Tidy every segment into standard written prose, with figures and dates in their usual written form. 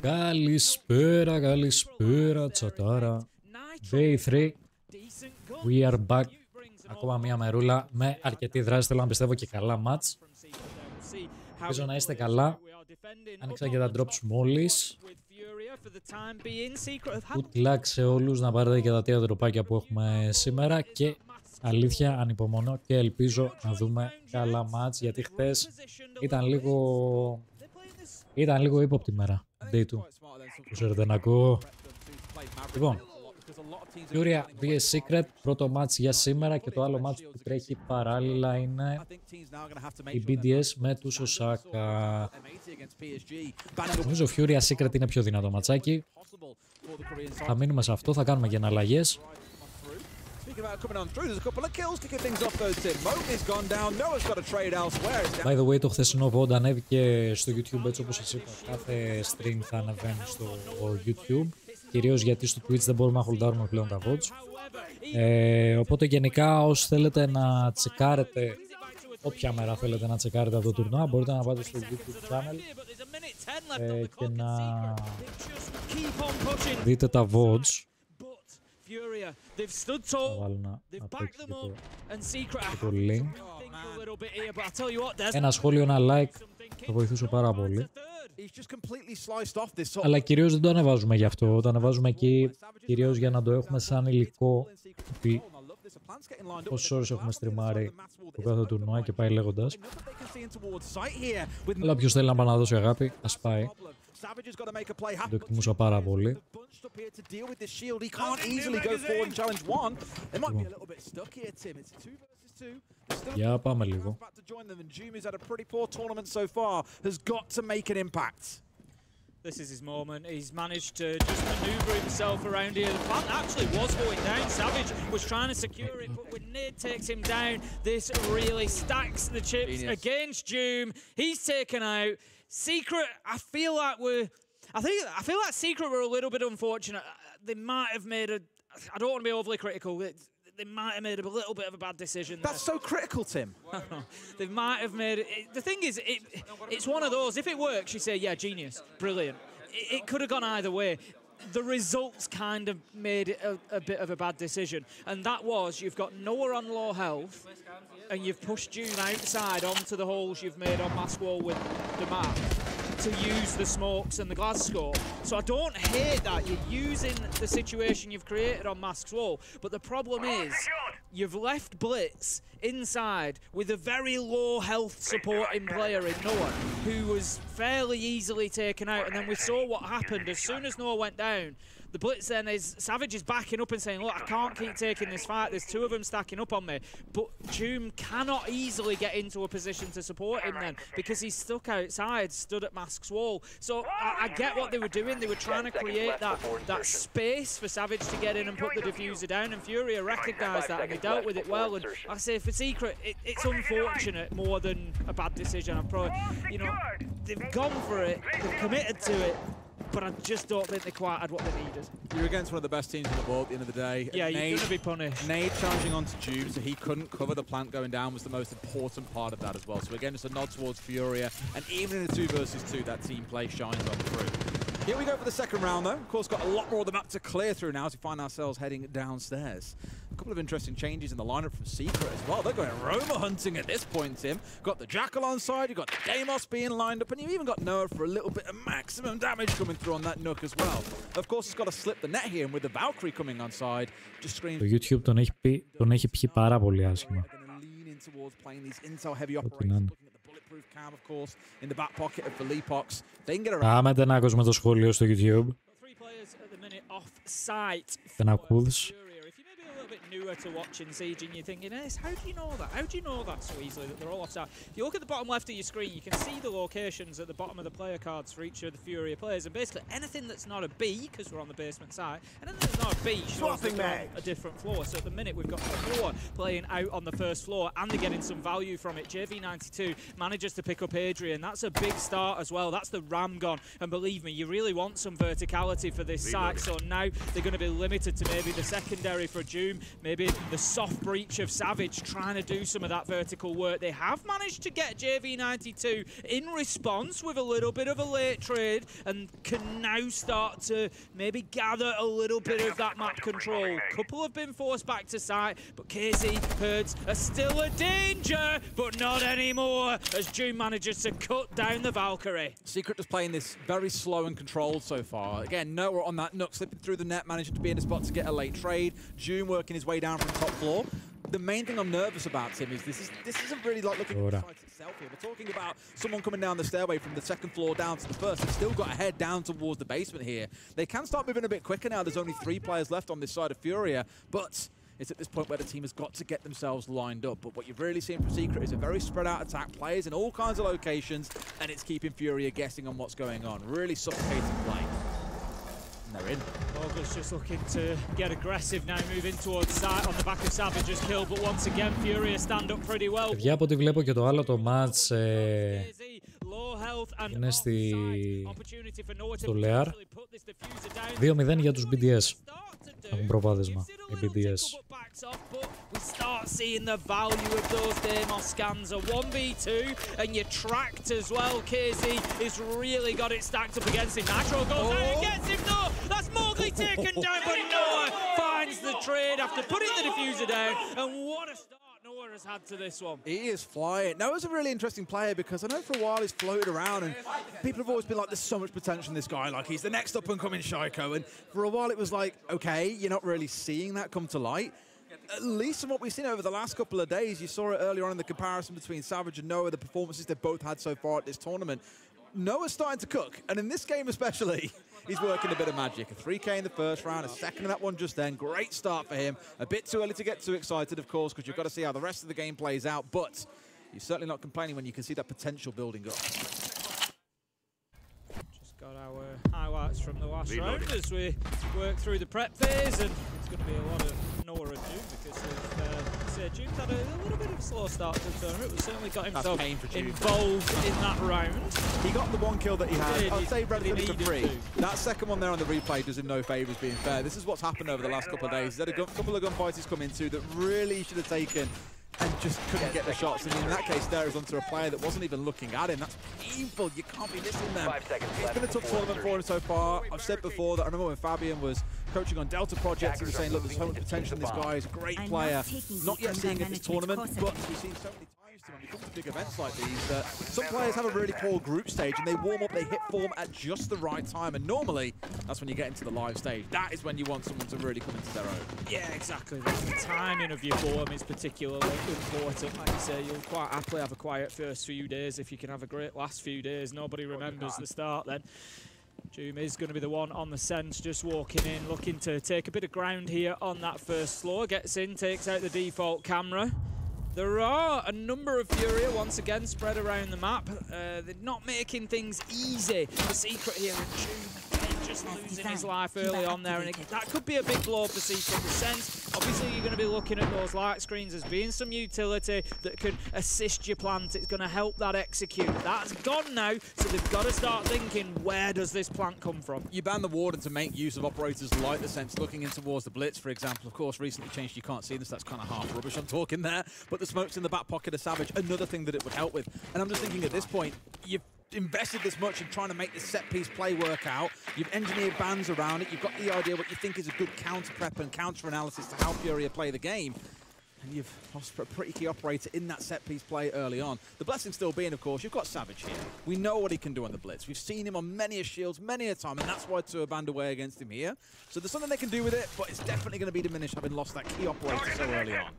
Καλησπέρα, καλησπέρα, τσατάρα. Day 3. We are back. Ακόμα μία μερούλα με αρκετή δράση. Θέλω να πιστεύω και καλά μάτς. Ελπίζω να είστε καλά. Άνοιξα και τα drops μόλις. Good luck σε όλους να πάρετε και τα τρία δροπάκια που έχουμε σήμερα. Και αλήθεια ανυπομονώ και ελπίζω να δούμε καλά μάτς. Γιατί χθες ήταν λίγο ύποπτη μέρα. Day 2. Που ξέρετε να ακούω. Λοιπόν, Furia vs Secret, πρώτο μάτς για σήμερα και το άλλο μάτς που τρέχει παράλληλα είναι η BDS με τους Osaka. Νομίζω Furia Secret είναι πιο δυνατό ματσάκι. Θα μείνουμε σε αυτό, θα κάνουμε και εναλλαγές. By the way, το χθεσινό VOD ανέβηκε στο YouTube, έτσι όπως σας είπα, κάθε stream θα ανεβαίνει στο YouTube. Κυρίως γιατί στο Twitch δεν μπορούμε να χολντάρουμε πλέον τα VODs. Οπότε γενικά όσοι θέλετε να τσεκάρετε, όποια μέρα θέλετε να τσεκάρετε αυτό το τουρνουά, μπορείτε να πάτε στο YouTube channel και να δείτε τα VODs. Θα βάλω να παίξει και το link. Ένα σχόλιο, ένα like, θα βοηθούσε πάρα πολύ. Αλλά κυρίως δεν το ανεβάζουμε γι' αυτό. Το ανεβάζουμε εκεί κυρίως για να το έχουμε σαν υλικό. Πόσες ώρες έχουμε στριμάρει το κάθε τουρνουά και πάει λέγοντας. Αλλά ποιος θέλει να πάει να δώσει αγάπη, ας πάει. Το εκτιμούσα πάρα πολύ. Για πάμε λίγο. This is his moment. He's managed to just maneuver himself around here. The plant actually was going down. Savage was trying to secure it, but when Nid takes him down, this really stacks the chips against Doom. He's taken out. Secret, I feel like Secret were a little bit unfortunate. They might have made I don't want to be overly critical. They might have made a little bit of a bad decision there. That's so critical, Tim. They might have made it. The thing is, it's one of those. If it works, you say, yeah, genius, brilliant. It could have gone either way. The results kind of made it a bit of a bad decision. And that was, you've got Noah on low health, and you've pushed June outside onto the holes you've made on Mask Wall with the map to use the smokes and the glass scope. So I don't hate that. You're using the situation you've created on Mask's Wall. But the problem is, you've left Blitz inside with a very low health supporting player in Noah, who was fairly easily taken out. And then we saw what happened. As soon as Noah went down, the Blitz then Savage is backing up and saying, look, I can't keep taking this fight. There's two of them stacking up on me. But Doom cannot easily get into a position to support him then, because he's stuck outside, stood at Mask's Wall. So I get what they were doing. They were trying to create that space for Savage to get in and put the diffuser down, and Furia recognised that and they dealt with it well. And like I say, for Secret, it's unfortunate more than a bad decision. I'm probably, they've gone for it, they've committed to it. But I just don't think they quite had what they needed. You're against one of the best teams in the world at the end of the day. Yeah, you're going to be punished. Nade challenging onto Juve, so he couldn't cover the plant going down was the most important part of that as well. So again, it's a nod towards Furia, and even in a 2 versus 2, that team play shines on through. Here we go for the second round though. Of course, got a lot more of the map to clear through now as we find ourselves heading downstairs. A couple of interesting changes in the lineup from Secret as well. They're going Roma hunting at this point, Tim. Got the Jackal on side, you've got the Deimos being lined up, and you've even got Noah for a little bit of maximum damage coming through on that Nook as well. Of course, it's got to slip the net here, and with the Valkyrie coming on side, just screams... Το YouTube τον έχει πιει πάρα πολύ άσχημα. Ό,τι να είναι. Πάμε να ακούσουμε το σχόλιο στο YouTube. Δεν ακούς. Newer to watching Siege and you're thinking, how do you know that? How do you know that so easily that they're all offside? If you look at the bottom left of your screen, you can see the locations at the bottom of the player cards for each of the Furia players, and basically anything that's not a B, because we're on the basement side, anything that's not a B shows that we're on a different floor. So at the minute we've got Noah playing out on the first floor, and they're getting some value from it. JV92 manages to pick up Adrian. That's a big start as well. That's the ram gone, and believe me, you really want some verticality for this site, so now they're going to be limited to maybe the secondary for Doom. maybe the soft breach of Savage trying to do some of that vertical work. They have managed to get JV92 in response with a little bit of a late trade and can now start to maybe gather a little bit of that map control. Couple have been forced back to site, but KZ Herds are still a danger, but not anymore, as June manages to cut down the Valkyrie. Secret just playing this very slow and controlled so far. Again, Noah on that nook, slipping through the net, managing to be in a spot to get a late trade. June working his way down from the top floor. The main thing I'm nervous about, Tim, is this isn't really like looking at the site itself here. We're talking about someone coming down the stairway from the second floor down to the first. They've still got to head down towards the basement here. They can start moving a bit quicker now. There's only 3 players left on this side of Furia, but it's at this point where the team has got to get themselves lined up. But what you've really seen from Secret is a very spread out attack, players in all kinds of locations, and it's keeping Furia guessing on what's going on. Really suffocating play. They're in. August just looking to get aggressive now, moving towards site on the back of Savage's kill, but once again Furia stand up pretty well. Παιδιά, από ό,τι βλέπω και το άλλο το match είναι στο Lear. 2-0 για τους BDS. Έχουν προβάδισμα οι BDS. We start seeing the value of those Deimos scans. A 1v2 and you're tracked as well. KZ has really got it stacked up against him. Nitro goes down and gets him. No, that's Mowgli taken down, but Noah finds the trade after putting the diffuser down. And what a start Noah has had to this one. He is flying. Noah's a really interesting player because I know for a while he's floated around and people have always been like, there's so much potential in this guy. Like, he's the next up-and-coming Shaiko. And for a while it was like, okay, you're not really seeing that come to light. At least from what we've seen over the last couple of days, you saw it earlier on in the comparison between Savage and Noah, the performances they've both had so far at this tournament. Noah's starting to cook, and in this game especially, he's working a bit of magic. A 3K in the first round, a second in that one just then. Great start for him. A bit too early to get too excited, of course, because you've got to see how the rest of the game plays out, but you're certainly not complaining when you can see that potential building up. Got our highlights from the last round as we work through the prep phase, and it's going to be a lot of Noah and June because June's had a little bit of a slow start to the tournament, but certainly got himself involved in that round. He got the 1 kill that he had. I'd say relatively for free. That second one there on the replay does him no favours, being fair. This is what's happened over the last couple of days. He's had a couple of gunfights he's come into that really should have taken and just couldn't get the shots. And in that case, there is onto a player that wasn't even looking at him. That's painful. You can't be missing them. It's been a tough tournament for him so far. I've said before that I remember when Fabian was coaching on Delta Projects, he was saying, look, there's so much potential in this guy. He's a great player. Not yet seeing it in this tournament, but we've seen so many times to when we come to big events like these that some players have a really poor group stage and they warm up, they hit form at just the right time. And normally, that's when you get into the live stage. That is when you want someone to really come into their own. Yeah, exactly. The timing of your form is particularly important. Like you say, you'll quite happily have a quiet first few days if you can have a great last few days. Nobody remembers the start then. Joom is going to be the one on the sense, just walking in, looking to take a bit of ground here on that first floor. Gets in, takes out the default camera. There are a number of Furia once again spread around the map. They're not making things easy. The Secret here in June just losing his life early on there, and that could be a big blow for Secret in the sense. Obviously, you're going to be looking at those light screens as being some utility that can assist your plant. It's going to help that execute. That's gone now, so they've got to start thinking, where does this plant come from? You ban the Warden to make use of operators like the Sense looking in towards the Blitz, for example. Of course, recently changed, you can't see this, that's kind of half rubbish I'm talking there. But the smoke's in the back pocket of Savage, another thing that it would help with. And I'm just thinking at this point, you've invested this much in trying to make this set-piece play work out. You've engineered bans around it. You've got the idea what you think is a good counter-prep and counter-analysis to how Furia play the game. And you've lost a pretty key operator in that set-piece play early on. The blessing still being, of course, you've got Savage here. We know what he can do on the Blitz. We've seen him on many a shields, many a time, and that's why two are banned away against him here. So there's something they can do with it, but it's definitely going to be diminished having lost that key operator so early on.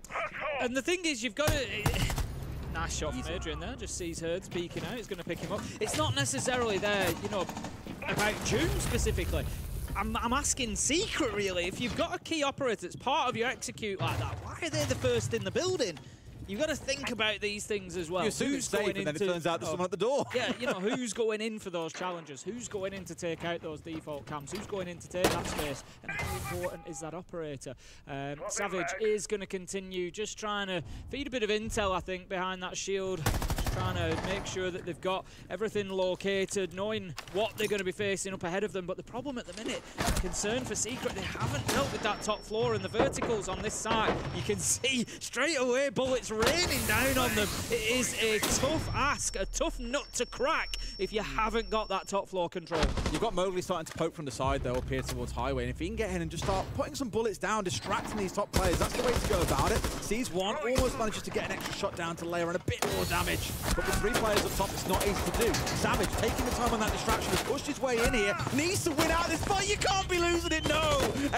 And the thing is, you've got to... Nice shot from Adrian there, just sees Herds peeking out, he's going to pick him up. It's not necessarily there, you know, about June specifically. I'm asking Secret, really. If you've got a key operator that's part of your execute like that, why are they the first in the building? You've got to think about these things as well. You assume it's safe, and then it turns out there's someone at the door. Yeah, you know, who's going in for those challenges? Who's going in to take out those default camps? Who's going in to take that space? And how important is that operator? Savage is going to continue just trying to feed a bit of intel, I think, behind that shield. trying to make sure that they've got everything located, knowing what they're going to be facing up ahead of them. But the problem at the minute, concern for Secret, they haven't dealt with that top floor and the verticals on this side. You can see straight away bullets raining down on them. It is a tough ask, a tough nut to crack if you haven't got that top floor control. You've got Mowgli starting to poke from the side though, up here towards Highway, and if he can get in and just start putting some bullets down, distracting these top players, that's the way to go about it. Sees one, almost manages to get an extra shot down to layer and a bit more damage. But with 3 players up top, it's not easy to do. Savage taking the time on that distraction, has pushed his way in here, needs to win out this fight, you can't be losing it, no!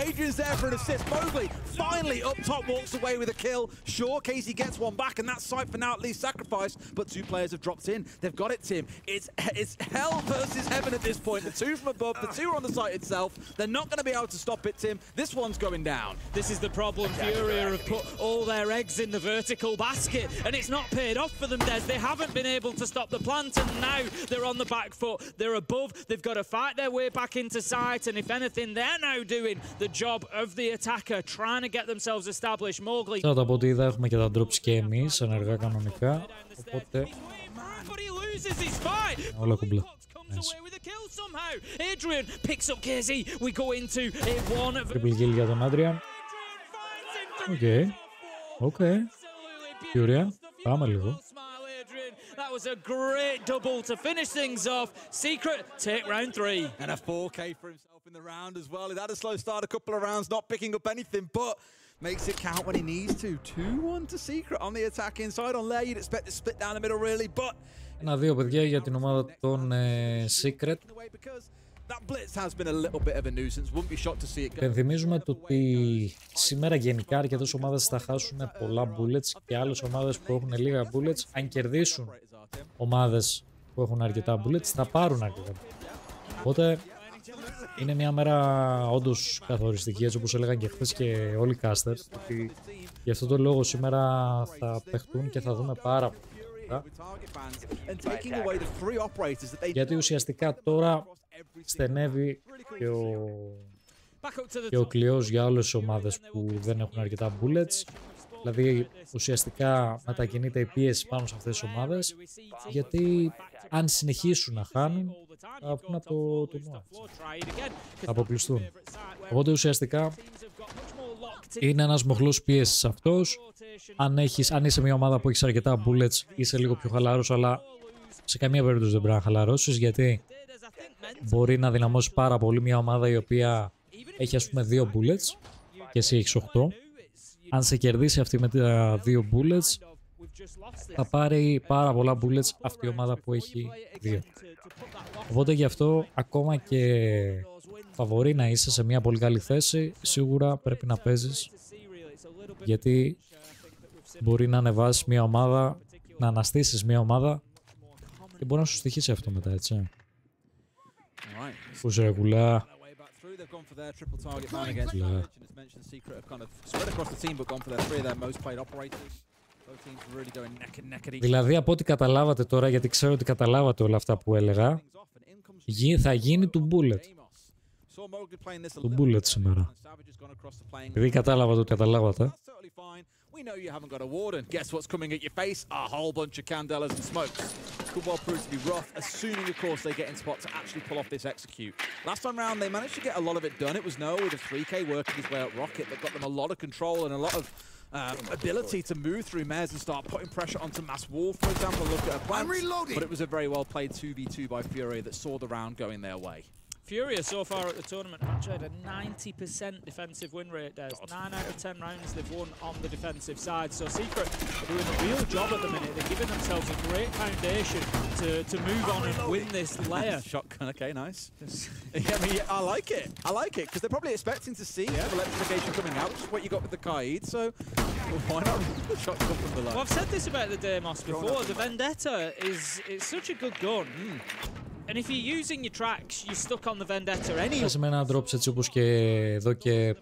Adrian's there for an assist, Mowgli finally up top walks away with a kill. Sure, Casey gets one back, and that's sight for now at least sacrificed, but 2 players have dropped in. They've got it, Tim. It's hell versus heaven at this point. The 2 from above, the 2 are on the site itself. They're not going to be able to stop it, Tim. This one's going down. This is the problem. Furia have put all their eggs in the vertical basket, and it's not paid off for them, Des. They haven't been able to stop the plant, and now they're on the back foot. They're above. They've got to fight their way back into sight, and if anything, they're now doing the job of the attacker, trying to get themselves established. Mowgli. Θα από ό,τι είδα έχουμε και τα drops και εμείς ενεργά κανονικά, οπότε όλα κουμπλά. Triple kill για τον Adrian. Οκ. Furia. Πάμε λίγο. That was a great double to finish things off. Secret take round 3. And a 4K for himself in the round as well. He's had a slow start, a couple of rounds, not picking up anything, but makes it count when he needs to. 2-1 to Secret on the attack inside. On Lair, you'd expect to split down the middle really, but... 1-2 παιδιά για την ομάδα των Secret. Υπενθυμίζουμε το ότι σήμερα γενικά αρκετές ομάδες θα χάσουν πολλά bullets και άλλες ομάδες που έχουν λίγα bullets, αν κερδίσουν ομάδες που έχουν αρκετά bullets, θα πάρουν αρκετά. Οπότε είναι μια μέρα όντως καθοριστική, έτσι όπως έλεγαν και χθες και όλοι οι casters. Γι' αυτό το λόγο σήμερα θα παιχτούν και θα δούμε πάρα πολύ. Γιατί ουσιαστικά τώρα στενεύει και ο κλειός για όλες τις ομάδες που δεν έχουν αρκετά bullets. Δηλαδή ουσιαστικά μετακινείται η πίεση πάνω σε αυτές τις ομάδες, γιατί αν συνεχίσουν να χάνουν θα βγουν από το τουρνουά, θα αποκλειστούν. Οπότε ουσιαστικά είναι ένας μοχλός πίεσης αυτός. Αν είσαι μια ομάδα που έχεις αρκετά bullets, είσαι λίγο πιο χαλαρός, αλλά σε καμία περίπτωση δεν πρέπει να χαλαρώσεις, γιατί μπορεί να δυναμώσει πάρα πολύ μια ομάδα η οποία έχει ας πούμε 2 bullets και εσύ έχεις 8. Αν σε κερδίσει αυτή με τα 2 bullets, θα πάρει πάρα πολλά bullets αυτή η ομάδα που έχει 2. Οπότε γι' αυτό ακόμα και φαβορί να είσαι σε μια πολύ καλή θέση, σίγουρα πρέπει να παίζεις, γιατί μπορεί να ανεβάσεις μια ομάδα, να αναστήσεις μια ομάδα και μπορεί να σου στοιχήσει αυτό μετά, έτσι. Πούσε ρεκουλά. Δηλαδή από ό,τι καταλάβατε τώρα, γιατί ξέρω ότι καταλάβατε όλα αυτά που έλεγα, θα γίνει του bullet. Του bullet σήμερα. Επειδή κατάλαβα το ότι καταλάβατε. We know you haven't got a warden. Guess what's coming at your face? A whole bunch of candelas and smokes. Could well prove to be rough, assuming, of course, they get in spot to actually pull off this execute. Last time round, they managed to get a lot of it done. It was Noah with a 3K working his way up Rocket that got them a lot of control and a lot of ability to move through Mares and start putting pressure onto Mass Wolf, for example. Look at a plan. But it was a very well played 2v2 by Furia that saw the round going their way. Furia so far at the tournament have actually had a 90% defensive win rate. There's 9 out of 10 rounds they've won on the defensive side. So Secret are doing a real job at the minute. They're giving themselves a great foundation to move on and win this layer. Shotgun, okay, nice. Yeah, I mean, I like it. I like it because they're probably expecting to see some electrification coming out, which is what you got with the Kaid. So why not the shotgun from below? Well, I've said this about the Deimos before. The Vendetta is such a good gun. And if you're using your tracks, you're stuck on the Vendetta anyway. Πες με έναν drops έτσι όπως και εδώ και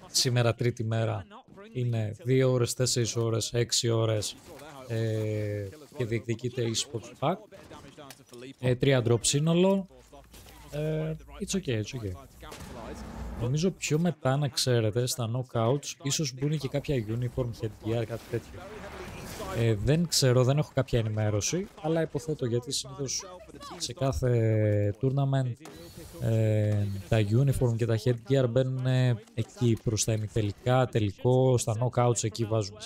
σήμερα τρίτη μέρα. Είναι 2 ώρες, 4 ώρες, 6 ώρες και διεκδικείται e-sports pack. 3 drops σύνολο. It's okay, it's okay. Νομίζω πιο μετά, να ξέρετε, στα knockouts ίσως μπουν και κάποια uniform headgear, κάτι τέτοιο. Δεν ξέρω, δεν έχω κάποια ενημέρωση, αλλά υποθέτω γιατί συνήθως σε κάθε tournament τα uniform και τα headgear μπαίνουν εκεί προς τα ημιτελικά, τελικό, στα knockouts εκεί βάζουμε.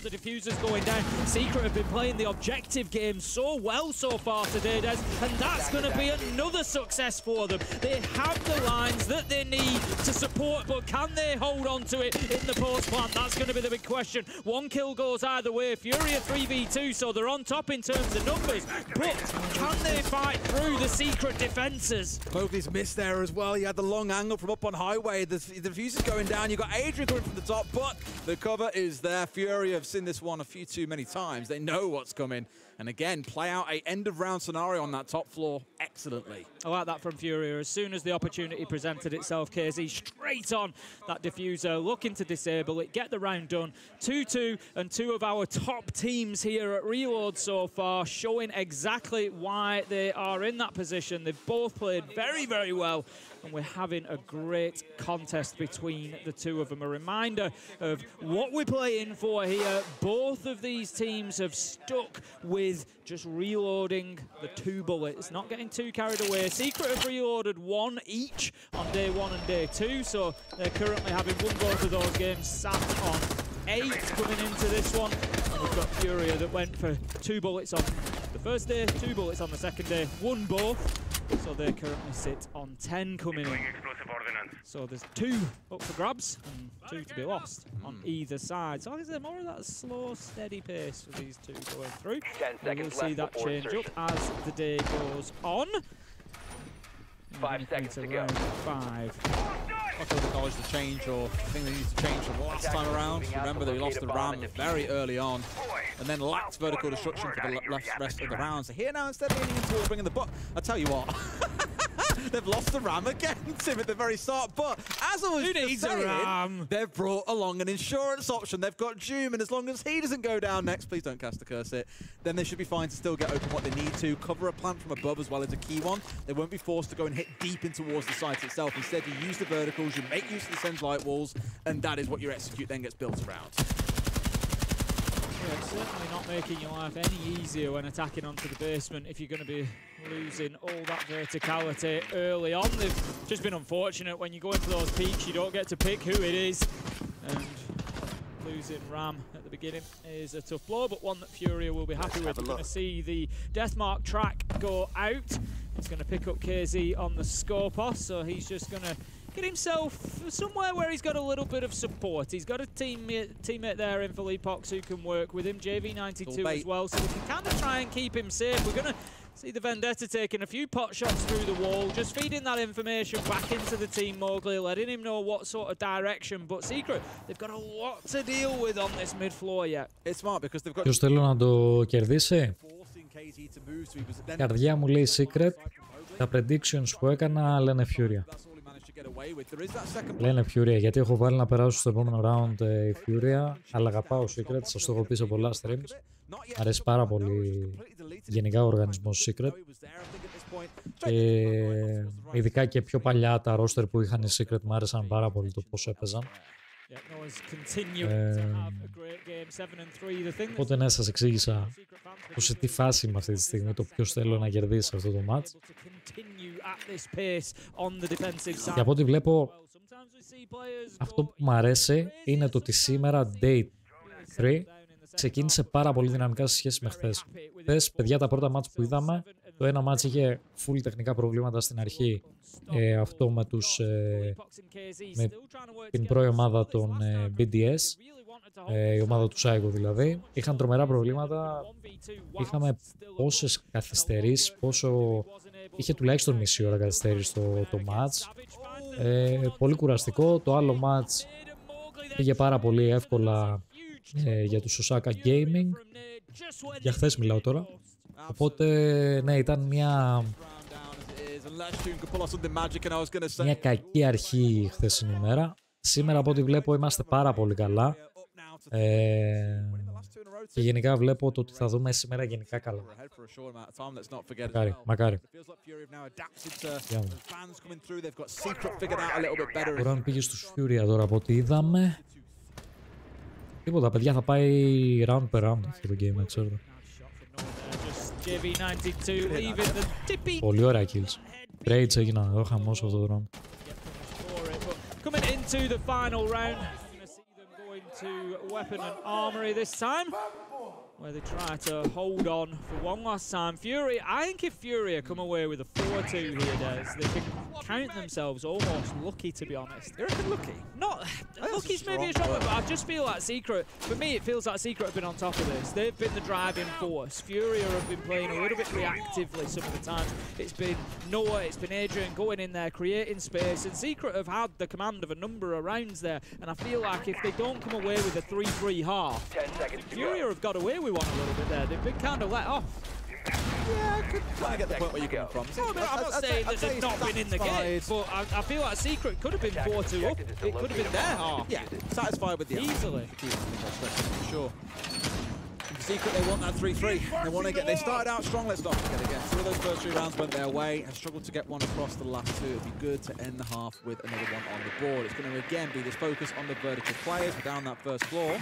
The diffuser's going down. Secret have been playing the objective game so well so far today, Des, and that's going to be another success for them. They have the lines that they need to support, but can they hold on to it in the post plant? That's going to be the big question. One kill goes either way. Fury are 3v2, so they're on top in terms of numbers, but can they fight through the Secret defenses? Mowgli's missed there as well. He had the long angle from up on highway. The diffuser's going down. You've got Adrian coming from the top, but the cover is there. Fury have seen this one a few too many times. They know what's coming. And again, play out a end-of-round scenario on that top floor excellently. I like that from Fury. As soon as the opportunity presented itself, KZ straight on that diffuser, looking to disable it, get the round done. 2-2, and two of our top teams here at Reload so far, showing exactly why they are in that position. They've both played very, very well, and we're having a great contest between the two of them. A reminder of what we're playing for here. Both of these teams have stuck with just reloading the 2 bullets, not getting too carried away. Secret have reloaded 1 each on day 1 and day 2, so they're currently having won both of those games, sat on 8 coming into this one. And we've got Furia that went for 2 bullets on the first day, 2 bullets on the second day, won both. So they currently sit on 10 coming in. So there's 2 up for grabs and 2 to be lost on either side. So I think there's more of that slow, steady pace for these 2 going through. We'll see that change up as the day goes on. 5 seconds to go. 5. Not sure acknowledge the change or thing they need to change from last time around. Remember they lost the ram very early on and then lacked vertical destruction for the rest of the round. So here now, instead of leaning towards bringing the butt, I tell you what, they've lost the ram again, Tim, at the very start. But as I was just saying, they've brought along an insurance option. They've got Doom, and as long as he doesn't go down next, please don't cast the curse it, then they should be fine to still get open what they need to. Cover a plant from above as well as a key one. They won't be forced to go and hit deep in towards the site itself. Instead, you use the verticals, you make use of the Sen's light walls, and that is what your execute then gets built around. Yeah, it's certainly not making your life any easier when attacking onto the basement if you're going to be losing all that verticality early on. They've just been unfortunate when you go into those peaks, you don't get to pick who it is. And losing Ram at the beginning is a tough blow, but one that Furia will be happy with. We're going to see the Deathmark track go out. He's going to pick up KZ on the Scopos, so he's just going to get himself somewhere where he's got a little bit of support. He's got a teammate there in Philippe Pox who can work with him, JV92 as well, so we can kind of try and keep him safe. We're going to see the Vendetta taking a few pot shots through the wall, just feeding that information back into the team Mowgli, letting him know what sort of direction. But Secret, they've got a lot to deal with on this mid floor yet. It's smart because they've got... Ποιος θέλω να το κερδίσει? Καρδιά μου λέει Secret. Τα predictions που έκανα λένε Furia. Λένε Furia, γιατί έχω βάλει να περάσω στο επόμενο round η Furia, αλλά αγαπάω Secret, σας το έχω πει σε πολλά streams. Αρέσει πάρα πολύ γενικά ο οργανισμός Secret. Και ειδικά και πιο παλιά τα roster που είχαν οι Secret μου άρεσαν πάρα πολύ το πώς έπαιζαν. Οπότε ναι, σας εξήγησα το σε τι φάση είμαι αυτή τη στιγμή, το ποιος θέλω να κερδίσει αυτό το match. Και από ό,τι βλέπω, αυτό που μου αρέσει είναι το ότι σήμερα, Day 3, ξεκίνησε πάρα πολύ δυναμικά σε σχέση με χθες. Χθες, παιδιά, τα πρώτα μάτς που είδαμε, το ένα μάτς είχε full τεχνικά προβλήματα στην αρχή. Αυτό με με την πρώτη ομάδα των BDS, η ομάδα του Psycho δηλαδή, είχαν τρομερά προβλήματα. Είχαμε πόσες καθυστερήσεις, είχε τουλάχιστον μισή ώρα καθυστερήσει το match. Πολύ κουραστικό. Το άλλο match πήγε πάρα πολύ εύκολα για τους Osaka Gaming. Για χθες μιλάω τώρα. Οπότε ναι, ήταν μια κακή αρχή χθεσινή ημέρα. Σήμερα από ό,τι βλέπω είμαστε πάρα πολύ καλά. Και γενικά βλέπω το ότι θα δούμε σήμερα γενικά καλά. Μακάρι. Τώρα πήγε στους Furia τώρα από ό,τι είδαμε. Τίποτα, παιδιά, θα πάει round per round αυτό το game, ξέρω. Πολύ ωραία kills. Trades έγιναν εδώ, χαμός αυτό το round. Coming into the final round, you're going to see them going to weapon and armory this time, where they try to hold on for one last time. Fury, I think if Fury come away with a 4-2 here, Des, they can count themselves almost lucky, to be honest. You reckon lucky? Not lucky's maybe a strong word, but I just feel like Secret, for me it feels like Secret have been on top of this. They've been the driving force. Fury have been playing a little bit reactively some of the times. It's been Noah, it's been Adrian going in there, creating space, and Secret have had the command of a number of rounds there, and I feel like if they don't come away with a 3-3 half, Fury have got away with one a little bit there. They've been kind of let off. Yeah, I could kind of get the point where you're coming from. I'm not saying that they've not been in the game, but I feel like Secret could have been 4-2 up. It could have been their half. Yeah, satisfied with the easily. For sure. Secret, they want that 3-3. They want to get. They started out strong. Let's not forget again. Some of those first 3 rounds went their way and struggled to get one across the last 2. It'd be good to end the half with another one on the board. It's going to again be this focus on the vertical players. We're down that first floor.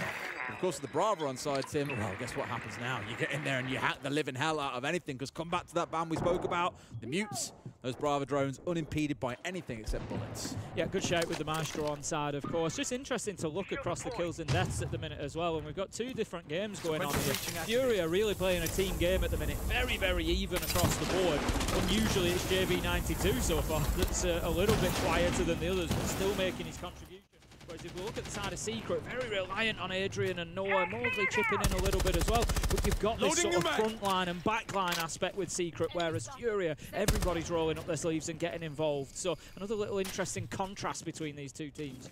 Of course, the Bravo on side, Tim. Well, guess what happens now? You get in there and you hack the living hell out of anything. Because come back to that ban we spoke about, the mutes. Those Bravo drones unimpeded by anything except bullets. Yeah, good shout with the Maestro on side, of course. Just interesting to look across the kills and deaths at the minute as well. And we've got 2 different games going on here. Fury are really playing a team game at the minute. Very, very even across the board. Unusually, it's JV92 so far that's a little bit quieter than the others, but still making his contribution. Whereas if we look at the side of Secret, very reliant on Adrian and Noah, Mowgli chipping in a little bit as well. But you've got this sort of front line and back line aspect with Secret, whereas Furia, everybody's rolling up their sleeves and getting involved. So another little interesting contrast between these 2 teams.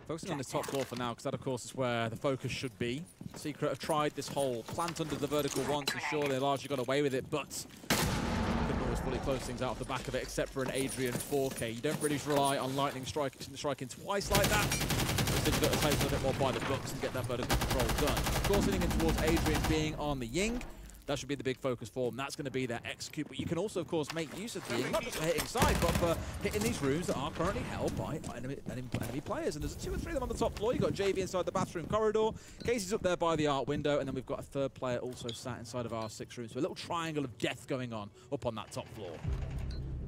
Focusing on this top floor for now, because that, of course, is where the focus should be. Secret have tried this whole plant under the vertical once, and sure, they largely got away with it, but couldn't always fully close things out off the back of it, except for an Adrian 4K. You don't really rely on lightning striking twice like that. Instead, you've got to play a little bit more by the books and get that vertical control done. Of course, heading in towards Adrian being on the Ying. That should be the big focus for them. That's going to be their execute. But you can also, of course, make use of the Ying, not just for hitting side, but for hitting these rooms that are currently held by enemy players. And there's 2 or 3 of them on the top floor. You've got JV inside the bathroom corridor. Casey's up there by the art window. And then we've got a 3rd player also sat inside of our 6 rooms. So a little triangle of death going on up on that top floor.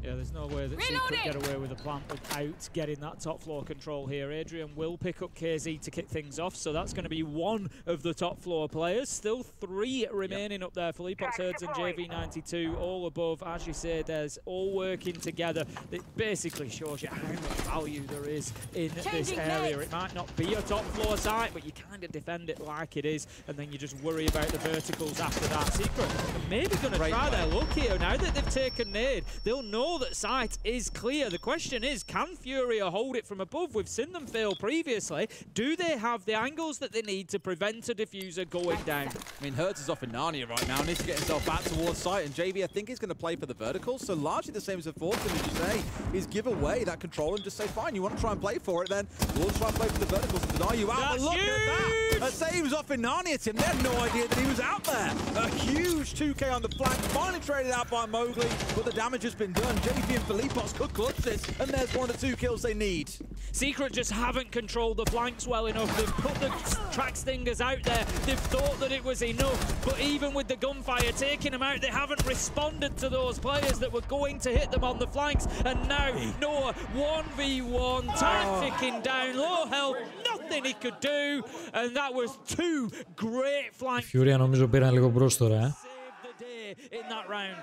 Yeah, there's no way that Secret get away with the plant without getting that top floor control here. Adrian will pick up KZ to kick things off, so that's going to be 1 of the top floor players. Still 3 remaining up there. Philippox Herds and JV92 all above. As you say, there's all working together. It basically shows you how much value there is in this area. It might not be a top floor site, but you kind of defend it like it is, and then you just worry about the verticals after that. Secret are maybe going to try their luck here. Now that they've taken nade, they'll know that site is clear. The question is, can Furia hold it from above? We've seen them fail previously. Do they have the angles that they need to prevent a diffuser going down? I mean, Hertz is off in Narnia right now, needs to get himself back towards site, and JV, I think, is going to play for the verticals. So largely the same as before, as you say, is give away that control and just say, fine, you want to try and play for it, then we'll try and play for the verticals and deny you out. That's but look huge! at that! That saves off in Narnia, Tim. They had no idea that he was out there. A huge 2K on the flank, finally traded out by Mowgli, but the damage has been done. JV and Philippox could clutch this, and there's 1 or 2 kills they need. Secret just haven't controlled the flanks well enough. They've put the track stingers out there. They've thought that it was enough, but even with the gunfire taking them out, they haven't responded to those players that were going to hit them on the flanks. And now Noah 1v1, time ticking down, low health, nothing he could do, and that was 2 great flanks. Furia νομίζω πήραν λίγο μπρος τώρα,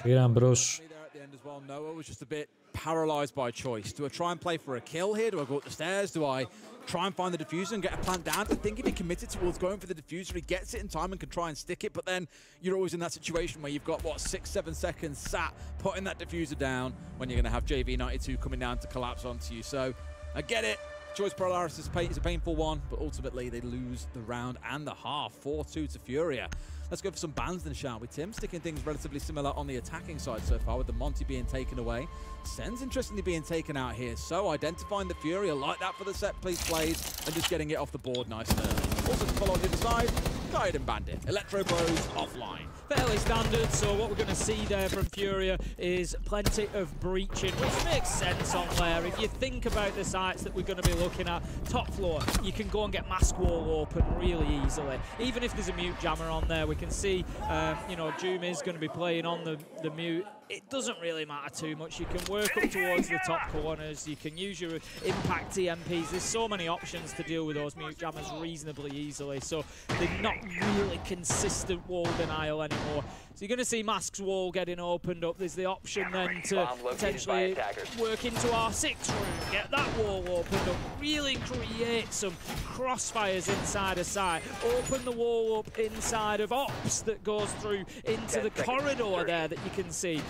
Πήραν μπρος. Noah was just a bit paralyzed by choice. Do I try and play for a kill here? Do I go up the stairs? Do I try and find the diffuser and get a plant down? I think if he committed towards going for the diffuser, he gets it in time and can try and stick it. But then you're always in that situation where you've got, what, 6-7 seconds sat putting that diffuser down when you're going to have JV92 coming down to collapse onto you. So I get it. Choice paralysis is a painful one, but ultimately they lose the round and the half. 4-2 to Furia. Let's go for some bans then, shall we, Tim? Sticking things relatively similar on the attacking side so far, with the Monty being taken away. Sen's interestingly being taken out here. So identifying the Furia like that for the set piece plays and just getting it off the board nice and early. Also to follow on the other side, Guiding Bandit. Electro Bros offline. Fairly standard, so what we're going to see there from Furia is plenty of breaching, which makes sense on there. If you think about the sites that we're going to be looking at, top floor, you can go and get Mask Wall open really easily. Even if there's a mute jammer on there, we can see, you know, Doom is going to be playing on the mute. It doesn't really matter too much. You can work up towards the top corners. You can use your impact TMPs. There's so many options to deal with those mute jammers reasonably easily. So they're not really consistent wall denial anymore. So you're going to see Mask's wall getting opened up. There's the option then to potentially work into our 6 room, get that wall opened up, really create some crossfires inside a site, open the wall up inside of Ops that goes through into the corridor there that you can see.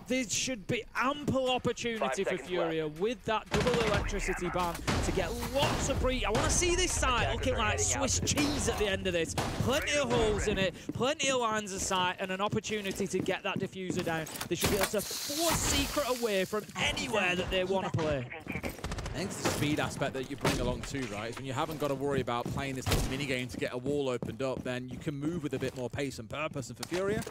There should be ample opportunity for Furia with that double electricity ban to get lots of breach. I want to see this site looking like Swiss cheese at the end of this. Plenty of holes in it, plenty of lines of sight, and an opportunity to get that diffuser down. They should be able to force Secret away from anywhere that they want to play. I think it's the speed aspect that you bring along too, right? When you haven't got to worry about playing this little mini-game to get a wall opened up, then you can move with a bit more pace and purpose. And for Furia,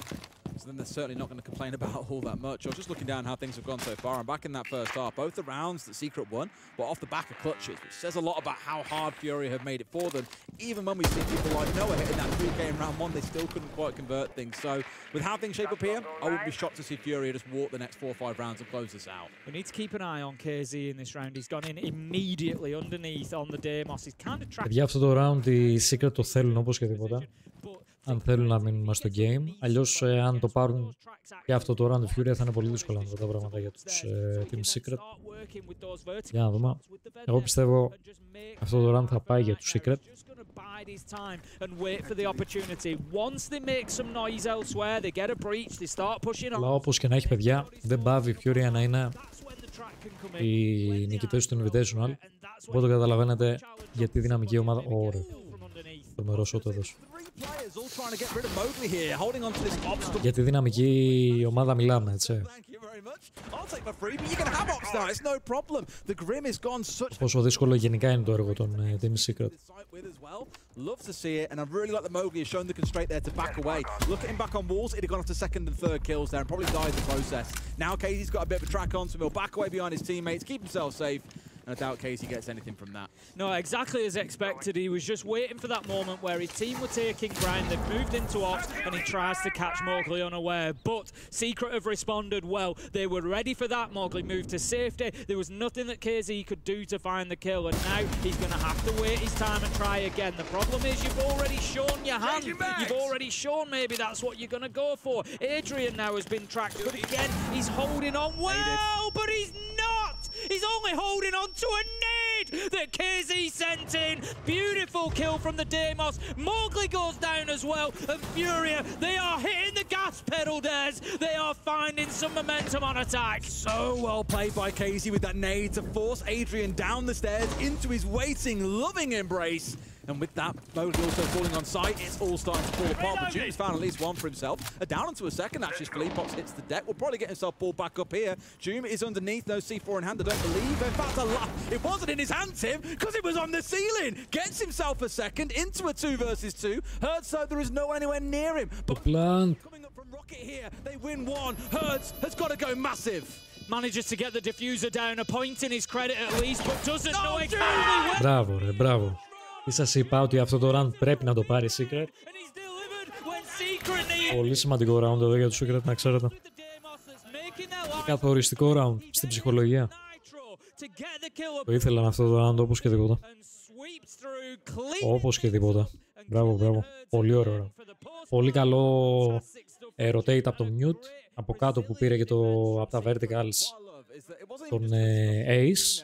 so then they're certainly not going to complain about all that much. I was just looking down how things have gone so far, and back in that first half, both the rounds that Secret won were off the back of clutches, which says a lot about how hard Furia have made it for them. Even when we see people like Noah hitting that 3K in round 1, they still couldn't quite convert things. So with how things shape up here, I wouldn't be shocked to see Furia just walk the next 4 or 5 rounds and close this out. We need to keep an eye on KZ in this round. He's gone in immediately underneath on the Deimos. He's kind of trapped. Για αυτό το round οι Secret το θέλουν όπως και τίποτα. Αν θέλουν να μείνουν στο game. Αλλιώς αν το πάρουν και αυτό το round Furia θα είναι πολύ δύσκολα με τα πράγματα για τους Team Secret. Για να δούμε. Εγώ πιστεύω αυτό το round θα πάει για τους Secret. Αλλά όπως και να έχει παιδιά, δεν πάβει η Furia να είναι οι νικητές του Invitational. Οπότε καταλαβαίνετε γιατί η δυναμική ομάδα... Ωραία. Το μερώσω το έδωσε. Για τη δυναμική ομάδα μιλάμε, έτσι. Πόσο δύσκολο γενικά είναι το έργο των Team Secret. Love to see it, and I really like that Mowgli has shown the constraint there to back away. Look at him back on walls, he'd have gone off to 2nd and 3rd kills there and probably died in the process. Now Casey's got a bit of a track on, so he'll back away behind his teammates, keep himself safe. And I doubt Casey gets anything from that. No, exactly as expected. He was just waiting for that moment where his team were taking ground. They've moved into ops and he tries to catch Mowgli unaware. But Secret have responded well. They were ready for that. Mowgli moved to safety. There was nothing that KZ could do to find the kill. And now he's going to have to wait his time and try again. The problem is you've already shown your hand. You've already shown maybe that's what you're going to go for. Adrian now has been tracked. But again, he's holding on well, but he's not. He's only holding on to a nade that KZ sent in. Beautiful kill from the Deimos. Mowgli goes down as well. And Furia, they are hitting the gas pedal, Des. They are finding some momentum on attack. So well played by KZ with that nade to force Adrian down the stairs into his waiting, loving embrace. And with that, Mowgli also falling on sight, it's all starting to fall apart. But June's found at least one for himself. Down into a second, actually, as Philippox hits the deck. Will probably get himself pulled back up here. June is underneath, no C4 in hand, I don't believe. In fact, it wasn't in his hand, Tim, because it was on the ceiling. Gets himself a second into a 2 versus 2. Herds, so there is no one anywhere near him. But coming up from Rocket here, they win 1. Herds has got to go massive. Manages to get the diffuser down, a point in his credit at least, but doesn't know exactly where. Μπράβο, ρε, μπράβο. Τι σας είπα ότι αυτό το round πρέπει να το πάρει Secret. Πολύ σημαντικό round εδώ για τους Secret, να ξέρετε. Καθοριστικό round στην ψυχολογία. Το ήθελαν αυτό το round όπως και τίποτα. Όπως και τίποτα. Μπράβο, μπράβο. Πολύ ωραίο. Πολύ καλό rotate από το mute. Από κάτω που πήρε και από τα verticals τον Ace.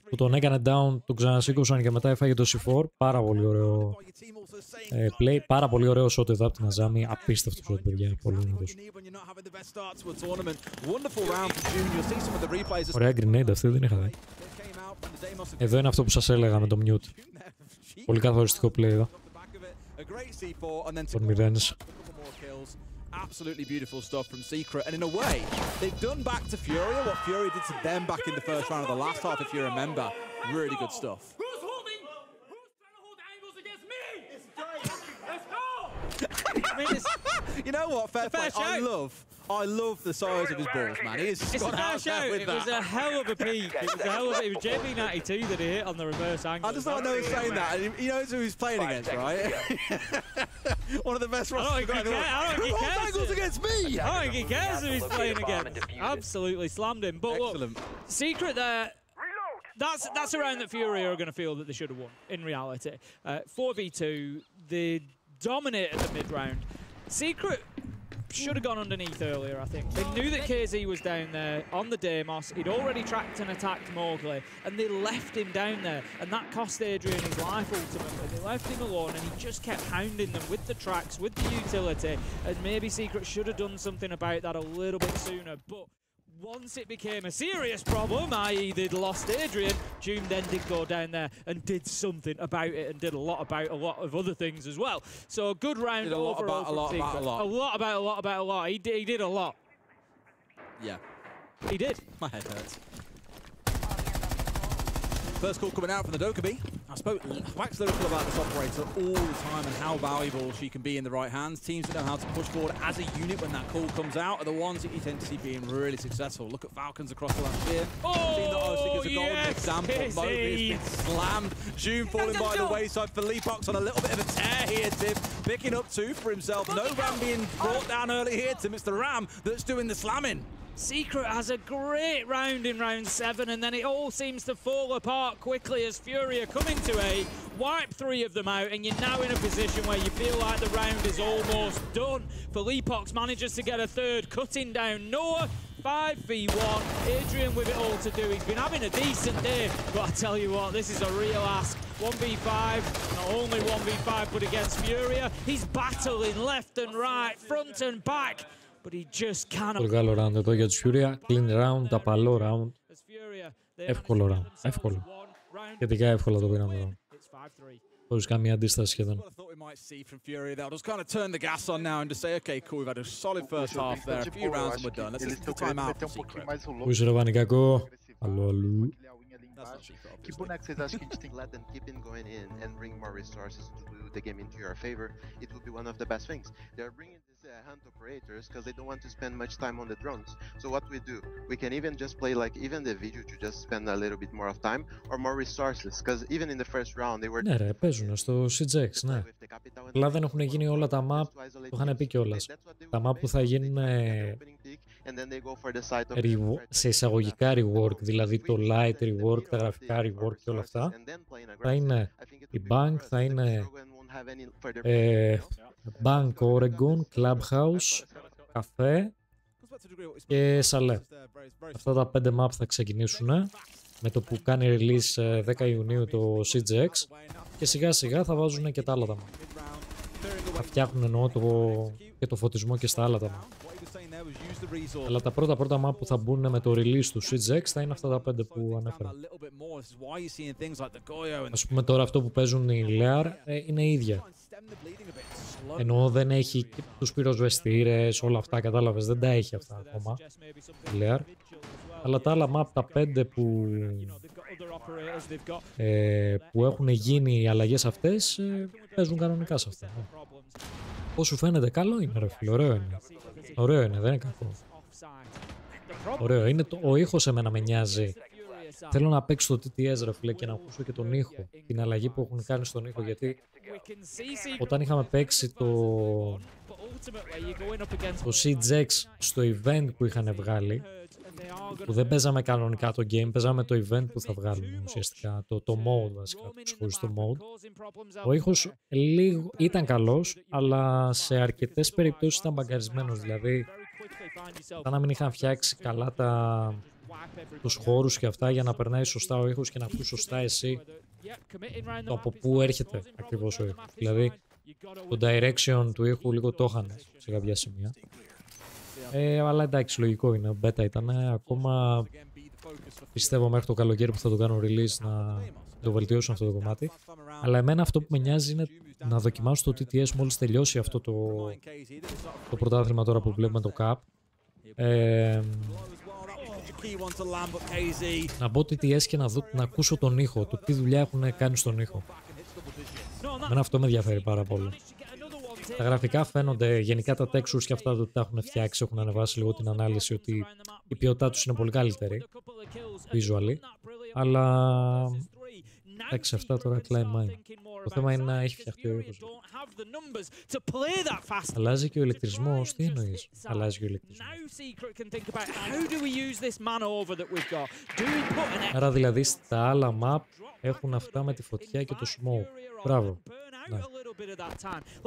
Που τον έκανε down, τον ξανασήκωσαν και μετά έφαγε το C4. Πάρα πολύ ωραίο play, πάρα πολύ ωραίο shot εδώ από την Αζάμι. Απίστευτο shot, παιδιά. Πολύ ωραίος. Ωραία grenade αυτή, δεν είχα δει. Εδώ είναι αυτό που σας έλεγα με το mute. Πολύ καθοριστικό play εδώ. Τον μηδένισε. Absolutely beautiful stuff from Secret, and in a way, they've done back to Furia what Furia did to them back in the first round of the last half, if you remember. Really good stuff. You know what? Fair play. I love the size of his balls, man. He is It's a fair shout. It was a hell of a peak. It was a hell of a... It was JB92 that he hit on the reverse angle. I just thought I was saying that. And he knows who he's playing against, right? One of the best rosters. I don't think he cares. Angles against me. I don't think he cares who he's playing against. Absolutely slammed him. But look, Secret there... That's a round that Fury are going to feel that they should have won, in reality. 4v2, they dominated the mid-round. Secret should have gone underneath earlier, I think. They knew that KZ was down there on the Deimos. He'd already tracked and attacked Mowgli, and they left him down there. And that cost Adrian his life, ultimately. They left him alone, and he just kept hounding them with the tracks, with the utility. And maybe Secret should have done something about that a little bit sooner. But once it became a serious problem, i.e. they'd lost Adrian, Doom then did go down there and did something about it and did a lot about a lot of other things as well. So a good round overall from Secret. A lot. He did a lot. Yeah. He did. My head hurts. First call coming out from the Dokkaebi. I spoke wax lyrical about this operator all the time and how valuable she can be in the right hands. Teams that know how to push forward as a unit when that call comes out are the ones that you tend to see being really successful. Look at Falcons across the last year. It's a golden example. Moby has been slammed. June falling by the wayside for Leapox on a little bit of a tear here, Tim. Picking up two for himself. No Ram being brought down early here, Tim. It's the Ram that's doing the slamming. Secret has a great round in round 7, and then it all seems to fall apart quickly as Fury are coming to A, wipe 3 of them out, and you're now in a position where you feel like the round is almost done. Felipox manages to get a third, cutting down Noah, 5v1, Adrian with it all to do. He's been having a decent day, but I tell you what, this is a real ask. 1v5, not only 1v5, but against Furia. He's battling left and right, front and back. Πολύ καλό round εδώ για τους Furia. Clean round, απαλό round. Εύκολο round. Εύκολο. Σχετικά εύκολα το πήραν εδώ. Χωρίς καμία αντίσταση σχεδόν. Πού είσαι ρε Βανικακό. Αλλού, αλλού. Que boneco vocês acham que a gente tem que let them keep in going in and bring more resources to do the game into your favor? It will be one of the best things. They're bringing these hunt operators because they don't want to spend much time on the drones. So what we do, we can even just play like even the video to just spend a little bit more of time or more resources because even in the first round they were... Ναι ρε, παίζουν στο CGX, ναι. Αλλά δεν έχουν γίνει όλα τα map, το είχαν πει κιόλας. Τα map που θα γίνουν σε εισαγωγικά rework, δηλαδή το light rework, τα γραφικά rework και όλα αυτά, θα είναι η Bank, θα είναι Bank Oregon, Clubhouse, Καφέ και Σαλέ. Αυτά τα 5 map θα ξεκινήσουν με το που κάνει release 10 Ιουνίου το CGX και σιγά σιγά θα βάζουν και τα άλλα τα map. Θα φτιάχνουν εννοώ και το φωτισμό και στα άλλα τα map. Αλλά τα πρώτα map που θα μπουν με το release του CGX θα είναι αυτά τα 5 που ανέφερα. Ας πούμε τώρα αυτό που παίζουν οι Lear είναι ίδια. Ενώ δεν έχει τους πυροσβεστήρες, όλα αυτά, κατάλαβες, δεν τα έχει αυτά ακόμα η Lear. Αλλά τα άλλα map, τα 5 που έχουν γίνει οι αλλαγές αυτές, παίζουν κανονικά σε αυτά. Πώς σου φαίνεται, καλό είναι ρε φίλε, ωραίο είναι. Ωραίο είναι, δεν είναι κακό. Ωραίο είναι, ο ήχος εμένα με νοιάζει. Θέλω να παίξω το TTS ρε φίλε και να ακούσω και τον ήχο, την αλλαγή που έχουν κάνει στον ήχο, γιατί όταν είχαμε παίξει το CGX στο event που είχαν βγάλει, που δεν παίζαμε κανονικά το game, παίζαμε το event που θα βγάλουμε ουσιαστικά, το mode βασικά, το ξεχωριστό mode. Ο ήχος λίγο ήταν καλός, αλλά σε αρκετές περιπτώσεις ήταν μπαγκαρισμένος, δηλαδή σαν να μην είχαν φτιάξει καλά τους χώρους και αυτά για να περνάει σωστά ο ήχος και να ακούς σωστά εσύ το από πού έρχεται ακριβώς ο ήχος. Δηλαδή το direction του ήχου λίγο το είχαν σε κάποια σημεία. Αλλά εντάξει, λογικό είναι, beta ήταν, ακόμα πιστεύω μέχρι το καλοκαίρι που θα το κάνω release να το βελτιώσουν αυτό το κομμάτι. Αλλά εμένα αυτό που με νοιάζει είναι να δοκιμάσω το TTS μόλις τελειώσει αυτό το πρωτάθλημα τώρα που βλέπουμε το Cup. Να μπω TTS και να ακούσω τον ήχο, το τι δουλειά έχουν κάνει στον ήχο. Εμένα αυτό με ενδιαφέρει πάρα πολύ. Τα γραφικά φαίνονται, γενικά τα textures και αυτά τα έχουν φτιάξει, έχουν ανεβάσει λίγο την ανάλυση ότι η ποιότητά τους είναι πολύ καλύτερη, visually, αλλά εντάξει, αυτά τώρα climb mine. Το θέμα είναι να έχει φτιαχτεί ο ήχος. Αλλάζει και ο ηλεκτρισμός. Τι εννοείς? Αλλάζει και ο ηλεκτρισμός. Άρα δηλαδή στα άλλα map έχουν αυτά με τη φωτιά και το smoke. Μπράβο. Ναι.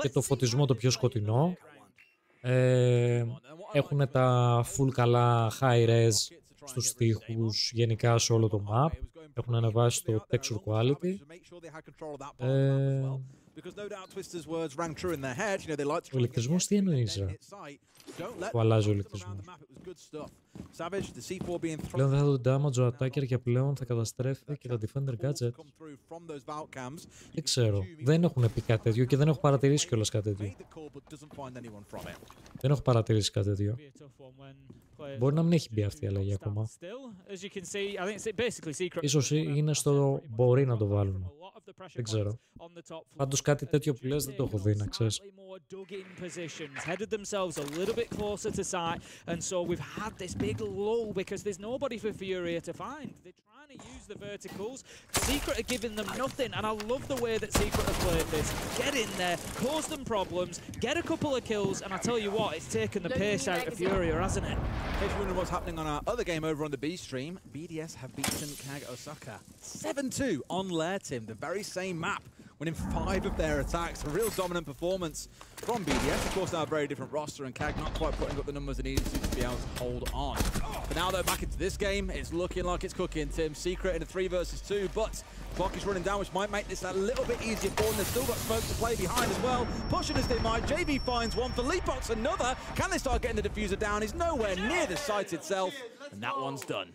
Και το φωτισμό το πιο σκοτεινό. Έχουν τα full καλά high res στους τοίχους, γενικά σε όλο το map. Έχουν ανεβάσει το texture quality. Ο ηλεκτρισμός τι εννοείς? Που αλλάζει ο ηλεκτρισμός. Πλέον δεν θα το damage ο attacker και πλέον θα καταστρέφει και τα defender gadget. Δεν ξέρω. Δεν έχουν πει κάτι τέτοιο και δεν έχω παρατηρήσει κιόλας κάτι τέτοιο. Δεν έχω παρατηρήσει κάτι τέτοιο. Μπορεί να μην έχει μπει αυτή η αλλαγή ακόμα. Ίσως είναι στο μπορεί να το βάλουν. Δεν ξέρω. Πάντως κάτι τέτοιο που λες δεν το έχω δει, να ξέρεις. Use the verticals. Secret are giving them nothing, and I love the way that Secret have played this. Get in there, cause them problems, get a couple of kills, and I tell you what, it's taken the pace out of Furia, hasn't it? In case you wonder what's happening on our other game over on the B stream, BDS have beaten Kag Osaka 7-2 on Lair Team, the very same map, winning 5 of their attacks. A real dominant performance from BDS. Of course, now a very different roster, and Kag not quite putting up the numbers they needed to be able to hold on. But now they're back into this game. It's looking like it's cooking. Tim Secret in a 3 versus 2, but clock is running down, which might make this a little bit easier for them. They've still got smoke to play behind as well. Pushing as they might. JV finds one for Leapbox, another. Can they start getting the diffuser down? He's nowhere near the site itself, and that one's done.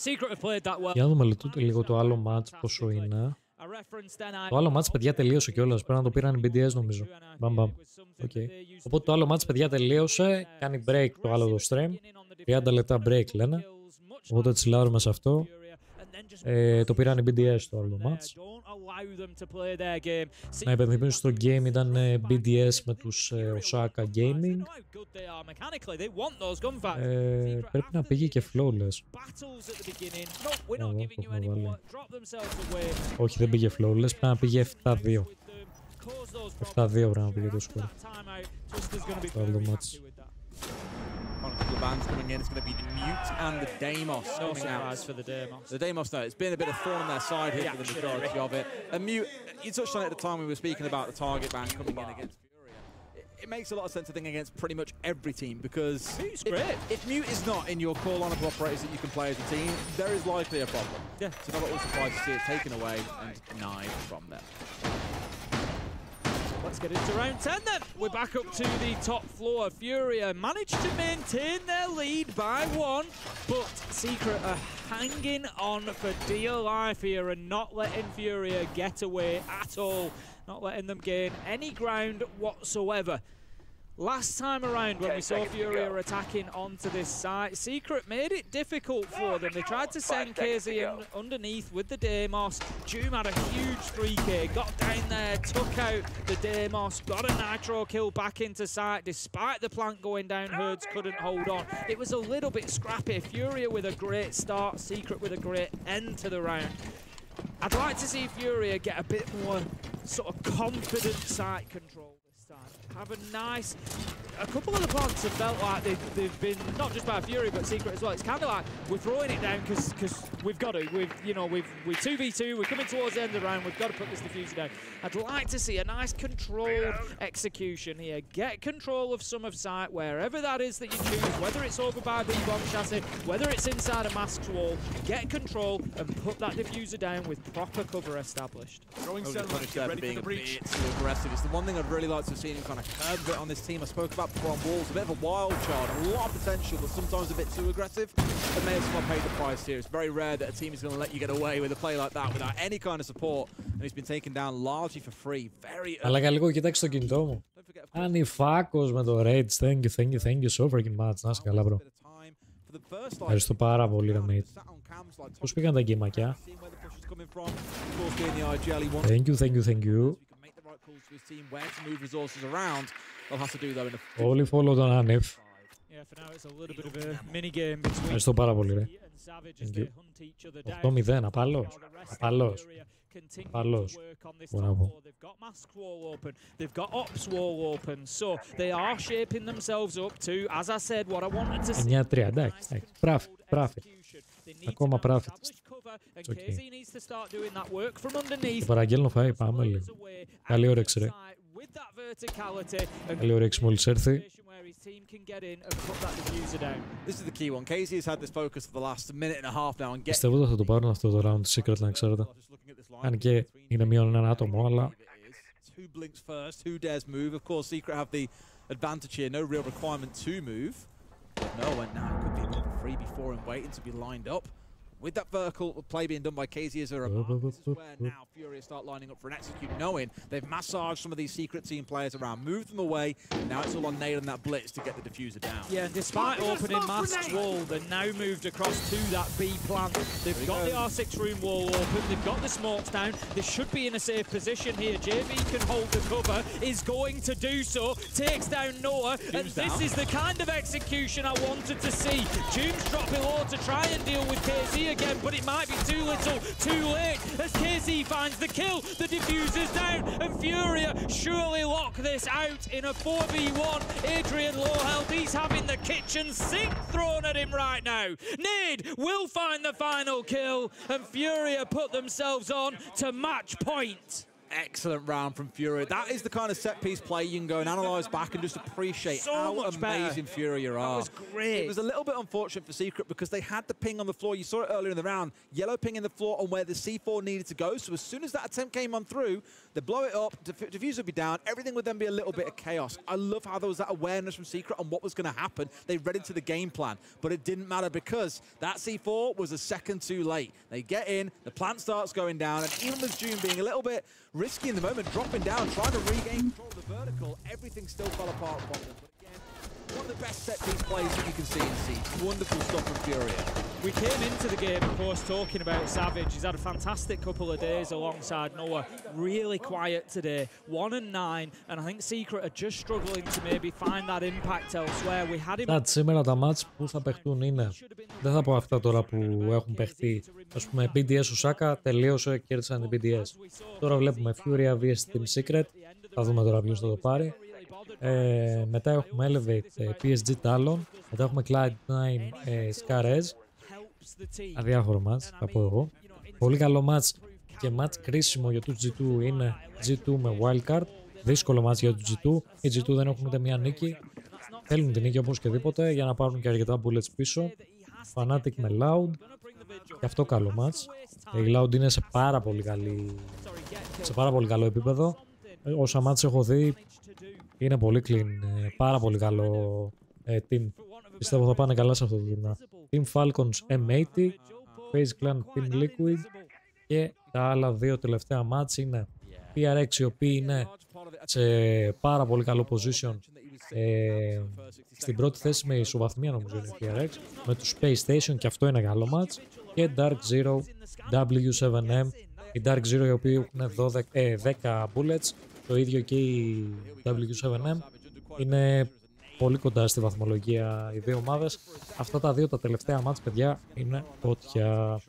Secret have played that well. Για να δούμε λίγο το άλλο match πόσο είναι. Το άλλο match, παιδιά, τελείωσε κιόλας. Πρέπει να το πήραν οι BDS, νομίζω. Μπαμ. Okay. Οπότε το άλλο match, παιδιά, τελείωσε. Κάνει break το άλλο το stream. 30 λεπτά break λένε. Οπότε τσιλάρουμε σε αυτό. Το πήραν οι BDS το άλλο match. Να υπενθυμίσω στο game ήταν BDS με τους Osaka Gaming. Πρέπει να πήγε και flawless. Όχι, δεν πήγε flawless, πρέπει να πήγε 7-2. 7-2 πρέπει να πήγε το score. Το άλλο match. On a couple of bands coming in, it's going to be the Mute and the Deimos coming out. For the Deimos. The Deimos, no, it's been a bit of thorn on their side here for the majority of it. And Mute, you touched on it at the time we were speaking about the target ban coming in against Furia. It makes a lot of sense, I think, against pretty much every team, because if Mute is not in your core lineup of operators that you can play as a team, there is likely a problem. Yeah. So not at all surprised to see it taken away and denied from them. Let's get into round 10 then. We're back up to the top floor. Furia managed to maintain their lead by 1, but Secret are hanging on for dear life here and not letting Furia get away at all. Not letting them gain any ground whatsoever. Last time around when we saw Furia attacking onto this site, Secret made it difficult for them. They tried to send KZ in underneath with the Deimos. Doom had a huge 3k, got down there, took out the Deimos, got a nitro kill back into site. Despite the plant going down, Herds couldn't hold on. It was a little bit scrappy. Furia with a great start, Secret with a great end to the round. I'd like to see Furia get a bit more sort of confident site control. Have a nice... A couple of the plants have felt like they've been, not just by Fury, but Secret as well. It's kind of like we're throwing it down because we've got to. We're 2v2, we're coming towards the end of the round, we've got to put this diffuser down. I'd like to see a nice controlled execution here. Get control of some of site, wherever that is that you choose, whether it's over by B-bomb chassis, whether it's inside a mask's wall. Get control and put that diffuser down with proper cover established. Throwing being a bit too aggressive. It's the one thing I'd really like to have seen him kind of curb a bit on this team. I spoke about before on walls, a bit of a wild card, a lot of potential, but sometimes a bit too aggressive. But may have someone paid the price here. It's very rare that a team is going to let you get away with a play like that without any kind of support, and he's been taken down largely for free. Very. Αλλά λίγο κοιτάξτε το κινητό μου. Ανηφάκος με το Rage. Thank you so freaking much. Να είσαι καλά, bro. Ευχαριστώ πάρα πολύ, ρε mate. Πώς πήγαν τα γκέιμακια? Thank you. Όλοι follow τον Άνευ. Yeah, for now it's a little bit of a mini game between Ευχαριστώ πάρα πολύ, ρε. Savage as they hunt each other down. 8-0, απαλός. Απαλός. Απαλός. Μπορώ να πω. They've got mask wall open, they've got ops wall open, so they are shaping themselves up to, as I said, what I wanted to see. 9-3, εντάξει. Profit. Ακόμα profit. Και παραγγέλνω φαΐ, πάμε λίγο. Καλή όρεξη, ρε. Καλή όρεξη μόλις έρθει. Πιστεύω ότι θα το πάρουν αυτό το round Secret, να ξέρετε. Αν και είναι μείον ένα άτομο, αλλά... With that vertical play being done by KZ as a remark, this is where now Furia start lining up for an execute, knowing they've massaged some of these secret team players around, moved them away, and now it's all on nailing that blitz to get the diffuser down. Yeah, and despite opening Mask's wall, they're now moved across to that B plant. They've got the R6 room wall open, they've got the smokes down, they should be in a safe position here. JV can hold the cover, is going to do so, takes down Noah, and this is the kind of execution I wanted to see. Jooms drop below to try and deal with KZ again, but it might be too little, too late, as KZ finds the kill, the diffuser's down, and Furia surely lock this out in a 4v1. Adrian low health, he's having the kitchen sink thrown at him right now. Nade will find the final kill, and Furia put themselves on to match point. Excellent round from Furia. That is the kind of set-piece play you can go and analyse back and just appreciate how amazing Furia are. That was great. It was a little bit unfortunate for Secret because they had the ping on the floor. You saw it earlier in the round. Yellow ping in the floor on where the C4 needed to go. So as soon as that attempt came on through, they blow it up, diffuser would be down, everything would then be a little bit of chaos. I love how there was that awareness from Secret on what was going to happen. They read into the game plan, but it didn't matter because that C4 was a second too late. They get in, the plant starts going down, and even with June being a little bit risky in the moment, dropping down, trying to regain control of the vertical, everything still fell apart for them. But again, one of the best set-piece plays that you can see in Siege. Wonderful stuff from Furia. We came into the game, of course, talking about Savage. He's had a fantastic couple of days alongside Noah. Really quiet today, 1-9, and I think Secret are just struggling to maybe find that impact elsewhere. We had him... Σήμερα τα μάτς που θα παιχτούν είναι... Δεν θα πω αυτά τώρα που έχουν παιχτεί. Ας πούμε, BDS Osaka τελείωσε, κέρδισαν την BDS. Τώρα βλέπουμε Furia vs Team Secret. Θα δούμε τώρα ποιος θα το πάρει. Μετά έχουμε Elevate PSG Talon. Μετά έχουμε Cloud9 Scarez. Αδιάφορο μάτς, θα πω εγώ. Πολύ καλό μάτς και μάτς κρίσιμο για τους G2 είναι G2 με Wildcard. Δύσκολο μάτς για τους G2. Οι G2 δεν έχουν ούτε μία νίκη. Θέλουν την νίκη όπως και δίποτε για να πάρουν και αρκετά bullets πίσω. Fnatic με Loud. Και αυτό καλό μάτς. Η Loud είναι σε πάρα πολύ καλό επίπεδο. Όσα μάτς έχω δει είναι πολύ clean. Πάρα πολύ καλό team. Πιστεύω θα πάνε καλά σε αυτό το τουρνά. Team Falcons M80, FaZe Clan Team Liquid και τα άλλα δύο τελευταία μάτς είναι PRX, οι οποίοι είναι σε πάρα πολύ καλό position. Στην πρώτη θέση με ισοβαθμία νομίζω είναι PRX, με τους Space Station και αυτό είναι καλό μάτς, και Dark Zero W7M. Οι Dark Zero οι οποίοι έχουν 10 bullets, το ίδιο και η W7M. Είναι πολύ κοντά στη βαθμολογία οι δύο ομάδες. Αυτά τα δύο τα τελευταία μάτς, παιδιά, είναι φωτιά.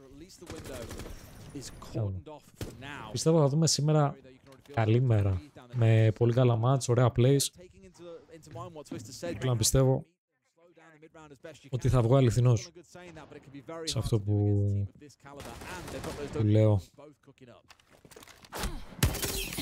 Πιστεύω θα δούμε σήμερα καλή μέρα, με πολύ καλά μάτς, ωραία plays. Θέλω να πιστεύω ότι θα βγω αληθινός σε αυτό που λέω.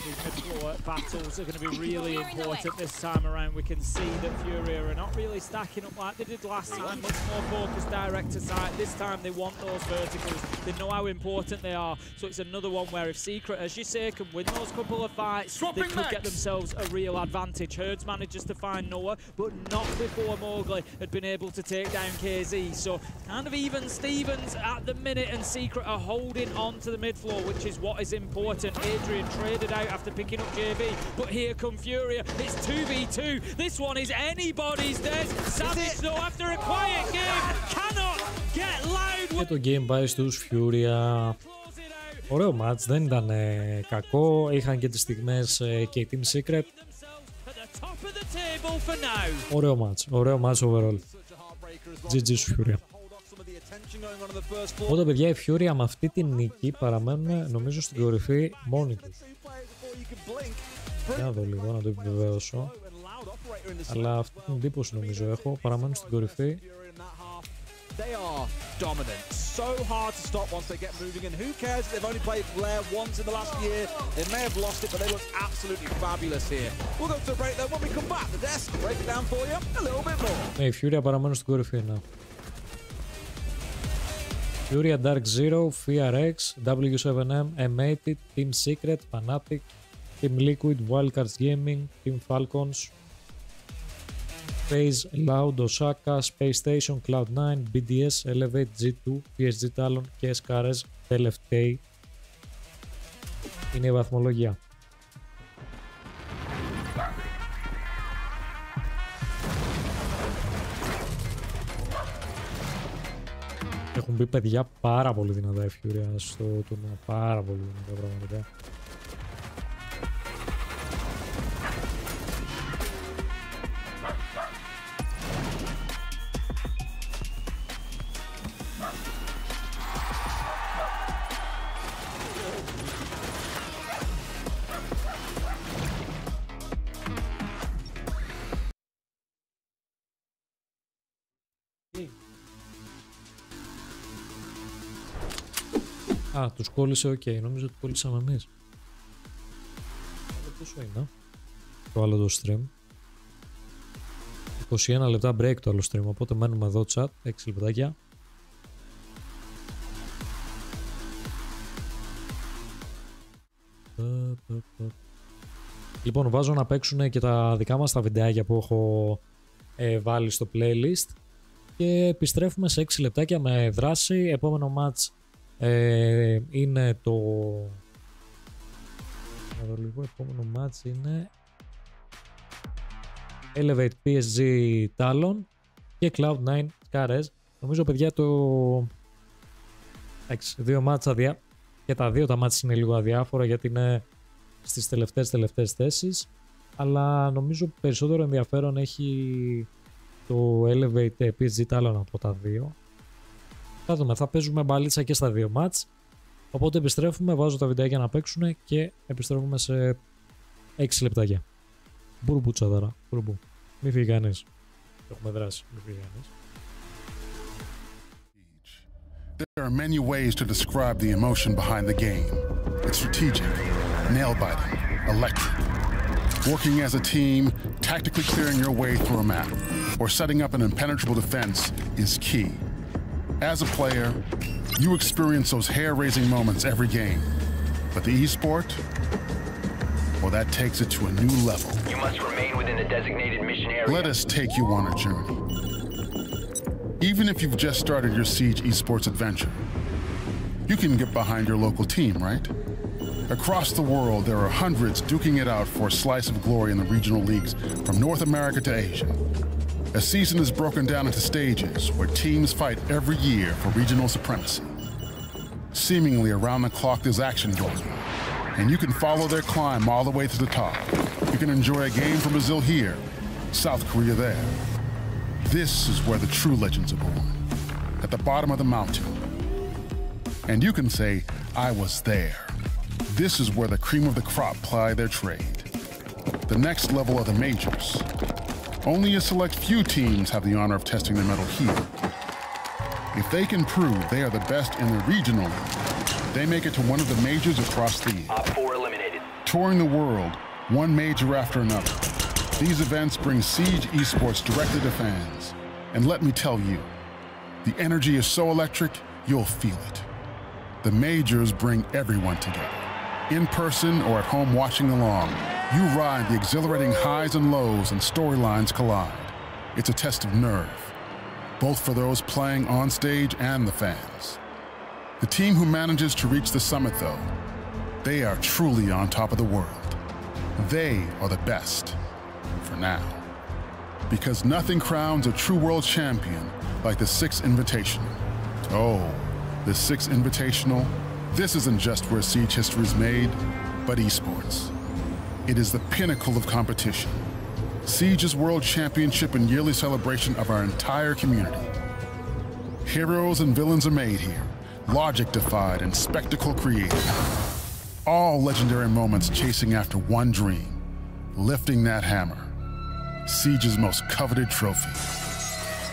These mid-floor battles are going to be really important this time around. We can see that Furia are not really stacking up like they did last time. Much more focused direct to site. This time they want those verticals. They know how important they are. So it's another one where if Secret, as you say, can win those couple of fights, they could get themselves a real advantage. Herds manages to find Noah, but not before Mowgli had been able to take down KZ. So kind of even Stevens at the minute, and Secret are holding on to the mid-floor, which is what is important. Adrian traded out after picking up JV, but here come Furia. It's 2v2. This one is anybody's desk. Savage, though, after a quiet game, cannot get loud. Και το game πάει στους Furia. Ωραίο match, δεν ήταν κακό. Είχαν και τις στιγμές και η Team Secret. Ωραίο match overall. GG σου Furia. Οπότε παιδιά η Furia με αυτή τη νίκη παραμένουν νομίζω στην κορυφή μόνοι τους. Για να δω λίγο, να το επιβεβαίωσω. Αλλά αυτή την εντύπωση νομίζω έχω, παραμένουν στην κορυφή. They are dominant. So hard to stop once they get moving, and who cares if they've only played Blair once in the last year. They may have lost it, but they look absolutely fabulous here. We'll go to a break though. When we come back, the desk break it down for you a little bit more. Ναι, η Furia παραμένουν στην κορυφή, ναι. Furia, Dark Zero, FRX, W7M, M80, Team Secret, Fnatic, Team Liquid, Wildcards Gaming, Team Falcons, FaZe, Loud, Osaka, Space Station, Cloud9, BDS, Elevate, G2, PSG Talon και SKRS τελευταίοι. Είναι η βαθμολογία. Έχουν μπει παιδιά πάρα πολύ δυνατά η Furia στο τουρνουά, πάρα πολύ δυνατά πραγματικά. Α, τους κόλλησε, οκ. Νομίζω ότι κόλλησαμε εμείς. Πόσο είναι το άλλο το stream? 21 λεπτά break το άλλο stream, οπότε μένουμε εδώ chat, 6 λεπτάκια. Λοιπόν, βάζω να παίξουν και τα δικά μας τα βιντεάκια που έχω βάλει στο playlist και επιστρέφουμε σε 6 λεπτάκια με δράση. Επόμενο match είναι το... επόμενο match είναι Elevate PSG Talon και Cloud9 SKRS. Νομίζω παιδιά το... δύο μάτς και τα δύο τα μάτς είναι λίγο αδιάφορα γιατί είναι στις τελευταίες θέσεις, αλλά νομίζω περισσότερο ενδιαφέρον έχει το Elevate PSG Talon από τα δύο. Θα δούμε, θα παίζουμε μπαλίτσα και στα δύο μάτς, οπότε επιστρέφουμε, βάζω τα βιντεάκια να παίξουν και επιστρέφουμε σε 6 λεπτάκια. Μπουρμπούτσα τώρα, μπουρμπού. Μη φύγει κανείς. Έχουμε δράσει, μη φύγει κανείς. There are many ways to describe the emotion behind the game. It's strategic, nail-biting, electric. Working as a team, tactically clearing your way through a map, or setting up an impenetrable defense is key. As a player, you experience those hair-raising moments every game. But the esport, well, that takes it to a new level. You must remain within the designated mission area. Let us take you on a journey. Even if you've just started your Siege esports adventure, you can get behind your local team, right? Across the world, there are hundreds duking it out for a slice of glory in the regional leagues from North America to Asia. A season is broken down into stages where teams fight every year for regional supremacy. Seemingly around the clock, there's action going on, and you can follow their climb all the way to the top. You can enjoy a game from Brazil here, South Korea there. This is where the true legends are born, at the bottom of the mountain. And you can say, I was there. This is where the cream of the crop ply their trade. The next level are the majors. Only a select few teams have the honor of testing their mettle here. If they can prove they are the best in the regional league, they make it to one of the majors across the year. Op 4 eliminated. Touring the world, one major after another. These events bring Siege esports directly to fans. And let me tell you, the energy is so electric, you'll feel it. The majors bring everyone together. In person or at home watching along, you ride the exhilarating highs and lows and storylines collide. It's a test of nerve, both for those playing on stage and the fans. The team who manages to reach the summit, though, they are truly on top of the world. They are the best, for now. Because nothing crowns a true world champion like the 6 Invitational. Oh, the 6 Invitational, This isn't just where Siege history is made, but esports. It is the pinnacle of competition. Siege's world championship and yearly celebration of our entire community. Heroes and villains are made here, logic defied and spectacle created. All legendary moments chasing after one dream, lifting that hammer. Siege's most coveted trophy.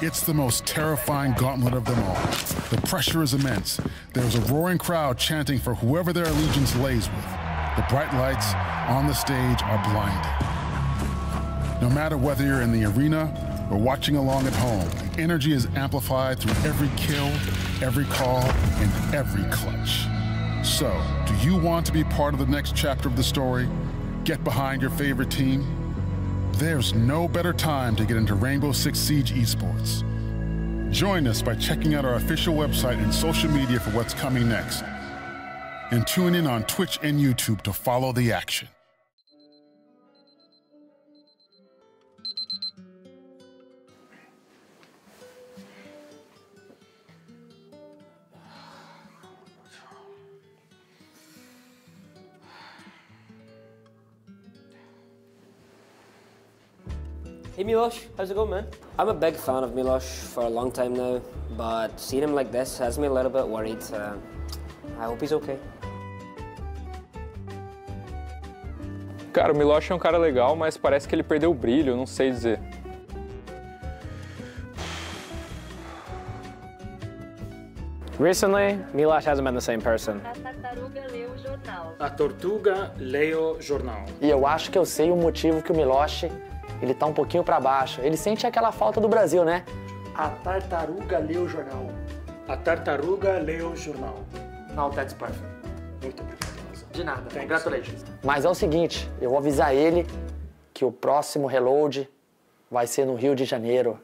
It's the most terrifying gauntlet of them all. The pressure is immense. There's a roaring crowd chanting for whoever their allegiance lays with. The bright lights on the stage are blinding. No matter whether you're in the arena or watching along at home, the energy is amplified through every kill, every call, and every clutch. So, do you want to be part of the next chapter of the story? Get behind your favorite team? There's no better time to get into Rainbow Six Siege esports. Join us by checking out our official website and social media for what's coming next. And tune in on Twitch and YouTube to follow the action. Hey Milosh, how's it going, man? I'm a big fan of Milosh for a long time now, but seeing him like this has me a little bit worried. I hope he's okay. Cara, o Milosh é um cara legal, mas parece que ele perdeu o brilho, não sei dizer. Recently, Milosh hasn't been the same person. A Tortuga lê o jornal. E eu acho que eu sei o motivo que o Milosh, ele tá um pouquinho para baixo. Ele sente aquela falta do Brasil, né? A tartaruga lê o jornal. A tartaruga lê o jornal. Now that's perfect. Muito obrigado, Rosa. De nada, congratulations. Mas é o seguinte, eu vou avisar ele que o próximo reload vai ser no Rio de Janeiro.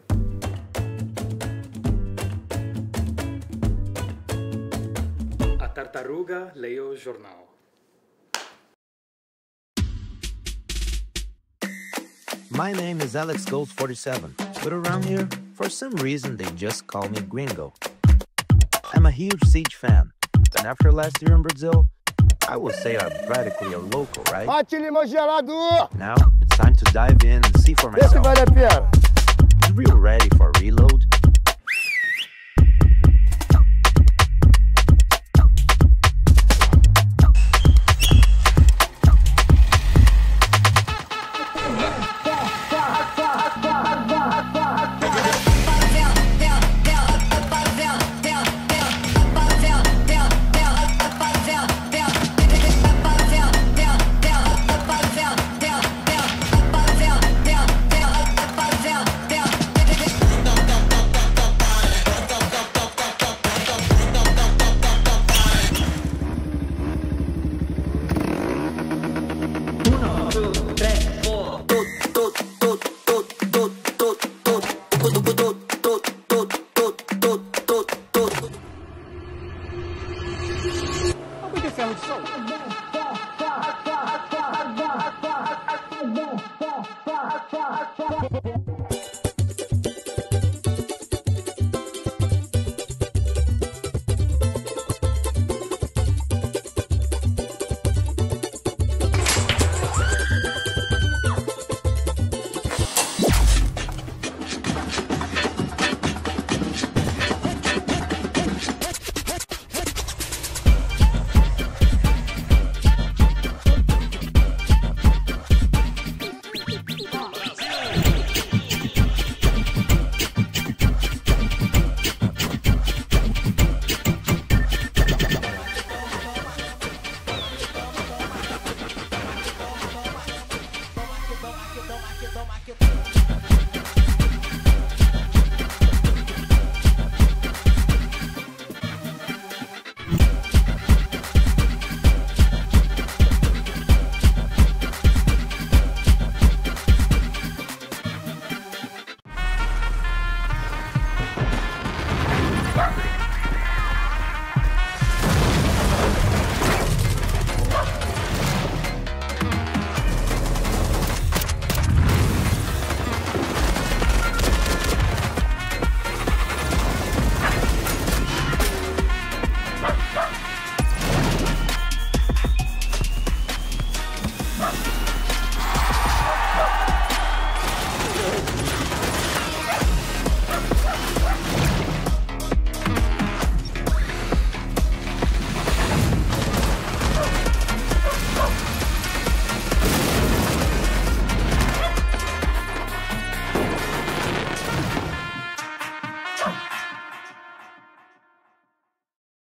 A tartaruga lê o jornal. My name is Alex Gold 47, but around here, for some reason, they just call me Gringo. I'm a huge Siege fan, and after last year in Brazil, I would say I'm practically a local, right? Now, it's time to dive in and see for myself. Is Rio ready for reload?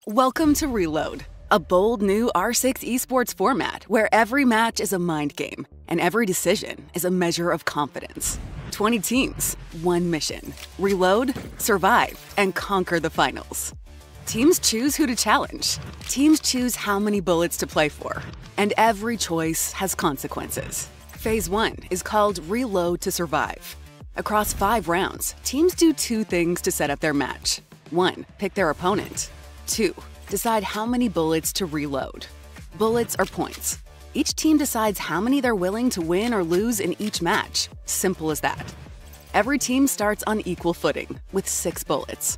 Welcome to Reload, a bold new R6 esports format where every match is a mind game and every decision is a measure of confidence. 20 teams, one mission. Reload, survive, and conquer the finals. Teams choose who to challenge. Teams choose how many bullets to play for. And every choice has consequences. Phase 1 is called Reload to Survive. Across 5 rounds, teams do 2 things to set up their match. 1, pick their opponent. 2, decide how many bullets to reload. Bullets are points. Each team decides how many they're willing to win or lose in each match. Simple as that. Every team starts on equal footing, with 6 bullets.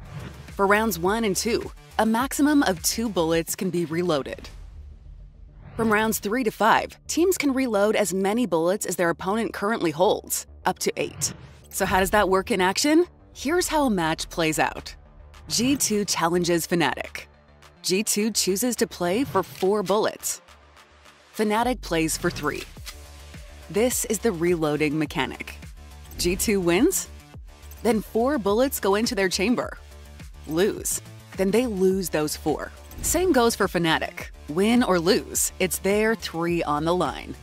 For rounds 1 and 2, a maximum of 2 bullets can be reloaded. From rounds 3 to 5, teams can reload as many bullets as their opponent currently holds, up to 8. So how does that work in action? Here's how a match plays out. G2 challenges Fnatic. G2 chooses to play for 4 bullets. Fnatic plays for 3. This is the reloading mechanic. G2 wins? Then 4 bullets go into their chamber. Lose? Then they lose those 4. Same goes for Fnatic. Win or lose, it's their 3 on the line.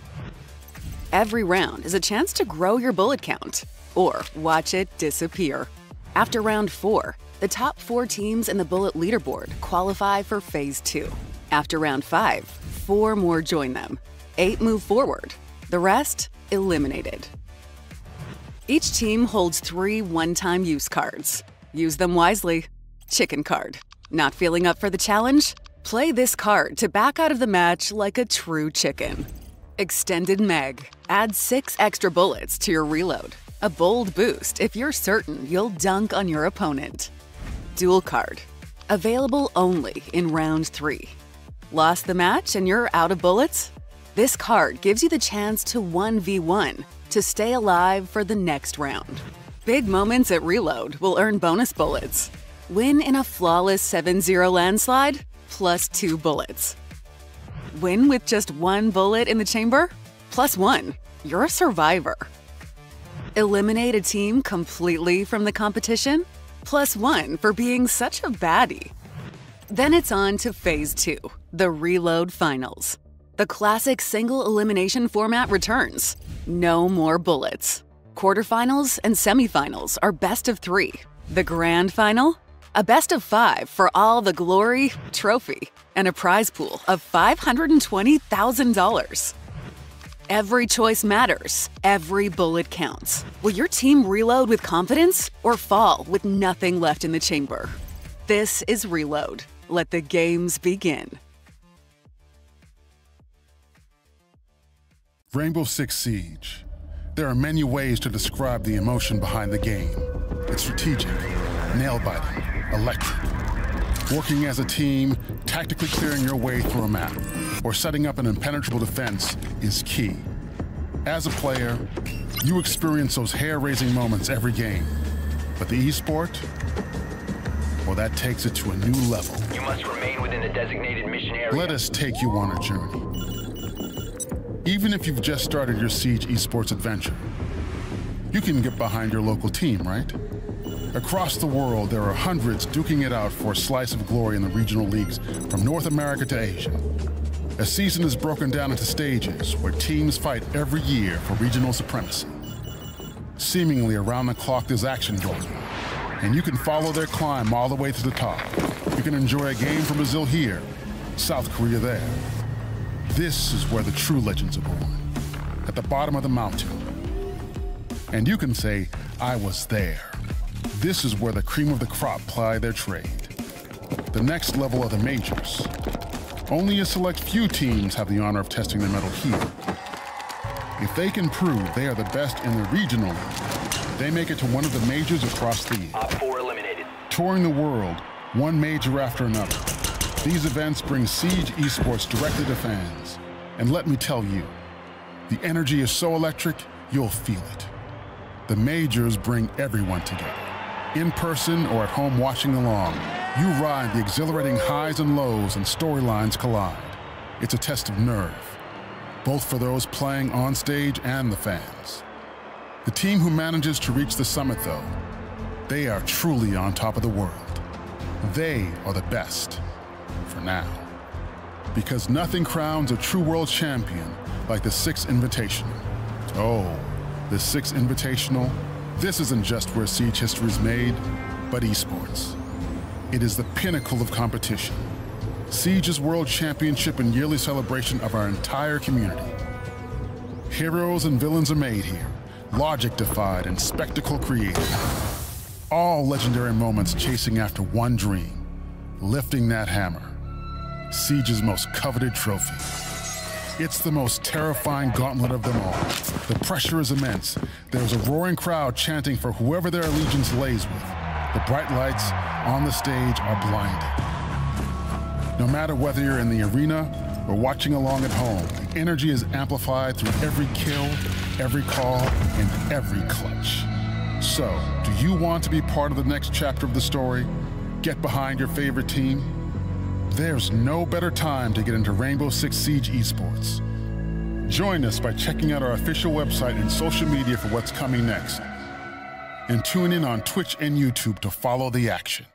Every round is a chance to grow your bullet count, or watch it disappear. After round 4, the top 4 teams in the bullet leaderboard qualify for Phase 2. After round 5, 4 more join them. 8 move forward. The rest, eliminated. Each team holds 3 one-time use cards. Use them wisely. Chicken card. Not feeling up for the challenge? Play this card to back out of the match like a true chicken. Extended Meg. Add 6 extra bullets to your reload. A bold boost if you're certain you'll dunk on your opponent. Dual card. Available only in round 3. Lost the match and you're out of bullets? This card gives you the chance to 1v1 to stay alive for the next round. Big moments at Reload will earn bonus bullets. Win in a flawless 7-0 landslide, plus 2 bullets. Win with just 1 bullet in the chamber? Plus 1. You're a survivor. Eliminate a team completely from the competition? Plus 1 for being such a baddie. Then it's on to Phase 2, the Reload Finals. The classic single elimination format returns. No more bullets. Quarterfinals and semifinals are best of 3. The grand final? A best of 5 for all the glory, trophy, and a prize pool of $520,000. Every choice matters. Every bullet counts. Will your team reload with confidence or fall with nothing left in the chamber? This is Reload. Let the games begin. Rainbow Six Siege. There are many ways to describe the emotion behind the game. It's strategic, nail-biting, electric. Working as a team, tactically clearing your way through a map, or setting up an impenetrable defense is key. As a player, you experience those hair-raising moments every game. But the esport, well, that takes it to a new level. You must remain within the designated mission area. Let us take you on a journey. Even if you've just started your Siege esports adventure, you can get behind your local team, right? Across the world, there are hundreds duking it out for a slice of glory in the regional leagues from North America to Asia. A season is broken down into stages where teams fight every year for regional supremacy. Seemingly around the clock, there's action going on, and you can follow their climb all the way to the top. You can enjoy a game from Brazil here, South Korea there. This is where the true legends are born, at the bottom of the mountain. And you can say, I was there. This is where the cream of the crop ply their trade. The next level are the majors. Only a select few teams have the honor of testing their mettle here. If they can prove they are the best in the regional league, they make it to one of the majors across the year. Op 4 eliminated. Touring the world, one major after another. These events bring Siege esports directly to fans. And let me tell you, the energy is so electric, you'll feel it. The majors bring everyone together. In person or at home watching along, you ride the exhilarating highs and lows and storylines collide. It's a test of nerve, both for those playing on stage and the fans. The team who manages to reach the summit, though, they are truly on top of the world. They are the best. for now. Because nothing crowns a true world champion like the Six Invitational. Oh, the Six Invitational, this isn't just where Siege history is made, but esports. It is the pinnacle of competition. Siege's world championship and yearly celebration of our entire community. Heroes and villains are made here, logic defied and spectacle created. All legendary moments chasing after one dream, lifting that hammer. Siege's most coveted trophy. It's the most terrifying gauntlet of them all. The pressure is immense. There's a roaring crowd chanting for whoever their allegiance lays with. The bright lights on the stage are blinding. No matter whether you're in the arena or watching along at home, the energy is amplified through every kill, every call, and every clutch. So, do you want to be part of the next chapter of the story? Get behind your favorite team? There's no better time to get into Rainbow Six Siege esports. Join us by checking out our official website and social media for what's coming next. And tune in on Twitch and YouTube to follow the action.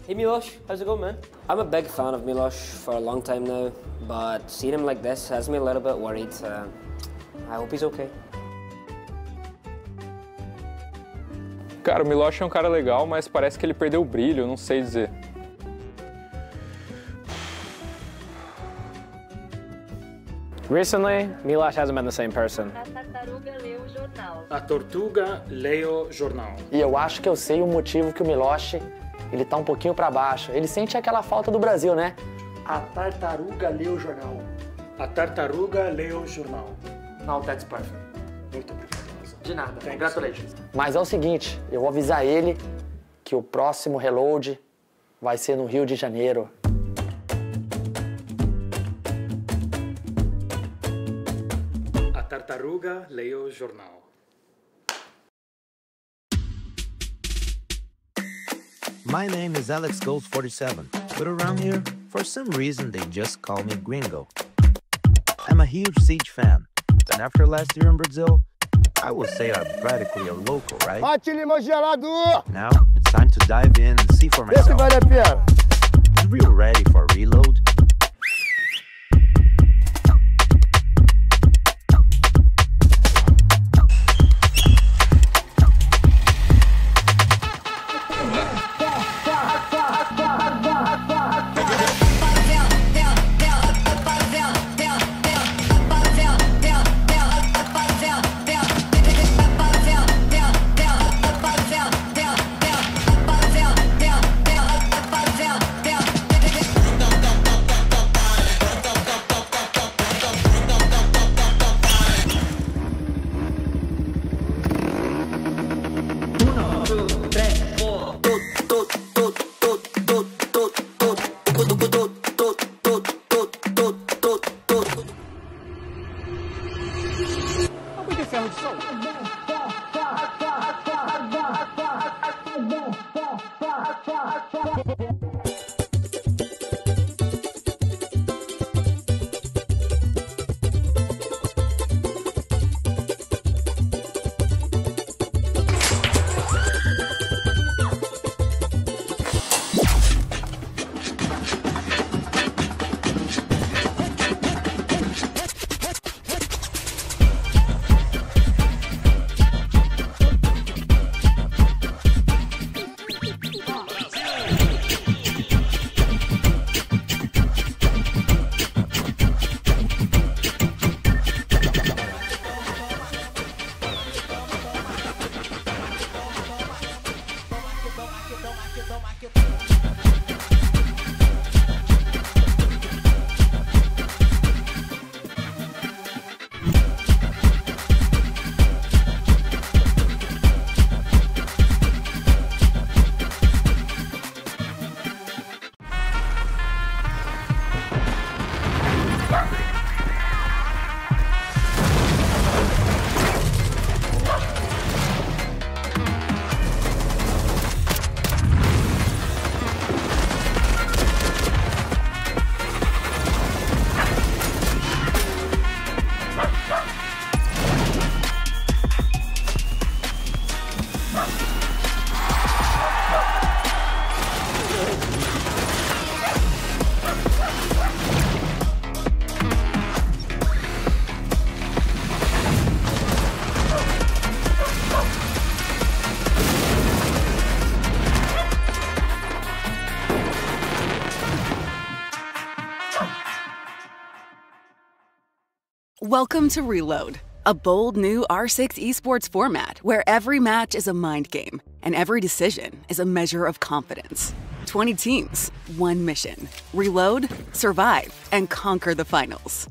Hey Milosh, how's it going, man? I'm a big fan of Milosh for a long time now, but seeing him like this has me a little bit worried. I hope he's okay. Cara, o Milosh é um cara legal, mas parece que ele perdeu o brilho, eu não sei dizer. Recently, Milosh hasn't been the same person. A Tortuga lê o jornal. E eu acho que eu sei o motivo que o Milosh, ele tá um pouquinho para baixo. Ele sente aquela falta do Brasil, né? A tartaruga lê o jornal. A tartaruga lê o jornal. No, that's perfect. Muito obrigado. De nada. Congratulations. Mas é o seguinte, eu vou avisar ele que o próximo reload vai ser no Rio de Janeiro. A tartaruga lê o jornal. My name is Alex Gold 47, but around here, for some reason, they just call me Gringo. I'm a huge Siege fan, and after last year in Brazil, I would say I'm practically a local, right? Now, it's time to dive in and see for myself. Is Rio ready for reload? Welcome to Reload, a bold new R6 esports format where every match is a mind game and every decision is a measure of confidence. 20 teams, one mission. Reload, survive, and conquer the finals.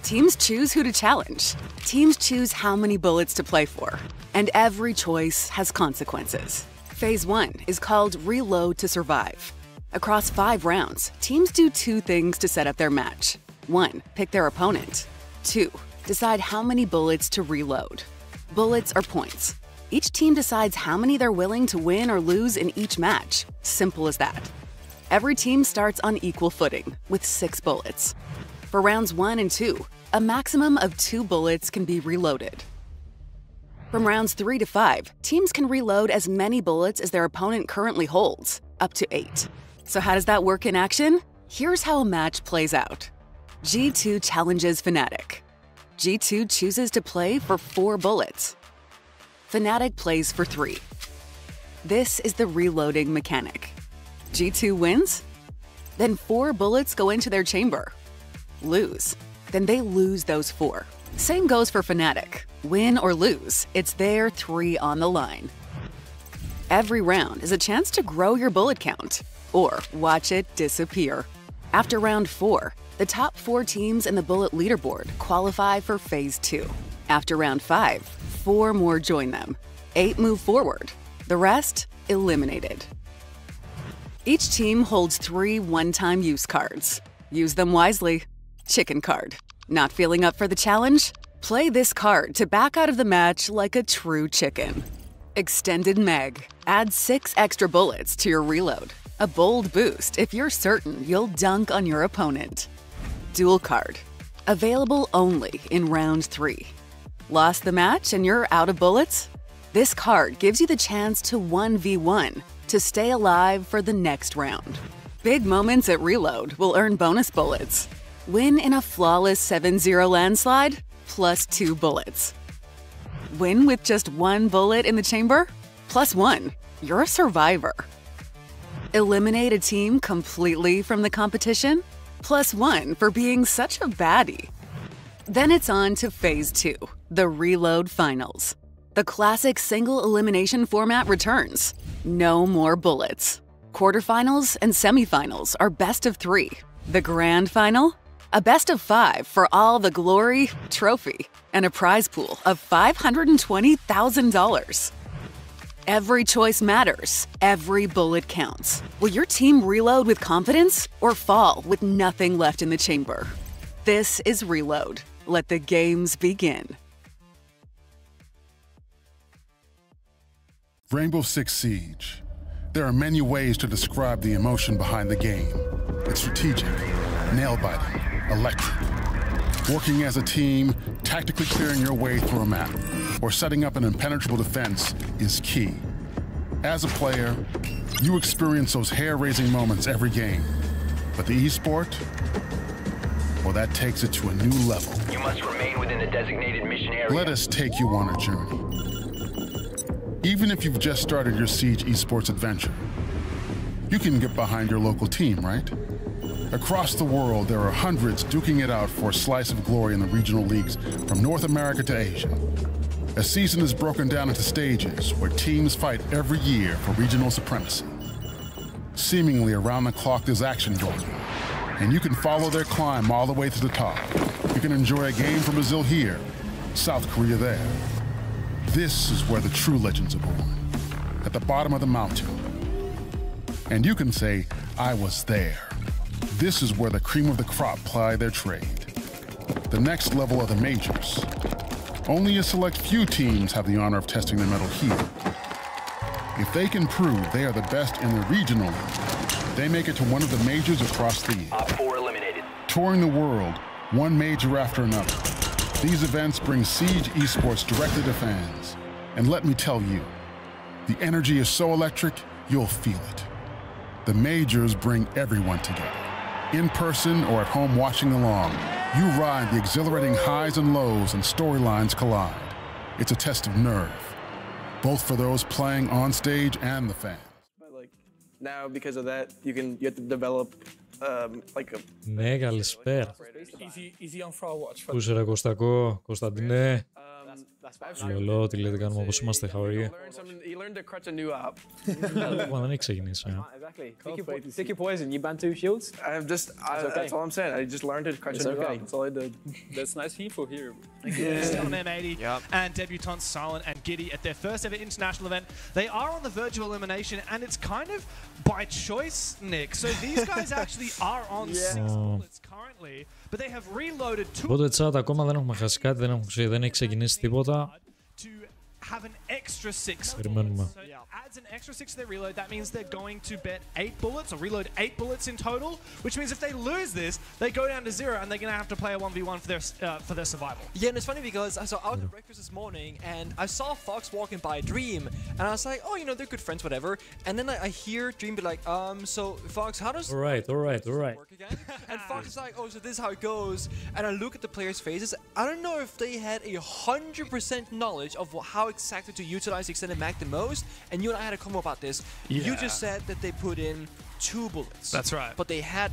Teams choose who to challenge. Teams choose how many bullets to play for. And every choice has consequences. Phase 1 is called Reload to Survive. Across 5 rounds, teams do 2 things to set up their match. 1, pick their opponent. 2, decide how many bullets to reload. Bullets are points. Each team decides how many they're willing to win or lose in each match. Simple as that. Every team starts on equal footing, with 6 bullets. For rounds 1 and 2, a maximum of 2 bullets can be reloaded. From rounds 3 to 5, teams can reload as many bullets as their opponent currently holds, up to 8. So how does that work in action? Here's how a match plays out. G2 challenges Fnatic. G2 chooses to play for 4 bullets. Fnatic plays for 3. This is the reloading mechanic. G2 wins? Then 4 bullets go into their chamber. Lose? Then they lose those 4. Same goes for Fnatic. Win or lose, it's their 3 on the line. Every round is a chance to grow your bullet count, or watch it disappear. After round 4, the top 4 teams in the bullet leaderboard qualify for Phase 2. After round 5, 4 more join them. 8 move forward. The rest, eliminated. Each team holds 3 one-time use cards. Use them wisely. Chicken card. Not feeling up for the challenge? Play this card to back out of the match like a true chicken. Extended Meg. Add 6 extra bullets to your reload. A bold boost if you're certain you'll dunk on your opponent. Dual card. Available only in round 3. Lost the match and you're out of bullets? This card gives you the chance to 1v1 to stay alive for the next round. Big moments at Reload will earn bonus bullets. Win in a flawless 7-0 landslide, plus 2 bullets. Win with just 1 bullet in the chamber? Plus 1. You're a survivor. Eliminate a team completely from the competition? Plus 1 for being such a baddie. Then it's on to Phase 2, the Reload Finals. The classic single elimination format returns. No more bullets. Quarterfinals and semifinals are best of 3. The grand final? A best of 5 for all the glory, trophy, and a prize pool of $520,000. Every choice matters. Every bullet counts. Will your team reload with confidence or fall with nothing left in the chamber? This is Reload. Let the games begin. Rainbow Six Siege. There are many ways to describe the emotion behind the game. It's strategic, nail-biting, electric. Working as a team, tactically clearing your way through a map, or setting up an impenetrable defense is key. As a player, you experience those hair-raising moments every game. But the esport? Well, that takes it to a new level. You must remain within the designated mission area. Let us take you on a journey. Even if you've just started your Siege esports adventure, you can get behind your local team, right? Across the world, there are hundreds duking it out for a slice of glory in the regional leagues from North America to Asia. A season is broken down into stages where teams fight every year for regional supremacy. Seemingly around the clock, there's action going on, and you can follow their climb all the way to the top. You can enjoy a game from Brazil here, South Korea there. This is where the true legends are born, at the bottom of the mountain. And you can say, I was there. This is where the cream of the crop ply their trade. The next level are the majors. Only a select few teams have the honor of testing their mettle here. If they can prove they are the best in the regional league, they make it to one of the majors across the year. Op 4 eliminated. Touring the world, one major after another, these events bring Siege esports directly to fans. And let me tell you, the energy is so electric, you'll feel it. The majors bring everyone together. In person or at home watching along, you ride the exhilarating highs and lows and storylines collide. It's a test of nerve, both for those playing on stage and the fans. But like, Now, because of that, you have to develop like a. Ναι, καλησπέρα. Easy on for watch. Πού είσαι ρε Κωστακό, Κωνσταντινέ. Λολό, τι λέτε, κάνουμε όπως είμαστε, χαωρία. You learned to crutch a new app. Δεν έχει ξεκινήσει. Take your poison. You banned 2 shields. That's all I'm saying. I just learned to crutch a new app. That's all I did. That's nice info here. On M80 and debutants Silent and Giddy at their first ever international event. They are on the verge of elimination, and it's kind of by choice, Nick. So these guys actually are on 6 bullets currently, but they have reloaded 2. Οπότε chat, ακόμα δεν έχουμε χάσει κάτι, δεν έχει ξεκινήσει τίποτα. Have an extra 6. Περιμένουμε. So it adds an extra 6 to their reload. That means they're going to bet 8 bullets or reload 8 bullets in total, which means if they lose this, they go down to 0 and they're going to have to play a 1v1 for their survival. Yeah, and it's funny because I was at breakfast this morning and I saw Fox walking by Dream and I was like, oh, you know, they're good friends, whatever. And then I hear Dream be like, so Fox, how does all right work again? And Fox is like, oh, so this is how it goes. And I look at the players' faces. I don't know if they had 100% knowledge of how exactly to utilize the extended mag the most. And you and I had a combo about this. Yeah. You just said that they put in 2 bullets. That's right. But they had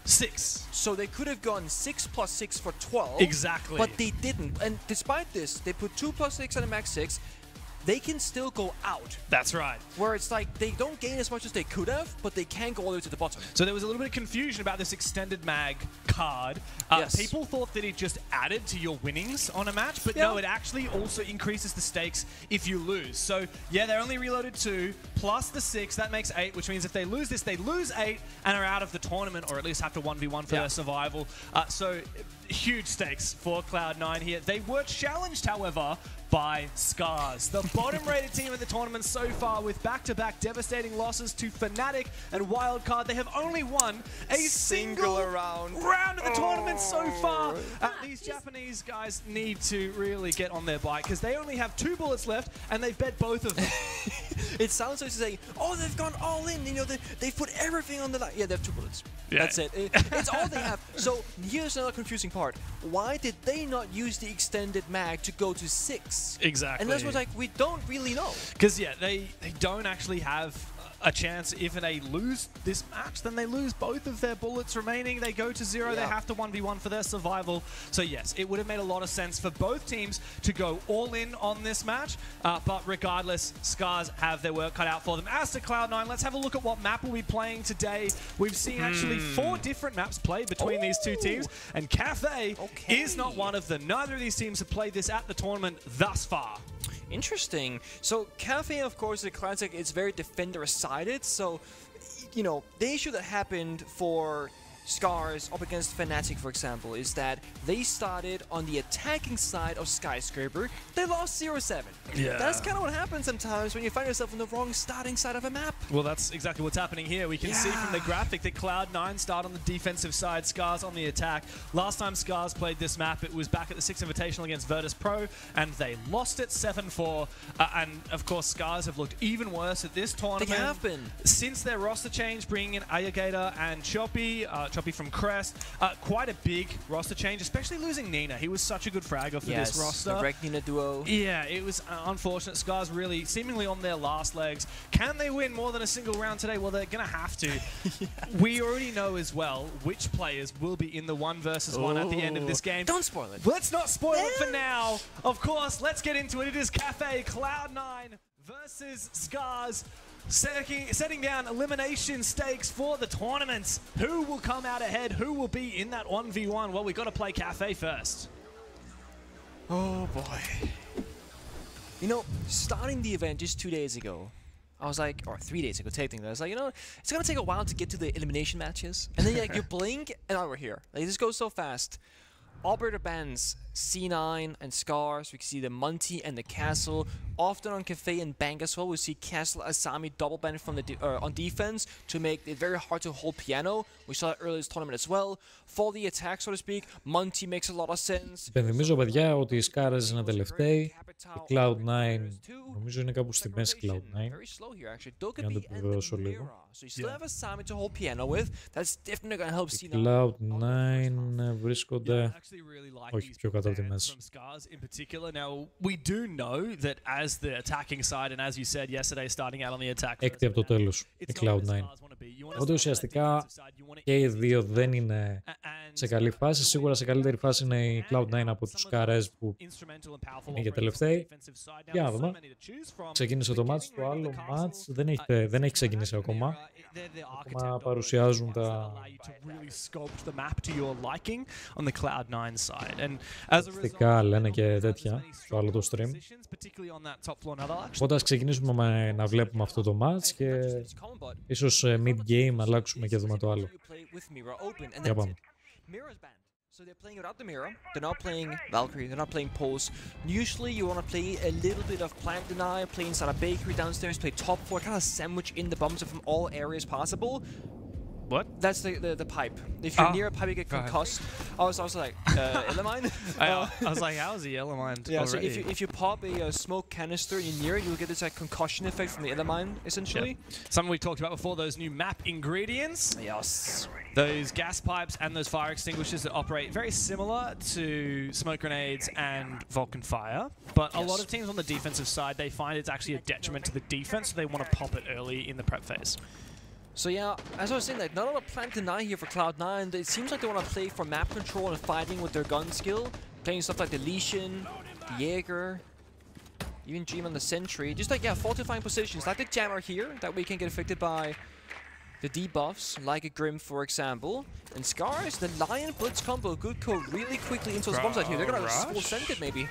6. So they could have gone 6 plus 6 for 12. Exactly. But they didn't. And despite this, they put 2 plus 6 and a max 6. They can still go out. That's right. Where it's like they don't gain as much as they could have, but they can go all the way to the bottom. So there was a little bit of confusion about this extended mag card. Yes. People thought that it just added to your winnings on a match, but no, it actually also increases the stakes if you lose. So yeah, they're only reloaded 2 plus the 6. That makes 8, which means if they lose this, they lose 8 and are out of the tournament, or at least have to 1v1 for their survival. So huge stakes for Cloud9 here. They were challenged, however, by Scars, the bottom-rated team in the tournament so far, with back-to-back devastating losses to Fnatic and Wildcard. They have only won a single round of the tournament so far. These Japanese guys need to really get on their bike because they only have 2 bullets left and they've bet both of them. It sounds like to say, oh, they've gone all in. You know, they've put everything on the line. Yeah, they have 2 bullets. Yeah. That's it. It's all they have. So here's another confusing part. Why did they not use the extended mag to go to 6? Exactly. And that's what we don't really know. Because, yeah, they don't actually have a chance. If they lose this match, then they lose both of their bullets remaining. They go to 0. They have to 1v1 for their survival. So, yes, it would have made a lot of sense for both teams to go all in on this match. But regardless, Scars have their work cut out for them. As to Cloud9, let's have a look at what map we'll be playing today. We've seen actually 4 different maps played between these 2 teams, and Cafe is not one of them. Neither of these teams have played this at the tournament thus far. Interesting. So Cafe, of course, the classic is very defender-sided. So, you know, the issue that happened for Scars up against Fnatic, for example, is that they started on the attacking side of Skyscraper. They lost 0-7. Yeah. That's kind of what happens sometimes when you find yourself on the wrong starting side of a map. Well, that's exactly what's happening here. We can see from the graphic that Cloud9 start on the defensive side, Scars on the attack. Last time Scars played this map, it was back at the 6th Invitational against Virtus Pro, and they lost it 7-4. And, of course, Scars have looked even worse at this tournament. They have been. Since their roster change, bringing in Ayagator and Choppy from Crest, quite a big roster change, especially losing Nina. He was such a good fragger for this roster. The Rek-Nina duo. Yeah, it was unfortunate. Scars really seemingly on their last legs. Can they win more than a single round today? Well, they're going to have to. We already know as well which players will be in the 1 versus 1 at the end of this game. Don't spoil it. Let's not spoil it for now. Of course, let's get into it. It is Cafe Cloud9 versus Scars. Setting down elimination stakes for the tournaments. Who will come out ahead? Who will be in that 1v1? Well, we've got to play Cafe first. Oh, boy. You know, starting the event just 2 days ago, I was like, or 3 days ago, technically, I was like, you know, it's going to take a while to get to the elimination matches. And then you blink, and now we're here. Like, this goes so fast. Operator bans C9 and Scars. We can see the Monty and the Castle. Often on Cafe and Bang as well, we see Castle Asami double ban from the on defense to make it very hard to hold piano. We saw that earlier this tournament as well. For the attack, so to speak, Monty makes a lot of sense. Υπενθυμίζω, παιδιά, ότι οι Scars είναι τελευταίοι. Η Cloud9 νομίζω είναι κάπου στη μέση Cloud9. Για να το επιβεβαιώσω λίγο. Η Cloud9 βρίσκονται... Όχι, πιο κάτω. κάτω από τη μέση. In particular, now we do know that as the attacking side, and as you said yesterday, starting out on the attack. Έκτη από το τέλος, η Cloud9. Οπότε ουσιαστικά και οι δύο δεν είναι σε καλή φάση. Σίγουρα σε καλύτερη φάση είναι η Cloud9 από τους Καρές που είναι και τελευταίοι. Για να δούμε. Ξεκίνησε το match, το άλλο match δεν έχει ξεκινήσει ακόμα. Ακόμα παρουσιάζουν τα στατιστικά, λένε και τέτοια, το άλλο το stream. Οπότε ας ξεκινήσουμε να βλέπουμε αυτό το match και ίσως mid-game αλλάξουμε και δούμε το άλλο. Για πάμε. So they're playing without the mirror, they're not playing Valkyrie, they're not playing Pulse. Usually you want to play a little bit of Plant Deny, play inside a bakery downstairs, play top 4, kind of sandwich in the bombs from all areas possible. What? That's the pipe. If you're near a pipe, you get concussed. I was like, Illimine? I was like, how is he Illimine Yeah, already? so if you pop a smoke canister and you're near it, you'll get this like concussion effect from the Illimine, essentially. Yep. Something we talked about before, those new map ingredients. Yes. Those gas pipes and those fire extinguishers that operate very similar to smoke grenades and Vulcan fire. But a lot of teams on the defensive side, they find it's actually a detriment to the defense, so they want to pop it early in the prep phase. So yeah, as I was saying, like not a lot of Plant Deny here for Cloud9. It seems like they want to play for map control and fighting with their gun skill. Playing stuff like the Lesion, the Jaeger, even Dream on the Sentry. Just like, yeah, fortifying positions, like the Jammer here, that we can get affected by the debuffs, like a Grim, for example. And Scars, the Lion Blitz combo, good code really quickly into those bombs out here. They're going to full send it, maybe.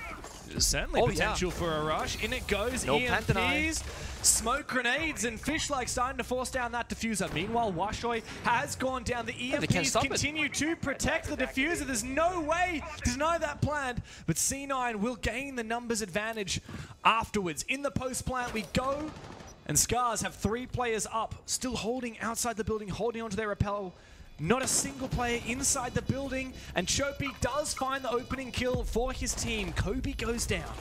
Certainly potential for a rush. In it goes, no EMPs, smoke grenades, and Fish-like starting to force down that diffuser. Meanwhile, Washoy has gone down. The EMPs continue to protect the diffuser. There's no way to deny that plant, but C9 will gain the numbers advantage afterwards. In the post-plant we go, and Scars have 3 players up, still holding outside the building, holding onto their rappel. Not a single player inside the building, and Chopi does find the opening kill for his team. Kobe goes down.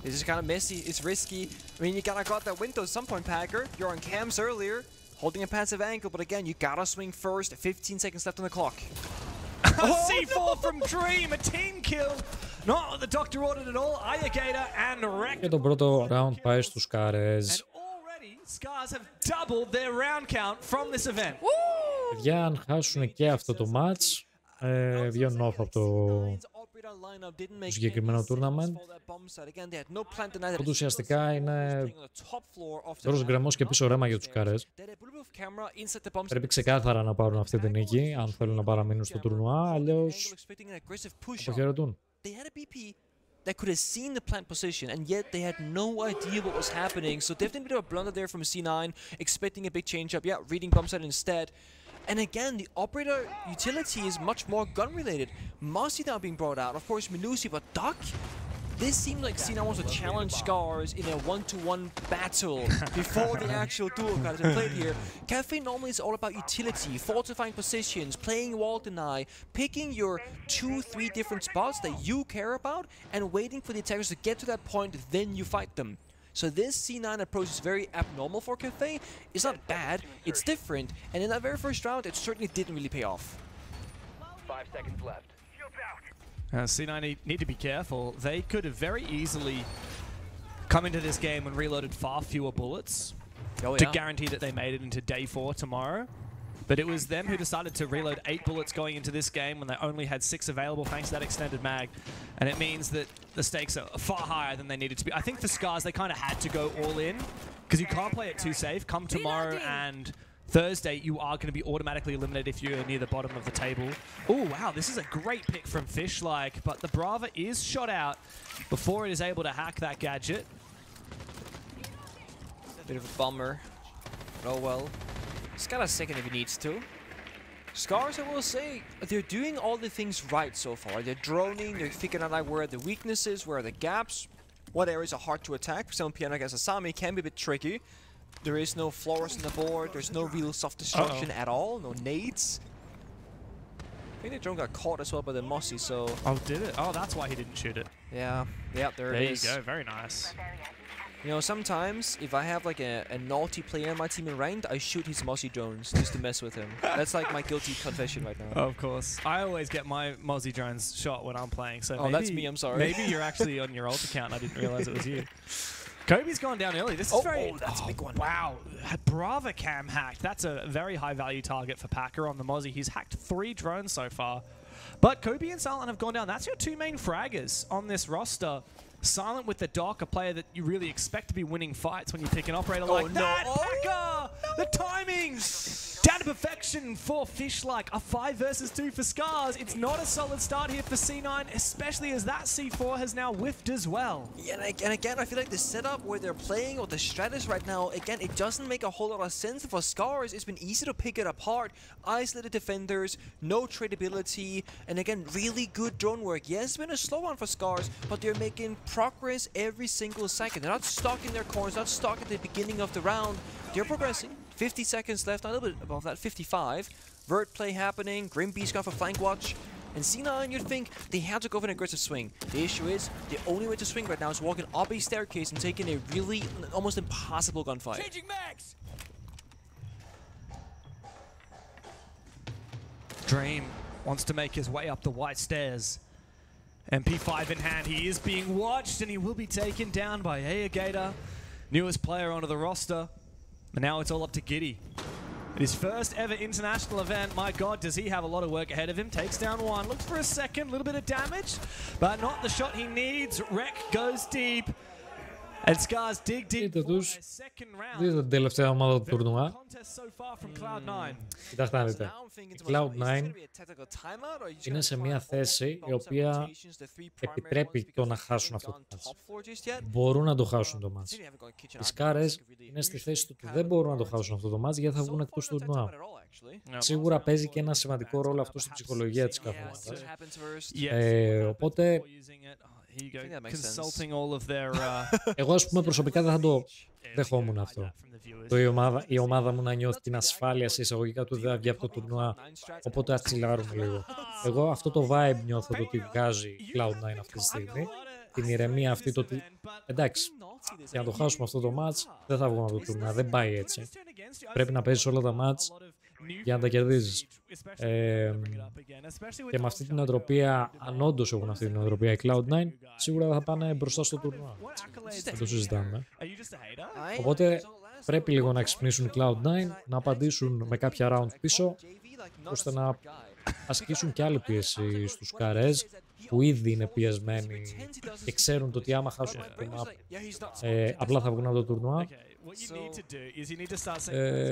This is kind of messy, it's risky. I mean, you gotta got that window at some point, Packer. You're on cams earlier, holding a passive ankle, but again, you gotta swing first. 15 seconds left on the clock. C4 from Dream, a team kill. Not what the doctor ordered at all. Ayagator and Wreck. Και το πρώτο round πάει στους Καρές. Scars have doubled their round count from this event. Παιδιά, αν χάσουν και αυτό το match, βγαίνουν off από το συγκεκριμένο tournament. Οπότε ουσιαστικά είναι τώρα γκρεμός και πίσω ρέμα για τους Καρές. Πρέπει ξεκάθαρα να πάρουν αυτή την νίκη, αν θέλουν να παραμείνουν στο τουρνουά, αλλιώς αποχαιρετούν. That could have seen the plant position, and yet they had no idea what was happening. So definitely a bit of a blunder there from C9, expecting a big change-up. Yeah, reading bomb site instead. And again, the operator utility is much more gun-related. Mossy now being brought out. Of course, Minusi, but Duck? This seemed like C9 wants to challenge Scars in a one-to-one battle before the actual duel got played here. Cafe normally is all about utility, fortifying positions, playing wall deny, picking your 2-3 different spots that you care about, and waiting for the attackers to get to that point, then you fight them. So this C9 approach is very abnormal for Cafe. It's not bad, it's different, and in that very first round, it certainly didn't really pay off. 5 seconds left. C9 need to be careful. They could have very easily come into this game and reloaded far fewer bullets to guarantee that they made it into day 4 tomorrow. But it was them who decided to reload 8 bullets going into this game when they only had 6 available thanks to that extended mag. And it means that the stakes are far higher than they needed to be. I think for Scars, they kind of had to go all in because you can't play it too safe. Come tomorrow and Thursday, you are going to be automatically eliminated if you're near the bottom of the table. Oh, wow, this is a great pick from Fish-like, but the Brava is shot out before it is able to hack that gadget. Bit of a bummer. But oh well. He's got a second if he needs to. Scars, I will say, they're doing all the things right so far. They're droning, they're figuring out like where are the weaknesses, where are the gaps, what areas are hard to attack. For example, Piano against Asami can be a bit tricky. There is no flowers on the board, there's no real soft destruction at all, no nades. I think the drone got caught as well by the Mossy, so... Oh, did it? Oh, that's why he didn't shoot it. Yeah, there it is. There you go, very nice. You know, sometimes if I have like a naughty player in my team in ranked, I shoot his Mozzie drones just to mess with him. That's like my guilty confession right now. Of course. I always get my Mozzie drones shot when I'm playing, so maybe, that's me, I'm sorry. Maybe you're actually on your ult account and I didn't realize it was you. Kobe's gone down early. This is very... that's a big one. Wow. Brava Cam hacked. That's a very high-value target for Packer on the Mozzie. He's hacked 3 drones so far. But Kobe and Silent have gone down. That's your 2 main fraggers on this roster. Silent with the Doc, a player that you really expect to be winning fights when you pick an operator like that. Packer! The timing! Down to perfection for Fishlike. A 5 versus 2 for Scars. It's not a solid start here for C9, especially as that C4 has now whiffed as well. Yeah, and again, I feel like the setup where they're playing or the strategy right now, again, it doesn't make a whole lot of sense for Scars. It's been easy to pick it apart. Isolated defenders, no tradability, and again, really good drone work. Yes, it's been a slow one for Scars, but they're making progress every single second. They're not stuck in their corners, not stuck at the beginning of the round. They're progressing. 50 seconds left, a little bit above that, 55. Vert play happening, Grim Beast got for flank watch. And C9, you'd think they had to go for an aggressive swing. The issue is, the only way to swing right now is walking up a staircase and taking a really, almost impossible gunfight. Changing mags. Dream wants to make his way up the white stairs. MP5 in hand, he is being watched and he will be taken down by Gator, newest player onto the roster. And now it's all up to Giddy. His first ever international event. My God, does he have a lot of work ahead of him. Takes down 1, looks for a second, little bit of damage, but not the shot he needs. Wreck goes deep. And Scars dig deep for a second round. Δείτε την τελευταία ομάδα του τουρνουά. Κοιτάξτε να δείτε. Η Cloud9 είναι σε μια θέση η οποία επιτρέπει το να χάσουν αυτό το μάτς. Μπορούν να το χάσουν το μάτς. Οι Σκάρες είναι στη θέση του ότι δεν μπορούν να το χάσουν αυτό το μάτς γιατί θα βγουν εκτός του τουρνουά. Σίγουρα παίζει και ένα σημαντικό ρόλο αυτό στην ψυχολογία της κάθε ομάδας. Οπότε εγώ ας πούμε προσωπικά δεν θα το δεχόμουν αυτό. Η ομάδα μου να νιώθει την ασφάλεια σε εισαγωγικά του δεν θα βγει από το τουρνουά, οπότε ας τσιλάρουμε λίγο. Εγώ αυτό το vibe νιώθω το ότι βγάζει η Cloud9 αυτή τη στιγμή. Την ηρεμία αυτή το ότι εντάξει, για να το χάσουμε αυτό το match δεν θα βγούμε από το τουρνουά, δεν πάει έτσι. Πρέπει να παίζεις όλα τα match για να τα κερδίζεις. Και με αυτή την νοοτροπία, αν όντως έχουν αυτή την νοοτροπία η Cloud9, σίγουρα θα πάνε μπροστά στο τουρνουά. Δεν το συζητάμε. Οπότε πρέπει λίγο να ξυπνήσουν οι Cloud9, να απαντήσουν με κάποια round πίσω, ώστε να ασκήσουν και άλλη πίεση στους Καρές, που ήδη είναι πιεσμένοι και ξέρουν το ότι άμα χάσουν το map, απλά θα βγουν από το τουρνουά.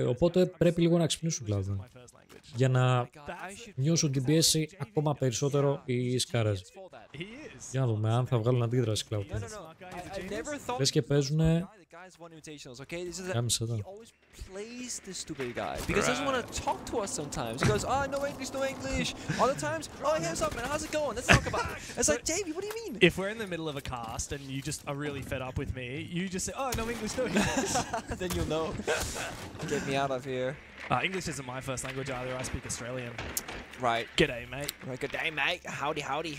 Οπότε πρέπει λίγο να ξυπνήσουν Cloud9 για να νιώσουν την πίεση ακόμα περισσότερο οι Σκάρες. Για να δούμε αν θα βγάλουν αντίδραση Cloud9. Λες και παίζουνε κάμισα εδώ. Plays the stupid guy because he doesn't want to talk to us sometimes. He goes, oh, no English. Other times, oh, here's up, man. How's it going? Let's talk about it. It's like, Davey, what do you mean? If we're in the middle of a cast and you just are really fed up with me, you just say, oh, no English, no English. Then you'll know. Get me out of here. English isn't my first language either. I speak Australian. Right. G'day, mate. Right, g'day, mate. Howdy, howdy.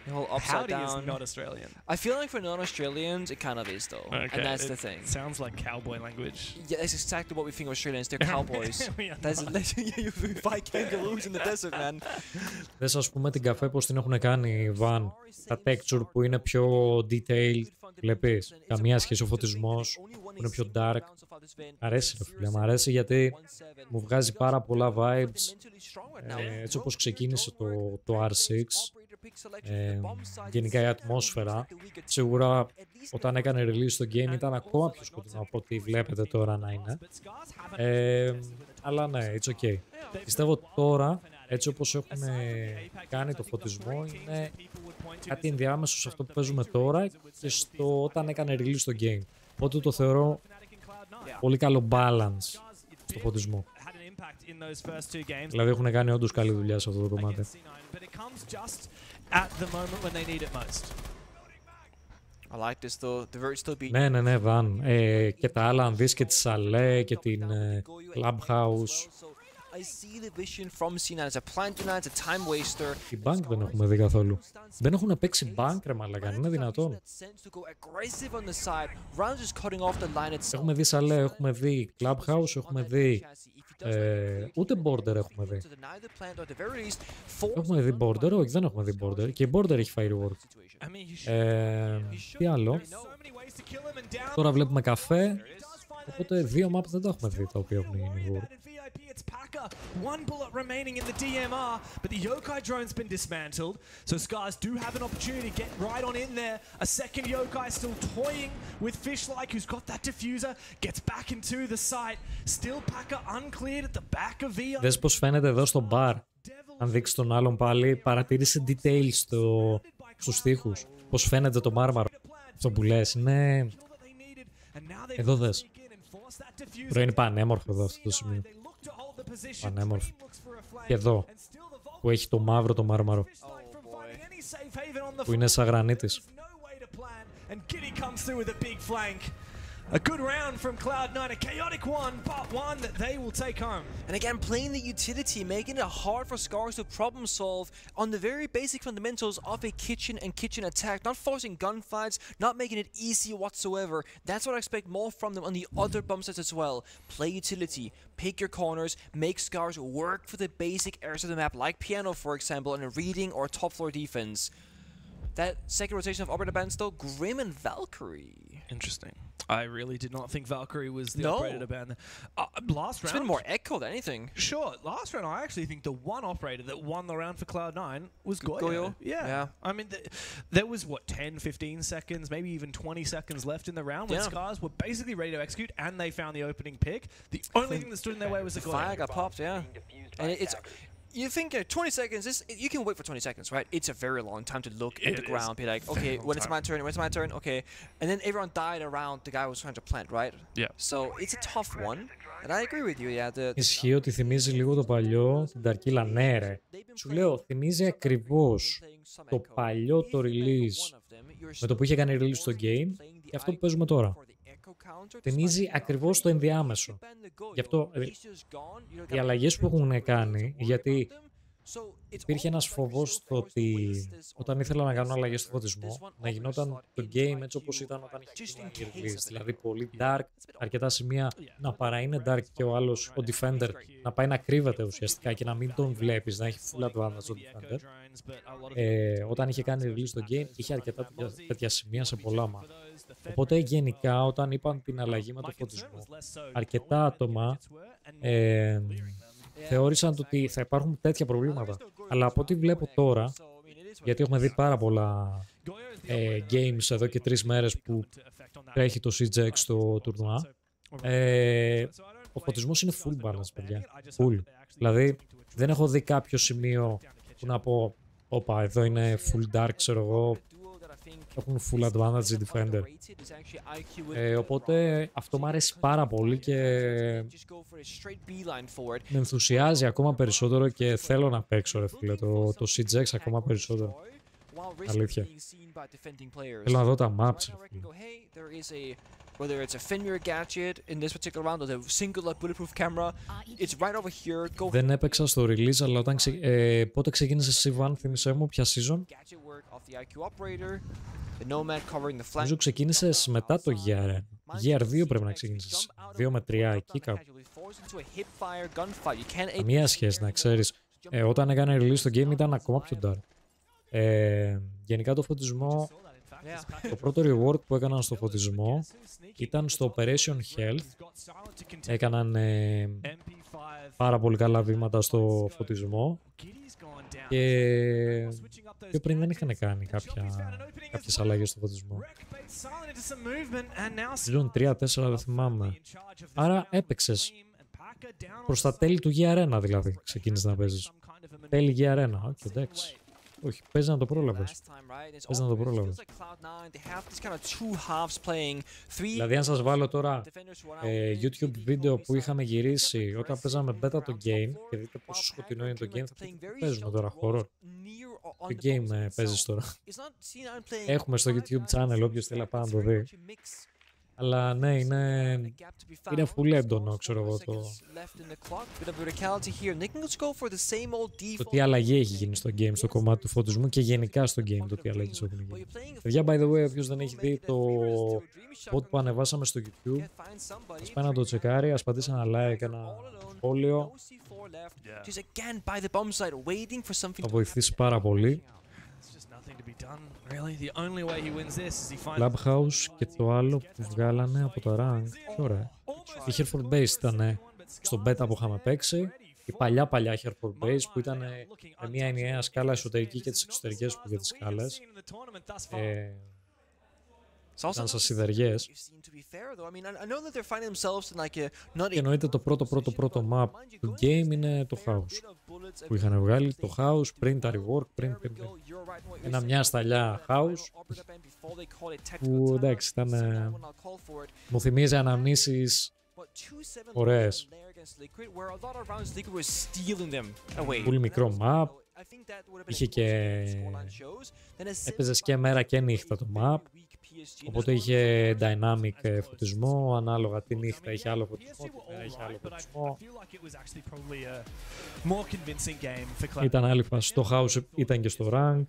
The whole upside Howdy down. is not Australian. I feel like for non-Australians, it kind of is though, okay, and that's the thing. Sounds like cowboy language. Yeah, that's exactly what we think of Australians. They're cowboys. That's you fight kangaroos in the desert, man. Δες ας πούμε την καφέ πως την έχουν κάνει Van, τα texture που είναι πιο detailed, βλέπεις, καμία σχέση ο φωτισμός, που είναι πιο dark. Αρέσει ρε φίλε, μου αρέσει γιατί μου βγάζει πάρα πολλά vibes, έτσι όπως ξεκίνησε το R6. Γενικά η ατμόσφαιρα σίγουρα όταν έκανε release στο game ήταν ακόμα πιο σκοτεινό από ό,τι βλέπετε τώρα να είναι, αλλά ναι, it's okay. Πιστεύω τώρα έτσι όπως έχουν κάνει το φωτισμό είναι κάτι ενδιάμεσο σε αυτό που παίζουμε τώρα και στο όταν έκανε release στο game, οπότε το θεωρώ πολύ καλό balance στο φωτισμό. Δηλαδή έχουν κάνει όντως καλή δουλειά σε αυτό το κομμάτι. At the moment when they need it most. I like this though. The Vert still beat. Ναι, Van. Και τα άλλα, αν δεις και τη Σαλέ και την Clubhouse. Η Bank δεν έχουμε δει καθόλου. Δεν έχουν παίξει Bank, ρε μαλάκα, είναι δυνατόν. Έχουμε δει Σαλέ, έχουμε δει Clubhouse, έχουμε δει... ούτε Border έχουμε δει. Έχουμε δει Border, όχι δεν έχουμε δει Border. Και η Border έχει Firework. Τι άλλο. Τώρα βλέπουμε καφέ. Οπότε δύο map δεν τα έχουμε δει τα οποία έχουν γίνει. One bullet remaining in the DMR, but the Yokai drone's been dismantled, so Scars do have an opportunity to get right on in there. A second Yokai still toying with Fishlike, who's got that diffuser, gets back into the site. Still Paka uncleared at the back of VR. Δες πως φαίνεται εδώ στο bar. Αν δείξει τον άλλον πάλι, παρατήρησε details στους τοίχους. Πως φαίνεται το μάρμαρο. Αυτό που λες, είναι... Εδώ δες. Είναι πανέμορφο εδώ αυτό το σημείο. Πανέμορφο. Και εδώ, που έχει το μαύρο το μάρμαρο. Που είναι σαν γρανίτης. A good round from Cloud9, a chaotic one, but one that they will take home. And again, playing the utility, making it hard for Scars to problem solve on the very basic fundamentals of a kitchen and kitchen attack, not forcing gunfights, not making it easy whatsoever. That's what I expect more from them on the other bump sets as well. Play utility, pick your corners, make Scars work for the basic areas of the map, like piano, for example, and a reading or top floor defense. That second rotation of operator bands though, Grim and Valkyrie. Interesting. I really did not think Valkyrie was the operator to ban. Last round... It's been more echo than anything. Sure. Last round, I actually think the one operator that won the round for Cloud9 was Goyo. Yeah. I mean, there was, what, 10, 15 seconds, maybe even 20 seconds left in the round when Scars were basically ready to execute and they found the opening pick. The only thing that stood in their way was the Goyo. Fire got popped, yeah. And it's... You think 20 seconds, you can wait for 20 seconds, right? It's a very long time to look at the ground, be like, okay, when it's my turn, when it's my turn, okay. And then everyone died around the guy who was trying to plant, right? Yeah. So it's a tough one. And I agree with you, yeah. Ισχύει ότι θυμίζει λίγο το παλιό, την Ταρκίλα, ναι ρε. Σου λέω, θυμίζει ακριβώς το παλιό το release με το που είχε κάνει release στο game και αυτό που παίζουμε τώρα. Θυμίζει ακριβώς το ενδιάμεσο. Γι' αυτό οι αλλαγές που έχουν κάνει, γιατί υπήρχε ένας φόβος στο ότι όταν ήθελα να κάνω αλλαγές στο φωτισμό, να γινόταν το game έτσι όπως ήταν όταν είχε γίνει release. Δηλαδή πολύ dark, αρκετά σημεία να παρά είναι dark και ο άλλος, ο defender, να πάει να κρύβεται ουσιαστικά και να μην τον βλέπεις, να έχει full advantage ο defender. Όταν είχε κάνει release το game, είχε αρκετά τέτοια σημεία σε πολλά μάτια. Οπότε γενικά όταν είπαν την αλλαγή με το φωτισμό, αρκετά άτομα θεώρησαν ότι θα υπάρχουν τέτοια προβλήματα. Αλλά από ό,τι βλέπω τώρα, γιατί έχουμε δει πάρα πολλά games εδώ και 3 μέρες που τρέχει το CGX στο τουρνουά, ο φωτισμός είναι full balance, παιδιά. Full. Δηλαδή δεν έχω δει κάποιο σημείο που να πω όπα, εδώ είναι full dark, ξέρω εγώ, έχουν full advantage οι defender. Οπότε αυτό μου αρέσει πάρα πολύ και με ενθουσιάζει ακόμα περισσότερο και θέλω να παίξω ρε φίλε το CGX ακόμα περισσότερο. Αλήθεια. Θέλω να δω τα maps. Whether it's a Fenrir gadget in this particular round or the singular bulletproof camera, it's right over here. Go. Δεν έπαιξα στο release, αλλά όταν πότε ξεκίνησε Civ 1, θύμισέ μου, ποια season? Νομίζω ξεκίνησες μετά το GR. GR2 πρέπει να ξεκίνησες. 2 με 3 εκεί κάπου. Καμία σχέση να ξέρεις. Όταν έκανε release το game ήταν ακόμα πιο dark. Γενικά το φωτισμό, το πρώτο reward που έκαναν στο φωτισμό ήταν στο Operation Health. Έκαναν πάρα πολύ καλά βήματα στο φωτισμό και πιο πριν δεν είχαν κάνει κάποιες αλλαγές στο φωτισμό. Ζουν 3-4 δεν θυμάμαι. Άρα έπαιξες προς τα τέλη του G-Arena δηλαδή ξεκίνησες να παίζεις. Τέλη G-Arena, όχι εντάξει. Όχι, παίζει να το πρόλαβες. Παίζει να το πρόλαβες. Δηλαδή αν σας βάλω τώρα YouTube βίντεο που είχαμε γυρίσει όταν παίζαμε beta το game και δείτε πόσο σκοτεινό είναι το game, θα πείτε τι παίζουμε τώρα, horror. Τι game παίζεις τώρα. Έχουμε στο YouTube channel, όποιος θέλει να πάει να το δει. Αλλά ναι, είναι πολύ έντονο, ξέρω εγώ, το τι αλλαγή έχει γίνει στο game, στο κομμάτι του φωτισμού και γενικά στο game το τι αλλαγές έχουν γίνει. Παιδιά, by the way, όποιος δεν έχει δει το pod που ανεβάσαμε στο YouTube, ας πάει να το τσεκάρει, ας πατήσει ένα like, ένα σχόλιο. Θα βοηθήσει πάρα πολύ. Clubhouse και το άλλο που βγάλανε από το rank. Τι ωραία. Η Hereford Base ήταν στο beta που είχαμε παίξει. Η παλιά Hereford Base που ήταν με μια ενιαία σκάλα εσωτερική και τις εξωτερικές που για τις σκάλες. Ήταν σαν σιδεριές. Και εννοείται το πρώτο map του game είναι το house που είχαν βγάλει. Το house πριν τα rework, πριν μια σταλιά house που εντάξει ήταν, μου θυμίζει αναμνήσεις ωραίες. Πολύ μικρό map. Είχε και έπαιζες και μέρα και νύχτα το map. Οπότε είχε dynamic φωτισμό, ανάλογα τη νύχτα είχε άλλο φωτισμό, τη μέρα είχε άλλο φωτισμό. Ήταν άλλη φάση. Το house ήταν και στο rank.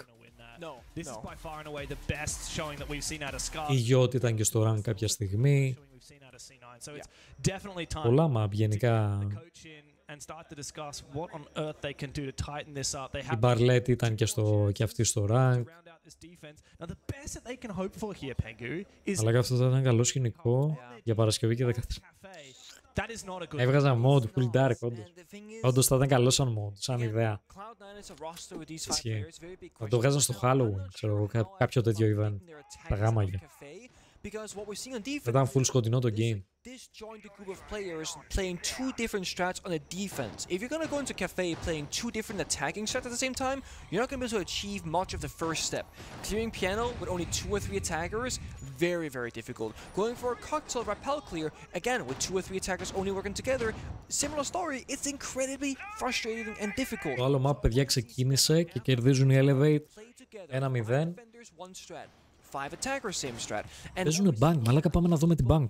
Η yacht ήταν και στο rank κάποια στιγμή. Πολλά map γενικά. Η Barlett ήταν και αυτή στο rank. Αλλά και αυτό θα ήταν καλό σκηνικό για Παρασκευή και 13. Έβγαζα mod full dark, όντως θα ήταν καλό σαν mod, σαν ιδέα. Θα το βγάζαν στο Halloween, ξέρω, κάποιο τέτοιο event. Τα γάμαγε. Θα ήταν full σκοτεινό το game. Disjointed group of players playing two different strats on a defense. If you're going to go into Cafe playing two different attacking strats at the same time, you're not going to be able to achieve much of the first step. Clearing piano with only 2 or 3 attackers, very, very difficult. Going for a cocktail rappel clear, again with 2 or 3 attackers only working together, similar story, it's incredibly frustrating and difficult. Το άλλο map, παιδιά, ξεκίνησε και κερδίζουν οι Elevate 1-0. 5 attackers, same strat. Παίζουνε bank, μαλάκα, πάμε να δούμε την bank,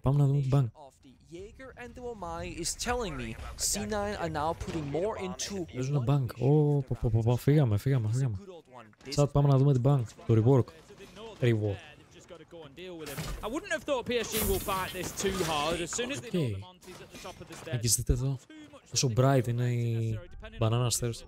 Jaeger and the Omai is telling me C9 are now putting more into. Παίζουνε bank. Φύγαμε. Τσάτ, πάμε να δούμε την bank. Το rework. I wouldn't have thought PSG will fight this too hard. As soon as they know the Monty's at the top of the stairs. Αγγιστείτε εδώ. Πόσο bright είναι η banana stairs.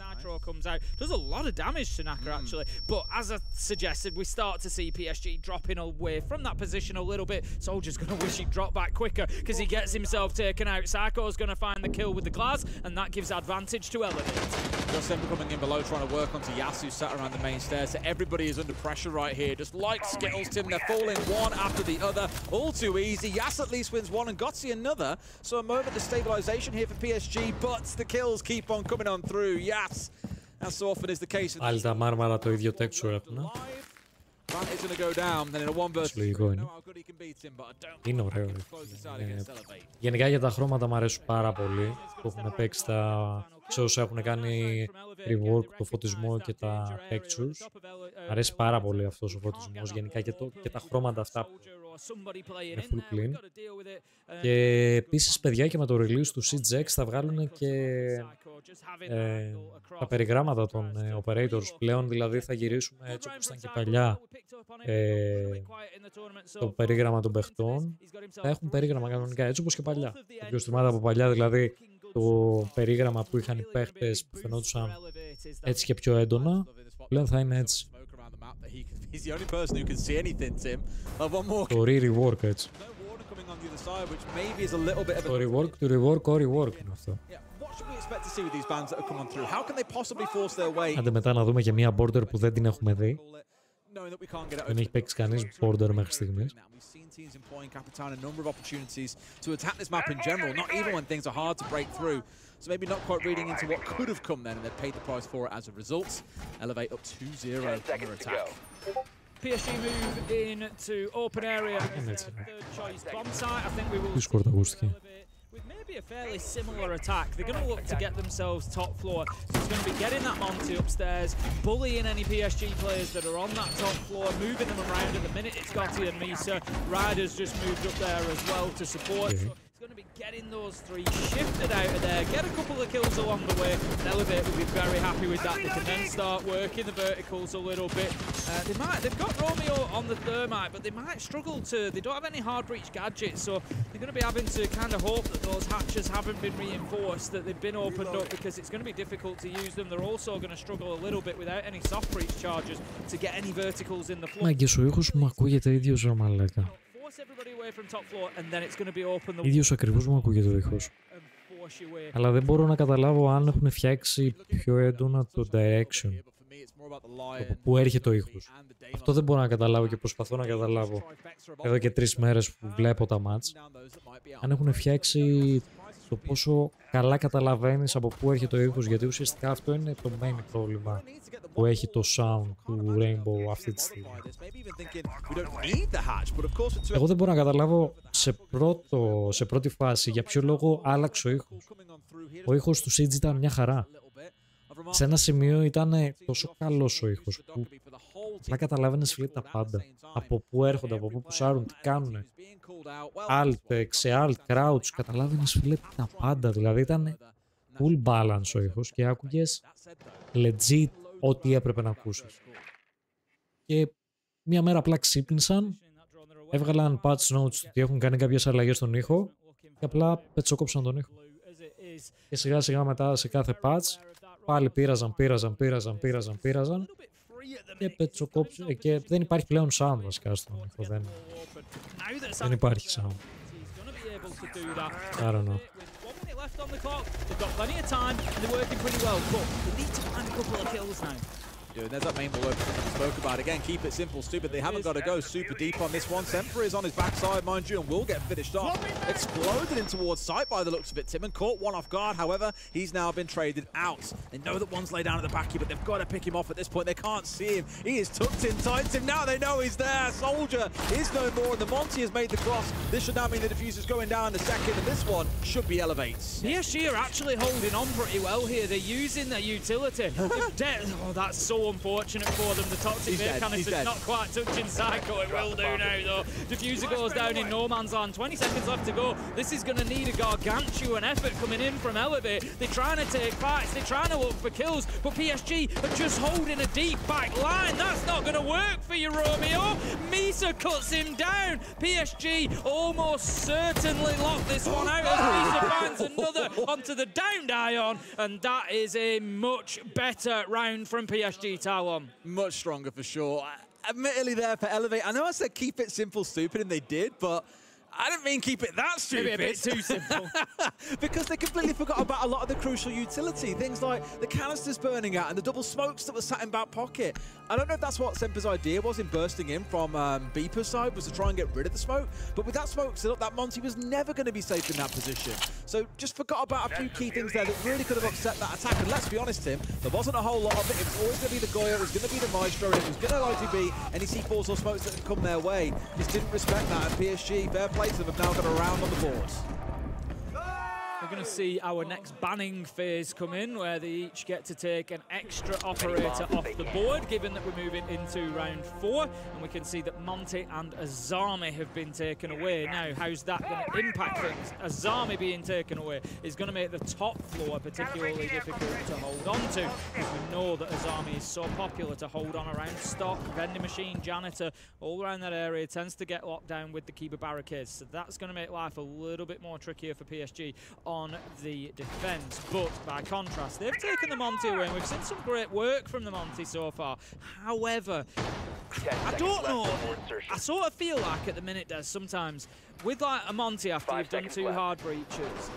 Nitro comes out, does a lot of damage to Naka actually, but as I suggested, we start to see PSG dropping away from that position a little bit. Soldier's going to wish he'd drop back quicker because he gets himself taken out. Psycho's going to find the kill with the glass, and that gives advantage to Elevate. Just them coming in below, trying to work onto Yasu, sat around the main stairs. So everybody is under pressure right here, just like Skittles, Tim. They're falling one after the other, all too easy. Yas at least wins one and Gotzi another. So a moment of stabilization here for PSG, but the kills keep on coming on through. Yas, as so often is the case. Πάλι τα μάρμαρα το ίδιο texture έχουν. Λογικό είναι. Είναι ωραίο. Γενικά για τα χρώματα μου αρέσουν πάρα πολύ που έχουν παίξει σε όσοι έχουν κάνει rework, το φωτισμό και τα textures. Αρέσει πάρα πολύ αυτός ο φωτισμός γενικά και τα χρώματα αυτά που είναι full clean. Και επίσης, παιδιά, και με το release του CGX θα βγάλουν και τα περιγράμματα των operators πλέον, δηλαδή θα γυρίσουμε έτσι όπως ήταν και παλιά το περίγραμμα των παιχτών, θα έχουν περίγραμμα κανονικά έτσι όπως και παλιά. Το πιο από παλιά, δηλαδή το περίγραμμα που είχαν οι παίχτες που φαινόντουσαν έτσι και πιο έντονα, πλέον θα είναι έτσι. Το re-rework έτσι. Το rework του rework ο rework είναι αυτό. Άντε μετά να δούμε και μια border που δεν την έχουμε δει. Δεν έχει παίξει κανείς border μέχρι στιγμής. So maybe not quite reading into what could have come then, and they paid the price for it as a result. Elevate up 2-0 on their attack. PSG move in to open area. Third choice bomb site. I think we will. Δύσκολο το ακούστηκε. With maybe a fairly similar attack, they're going to look to get themselves top floor. So it's going to be getting that Monty upstairs, bullying any PSG players that are on that top floor, moving them around. At the minute it's Gotti and Misa. Ryder's just moved up there as well to support. It's going to be getting those three shifted out of there, get a couple of kills along the way, and Elevate will be very happy with that. They can then start working the verticals a little bit. They've got Romeo on the thermite, but they might struggle to, they don't have any hard breach gadgets, so they're going to be having to kind of hope that those hatches haven't been reinforced, that they've been opened up, because it's going to be difficult to use them. They're also going to struggle a little bit without any soft breach charges to get any verticals in the floor. Μα και ο ήχος μου ακούγεται ίδιος, ρε μαλάκα. Ίδιος ακριβώς μου ακούγεται ο ήχος. Αλλά δεν μπορώ να καταλάβω αν έχουν φτιάξει πιο έντονα το direction. Από πού έρχεται ο ήχος. Αυτό δεν μπορώ να καταλάβω και προσπαθώ να καταλάβω εδώ και 3 μέρες που βλέπω τα μάτς. Αν έχουν φτιάξει το πόσο καλά καταλαβαίνεις από πού έρχεται ο ήχος, γιατί ουσιαστικά αυτό είναι το main πρόβλημα που έχει το sound του Rainbow αυτή τη στιγμή. Εγώ δεν μπορώ να καταλάβω σε πρώτη φάση για ποιο λόγο άλλαξε ο ήχος. Ο ήχος του Siege ήταν μια χαρά. Σε ένα σημείο ήταν τόσο καλός ο ήχος που απλά καταλάβαινες, φίλε, τα πάντα. Από πού έρχονται, από πού πουσάρουν, τι κάνουν. Alt, alt, crouch, καταλάβαινες, φίλε, τα πάντα. Δηλαδή ήταν full balance ο ήχος και άκουγες legit ό,τι έπρεπε να ακούσεις. Και μια μέρα απλά ξύπνησαν, έβγαλαν patch notes ότι έχουν κάνει κάποιες αλλαγές στον ήχο και απλά πετσοκόψαν τον ήχο. Και σιγά σιγά μετά σε κάθε patch πάλι πήραζαν και πετσοκόψαν και δεν υπάρχει πλέον sound βασικά στον ήχο. Δεν υπάρχει sound. I don't know. Left on the clock. They've got plenty of time and they're working pretty well, but they need to find a couple of kills now. And there's that main ball open that we spoke about. Again, keep it simple, stupid. They haven't got to go super deep on this one. Semper is on his backside, mind you, and will get finished off. Exploded in towards sight by the looks of it. Timon caught one off guard. However, he's now been traded out. They know that one's laid down at the back here, but they've got to pick him off at this point. They can't see him. He is tucked in tight. Now they know he's there. Soldier is no more, and the Monty has made the cross. This should now mean the diffuser's going down in a second, and this one should be elevates. PSG are actually holding on pretty well here. They're using their utility. Oh, that's so unfortunate for them. The toxic vape canister's not quite touching Psycho. It will do now, though. Diffuser goes down in no man's land. 20 seconds left to go. This is going to need a gargantuan effort coming in from Elevate. They're trying to take fights. They're trying to look for kills. But PSG are just holding a deep back line. That's not going to work for you, Romeo. Misa cuts him down. PSG almost certainly locked this one out as Misa finds another onto the downed Ion. And that is a much better round from PSG, Talon. Much stronger for sure. Admittedly there for Elevate. I know I said keep it simple, stupid, and they did, but I didn't mean keep it that stupid. Maybe a bit too simple. Because they completely forgot about a lot of the crucial utility. Things like the canisters burning out and the double smokes that were sat in back pocket. I don't know if that's what Semper's idea was in bursting in from Beeper's side, was to try and get rid of the smoke. But with that smoke still up, that Monty was never going to be safe in that position. So just forgot about a few key things there that really could have upset that attack. And let's be honest, Tim, there wasn't a whole lot of it. It was always going to be the Goya, it was going to be the Maestro, and it was going to likely be any C4s or smokes that had come their way. Just didn't respect that. And PSG, fair play to them, have now got a round on the board. We're going to see our next banning phase come in, where they each get to take an extra operator off the board, given that we're moving into round 4. And we can see that Monty and Azami have been taken away. Now, how's that going to impact things? Azami being taken away is going to make the top floor particularly difficult to hold on to, because we know that Azami is so popular to hold on around stock, vending machine, janitor, all around that area, tends to get locked down with the Kiba barricades. So that's going to make life a little bit more trickier for PSG on the defense. But by contrast, they've taken the Monty away, and we've seen some great work from the Monty so far. However, I don't know, I sort of feel like at the minute there's sometimes with like a Monty after you've done 2 hard breaches,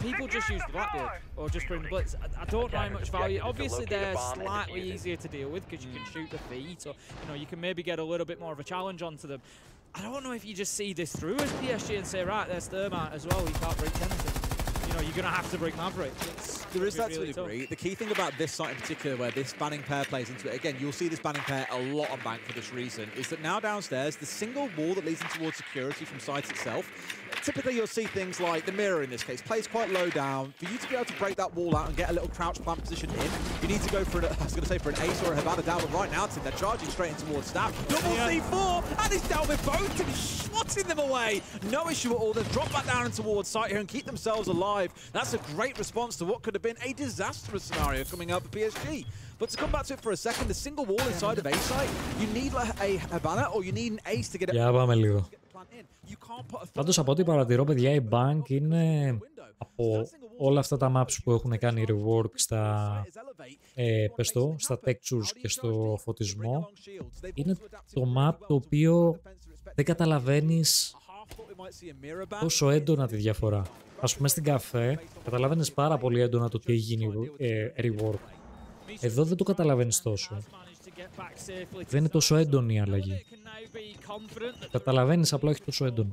people just use the Blackbeard or just bring the Blitz. I don't know how much value. Obviously they're slightly easier to deal with because you can shoot the feet, or you can maybe get a little bit more of a challenge onto them. I don't know if you just see this through as PSG and say, right, there's Thermite as well, you can't break anything. You're going to have to break Maverick. There is that to a degree. The key thing about this site in particular, where this banning pair plays into it, again, you'll see this banning pair a lot on Bank for this reason, is that now downstairs, the single wall that leads in towards security from site itself, typically you'll see things like the mirror in this case, plays quite low down. For you to be able to break that wall out and get a little crouch plant position in, you need to go for, I was going to say for an ace or a Havana down, but right now Tim, they're charging straight in towards Staff. Double C4, and he's down with both, and he's swatting them away. No issue at all. They've dropped back down towards site here and keep themselves alive. That's a great response to what could have been a disastrous scenario coming out for PSG. But to come back to it for a second, the single wall inside of A site, you need like a Havana or you need an ace to get it. Για πάμε λίγο. Πάντως από ό,τι παρατηρώ, παιδιά, η Bank είναι από όλα αυτά τα maps που έχουν κάνει rework στα, στα textures και στο φωτισμό, είναι το map το οποίο δεν καταλαβαίνεις τόσο έντονα τη διαφορά. Ας πούμε στην καφέ καταλαβαίνεις πάρα πολύ έντονα το τι έχει γίνει rework. Εδώ δεν το καταλαβαίνεις τόσο. Δεν είναι τόσο έντονη η αλλαγή. Καταλαβαίνεις, απλά όχι τόσο έντονο.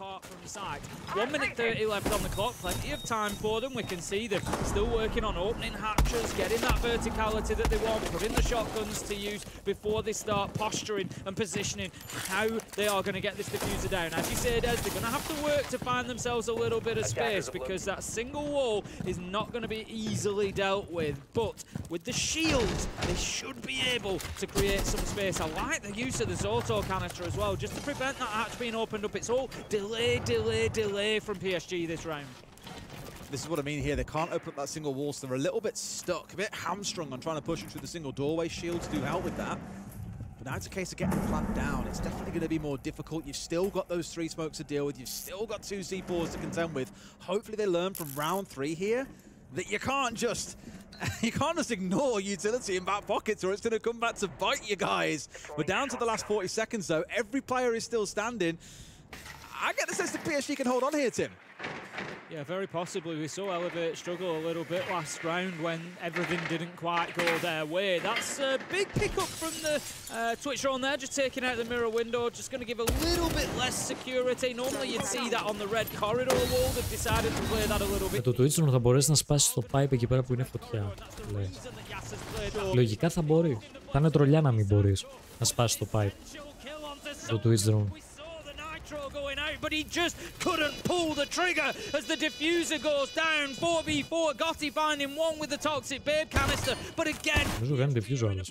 Apart from sight. 1 minute 30 left on the clock, plenty of time for them. We can see them still working on opening hatches, getting that verticality that they want, putting the shotguns to use before they start posturing and positioning how they are going to get this diffuser down. As you said, Des, they're going to have to work to find themselves a little bit of space because that single wall is not going to be easily dealt with. But with the shields, they should be able to create some space. I like the use of this auto canister as well, just to prevent that hatch being opened up. It's all delay from PSG this round. This is what I mean here. They can't open up that single wall, so they're a little bit stuck, a bit hamstrung on trying to push it through the single doorway. Shields do help with that. But now it's a case of getting the plant down. It's definitely going to be more difficult. You've still got those 3 smokes to deal with. You've still got 2 C4s to contend with. Hopefully they learn from round 3 here that you can't just ignore utility in back pockets or it's going to come back to bite you guys. We're down to the last 40 seconds though. Every player is still standing. I get the sense that PSG can hold on here, Tim. Yeah, very possibly. We saw Elevate struggle a little bit last round when everything didn't quite go their way. That's a big pickup from the Twitch drone there, just taking out the mirror window, just going to give a little bit less security. Normally you'd see that on the red corridor wall. They've decided to play that a little bit. Με το Twitch drone θα μπορέσει να σπάσει το pipe εκεί πέρα που είναι φωτιά. Λογικά θα μπορεί. Θα είναι τρολιά να μην μπορείς να σπάσει το pipe. Το Twitch drone. Going out, but he just couldn't pull the trigger as the diffuser goes down. 4v4, Gotti finding one with the toxic babe canister, but again, in the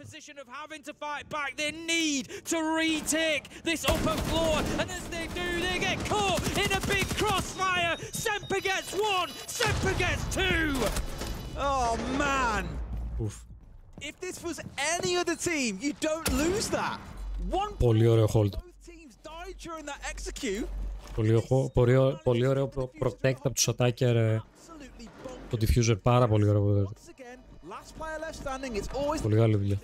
position of having to fight back, they need to retake this upper floor, and as they do, they get caught in a big crossfire. Semper gets 1, Semper gets 2. Oh man! Oof. If this was any other team, you don't lose that. Πολύ ωραίο hold. During that execute. Πολύ ωραίο protect από τους attacker. Το diffuser πάρα πολύ ωραίο. Πολύ καλή δουλειά.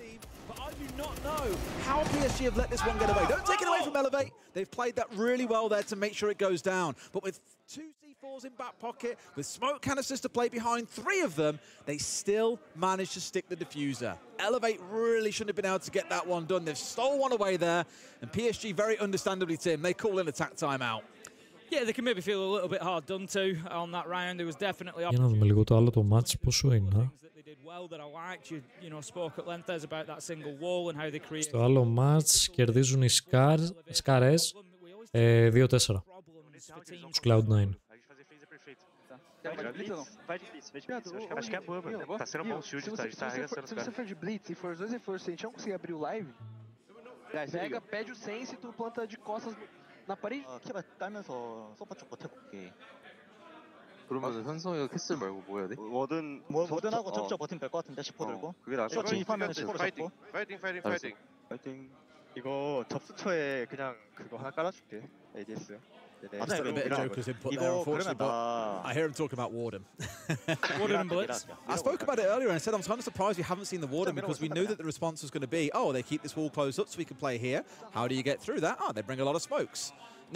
How PSG have let this one get away. Don't take it away from Elevate. They've played that really well there to make sure it goes down. But with 2 C4s in back pocket, with smoke canisters to play behind 3 of them, they still managed to stick the diffuser. Elevate really shouldn't have been able to get that one done. They've stole one away there. And PSG, very understandably, Tim, they call in attack timeout. Yeah, they can maybe feel a little bit hard done to on that round. There was definitely Για να δούμε λίγο το άλλο το match πόσο είναι. Στο άλλο match κερδίζουν οι Σκάρες 2-4 τους Cloud9. Vai de blitz, acho que é boa, mano. Tá sendo bom shield, tá arregaçando os caras. Se você for de blitz e for os 2 reforços, se a gente não conseguir abrir o live, pega, pede o sense e tu planta de costas na parede. 키가 따면서 서버 쪽 버텨볼게. 그러면 현성이가 캐슬 말고 뭐 해야 돼? 워든하고 적적 버티면 될 것 같은데 10% 들고. 그게 낫죠. 진입하면 10% 잡고. 파이팅. 이거 접수처에 그냥 그거 하나 깔아줄게. ADS. I've just got a bit of Joker's input there, unfortunately, but I hear him talking about Warden. Warden and Blitz. I spoke about it earlier and I said I'm kind of surprised we haven't seen the Warden because we knew that the response was going to be, oh, they keep this wall closed up so we can play here. How do you get through that? Oh, they bring a lot of smokes.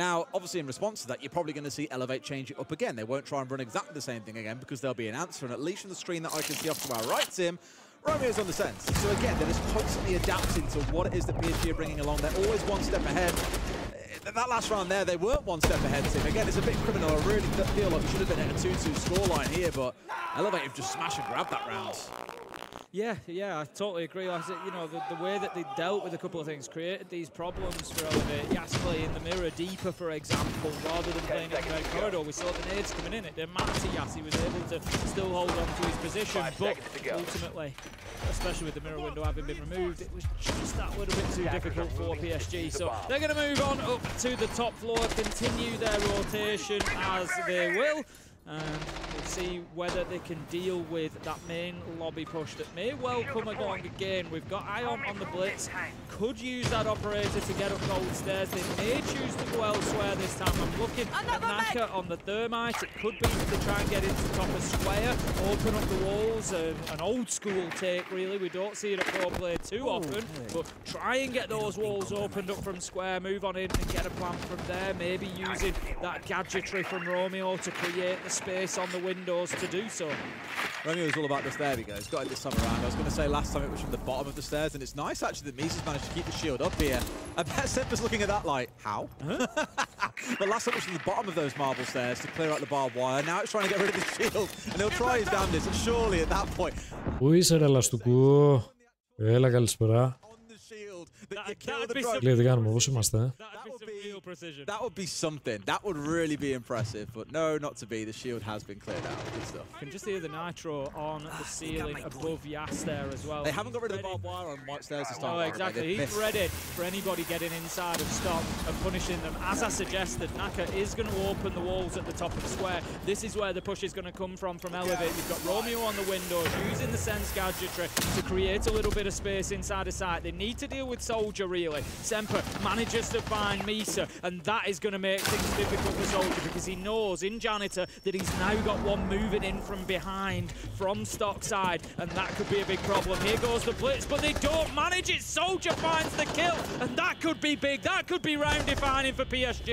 Now, obviously, in response to that, you're probably going to see Elevate change it up again. They won't try and run exactly the same thing again because there'll be an answer. And at least from the screen that I can see off to our right, Tim, Romeo's on the sense. So again, they're just constantly adapting to what it is that PSG are bringing along. They're always one step ahead. that last round there, they weren't one step ahead, Tim. Again, it's a bit criminal. I really feel like we should have been at a 2-2 scoreline here, but Elevate have just smashed and grabbed that round. Yeah, I totally agree. Like I said, you know, the way that they dealt with a couple of things created these problems for Elevate. Yas playing the mirror deeper, for example, rather than playing in the red corridor. We saw the nades coming in. It didn't matter to Yas. He was able to still hold on to his position, but ultimately, especially with the mirror window having been removed, it was just that little bit too difficult for PSG. So they're going to move on up to the top floor, continue their rotation as they will. And we'll see whether they can deal with that main lobby push that may well come along again. We've got Ion on the blitz, could use that operator to get up gold stairs. They may choose to go elsewhere this time. I'm looking at Naka on the thermite. It could be to try and get into top of square, open up the walls. An old school take, really. We don't see it at pro play too often, but try and get those walls opened up from square, move on in and get a plan from there. Maybe using that gadgetry from Romeo to create the space on the windows to do so. Romeo's all about this. There we go. He's got it this time around. I was going to say last time it was from the bottom of the stairs, and it's nice actually that Misa's managed to keep the shield up here. I bet Semper's looking at that like, how? But last time it was from the bottom of those marble stairs to clear out the barbed wire. Now it's trying to get rid of the shield, and he'll try his damnedest, and surely at that point. Πού είσαι ρε Λαστούκου? Έλα καλησπέρα. Λέει τι κάνουμε, πώς είμαστε? That would be something. That would really be impressive. But no, not to be. The shield has been cleared out. Good stuff. You can just hear the nitro on the ceiling above Yas there as well. They haven't got rid of the barbed wire on white stairs this time. Oh, exactly. He's ready for anybody getting inside of stop and punishing them. As I suggested, Naka is going to open the walls at the top of square. This is where the push is going to come from Elevate. You've got Romeo on the windows using the sense gadgetry to create a little bit of space inside of sight. They need to deal with Soldier, really. Semper manages to find Misa, and that is going to make things difficult for Soldier because he knows in Janitor that he's now got one moving in from behind, from stock side, and that could be a big problem. Here goes the blitz, but they don't manage it. Soldier finds the kill, and that could be big. That could be round defining for PSG.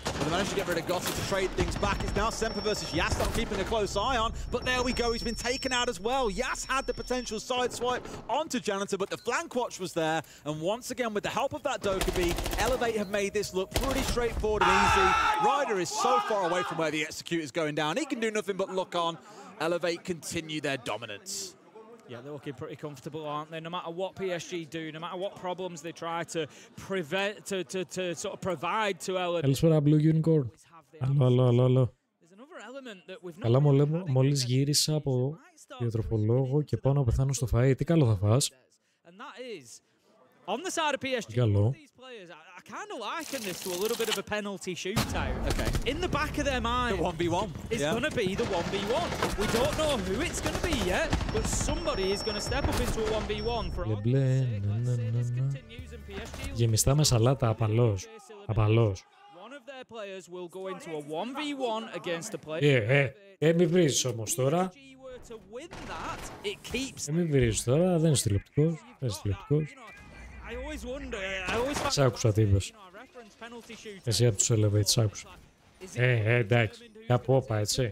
Well, they managed to get rid of Gossett to trade things back. It's now Semper versus Yas that I'm keeping a close eye on. But there we go. He's been taken out as well. Yas had the potential side swipe onto Janitor, but the flank watch was there. And once again, with the help of that Dokkaebi, Elevate have made this look pretty straightforward and easy. Ryder is so far away from where the execute is going down. He can do nothing but look on. Elevate continue their dominance. Yeah, they're looking pretty comfortable, aren't they? No matter what PSG do, no matter what problems they try to prevent, to sort of provide to Elevate. Καλησπέρα, Blue Unicorn. Αλλό. Καλά, μόλις γύρισα από διατροφολόγο και πάω να πεθάνω στο φαΐ. Τι καλό θα φας? On the side of PSG, these players, I kind of liken this to a little bit of a penalty shootout. Okay. In the back of their mind, the 1v1. It's going to be the 1v1. We don't know who it's going to be yet, but somebody is going to step up into a 1v1 for all this continues and PSG. Γεμιστά με σαλάτα, απαλός. One of their players will go into a 1v1 against a player. Μη βρίζεις όμως τώρα. Μη βρίζεις τώρα, δεν είσαι τηλεοπτικός. Σ' άκουσα τι είπες. Εσύ από τους Elevate, σ' άκουσα. Εντάξει, κάπου όπα, έτσι.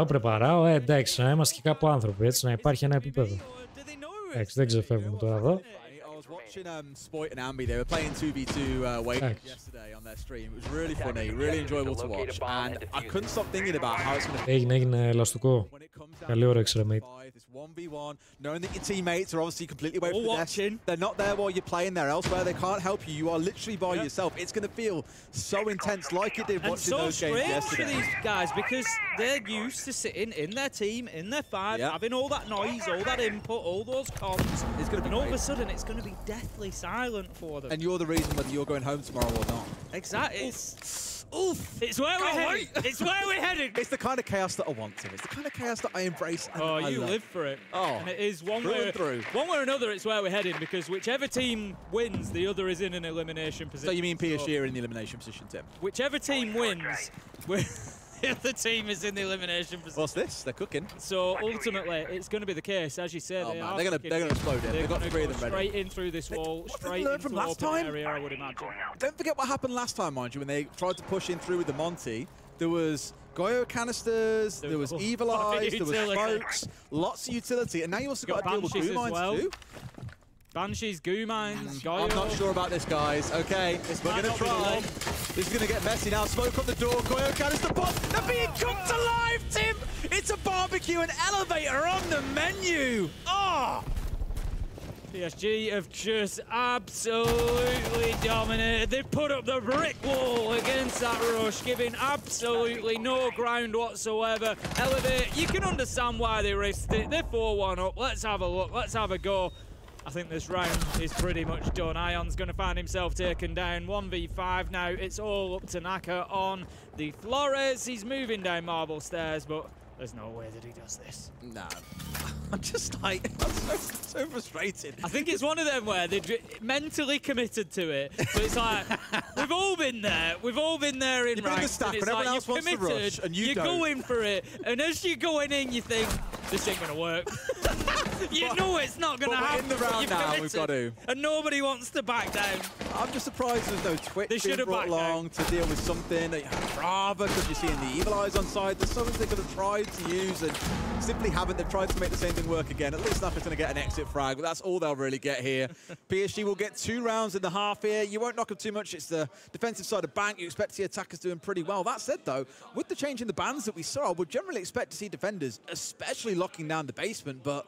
Πρεπαράω, εντάξει, να είμαστε και κάπου άνθρωποι, έτσι, να υπάρχει ένα επίπεδο. Εντάξει, δεν ξεφεύγουμε τώρα εδώ. Watching Spoit and Ambi, they were playing 2v2 waiting yesterday on their stream. It was really funny, really enjoyable to watch, and I couldn't stop thinking about how it's going to. Έγινε ελαστικό. Καλή όρεξη, ρε mate. 1v1, knowing that your teammates are obviously completely away from the desk. They're not there while you're playing, they're elsewhere, they can't help you, you are literally by yourself. It's going to feel so intense like it did watching those games yesterday. And so strange for these guys because they're used to sitting in their team, in their five, having all that noise, all that input, all those comms, and all of a sudden it's going to be deathly silent for them. And you're the reason whether you're going home tomorrow or not. Exactly. It's where we're heading. It's where we're heading. It's the kind of chaos that I want to. It's the kind of chaos that I embrace. And you live for it. And it is one way or another. It's where we're heading because whichever team wins, the other is in an elimination position. So you mean PSG are in the elimination position, Tim? Whichever team wins, the other team is in the elimination position. What's this? They're cooking. So ultimately, it's going to be the case, as you said. They're going to explode it. They've got three of them ready. Straight in through this wall, straight into the open area, I would imagine. Don't forget what happened last time, mind you, when they tried to push in through with the Monty. There was Goyo canisters, there was Evil Eyes, there was smokes, lots of utility, and now you also got to deal with Blue Mines too. Banshees, goo mines, I'm not sure about this, guys. Okay, we're going to try. This is going to get messy now. Smoke on the door. Goyo canister the pot. They're being cooked alive, Tim! It's a barbecue and elevator on the menu. Oh! PSG have just absolutely dominated. They've put up the brick wall against that rush, giving absolutely no ground whatsoever. Elevate, you can understand why they risked it. They're 4-1 up. Let's have a look. Let's have a go. I think this round is pretty much done. Ion's going to find himself taken down. 1v5 now. It's all up to Naka on the Flores. He's moving down marble stairs, but there's no way that he does this. No. I'm just like, I'm so frustrated. I think it's one of them where they're mentally committed to it. But it's like, we've all been there. We've all been there in ranks. The stack, and everyone else wants to rush, and you're going for it. And as you're going in, you think, this ain't going to work. You know it's not going to happen. In the round now, we've got to. And nobody wants to back down. I'm just surprised there's no Twitch being brought along to deal with something. They have Brava because you're seeing the Evil Eyes on side. There's something they could have tried to use and simply haven't. They've tried to make the same thing work again. At least Napa's going to get an exit frag, but that's all they'll really get here. PSG will get 2 rounds in the half here. You won't knock them too much. It's the defensive side of Bank. You expect to see attackers doing pretty well. That said, though, with the change in the bans that we saw, we'd generally expect to see defenders, especially locking down the basement, but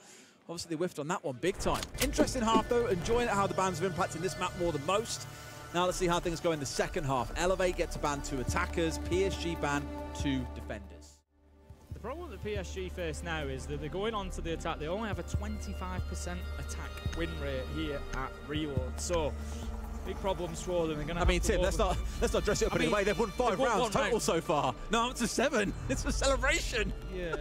obviously they whiffed on that one big time. Interesting half, though. Enjoying how the bans are impacting this map more than most. Now let's see how things go in the second half. Elevate get to ban 2 attackers. PSG ban 2 defenders. The problem that PSG face now is that they're going on to the attack. They only have a 25% attack win rate here at Reload. So big problems for them. They're going to. I mean, Tim, let's not dress it up in a way. They've won 5 rounds total so far. No, up to 7. It's a celebration. Yeah.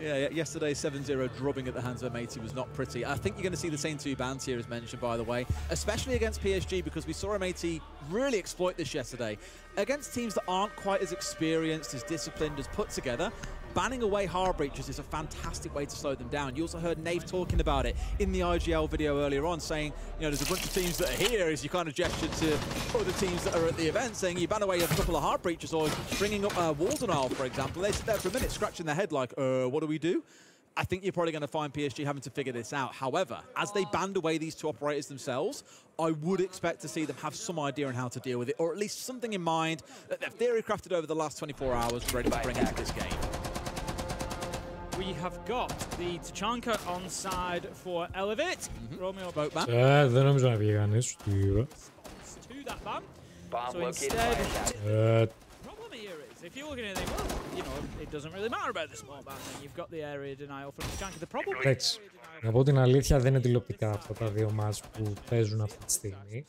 Yeah, yesterday's 7-0 drubbing at the hands of Amati was not pretty. I think you're going to see the same 2 bans here as mentioned, by the way, especially against PSG, because we saw Amati really exploit this yesterday. Against teams that aren't quite as experienced, as disciplined, as put together, banning away hard breaches is a fantastic way to slow them down. You also heard Nave talking about it in the IGL video earlier on, saying, you know, there's a bunch of teams that are here, as you kind of gestured to other teams that are at the event, saying you ban away a couple of hard breaches, or bringing up Walden Isle, for example. They sit there for a minute scratching their head like, what do we do? I think you're probably going to find PSG having to figure this out. However, as they banned away these 2 operators themselves, I would expect to see them have some idea on how to deal with it, or at least something in mind that they've theory crafted over the last 24 hours ready to bring into this game. We have got the Tachanka on side for Elevate. Romeo Boatman. Δεν νομίζω να βγει κανείς. To that ban. So instead, problem here is, if you're looking at it, well, you know, it doesn't really matter about the small ban. You've got the area denial from Tachanka. The problem. Εντάξει. Να πω την αλήθεια, δεν είναι τηλεοπτικά αυτά τα 2 μάτς που παίζουν αυτή τη στιγμή.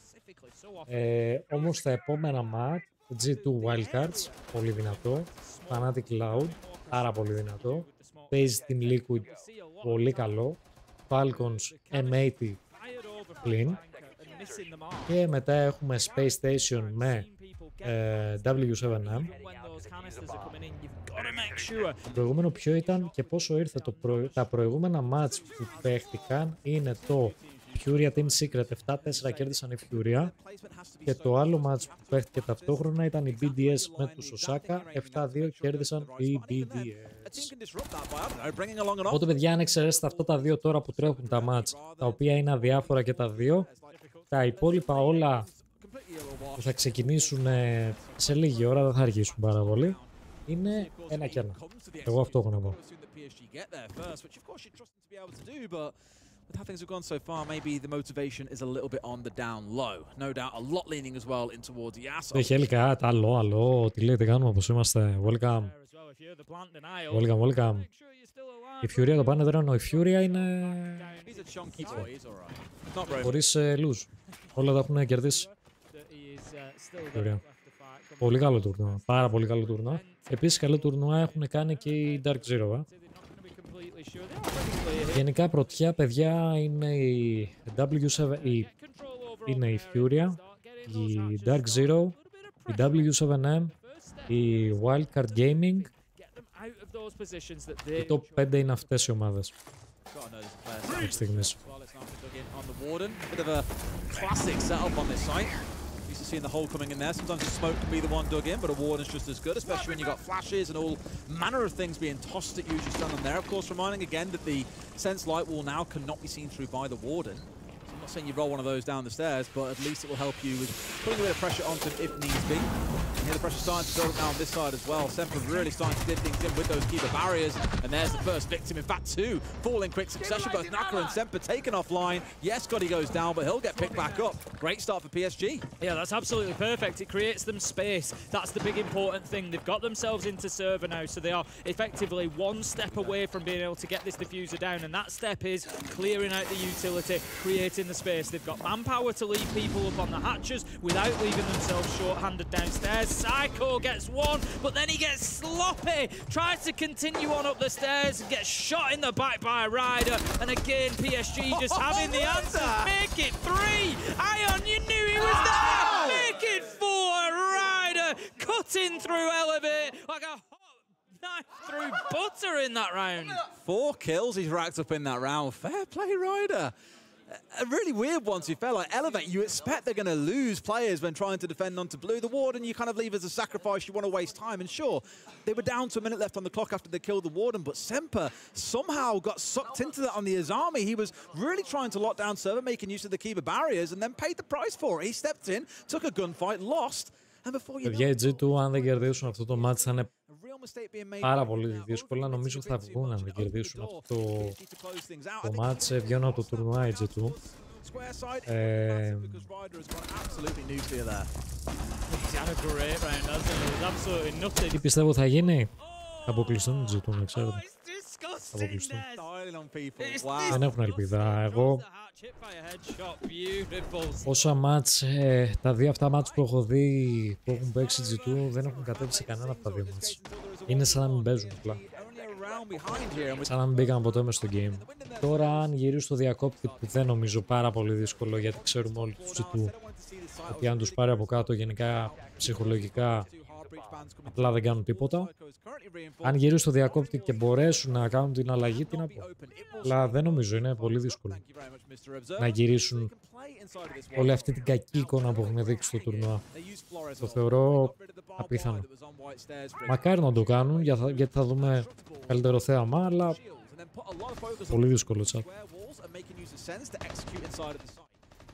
Όμως τα επόμενα μάτς, G2 Wildcards, πολύ δυνατό. Fnatic Cloud, πάρα πολύ δυνατό. Παίζει Team Liquid, πολύ καλό. Falcons M80 clean. Και μετά έχουμε Space Station με W7M. Το προηγούμενο ποιο ήταν και πόσο ήρθε τα προηγούμενα μάτς που παίχτηκαν είναι το Furia Team Secret 7-4 κέρδισαν η Furia και το άλλο μάτς που παίχτηκε ταυτόχρονα ήταν η BDS με τους Osaka 7-2 κέρδισαν οι BDS. Οπότε παιδιά, αν εξαιρέσετε αυτά τα 2 τώρα που τρέχουν τα μάτς, τα οποία είναι αδιάφορα και τα 2, τα υπόλοιπα όλα που θα ξεκινήσουν σε λίγη ώρα, δεν θα αργήσουν πάρα πολύ, είναι 1 και 1. Εγώ αυτό έχω να πω. With how things have gone so far, maybe the motivation is a little bit on the down low. No doubt, a lot leaning as well in towards Yasuo. Δεν χέλικα, άλλο, τι λέτε, κάνουμε, πώς είμαστε, welcome. Welcome. Η Furia το πάνε δρόνο, η Furia είναι... χωρίς lose. Όλα τα έχουν κερδίσει. Furia. Πολύ καλό τουρνουά, πάρα πολύ καλό τουρνουά. Επίσης καλό τουρνουά έχουν κάνει και οι Dark Zero. Γενικά πρωτιά, παιδιά, είναι η W7, είναι η Furia, η Dark Zero, η W7M, η Wildcard Gaming. Οι top 5 είναι αυτές οι ομάδες. Μέχρι στιγμής. Seeing the hole coming in there. Sometimes the smoke can be the one dug in, but a warden's just as good, especially when you've got flashes and all manner of things being tossed at you as you stand on there. Of course, reminding again that the Sense Light Wall now cannot be seen through by the warden. not saying you roll one of those down the stairs, but at least it will help you with putting a bit of pressure onto it if needs be. And here the pressure starting to build up now on this side as well. Semper really starting to did things in with those keeper barriers, and there's the first victim. In fact, two fall in quick succession. Both Naka and Semper taken offline. Yes, Scotty goes down, but he'll get picked back up. Great start for PSG. Yeah, that's absolutely perfect. It creates them space. That's the big important thing. They've got themselves into server now, so they are effectively one step away from being able to get this diffuser down, and that step is clearing out the utility, creating the space. They've got manpower to leave people up on the hatches without leaving themselves short-handed downstairs. Psycho gets one, but then he gets sloppy, tries to continue on up the stairs and gets shot in the back by a rider, and again PSG just having the answers. Make it 3! Ion, you knew he was there! Make it 4! Rider cutting through Elevate like a knife through butter in that round. 4 kills he's racked up in that round. Fair play, Ryder. A really weird one, to be fair. Like Elevate, you expect they're going to lose players when trying to defend onto blue. The Warden you kind of leave as a sacrifice. You want to waste time. And sure, they were down to a minute left on the clock after they killed the Warden, but Semper somehow got sucked into that on the Azami. He was really trying to lock down server, making use of the keeper barriers, and then paid the price for it. He stepped in, took a gunfight, lost. Παιδιά, οι G2 αν δεν κερδίσουν αυτό το μάτς θα είναι πάρα πολύ δύσκολα. Νομίζω θα βγουν αν δεν κερδίσουν αυτό το μάτς. Βγαίνουν από το τουρνουά οι G2. Τι πιστεύω θα γίνει? Θα αποκλειστούν οι G2, να ξέρετε. Θα αποκλειστούν. Δεν έχουν ελπίδα. Εγώ όσα μάτς, τα δύο αυτά μάτς που έχω δει που έχουν παίξει G2 δεν έχουν κατέβει σε κανένα από τα δύο μάτς. Είναι σαν να μην παίζουν απλά. Σαν να μην μπήκαν ποτέ μες στο game. Τώρα αν γυρίσουν στο διακόπτη, που δεν νομίζω πάρα πολύ δύσκολο γιατί ξέρουμε όλοι τους G2 ότι αν τους πάρει από κάτω γενικά ψυχολογικά απλά δεν κάνουν τίποτα. Αν γυρίσουν στο διακόπτη και μπορέσουν να κάνουν την αλλαγή, τι να πω. Αλλά δεν νομίζω, είναι πολύ δύσκολο να γυρίσουν όλη αυτή την κακή εικόνα που έχουν δείξει στο τουρνουά. Το θεωρώ απίθανο. Μακάρι να το κάνουν γιατί θα δούμε καλύτερο θέαμα, αλλά πολύ δύσκολο chat.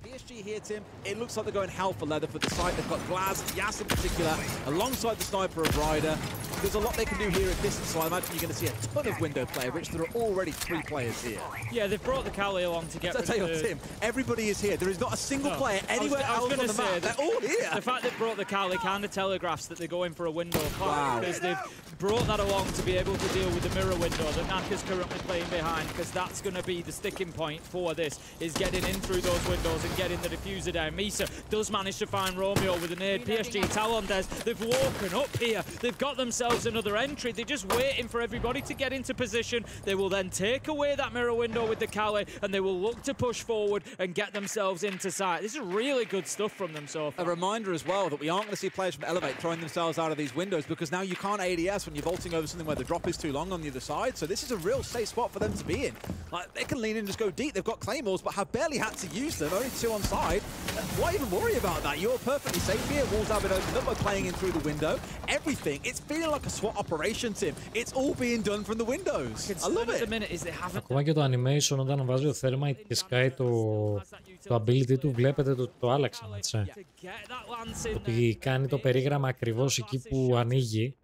PSG here, Tim, it looks like they're going hell for leather for the site. They've got Glaz, Yas in particular, alongside the sniper of Ryder. There's a lot they can do here at distance, so I imagine you're going to see a ton of window play, which there are already 3 players here. Yeah, they've brought the Cali along to get rid of the... Tim, everybody is here. There is not a single player anywhere else on the map. They're all here. The fact they've brought the Cali kind of telegraphs that they're going for a window play, because they've brought that along to be able to deal with the mirror window that Naka's currently playing behind, because that's going to be the sticking point for this, is getting in through those windows and getting the diffuser down. Misa does manage to find Romeo with a nade. PSG Talondes, they've woken up here. They've got themselves another entry. They're just waiting for everybody to get into position. They will then take away that mirror window with the Cali, and they will look to push forward and get themselves into sight. This is really good stuff from them so far. A reminder as well that we aren't going to see players from Elevate throwing themselves out of these windows, because now you can't ADS when you're vaulting over something where the drop is too long on the other side. So this is a real safe spot for them to be in. Like, they can lean in and just go deep. They've got claymores, but have barely had to use them. Only 2 on side. Why even worry about that? You're perfectly safe here. Walls have been opened up by playing in through the window. Everything. It's feeling like a SWAT operation, Tim. It's all being done from the windows. I love it. Ακόμα και το animation όταν βάζει ο Thermite και σκάει το ability του, βλέπετε το άλλαξαν, έτσι. Ότι κάνει το περίγραμμα ακριβώς εκεί που ανοίγει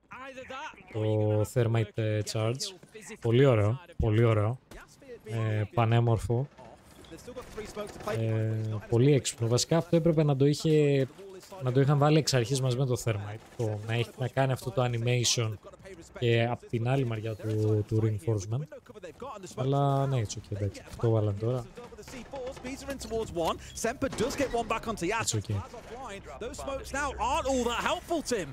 το Thermite charge. Πολύ ωραίο, πολύ ωραίο. Πανέμορφο. Πολύ έξυπνο. Βασικά αυτό έπρεπε να το είχαν βάλει εξ αρχής μαζί με το Thermite. Να κάνει αυτό το animation και από την άλλη μεριά του reinforcement. Αλλά ναι, it's okay, εντάξει. Το βάλαν τώρα. It's okay.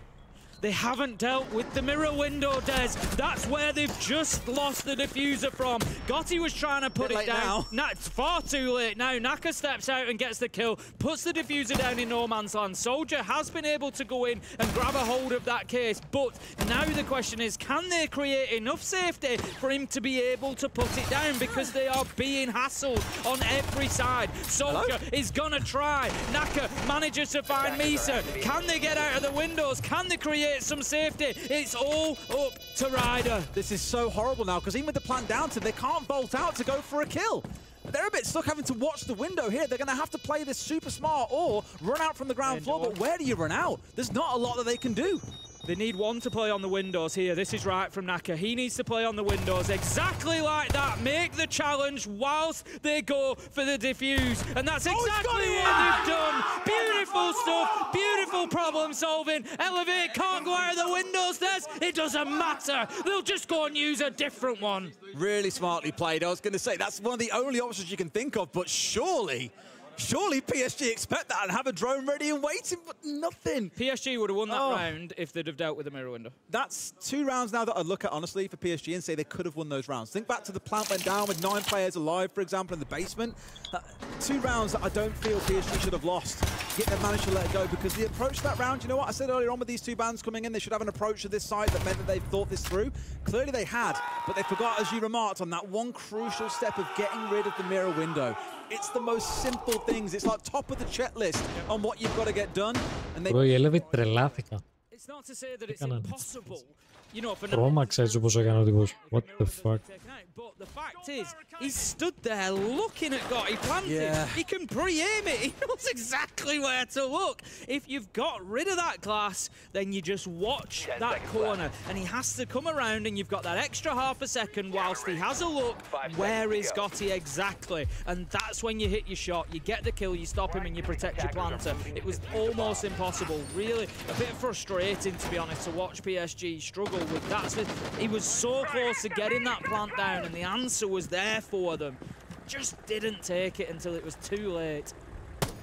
They haven't dealt with the mirror window, Des. That's where they've just lost the diffuser from. Gotti was trying to put it down. It's far too late now. Naka steps out and gets the kill, puts the diffuser down in no man's land. Soldier has been able to go in and grab a hold of that case, but now the question is, can they create enough safety for him to be able to put it down? Because they are being hassled on every side. Soldier is gonna try. Naka manages to find Misa. Can they get out of the windows? Can they create some safety? It's all up to Ryder. This is so horrible now, because even with the plant down to, they can't bolt out to go for a kill. They're a bit stuck having to watch the window here. They're going to have to play this super smart or run out from the ground floor. But where do you run out? There's not a lot that they can do. They need one to play on the windows here. This is right from Naka. He needs to play on the windows exactly like that. Make the challenge whilst they go for the defuse. And that's exactly what they've done. Beautiful stuff. Beautiful problem solving. Elevate can't go out of the windows. It doesn't matter. They'll just go and use a different one. Really smartly played. I was going to say, that's one of the only options you can think of. But surely PSG expect that and have a drone ready and waiting, but nothing. PSG would have won that round if they'd have dealt with the mirror window. That's 2 rounds now that I'd look at, honestly, for PSG and say they could have won those rounds. Think back to the plant went down with 9 players alive, for example, in the basement. 2 rounds that I don't feel PSG should have lost, yet they managed to let it go because the approach to that round, you know what I said earlier on with these 2 bands coming in, they should have an approach to this side that meant that they've thought this through. Clearly they had, but they forgot, as you remarked, on that one crucial step of getting rid of the mirror window. It's the most simple things. It's like top of the checklist on what you've got to get done. And It's not to say that it's impossible. You know, for What the fuck? But the fact is, he stood there looking at Gotti planting. Yeah. He can pre-aim it. He knows exactly where to look. If you've got rid of that glass, then you just watch that corner. And he has to come around and you've got that extra half a second whilst he has a look. Where is Gotti exactly? And that's when you hit your shot. You get the kill, you stop him and you protect your planter. It was almost impossible. Really a bit frustrating, to be honest, to watch PSG struggle with that. He was so close to getting that plant down and the answer was there for them. Just didn't take it until it was too late.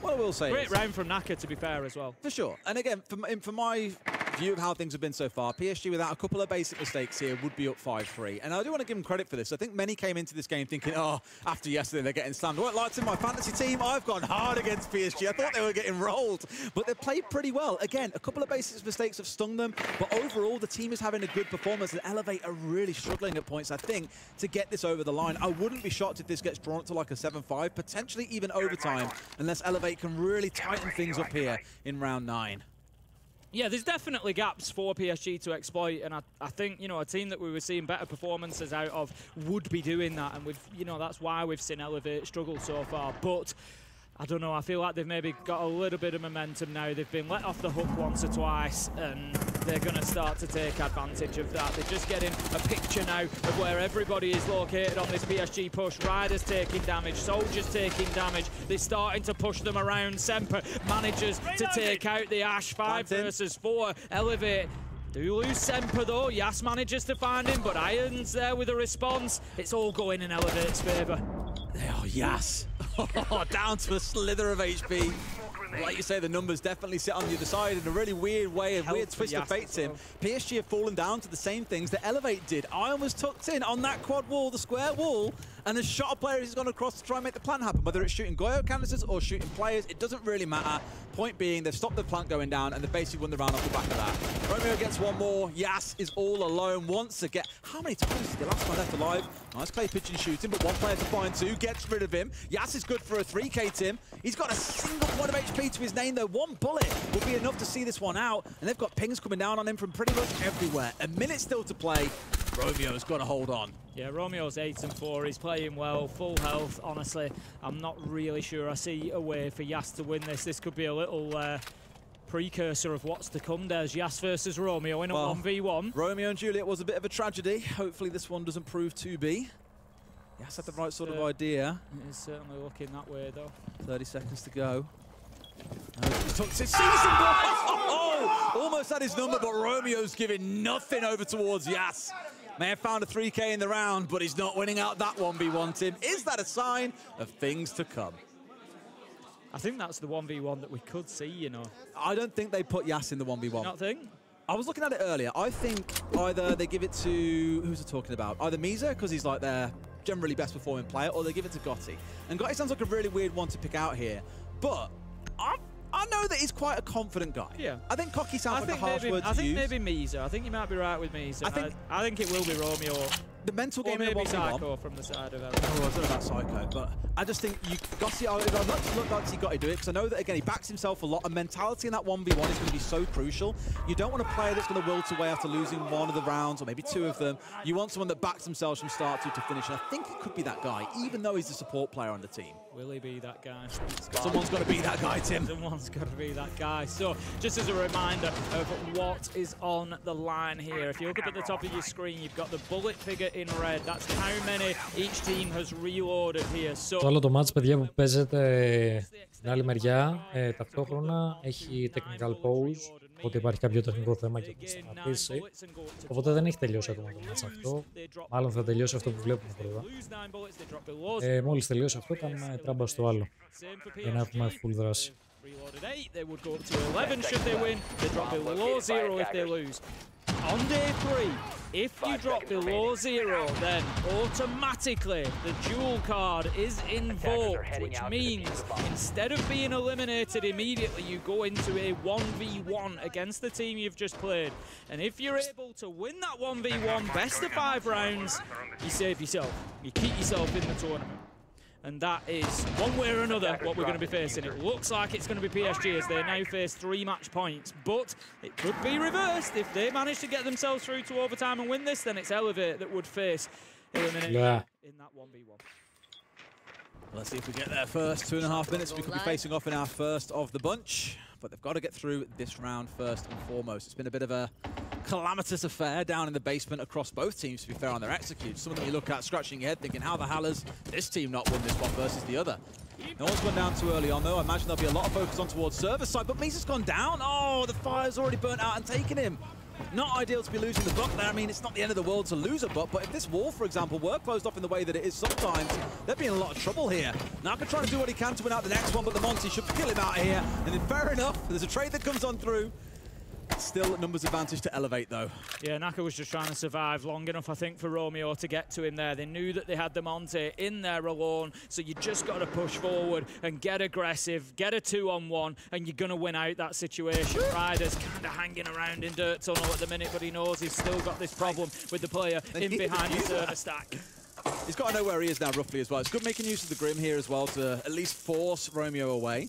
What I will say Great round from Naka, to be fair, as well. For sure. And again, for my view of how things have been so far, PSG without a couple of basic mistakes here would be up 5-3. And I do want to give them credit for this. I think many came into this game thinking, oh, after yesterday they're getting slammed. I won't lie to my fantasy team, I've gone hard against PSG. I thought they were getting rolled, but they played pretty well. Again, a couple of basic mistakes have stung them, but overall the team is having a good performance and Elevate are really struggling at points, I think, to get this over the line. I wouldn't be shocked if this gets drawn up to like a 7-5, potentially even overtime, unless Elevate can really tighten things up here in round 9. Yeah, there's definitely gaps for PSG to exploit, and I think, you know, a team that we were seeing better performances out of would be doing that, and you know, that's why we've seen Elevate struggle so far. But I don't know, I feel like they've maybe got a little bit of momentum now. They've been let off the hook once or twice, and they're going to start to take advantage of that. They're just getting a picture now of where everybody is located on this PSG push. Riders taking damage, Soldiers taking damage. They're starting to push them around. Semper manages to take out the Ash. 5 versus 4. Elevate do lose Semper though. Yas manages to find him, but Iron's there with a response. It's all going in Elevate's favour. Oh, Yas. Down to a slither of HP. Like you say, the numbers definitely sit on the other side in a really weird way, a weird twist of fate to him. PSG have fallen down to the same things that Elevate did. Iron was tucked in on that quad wall, the square wall, and has shot a player who's gone across to try and make the plan happen. Whether it's shooting Goyo canisters or shooting players, it doesn't really matter. Point being, they've stopped the plant going down, and they've basically won the round off the back of that. Romeo gets one more. Yas is all alone once again. How many times is the last one left alive? Nice play pitching shooting, but one player to find 2, gets rid of him. Yas is good for a 3K, Tim. He's got a single point of HP to his name, though. One bullet will be enough to see this one out, and they've got pings coming down on him from pretty much everywhere. A minute still to play. Romeo's got to hold on. Yeah, Romeo's 8-4. He's playing well, full health. Honestly, I'm not really sure I see a way for Yas to win this. This could be a little precursor of what's to come. There's Yas versus Romeo in a 1v1. Romeo and Juliet was a bit of a tragedy. Hopefully this one doesn't prove to be. Yas had the right sort of idea. It is certainly looking that way, though. 30 seconds to go. Almost had his number, but Romeo's giving nothing over towards Yas. May have found a 3K in the round, but he's not winning out that 1v1, Tim. Is that a sign of things to come? I think that's the 1v1 that we could see, you know. I don't think they put Yas in the 1v1. You not think? I was looking at it earlier. I think either they give it to... Who's it talking about? Either Misa, because he's like their generally best performing player, or they give it to Gotti. And Gotti sounds like a really weird one to pick out here. But I know that he's quite a confident guy. Yeah. I think cocky sounds like a harsh word to use. I think maybe Misa. I think you might be right with Misa. I think it will be Romeo the mental game maybe in the 1v1. Psycho from the side of Oh, I was about Psycho, but I just think I'd like to look like you got to do it, because I know that, again, he backs himself a lot, and mentality in that 1v1 is going to be so crucial. You don't want a player that's going to wilt away after losing one of the rounds, or maybe two of them. You want someone that backs themselves from start to finish, and I think he could be that guy, even though he's the support player on the team. Will he be that guy? Someone's got to be that guy, Tim. Someone's got to be that guy. So, just as a reminder of what is on the line here, if you look up at the top of your screen, you've got the bullet figure in red. That's how many each team has reloaded here. So, το άλλο το match, παιδιά, που παίζεται στην άλλη μεριά, ταυτόχρονα έχει technical pause, οπότε υπάρχει κάποιο τεχνικό θέμα και θα σταματήσει. Οπότε δεν έχει τελειώσει ακόμα το match αυτό. Μάλλον θα τελειώσει αυτό που βλέπουμε πρώτα. Μόλις τελειώσει αυτό, κάνουμε τράμπα στο άλλο για να έχουμε full δράση. reloaded 8, they would go up to 11 should they win. They drop below 0 if they lose. On day 3, if you drop below 0, then automatically the dual card is invoked, which means instead of being eliminated immediately, you go into a 1v1 against the team you've just played. And if you're able to win that 1v1 best of 5 rounds, you save yourself. You keep yourself in the tournament. And that is, one way or another, what we're going to be facing. It looks like it's going to be PSG as they now face 3 match points, but it could be reversed. If they manage to get themselves through to overtime and win this, then it's Elevate that would face elimination in that 1v1. Let's see if we get there first. 2.5 minutes, we could be facing off in our first of the bunch. But they've got to get through this round first and foremost. It's been a bit of a calamitous affair down in the basement across both teams, to be fair, on their executes. Some of them you look at scratching your head thinking, how the hell has this team not won this one versus the other? No one's gone down too early on, though. I imagine there'll be a lot of focus on towards service side, but Misa's gone down. Oh, the fire's already burnt out and taken him. Not ideal to be losing the buck there. I mean, it's not the end of the world to lose a buck, but if this wall, for example, were closed off in the way that it is sometimes, they'd be in a lot of trouble here. Naka trying to do what he can to win out the next one, but the Monty should kill him out of here. And then fair enough, there's a trade that comes on through. Still numbers advantage to Elevate, though. Yeah, Naka was just trying to survive long enough, I think, for Romeo to get to him there. They knew that they had the Monte in there alone, so you just got to push forward and get aggressive, get a 2-on-1, and you're going to win out that situation. Ryder's kind of hanging around in dirt tunnel at the minute, but he knows he's still got this problem with the player in behind the server stack. He's got to know where he is now, roughly, as well. It's good making use of the Grim here as well to at least force Romeo away.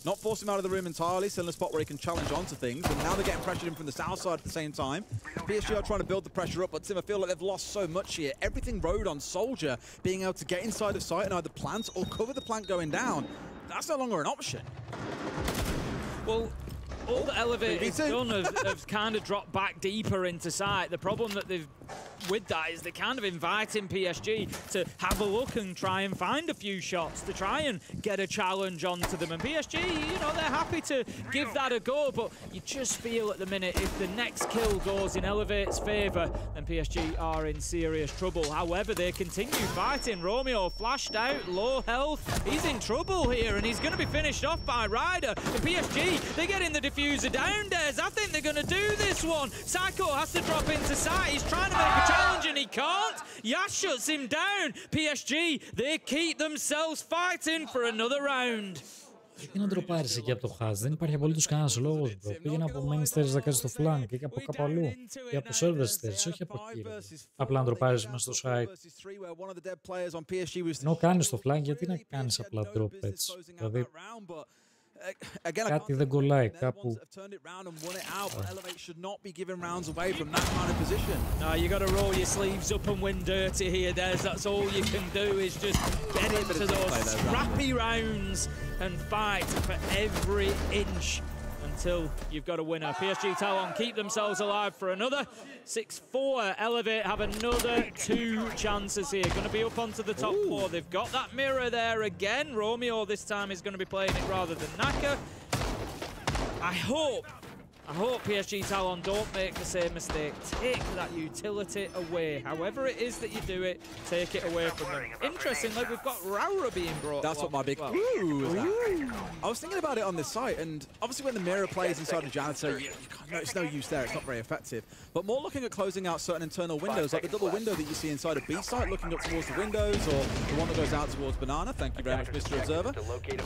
Not force him out of the room entirely, still in a spot where he can challenge onto things, and now they're getting pressured in from the south side at the same time. PSG are trying to build the pressure up, but Tim, I feel like they've lost so much here. Everything rode on Soldier being able to get inside of sight and either plant or cover the plant going down. That's no longer an option. Well, all the Elevate has done have kind of dropped back deeper into sight. The problem that they've with that is they're kind of inviting PSG to have a look and try and find a few shots to try and get a challenge onto them. And PSG, you know, they're happy to give that a go, but you just feel at the minute if the next kill goes in Elevate's favour, then PSG are in serious trouble. However, they continue fighting. Romeo flashed out, low health. He's in trouble here, and he's going to be finished off by Ryder. And PSG, they're getting the diffuser down, Des. I think they're going to do this one. Psycho has to drop into sight. He's trying to make a challenge and he can't. Yash shuts him down. PSG, they keep themselves fighting for another round. Γιατί να ντροπάρεις εκεί από το χάζ, δεν υπάρχει απολύτως κανένας λόγος, bro. Πήγαινε από main stairs να κάνεις στο flank ή από κάπου αλλού. Ή από server stairs, όχι από εκεί. Απλά να ντροπάρεις μέσα στο site. Ενώ κάνεις στο flank, γιατί να κάνεις απλά drop έτσι. Δηλαδή, κάτι δεν κολλάει κάπου. No, you got to roll your sleeves up and win dirty here, Des. That's all you can do is just get into those scrappy rounds and fight for every inch until you've got a winner. PSG Talon keep themselves alive for another 6-4. Elevate have another 2 chances here. Going to be up onto the top 4. They've got that mirror there again. Romeo this time is going to be playing it rather than Naka. I hope PSG Talon don't make the same mistake. Take that utility away. However it is that you do it, take it away from them. Interestingly, we've got Raura being brought. That's what my big ooh is that. I was thinking about it on this site, and obviously when the mirror plays inside the janitor, it's no use there, it's not very effective. But more looking at closing out certain internal windows, like the double window that you see inside of B site, looking up towards the windows, or the one that goes out towards Banana. Thank you very much, Mr. Observer.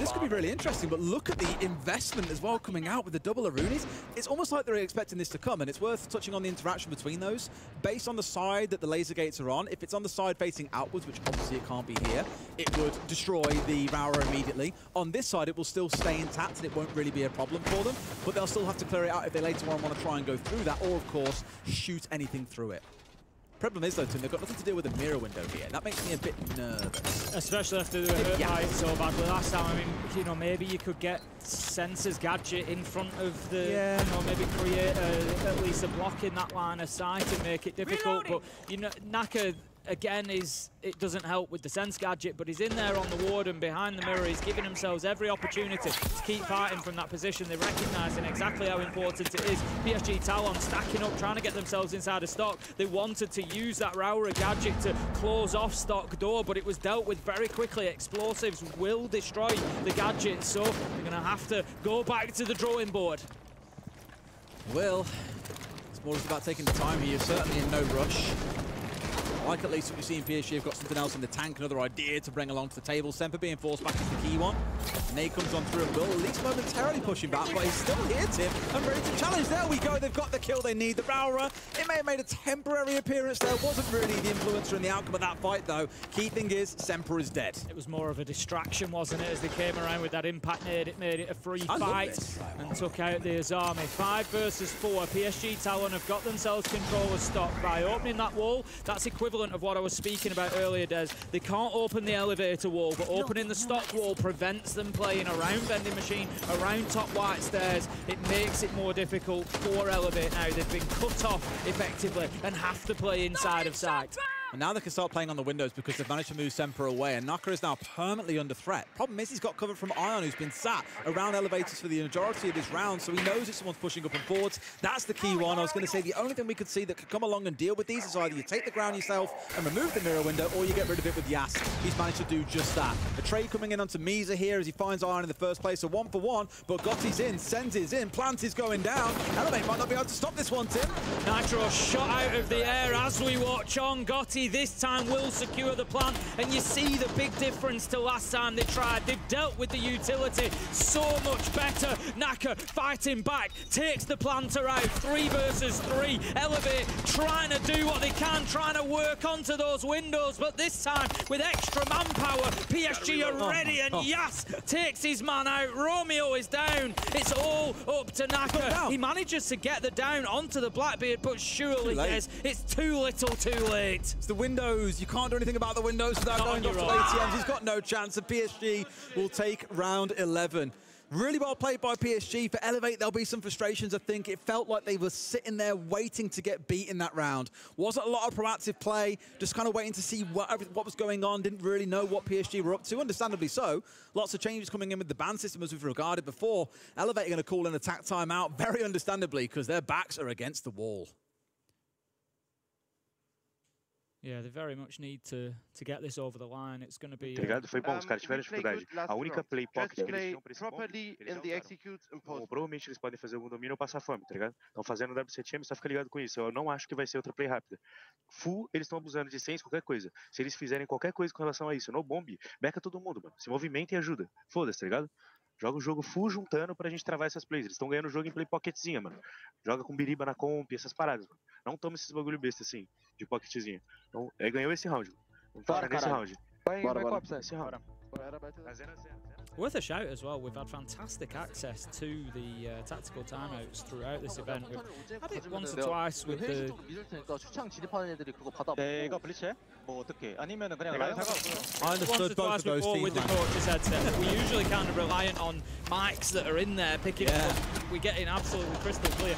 This could be really interesting, but look at the investment as well coming out with the double Arunis. It's it's almost like they're expecting this to come, and it's worth touching on the interaction between those. Based on the side that the laser gates are on, if it's on the side facing outwards, which obviously it can't be here, it would destroy the Raura immediately. On this side, it will still stay intact, and it won't really be a problem for them, but they'll still have to clear it out if they later on want to try and go through that, or of course, shoot anything through it. Problem is though, Tim, they've got nothing to do with the mirror window here. That makes me a bit nervous. Especially after they were hurt by it so badly last time. I mean, you know, maybe you could get Sensor's gadget in front of the, you know, maybe create at least a block in that line of sight and make it difficult. Reloading. But, you know, Naka, again, it doesn't help with the Sense gadget, but he's in there on the warden behind the mirror. He's giving themselves every opportunity to keep fighting from that position. They're recognising exactly how important it is. PSG Talon stacking up, trying to get themselves inside of stock. They wanted to use that Raura gadget to close off stock door, but it was dealt with very quickly. Explosives will destroy the gadget, so they're going to have to go back to the drawing board. Well, it's more just about taking the time here. Certainly in no rush. Like at least what we see in PSG, have got something else in the tank, another idea to bring along to the table. Semper being forced back is the key one. Nade comes on through and will at least momentarily push him back, but he's still here, Tim, and ready to challenge. There we go, they've got the kill they need. The Raura, it may have made a temporary appearance there. Wasn't really the influencer in the outcome of that fight, though. Key thing is, Semper is dead. It was more of a distraction, wasn't it, as they came around with that impact nade. It made it a free fight and took out the Azami. 5 versus 4. PSG Talon have got themselves control of stock by opening that wall. That's equivalent of what I was speaking about earlier, Des. They can't open the elevator wall, but opening the stock wall prevents them playing around vending machine, around top white stairs. It makes it more difficult for Elevate now. They've been cut off effectively and have to play inside of sight. And now they can start playing on the windows because they've managed to move Semper away, and Naka is now permanently under threat. Problem is he's got cover from Ion, who's been sat around elevators for the majority of this round, so he knows if someone's pushing up and forwards. That's the key one. I was going to say the only thing we could see that could come along and deal with these is either you take the ground yourself and remove the mirror window, or you get rid of it with Yas. He's managed to do just that. A trade coming in onto Misa here as he finds Ion in the first place, so 1 for 1, but Gotti's in, Senz is in, Plant is going down. Elevate might not be able to stop this one, Tim. Nitro shot out of the air as we watch on. Gotti this time will secure the plant, and you see the big difference to last time they tried. They've dealt with the utility so much better. Naka fighting back, takes the planter out. 3 versus 3. Elevate trying to do what they can, trying to work onto those windows, but this time with extra manpower, PSG are ready, and Yas takes his man out. Romeo is down. It's all up to Naka. He manages to get the down onto the Blackbeard, but surely it's too little too late. It's the windows. You can't do anything about the windows without going off to ATMs. He's got no chance, and PSG will take round 11. Really well played by PSG. For Elevate, there'll be some frustrations, I think. It felt like they were sitting there waiting to get beat in that round. Wasn't a lot of proactive play, just kind of waiting to see what was going on. Didn't really know what PSG were up to, understandably so. Lots of changes coming in with the ban system, as we've regarded before. Elevate are going to call an attack timeout, very understandably, because their backs are against the wall. Yeah, they very much need to get this over the line. It's going to be... Foi bom, os caras tiveram dificuldade. A única play pocket que eles tinham pra esse ponto, provavelmente eles podem fazer algum domínio ou passar fome, tá ligado? Estão fazendo WCTM, só fica ligado com isso. Eu não acho que vai ser outra play rápida. Full, eles estão abusando de sense, qualquer coisa. Se eles fizerem qualquer coisa com relação a isso, no bomb, beca todo mundo, mano. Se movimenta e ajuda. Foda-se, tá ligado? Joga o jogo full juntando pra gente travar essas plays. Eles estão ganhando o jogo em play pocketzinha, mano. Joga com biriba na comp, essas paradas, mano. Não toma esses bagulho besta assim, de pocketzinha. Então, ganhou esse round. Vamos focar nesse round. Bora. Esse round. Worth a shout as well, we've had fantastic access to the tactical timeouts throughout this event. We've had it once or twice with the... I understood both of those teams. With the coach's headset. We're usually kind of reliant on mics that are in there picking up. We're getting absolutely crystal clear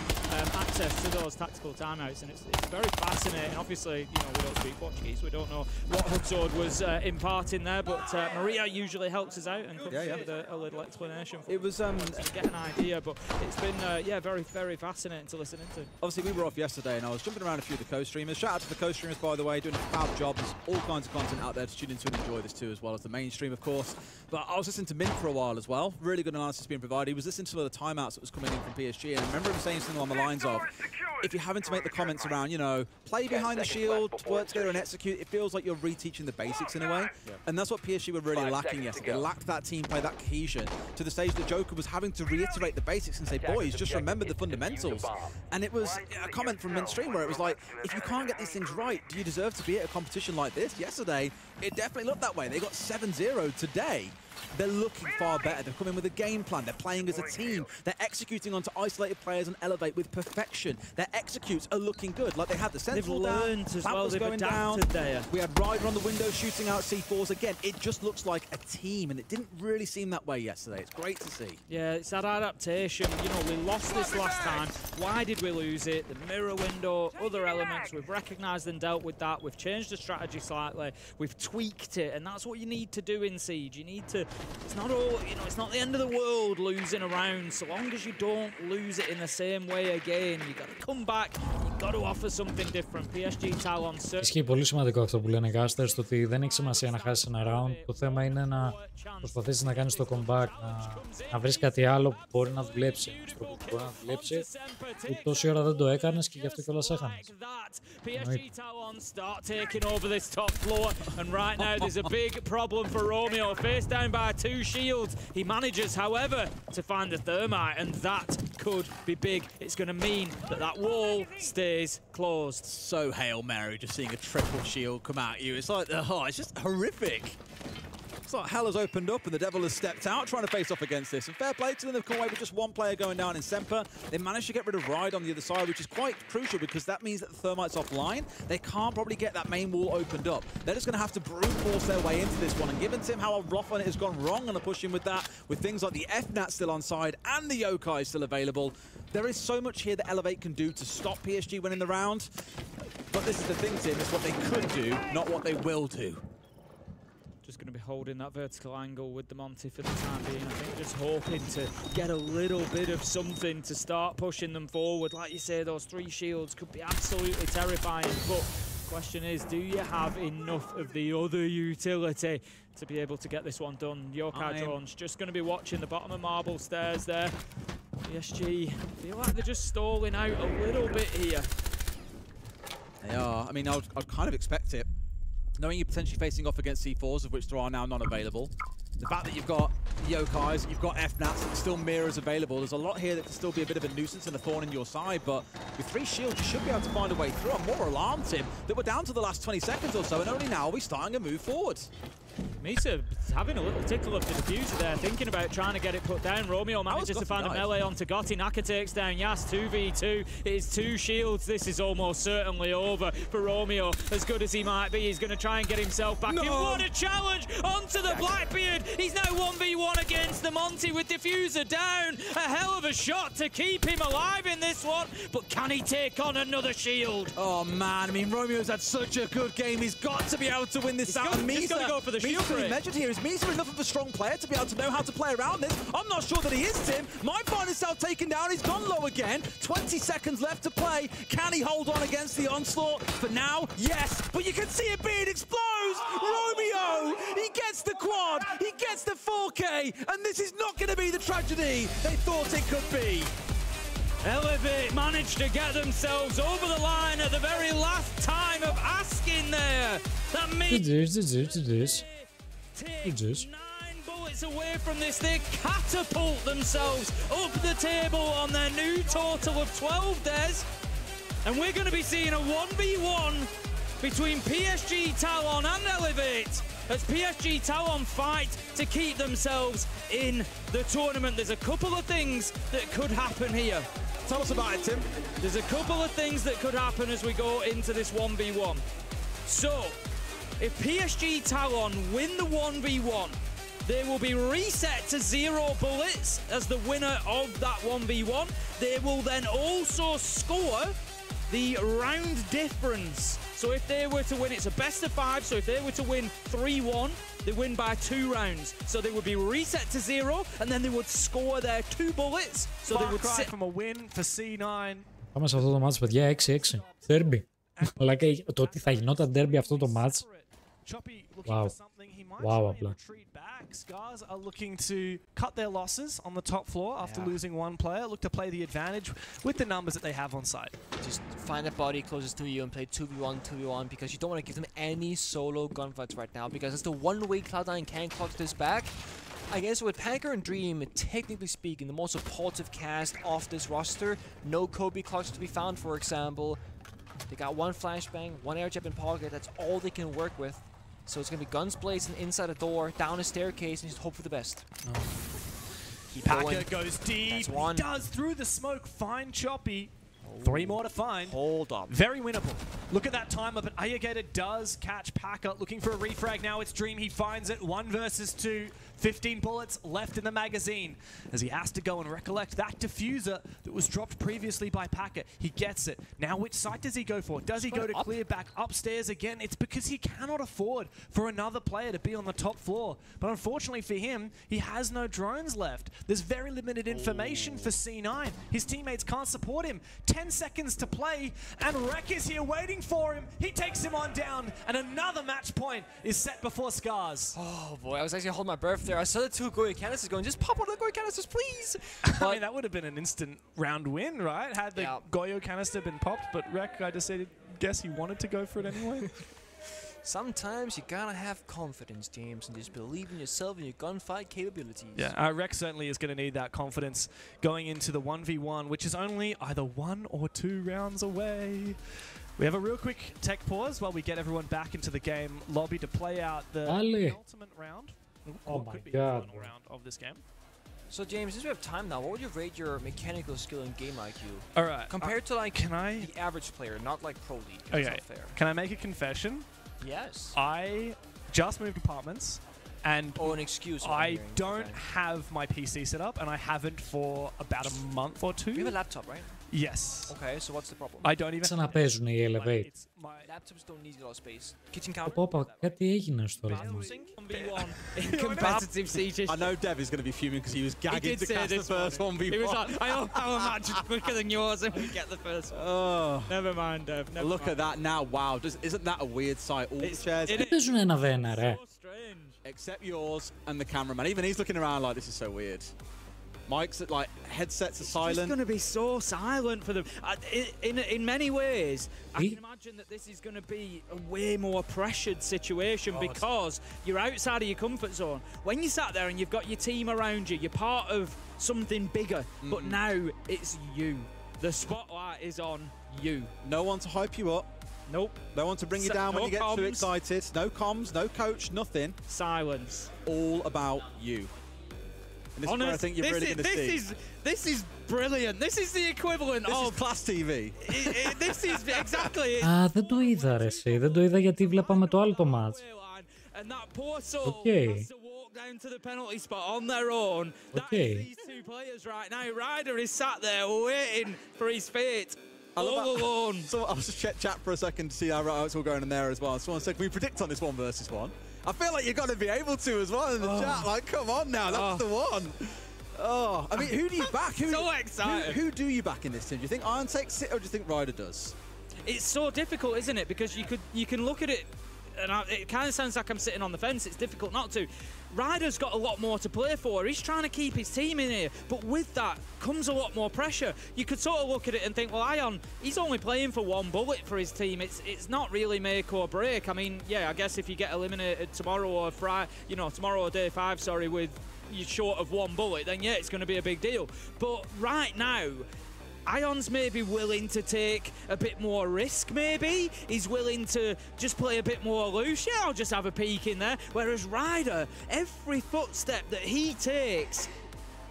access to those tactical timeouts, and it's very fascinating. Obviously, you know, we don't speak Portuguese, we don't know what Hudsord was imparting there, but Maria usually helps us out and comes with a little explanation. It was to get an idea, but it's been very, very fascinating to listen into. Obviously, we were off yesterday, and I was jumping around a few of the co-streamers. Shout out to the co-streamers, by the way, doing a fab job. There's all kinds of content out there to tune into and enjoy this too, as well as the mainstream, of course. But I was listening to Mint for a while as well. Really good analysis being provided. He was listening to the timeouts that was coming in from PSG, and I remember him saying something along the lines of, if you're having to make the comments around, you know, play behind the shield, work together and execute, it feels like you're reteaching the basics in a way. And that's what PSG were really lacking yesterday. They lacked that team play, that cohesion, to the stage that Joker was having to reiterate the basics and say, boys, just remember the fundamentals. And it was a comment from Mainstream where it was like, if you can't get these things right, do you deserve to be at a competition like this? Yesterday, it definitely looked that way. They got 7-0 today. They're looking far better. They're coming with a game plan. They're playing as a team. They're executing onto isolated players and elevate with perfection. Their executes are looking good. Like they had the central learned as well. was going down. There. We had Ryder on the window shooting out C4s. Again, it just looks like a team, and it didn't really seem that way yesterday. It's great to see. Yeah, it's that adaptation. You know, we lost this last time. Why did we lose it? The mirror window, other elements. We've recognized and dealt with that. We've changed the strategy slightly. We've tweaked it, and that's what you need to do in Siege. You need to... It's not all, you know, it's not the end of the world losing a round. So long as you don't lose it in the same way again, you got to come back. You got to offer something different. PSG Talon. Ισχύει πολύ σημαντικό αυτό που λένε Gasterat, στο ότι δεν έχει σημασία να χάσει ένα round. Το θέμα είναι να προσπαθήσει να κάνει το comeback, να βρει κάτι άλλο που μπορεί να δουλέψει. Μπορεί να δουλέψει. Που τόση ώρα δεν το έκανε και γι' αυτό κιόλας έχανες. PSG Talon start taking over this top floor, and right now there's a big problem for Romeo. Faced down by 2 shields. He manages, however, to find the thermite, and that could be big. It's going to mean that that wall stays closed. So Hail Mary, just seeing a triple shield come at you. It's like, oh, it's just horrific. It's like hell has opened up and the devil has stepped out trying to face off against this. And fair play to them, they've come away with just one player going down in Semper. They managed to get rid of Ride on the other side, which is quite crucial because that means that the Thermite's offline. They can't probably get that main wall opened up. They're just going to have to brute force their way into this one. And given Tim how often it has gone wrong on a push-in with that, with things like the FNAT still on side and the Yokai still available, there is so much here that Elevate can do to stop PSG winning the round. But this is the thing, Tim, it's what they could do, not what they will do. Just going to be holding that vertical angle with the Monty for the time being. I think just hoping to get a little bit of something to start pushing them forward. Like you say, those 3 shields could be absolutely terrifying. But the question is, do you have enough of the other utility to be able to get this one done? Yokai Drone's just going to be watching the bottom of Marble Stairs there. PSG feel like they're just stalling out a little bit here. They are. I mean, I'd kind of expect it. Knowing you're potentially facing off against C4s, of which there are now none available. The fact that you've got Yokais, you've got FNATs, and still mirrors available. There's a lot here that can still be a bit of a nuisance and a thorn in your side, but with 3 shields, you should be able to find a way through. I'm more alarmed, Tim, that we're down to the last 20 seconds or so, and only now are we starting to move forward. Misa having a little tickle of the diffuser there, thinking about trying to get it put down. Romeo manages to find a melee onto Gotti. Naka takes down Yas, 2v2. It is 2 shields. This is almost certainly over for Romeo. As good as he might be, he's going to try and get himself back in. What a challenge onto the Blackbeard. He's now 1v1 against the Monty with diffuser down. A hell of a shot to keep him alive in this one, but can he take on another shield? Oh man, I mean, Romeo's had such a good game. He's got to be able to win this out. He's got to go for the shield. Measured here. Is Misa enough of a strong player to be able to know how to play around this? I'm not sure that he is, Tim. Might find himself taken down. He's gone low again. 20 seconds left to play. Can he hold on against the onslaught? For now, yes. But you can see it being exposed. Romeo, he gets the quad. He gets the 4K. And this is not going to be the tragedy they thought it could be. Elevate managed to get themselves over the line at the very last time of asking there. That means GG's. 9 bullets away from this. They catapult themselves up the table on their new total of 12 Des. And we're going to be seeing a 1v1 between PSG Talon and Elevate as PSG Talon fight to keep themselves in the tournament. There's a couple of things that could happen here. Tell us about it, Tim. There's a couple of things that could happen as we go into this 1v1. So, if PSG Talon win the 1v1, they will be reset to 0 bullets as the winner of that 1v1. They will then also score the round difference. So if they were to win, it's a best of 5, so if they were to win 3-1, they win by 2 rounds. So they would be reset to 0, and then they would score their 2 bullets. So they would sit from a win for C9. Πάμε σε αυτό το μάτς, παιδιά, 6-6. Derby. Αλλά και το ότι θα γινόταν derby αυτό το μάτς Choppy looking for something. He might try and retreat back. Scars are looking to cut their losses on the top floor after losing one player. Look to play the advantage with the numbers that they have on site. Just find a body closest to you and play 2v1, 2v1, because you don't want to give them any solo gunfights right now, because it's the one way Cloud9 can clutch this back. I guess with Panther and Dream, technically speaking, the most supportive cast off this roster. No Kobe clutch to be found, for example. They got one flashbang, one air jab in pocket. That's all they can work with. So it's going to be guns blazing inside a door, down a staircase, and just hope for the best. Keep Packer goes deep. That's one. He does through the smoke. Find Choppy. 3 more to find. Hold up. Very winnable. Look at that timer, but Ayagator does catch Packer. Looking for a refrag now. It's Dream. He finds it. 1 versus 2. 15 bullets left in the magazine as he has to go and recollect that diffuser that was dropped previously by Packer. He gets it. Now which site does he go for? Does he go to clear back upstairs again? It's because he cannot afford for another player to be on the top floor. But unfortunately for him, he has no drones left. There's very limited information for C9. His teammates can't support him. 10 seconds to play, and Rek is here waiting for him. He takes him on down, and another match point is set before Scars. Oh boy, I was actually holding my breath there. I saw the 2 Goya canisters going, just pop one of the Goya canisters, please. I mean, that would have been an instant round win, right? Had the Goyo canister been popped, but Rek, I decided, guess he wanted to go for it anyway. Sometimes you gotta have confidence, James, and just believe in yourself and your gunfight capabilities. Yeah, Rek certainly is going to need that confidence going into the 1v1, which is only either 1 or 2 rounds away. We have a real quick tech pause while we get everyone back into the game lobby to play out the ultimate round. Oh my could be god. The final round of this game. So James, since we have time now, what would you rate your mechanical skill and game IQ? All right. Compared to like the average player, not like Pro League. Okay. It's not fair. Can I make a confession? Yes. I just moved apartments, and an excuse. I don't have my PC set up, and I haven't for about a month or 2. You have a laptop, right? Yes. Okay, so what's the problem? I don't even. Ξαναπαίζουν οι Elevate. Laptops don't need a lot of space. Kitchen counter. Πόπα, κάτι έγινε στο ρυθμό. Competitive sieges. I know Dev is going to be fuming because he was gagging to catch the first 1v1. He was like, I hope our match is quicker than yours and we get the first one. Oh. Never mind, Dev. Look at that now. Wow. Isn't that a weird sight? All the chairs. Δεν παίζουν ένα-ένα, ρε. Except yours and the cameraman. Even he's looking around like, this is so weird. Mike's like, headsets are silent. It's going to be so silent for them. In many ways, I can imagine that this is going to be a way more pressured situation because you're outside of your comfort zone. When you sat there and you've got your team around you, you're part of something bigger, but now it's you. The spotlight is on you. No one to hype you up. Nope. No one to bring you down when you get too excited. No comms, no coach, nothing. Silence. All about you. And this is where I think you're really going to see. This is brilliant. This is the equivalent of... This is Class TV. This is exactly... Α, δεν το είδα ρε εσύ. Δεν το είδα γιατί βλέπαμε το άλλο το μάτς. And that poor soul has to walk down to the penalty spot on their own. That is these 2 players right now. Ryder is sat there waiting for his fate. All alone. So I'll just check chat for a second to see how it's all going in there as well. Someone said, can we predict on this 1 versus 1? I feel like you've got to be able to as well in the chat. Like, come on now, that's the one. Oh, I mean, who do you back? So excited. Who do you back in this team? Do you think Iron takes it, or do you think Ryder does? It's so difficult, isn't it? Because you can look at it, and it kind of sounds like I'm sitting on the fence. It's difficult not to. Ryder's got a lot more to play for. He's trying to keep his team in here. But with that comes a lot more pressure. You could sort of look at it and think, well, Ion, he's only playing for 1 bullet for his team. It's not really make or break. I mean, yeah, I guess if you get eliminated tomorrow or Friday, tomorrow or day 5, sorry, with you're short of 1 bullet, then yeah, it's going to be a big deal. But right now, Ion's maybe willing to take a bit more risk, maybe. He's willing to just play a bit more loose. Yeah, I'll just have a peek in there. Whereas Ryder, every footstep that he takes,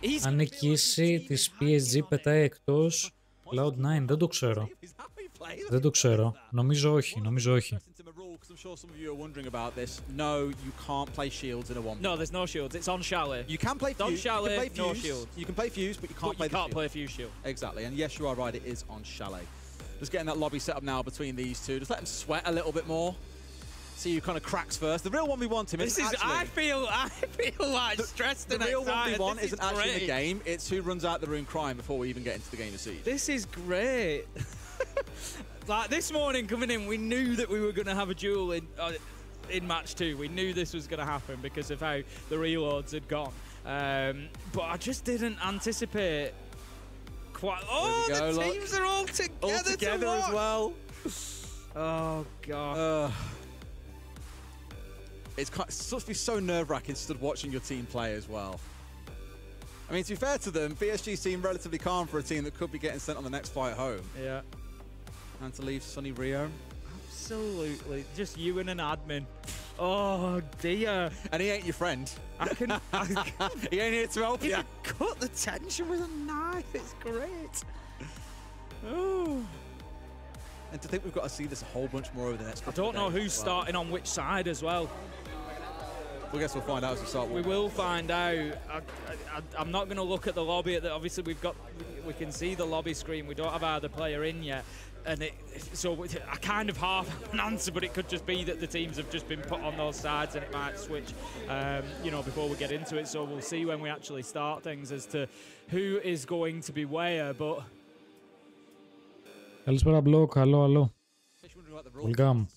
he's... Αν νικήσει της PSG πετάει εκτός Cloud9, δεν το ξέρω. Δεν το ξέρω. Νομίζω όχι, νομίζω όχι. I'm sure some of you are wondering about this. No, you can't play shields in a 1v1. No, there's no shields. It's on Chalet. You can play fuse. Chalet, no shield. You can play fuse, but you can't play fuse shield. Exactly. And yes, you are right. It is on Chalet. Just getting that lobby set up now between these two. Just let them sweat a little bit more. See who kind of cracks first. The real 1v1 team is actually... I feel like stressed and excited. The real 1v1 isn't actually in the game. It's who runs out the room crying before we even get into the game of Siege. This is great. Like this morning coming in, we knew that we were going to have a duel in in match 2. We knew this was going to happen because of how the reloads had gone. But I just didn't anticipate quite. Oh, go, the teams are all together as well. Oh, God. It's supposed to be so nerve-wracking stood watching your team play as well. I mean, to be fair to them, PSG seem relatively calm for a team that could be getting sent on the next flight home. Yeah. And to leave sunny Rio. Absolutely. Just you and an admin. Oh, dear. And he ain't your friend. He ain't here to help you. Cut the tension with a knife. It's great. Oh. And to think we've got to see this a whole bunch more over the next couple I don't know who's starting on which side as well. I guess we'll find out as we start. We will find out. I'm not going to look at the lobby. Obviously, we can see the lobby screen. We don't have either player in yet. And so I kind of half an answer, but it could just be that the teams have just been put on those sides and it might switch, you know, before we get into it. So we'll see when we actually start things as to who is going to be where, but... Καλησπέρα Block, hello. Welcome.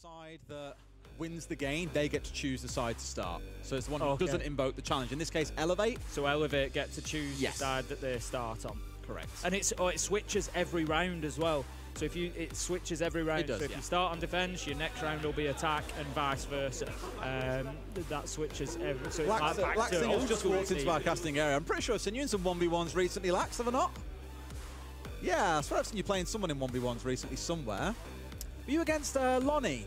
Wins the game, they get to choose the side to start. So it's the one who doesn't invoke the challenge. In this case, Elevate. So Elevate get to choose the side that they start on. Correct. And it switches every round as well. So if it switches every round. Does, so if you start on defense, your next round will be attack, and vice versa. That switches every. So Laxing has just walked into our casting area. I'm pretty sure I've seen you in some 1v1s recently, Lax, have I not? Yeah, I swear I've seen you playing someone in 1v1s recently somewhere. Were you against Lonnie?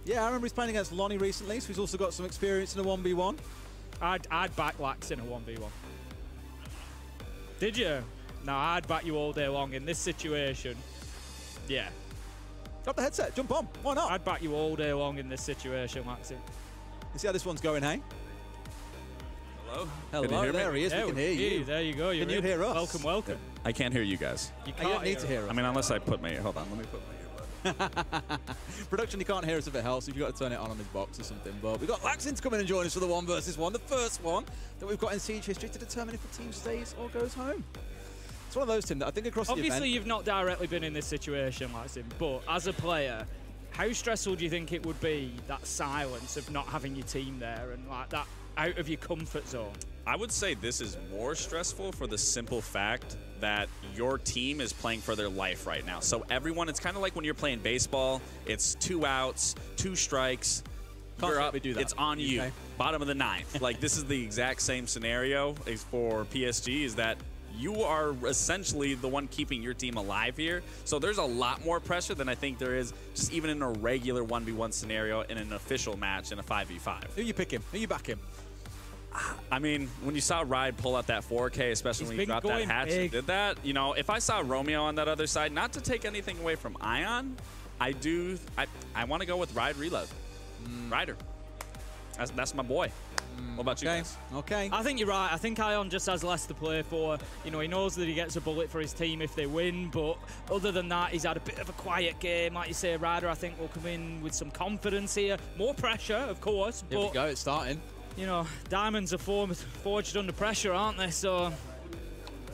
Yeah, I remember he's playing against Lonnie recently, so he's also got some experience in a 1v1. I'd back Lax in a 1v1. Did you? No, I'd back you all day long in this situation. Yeah. Drop the headset, jump on. Why not? I'd back you all day long in this situation, Laxi. You see how this one's going, hey? Hello? Hello, Can you hear there me? he is. Yeah, we can hear you. There you go. Can you hear us? Welcome, welcome. I can't hear you guys. You don't need to hear us. I mean, unless I put my... Hold on, let me put my earbud. Production, you can't hear us if it helps. If you've got to turn it on his box or something. But we've got Laxin to come in and join us for the 1 versus 1. The first one that we've got in Siege history to determine if the team stays or goes home. It's one of those, Tim, that I think across the event... Obviously, you've not directly been in this situation, Laxin, but as a player, how stressful do you think it would be, that silence of not having your team there and like that out of your comfort zone? I would say this is more stressful for the simple fact that your team is playing for their life right now. So everyone, it's kind of like when you're playing baseball, it's 2 outs, 2 strikes, you're up, it's on you, bottom of the 9th. Like, this is the exact same scenario for PSG, is that you are essentially the one keeping your team alive here. So there's a lot more pressure than I think there is just even in a regular 1v1 scenario in an official match in a 5v5. Who you pick him? Who you back him? I mean, when you saw Ride pull out that 4K, especially when he dropped that hatch and did that, you know, if I saw Romeo on that other side, not to take anything away from Ion, I want to go with Ride Reload. Ryder. That's my boy. What about you guys? Okay. I think you're right. I think Ion just has less to play for. You know, he knows that he gets a bullet for his team if they win, but other than that, he's had a bit of a quiet game. Like you say, Ryder, I think, will come in with some confidence here. More pressure, of course. Here we go, it's starting. You know, diamonds are forged under pressure, aren't they? So...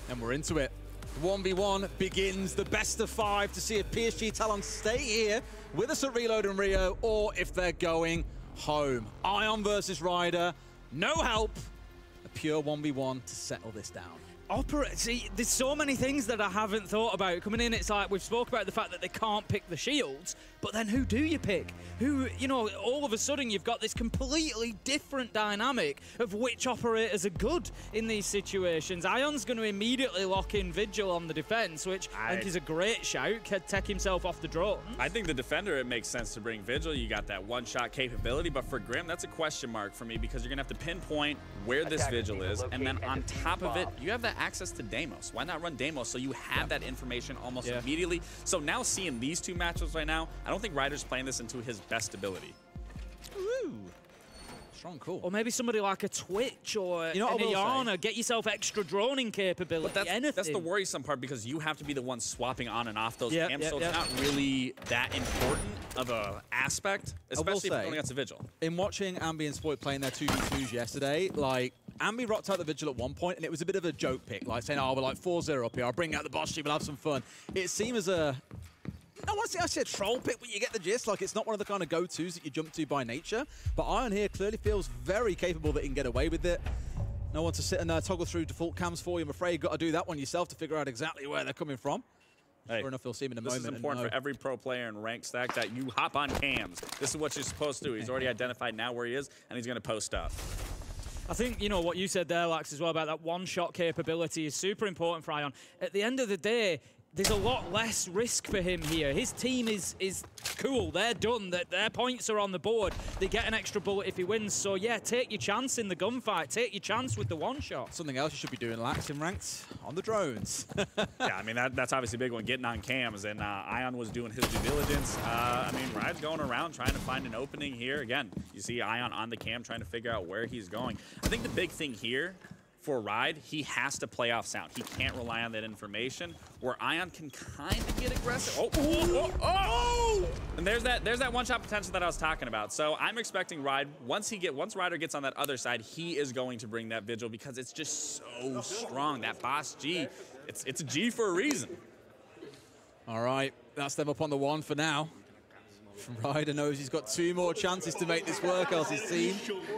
And we're into it. The 1v1 begins, the best of 5 to see if PSG Talon stay here with us at Reload and Rio, or if they're going home. Ion versus Ryder. No help. A pure 1v1 to settle this down. See, there's so many things that I haven't thought about. Coming in, it's like we've spoke about the fact that they can't pick the shields, but then who do you pick? Who, you know, all of a sudden you've got this completely different dynamic of which operators are good in these situations. Ion's going to immediately lock in Vigil on the defense, which I think is a great shout. Could take himself off the drone. I think the defender, it makes sense to bring Vigil. You got that one-shot capability, but for Grim, that's a question mark for me because you're going to have to pinpoint where this Vigil is, and then on top of it, you have that access to Deimos. Why not run Deimos so you have that information almost immediately? So now seeing these 2 matchups right now, I don't think Ryder's playing this into his best ability. Ooh. Strong call. Or maybe somebody like a Twitch or you know an Iana, get yourself extra droning capability. But that's the worrisome part because you have to be the one swapping on and off those cams, so it's not really that important of a aspect, especially if you're going against a Vigil. In watching Ambi and Spoit playing their 2v2s yesterday, like, Ambi rocked out the Vigil at one point, and it was a bit of a joke pick, like saying, oh, we're like 4-0 up here, I'll bring out the boss sheet, we'll have some fun. It seemed as a I want to say a troll pick, but you get the gist. Like, it's not one of the kind of go-tos that you jump to by nature. But Ion here clearly feels very capable that he can get away with it. No one to sit and toggle through default cams for you. I'm afraid you've got to do that one yourself to figure out exactly where they're coming from. Hey, sure enough, you'll see him in a moment. This is important for every pro player in rank stack that you hop on cams. This is what you're supposed to do. He's already identified now where he is, and he's going to post up. I think, you know, what you said there, Lax, as well, about that one-shot capability is super important for Ion. At the end of the day, there's a lot less risk for him here. His team is cool. They're done. Their points are on the board. They get an extra bullet if he wins. So, yeah, take your chance in the gunfight. Take your chance with the one-shot. Something else you should be doing, Lax, in ranked, on the drones. Yeah, I mean, that's obviously a big one, getting on cams. And Ion was doing his due diligence. I mean, Ride's going around trying to find an opening here. Again, you see Ion on the cam trying to figure out where he's going. I think the big thing here for Ride, he has to play off sound. He can't rely on that information, where Ion can kind of get aggressive. Oh! And there's that one-shot potential that I was talking about. So I'm expecting Ride, once Ryder gets on that other side, he is going to bring that Vigil because it's just so strong. That boss G, it's a G for a reason. All right, that's them up on the one for now. Ryder knows he's got 2 more chances to make this work, else his team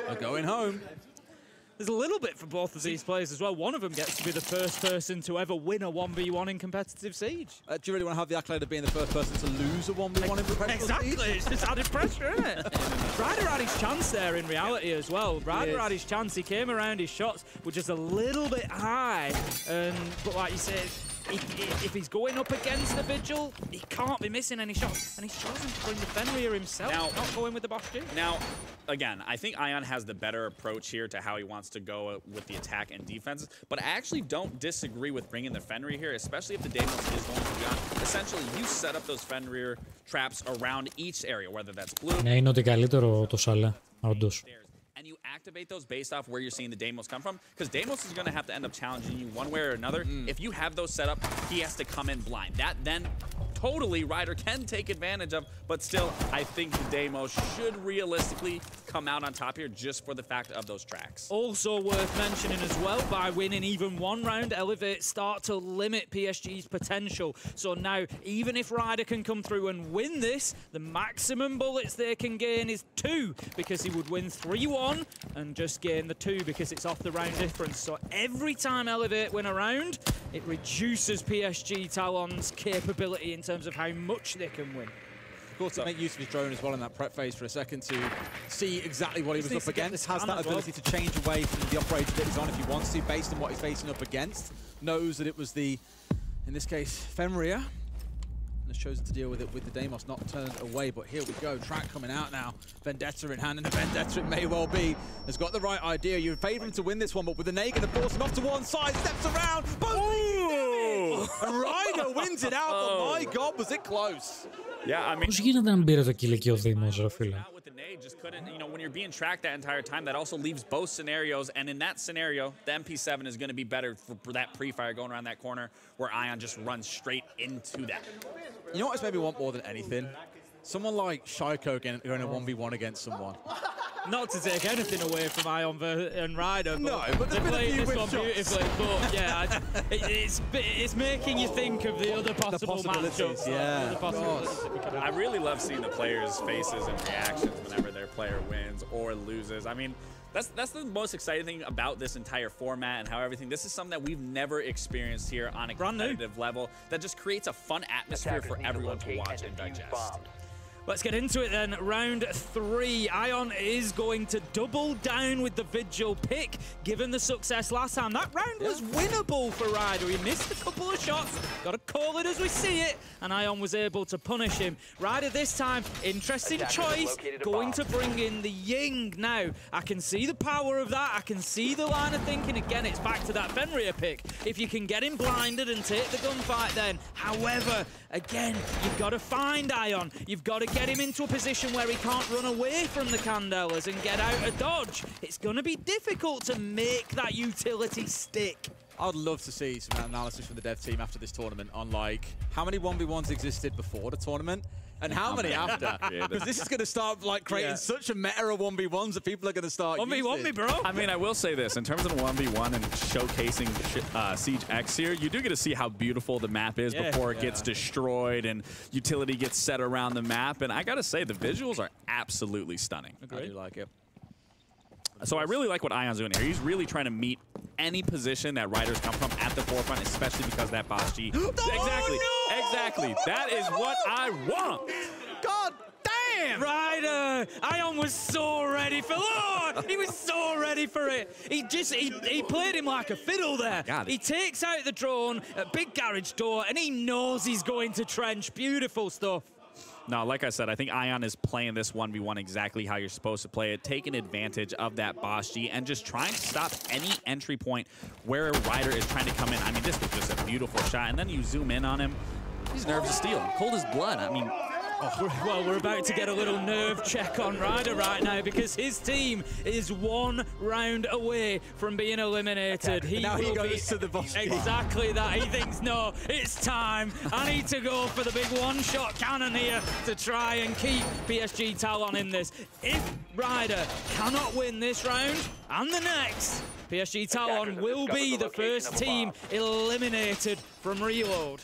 are going home. There's a little bit for both of these players as well. One of them gets to be the first person to ever win a 1v1 in competitive Siege. Do you really want to have the accolade of being the first person to lose a 1v1 in competitive Exactly, Siege? it's just added pressure, isn't it? Ryder had his chance there in reality as well. Ryder had his chance. He came around, his shots were just a little bit high. But like you said, if he's going up against the Vigil, he can't be missing any shots. And he's chosen to bring the Fenrir himself, not going with the Boss G. Now, again, I think Ion has the better approach here to how he wants to go with the attack and defenses, but I actually don't disagree with bringing the Fenrir here, especially if the Deimos is going to be on. Essentially, you set up those Fenrir traps around each area, whether that's blue. Ναι, είναι ότι καλύτερο το Σαλέ, όντως. And you activate those based off where you're seeing the Deimos come from, because Deimos is going to have to end up challenging you one way or another. If you have those set up, he has to come in blind. That then totally Ryder can take advantage of, but still, I think the Deimos should realistically come out on top here just for the fact of those tracks. Also worth mentioning as well, by winning even one round, Elevate start to limit PSG's potential. So now, even if Ryder can come through and win this, the maximum bullets they can gain is 2, because he would win 3-1 and just gain the 2 because it's off the round difference. So every time Elevate win a round, it reduces PSG Talon's capability in terms of how much they can win. Of course, to make use of his drone as well in that prep phase for a second to see exactly what he was up against. Has that ability to change away from the operator that he's on if he wants to, based on what he's facing up against. Knows that it was the, in this case, Fenrir. And has chosen to deal with it with the Deimos not turned away. But here we go, track coming out now. Vendetta in hand, and the Vendetta it may well be. Has got the right idea. You favor him to win this one, but with the Nade gonna force him off to one side, steps around. Boom! And Ryder wins it out, but my God, was it close. Yeah, I mean, πώς γίνεται να μπήρε το κυλικείο ο Δήμος, ρε φίλε. With the nade, just couldn't, you know, when you're being tracked that entire time, that also leaves both scenarios. And in that scenario, the MP7 is going to be better for that pre-fire going around that corner where Ion just runs straight into that. You know what I maybe want more than anything? Someone like Shaiko going a 1v1 against someone. Not to take anything away from Ion and Ryder, but no, but they played this one beautifully. But yeah, it's making you think of the other possible matchups. Yeah. I really love seeing the players' faces and reactions whenever their player wins or loses. I mean, that's the most exciting thing about this entire format and how everything. This is something that we've never experienced here on a competitive level. That just creates a fun atmosphere for everyone to watch and digest. Let's get into it then. Round 3. Ion is going to double down with the Vigil pick, given the success last time. That round was winnable for Ryder. He missed a couple of shots. Got to call it as we see it. And Ion was able to punish him. Ryder this time, interesting choice, going to bring in the Ying. Now, I can see the power of that. I can see the line of thinking. Again, it's back to that Fenrir pick. If you can get him blinded and take the gunfight then. However, again, you've got to find Ion. You've got to get him into a position where he can't run away from the Candelas and get out of dodge. It's going to be difficult to make that utility stick. I'd love to see some analysis from the dev team after this tournament on, like, how many 1v1s existed before the tournament and how many after. Because this is going to start like creating such a meta of 1v1s that people are going to start 1v1 me, bro. I mean, I will say this. In terms of the 1v1 and showcasing Siege X here, you do get to see how beautiful the map is before it gets destroyed and utility gets set around the map. And I got to say, the visuals are absolutely stunning. Agreed. I do like it. So I really like what Ion's doing here. He's really trying to meet any position that riders come from at the forefront, especially because that boss G. Exactly. That is what I want. God damn! Ryder! Ion was so ready for Lord! He was so ready for it. He played him like a fiddle there. He takes out the drone at big garage door and he knows he's going to trench. Beautiful stuff. No, like I said, I think Ion is playing this 1v1 exactly how you're supposed to play it, taking advantage of that boss G and just trying to stop any entry point where a rider is trying to come in. I mean, this was just a beautiful shot, and then you zoom in on him. He's nerves of steel, cold as blood. I mean, well, we're about to get a little nerve check on Ryder right now because his team is 1 round away from being eliminated. Now he goes to the boss. Exactly that. He thinks, no, it's time. I need to go for the big one-shot cannon here to try and keep PSG Talon in this. If Ryder cannot win this round and the next, PSG Talon will be the first team eliminated from Reload.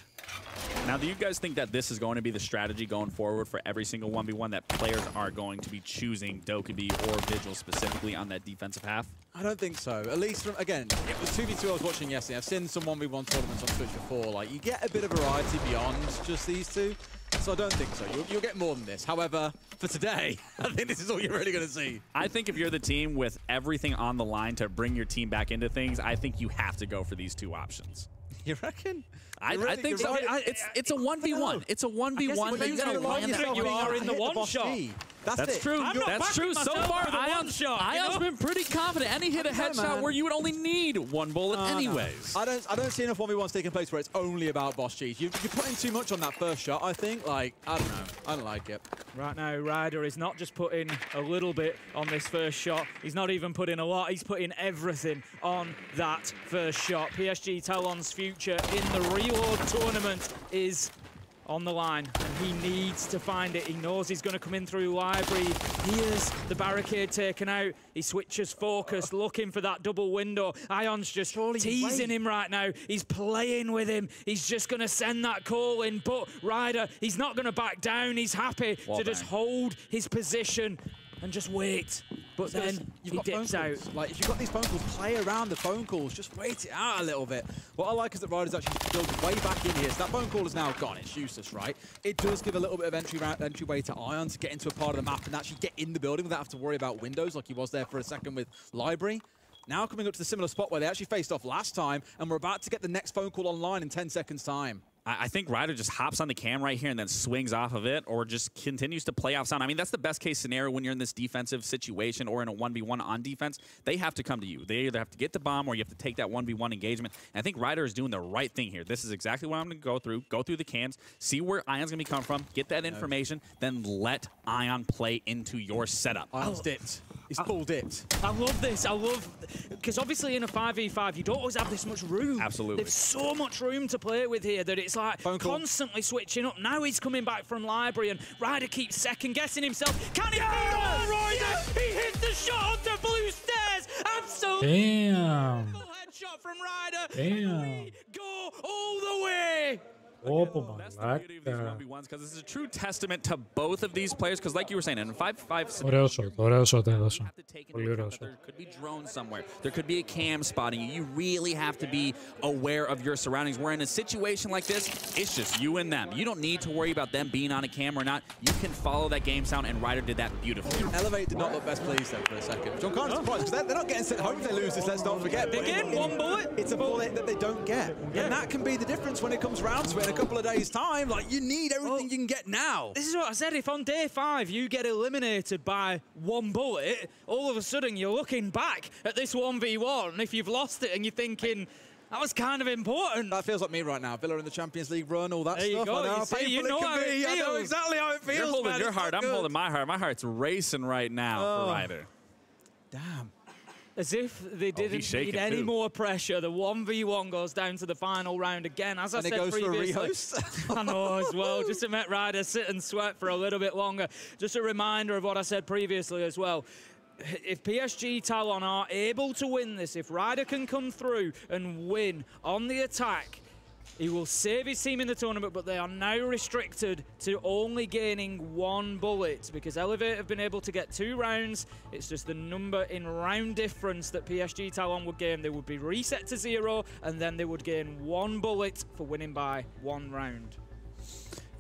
Now, do you guys think that this is going to be the strategy going forward for every single 1v1, that players are going to be choosing Dokkaebi or Vigil specifically on that defensive half? I don't think so. At least, from, again, it was 2v2 I was watching yesterday. I've seen some 1v1 tournaments on Twitch before. Like, you get a bit of variety beyond just these two. So I don't think so. You'll get more than this. However, for today, I think this is all you're really going to see. I think if you're the team with everything on the line to bring your team back into things, I think you have to go for these two options. You reckon? I think so. It's a 1v1. It's a 1v1. But you are in the one-shot. That's true. That's true. So far, Ion's been pretty confident, and he hit a headshot where you would only need 1 bullet anyways. I don't see enough 1v1s taking place where it's only about boss G's. You're putting too much on that first shot, I think. Like, I don't know. I don't like it. Right now, Ryder is not just putting a little bit on this first shot. He's not even putting a lot. He's putting everything on that first shot. PSG Talon's future in the Reload tournament is on the line, and he needs to find it. He knows he's going to come in through library. Here's the barricade taken out. He switches focus, looking for that double window. Ion's just teasing him right now. He's playing with him. He's just going to send that call in, but Ryder, he's not going to back down. He's happy to just hold his position and just wait. But then he dips out. Like, if you've got these phone calls, play around the phone calls. Just wait it out a little bit. What I like is that Ryder's actually built way back in here. So that phone call is now gone. It's useless, right? It does give a little bit of entryway to Ion to get into a part of the map and actually get in the building without having to worry about windows like he was there for a second with Library. Now coming up to the similar spot where they actually faced off last time, and we're about to get the next phone call online in 10 seconds' time. I think Ryder just hops on the cam right here and then swings off of it, or just continues to play off sound. I mean, that's the best case scenario when you're in this defensive situation or in a 1v1 on defense. They have to come to you. They either have to get the bomb or you have to take that 1v1 engagement. And I think Ryder is doing the right thing here. This is exactly what I'm going to go through the cams, see where Ion's going to be coming from, get that information, then let Ion play into your setup. Ion's dipped. He's full dipped. I love this. I love, because obviously in a 5v5, you don't always have this much room. Absolutely. There's so much room to play with here that it's like constantly switching up. Now he's coming back from library and Ryder keeps second-guessing himself. Can he beat Ryder? Yes! He hits the shot onto blue stairs. Absolutely. Damn. Headshot from Ryder. Damn. Go all the way. That's the beauty of these 1v1s, because this is a true testament to both of these players, because like you were saying, in 5v5... Ωραίο shot έδωσε. Πολύ ωραίο shot. There could be drones somewhere. There could be a cam spotting you. You really have to be aware of your surroundings. Where in a situation like this, it's just you and them. You don't need to worry about them being on a cam or not. You can follow that game sound, and Ryder did that beautifully. Elevate did not look best pleased there for a second. Which I'm kind of surprised, because they're not getting sent home if they lose this, let's not forget. Again, 1 bullet. It's a bullet that they don't get. Yeah. And that can be the difference when it comes round to it in a couple of days' time. Like, you need everything you can get now. This is what I said. If on day 5 you get eliminated by 1 bullet, all of a sudden you're looking back at this 1v1. If you've lost it and you're thinking, that was kind of important. That feels like me right now. Villa in the Champions League run, all that there stuff. You go. I know how painful it can be. I know exactly how it feels. You're holding your heart. I'm holding my heart. My heart's racing right now for Ryder. Damn. As if they didn't need any more pressure. The 1v1 goes down to the final round again. As I said previously, I know as well, just to make Ryder sit and sweat for a little bit longer. Just a reminder of what I said previously as well. If PSG Talon are able to win this, if Ryder can come through and win on the attack, he will save his team in the tournament, but they are now restricted to only gaining 1 bullet because Elevate have been able to get 2 rounds. It's just the number in round difference that PSG Talon would gain. They would be reset to 0, and then they would gain 1 bullet for winning by 1 round.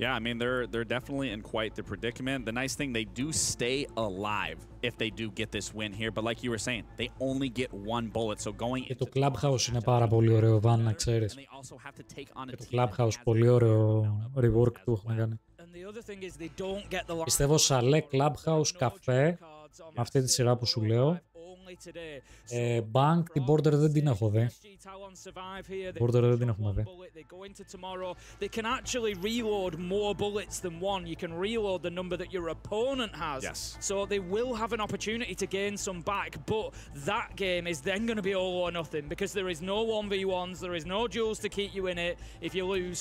Yeah, I mean, they're definitely in quite the predicament. The nice thing, they do stay alive if they do get this win here. But like you were saying, they only get 1 bullet. So going και το Clubhouse είναι πάρα πολύ ωραίο, Βαν, να ξέρεις. Και το Clubhouse, πολύ ωραίο rework του έχουμε κάνει. Πιστεύω Σαλέ, Clubhouse, καφέ, με αυτή τη σειρά που σου λέω. Bank, την Border δεν την έχω δει. Border δεν την έχουμε δει. They can actually reload more bullets than 1. You can reload the number that your opponent has. Yes. So they will have an opportunity to gain some back, but that game is then going to be all or nothing because there is no 1v1s, there is no duels to keep you in it. If you lose,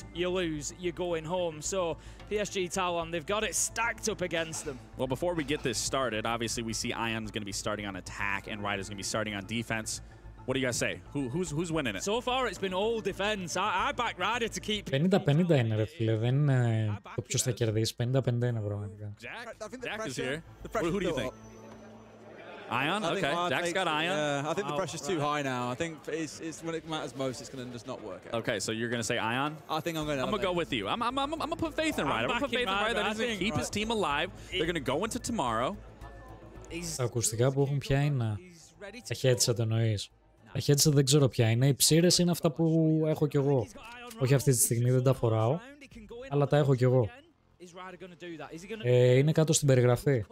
you're going home. So PSG Talon, they've got it stacked up against them. Well, before we get this started, obviously we see Ion's going to be starting on attack and Ryder's going to be starting on defense. What do you guys say? Who's winning it? So far it's been all defense. I back Ryder to keep... 50-50 είναι ρε φίλε, δεν είναι το ποιος θα κερδίσει, 50-50 είναι πραγματικά. Jack is here. Who do you think? Ion? Okay, Jack's got Ion. I think the pressure's too high now. I think it's when it matters most, it's going to just not work out. Okay, so you're going to say Ion? I think I'm going to go with you. I'm going to put faith in Ryder. I'm going to put faith in Ryder that he's going to keep his team alive. They're going to go into tomorrow. Τα ακουστικά που έχουν πια είναι τα headset εννοείς. Τα headset δεν ξέρω ποια είναι. Οι ψήρες είναι αυτά που έχω κι εγώ. Όχι αυτή τη στιγμή, δεν τα φοράω, αλλά τα έχω κι εγώ. Είναι κάτω στην περιγραφή.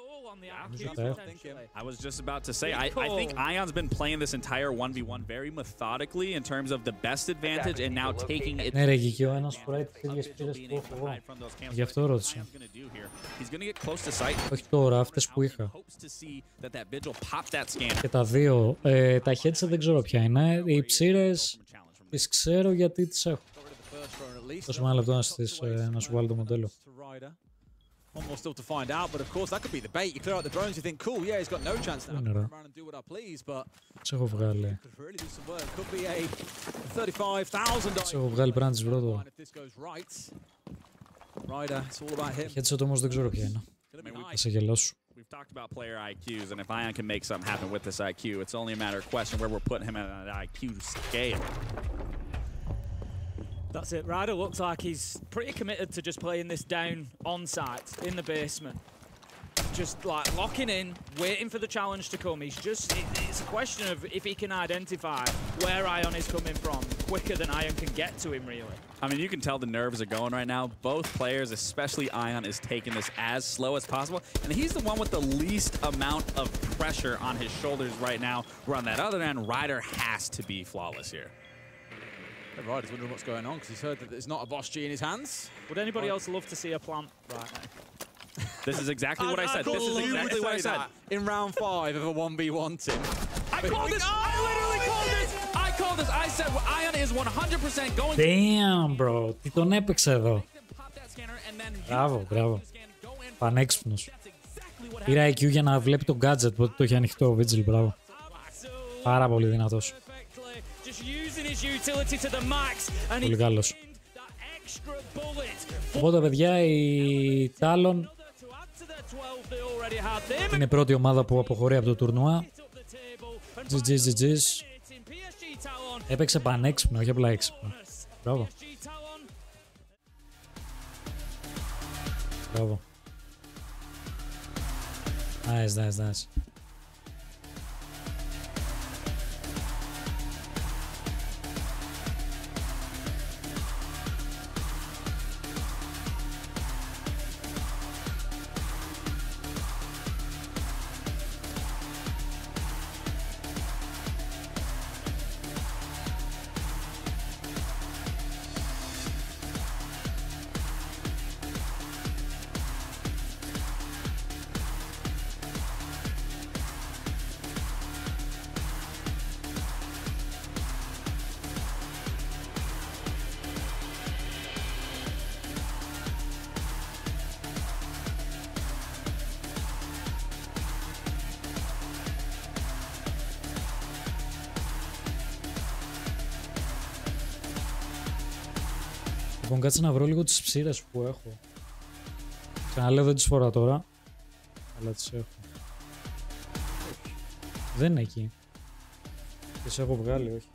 I was just about to say, I think Ion's been playing this entire 1v1 very methodically in terms of the best advantage and now taking it. Ναι ρε Γικί, ο ένας φοράει τις ίδιες ψήρες που έχω εγώ. Γι' αυτό ρώτησα. Όχι τώρα, αυτές που είχα. Και τα δύο. Τα headset δεν ξέρω ποια είναι. Οι ψήρες τις ξέρω γιατί τις έχω. Δώσε με ένα λεπτό να σου βάλω το μοντέλο. One more still to find out, but of course that could be the bait. You clear out the drones, you think, cool, yeah, he's got no chance now. Run around and do what I please, but σε έχω βγάλει. could really do some work. Could be a $35,000. Σε έχω βγάλει πράντζ πρώτο. If this goes right, Ryder, it's all about him. Headset όμως δεν ξέρω ποια είναι. Θα σε γελάσω. We've talked about player IQs, and if Ion can make something happen with this IQ, it's only a matter of question where we're putting him at an IQ scale. That's it. Ryder looks like he's pretty committed to just playing this down on site in the basement. Just like locking in, waiting for the challenge to come. It's a question of if he can identify where Ion is coming from quicker than Ion can get to him, really. I mean, you can tell the nerves are going right now. Both players, especially Ion, is taking this as slow as possible. And he's the one with the least amount of pressure on his shoulders right now. Where on that other end, Ryder has to be flawless here. Ryder's wondering what's going on because he's heard that there's not a Boss G in his hands. Would anybody else love to see a plant right now? This is exactly what I said. This is exactly what I said. In round 5 of a 1v1 team. I called this! I literally called this! I called this! I said Ion is 100% going to... Damn, bro. Τι τον έπαιξε εδώ. Μπράβο, μπράβο. Πανέξυπνος. Πήρα IQ για να βλέπει το gadget που το είχε ανοιχτό ο Vigil, μπράβο. Πάρα πολύ δυνατός. Πολύ καλός. Οπότε παιδιά, η Talon είναι η πρώτη ομάδα που αποχωρεί από το τουρνουά. GG's. Έπαιξε πανέξυπνο, όχι απλά έξυπνο. Μπράβο. Μπράβο. Nice. Λοιπόν, κάτσε να βρω λίγο τις ψήρες που έχω. Ξαναλέω, δεν τις φορά τώρα, αλλά τις έχω. Δεν είναι εκεί. Τις έχω βγάλει, όχι.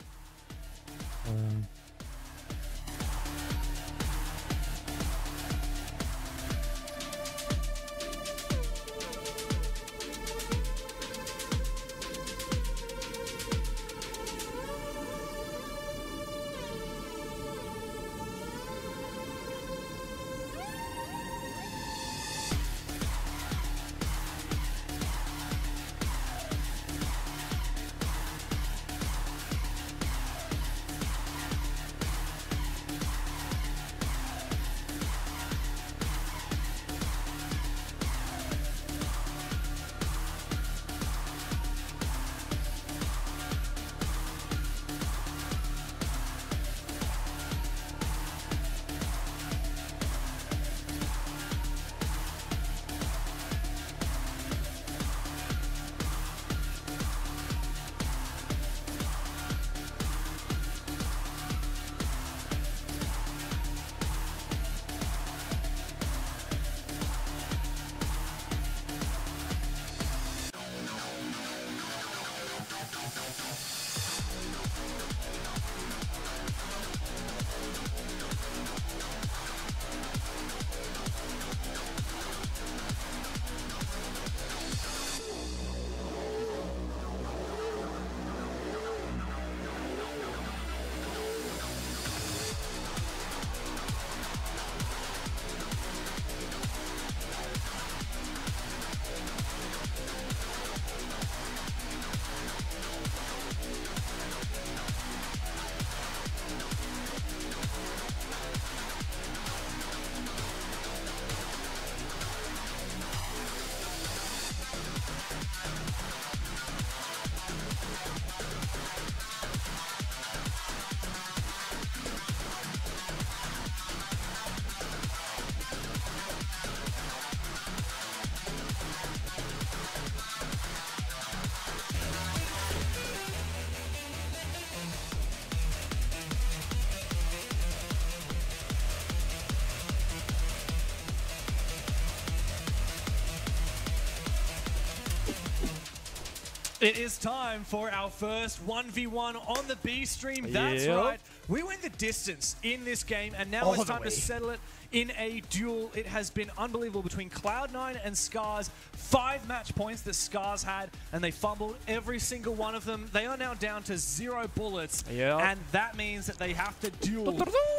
It is time for our first 1v1 on the B stream. That's right. We went the distance in this game, and now it's time to settle it in a duel. It has been unbelievable between Cloud9 and Scars. 5 match points that Scars had, and they fumbled every single one of them. They are now down to 0 bullets, and that means that they have to duel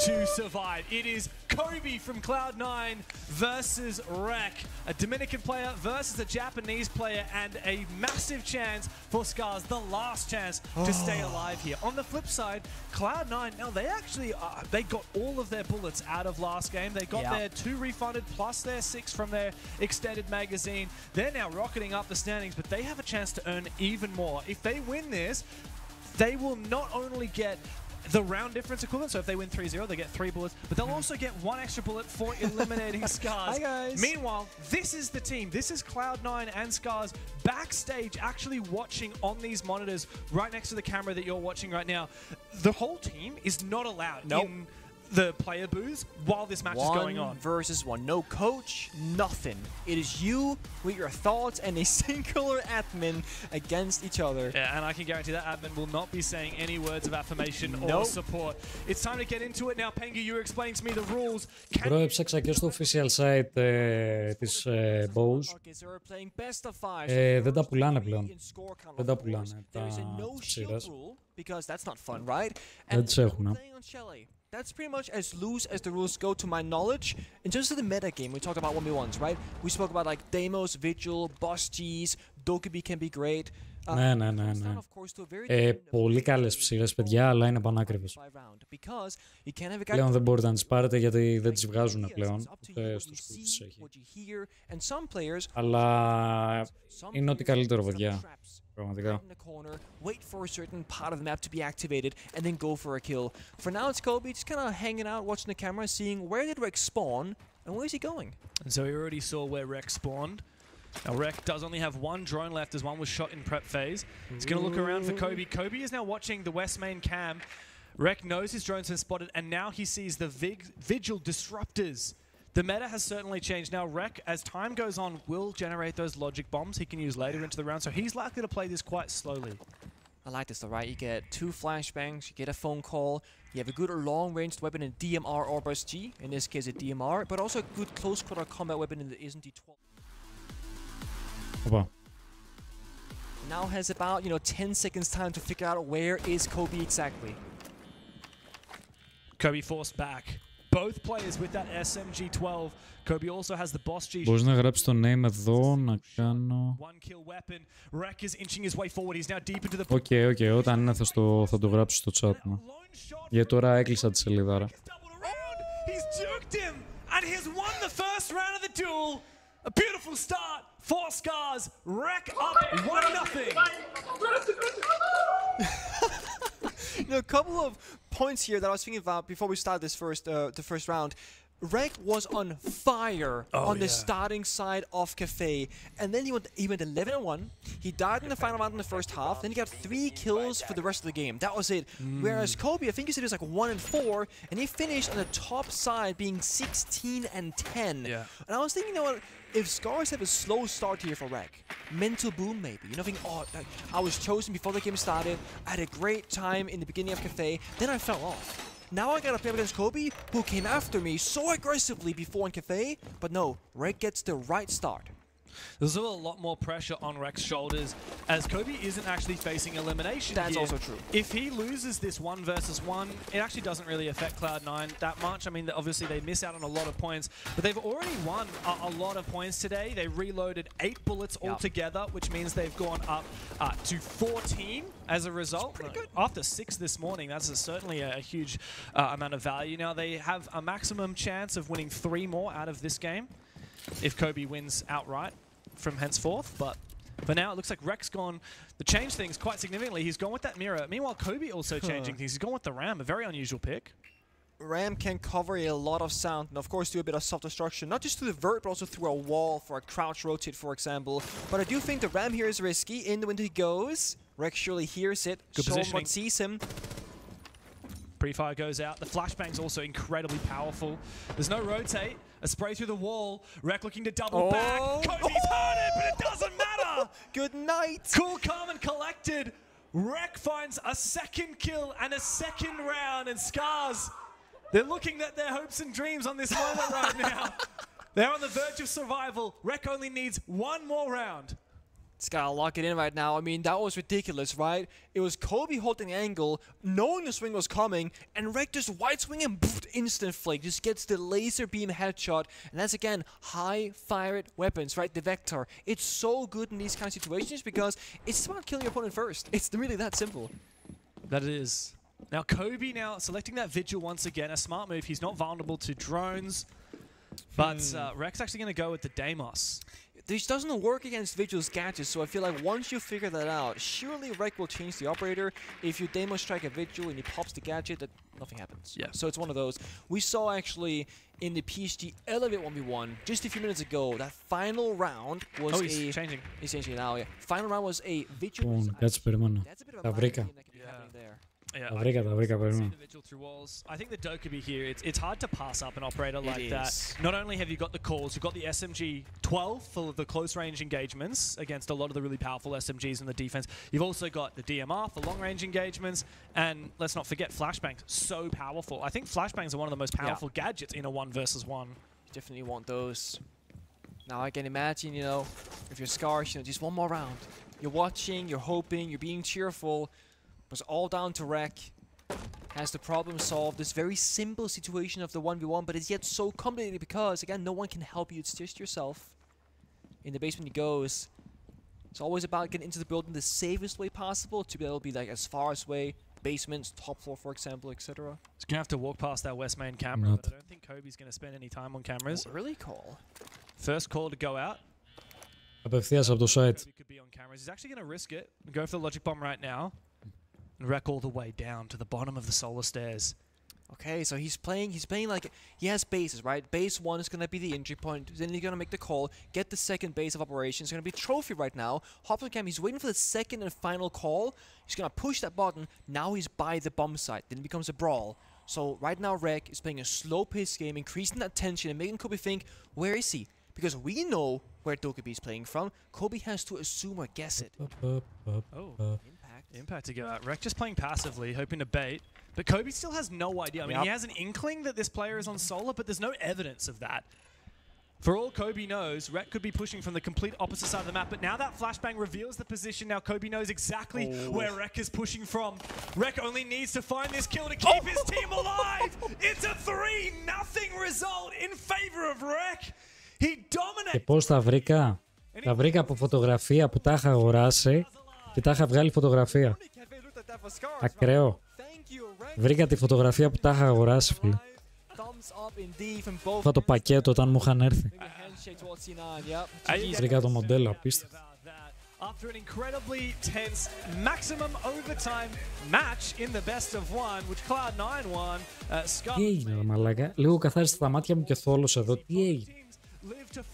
to survive. It is Kobe from Cloud9 versus Rek, a Dominican player versus a Japanese player, and a massive chance for Scars, the last chance to stay alive here. On the flip side, Cloud9, now they actually, they got all of their bullets out of last game. They got their 2 refunded plus their 6 from their extended magazine. They're now rocketing up the standings, but they have a chance to earn even more. If they win this, they will not only get the round difference equivalent, so if they win 3-0, they get 3 bullets, but they'll also get 1 extra bullet for eliminating Scars. Hi guys. Meanwhile, this is the team. This is Cloud9 and Scars backstage actually watching on these monitors right next to the camera that you're watching right now. The whole team is not allowed in the player booths while this match is going on. 1 versus 1. No coach, nothing. It is you with your thoughts and a singular admin against each other. Yeah, and I can guarantee that admin will not be saying any words of affirmation or support. It's time to get into it now. Pengu, you were explaining to me the rules. Bro, έψαξα και στο official site της Bose. Δεν τα πουλάνε πλέον. Δεν τα πουλάνε τα ψήρες. Δεν τις έχουν. That's pretty much as loose as the rules go to my knowledge. In terms of the meta game, we talked about 1v1s, right? We spoke about like Deimos, Vigil, Boss G's, Dokubi can be great. Ναι. Πολύ καλές ψήρες, παιδιά, αλλά είναι πανάκριβες. Πλέον δεν μπορείτε να τις πάρετε γιατί δεν τις βγάζουν πλέον. Ούτε στο σπίτι τις έχει. Αλλά είναι ό,τι καλύτερο, παιδιά. Πραγματικά. Wait for a certain part of the map to be activated and then go for a kill. For now, it's Kobe just kind of hanging out, watching the camera, seeing where did Rek spawn and where is he going. And so we already saw where Rek spawned. Now Rek does only have 1 drone left as 1 was shot in prep phase. He's going to look around for Kobe. Kobe is now watching the West main cam. Rek knows his drone's been spotted, and now he sees the Vigil Disruptors. The meta has certainly changed. Now, Rek, as time goes on, will generate those logic bombs he can use later into the round, so he's likely to play this quite slowly. I like this though, right? You get 2 flashbangs, you get a phone call, you have a good long-ranged weapon in DMR or Burst G, in this case a DMR, but also a good close-quarter combat weapon in the SMG-12. Οπα. Now has about, 10 seconds time to figure out where is Kobe exactly. Kobe forced back. Both players with that SMG-12. Kobe also has the Boss G. Μπορείς να γράψεις το name εδώ, να κάνω... Οκ, όταν είναι θα το γράψω στο chat μου. Για τώρα έκλεισα τη σελίδα. He's juked him, and he's won the first round of the duel. A beautiful start for Scars. Rek up 1-0. A couple of points here that I was thinking about before we start this the first round. Rek was on fire on the starting side of Cafe, and then he went 11-1. He died in the final round in the first half. Then he got 3 kills for the rest of the game. That was it. Whereas Kobe, I think he said he was like 1-4, and he finished on the top side, being 16-10. Yeah. And I was thinking, if Scars have a slow start here for Rek, mental boom maybe. Thinking, I was chosen before the game started. I had a great time in the beginning of Cafe. Then I fell off. Now I gotta play up against Kobe, who came after me so aggressively before in Cafe, but no, Rek gets the right start. There's still a lot more pressure on Rek's shoulders, as Kobe isn't actually facing elimination. That's here. also true. If he loses this 1 versus 1, it actually doesn't really affect Cloud9 that much. I mean, obviously they miss out on a lot of points, but they've already won a lot of points today. They reloaded 8 bullets altogether, which means they've gone up to 14 as a result. Pretty good. After 6 this morning, that's certainly a huge amount of value. Now they have a maximum chance of winning 3 more out of this game if Kobe wins outright from henceforth, but for now it looks like Rek's gone to change things quite significantly. He's gone with that mirror. Meanwhile, Kobe also changing things. He's gone with the Ram, a very unusual pick. Ram can cover a lot of sound and of course do a bit of self-destruction, not just through the vert but also through a wall for a crouch rotate, for example. But I do think the Ram here is risky. In the window he goes. Rek surely hears it. Good positioning. What sees him. Pre-fire goes out. The flashbang's also incredibly powerful. There's no rotate. A spray through the wall. Rek looking to double back. Kobe's heard it, but it doesn't matter. Good night. Cool, calm, and collected. Rek finds a second kill and a second round, and Scars, they're looking at their hopes and dreams on this moment right now. They're on the verge of survival. Rek only needs 1 more round. It's gotta lock it in right now. I mean, that was ridiculous, right? It was Kobe holding the angle, knowing the swing was coming, and Rek just white swing and poof, instant flick. Just gets the laser beam headshot. And that's, again, high fired weapons, right? The Vector. It's so good in these kind of situations because it's about killing your opponent first. It's really that simple. That it is. Now, Kobe now selecting that Vigil once again. A smart move. He's not vulnerable to drones. But Rek's actually going to go with the Deimos. This doesn't work against Vigil's gadgets, so I feel like once you figure that out, surely Rek will change the operator. If you Deimos strike a Vigil and he pops the gadget, that nothing happens. Yeah. So it's one of those. We saw actually in the PSG Elevate 1v1 just a few minutes ago, that final round was he's changing. He's changing now, yeah. Final round was a Vigil. Κάτσε περιμένω. Τα βρήκα. Yeah, Τα βρήκα, περιμένω. I think the Dokkaebi here, it's hard to pass up an operator like that. Not only have you got the calls, you've got the SMG-12 for the close-range engagements against a lot of the really powerful SMGs in the defense. You've also got the DMR for long-range engagements, and let's not forget flashbangs, so powerful. I think flashbangs are one of the most powerful gadgets in a 1 versus 1. You definitely want those. Now I can imagine, if you're Scars, just 1 more round. You're watching, you're hoping, you're being cheerful. It's all down to Rek. Has the problem solved. This very simple situation of the 1v1, but it's yet so complicated because, again, no one can help you. It's just yourself. In the basement he goes. It's always about getting into the building the safest way possible to be able to be like as far as way. Basements, top floor, for example, etc. He's going to have to walk past that west main camera, but I don't think Kobe's going to spend any time on cameras. Early call. First call to go out. Απευθείας από το site. Kobe could be on cameras. He's actually going to risk it and go for the logic bomb right now. And Rek all the way down to the bottom of the solar stairs. Okay, so he's playing like he has bases, right? Base 1 is going to be the entry point, then you're going to make the call, get the second base of operations. It's going to be trophy right now. Hopcamp, he's waiting for the second and final call. He's going to push that button. Now he's by the bomb site. Then it becomes a brawl. So right now Rek is playing a slow-paced game, increasing that tension and making Kobe think, where is he? Because we know where Dokkaebi is playing from. Kobe has to assume or guess it. Impact to go out. Rek just playing passively, hoping to bait. But Kobe still has no idea. I mean, he has an inkling that this player is on solar, but there's no evidence of that. For all Kobe knows, Rek could be pushing from the complete opposite side of the map, but now that flashbang reveals the position. Now Kobe knows exactly where Rek is pushing from. Rek only needs to find this kill to keep his team alive. It's a 3-0 result in favor of Rek. He dominates. Και πώς τα βρήκα? Τα βρήκα από φωτογραφία που τα είχα αγοράσει και τα είχα βγάλει φωτογραφία. Ακραίο. Βρήκα τη φωτογραφία που τα είχα αγοράσει, φίλε. Είχα το πακέτο όταν μου είχαν έρθει. Βρήκα το μοντέλο, απίστευτο. After an incredibly tense maximum overtime match in the best of one, which Cloud9 won. Τι έγινε, μαλάκα? Λίγο καθάρισε τα μάτια μου και θόλωσε εδώ. Τι έγινε?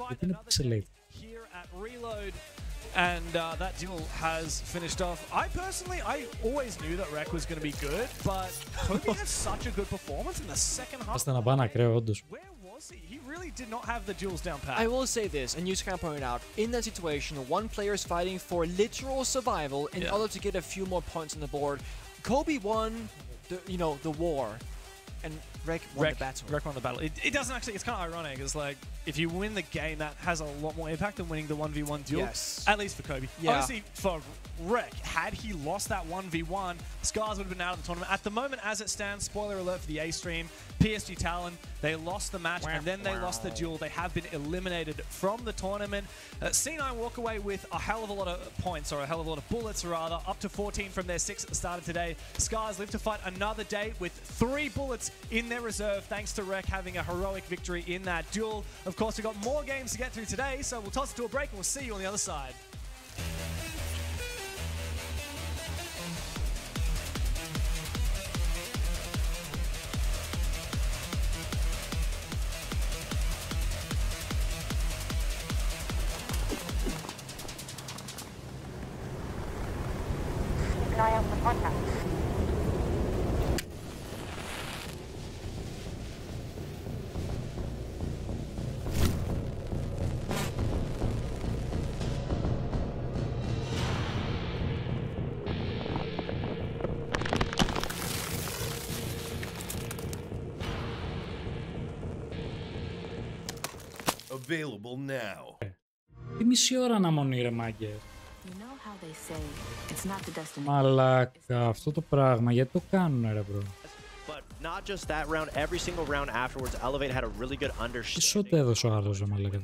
Γιατί είναι pixelated? And that duel has finished off. I always knew that Rek was going to be good, but Kobe had such a good performance in the second half. Ώστε να πάνε ακραίο, όντως. He really did not have the duels down pat. I will say this, and you kind of pointed out, in that situation, one player is fighting for literal survival in order to get a few more points on the board. Kobe won the war, and Rek won the battle. Rek won the battle. It doesn't actually, it's kind of ironic. It's like, if you win the game, that has a lot more impact than winning the 1v1 duel. Yes. At least for Kobe. Yeah. Honestly, for Rek, had he lost that 1v1, Scars would have been out of the tournament. At the moment, as it stands, spoiler alert for the A-Stream, PSG Talon, they lost the match and then they lost the duel. They have been eliminated from the tournament. C9 walk away with a hell of a lot of points, or a hell of a lot of bullets rather, up to 14 from their 6 at the start of today. Scars live to fight another day with 3 bullets in their reserve, thanks to Rek having a heroic victory in that duel. Of course, we've got more games to get through today, so we'll toss it to a break and we'll see you on the other side. Keep an eye out for contact. Available now. Τι μισή ώρα αναμονή, ρε μάγκε. Μαλάκα, αυτό το πράγμα, γιατί το κάνουνε, ρε μπρο. Not just that round, every single round afterwards, Elevate had a really good understanding. Τι σώτε έδωσε ο άλλος, ρε μαλάκα.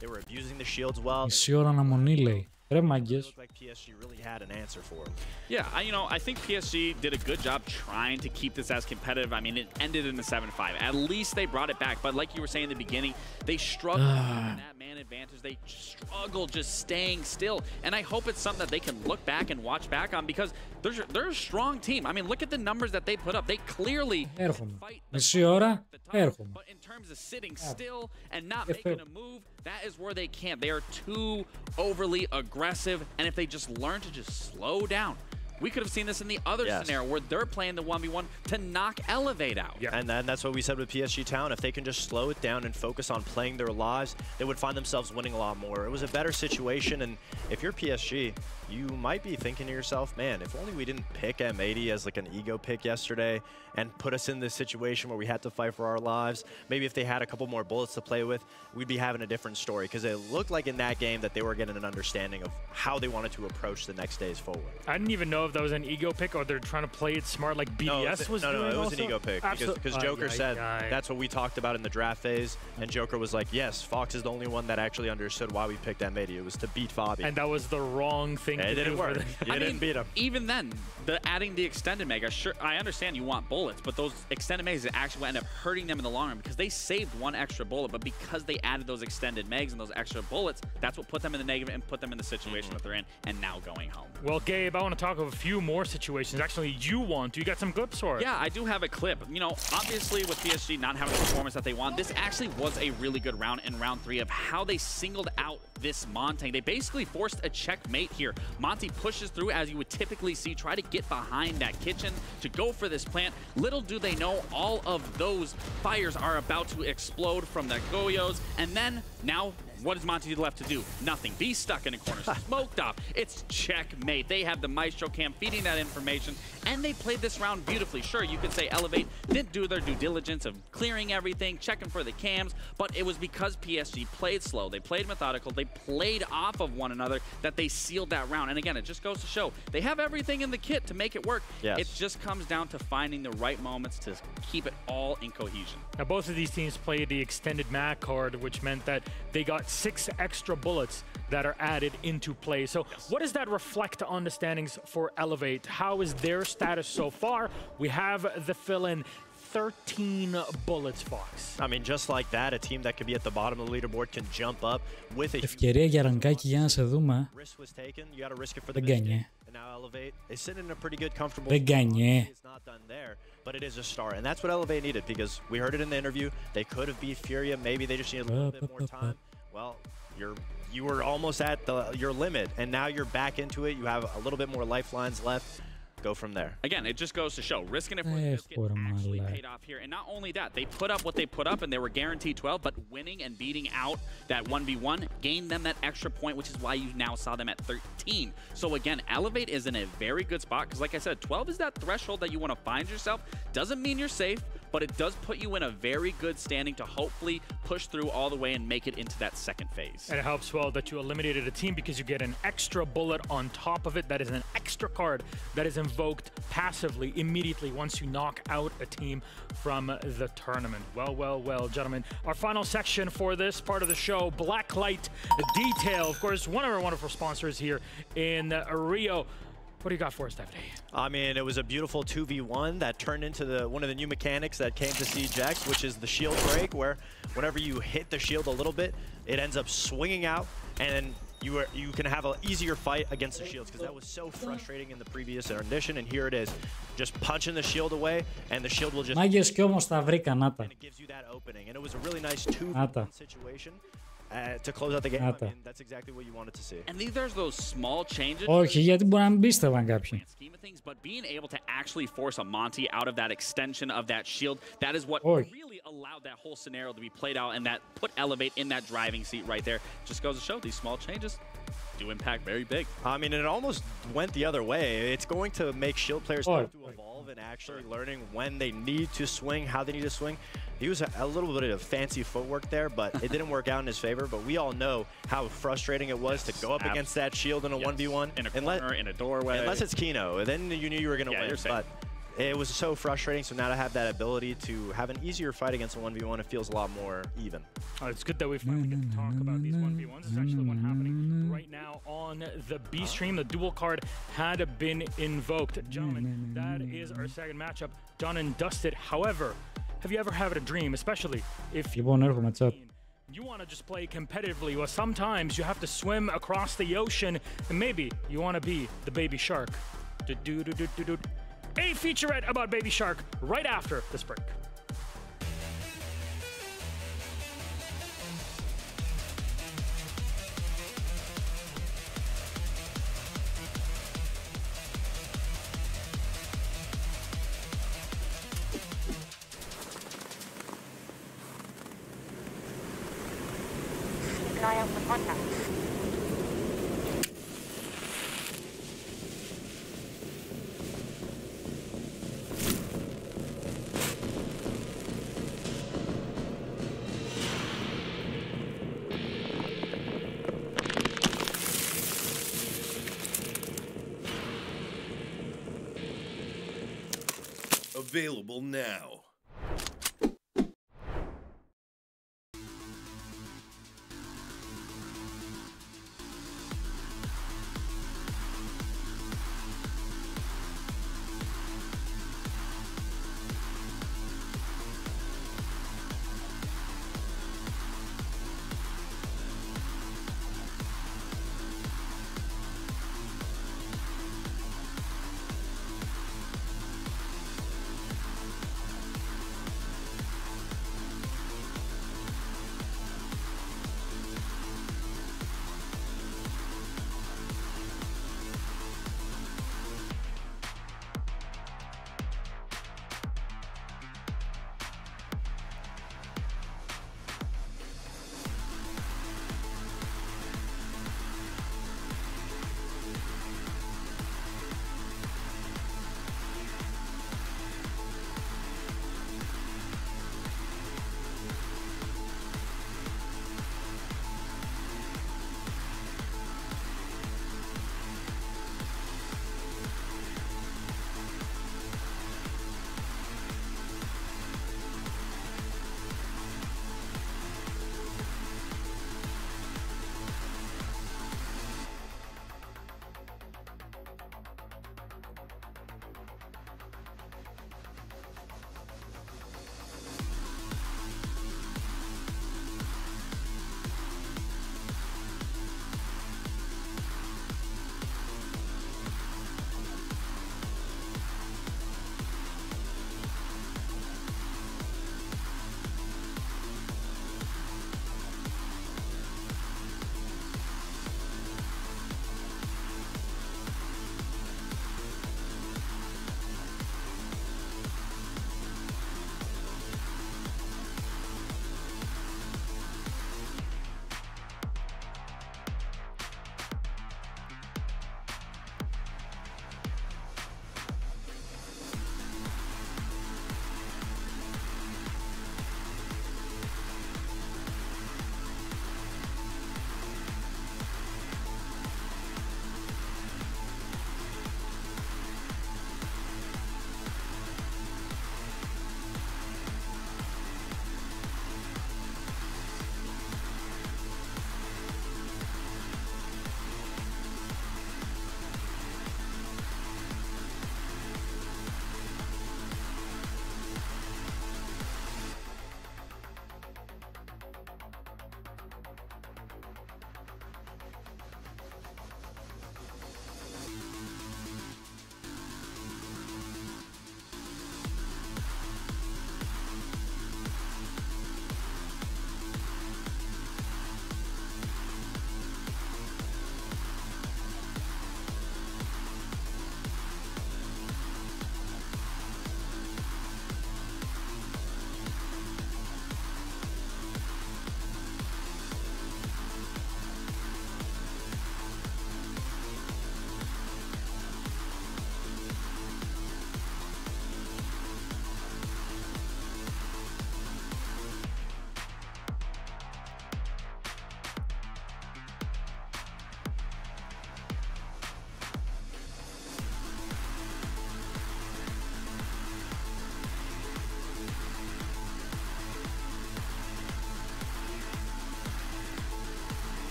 They were abusing the shields well. Μισή ώρα αναμονή, λέει. Ρε μάγκες. Yeah, I think PSG did a good job trying to keep this as competitive. I mean, it ended in a 7-5. At least they brought it back. But like you were saying in the beginning, they struggled in that man advantage. They struggled just staying still. And I hope it's something that they can look back and watch back on, because they're a strong team. I mean, look at the numbers that they put up. They clearly fight μισή ώρα, έρχομαι. But in terms of sitting still and not making a move, that is where they can't. They are too overly aggressive, and if they just learn to just slow down. We could have seen this in the other scenario where they're playing the 1v1 to knock Elevate out. Yeah, and then that's what we said with PSG Town. If they can just slow it down and focus on playing their lives, they would find themselves winning a lot more. It was a better situation, and if you're PSG, you might be thinking to yourself, man, if only we didn't pick M80 as like an ego pick yesterday and put us in this situation where we had to fight for our lives. Maybe if they had a couple more bullets to play with, we'd be having a different story, because it looked like in that game that they were getting an understanding of how they wanted to approach the next days forward. I didn't even know if that was an ego pick or they're trying to play it smart like BDS was doing. No, it was also. an ego pick, because Joker said that's what we talked about in the draft phase, and Joker was like, yes, Fox is the only one that actually understood why we picked M80. It was to beat Fabi. And that was the wrong thing It didn't work. You didn't beat him. Even then, adding the extended mega, sure, I understand you want bullets, but those extended megas actually end up hurting them in the long run because they saved one extra bullet, but because they added those extended megs and those extra bullets, that's what put them in the negative and put them in the situation that they're in and now going home. Well, Gabe, I want to talk of a few more situations. Actually, you got some clips for it. Yeah, I do have a clip. You know, obviously with PSG not having the performance that they want, this actually was a really good round in round 3 of how they singled out this Montagne. They basically forced a checkmate here. Monty pushes through, as you would typically see, try to get behind that kitchen to go for this plant. Little do they know, all of those fires are about to explode from the Goyos, and then now what is Monty left to do? Nothing. Be stuck in a corner, smoked off. It's checkmate. They have the Maestro cam feeding that information, and they played this round beautifully. Sure, you could say Elevate didn't do their due diligence of clearing everything, checking for the cams, but it was because PSG played slow, they played methodical, they played off of one another that they sealed that round. And again, it just goes to show they have everything in the kit to make it work. Yes. It just comes down to finding the right moments to keep it all in cohesion. Now, both of these teams played the extended mag card, which meant that they got 6 extra bullets that are added into play. So what does that reflect on the standings for Elevate? How is their status so far? We have the fill-in 13 bullets, Fox. I mean, just like that, a team that could be at the bottom of the leaderboard can jump up with a ευκαιρία για ραγκάκι για να σε δούμε. risk was taken. You got to risk it for the Δεν κάνει. and now Elevate is sitting in a pretty good, comfortable. Δεν κάνει. It's not done there, but it is a start, and that's what Elevate needed because we heard it in the interview. They could have beat Furia. Maybe they just needed a little bit more time. Well, you were almost at your limit, and now you're back into it. You have a little bit more lifelines left. Go from there. Again, it just goes to show risking it for the biscuit actually paid off here. And not only that, they put up what they put up and they were guaranteed 12, but winning and beating out that 1v1 gained them that extra point, which is why you now saw them at 13. So again, Elevate is in a very good spot because like I said, 12 is that threshold that you want to find yourself. Doesn't mean you're safe, but it does put you in a very good standing to hopefully push through all the way and make it into that second phase. And it helps well that you eliminated a team because you get an extra bullet on top of it. That is an extra card that is invoked passively immediately once you knock out a team from the tournament. Well, gentlemen. Our final section for this part of the show, Blacklight Detail. Of course, one of our wonderful sponsors here in RIO. What do you got for us, Stephanie? I mean, it was a beautiful 2v1 that turned into one of the new mechanics that came to CJX, which is the shield break, where whenever you hit the shield a little bit, it ends up swinging out, and you can have an easier fight against the shields, because that was so frustrating in the previous edition, and here it is. Just punching the shield away, and the shield will just... Μάγες κι όμως τα βρήκα, να τα. And it gives you that opening, and it was a really nice 2v1 situation. To close out the game, I mean, that's exactly what you wanted to see. And these are those small changes. Όχι, γιατί μπορεί να μην πίστευαν κάποιοι. But being able to actually force a Monty out of that extension of that shield, that is what really allowed that whole scenario to be played out and that put Elevate in that driving seat right there. Just goes to show these small changes do impact very big. I mean, it almost went the other way. It's going to make shield players have to evolve and actually learning when they need to swing, how they need to swing. He was a little bit of fancy footwork there, but it didn't work out in his favor. But we all know how frustrating it was to go up against that shield in a 1v1. In a corner, in a doorway. Unless it's Kino. Then you knew you were going to win. But it was so frustrating. So now to have that ability to have an easier fight against a 1v1, it feels a lot more even. It's good that we finally get to talk about these 1v1s. It's actually one happening right now on the B stream. The dual card had been invoked. Gentlemen, that is our second matchup, done and dusted. However, have you ever had a dream, especially if you want to just play competitively? Well, sometimes you have to swim across the ocean, and maybe you want to be the baby shark. A featurette about Baby Shark right after this break. Keep an eye out for contact. Available now.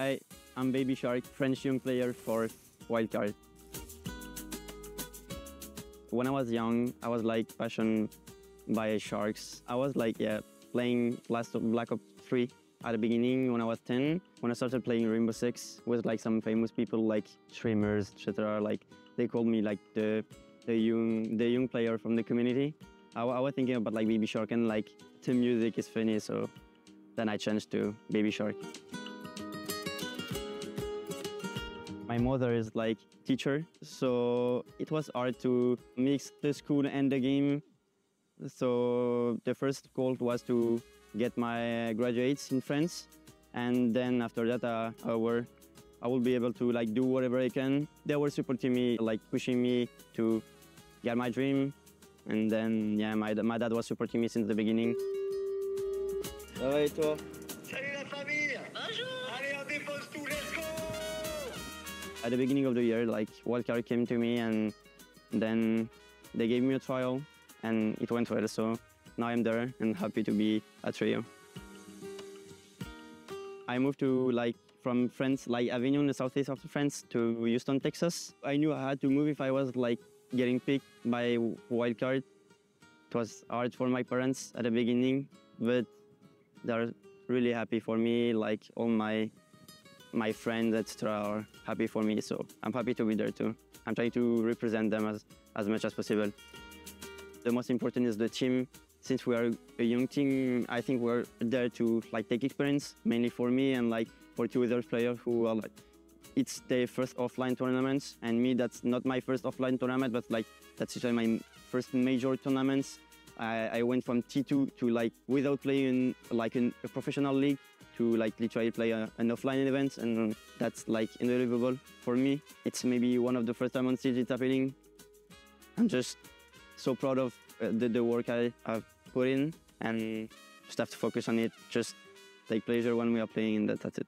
Hi, I'm Baby Shark, French young player for Wildcard. When I was young, I was like passionate by sharks. I was like, playing Black Ops 3 at the beginning when I was 10. When I started playing Rainbow Six with like some famous people like streamers, etc. Like they called me like the young player from the community. I was thinking about like Baby Shark and like the music is funny, so then I changed to Baby Shark. My mother is like teacher, so it was hard to mix the school and the game. So the first goal was to get my graduates in France, and then after that I will be able to like do whatever I can. They were supporting me, like pushing me to get my dream, and then my dad was supporting me since the beginning. Ça va et toi? Salut la famille! Bonjour! Allez, on dépose tout, let's go! At the beginning of the year, like Wildcard came to me, and then they gave me a trial, and it went well. So now I'm there and happy to be at RIO. I moved to from France, like Avignon, the southeast of France, to Houston, Texas. I knew I had to move if I was like getting picked by Wildcard. It was hard for my parents at the beginning, but they're really happy for me. Like all my friends, etc., are happy for me, so I'm happy to be there too. I'm trying to represent them as much as possible. The most important is the team. Since we are a young team, I think we're there to like take experience, mainly for me and like for two other players who are like, it's their first offline tournaments, and me, that's not my first offline tournament, but like that's usually my first major tournaments. I went from T2 to like without playing like in a professional league to like literally play an offline event, and that's like unbelievable for me. It's maybe one of the first time on stage it's happening. I'm just so proud of the work I've put in, and just have to focus on it, just take pleasure when we are playing, and that's it.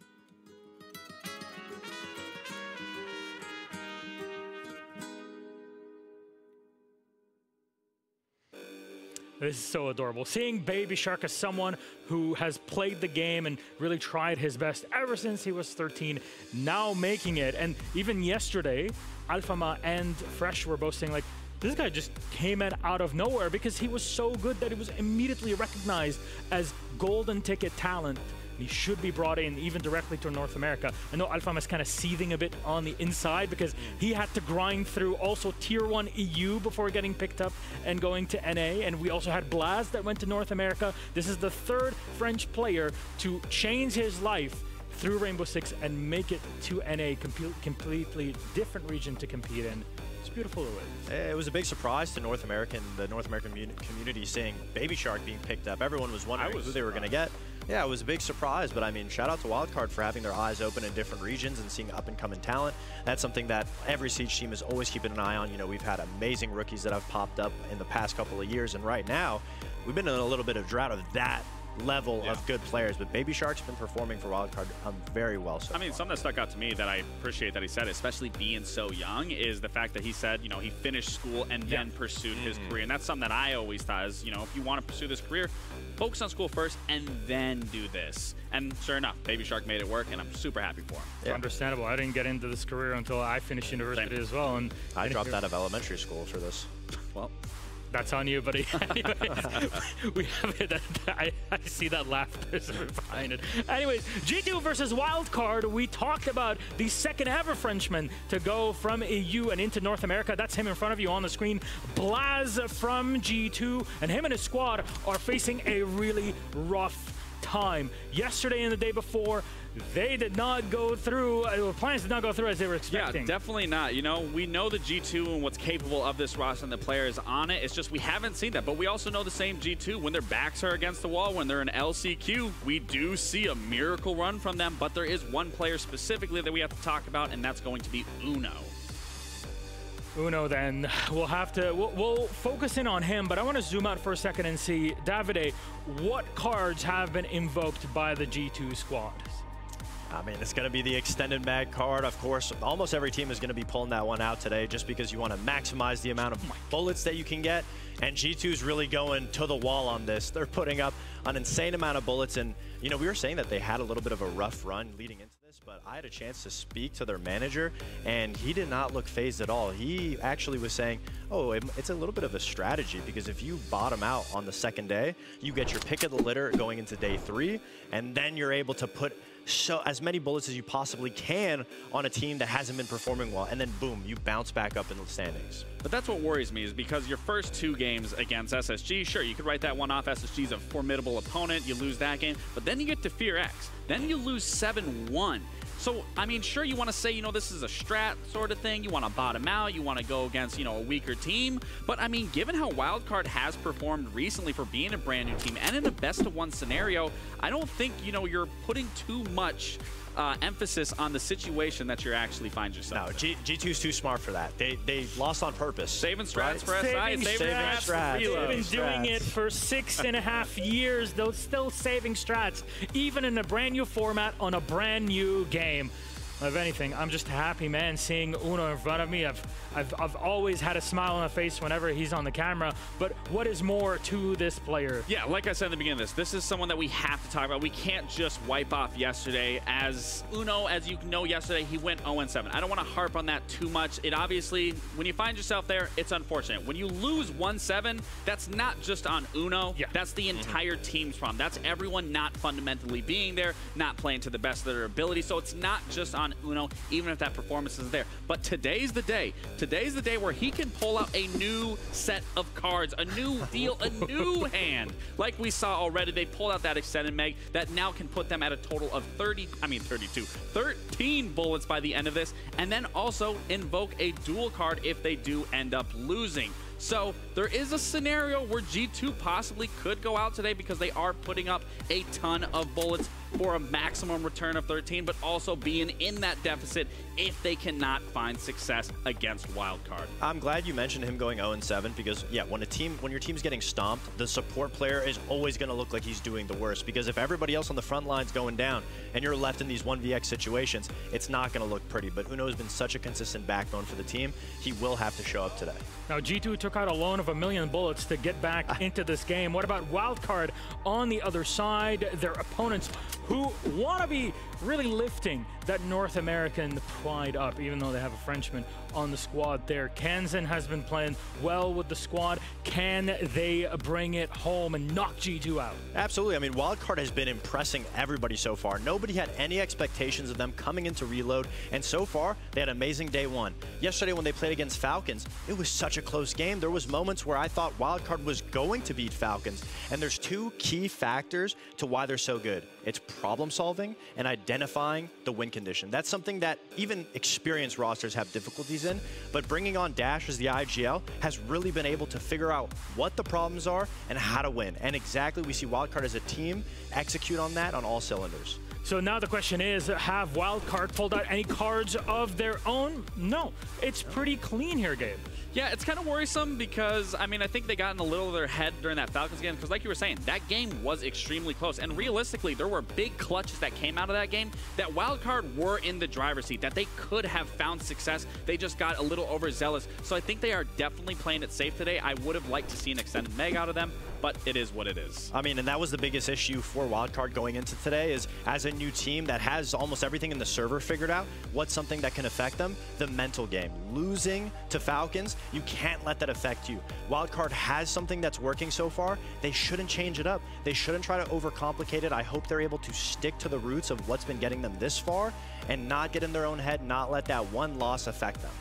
This is so adorable. Seeing Baby Shark as someone who has played the game and really tried his best ever since he was 13, now making it. And even yesterday, Alfama and Fresh were both saying like, this guy just came out of nowhere because he was so good that he was immediately recognized as golden ticket talent. He should be brought in even directly to North America. I know Alfama is kind of seething a bit on the inside because he had to grind through also Tier 1 EU before getting picked up and going to NA. And we also had Blaz that went to North America. This is the third French player to change his life through Rainbow Six and make it to NA, completely different region to compete in. It's beautiful. It was a big surprise to the North American community seeing Baby Shark being picked up. Everyone was wondering who they were going to get. Yeah, it was a big surprise, but I mean, shout out to Wildcard for having their eyes open in different regions and seeing up-and-coming talent. That's something that every Siege team is always keeping an eye on. You know, we've had amazing rookies that have popped up in the past couple of years, and right now, we've been in a little bit of drought of that level of good players, but Baby Shark's been performing for Wildcard very well so far. I mean, something that stuck out to me that I appreciate that he said, especially being so young, is the fact that he said, you know, he finished school and then pursued his career. And that's something that I always thought is, you know, if you want to pursue this career, focus on school first and then do this. And sure enough, Baby Shark made it work, and I'm super happy for him. It's understandable. I didn't get into this career until I finished university as well. And I dropped out of elementary school for this. Well, that's on you, buddy. Anyways, we have it. I see that laughter behind it. Anyways, G2 versus Wildcard. We talked about the second ever Frenchman to go from EU and into North America. That's him in front of you on the screen. Blaz from G2, and him and his squad are facing a really rough time. Yesterday and the day before, they did not go through, plans did not go through as they were expecting. Yeah, definitely not. You know, we know the G2 and what's capable of this roster and the players on it. It's just we haven't seen that. But we also know the same G2, when their backs are against the wall, when they're in LCQ, we do see a miracle run from them. But there is one player specifically that we have to talk about, and that's going to be Uno. Uno, then we'll focus in on him, but I want to zoom out for a second and see, Davide, what cards have been invoked by the G2 squad? I mean, it's going to be the extended mag card. Of course, almost every team is going to be pulling that one out today just because you want to maximize the amount of bullets that you can get. And G2's really going to the wall on this. They're putting up an insane amount of bullets, and you know, we were saying that they had a little bit of a rough run leading into this, but I had a chance to speak to their manager, and he did not look phased at all. He actually was saying, oh, it's a little bit of a strategy, because if you bottom out on the second day, you get your pick of the litter going into day 3, and then you're able to put as many bullets as you possibly can on a team that hasn't been performing well, and then boom, you bounce back up in the standings. But that's what worries me, is because your first 2 games against SSG, sure, you could write that one off. SSG's a formidable opponent. You lose that game, but then you get to Fear X. Then you lose 7-1. So, I mean, sure, you want to say, you know, this is a strat sort of thing. You want to bottom out. You want to go against, you know, a weaker team. But, I mean, given how Wildcard has performed recently for being a brand new team and in a best-of-1 scenario, I don't think, you know, you're putting too much emphasis on the situation that you actually find yourself in. G2's too smart for that. They lost on purpose. Saving strats right? for SI, saving strats. They've been doing it for 6.5 years. They're still saving strats, even in a brand new format on a brand new game. If anything, I'm just a happy man seeing Uno in front of me. I've always had a smile on my face whenever he's on the camera, but what is more to this player? Yeah, like I said in the beginning of this is someone that we have to talk about. We can't just wipe off yesterday. As Uno, as you know, yesterday he went 0-7. I don't want to harp on that too much. It obviously, when you find yourself there, it's unfortunate. When you lose 1-7, that's not just on Uno. Yeah. That's the entire team's problem. That's everyone not fundamentally being there, not playing to the best of their ability. So it's not just on Uno, even if that performance is there. But today's the day. Today's the day where he can pull out a new set of cards, a new deal, a new hand. Like we saw already, they pulled out that extended meg that now can put them at a total of 13 bullets by the end of this, and then also invoke a dual card if they do end up losing. So there is a scenario where G2 possibly could go out today because they are putting up a ton of bullets for a maximum return of 13, but also being in that deficit if they cannot find success against Wildcard. I'm glad you mentioned him going 0-7 because, yeah, when your team's getting stomped, the support player is always going to look like he's doing the worst, because if everybody else on the front line's going down and you're left in these 1vx situations, it's not going to look pretty. But Uno has been such a consistent backbone for the team, he will have to show up today. Now, G2 took out a loan of 1 million bullets to get back into this game. What about Wildcard on the other side? Their opponents who want to be really lifting that North American pride up, even though they have a Frenchman on the squad there. Kansan has been playing well with the squad. Can they bring it home and knock G2 out? Absolutely. I mean, Wildcard has been impressing everybody so far. Nobody had any expectations of them coming into Reload, and so far, they had an amazing day 1. Yesterday, when they played against Falcons, it was such a close game. There was moments where I thought Wildcard was going to beat Falcons, and there's 2 key factors to why they're so good. It's problem solving and identifying the win condition. That's something that even experienced rosters have difficulties in, but bringing on Dash as the IGL has really been able to figure out what the problems are and how to win. And exactly, we see Wildcard as a team execute on that on all cylinders. So now the question is, have Wildcard pulled out any cards of their own? No, it's pretty clean here, Gabe. Yeah, it's kind of worrisome because, I mean, I think they got in a little of their head during that Falcons game because, like you were saying, that game was extremely close. And realistically, there were big clutches that came out of that game that Wildcard were in the driver's seat, that they could have found success. They just got a little overzealous. So I think they are definitely playing it safe today. I would have liked to see an extended meg out of them, but it is what it is. I mean, and that was the biggest issue for Wildcard going into today is, as a new team that has almost everything in the server figured out, what's something that can affect them? The mental game. Losing to Falcons, you can't let that affect you. Wildcard has something that's working so far. They shouldn't change it up. They shouldn't try to overcomplicate it. I hope they're able to stick to the roots of what's been getting them this far and not get in their own head, not let that one loss affect them.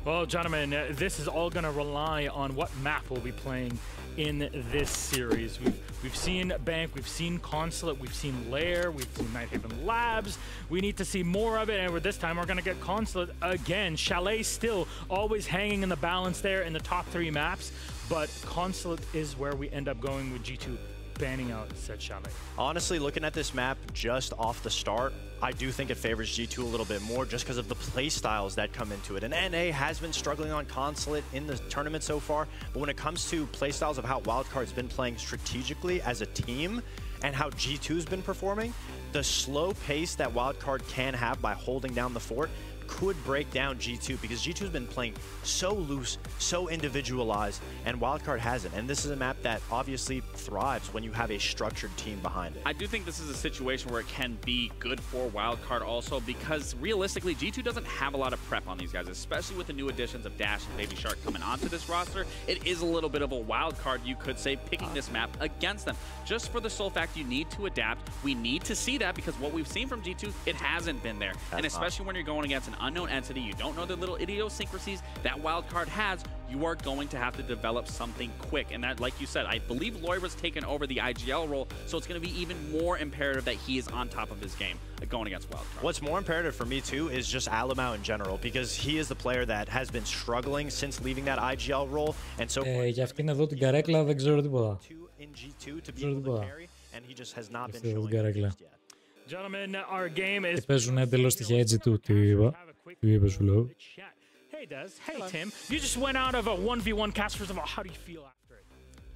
Well, gentlemen, this is all going to rely on what map we'll be playing in this series. We've seen Bank, we've seen Consulate, we've seen Lair, we've seen Nighthaven Labs. We need to see more of it, and this time we're going to get Consulate again. Chalet still always hanging in the balance there in the top 3 maps, but Consulate is where we end up going with G2 banning out said Chalet. Honestly, looking at this map just off the start, I do think it favors G2 a little bit more just because of the play styles that come into it. And NA has been struggling on Consulate in the tournament so far, but when it comes to play styles of how Wildcard's been playing strategically as a team and how G2's been performing, the slow pace that Wildcard can have by holding down the fort could break down G2 because G2 has been playing so loose, so individualized, and Wildcard hasn't. And this is a map that obviously thrives when you have a structured team behind it. I do think this is a situation where it can be good for Wildcard also because realistically, G2 doesn't have a lot of prep on these guys, especially with the new additions of Dash and Baby Shark coming onto this roster. It is a little bit of a wild card, you could say, picking this map against them. Just for the sole fact you need to adapt. We need to see that because what we've seen from G2, it hasn't been there. And especially when you're going against an unknown entity, you don't know the little idiosyncrasies that Wildcard has, you are going to have to develop something quick. And that, like you said, I believe Loira's taken over the IGL role, so it's going to be even more imperative that he is on top of his game going against Wildcard. What's more imperative for me, too, is just Alamau in general, because he is the player that has been struggling since leaving that IGL role. And so για αυτήν εδώ την καρέκλα δεν ξέρω τίποτα. And he just has not been showing Gentlemen, our game is... Και παίζουν εντελώς τυχαία έτσι του, τι είπα. Τι είπε σου λέω. Hey Des, hey Tim. You just went out of a 1v1 cast. First of all, how do you feel after it?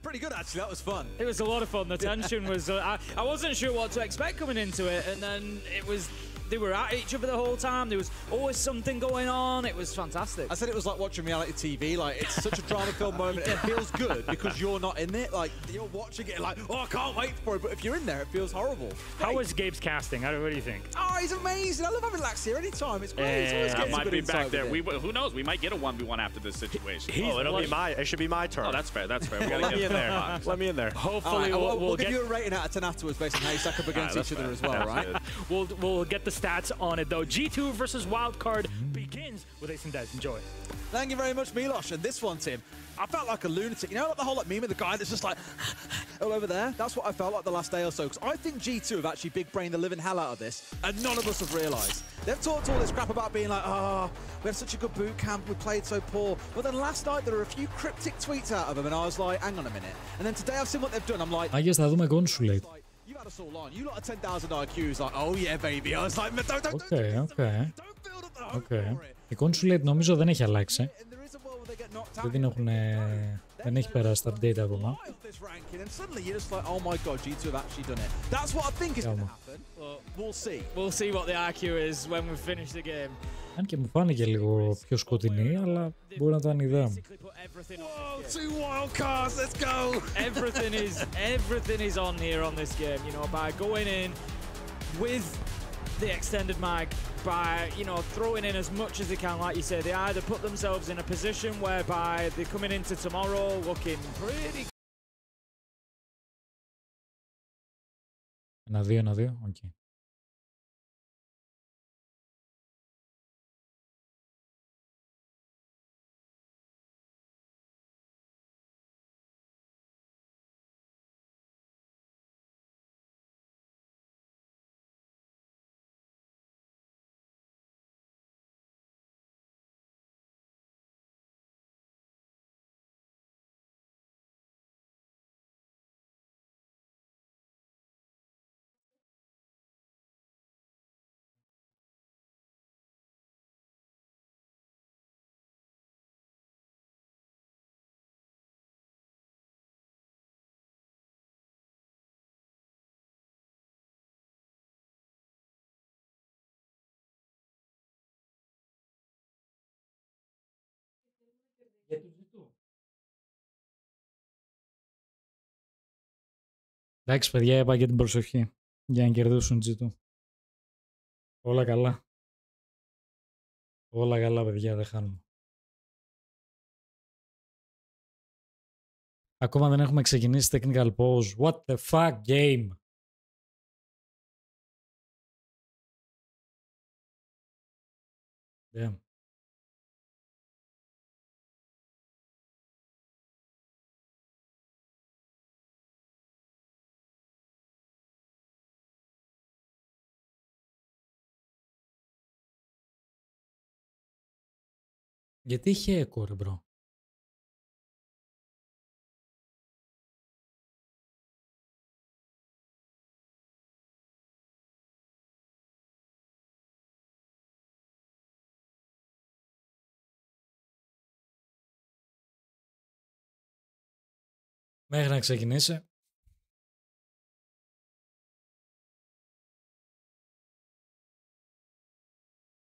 Pretty good, actually. That was fun. It was a lot of fun. The tension was... I wasn't sure what to expect coming into it, and then it was... They were at each other the whole time. There was always something going on. It was fantastic. I said it was like watching reality TV. Like, it's such a drama-filled moment. It feels good because you're not in it. Like, you're watching it like, oh, I can't wait for it. But if you're in there, it feels horrible. How was Gabe's casting? What do you think? Oh, he's amazing. I love having Lax here anytime. It's great. I might be back there. Who knows? We might get a 1v1 after this situation. It should be my turn. Oh, that's fair. That's fair. We gotta get in there. Let me in there. Hopefully, right, we'll give you a rating out of 10 afterwards based on how you stack up against each other as well, right? We'll get the stats on it, though. G2 versus Wildcard begins with Ace and Des. Enjoy. Thank you very much, Milosh. And this one, Tim, I felt like a lunatic. You know, like the whole meme of the guy that's just like all over there? That's what I felt like the last day or so. Because I think G2 have actually big-brained the living hell out of this, and none of us have realised. They've talked all this crap about being like, oh, we had such a good boot camp, we played so poor. But then last night, there were a few cryptic tweets out of them, and I was like, hang on a minute. And then today I've seen what they've done. I'm like... Άγιες θα δούμε consulate. You had us all on. You lot of 10,000 IQs like, oh yeah, baby. I was like, Okay. Η consulate νομίζω δεν έχει αλλάξει. Δεν έχει περάσει τα update ακόμα. We'll see what the IQ is when we finish the game. Αν και μου φάνηκε λίγο πιο σκοτεινή, αλλά μπορεί να ήταν ιδέα μου. Two wild cards, let's go! Everything is on here on this game, you know, by going in with the extended mag, by, you know, throwing in as much as they can, like you say. They either put themselves in a position whereby they're coming into tomorrow looking pretty... 1-2, οκ. Εντάξει, παιδιά, είπα και την προσοχή για να κερδίσουν G2. Όλα καλά. Όλα καλά, παιδιά, δεν χάνουμε. Ακόμα δεν έχουμε ξεκινήσει technical pause. What the fuck game. Damn. Γιατί είχε echo, ρε μπρο. Μέχρι να ξεκινήσει.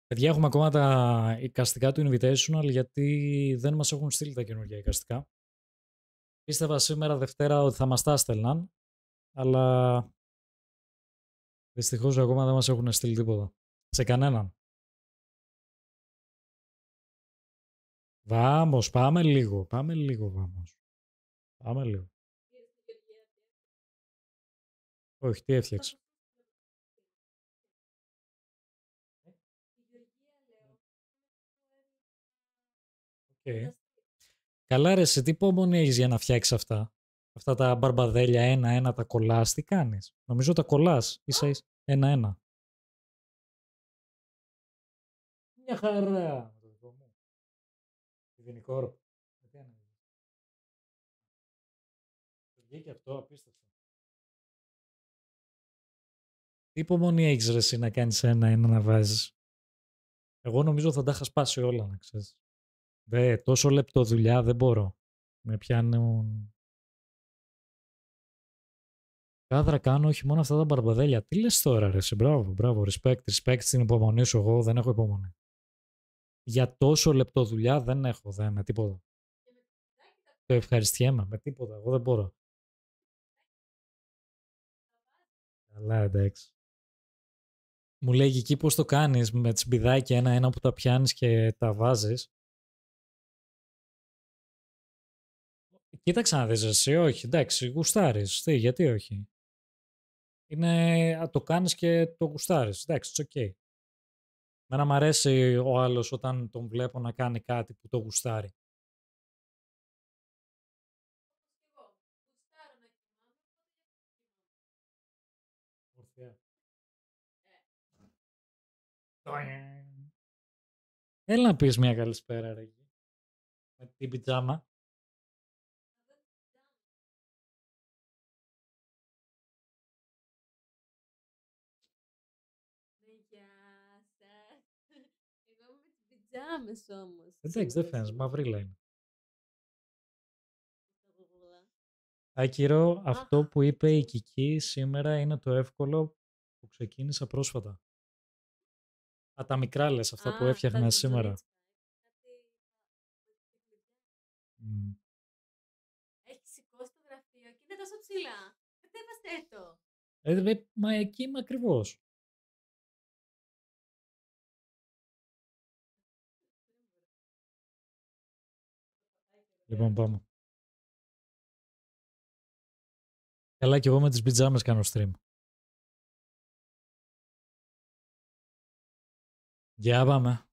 Παιδιά, έχουμε ακόμα τα εικαστικά του Invitational γιατί δεν μας έχουν στείλει τα καινούργια εικαστικά. Πίστευα σήμερα Δευτέρα ότι θα μας τα στέλναν, αλλά δυστυχώς ακόμα δεν μας έχουν στείλει τίποτα. Σε κανέναν. Βάμος, πάμε λίγο, βάμος. Πάμε λίγο. Όχι, τι έφτιαξε. Okay. Καλά ρε, σε τι υπομονή έχεις για να φτιάξεις αυτά. Αυτά τα μπαρμπαδέλια ένα-ένα τα κολλάς, τι κάνεις. Νομίζω τα κολλάς, ίσα-ίσα ένα-ένα. Μια χαρά. Δινικόρ. Βγήκε αυτό, απίστευτο. Τι υπομονή έχεις ρε εσύ να κάνεις ένα-ένα να βάζεις. Εγώ νομίζω θα τα είχα σπάσει όλα, να ξέρεις. Τόσο λεπτό δουλειά δεν μπορώ. Με πιάνουν... Κάδρα κάνω όχι μόνο αυτά τα μπαρμπαδέλια. Τι λες τώρα ρε, μπράβο, respect στην υπομονή σου, εγώ δεν έχω υπομονή. Για τόσο λεπτό δουλειά δεν έχω, με τίποτα. Το ευχαριστιέμαι, με τίποτα, εγώ δεν μπορώ. Καλά, εντάξει. Μου λέγει εκεί πώς το κάνεις με τσιμπιδάκια ένα-ένα που τα πιάνεις και τα βάζεις. Κοίταξε να δεις εσύ, όχι, εντάξει, γουστάρεις, γιατί όχι. Είναι, το κάνεις και το γουστάρεις, εντάξει, it's okay. Μένα μ' αρέσει ο άλλος όταν τον βλέπω να κάνει κάτι που το γουστάρει. Έλα να πεις μια καλησπέρα ρε. Με την πιτζάμα. Γεια σας. Εγώ με τις πιτζάμες όμως. Εντάξει, δεν φαίνεται, μαυρίλα είναι. Άκυρο, αυτό που είπε η Κική σήμερα είναι το εύκολο που ξεκίνησα πρόσφατα. Τα μικρά λες, αυτά που έφτιαχνα σήμερα. Έχει σηκώσει το γραφείο και είναι τόσο ψηλά. Κατέβαστε το. Μα εκεί είμαι ακριβώς. Λοιπόν, πάμε. Καλά, και εγώ με τις πιτζάμες κάνω stream. Για πάμε.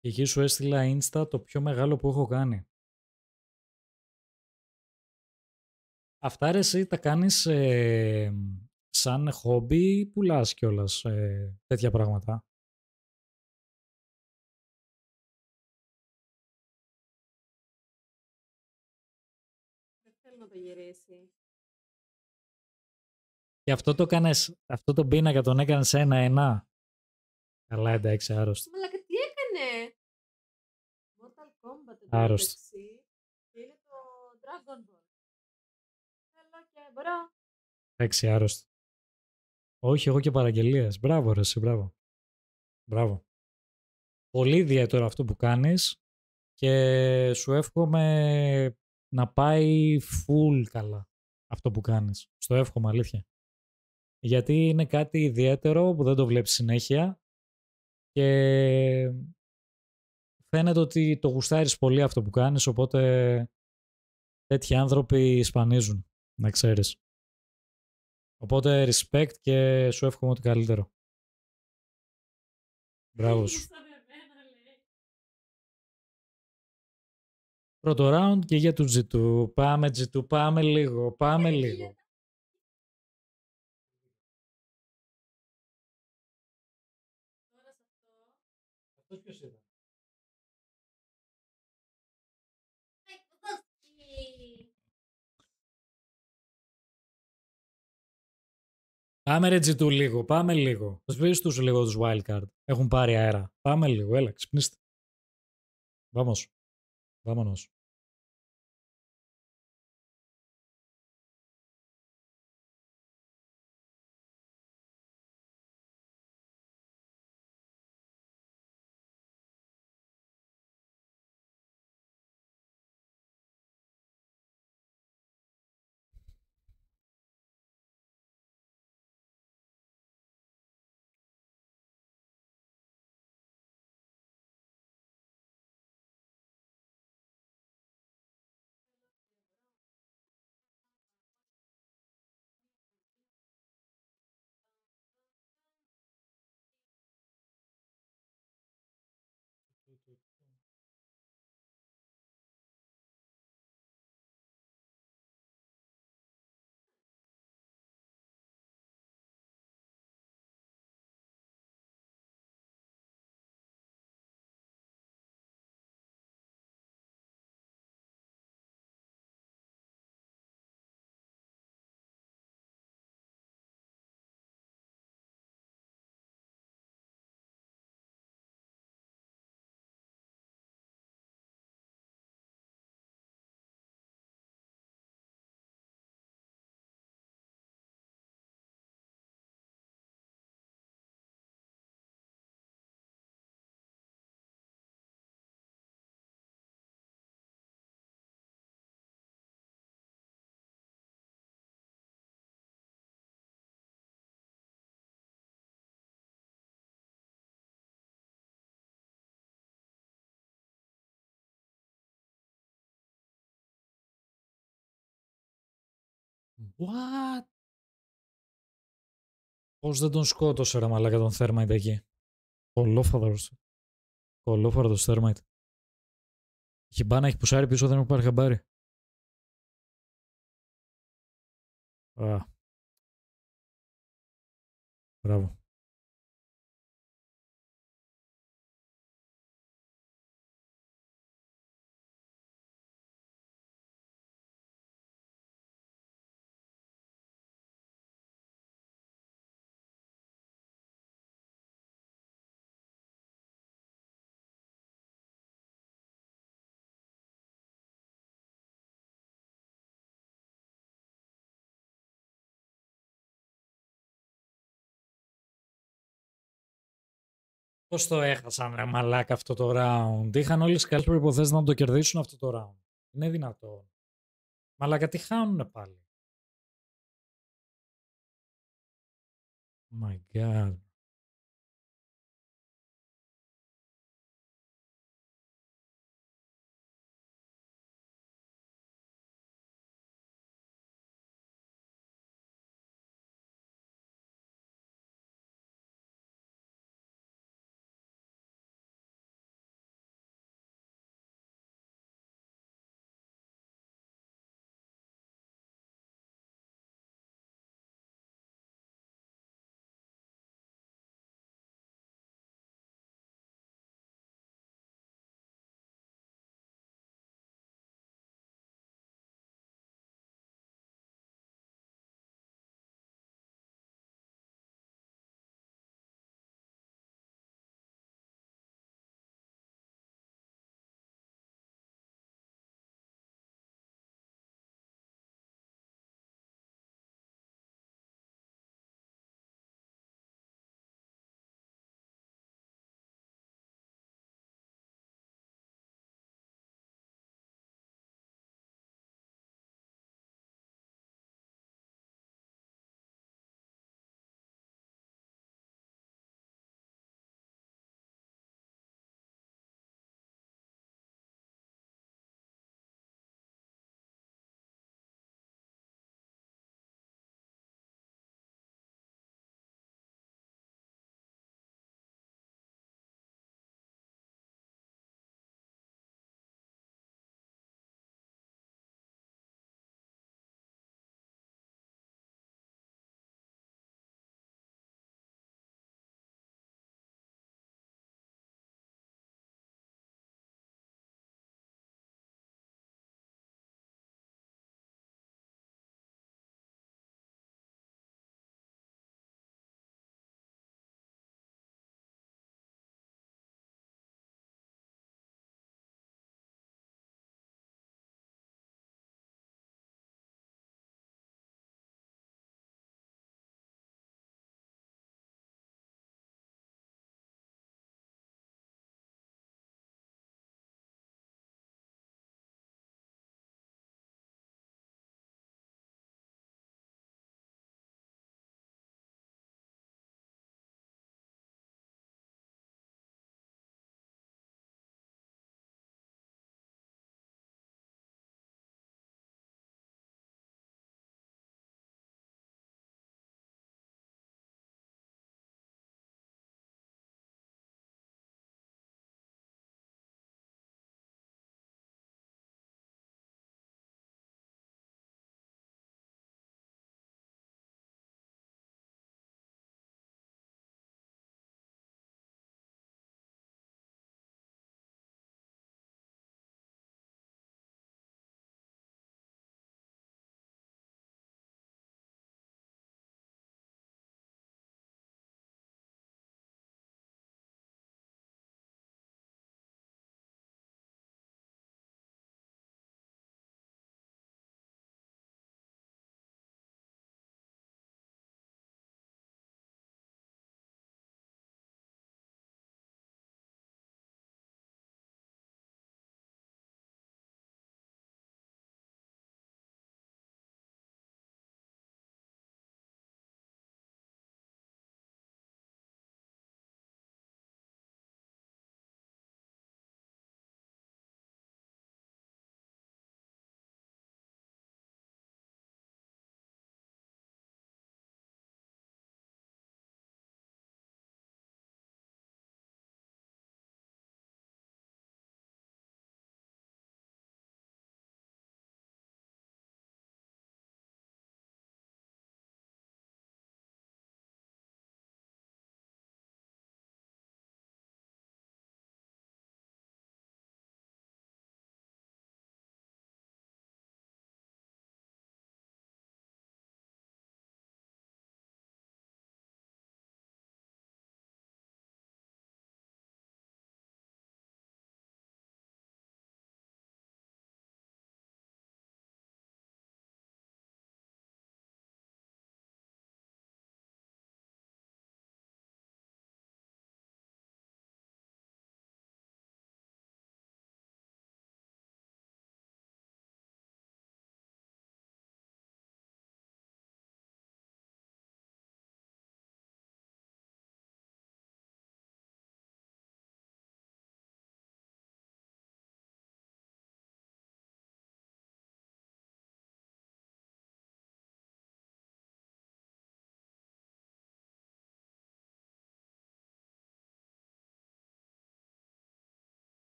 Και εκεί σου έστειλα Insta το πιο μεγάλο που έχω κάνει. Αυτά ρε εσύ τα κάνεις σαν χόμπι ή πουλάς κιόλας τέτοια πράγματα. Δεν θέλω να το γυρίσει. Και αυτό το κάνες, αυτό το πίνακα τον έκανες ένα-ένα. Καλά, εντάξει, άρρωστο. Μαλάκα, τι έκανε. Mortal Kombat Άρρωστο. Και είναι το Dragon Ball. Θέλω και μπορώ. Εντάξει, άρρωστο. Όχι, εγώ και παραγγελίες. Μπράβο ρε εσύ, μπράβο. Μπράβο. Πολύ ιδιαίτερο αυτό που κάνεις και σου εύχομαι να πάει full καλά αυτό που κάνεις. Στο εύχομαι, αλήθεια. Γιατί είναι κάτι ιδιαίτερο που δεν το βλέπεις συνέχεια και φαίνεται ότι το γουστάρεις πολύ αυτό που κάνεις, οπότε τέτοιοι άνθρωποι σπανίζουν, να ξέρεις. Οπότε respect και σου εύχομαι ότι καλύτερο. Μπράβο σου. Πρώτο round και για του G2. Πάμε G2, πάμε λίγο, πάμε λίγο. Αυτός ποιος ήταν? Πάμε ρε G2 λίγο, πάμε λίγο. Σβήσεις τους λίγο τους wildcard. Έχουν πάρει αέρα. Πάμε λίγο, έλα, ξυπνήστε. Vamos. Vámonos. What? Πώς δεν τον σκότωσε ρε μαλάκα τον Thermite εκεί. Κολόφαρδος. Κολόφαρδος Thermite. Έχει μπάνα, έχει πουσάρει πίσω, δεν μου πάρει χαμπάρι. Α. Μπράβο. Πώς το έχασαν ρε μαλάκα αυτό το round. Είχαν όλες τις καλές προϋποθέσεις να το κερδίσουν αυτό το round. Είναι δυνατόν. Μαλάκα τι χάνουνε πάλι. Oh my god.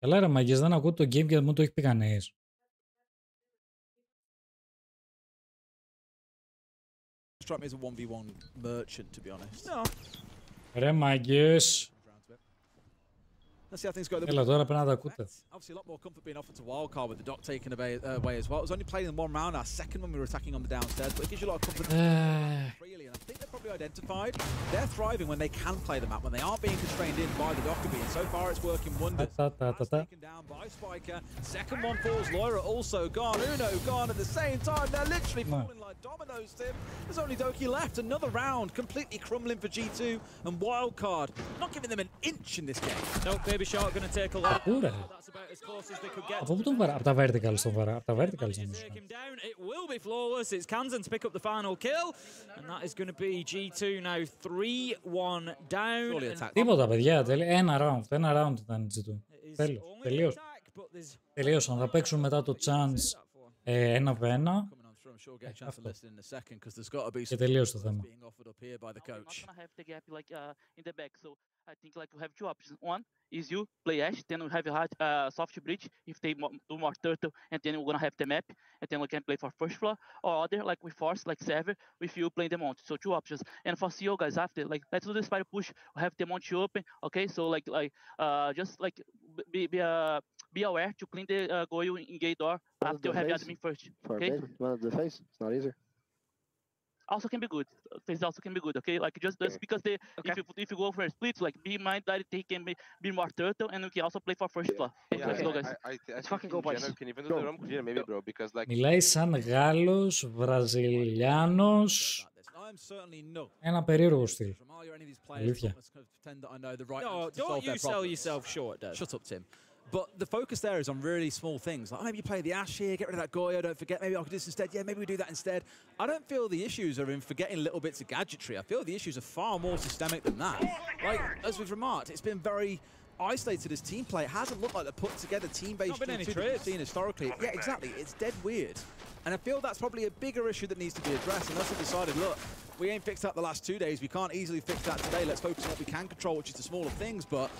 Καλά ρε μαγιές, δεν ακούω το game και δεν μου το έχει πει κανείς. Struck me as a 1v1 merchant, to be honest. No. Ρε μαγιές. Let's see how things go. Έλα τώρα πρέπει να τα ακούτε. Obviously, a lot more comfort being offered to Wildcard with the dock taken away as well. It was only played in one round, our second when we were attacking on the downstairs, but it gives you a lot of comfort. Really, and I think they're probably identified. They're thriving when they can play the map, when they aren't being constrained in by the Dockerby, and so far it's working wonders. Taken down by Spiker. Second one falls. Loira also gone. Uno gone at the same time. They're literally falling like dominoes, Tim. There's only Doki left. Another round, completely crumbling for G2 and Wildcard. Not giving them an inch in this game. Nope, Baby Shark going to take a lot. That's about as close as they could get. Από πού τον βαρά, από τα verticals τον βαρά, από τα verticals όμως. It will be flawless. It's Kansan to pick up the final kill, and that is going to be G2 now 3-1 down. Τίποτα παιδιά, ένα round ήταν G2. Τέλος, τελείωσαν, θα παίξουν μετά το chance 1v1. Και τελείωσε το θέμα. I think like we have two options. One is you play Ash, then we have a hard soft bridge if they do more turtle, and then we're gonna have the map, and then we can play for first floor. Or other like we force like Sever with you playing the Monte. So two options. And for CO guys after like let's do this fire push. We have the Monte open. Okay, so just like be aware to clean the goal in gate door after you have admin first. Okay. One of the face. It's not easier. Also can be good. Phase also can be good, okay? Like just because they, if you go for a split, like be in mind that they can be more turtle, and we can also play for first floor. I fucking go boys. Can even do the wrong clear maybe, bro, because like. Μιλάει σαν Γάλλος, Βραζιλιάνος. Ένα περίεργο στυλ. Αλήθεια. No, don't you sell yourself short, Dad. Shut up, Tim. But the focus there is on really small things. Like, maybe you play the Ash here, get rid of that Goyo, don't forget, maybe I could do this instead. Yeah, maybe we do that instead. I don't feel the issues are in forgetting little bits of gadgetry. I feel the issues are far more systemic than that. Like, as we've remarked, it's been very isolated as team play. It hasn't looked like the put together team-based G2 that we've seen historically. Yeah, exactly. It's dead weird. And I feel that's probably a bigger issue that needs to be addressed. Unless they've decided, look, we ain't fixed that the last 2 days. We can't easily fix that today. Let's focus on what we can control, which is the smaller things. But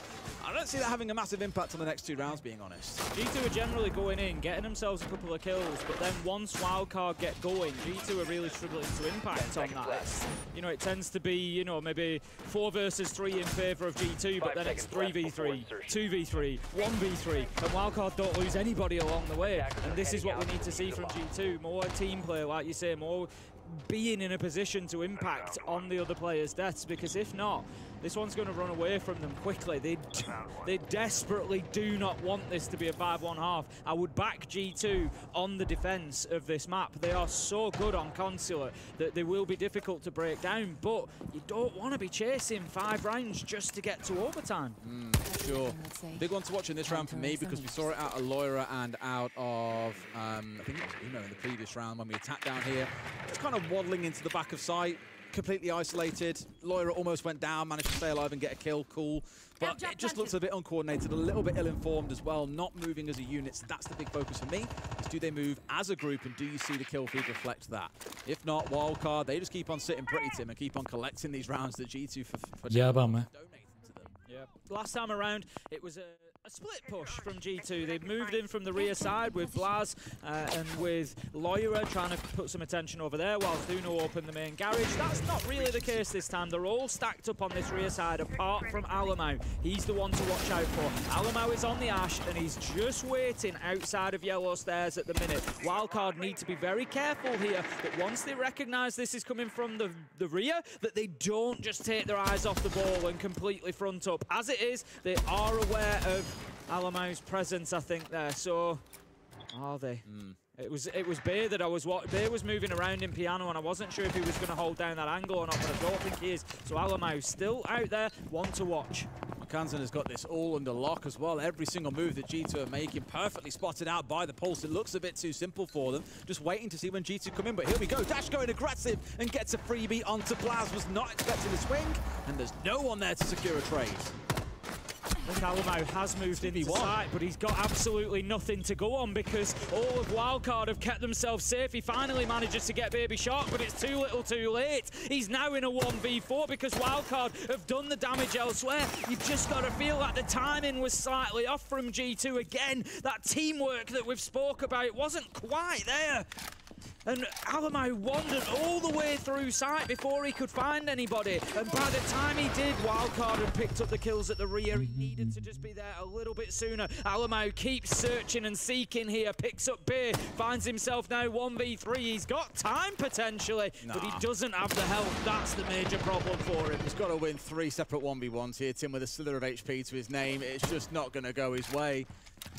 I don't see that having a massive impact on the next 2 rounds, being honest. G2 are generally going in, getting themselves a couple of kills, but then once Wildcard get going, G2 are really struggling to impact on that. You know, it tends to be, you know, maybe 4 versus 3 in favour of G2, but then it's 3v3, 2v3, 1v3, and Wildcard don't lose anybody along the way. And this is what we need to see from G2. More team play, like you say, more being in a position to impact on the other players' deaths, because if not, this one's going to run away from them quickly. They desperately do not want this to be a 5-1 half. I would back G2 on the defense of this map. They are so good on Consulate that they will be difficult to break down, but you don't want to be chasing 5 rounds just to get to overtime. Sure. Big one to watch in this round for me, because we saw it out of Loira and out of, I think it was Uno in the previous round when we attacked down here. Just kind of waddling into the back of sight. Completely isolated. Loira almost went down, managed to stay alive and get a kill, cool. But it just looks a bit uncoordinated, a little bit ill-informed as well, not moving as a unit. So that's the big focus for me, is do they move as a group, and do you see the kill feed reflect that? If not, Wildcard, they just keep on sitting pretty, Tim, and keep on collecting these rounds that G2 for donating to them. Yeah. Last time around, it was a split push from G2. They've moved in from the rear side with Blaz and with Loira trying to put some attention over there, whilst Uno opened the main garage. That's not really the case this time. They're all stacked up on this rear side, apart from Alamau. He's the one to watch out for. Alamau is on the Ash, and he's just waiting outside of Yellow Stairs at the minute. Wildcard need to be very careful here that once they recognise this is coming from the rear, that they don't just take their eyes off the ball and completely front up. As it is, they are aware of Alamau's presence, I think, there. So, are they? It was Bay that I was watching. Bay was moving around in piano, and I wasn't sure if he was going to hold down that angle or not, but I don't think he is. So Alamau still out there, one to watch. Kansan has got this all under lock as well. Every single move that G2 are making, perfectly spotted out by the Pulse. It looks a bit too simple for them. Just waiting to see when G2 come in, but here we go. Dash going aggressive and gets a freebie onto Blaz. Was not expecting the swing, and there's no one there to secure a trade. think Alamo has moved into sight, but he's got absolutely nothing to go on because all of Wildcard have kept themselves safe. He finally manages to get Baby Shark, but it's too little too late. He's now in a 1v4 because Wildcard have done the damage elsewhere. You've just got to feel like the timing was slightly off from G2 again. That teamwork that we've spoke about, it wasn't quite there. And Alamo wandered all the way through sight before he could find anybody. And by the time he did, Wildcard had picked up the kills at the rear. He needed to just be there a little bit sooner. Alamo keeps searching and seeking here, picks up Beer, finds himself now 1v3. He's got time potentially, but he doesn't have the health. That's the major problem for him. He's got to win 3 separate 1v1s here, Tim, with a slither of HP to his name. It's just not going to go his way.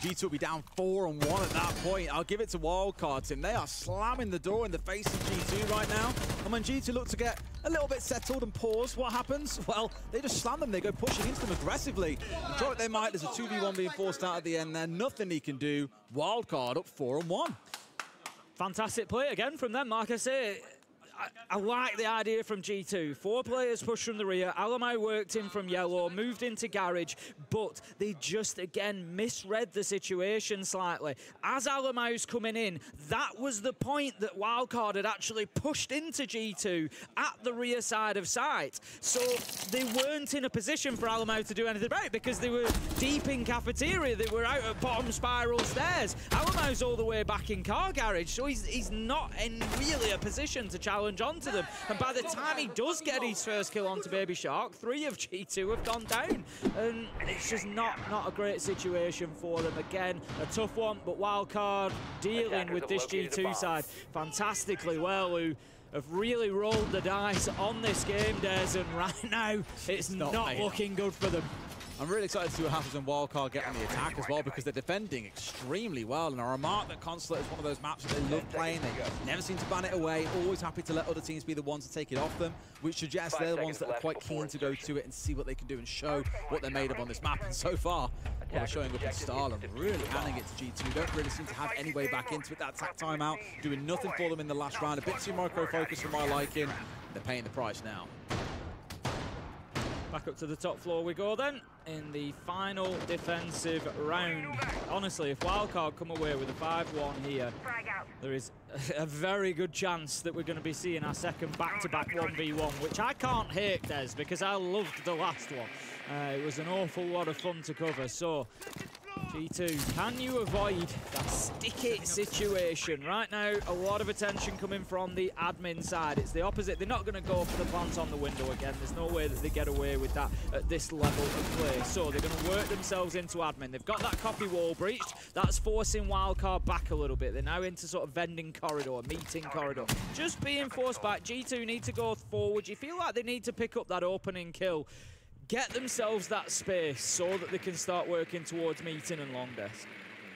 G2 will be down 4-1 at that point. I'll give it to Wildcard, Tim. They are slamming the door in the face of G2 right now. And when G2 look to get a little bit settled and pause, what happens? Well, they just slam them. They go pushing into them aggressively. Throw it they might. There's a 2v1 being forced out at the end there. Nothing he can do. Wildcard up 4-1. Fantastic play again from them, like I say. I like the idea from G2. 4 players pushed from the rear. Alamo worked in from yellow, moved into garage, but they just, again, misread the situation slightly. As Alamo's coming in, that was the point that Wildcard had actually pushed into G2 at the rear side of site. So they weren't in a position for Alamo to do anything about it because they were deep in cafeteria. They were out at bottom spiral stairs. Alamo's all the way back in car garage, so he's not in really a position to challenge onto them. And by the time he does get his first kill onto Baby Shark, 3 of G2 have gone down. And it's just not a great situation for them. Again, a tough one, but Wildcard dealing with this G2 side fantastically well, who have really rolled the dice on this game, Des, and right now it's not looking good for them. I'm really excited to see what happens when Wildcard get on the attack as well, because they're defending extremely well. And I remark that Consulate is one of those maps that they love playing. They never seem to ban it away, always happy to let other teams be the ones to take it off them, which suggests they're the ones that are quite keen to go to it and see what they can do and show what they're made of on this map. And so far, they're showing up in style and really handing it to G2. Don't really seem to have any way back into it. That attack timeout doing nothing for them in the last round. A bit too micro-focused for my liking. They're paying the price now. Back up to the top floor we go then, in the final defensive round. Honestly, if Wildcard come away with a 5-1 here, there is a very good chance that we're going to be seeing our second back-to-back 1v1, which I can't hate, Des, because I loved the last one. It was an awful lot of fun to cover. So, G2, can you avoid that sticky situation? Right now, a lot of attention coming from the admin side. It's the opposite. They're not going to go for the plant on the window again. There's no way that they get away with that at this level of play. So they're going to work themselves into admin. They've got that copy wall breached. That's forcing Wildcard back a little bit. They're now into sort of vending corridor, meeting corridor. Just being forced back. G2 need to go forward. You feel like they need to pick up that opening kill. Get themselves that space so that they can start working towards meeting and long desk.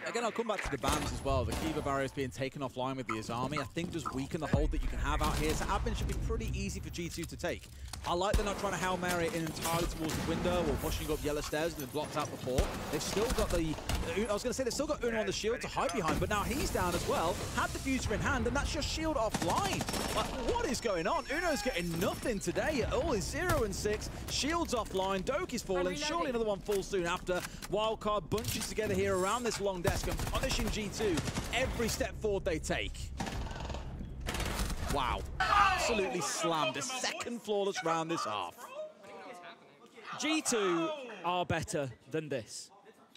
Again, I'll come back to the bans as well. The Kiva barrier is being taken offline with the Izami. I think just weaken the hold that you can have out here. So admin should be pretty easy for G2 to take. I like they're not trying to Hail Mary in entirely towards the window or pushing up yellow stairs and been blocked out before. They've still got the... I was going to say they've still got Uno on the shield to hide behind, but now he's down as well. Had the fuser in hand, and that's just shield offline. Like, what is going on? Uno's getting nothing today. All is 0 and 6. Shield's offline. Doke is falling. Surely another one falls soon after. Wildcard bunches together here around this long desk and punishing G2 every step forward they take. Wow, absolutely slammed. A second flawless round this half. G2 are better than this.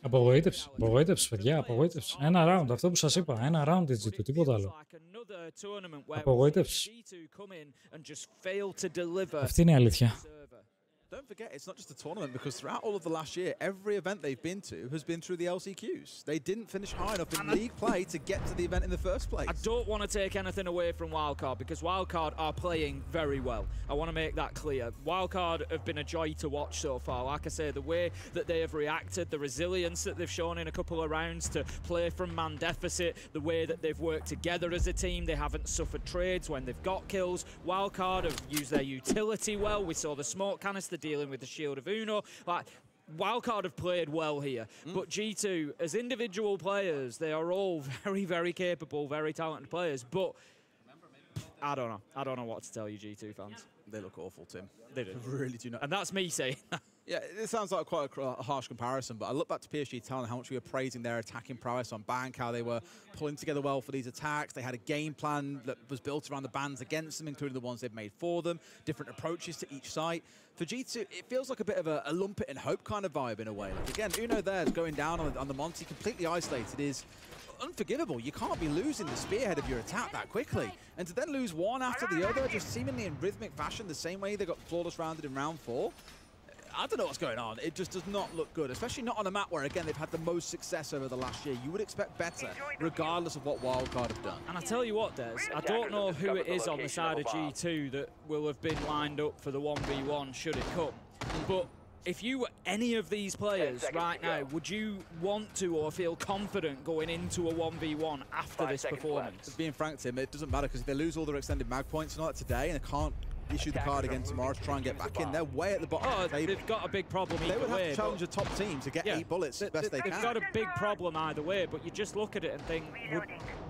Απογοήτευση, παιδιά, απογοήτευση. Ένα round, αυτό που σας είπα, ένα round η G2, τίποτα άλλο. Απογοήτευση. Αυτή είναι η αλήθεια. Don't forget, it's not just a tournament, because throughout all of the last year, every event they've been to has been through the LCQs. They didn't finish high enough in league play to get to the event in the first place. I don't want to take anything away from Wildcard, because Wildcard are playing very well. I want to make that clear. Wildcard have been a joy to watch so far. Like I say, the way that they have reacted, the resilience that they've shown in a couple of rounds to play from man deficit, the way that they've worked together as a team, they haven't suffered trades when they've got kills. Wildcard have used their utility well. We saw the smoke canister dealing with the shield of Uno. Like, Wildcard have played well here, but G2, as individual players, they are all very, very capable, very talented players, but I don't know what to tell you, G2 fans. They look awful, Tim. They do. Really do not. And that's me saying that. Yeah, it sounds like quite a harsh comparison, but I look back to PSG Talent, how much we were praising their attacking prowess on Bank, how they were pulling together well for these attacks. They had a game plan that was built around the bans against them, including the ones they've made for them, different approaches to each site. For G2, it feels like a bit of a lump it in hope kind of vibe in a way. Like, again, Uno there's going down on the Monty, completely isolated, is unforgivable. You can't be losing the spearhead of your attack that quickly. And to then lose one after the other, just seemingly in rhythmic fashion, the same way they got flawless rounded in round 4, I don't know what's going on. It just does not look good, especially not on a map where, again, they've had the most success over the last year. You would expect better, regardless of what Wildcard have done. And I tell you what, Des, I don't know who it is on the side of G2 that will have been lined up for the 1v1 should it come. But if you were any of these players right now, would you want to or feel confident going into a 1v1 after this performance? Being frank, Tim, it doesn't matter because if they lose all their extended mag points and all that today and they can't issue the card again tomorrow to try and get back in, they're way at the bottom of the table. They've got a big problem They would have to challenge a top team to get 8 bullets as best they can. They've got a big problem either way, but you just look at it and think,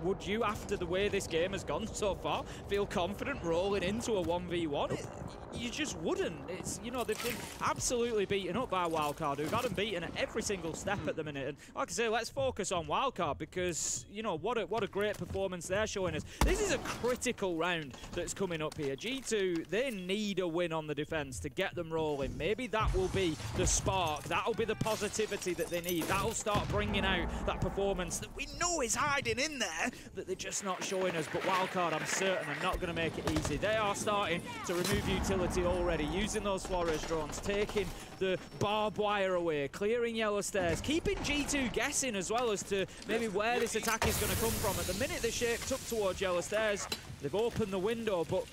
would you, after the way this game has gone so far, feel confident rolling into a 1v1? You just wouldn't. It's, you know, they've been absolutely beaten up by Wildcard, who've had them beaten at every single step at the minute. And like I say, let's focus on Wildcard because, you know, what a great performance they're showing us. This is a critical round that's coming up here. G2, they need a win on the defense to get them rolling. Maybe that will be the spark. That'll be the positivity that they need. That'll start bringing out that performance that we know is hiding in there that they're just not showing us. But Wildcard, I'm certain, are not going to make it easy. They are starting to remove utility already, using those Flores drones, taking the barbed wire away, clearing yellow stairs, keeping G2 guessing as well as to maybe where this attack is going to come from. At the minute they shaped up towards yellow stairs, they've opened the window, but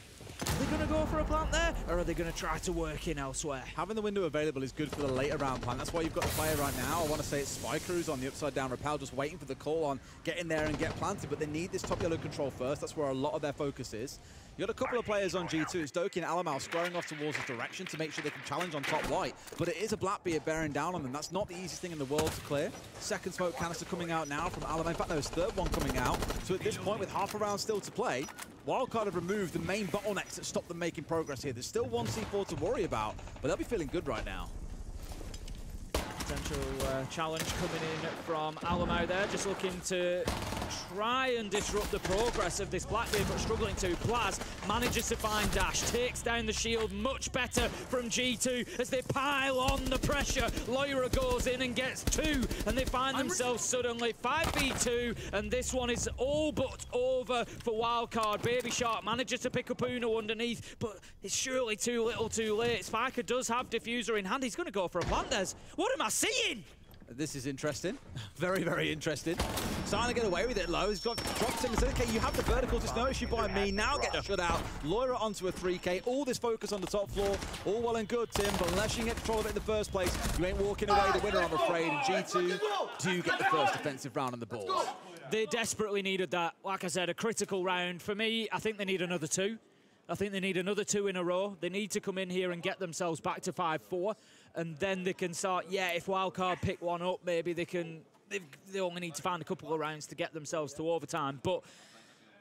are they going to go for a plant there, or are they going to try to work in elsewhere? Having the window available is good for the later round plan. That's why you've got a player right now. I want to say it's Spy Crews on the upside down rappel, just waiting for the call on get in there and get planted, but they need this top yellow control first. That's where a lot of their focus is. You've got a couple of players on G2. It's Doki and Alamal squaring off towards this direction to make sure they can challenge on top white. But it is a Blackbeard bearing down on them. That's not the easiest thing in the world to clear. Second smoke canister coming out now from Alamal. In fact, no, it's third one coming out. So at this point, with half a round still to play, Wildcard have removed the main bottlenecks that stop them making progress here. There's still one C4 to worry about, but they'll be feeling good right now. Potential challenge coming in from Alamau there, just looking to try and disrupt the progress of this Blackbeard, but struggling to. Plaz manages to find Dash, takes down the shield much better from G2 as they pile on the pressure. Loira goes in and gets 2, and they find themselves suddenly 5v2, and this one is all but over for Wildcard. Baby Shark manages to pick up Uno underneath, but it's surely too little too late. Spiker does have Diffuser in hand. He's going to go for a plant, Des. What am I seeing? This is interesting. Very, very interesting. Starting to get away with it low. He's got dropped him and said, okay, you have the vertical, just no issue by me. Now get shut out. Loira onto a 3K. All this focus on the top floor. All well and good, Tim, but unless you can get control of it in the first place, you ain't walking away the winner, I'm afraid. And G2 do get the first defensive round on the board. They desperately needed that. Like I said, a critical round. For me, I think they need another 2. I think they need another 2 in a row. They need to come in here and get themselves back to 5-4. And then they can start, yeah, if Wildcard pick one up, maybe they can, they only need to find a couple of rounds to get themselves to overtime. But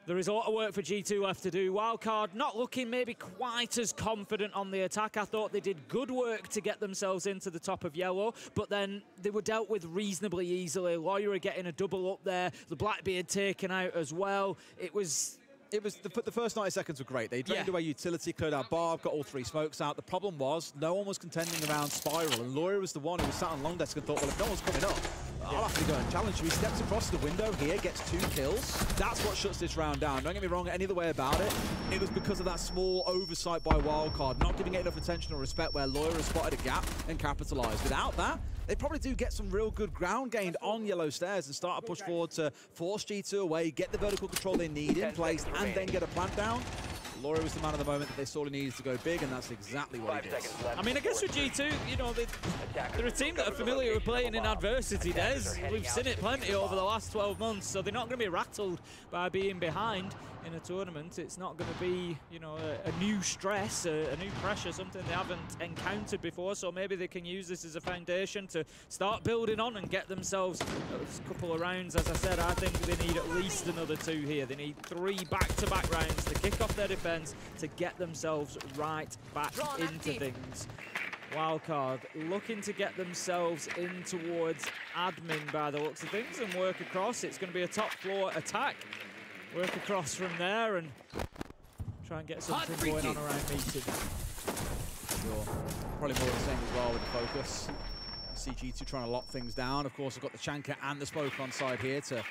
there is a lot of work for G2 left to do. Wildcard not looking maybe quite as confident on the attack. I thought they did good work to get themselves into the top of yellow, but then they were dealt with reasonably easily. Loira getting a double up there, the Blackbeard taken out as well. It was the first 90 seconds were great. They drained away utility, cleared out Barb, got all 3 smokes out. The problem was no one was contending around Spiral, and Loira was the one who was sat on long desk and thought, well, if no one's coming up, I'll have to go and challenge you. He steps across the window here, gets 2 kills. That's what shuts this round down. Don't get me wrong, any other way about it. It was because of that small oversight by Wildcard, not giving it enough attention or respect where Loira spotted a gap and capitalized. Without that, they probably do get some real good ground gained on yellow stairs and start a push forward to force G2 away, get the vertical control they need in place, and then get a plant down. Loira was the man of the moment that they sorely needed to go big, and that's exactly what he did. I mean, I guess with G2, you know, they're a team that are familiar with playing in adversity, Des. We've seen it plenty over the last 12 months, so they're not going to be rattled by being behind in a tournament. It's not going to be, you know, a new stress, a new pressure, something they haven't encountered before, so maybe they can use this as a foundation to start building on and get themselves a couple of rounds. As I said, I think they need at least another 2 here. They need 3 back-to-back rounds to kick off their defense to get themselves right back into things. Wildcard looking to get themselves in towards admin by the looks of things and work across. It's going to be a top floor attack. Work across from there and try and get something going on around meeting. Sure. Probably more of the same as well with the focus. CG2 trying to lock things down. Of course, we've got the Chanka and the Smoke on side here to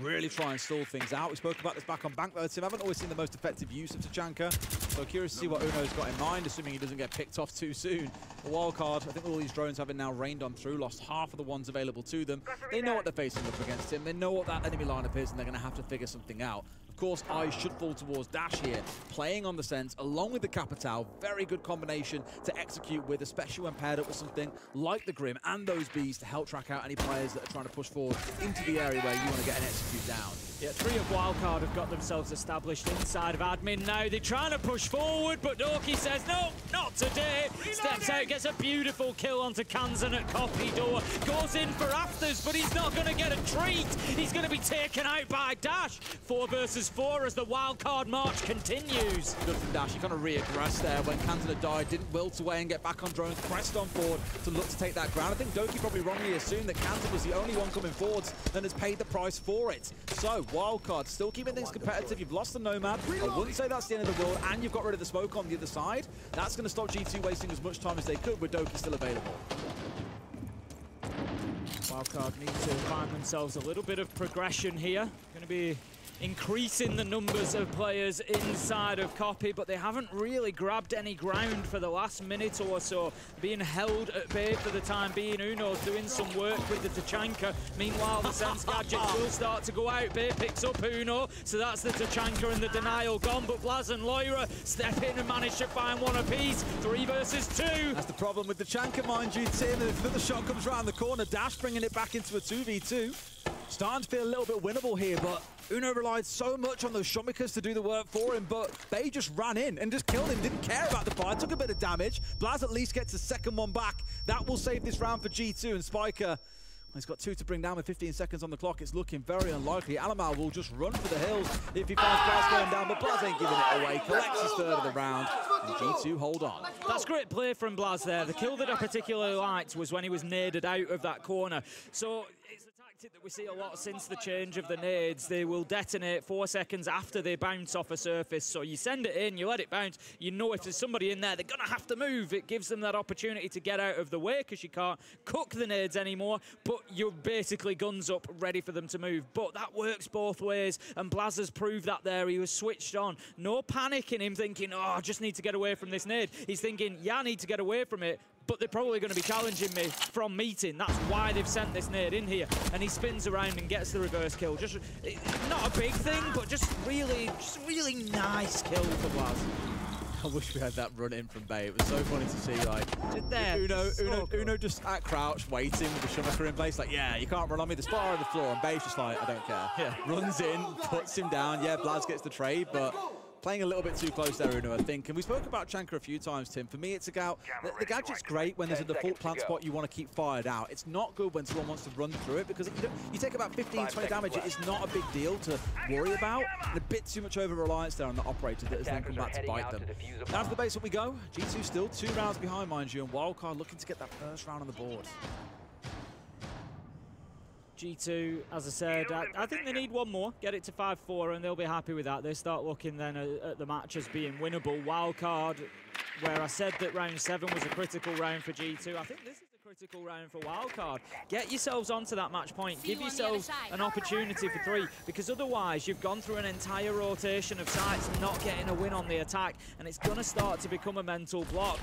really try and stall things out. We spoke about this back on Bank though, Tim. I haven't always seen the most effective use of Tachanka. So curious to see what Uno's got in mind, assuming he doesn't get picked off too soon. The wildcard, I think all these drones having now rained on through, lost half of the ones available to them. They know what they're facing up against him. They know what that enemy lineup is, and they're going to have to figure something out. Of course, eyes should fall towards Dash here, playing on the Sense, along with the Capitao. Very good combination to execute with, especially when paired up with something like the Grim and those Bees to help track out any players that are trying to push forward into the area where you want to get an execute down. Yeah, 3 of Wildcard have got themselves established inside of admin now. They're trying to push forward, but Doki says, no, not today. Steps out, gets a beautiful kill onto Kanzan at Copy Door. Goes in for afters, but he's not going to get a treat. He's going to be taken out by Dash. 4 versus 4 as the Wildcard march continues. Good from Dash. He kind of reaggressed there when Kanzan had died, didn't wilt away and get back on drones, pressed on forward to look to take that ground. I think Doki probably wrongly assumed that Kanzan was the only one coming forwards and has paid the price for it. So, Wildcard still keeping things competitive. You've lost the Nomad. I wouldn't say that's the end of the world, and you've got rid of the smoke on the other side. That's going to stop G2 wasting as much time as they could with Doki still available. Wildcard need to find themselves a little bit of progression here. Going to be increasing the numbers of players inside of Copy, but they haven't really grabbed any ground for the last minute or so. Being held at bay for the time being. Uno's doing some work with the Tachanka. Meanwhile, the Sense gadgets will start to go out. Bay picks up Uno, so that's the Tachanka and the denial gone, but Blaz and Loira step in and manage to find one apiece. 3 versus 2. That's the problem with the Tachanka, mind you, Tim. If another shot comes around the corner, Dash bringing it back into a 2v2. Starting to feel a little bit winnable here, but Uno relied so much on those Shomikas to do the work for him, but they just ran in and just killed him, didn't care about the fire, took a bit of damage. Blaz at least gets the second one back. That will save this round for G2, and Spiker, he's got 2 to bring down with 15 seconds on the clock. It's looking very unlikely. Alamal will just run for the hills if he finds Blaz going down, but Blaz ain't giving it away. Collects his third of the round, and G2 hold on. That's great play from Blaz there. The kill that I particularly liked was when he was naded out of that corner. So it's a tactic that we see a lot since the change of the nades. They will detonate 4 seconds after they bounce off a surface. So you send it in, you let it bounce. You know if there's somebody in there, they're going to have to move. It gives them that opportunity to get out of the way because you can't cook the nades anymore, but you're basically guns up, ready for them to move. But that works both ways, and Blaz has proved that there. He was switched on. No panic in him thinking, oh, I just need to get away from this nade. He's thinking, yeah, I need to get away from it, but they're probably going to be challenging me from meeting. That's why they've sent this nade in here. And he spins around and gets the reverse kill. Just not a big thing, but just really nice kill for Blaz. I wish we had that run in from Bay. It was so funny to see, like, Uno just at crouch, waiting with the Shumaker in place. Like, yeah, you can't run on me. The spot on the floor, and Bay's just like, I don't care. Yeah. Runs in, puts him down. Yeah, Blaz gets the trade, but playing a little bit too close there, Uno, I think. And we spoke about Chanka a few times, Tim. For me, it's about the gadget's great when there's a default plant spot you want to keep fired out. It's not good when someone wants to run through it because you take about 15, 20 damage. It is not a big deal to worry about. And a bit too much over-reliance there on the operator that has then come back to bite them. Down to the base, up we go. G2 still 2 rounds behind, mind you, and Wildcard looking to get that first round on the board. G2, as I said, I think they need one more, get it to 5-4, and they'll be happy with that. They start looking then at the match as being winnable. Wildcard, where I said that round 7 was a critical round for G2, I think this is a critical round for Wildcard. Get yourselves onto that match point, give yourselves an opportunity for 3, because otherwise you've gone through an entire rotation of sites not getting a win on the attack, and it's going to start to become a mental block.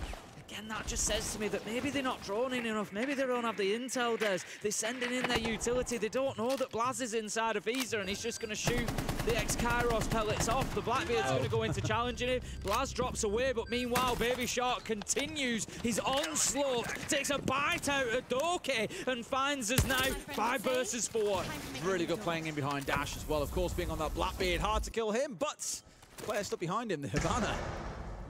Again, that just says to me that maybe they're not droning enough. Maybe they don't have the intel, Des. They're sending in their utility. They don't know that Blaz is inside of Visa and he's just going to shoot the X-Kairos pellets off. The Blackbeard's going to go into challenging him. Blaz drops away, but meanwhile, Baby Shark continues his onslaught, takes a bite out of Doki and finds us now 5 versus 4. Really good playing in behind Dash as well. Of course, being on that Blackbeard, hard to kill him, but the player stuck behind him, the Havana.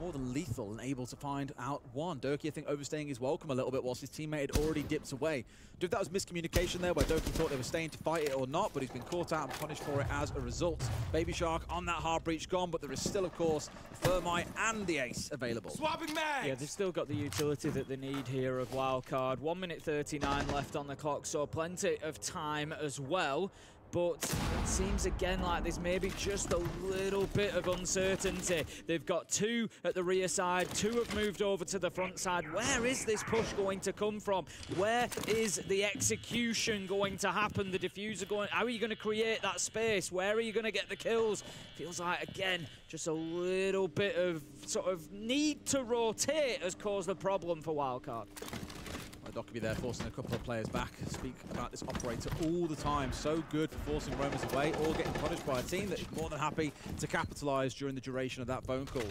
more than lethal and able to find out one. Doki, I think, overstaying his welcome a little bit whilst his teammate had already dipped away. If that was miscommunication there, where Doki thought they were staying to fight it or not, but he's been caught out and punished for it as a result. Baby Shark on that hard breach gone, but there is still, of course, the Thermite and the Ace available. Swapping mags! Yeah, they've still got the utility that they need here of Wildcard. 1 minute 39 left on the clock, so plenty of time as well. But it seems again like there's maybe just a little bit of uncertainty. They've got 2 at the rear side, 2 have moved over to the front side. Where is this push going to come from? Where is the execution going to happen? The diffuser going, how are you going to create that space? Where are you going to get the kills? Feels like, again, just a little bit of sort of need to rotate has caused the problem for Wildcard. Doc could be there forcing a couple of players back. Speak about this operator all the time. So good for forcing roamers away, all getting punished by a team that is more than happy to capitalise during the duration of that phone call.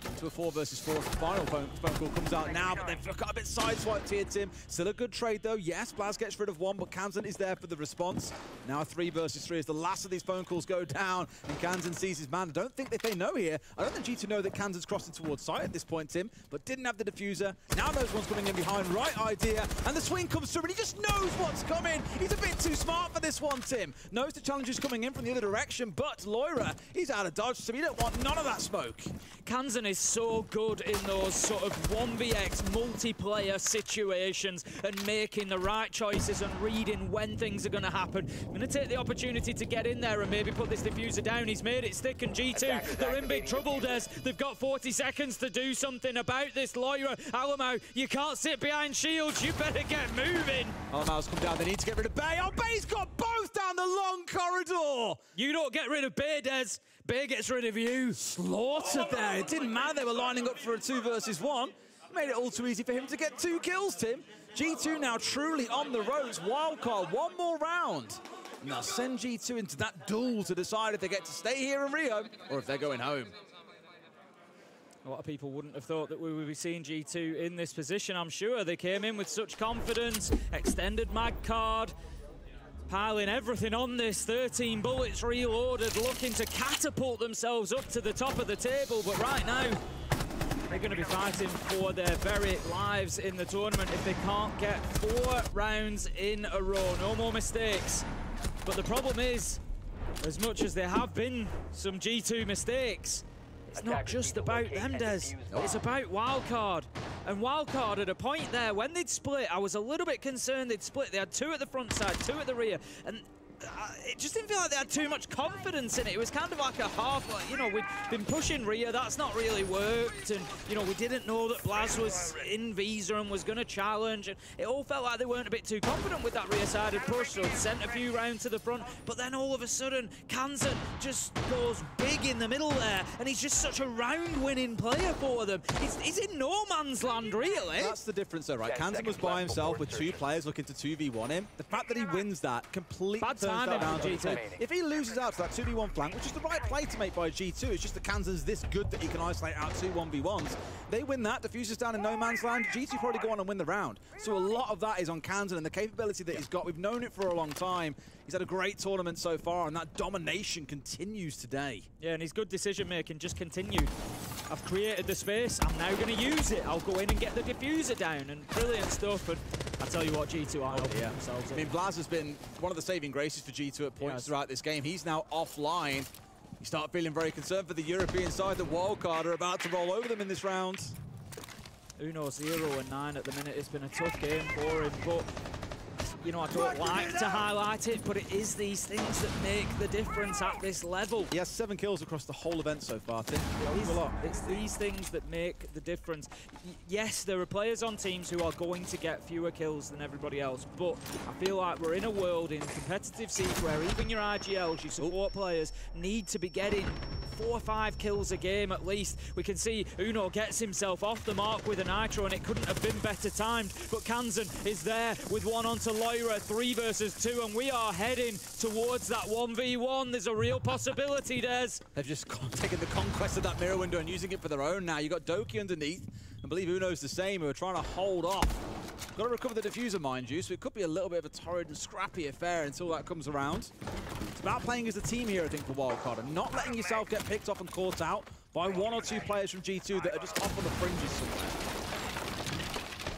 Into a 4 versus 4. The final phone call comes out now, but they've got a bit sideswiped here, Tim. Still a good trade, though. Yes, Blaz gets rid of 1, but Kansan is there for the response. Now a 3 versus 3 as the last of these phone calls go down, and Kansan sees his man. I don't think they know here. I don't think G2 know that Kansan's crossing towards site at this point, Tim, but didn't have the diffuser. Now knows one's coming in behind. Right idea, and the swing comes through, and he just knows what's coming. He's a bit too smart for this one, Tim. Knows the challenge is coming in from the other direction, but Loira, he's out of dodge, so he don't want none of that smoke. Kansan is so good in those sort of 1vx multiplayer situations and making the right choices and reading when things are going to happen. I'm going to take the opportunity to get in there and maybe put this diffuser down. He's made it stick, and G2, they're in big trouble, Des. They've got 40 seconds to do something about this. Loira, Alamo, you can't sit behind shields. You better get moving. Alamo's come down. They need to get rid of Bay. Oh, Bay's got both down the long corridor. You don't get rid of Bay, Des. Bay gets rid of you. Slaughtered there. It didn't matter. They were lining up for a 2 versus 1. Made it all too easy for him to get 2 kills, Tim. G2 now truly on the ropes. Wildcard, 1 more round. And they'll send G2 into that duel to decide if they get to stay here in Rio or if they're going home. A lot of people wouldn't have thought that we would be seeing G2 in this position, I'm sure. They came in with such confidence, extended mag card, piling everything on this, 13 bullets reloaded, looking to catapult themselves up to the top of the table. But right now, they're going to be fighting for their very lives in the tournament if they can't get 4 rounds in a row. No more mistakes. But the problem is, as much as there have been some G2 mistakes, it's not just about them, Des. It's about Wildcard. And Wildcard at a point there, when they'd split, I was a little bit concerned they'd split. They had 2 at the front side, 2 at the rear. And it just didn't feel like they had too much confidence in it. It was kind of like a half, like, you know, we'd been pushing Ria, that's not really worked, and, you know, we didn't know that Blaz was in Visa and was going to challenge, and it all felt like they weren't a bit too confident with that rear-sided push, so they sent a few rounds to the front, but then all of a sudden, Kansan just goes big in the middle there, and he's just such a round-winning player for them. He's in no man's land, really. That's the difference, though, right? Kansan was by himself with 2 players looking to 2v1 him. The fact that he wins that completely turns that down to G2. If he loses out to that 2v1 flank, which is the right play to make by G2, it's just that Kansan's this good that he can isolate out 2 1v1s. They win that, diffuser's down in no man's land, G2 probably go on and win the round. So a lot of that is on Kansan and the capability that he's got. We've known it for a long time. He's had a great tournament so far, and that domination continues today. Yeah, and his good decision-making just continued. I've created the space, I'm now going to use it. I'll go in and get the diffuser down, and brilliant stuff. And I tell you what, G2 are helping themselves. I mean, Blaz has been one of the saving graces for G2 at points throughout this game. He's now offline. You start feeling very concerned for the European side. The Wildcard are about to roll over them in this round. Uno 0 and 9 at the minute. It's been a tough game for him, but you know, I don't like to highlight it, but it is these things that make the difference at this level. He has 7 kills across the whole event so far, Tim. It's these things that make the difference. Yes, there are players on teams who are going to get fewer kills than everybody else, but I feel like we're in a world in competitive Siege where even your IGLs, your support players, need to be getting 4 or 5 kills a game at least. We can see Uno gets himself off the mark with a Nitro, and it couldn't have been better timed, but Kansan is there with 1 onto Loira, 3 versus 2, and we are heading towards that 1v1. There's a real possibility, Des. They've just taken the conquest of that mirror window and using it for their own now. You've got Doki underneath. I believe Uno's the same, who are trying to hold off. Got to recover the diffuser, mind you, so it could be a little bit of a torrid and scrappy affair until that comes around. It's about playing as a team here, I think, for Wildcard, and not letting yourself get picked off and caught out. by 1 or 2 players from G2 that are just off on the fringes somewhere.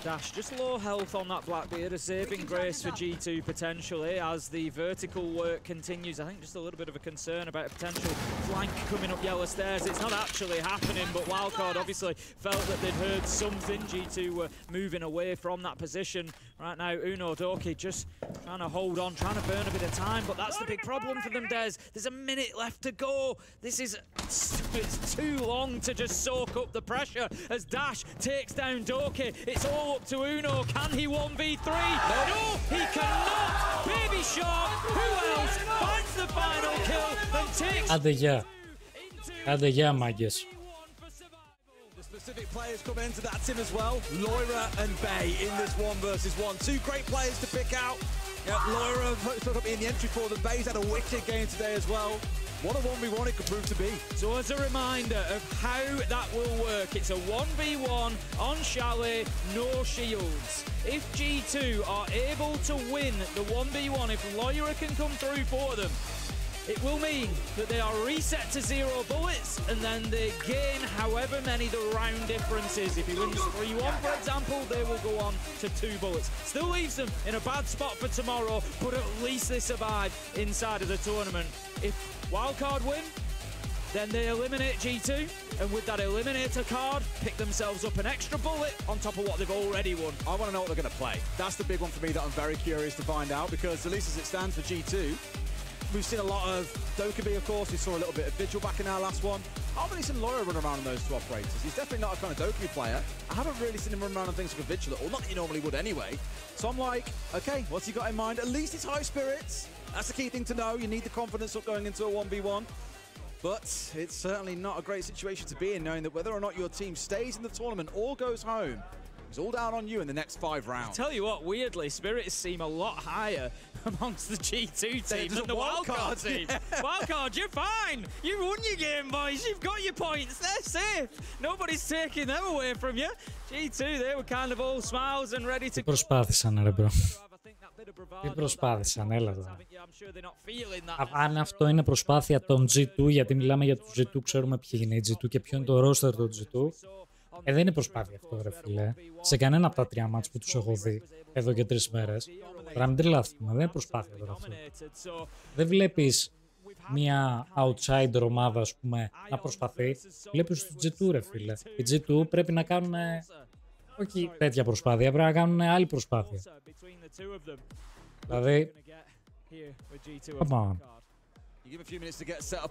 Dash, just low health on that Blackbeard, a saving grace for G2 potentially as the vertical work continues. I think just a little bit of a concern about a potential flank coming up yellow stairs. It's not actually happening, but Wildcard obviously felt that they'd heard something. G2 were moving away from that position. Right now, Uno Doki just trying to hold on, trying to burn a bit of time, but that's the big problem for them, Des. There's a minute left to go. This is, it's too long to just soak up the pressure as Dash takes down Doki. It's all up to Uno. Can he 1v3? No, he cannot. Baby Shark, who else finds the final kill and takes... Άντε γεια, μάγκες. Specific players come into that team as well. Loira and Bay in this 1 versus 1. 2 great players to pick out. Yeah, Loira sort of in the entry for the Bay's had a wicked game today as well. What a 1v1 it could prove to be. So as a reminder of how that will work, it's a 1v1 on Chalet, no shields. If G2 are able to win the 1v1, if Loira can come through for them, it will mean that they are reset to 0 bullets and then they gain however many the round difference is. If he wins 3-1, for example, they will go on to 2 bullets. Still leaves them in a bad spot for tomorrow, but at least they survive inside of the tournament. If Wildcard win, then they eliminate G2, and with that eliminator card, pick themselves up an extra bullet on top of what they've already won. I want to know what they're going to play. That's the big one for me that I'm very curious to find out, because at least as it stands for G2, we've seen a lot of Dokkaebi, of course. We saw a little bit of Vigil back in our last one. I haven't really seen Loira run around on those 2 operators. He's definitely not a kind of Dokkaebi player. I haven't really seen him run around on things like a Vigil at all. Not that you normally would anyway. So I'm like, okay, what's he got in mind? At least it's high spirits. That's the key thing to know. You need the confidence up going into a 1v1. But it's certainly not a great situation to be in, knowing that whether or not your team stays in the tournament or goes home, it's all down on you in the next 5 rounds. I tell you what, weirdly, spirits seem a lot higher amongst the G2 team than the Wildcard team. Wildcard, you're fine. You won your game, boys. You've got your points. They're safe. Nobody's taking them away from you. G2, they were kind of all smiles and ready to... Προσπάθησαν, ρε μπρο. Τι προσπάθησαν, έλα τώρα. Αν αυτό είναι προσπάθεια των G2, γιατί μιλάμε για τους G2, ξέρουμε ποιοι είναι οι G2 και ποιο είναι το roster των G2. Δεν είναι προσπάθεια αυτό, ρε φίλε. Σε κανένα από τα 3 μάτς που τους έχω δει εδώ και 3 μέρες. Τώρα μην τρελαθούμε, δεν είναι προσπάθεια τώρα αυτό. Δεν βλέπεις μια outsider ομάδα, ας πούμε, να προσπαθεί. Βλέπεις τους G2, ρε φίλε. Οι G2 πρέπει να κάνουν όχι τέτοια προσπάθεια, πρέπει να κάνουν άλλη προσπάθεια. Δηλαδή,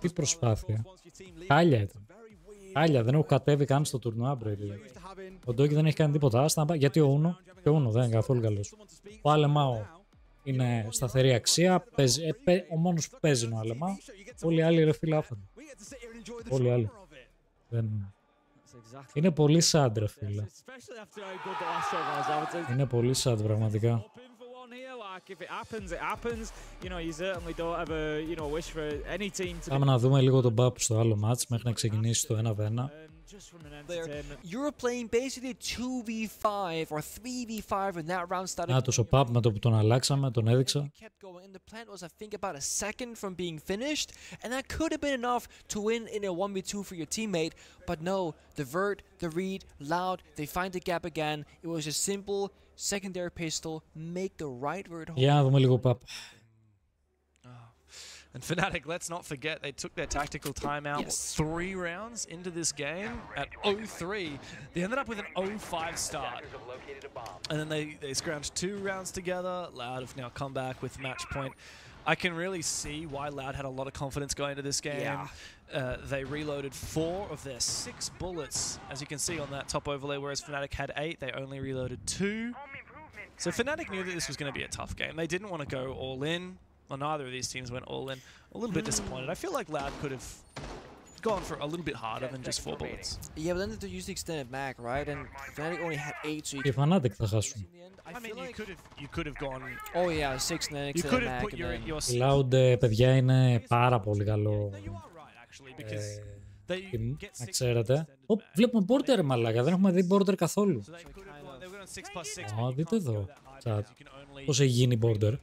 τι προσπάθεια. Χάλια ήταν. Χάλια, δεν έχω κατέβει καν στο τουρνουά, ο Ντόκι δεν έχει κάνει τίποτα. Άστα, γιατί ο Ούνο, και ο Ούνο δεν είναι καθόλου καλός. Ο Αλεμάο είναι σταθερή αξία, ο μόνος που παίζει είναι ο Αλεμάο. Όλοι οι άλλοι, ρε φίλε, άφανοι. Όλοι οι άλλοι. Είναι πολύ sad, ρε φίλε. Είναι πολύ sad, πραγματικά. Πάμε να δούμε λίγο τον Παπ στο άλλο match μέχρι να ξεκινήσει το 1v1. You're playing basically 2v5 or 3v5 in that round starting. Άτος ο Παπ με το που τον αλλάξαμε, τον έδειξα. The plan was, I think, about a second from being finished, and that could have been enough to win in a 1v2 for your teammate. But no, the vert, the read, loud, they find the gap again. It was a simple secondary pistol, make the right vert home. Για να δούμε λίγο Παπ. And Fnatic, let's not forget, they took their tactical timeout 3 rounds into this game at 0-3. They ended up with an 0-5 start. And then they scrounged 2 rounds together. Loud have now come back with match point. I can really see why Loud had a lot of confidence going into this game. Yeah. They reloaded 4 of their 6 bullets, as you can see on that top overlay, whereas Fnatic had 8. They only reloaded 2. So Fnatic knew that this was going to be a tough game. They didn't want to go all in. Well, neither of these teams went all in. A little bit disappointed. I feel like Loud could have gone for a little bit harder than just 4 bullets. Yeah, but then they used the extended mag, right? And Fnatic only had 8, so you could... Fnatic θα χάσουν. I mean, you could have gone... Oh yeah, 6 and then extended mag. You could have put your... Loud, παιδιά, είναι πάρα πολύ καλό. Να ξέρετε. Βλέπουμε border, μαλάκα. Δεν έχουμε δει border καθόλου. Δείτε εδώ. Πώς έχει γίνει border.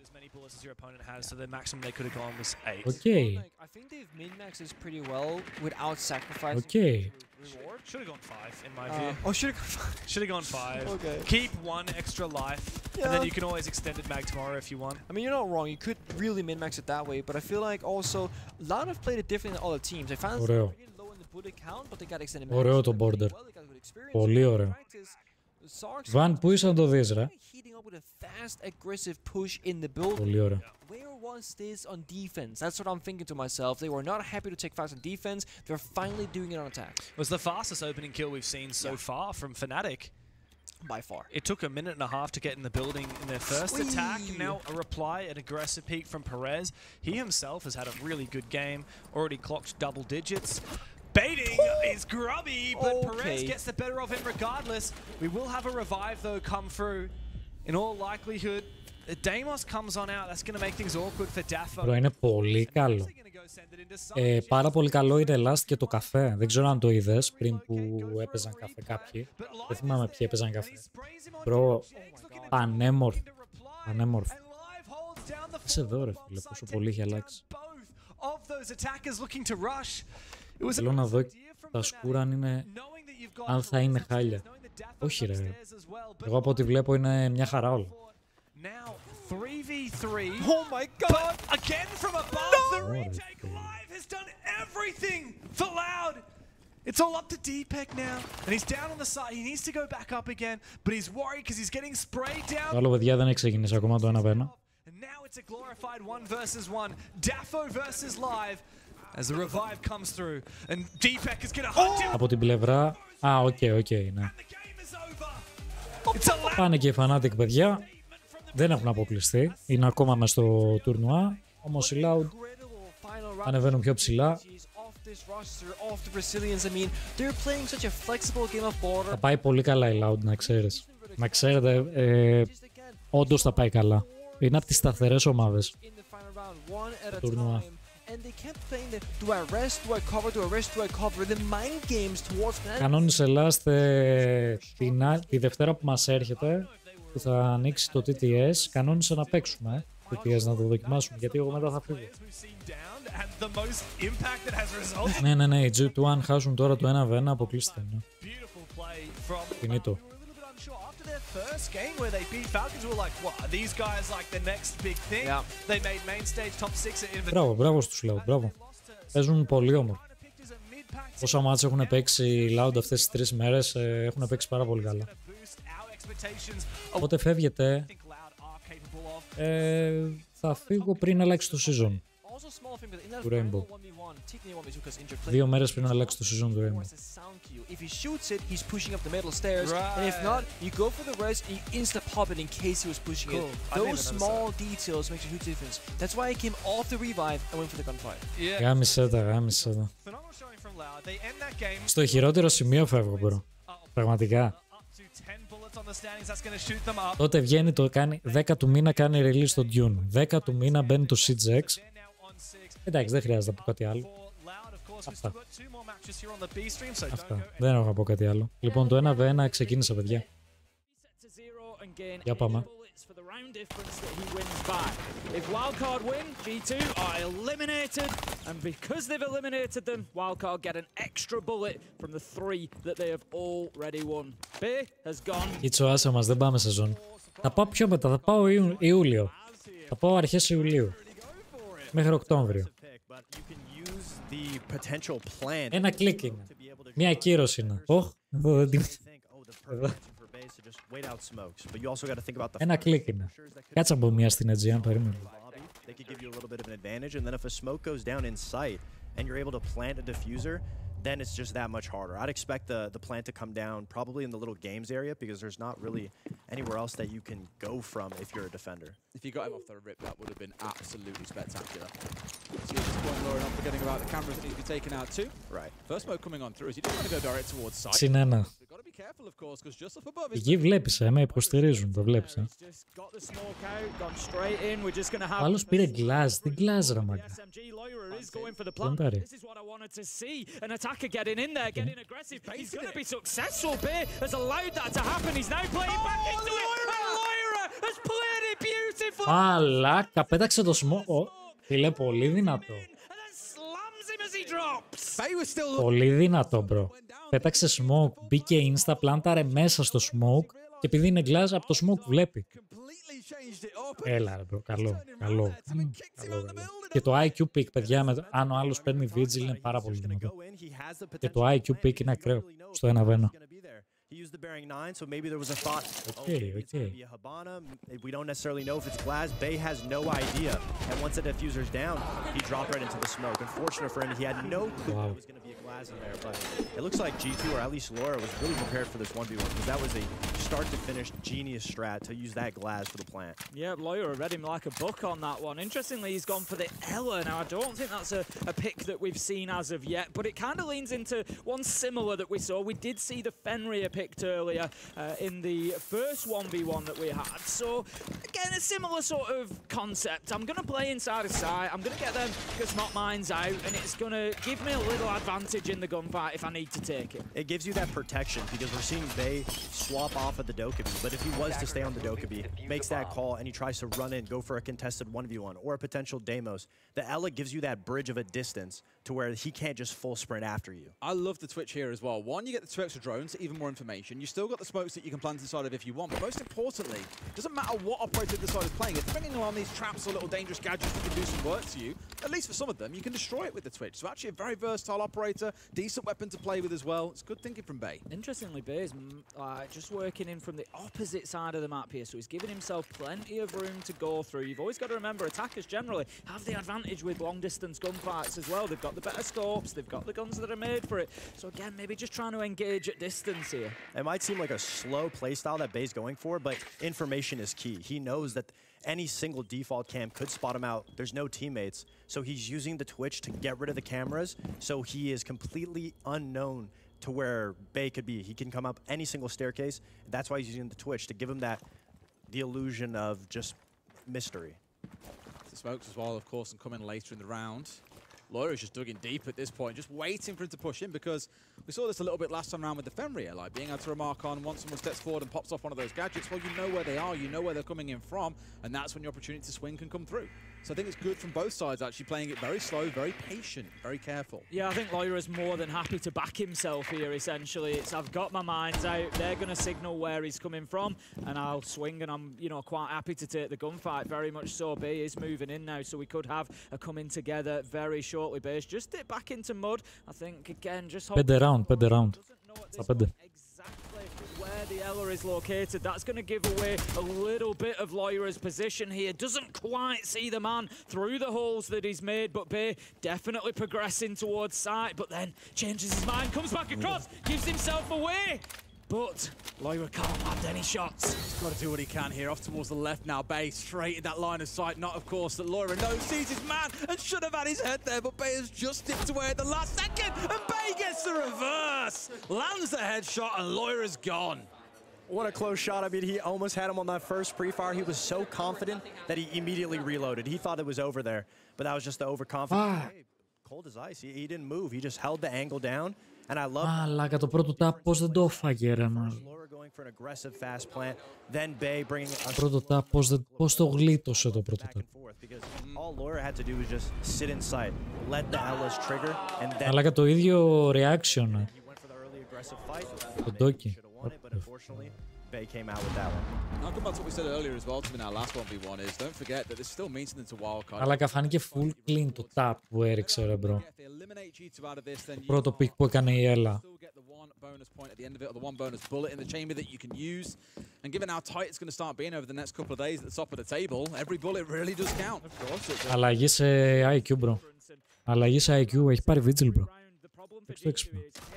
resources your opponent has, so the maximum they could have gone was 8. Okay. I think they've min-maxed this pretty well without sacrificing. Okay. Reward. Should have gone 5 in my view. Oh, should have gone 5. Should have gone 5. Okay. Keep 1 extra life, and then you can always extend it back tomorrow if you want. I mean, you're not wrong. You could really min-max it that way, but I feel like also Loud have played it differently than other teams. I found Ωραίο. low in the bullet count, but they got extended. Ωραίο το border. Πολύ ωραίο. Βαν, πού είσαι να το δεις, ρε? Πολύ ωραίο. Where was this on defense? That's what I'm thinking to myself. They were not happy to take fast on defense. They're finally doing it on attack. It was the fastest opening kill we've seen so far from Fnatic. By far. It took a minute and a half to get in the building in their first attack. Now a reply, an aggressive peak from Perez. He himself has had a really good game. Already clocked double digits. Baiting is grubby, but Perez gets the better of him regardless. We will have a revive though come through. In all likelihood, Deimos comes on out. That's going to make things awkward for Daffo. Bro, είναι πολύ καλό. Πάρα πολύ καλό είναι Last και το καφέ. Δεν ξέρω αν το είδες πριν που έπαιζαν καφέ κάποιοι. Δεν θυμάμαι ποιοι έπαιζαν καφέ. Bro, πανέμορφο. Πανέμορφο. Είσαι εδώ ρε φίλε, πόσο πολύ έχει αλλάξει. Θέλω να δω τα σκούρα αν είναι... αν θα είναι χάλια. Όχι ρε. Εγώ από ό,τι βλέπω είναι μια χαρά όλα. Now 3v3. Oh my god! But again from above, the retake live has done everything for Loud. It's all up to Deepek now, and he's down on the side. He needs to go back up again, but he's worried because he's getting sprayed down. Άλλο παιδιά δεν έχει ξεκινήσει ακόμα το 1v1. And now it's a glorified 1v1. Daffo versus Live as the revive comes through, and Deepek is gonna hunt him. Από την πλευρά... Α, οκ, ναι. Πάνε και οι Fnatic παιδιά. Δεν έχουν αποκλειστεί. Είναι ακόμα μες στο τουρνουά. Όμως οι Loud ανεβαίνουν πιο ψηλά. Θα πάει πολύ καλά η Loud, να ξέρεις. Να ξέρετε, όντως θα πάει καλά. Είναι από τις σταθερές ομάδες το τουρνουά. Κανόνισε Last τη Δευτέρα που μας έρχεται, που θα ανοίξει το TTS, κανόνισε να παίξουμε TTS, να το δοκιμάσουμε, γιατί εγώ μετά θα φύγω. Ναι, οι G2 αν χάσουν τώρα το 1v1 αποκλείστε. Finito. Μπράβο στους Loud, μπράβο. Παίζουν πολύ όμορφα. Όσα μάτς έχουν παίξει οι Loud αυτές τις 3 μέρες, έχουν παίξει πάρα πολύ καλά. Οπότε φεύγετε, θα φύγω πριν αλλάξει το season του Rainbow. 2 μέρες πριν αλλάξει το season του Rainbow. Γάμισε τα. Στο χειρότερο σημείο φεύγω, bro. Πραγματικά. Τότε βγαίνει το κάνει 10 του μήνα κάνει release στο Dune. 10 του μήνα μπαίνει το Siege X. Εντάξει, δεν χρειάζεται να πω κάτι άλλο. Αυτά. Δεν έχω να πω κάτι άλλο. Λοιπόν, το 1v1 ξεκίνησε, παιδιά. Για πάμε. If Wildcard win, G2 are eliminated, and because they've eliminated them, Wildcard get an extra bullet from the 3 that they have already won. B has gone. Κίτσο, άσε μας, δεν πάμε σεζόν. Θα πάω πιο μετά, θα πάω Ιούλιο. Θα πάω αρχές Ιουλίου. Μέχρι Οκτώβριο. Ένα κλικ είναι. Μια ακύρωση είναι. Ένα κλικ είναι. Κάτσε από μία στην Aegean, περίμενε. They could give you a little bit of an advantage, and then if a smoke goes down in sight and you're able to plant a diffuser, then it's just that much harder. I'd expect the plant to come down probably in the little games area because there's not really anywhere else that you can go from if you're a defender. If you got him off the rip, that would have been absolutely spectacular. See at this point, Laura, not forgetting about the cameras that need to be taken out too. Right. First smoke coming on through as he didn't want to go direct towards site. Συνένα. We've got to be careful, of course, because just up above is... Εκεί βλέπεις, με υποστηρίζουν, το βλέπεις. Ο άλλος πήρε γκλάζ, τι γκλάζ ρε μάγκα. This is what I wanted to see. An attacker getting in there, getting aggressive. He's going to be successful. Bear has allowed that to happen. He's now playing back into it. And Lyra has played it beautifully. Μαλάκα, πέταξε το smoke. Φίλε, πολύ δυνατό. Πολύ δυνατό, bro. Πέταξε smoke, μπήκε insta, πλάνταρε μέσα στο smoke και επειδή είναι glass, από το smoke βλέπει. Έλα ρε bro, καλό. Και το IQ pick, παιδιά, αν ο άλλος παίρνει vigil είναι πάρα πολύ δυνατό. Και το IQ pick είναι ακραίο, στο 1v1. He used the bearing 9, so maybe there was a thought, it's going to be a Habana. We don't necessarily know if it's glass. Bay has no idea. And once the diffuser's down, he dropped right into the smoke. Unfortunate for him, he had no clue there was going to be a glass in there. But it looks like G2, or at least Laura, was really prepared for this 1v1 because that was a start-to-finish genius strat to use that glass for the plant. Yeah, Laura read him like a book on that one. Interestingly, he's gone for the Ella. Now, I don't think that's a pick that we've seen as of yet, but it kind of leans into one similar that we saw. We did see the Fenrir picked earlier in the first 1v1 that we had. So, again, a similar sort of concept. I'm going to play inside of sight. I'm going to get them because not mine's out, and it's going to give me a little advantage in the gunfight if I need to take it. It gives you that protection because we're seeing Bay swap off of the Dokkaebi, but if he was to stay on the Dokkaebi, makes that call and he tries to run in, go for a contested 1v1 or a potential Deimos, the Ela gives you that bridge of a distance to where he can't just full sprint after you. I love the Twitch here as well. One, you get the 2 extra drones, even more information. You still got the smokes that you can plant inside of if you want, but most importantly, it doesn't matter what operator this side is playing. If bringing along these traps or little dangerous gadgets that can do some work to you, at least for some of them, you can destroy it with the Twitch. So actually a very versatile operator, decent weapon to play with as well. It's good thinking from Bay. Interestingly, Bay is just working in from the opposite side of the map here, so he's giving himself plenty of room to go through. You've always got to remember, attackers generally have the advantage with long-distance gunfights as well. They've got the better scopes, they've got the guns that are made for it. So again, maybe just trying to engage at distance here. It might seem like a slow playstyle that Bay's going for, but information is key. He knows that any single default cam could spot him out. There's no teammates, so he's using the Twitch to get rid of the cameras, so he is completely unknown to where Bay could be. He can come up any single staircase. That's why he's using the Twitch, to give him the illusion of just mystery. The smokes as well, of course, and coming later in the round. Laura's just dug in deep at this point, just waiting for him to push in, because we saw this a little bit last time around with the Fenrir, like being able to remark on once someone steps forward and pops off one of those gadgets, well, you know where they are, you know where they're coming in from, and that's when your opportunity to swing can come through. So I think it's good from both sides, actually playing it very slow, very patient, very careful. Yeah, I think Laura's more than happy to back himself here, essentially. It's, I've got my minds out, they're going to signal where he's coming from, and I'll swing, and I'm, you know, quite happy to take the gunfight, very much so. Bay is moving in now, so we could have a coming together very shortly. Bay's just dip back into mud. I think, again, just hold... 5 round. Στα 5. Where the Ela is located, that's going to give away a little bit of Laura's position here. Doesn't quite see the man through the holes that he's made, but Bay definitely progressing towards sight, but then changes his mind, comes back across, gives himself away. But Laura can't land any shots. He's got to do what he can here. Off towards the left now. Bay straight in that line of sight. Not, of course, that Laura knows, sees his man and should have had his head there, but Bay has just dipped away at the last second, and Bay gets the reverse. Lands the headshot, and Laura's gone. What a close shot. I mean, he almost had him on that first pre-fire. He was so confident that he immediately reloaded. He thought it was over there, but that was just the overconfidence. Cold as ice. He didn't move. He just held the angle down. And I love Μαλάκα, το πρώτο tap πώς δεν το έφαγε ρε μάλλον. Πρώτο tap πώς το γλίτωσε το πρώτο tap. Μαλάκα, το ίδιο reaction. Το Doki. Bay came out with that one. I'll come back to what we said earlier as well to in our last 1v1 is don't forget that there's still maintenance to wildcard. Αλλά φάνηκε full clean το tap που έριξε ρε bro. Το πρώτο pick που έκανε η Ella. Bonus point at the end of it, or the one bonus bullet in the chamber that you can use. And given how tight it's going to start being over the next couple of days at the top of the table, every bullet really does count. Of course. Αλλαγή σε IQ bro. Αλλαγή σε IQ, έχει πάρει vigil bro.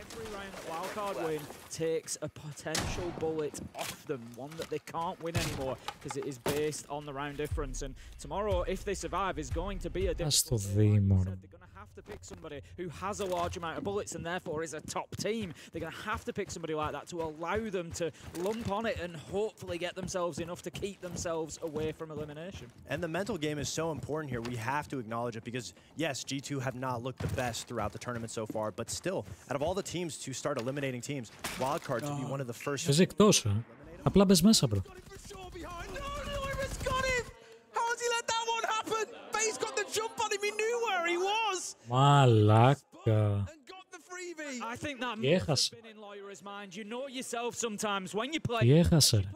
Every round that wildcard win takes a potential bullet off them, one that they can't win anymore because it is based on the round difference. And tomorrow, if they survive, is going to be a difficult game. They're going to have to pick somebody who has a large amount of bullets and therefore is a top team. They're going to have to pick somebody like that to allow them to lump on it and hopefully get themselves enough to keep themselves away from elimination. And the mental game is so important here. We have to acknowledge it because, yes, G2 have not looked the best throughout the tournament so far, but still, out of all the teams to start eliminating teams, Wildcard to be one of the first... Είσαι εκτός, απλά μπες μέσα, bro. How Μαλάκα. I think that Τι έχασε. been in Loira's mind. You know yourself sometimes when you play. Τι έχασε ρε.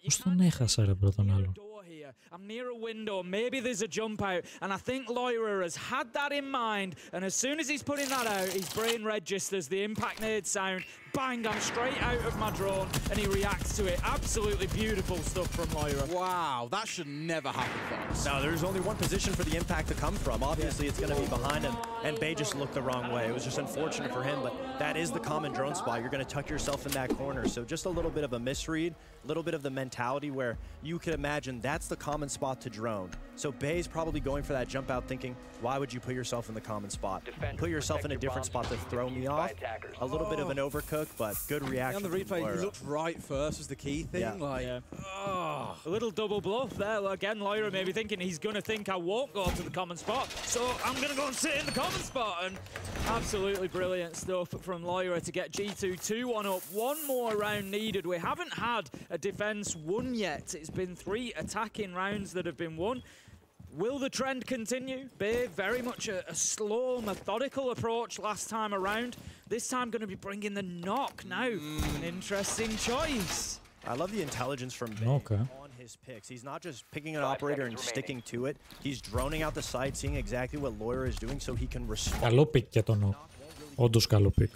Πώς τον έχασα ρε πρώτον άλλο. I'm near a window, maybe there's a jump out, and I think Loira has had that in mind, and as soon as he's putting that out, his brain registers the impact nade sound, bang, I'm straight out of my drone, and he reacts to it. Absolutely beautiful stuff from Loira. Wow, that should never happen, Fox. No, there's only one position for the impact to come from. Obviously, it's going to be behind him, and Bay just looked the wrong way. It was just unfortunate for him, but that is the common drone spot. You're going to tuck yourself in that corner, so just a little bit of a misread, a little bit of the mentality where you could imagine that's the common spot to drone. So Bay's probably going for that jump out thinking, why would you put yourself in the common spot? Put yourself in a different spot to throw me off. A little bit of an overcook, but good reaction. On the replay, he looked right first was the key thing. A little double bluff there. Again, Loira may be thinking he's going to think I won't go to the common spot, so I'm going to go and sit in the common spot. And absolutely brilliant stuff from Loira to get G2 2-1 up. One more round needed. We haven't had a defense won yet. It's been 3 attacking rounds that have been won. Will the trend continue? Bay, very much a slow, methodical approach last time around. This time going to be bringing the knock now. An interesting choice. I love the intelligence from Bay on his picks. He's not just picking an operator and sticking to it. He's droning out the site, seeing exactly what Loira is doing so he can respond. Καλό pick για τον knock. Όντως καλό pick.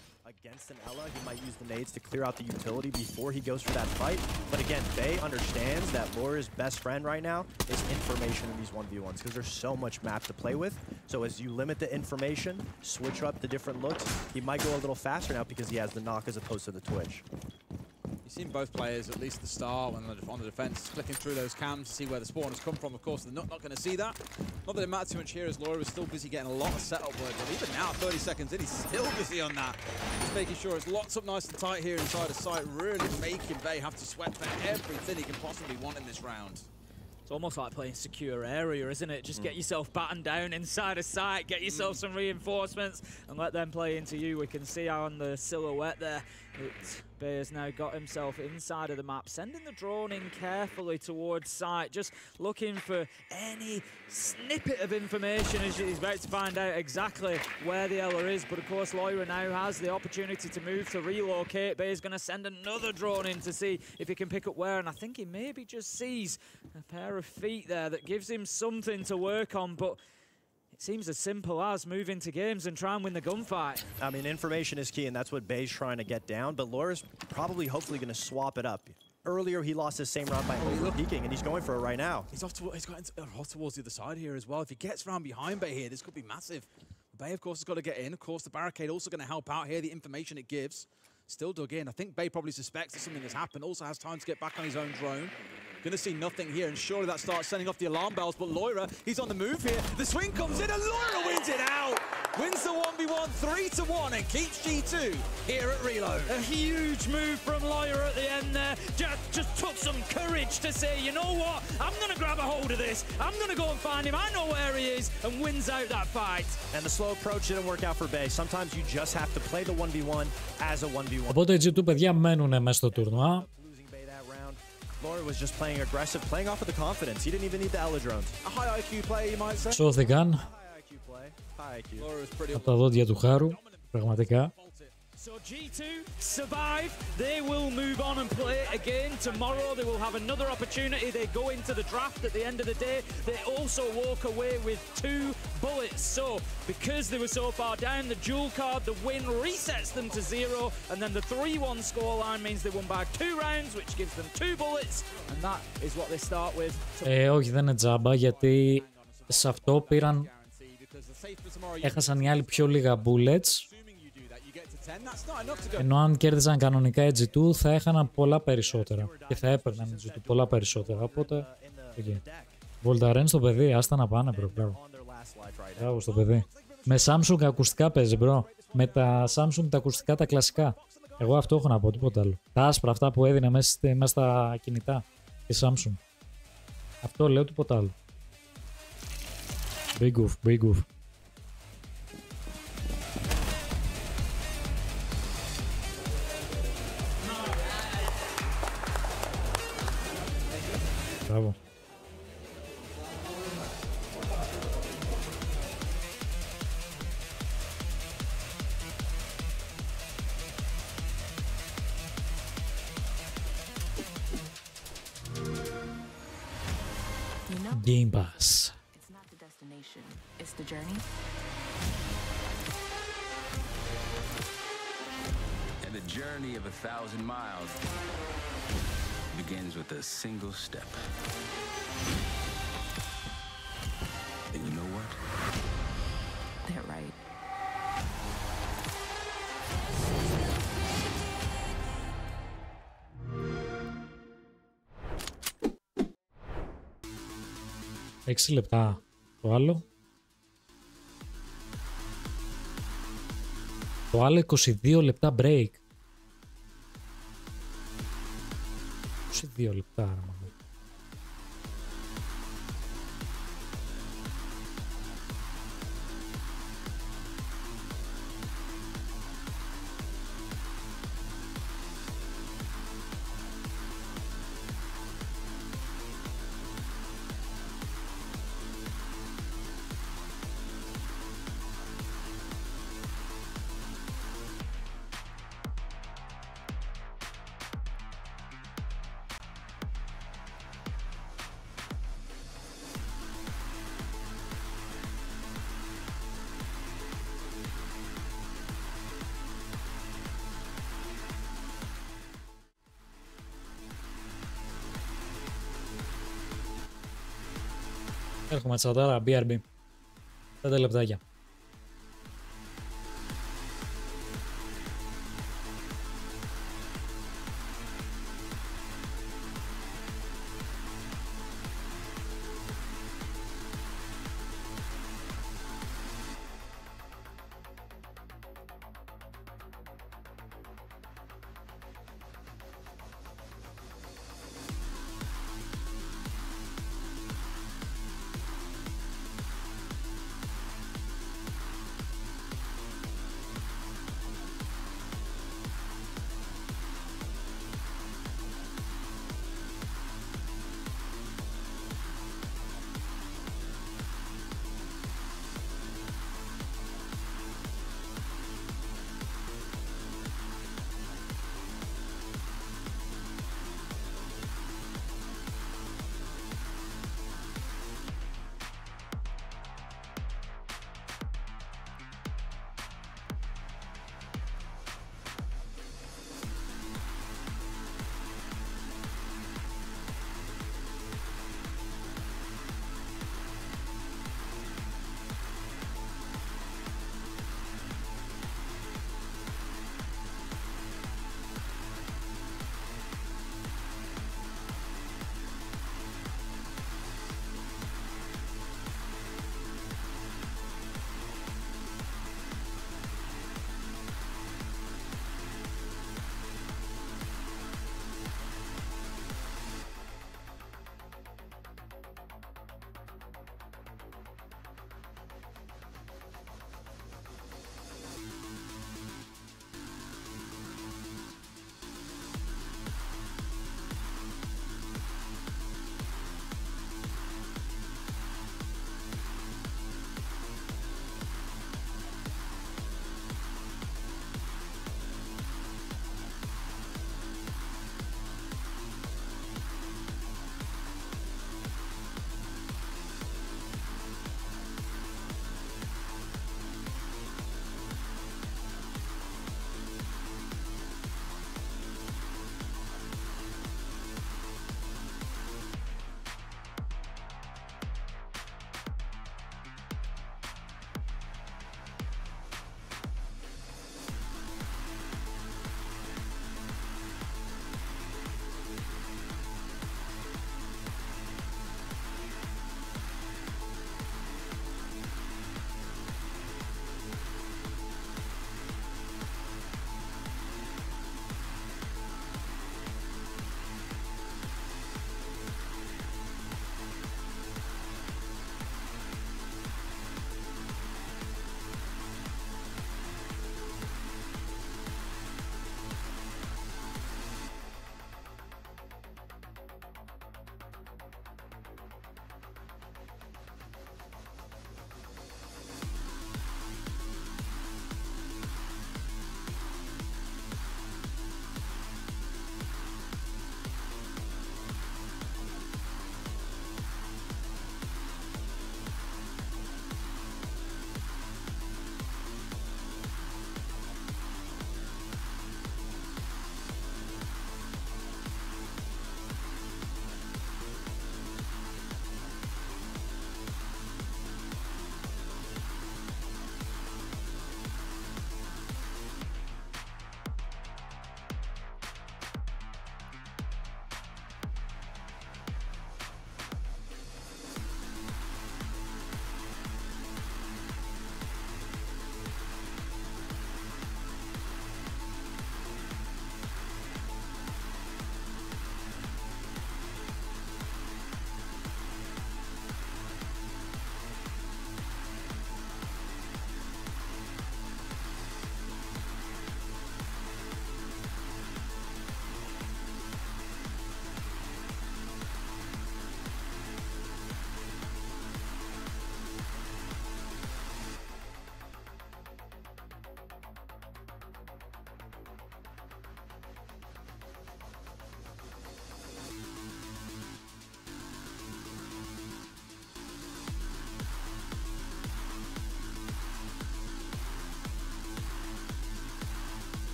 Against an Ella, he might use the nades to clear out the utility before he goes for that fight. But again, Bay understands that Loira's best friend right now is information in these 1v1s because there's so much map to play with. So as you limit the information, switch up the different looks, he might go a little faster now because he has the knock as opposed to the twitch. You've seen both players, at least at the start, when on the defense, flicking through those cams to see where the spawn has come from. Of course, they're not going to see that. Not that it matters too much here, as Loira was still busy getting a lot of setup work. But even now, 30 seconds in, he's still busy on that. Just making sure it's locked up nice and tight here inside the site, really making Bay have to sweat for everything he can possibly want in this round. It's almost like playing secure area, isn't it? Just get yourself battened down inside a site, get yourself some reinforcements, and let them play into you. We can see how on the silhouette there, Bay has now got himself inside of the map, sending the drone in carefully towards site, just looking for any snippet of information as he's about to find out exactly where the Ella is. But of course, Loira now has the opportunity to move, to relocate. Bay is going to send another drone in to see if he can pick up where, and I think he maybe just sees a pair of feet there that gives him something to work on, but it seems as simple as move into games and try and win the gunfight. I mean, information is key, and that's what Bay's trying to get down, but Loira's probably, hopefully, going to swap it up. Earlier, he lost his same round by over-peeking, and he's going for it right now. He's off towards the other side here as well. If he gets around behind Bay here, this could be massive. Bay, of course, has got to get in. Of course, the barricade also going to help out here, the information it gives. Still dug in. I think Bay probably suspects that something has happened. Also has time to get back on his own drone. Going to see nothing here, and surely that starts sending off the alarm bells. But Loira, he's on the move here. The swing comes in, and Loira wins it out. Wins the 1v1 3-1 and keeps G2 here at Reload. A huge move from Loira at the end there. Just took some courage to say, you know what? I'm going to grab a hold of this. I'm going to go and find him. I know where he is, and wins out that fight. And the slow approach didn't work out for Bay. Sometimes you just have to play the 1v1 as a 1v1. Οπότε G2 παιδιά μένουν μέσα στο τουρνουά. Loira was just playing aggressive, playing off of the confidence. He didn't even need the Ella drones. A high IQ play, you might say. Σώθηκαν από τα δόντια του Χάρου, πραγματικά. So G2 survive. They will move on and play again tomorrow. They will have another opportunity. They go into the draft at the end of the day. They also walk away with 2 bullets. So because they were so far down, the dual card, the win resets them to 0. And then the 3-1 scoreline means they won by 2 rounds, which gives them 2 bullets. And that is what they start with. Όχι, δεν είναι τζάμπα, γιατί σε αυτό πήραν... Έχασαν οι άλλοι πιο λίγα bullets. Ενώ αν κέρδιζαν κανονικά η G2 θα έχαναν πολλά περισσότερα και θα έπαιρναν η G2 πολλά περισσότερα. Οπότε, Βολταρέν στο παιδί, άστα να πάνε μπρο. Μπράβο στο παιδί. Με Samsung ακουστικά παίζει μπρο. Με τα Samsung τα ακουστικά τα κλασικά. Εγώ αυτό έχω να πω, τίποτα άλλο. Τα άσπρα αυτά που έδινε μέσα στα κινητά τη Samsung. Αυτό λέω, τίποτα άλλο. Big goof, big goof. Μπράβο. Game Pass. It's not the destination, it's the journey. And the journey of 1,000 miles begins with a single step. And you know what? They're right. Έξι λεπτά το άλλο. Το άλλο 22 λεπτά break. 22 λεπτά. Έρχομαι τσατάρα, BRB. 5 λεπτάκια.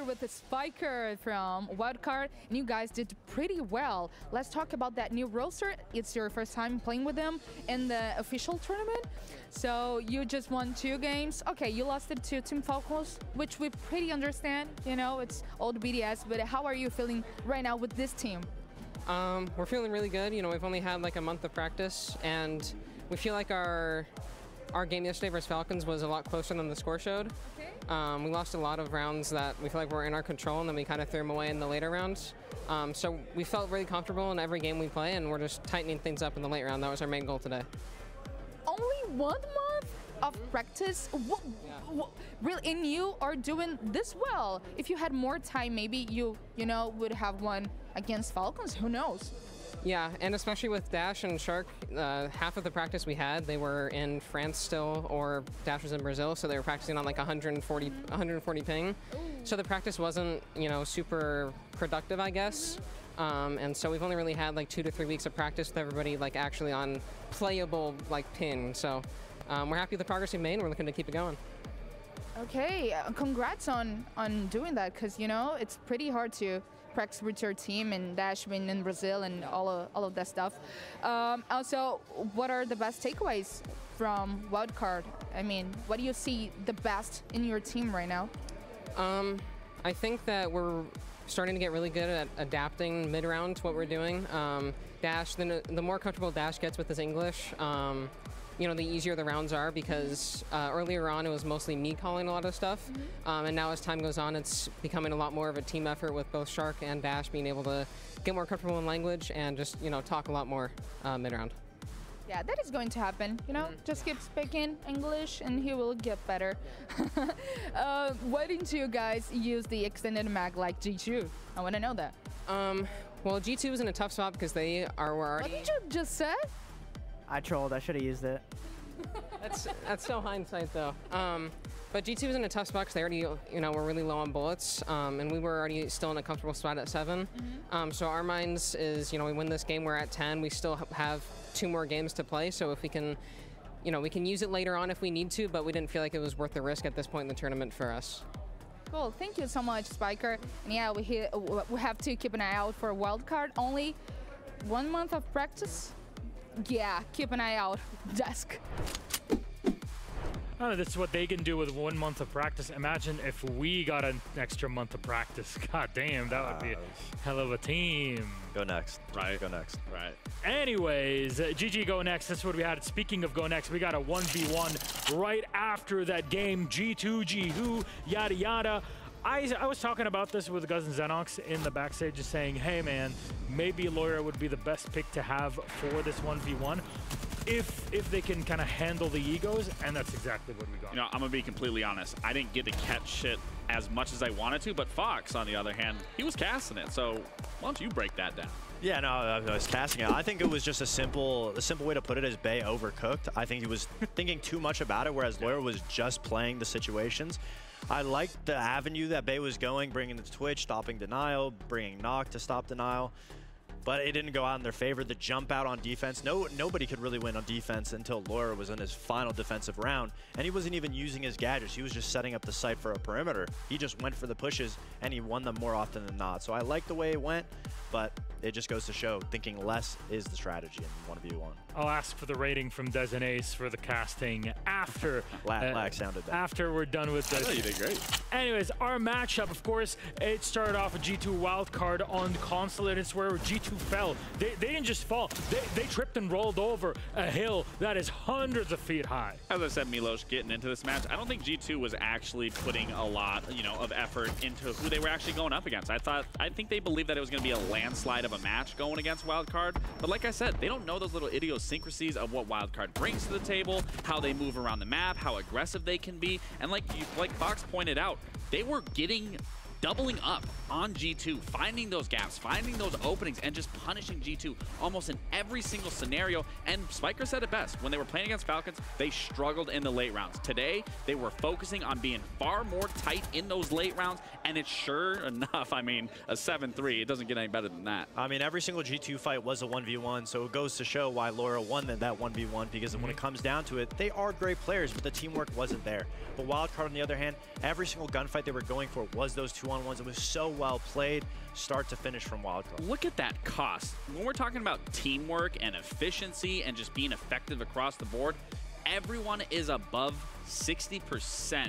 here with the Spiker from Wildcard, and you guys did pretty well. Let's talk about that new roster. It's your first time playing with them in the official tournament. So you just won 2 games. Okay, you lost it to Team Falcons, which we pretty understand. You know, it's old BDS, but how are you feeling right now with this team? We're feeling really good. You know, we've only had like a month of practice, and we feel like our game yesterday versus Falcons was a lot closer than the score showed. Okay. We lost a lot of rounds that we feel like were in our control, and then we kind of threw them away in the later rounds. So we felt really comfortable in every game we play, and we're just tightening things up in the late round. That was our main goal today. Only 1 month of practice? Really? And you are doing this well. If you had more time, maybe you would have won against Falcons. Who knows? Yeah, and especially with Dash and Shark, half of the practice we had, they were in France still, or Dash was in Brazil, so they were practicing on like 140 ping. Ooh. So the practice wasn't, super productive, I guess. And so we've only really had like 2 to 3 weeks of practice with everybody like actually on playable like ping. So we're happy with the progress we've made, and we're looking to keep it going. Okay, congrats on doing that, because it's pretty hard to practice with your team and Dash win in Brazil and all of that stuff. Also, what are the best takeaways from Wildcard? I mean, what do you see the best in your team right now? I think that we're starting to get really good at adapting mid-round to what we're doing. Dash, the more comfortable Dash gets with his English, the easier the rounds are, because earlier on it was mostly me calling a lot of stuff, and now as time goes on it's becoming a lot more of a team effort with both Shark and Dash being able to get more comfortable in language and just talk a lot more mid-round. Yeah, that is going to happen, just keep speaking English and he will get better. Why didn't you guys use the extended mag like G2? I want to know that. Well, G2 was in a tough spot because they were already... What did you just say? I trolled. I should have used it. That's so hindsight, though. But G2 was in a tough spot because they already, were really low on bullets, and we were already still in a comfortable spot at 7. So our minds is, we win this game, we're at 10. We still have 2 more games to play, so if we can, we can use it later on if we need to, but we didn't feel like it was worth the risk at this point in the tournament for us. Cool. Thank you so much, Spiker. And yeah, we have to keep an eye out for a Wildcard. Only 1 month of practice. Yeah, keep an eye out. Desk. Oh, that's what they can do with 1 month of practice. Imagine if we got an extra month of practice. God damn, that would be a hell of a team. Go next. Right. Go next. Right. Anyways, GG Go Next. That's what we had. Speaking of Go Next, we got a 1v1 right after that game. G2, G-Who, yada yada. I was talking about this with Guz and Xenox in the backstage, just saying, hey man, maybe Lawyer would be the best pick to have for this 1v1 if they can kind of handle the egos, and that's exactly what we got. I'm gonna be completely honest. I didn't get to catch shit as much as I wanted to, but Fox, on the other hand, he was casting it. So why don't you break that down? Yeah, no, I was casting it. I think it was just a simple way to put it is Bay overcooked. I think he was thinking too much about it, whereas Lawyer was just playing the situations. I liked the avenue that Bay was going, bringing the Twitch, stopping denial, bringing Knock to stop denial. But it didn't go out in their favor. The jump out on defense, nobody could really win on defense until Lawyer was in his final defensive round. And he wasn't even using his gadgets. He was just setting up the site for a perimeter. He just went for the pushes, and he won them more often than not. So I like the way it went, but it just goes to show thinking less is the strategy in 1v1. I'll ask for the rating from Des and Ace for the casting after lag sounded bad. After we're done with this. I thought you did great. Anyways, our matchup, of course, it started off with G2 wildcard on console, and it's where G2 fell. They didn't just fall. They tripped and rolled over a hill that is hundreds of feet high. As I said, Milos, getting into this match, I don't think G2 was actually putting a lot, of effort into who they were actually going up against. I think they believed that it was going to be a landslide of a match going against wildcard. But like I said, they don't know those little idiosyncrasies of what wildcard brings to the table, how they move around the map, how aggressive they can be. And like Fox pointed out, they were doubling up on G2, finding those gaps, finding those openings, and just punishing G2 almost in every single scenario. And Spiker said it best. When they were playing against Falcons, they struggled in the late rounds. Today, they were focusing on being far more tight in those late rounds, and it's sure enough, a 7-3. It doesn't get any better than that. Every single G2 fight was a 1v1, so it goes to show why Laura won that 1v1, because when it comes down to it, they are great players, but the teamwork wasn't there. But Wildcard, on the other hand, every single gunfight they were going for was those 2 2-on-1s. It was so well played, start to finish from wildcard. Look at that cost. When we're talking about teamwork and efficiency and just being effective across the board, everyone is above 60%.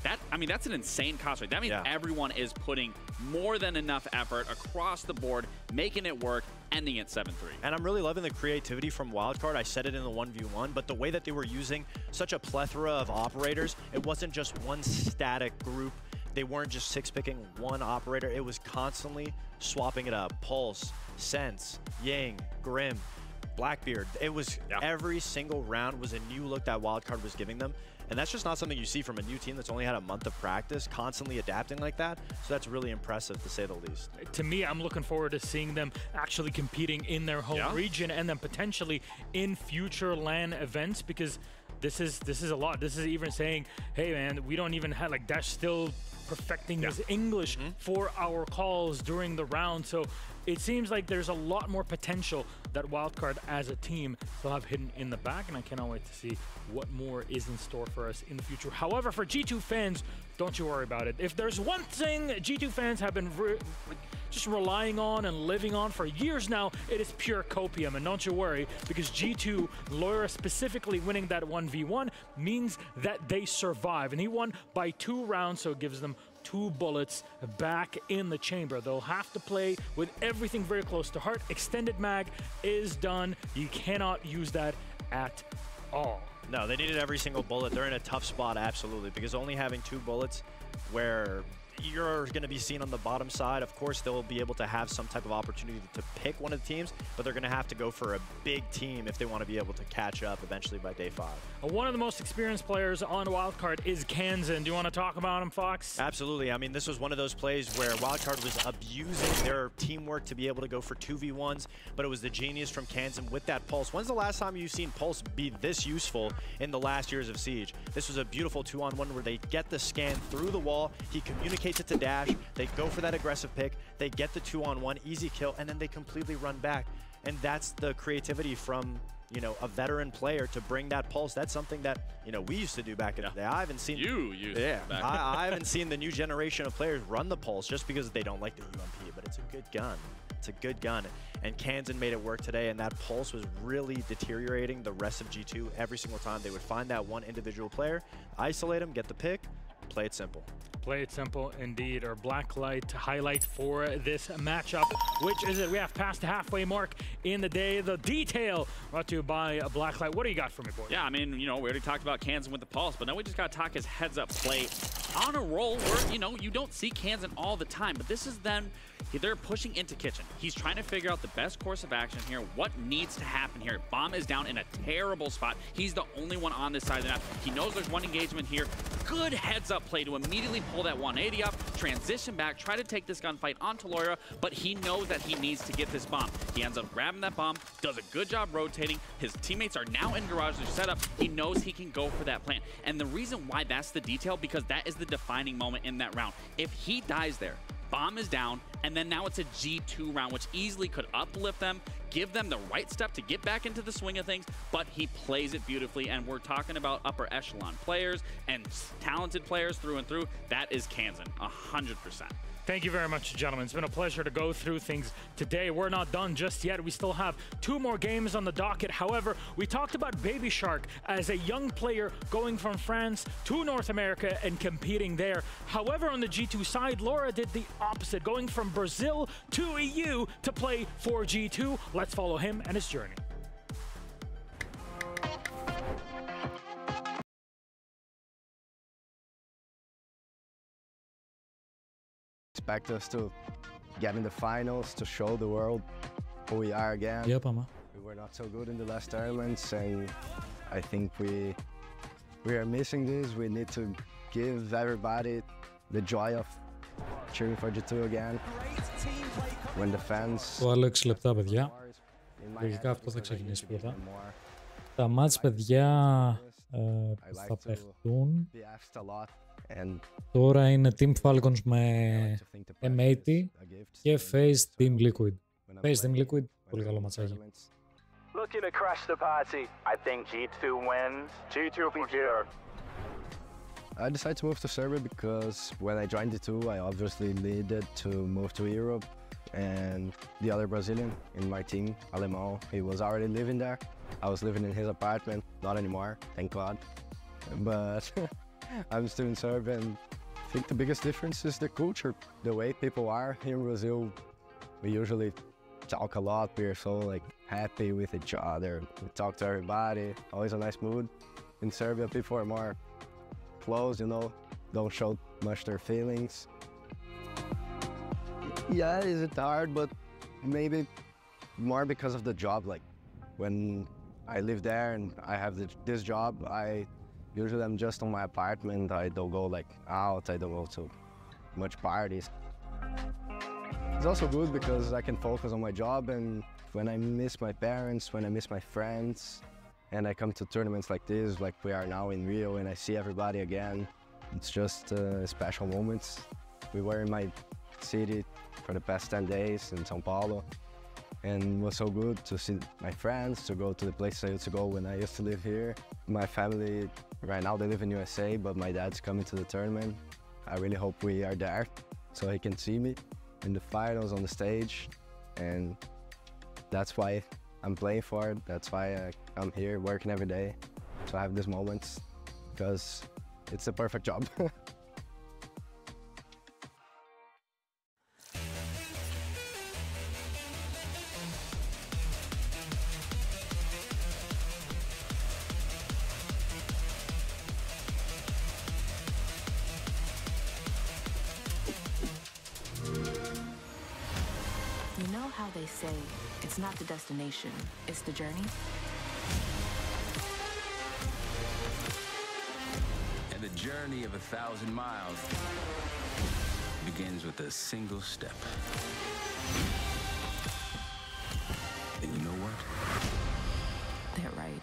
That's an insane cost rate. That means everyone is putting more than enough effort across the board, making it work, ending at 7-3. And I'm really loving the creativity from Wildcard. I said it in the 1v1, but the way that they were using such a plethora of operators, it wasn't just one static group. They weren't just 6-picking one operator. It was constantly swapping it up. Pulse, Sense, Yang, Grim, Blackbeard. It was every single round was a new look that Wildcard was giving them. And that's just not something you see from a new team that's only had a month of practice, constantly adapting like that. So that's really impressive, to say the least. To me, I'm looking forward to seeing them actually competing in their home region and then potentially in future LAN events, because this is a lot. This is even saying, hey man, we don't even have, like, Dash still perfecting his English for our calls during the round. So it seems like there's a lot more potential that Wildcard as a team still have hidden in the back, and I cannot wait to see what more is in store for us in the future. However, for G2 fans, don't you worry about it. If there's one thing G2 fans have been just relying on and living on for years now, it is pure copium. And don't you worry, because G2, Loira specifically winning that 1v1 means that they survive. And he won by 2 rounds, so it gives them 2 bullets back in the chamber. They'll have to play with everything very close to heart. Extended mag is done. You cannot use that at all. No, they needed every single bullet. They're in a tough spot, absolutely, because only having 2 bullets where you're going to be seen on the bottom side. Of course, they'll be able to have some type of opportunity to pick one of the teams, but they're going to have to go for a big team if they want to be able to catch up eventually by day 5. One of the most experienced players on Wildcard is Kansan. Do you want to talk about him, Fox? Absolutely. I mean, this was one of those plays where Wildcard was abusing their teamwork to be able to go for 2v1s, but it was the genius from Kansan with that Pulse. When's the last time you've seen Pulse be this useful in the last years of Siege? This was a beautiful 2-on-1 where they get the scan through the wall, he communicates it to Dash, they go for that aggressive pick, they get the 2-on-1, easy kill, and then they completely run back. And that's the creativity from, you know, a veteran player to bring that Pulse. That's something that, you know, we used to do back in the day. I haven't seen I haven't seen the new generation of players run the Pulse just because they don't like the UMP, but it's a good gun. It's a good gun. And Kansan made it work today, and that Pulse was really deteriorating the rest of G2 every single time. They would find that one individual player, isolate him, get the pick, play it simple. Play it simple indeed. Our blacklight highlight for this matchup, which is it? We have passed the halfway mark in the day. The detail brought to you by Blacklight. What do you got for me, boy? Yeah, I mean, you know, we already talked about Kansan with the Pulse, but now we just got to talk his heads-up play on a roll where, you know, you don't see Kansan all the time, but this is then they're pushing into kitchen. He's trying to figure out the best course of action here, what needs to happen here. Bomb is down in a terrible spot. He's the only one on this side of the map. He knows there's one engagement here. Good heads-up play to immediately pull that 180 up, transition back, try to take this gunfight onto Loira, but he knows that he needs to get this bomb. He ends up grabbing that bomb, does a good job rotating. His teammates are now in garage, they're set up. He knows he can go for that plant. And the reason why that's the detail, because that is the defining moment in that round. If he dies there, bomb is down, and then now it's a G2 round, which easily could uplift them, give them the right step to get back into the swing of things, but he plays it beautifully, and we're talking about upper echelon players and talented players through and through. That is Kansan, 100%. Thank you very much, gentlemen. It's been a pleasure to go through things today. We're not done just yet. We still have 2 more games on the docket. However, we talked about Baby Shark as a young player going from France to North America and competing there. However, on the G2 side, Laura did the opposite, going from Brazil to EU to play for G2. Let's follow him and his journey. Expect us to get in the finals, to show the world who we are again. Yep, Mama. We were not so good in the last tournaments, and I think we are missing this. We need to give everybody the joy of cheering for G2 again. When the fans... Το άλλο 6 λεπτά, παιδιά. Λογικά αυτό θα ξεκινήσει πρώτα. Τα μάτς, παιδιά, που θα παιχτούν. Τώρα είναι Team Falcons με M80 και Face Team Liquid. Face Team Liquid, πολύ καλό ματσάκι. Looking to crush the party. I think G2 wins. G2 will be here. I decided to move to Serbia because when I joined the two, I obviously needed to move to Europe, and the other Brazilian in my team, Alemão, he was already living there. I was living in his apartment, not anymore, thank God. But I'm still in Serbia, and I think the biggest difference is the culture, the way people are. Here in Brazil, we usually talk a lot, we're so like happy with each other, we talk to everybody, always a nice mood. In Serbia, people are more close, you know, don't show much their feelings. Yeah, it's hard, but maybe more because of the job. Like when I live there and I have this job, usually I'm just on my apartment. I don't go like out, I don't go to much parties. It's also good because I can focus on my job, and when I miss my parents, when I miss my friends, and I come to tournaments like this, like we are now in Rio, and I see everybody again, it's just special moments. We were in my city for the past 10 days in São Paulo, and it was so good to see my friends, to go to the places I used to go when I used to live here. My family, right now they live in USA, but my dad's coming to the tournament. I really hope we are there so he can see me in the finals on the stage, and that's why I'm playing for it. That's why I'm here working every day to have these moments, because it's the perfect job. You know how they say, it's not the destination, it's the journey? And the journey of 1,000 miles begins with a single step. And you know what? They're right.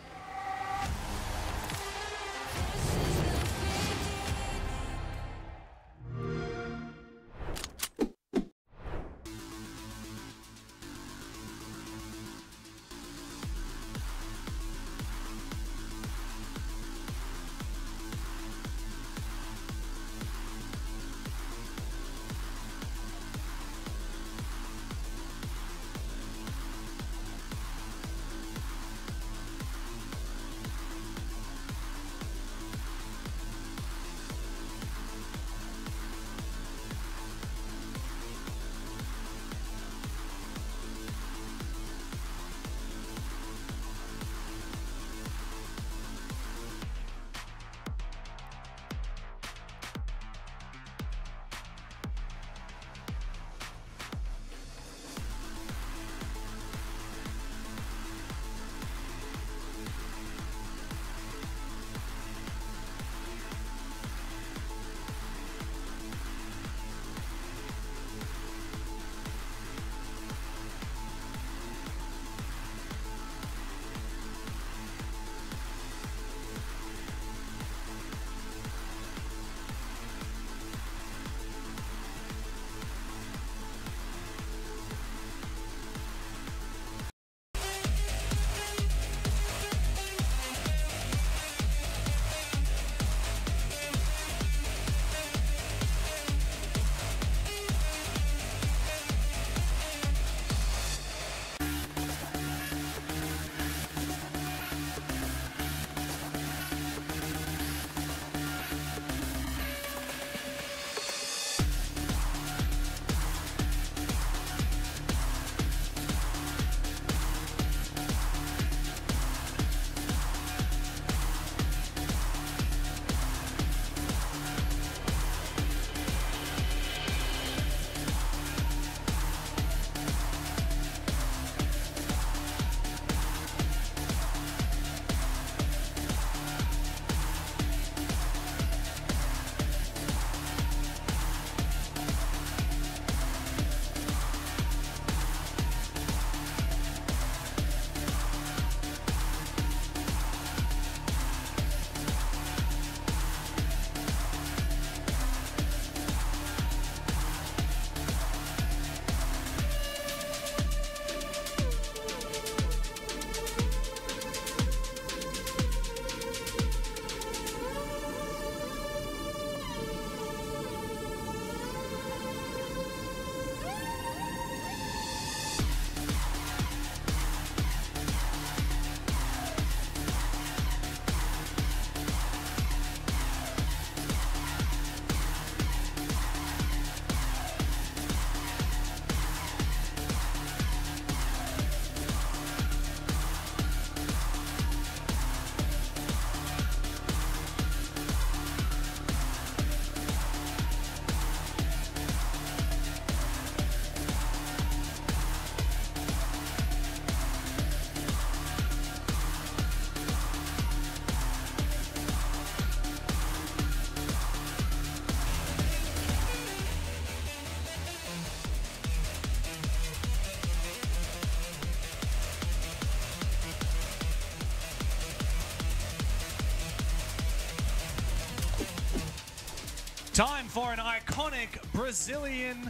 Time for an iconic Brazilian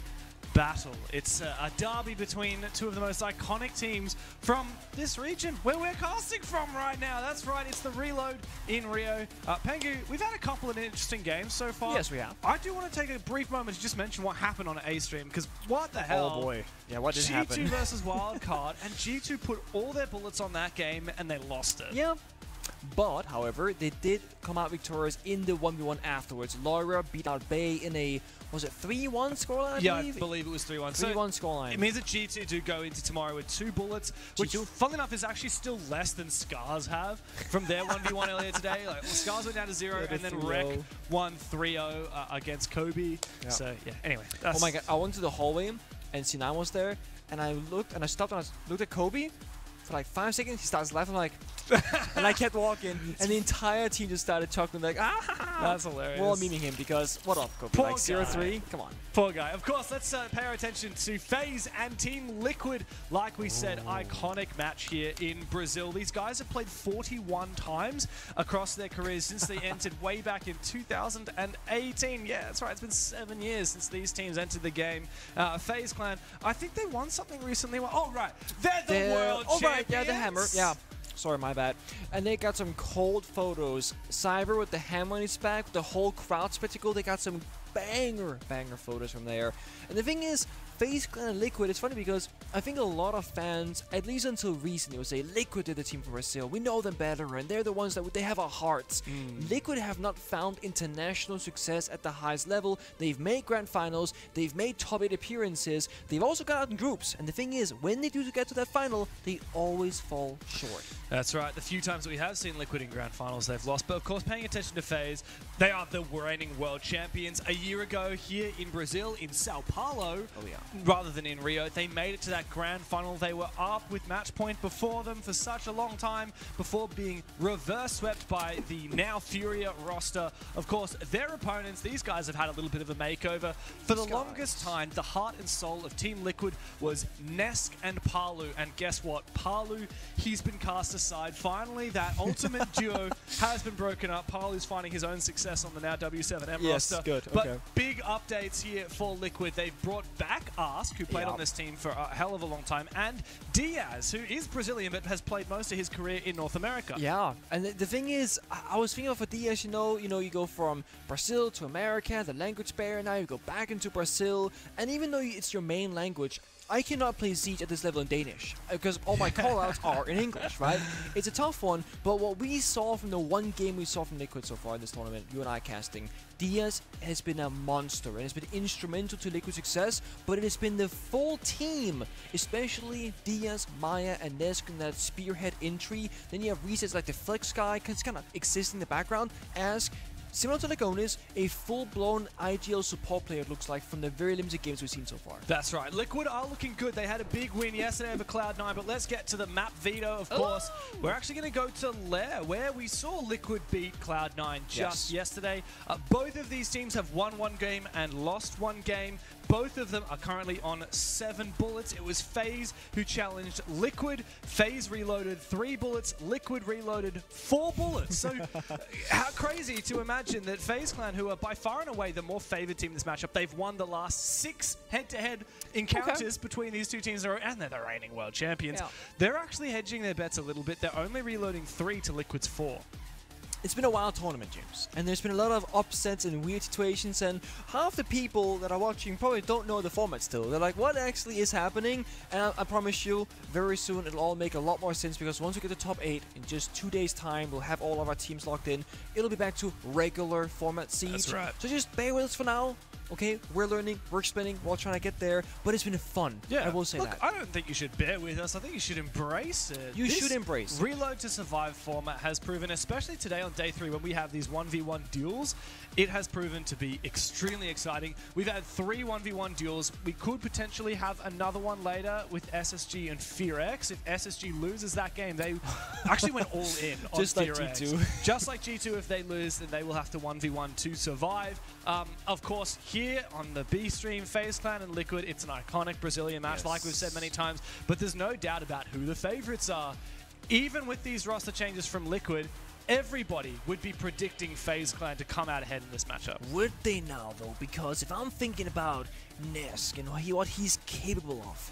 battle. It's a derby between two of the most iconic teams from this region where we're casting from right now. That's right, it's the Reload in Rio. Pengu, we've had a couple of interesting games so far. Yes, we have. I do want to take a brief moment to just mention what happened on A-Stream, because what the hell? Oh boy. Yeah, what did G2 happen? versus Wildcard, and G2 put all their bullets on that game and they lost it. Yeah. But, however, they did come out victorious in the 1v1 afterwards. Laura beat out Bay in a, was it 3-1 scoreline, I believe it was 3-1. 3-1 scoreline. It means that G2 do go into tomorrow with 2 bullets, which, funnily enough, is actually still less than Scars have from their 1v1 earlier today. Like, Scars went down to 0, and then Rec won 3-0 against Kobe. Yeah. So, yeah, anyway. Oh my god, I went to the hallway, and C9 was there, and I looked, and I stopped, and I looked at Kobe. For like 5 seconds, he starts laughing like, and I kept walking, and the entire team just started chuckling like, ah! That's hilarious. We're all memeing him because, what up, Kobe? Poor Like 0-3? Come on. Poor guy. Of course, let's pay our attention to FaZe and Team Liquid. Like we said, iconic match here in Brazil. These guys have played 41 times across their careers since they entered way back in 2018. Yeah, that's right. It's been 7 years since these teams entered the game. FaZe Clan, I think they won something recently. Oh, right. They're the world champions. Yeah, the hammer. Yeah. Sorry, my bad. And they got some cold photos. Cyber with the hammer on his back, with the whole crowd spectacle. They got some banger photos from there. And the thing is, FaZe Clan and Liquid, it's funny because I think a lot of fans, at least until recently, would say Liquid are the team from Brazil. We know them better, and they're the ones that they have our hearts. Liquid have not found international success at the highest level. They've made grand finals, they've made top 8 appearances, they've also got out in groups. And the thing is, when they do get to that final, they always fall short. That's right. The few times that we have seen Liquid in grand finals, they've lost. But of course, paying attention to FaZe, they are the reigning world champions. A year ago here in Brazil, in Sao Paulo, rather than in Rio, they made it to that grand final. They were up with match point before them for such a long time before being reverse swept by the now Furia roster. Of course, their opponents, these guys have had a little bit of a makeover. For the longest time, the heart and soul of Team Liquid was Nesk and Palu. And guess what? Palu, he's been cast aside. Finally, that ultimate duo has been broken up. Palu's finding his own success on the now W7M roster. Good. But big updates here for Liquid. They've brought back Ask, who played on this team for a hell of a long time, and Diaz, who is Brazilian but has played most of his career in North America. Yeah, and the thing is, I was thinking of Diaz, you know, you go from Brazil to America, the language barrier, now you go back into Brazil, and even though it's your main language, I cannot play Siege at this level in Danish because all my callouts are in English, right? It's a tough one, but what we saw from the one game we saw from Liquid so far in this tournament, you and I casting, Diaz has been a monster and has been instrumental to Liquid's success, but it has been the full team, especially Diaz, Maya, and Nesk in that spearhead entry. Then you have resets like the Flex guy, kind of exists in the background. Ask, similar to Lagonis, a full-blown IGL support player it looks like from the very limited games we've seen so far. That's right. Liquid are looking good. They had a big win yesterday over Cloud9, but let's get to the map veto, of course. We're actually going to go to Lair, where we saw Liquid beat Cloud9 just yesterday. Both of these teams have won one game and lost one game. Both of them are currently on 7 bullets. It was FaZe who challenged Liquid. FaZe reloaded 3 bullets. Liquid reloaded 4 bullets. So how crazy to imagine that FaZe Clan, who are by far and away the more favored team in this matchup, they've won the last 6 head-to-head encounters between these two teams, and they're the reigning world champions. They're actually hedging their bets a little bit. They're only reloading 3 to Liquid's 4. It's been a wild tournament, James, and there's been a lot of upsets and weird situations, and half the people that are watching probably don't know the format still. They're like, what actually is happening? And I promise you, very soon it'll all make a lot more sense, because once we get to top 8, in just 2 days' time, we'll have all of our teams locked in. It'll be back to regular format Siege. That's right. So just bear with us for now. Okay, we're learning, we're explaining, we're trying to get there, but it's been fun. Yeah, I will say that. I don't think you should bear with us. I think you should embrace it. You should embrace it. Reload to Survive format has proven, especially today on day 3 when we have these 1v1 duels, it has proven to be extremely exciting. We've had 3 1v1 duels. We could potentially have another one later with SSG and FearX. If SSG loses that game, they actually went all in on Just like FearX. G2. Just like G2, if they lose, then they will have to 1v1 to survive. Of course, here on the B stream, FaZe Clan and Liquid, it's an iconic Brazilian match, like we've said many times, but there's no doubt about who the favorites are. Even with these roster changes from Liquid, everybody would be predicting FaZe Clan to come out ahead in this matchup. Would they now, though? Because if I'm thinking about Nesk and what he's capable of,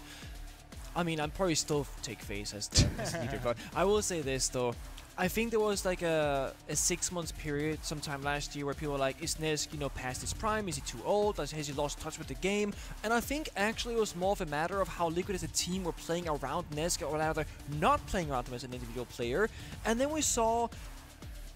I mean, I'd probably still take FaZe as the leader, but I will say this, though. I think there was like a 6-month period sometime last year where people were like, is Nesk, you know, past his prime? Is he too old? Has he lost touch with the game? And I think actually it was more of a matter of how Liquid as a team were playing around Nesk, or rather not playing around him as an individual player. And then we saw,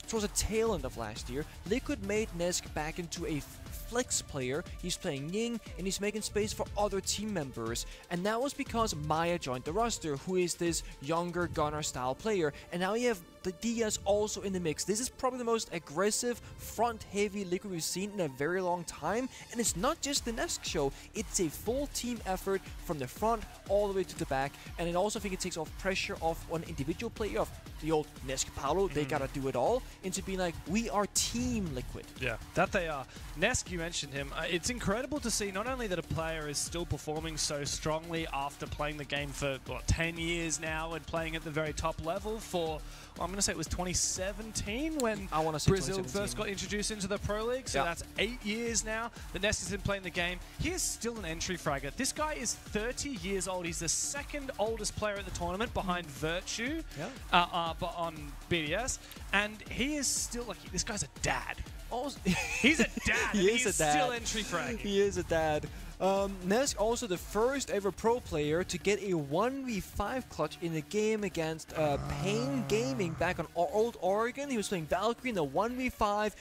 towards the tail end of last year, Liquid made Nesk back into a flex player. He's playing Ying and he's making space for other team members, and that was because Maya joined the roster, who is this younger gunner style player, and now you have the Diaz also in the mix. This is probably the most aggressive front heavy Liquid we've seen in a very long time, and it's not just the Nesk show, it's a full team effort from the front all the way to the back. And I also think it takes off pressure off one individual player, of the old Nesk Paolo, they gotta do it all, into being like, we are team Liquid. Yeah, that they are. Nesk, you mentioned him. It's incredible to see not only that a player is still performing so strongly after playing the game for, what, 10 years now and playing at the very top level for, well, I'm going to say it was 2017 when Brazil first got introduced into the Pro League, so that's 8 years now that Nesk has been playing the game. He is still an entry fragger. This guy is 30 years old. He's the second oldest player at the tournament behind Virtue but on BDS, and he is still, like, this guy's a dad. He's a dad. He is a dad. Still entry frag. He is a dad. Nesk also the first ever pro player to get a 1v5 clutch in a game against Pain Gaming back on Old Oregon. He was playing Valkyrie in the 1v5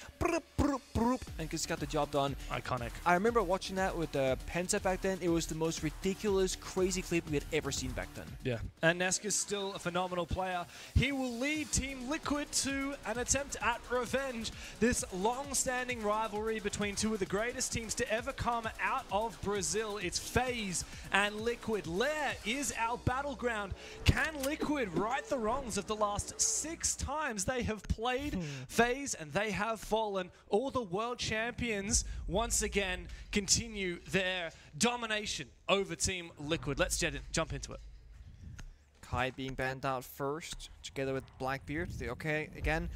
and just got the job done. Iconic. I remember watching that with Penta back then. It was the most ridiculous, crazy clip we had ever seen back then. Yeah, and Nesk is still a phenomenal player. He will lead Team Liquid to an attempt at revenge. This long-standing rivalry between two of the greatest teams to ever come out of Brazil. It's FaZe and Liquid. Lair is our battleground. Can Liquid right the wrongs of the last 6 times they have played FaZe and they have fallen? All the world champions once again continue their domination over Team Liquid. Let's jump into it. Kai being banned out first, together with Blackbeard. Okay, again,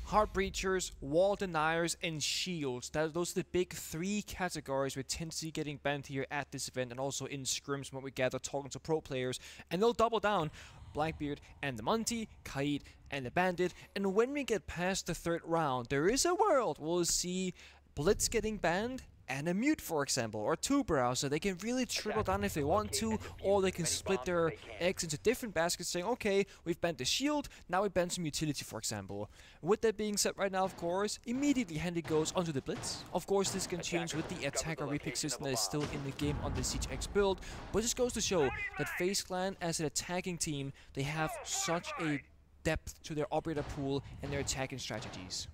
Heart Breachers, Wall Deniers, and Shields. Those are the big 3 categories we tend to see getting banned here at this event, and also in scrims when we gather talking to pro players. And they'll double down. Blackbeard and the Monty, Kaid and the Bandit. And when we get past the 3rd round, there is a world we'll see Blitz getting banned, and a Mute, for example, or 2 Browser. They can really triple down if they want to, or they can split their eggs into different baskets, saying, okay, we've banned the Shield, now we ban some utility, for example. With that being said right now, of course, immediately Handy goes onto the Blitz. Of course, this can change with the attacker repick system that is still in the game on the Siege X build, but this goes to show that FaZe Clan, as an attacking team, they have such a depth to their operator pool and their attacking strategies.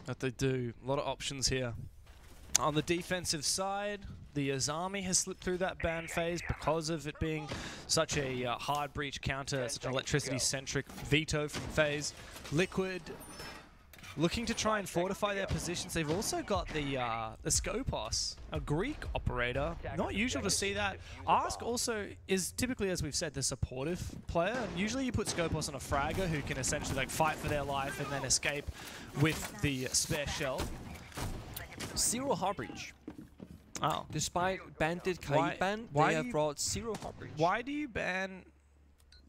That they do. A lot of options here. On the defensive side, the Azami has slipped through that ban phase because of it being such a hard breach counter, such an electricity-centric veto from FaZe. Liquid looking to try and fortify their positions. They've also got the Skopos, a Greek operator. Not usual to see that. Ask also is typically, as we've said, the supportive player. And usually you put Skopos on a fragger who can essentially like fight for their life and then escape with the spare shell. 0 Heart Breach. Oh. Despite Bandit Kaid ban, they have brought 0 Heart Breach. Why do you ban...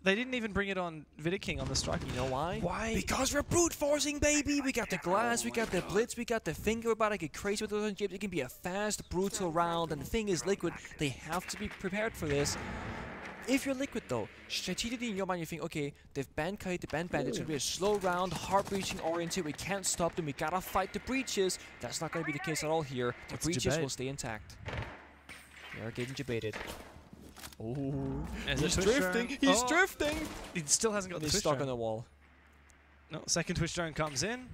They didn't even bring it on Vidiking on the strike. You know why? Why? Because we're brute forcing, baby! We got the glass, we got the blitz, we got the finger. We're about to get crazy with those James. It can be a fast, brutal round, and the thing is, Liquid, they have to be prepared for this. If you're Liquid though, strategically in your mind you think, okay, they've banned Kite, they banned Bandit, it's gonna be a slow round, hard breaching oriented, we can't stop them, we gotta fight the breaches. That's not gonna be the case at all here. The breaches will stay intact. They are getting debated. Oh, he's drifting! He's drifting! He still hasn't got the He's stuck on the wall. No, second Twitch drone comes in.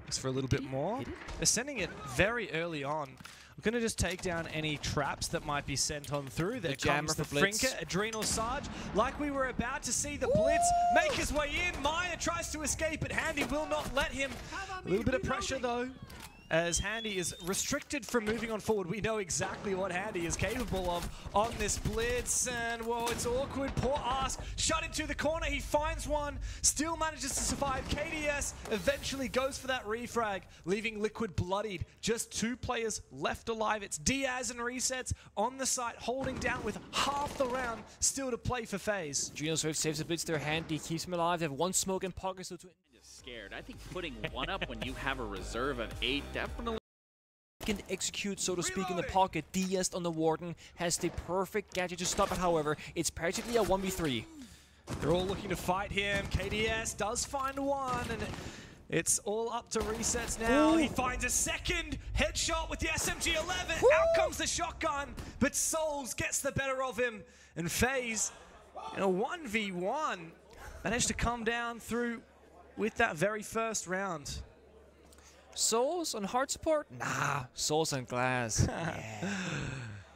Looks for a little bit more. They're sending it very early on. We're going to just take down any traps that might be sent on through. There comes the Frinker, Adrenal Sarge. Like we were about to see the Blitz make his way in. Maya tries to escape, but Handy will not let him. A little bit of pressure though. as Handy is restricted from moving on forward. We know exactly what Handy is capable of on this blitz, and whoa, it's awkward. Poor Ask shut into the corner. He finds one, still manages to survive. KDS eventually goes for that refrag, leaving Liquid bloodied. Just 2 players left alive. It's Diaz and Resets on the site, holding down with half the round still to play for FaZe. Geno Swift saves the blitz there. Handy keeps him alive. They have 1 smoke in pocket, so to scared. I think putting 1 up when you have a reserve at 8 definitely can execute, so to speak, in the pocket. Diaz on the Warden has the perfect gadget to stop it. However, it's practically a 1v3. They're all looking to fight him. KDS does find one, and it's all up to Resets now. Ooh. He finds a second headshot with the SMG-11. Woo! Out comes the shotgun, but Souls gets the better of him, and FaZe in a 1v1 managed to come down through with that very first round. Souls on hard support? Nah, Souls on glass.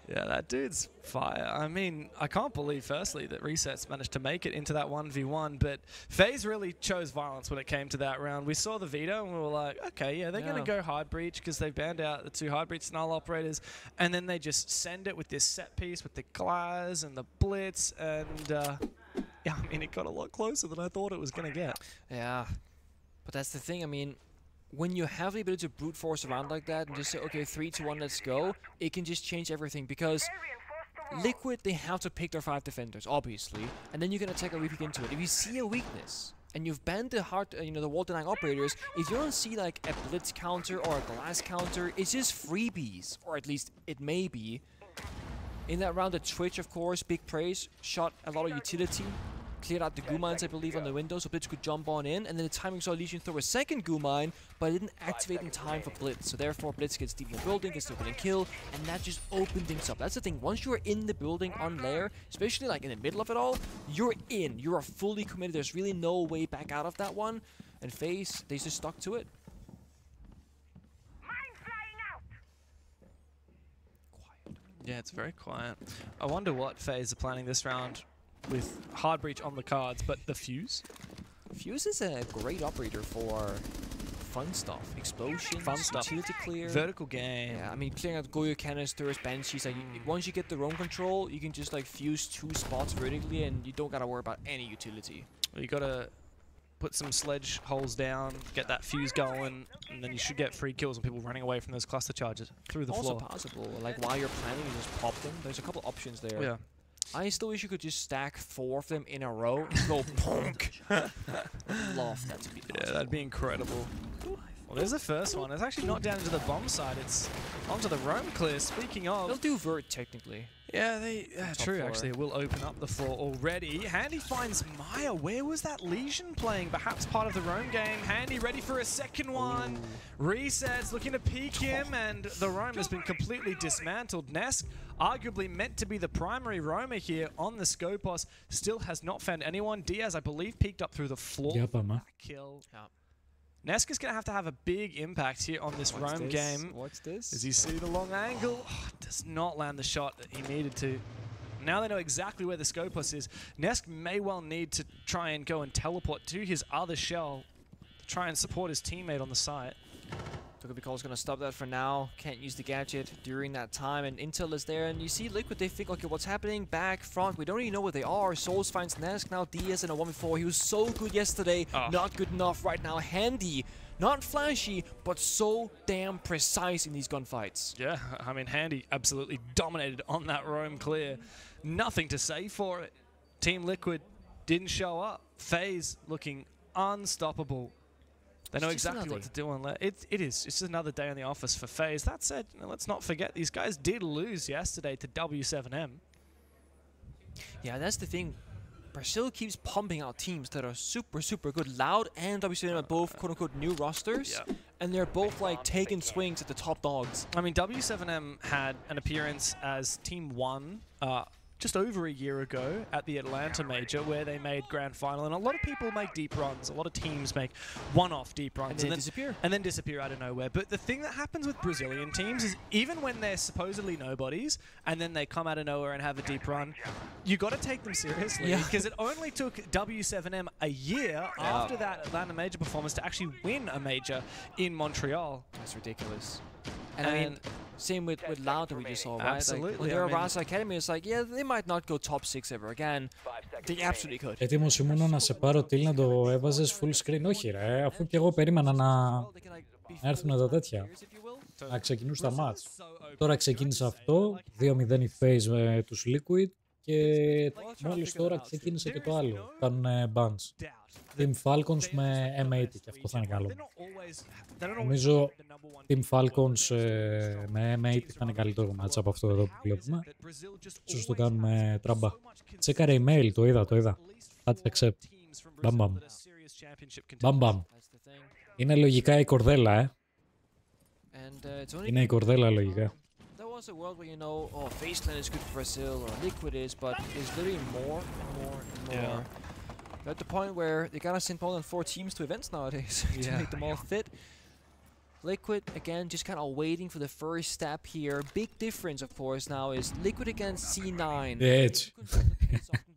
Yeah, that dude's fire. I mean, I can't believe, firstly, that Resets managed to make it into that 1v1, but FaZe really chose violence when it came to that round. We saw the veto, and we were like, okay, yeah, they're going to go hard breach because they've banned out the 2 hard breach null operators, and then they just send it with this set piece with the glass and the blitz, and yeah, I mean, it got a lot closer than I thought it was going to get. Yeah, but that's the thing. I mean, when you have the ability to brute force around like that and just say, okay, 3, 2, 1, let's go, it can just change everything, because Liquid, they have to pick their 5 defenders, obviously, and then you can attack a repeat into it. If you see a weakness and you've banned the hard, the wall denying operators, if you don't see like a blitz counter or a glass counter, it's just freebies, or at least it may be. In that round, the Twitch, of course, big praise, shot a lot of utility. Cleared out the goo mines, I believe, on the window, so Blitz could jump on in, and then the timing saw Legion throw a second goo mine, but it didn't activate in time for Blitz, so therefore Blitz gets deep in the building, gets the opening kill, and that just opened things up. That's the thing, once you're in the building on lair, especially like in the middle of it all, you're in, you are fully committed, there's really no way back out of that one, and FaZe, they just stuck to it. Quiet. Yeah, it's very quiet. I wonder what FaZe are planning this round with hard breach on the cards, but the Fuse? Fuse is a great operator for fun stuff. Explosions, fun stuff, utility clear. Vertical game. Yeah, I mean, clearing out Goyo canisters, Banshees, like, once you get the roam control, you can just like fuse 2 spots vertically and you don't gotta worry about any utility. Well, you gotta put some sledge holes down, get that fuse going, and then you should get free kills on people running away from those cluster charges through the floor. Also possible, like while you're planning, you just pop them. There's a couple options there. Yeah. I still wish you could just stack 4 of them in a row and go punk. Love that to be possible. Yeah, that'd be incredible. Well, there's the first one. It's actually not down into the bomb side. It's onto the roam clear. Speaking of, they'll do vert technically. Yeah, true. Actually, it will open up the floor already. Handy finds Maya. Where was that Legion playing? Perhaps part of the roam game. Handy ready for a second one. Resets looking to peek him, and the roam has been completely dismantled. Nesk, arguably meant to be the primary roamer here on the Scopos, still has not found anyone. Diaz, I believe, peeked up through the floor. Yep, Kill. Yep. Nesk is going to have a big impact here on this roam game. What's this? As you see the long angle, does not land the shot that he needed to. Now they know exactly where the Scopus is. Nesk may well need to try and go and teleport to his other shell to try and support his teammate on the site. Togepi is going to stop that for now. Can't use the gadget during that time, and Intel is there, and you see Liquid, they think, okay, what's happening? Back, front, we don't even know where they are. Souls finds Nesk, now Diaz in a 1v4. He was so good yesterday, not good enough right now. Handy, not flashy, but so damn precise in these gunfights. Yeah, I mean, Handy absolutely dominated on that roam clear. Nothing to say for it. Team Liquid didn't show up. FaZe looking unstoppable. They know exactly what to do on that. It is. It's just another day in the office for FaZe. That said, let's not forget, these guys did lose yesterday to W7M. Yeah, that's the thing. Brazil keeps pumping out teams that are super, super good. Loud and W7M are both quote-unquote new rosters, and they're both like taking swings at the top dogs. I mean, W7M had an appearance as Team 1 just over a year ago at the Atlanta Major, where they made Grand Final, and a lot of people make deep runs. A lot of teams make one-off deep runs and then disappear out of nowhere. But the thing that happens with Brazilian teams is even when they're supposedly nobodies, and then they come out of nowhere and have a deep run, you got to take them seriously, because it only took W7M a year after that Atlanta Major performance to actually win a major in Montreal. That's ridiculous. And I mean, same with Loud that we just saw, right? Absolutely. Like, when they're Rasa Academy, it's like, yeah, they might not go top 6 ever again. They absolutely could. Έτοιμος ήμουν να σε πάρω τι να το έβαζες full screen. Όχι ρε, αφού και εγώ περίμενα να έρθουν τα τέτοια. Να ξεκινούν τα μάτς. Τώρα ξεκίνησε αυτό, 2-0 η FaZe με τους Liquid και μόλις τώρα ξεκίνησε και το άλλο. Κάνουν bans. Team Falcons με M80 και αυτό θα είναι καλό. Νομίζω Team Falcons με M80 θα είναι καλύτερο match από αυτό εδώ που βλέπουμε. Ίσως το κάνουμε τραμπά. Τσέκαρε email, το είδα. Πάτε accept. Μπαμ. Μπαμ. Είναι λογικά η κορδέλα, Είναι η κορδέλα λογικά. A world where you know, oh, FaZe is good for Brazil or Liquid is, but it's literally more and more and more. At the point where they gotta send more than 4 teams to events nowadays to make them all fit. Liquid, again, just kind of waiting for the first step here. Big difference, of course, now is Liquid against C9. Έτσι.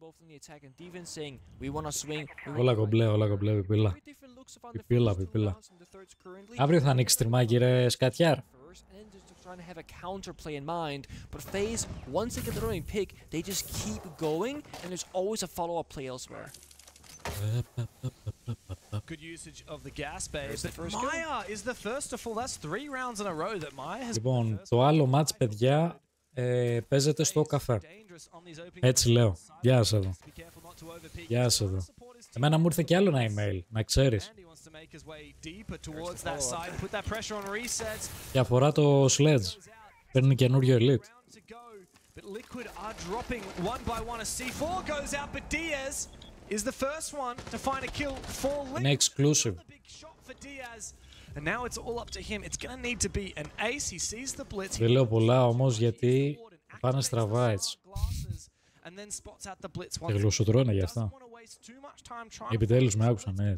Both in the attack and defense saying, we want to swing. Όλα κομπλέ, πιπίλα. Αύριο θα ανοίξει τριμά, κύριε Σκατιάρ. Trying to have a counterplay in mind, but FaZe, once they get the running pick, they just keep going, and there's always a follow-up play elsewhere. Good usage of the gas base, but Maya is the first to fall. That's 3 rounds in a row that Maya has. Λοιπόν, το άλλο match, παιδιά, παίζεται στο καφέ. Έτσι λέω. Γεια σας εδώ. Γεια σας εδώ. Εμένα μου ήρθε κι άλλο ένα email, να ξέρεις. Και αφορά το Sledge. Παίρνει καινούριο Elite. Είναι exclusive. Δεν λέω πολλά όμως γιατί πάνε στραβά έτσι. Και γλωσσοτρώνε γι' αυτό. Επιτέλους με άκουσαν, ναι.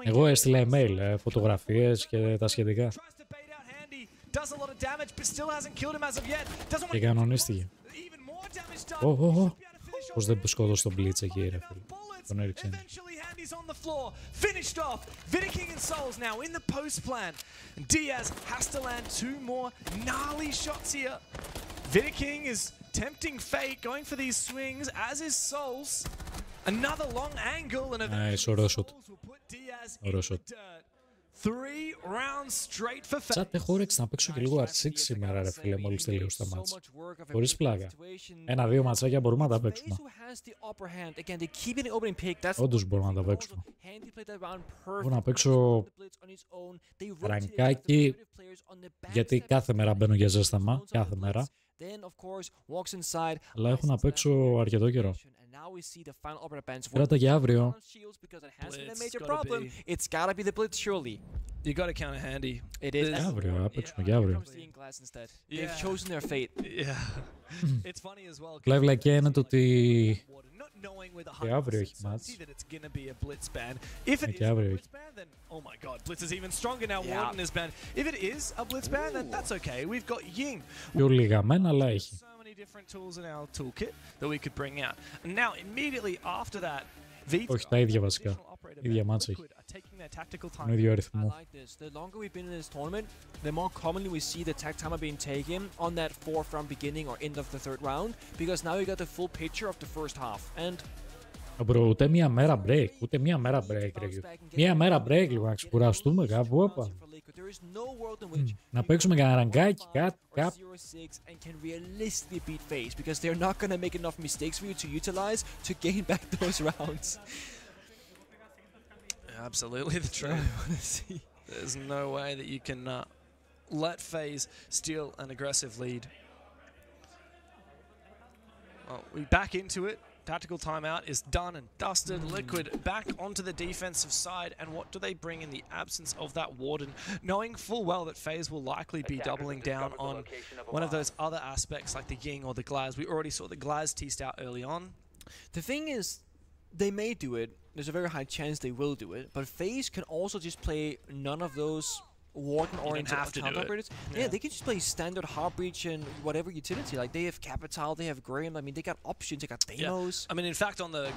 Εγώ έστειλα email, φωτογραφίες και τα σχετικά. Και κανονίστηκε. Πώς δεν σκότωσε τον Blitz εκεί, ρε φίλε. Τον έριξε. Finished off. Vidiking and Souls now in the post plan. Diaz has to land 2 more gnarly shots here. Vidiking is tempting fate, going for these swings, as is Souls. Another long angle and nice, ωραίο shot. Ωραίο shot. 3 rounds straight for fate. Τσάτ, έχω όρεξη να παίξω και λίγο R6 σήμερα, ρε φίλε, μόλις τελείωσε τα μάτσα. Χωρίς πλάκα. 1-2 ματσάκια μπορούμε να τα παίξουμε. Όντως μπορούμε να τα παίξουμε. Μπορώ να παίξω ραγκάκι, γιατί κάθε μέρα μπαίνω για ζέσταμα, κάθε μέρα. Αλλά έχω να παίξω αρκετό καιρό. Κράτα για αύριο. It's gotta be the Blitz, surely. You gotta count it handy. It is. Αύριο, να παίξουμε και αύριο. They've chosen their fate. Yeah. It's funny as well. Πλάβλακια είναι το ότι και αύριο έχει μάτς. Και αύριο έχει. Oh my god, Blitz is even stronger now. Warden is banned. If it is a Blitz ban, then that's okay. We've got Ying. Πιο λιγαμένα, αλλά έχει. So many different tools in our toolkit that we could bring out. And now immediately after that, όχι τα ίδια βασικά. Ίδια μάτσα έχει. Με ίδιο αριθμό. The longer we've been in this tournament, the more commonly we see the tag timer being taken on that 4th round beginning or end of the 3rd round, because now you got the full picture of the first half. And Μπρο, ούτε μία μέρα break, ούτε μία μέρα break, ρε. Μία μέρα break, λίγο να ξεκουραστούμε κάπου, όπα. Να παίξουμε κανένα ραγκάκι, κάτι. And can realistically beat FaZe because they're not going to make enough mistakes for you to utilize to gain back those rounds. Absolutely the truth. There's no way that you can let FaZe steal an aggressive lead. Well, we back into it. Tactical timeout is done and dusted. Liquid back onto the defensive side, and what do they bring in the absence of that Warden, knowing full well that FaZe will likely be doubling down on one of those other aspects like the Ying or the Glaz. We already saw the Glaz teased out early on. The thing is, they may do it. There's a very high chance they will do it, but FaZe can also just play none of those Warden-oriented account operators. Yeah, they can just play standard Heartbreach and whatever utility. Like, they have Capital, they have Graham. I mean, they got options, they got Deimos. I mean, in fact, on the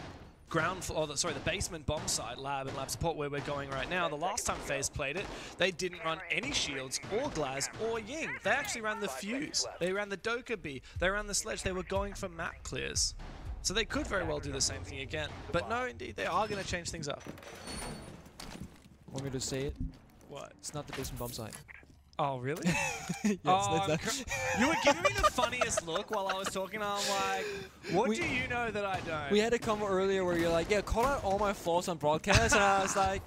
ground floor, the basement bomb side, lab and lab support where we're going right now, the last time FaZe played it, they didn't run any shields or Glaz or Ying. They actually ran the Fuse. They ran the Dokkaebi. They ran the Sledge. They were going for map clears. So they could very well do the same thing again. But no, indeed, they are going to change things up. Want me to say it? What? It's not the basement bomb side. Oh, really? Yes, you were giving me the funniest look while I was talking. I'm like, what do you know that I don't? We had a comment earlier where you're like, yeah, call out all my flaws on broadcast, and I was like,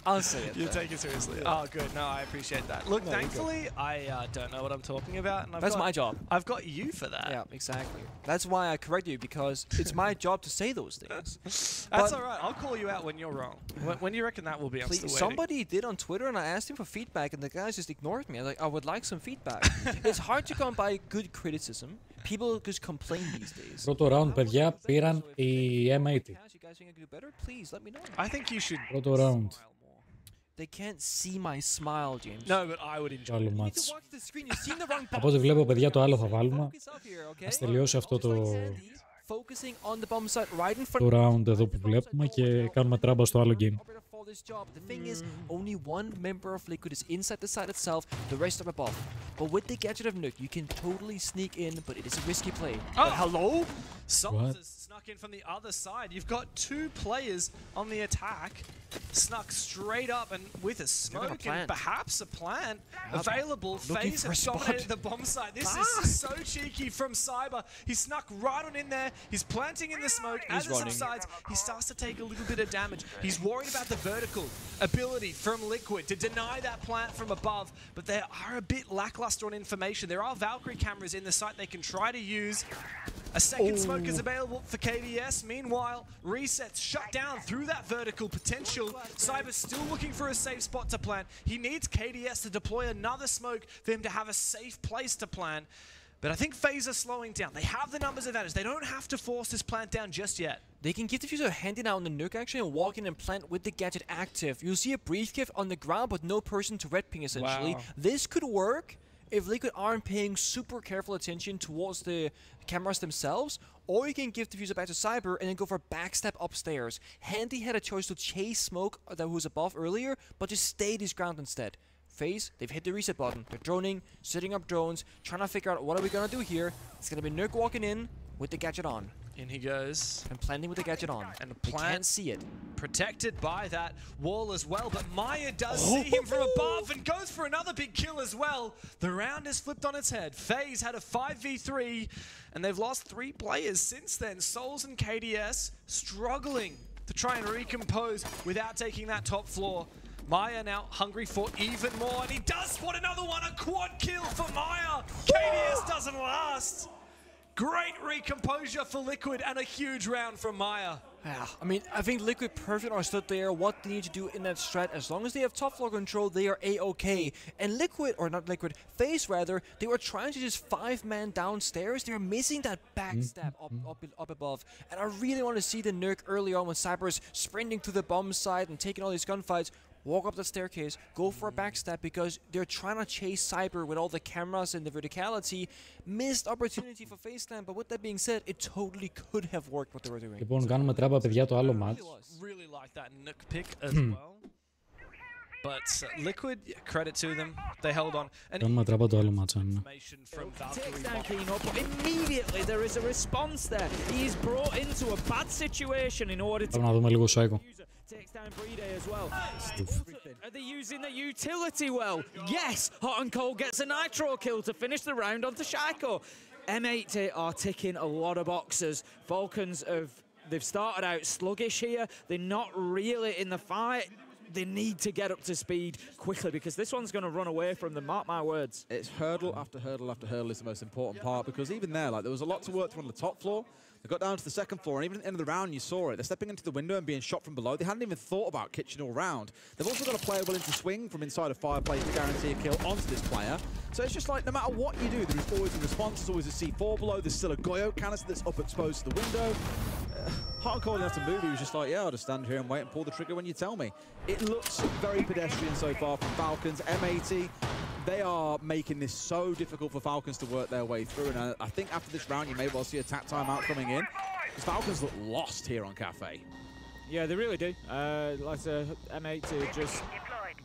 I'll say it. You take it seriously. Yeah. Oh, good. No, I appreciate that. Look, no, thankfully, I don't know what I'm talking about. And That's my job. I've got you for that. Yeah, exactly. That's why I correct you, because it's my job to say those things. That's all right. I'll call you out when you're wrong. When you reckon that will be? I'm still waiting. Somebody did on Twitter, and I asked him for feedback, and the guys just ignored me. I was like, I would like some feedback. It's hard to come by good criticism. People just complain these days. Πρώτο round, παιδιά, πήραν οι M80. I think you should. Πρώτο round. They can't see my smile, James. No, but I would enjoy it. Από ό,τι βλέπω, παιδιά, το άλλο θα βάλουμε. Ας τελειώσει αυτό το round εδώ που βλέπουμε και κάνουμε τράμπα στο άλλο game. The thing is, only one member of Liquid is inside the site itself, the rest are above. But with the gadget of Nuke, you can totally sneak in, but it is a risky play. Oh, hello? Someone has snuck in from the other side. You've got two players on the attack, snuck straight up and with a smoke and perhaps a plant available. FaZe have dominated the bomb site. This is so cheeky from Cyber. He snuck right on in there. He's planting in the smoke. As it subsides, he starts to take a little bit of damage. He's worried about the vertical ability from Liquid to deny that plant from above, but they are a bit lackluster on information. There are Valkyrie cameras in the site they can try to use. A second smoke is available for KDS. Meanwhile, resets shut down through that vertical potential. Cyber's still looking for a safe spot to plant. He needs KDS to deploy another smoke for him to have a safe place to plant. But I think FaZe are slowing down. They have the numbers advantage. They don't have to force this plant down just yet. They can give the fuser a handy now on the Nuke actually and walk in and plant with the gadget active. You'll see a brief gift on the ground but no person to red ping essentially. Wow. This could work if Liquid aren't paying super careful attention towards the cameras themselves, or you can give the fuser back to Cyber and then go for a backstep upstairs. Handy had a choice to chase smoke that was above earlier, but just stayed his ground instead. FaZe, they've hit the reset button. They're droning, setting up drones, trying to figure out what are we gonna do here. It's gonna be Nuke walking in with the gadget on. In he goes. And planting with the gadget on. And the plant can't see it. Protected by that wall as well, but Maya does see him from above and goes for another big kill as well. The round is flipped on its head. FaZe had a 5v3, and they've lost 3 players since then. Souls and KDS struggling to try and recompose without taking that top floor. Maya now hungry for even more, and he does spot another one, a quad kill for Maya. KDS doesn't last. Great recomposure for Liquid and a huge round from Maya. Yeah, I mean, I think Liquid perfectly understood there what they need to do in that strat. As long as they have top floor control, they are A-okay. And Liquid, or not Liquid, FaZe rather, they were trying to just 5-man downstairs. They were missing that backstab up above. And I really want to see the Nuke early on when Cyber is sprinting to the bomb site and taking all these gunfights. Walk up the staircase, go for a backstab because they're trying to chase Cyber with all the cameras and the verticality. Missed opportunity for FaZe, but with that being said, it totally could have worked what they were doing. Λοιπόν, κάνουμε τράμπα, παιδιά, το άλλο match. Really like that Nuke pick as well. But Liquid, credit to them, they held on. Κάνουμε τράμπα το άλλο match, αν Takes down Kino, but immediately there is a response there. He is brought into a bad situation in order to... Πάμε να δούμε λίγο Psycho. Takes down Bride as well. Are they using the utility well? Yes! Hot and Cold gets a Nitro kill to finish the round onto Shaiko. M80 are ticking a lot of boxes. Falcons have... They've started out sluggish here. They're not really in the fight. they need to get up to speed quickly because this one's going to run away from them, mark my words. It's hurdle after hurdle after hurdle is the most important part, because even there, like, there was a lot to work through on the top floor. They got down to the second floor, and even at the end of the round, you saw it. They're stepping into the window and being shot from below. They hadn't even thought about kitchen all round. They've also got a player willing to swing from inside a fireplace to guarantee a kill onto this player. So it's just like, no matter what you do, there is always a response. There's always a C4 below. There's still a Goyo canister that's up exposed to the window. Hot and Cold to move. He was just like, yeah, I'll just stand here and wait and pull the trigger when you tell me. It looks very pedestrian so far from Falcons. M80, they are making this so difficult for Falcons to work their way through. And I think after this round, you may well see a tap timeout coming in. Because Falcons look lost here on Cafe. Yeah, they really do. Like I said, M80 just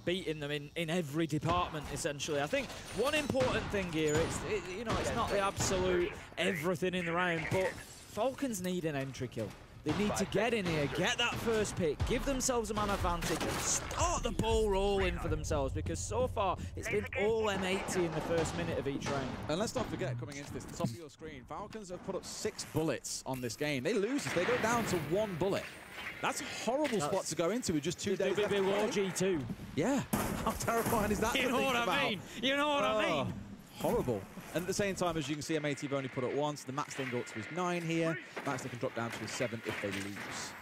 beating them in every department, essentially. I think one important thing here, it's not the absolute everything in the round, but Falcons need an entry kill. They need to get in here, get that first pick, give themselves a man advantage, and start the ball rolling for themselves, because so far it's been all M80 in the first minute of each round. And let's not forget, coming into this, the top of your screen, Falcons have put up 6 bullets on this game. They lose this, they go down to 1 bullet. That's a horrible spot to go into with just 2 days left to play. G2. Yeah, how terrifying is that? You know what I mean? You know what I mean? Horrible. And at the same time, as you can see, M80 have only put it once. The max then go up to his 9 here. Max they can drop down to his 7 if they lose.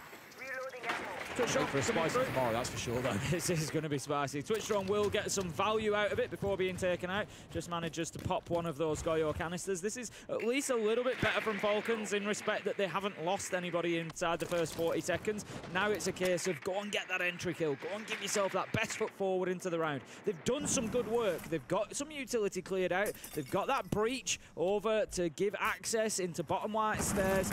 Wait for a spicy tomorrow, that's for sure, though. This is going to be spicy. Twitchstrong will get some value out of it before being taken out. Just manages to pop one of those Goyo canisters. This is at least a little bit better from Falcons in respect that they haven't lost anybody inside the first 40 seconds. Now it's a case of go and get that entry kill. Go and give yourself that best foot forward into the round. They've done some good work. They've got some utility cleared out. They've got that breach over to give access into bottom white stairs.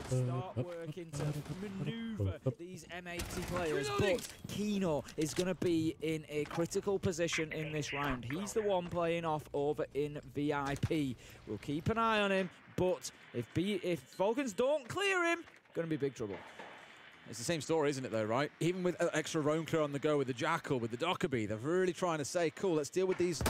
Start working to maneuver these M80 players, but Kino is going to be in a critical position in this round. He's the one playing off over in VIP. We'll keep an eye on him, but if Falcons don't clear him, going to be big trouble. It's the same story, isn't it, though, right? Even with extra roam clear on the go with the Jackal, with the Dockerby, they're really trying to say, cool, let's deal with these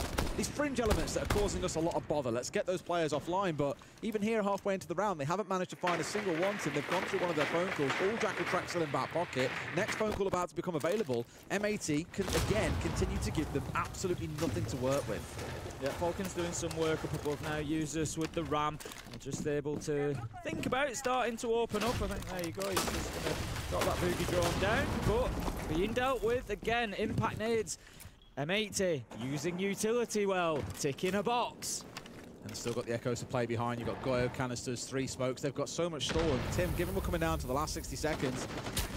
fringe elements that are causing us a lot of bother. Let's get those players offline. But even here, halfway into the round, they haven't managed to find a single wanted. They've gone through one of their phone calls. All Jackal tracks still in back pocket. Next phone call about to become available. M80 can, again, continue to give them absolutely nothing to work with. Yeah, Falcons doing some work up above now. Users with the Ram, just able to think about starting to open up. I think there you go. He's just going to got that boogie drawn down, but being dealt with again. Impact nades. M80 using utility well, ticking a box. And still got the echoes to play behind. You've got Goyo canisters, 3 smokes. They've got so much stored. Tim, given we're coming down to the last 60 seconds,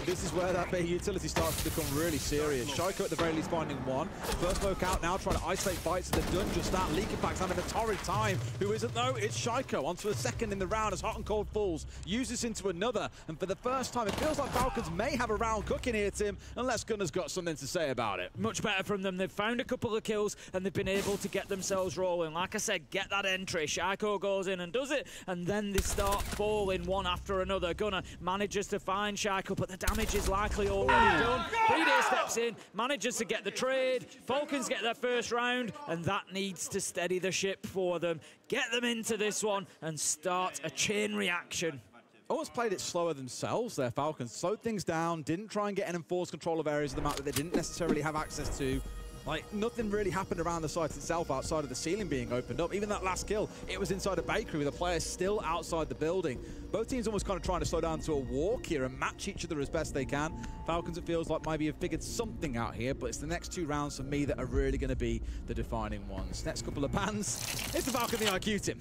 this is where that big utility starts to become really serious. Shaiko at the very least finding 1. First smoke out now, trying to isolate bites. They've done just that. Leaking having a torrid time. Who isn't though? It's Shaiko. Onto a second in the round as Hot and Cold falls. Uses into another. And for the first time, it feels like Falcons may have a round cooking here, Tim, unless Gunner's got something to say about it. Much better from them. They've found a couple of kills and they've been able to get themselves rolling. Like I said, get that entry. Shaiko goes in and does it, and then they start falling one after another. Gunner manages to find Shaiko, but the damage is likely already done. BD steps in, manages to get the trade. Falcons get their first round, and that needs to steady the ship for them. Get them into this one and start a chain reaction. Almost played it slower themselves, their Falcons. Slowed things down, didn't try and get an enforced control of areas of the map that they didn't necessarily have access to. Like, nothing really happened around the site itself outside of the ceiling being opened up. Even that last kill, it was inside a bakery with the players still outside the building. Both teams almost kind of trying to slow down to a walk here and match each other as best they can. Falcons, it feels like, maybe have figured something out here, but it's the next 2 rounds for me that are really going to be the defining ones. Next couple of bans, it's the Falcon the IQ team.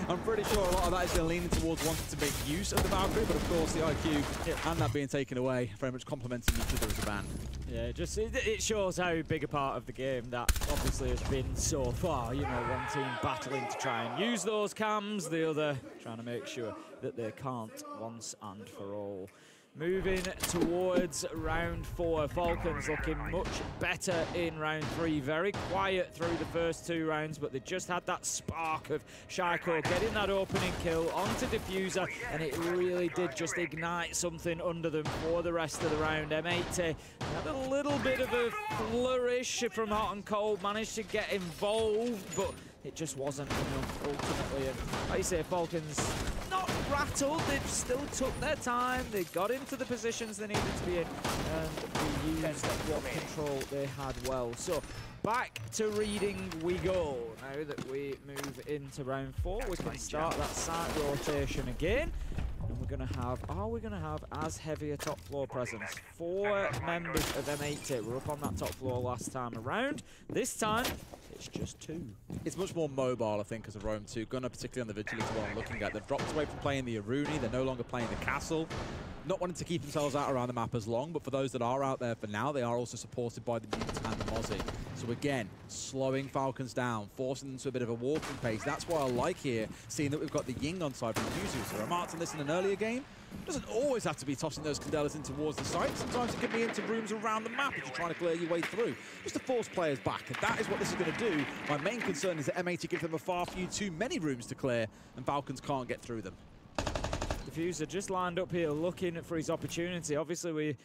I'm pretty sure a lot of that is going to lean towards wanting to make use of the Valkyrie, but of course the IQ and that being taken away, very much complementing each other as a ban. Yeah, just it shows how big a part of the game that obviously has been so far. You know, one team battling to try and use those cams, the other trying to make sure that they can't once and for all. Moving towards round 4, Falcons looking much better in round 3. Very quiet through the first 2 rounds, but they just had that spark of Shaiko getting that opening kill onto Diffuser, and it really did just ignite something under them for the rest of the round. M80 had a little bit of a flourish from Hot and Cold, managed to get involved, but it just wasn't enough ultimately. And like you say, Falcons not rattled. They still took their time. They got into the positions they needed to be in, and they used what control they had well. So back to reading we go. Now that we move into round 4, we can start that side rotation again. And we're going to have, are we going to have as heavy a top floor presence? 4 members of M80 were up on that top floor last time around. This time, it's just 2. It's much more mobile, I think, as a Rome 2. Gunnar, particularly on the Vigilance, what I'm looking at. They've dropped away from playing the Aruni. They're no longer playing the Castle. Not wanting to keep themselves out around the map as long, but for those that are out there for now, they are also supported by the Mutants and the Mozzie. So again, slowing Falcons down, forcing them to a bit of a walking pace. That's why I like here, seeing that we've got the Ying on side from Yuzu. So I remarked on this in an earlier game. Doesn't always have to be tossing those Candelas in towards the site. Sometimes it can be into rooms around the map if you're trying to clear your way through. Just to force players back, and that is what this is going to do. My main concern is that M80 give them a far few too many rooms to clear, and Falcons can't get through them. Diffuser just lined up here looking for his opportunity. Obviously, we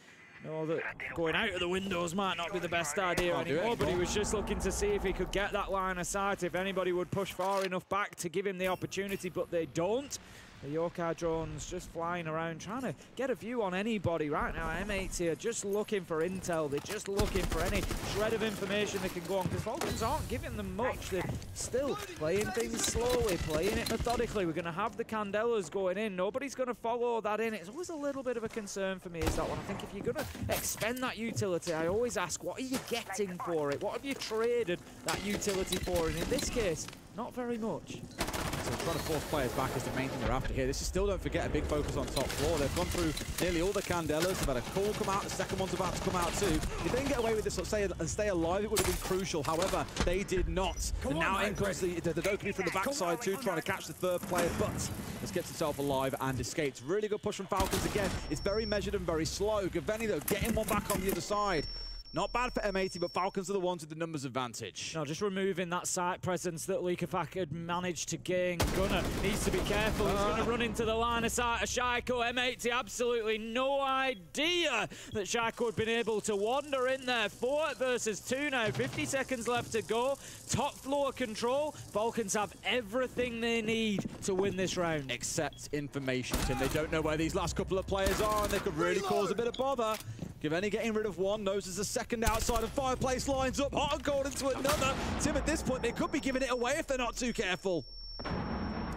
know that going out of the windows might not be the best idea anymore, but he was just looking to see if he could get that line of sight, if anybody would push far enough back to give him the opportunity, but they don't. The Yokai drones just flying around, trying to get a view on anybody right now. M80 are just looking for intel. They're just looking for any shred of information they can go on, because Falcons aren't giving them much. They're still playing things slowly, playing it methodically. We're going to have the Candelas going in. Nobody's going to follow that in. It's always a little bit of a concern for me, is that one. I think if you're going to expend that utility, I always ask, what are you getting for it? What have you traded that utility for? And in this case, not very much. So trying to force players back is the main thing they're after here. This is still, don't forget, a big focus on top floor. They've gone through nearly all the Candelas. They've had a call come out. The second one's about to come out too. If they didn't get away with this and stay alive, it would have been crucial. However, they did not. And now in comes the Dokkanui from the backside too, trying to catch the third player, but has kept himself alive and escaped. Really good push from Falcons again. It's very measured and very slow. Gaveni, though, getting one back on the other side. Not bad for M80, but Falcons are the ones with the numbers advantage. No, just removing that site presence that Likafak had managed to gain. Gunnar needs to be careful. He's going to run into the line of sight of Shaiko. M80 absolutely no idea that Shaiko had been able to wander in there. 4 versus 2 now. 50 seconds left to go. Top floor control. Falcons have everything they need to win this round. Except information, Tim. They don't know where these last couple of players are, and they could really cause a bit of bother. Gaveni getting rid of one, knows there's a second outside, and Fireplace lines up, hot and cold into another. Tim, at this point, they could be giving it away if they're not too careful.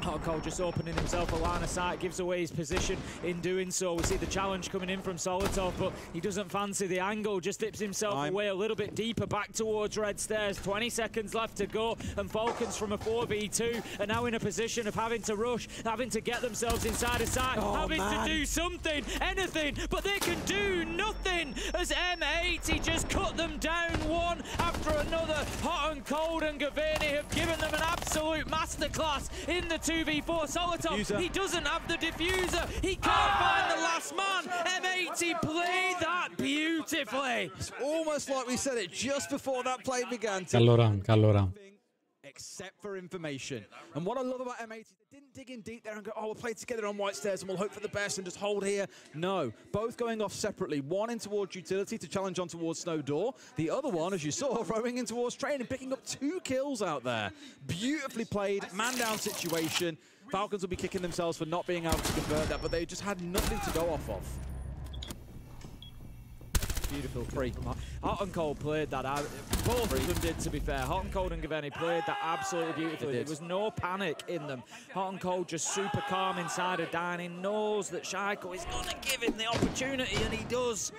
Hot and Cold just opening himself a line of sight, gives away his position in doing so. We see the challenge coming in from Solitov, but he doesn't fancy the angle, just dips himself away a little bit deeper back towards Red Stairs. 20 seconds left to go, and Falcons from a 4v2 are now in a position of having to rush, having to get themselves inside a sight, having to do something, anything, but they can do nothing as M80 just cut them down one after another. Hot and Cold and Gaveni have given them an absolute masterclass in the 2v4. Solitov, he doesn't have the diffuser. He can't find the last man. M80 played that beautifully. It's almost like we said it just before that play began. Καλό round. Except for information. And what I love about M80, they didn't dig in deep there and go, oh, we'll play together on White Stairs and we'll hope for the best and just hold here. No, both going off separately. One in towards utility to challenge on towards Snow Door. The other one, as you saw, rowing in towards train and picking up 2 kills out there. Beautifully played, man down situation. Falcons will be kicking themselves for not being able to convert that, but they just had nothing to go off of. Beautiful free. Hot and Cold played that out. Both of them did, to be fair. Hot and Cold and Gaveni played that absolutely beautifully. There was no panic in them. Hot and Cold just super calm inside of dining. Knows that Shaiko is going to give him the opportunity, and he does.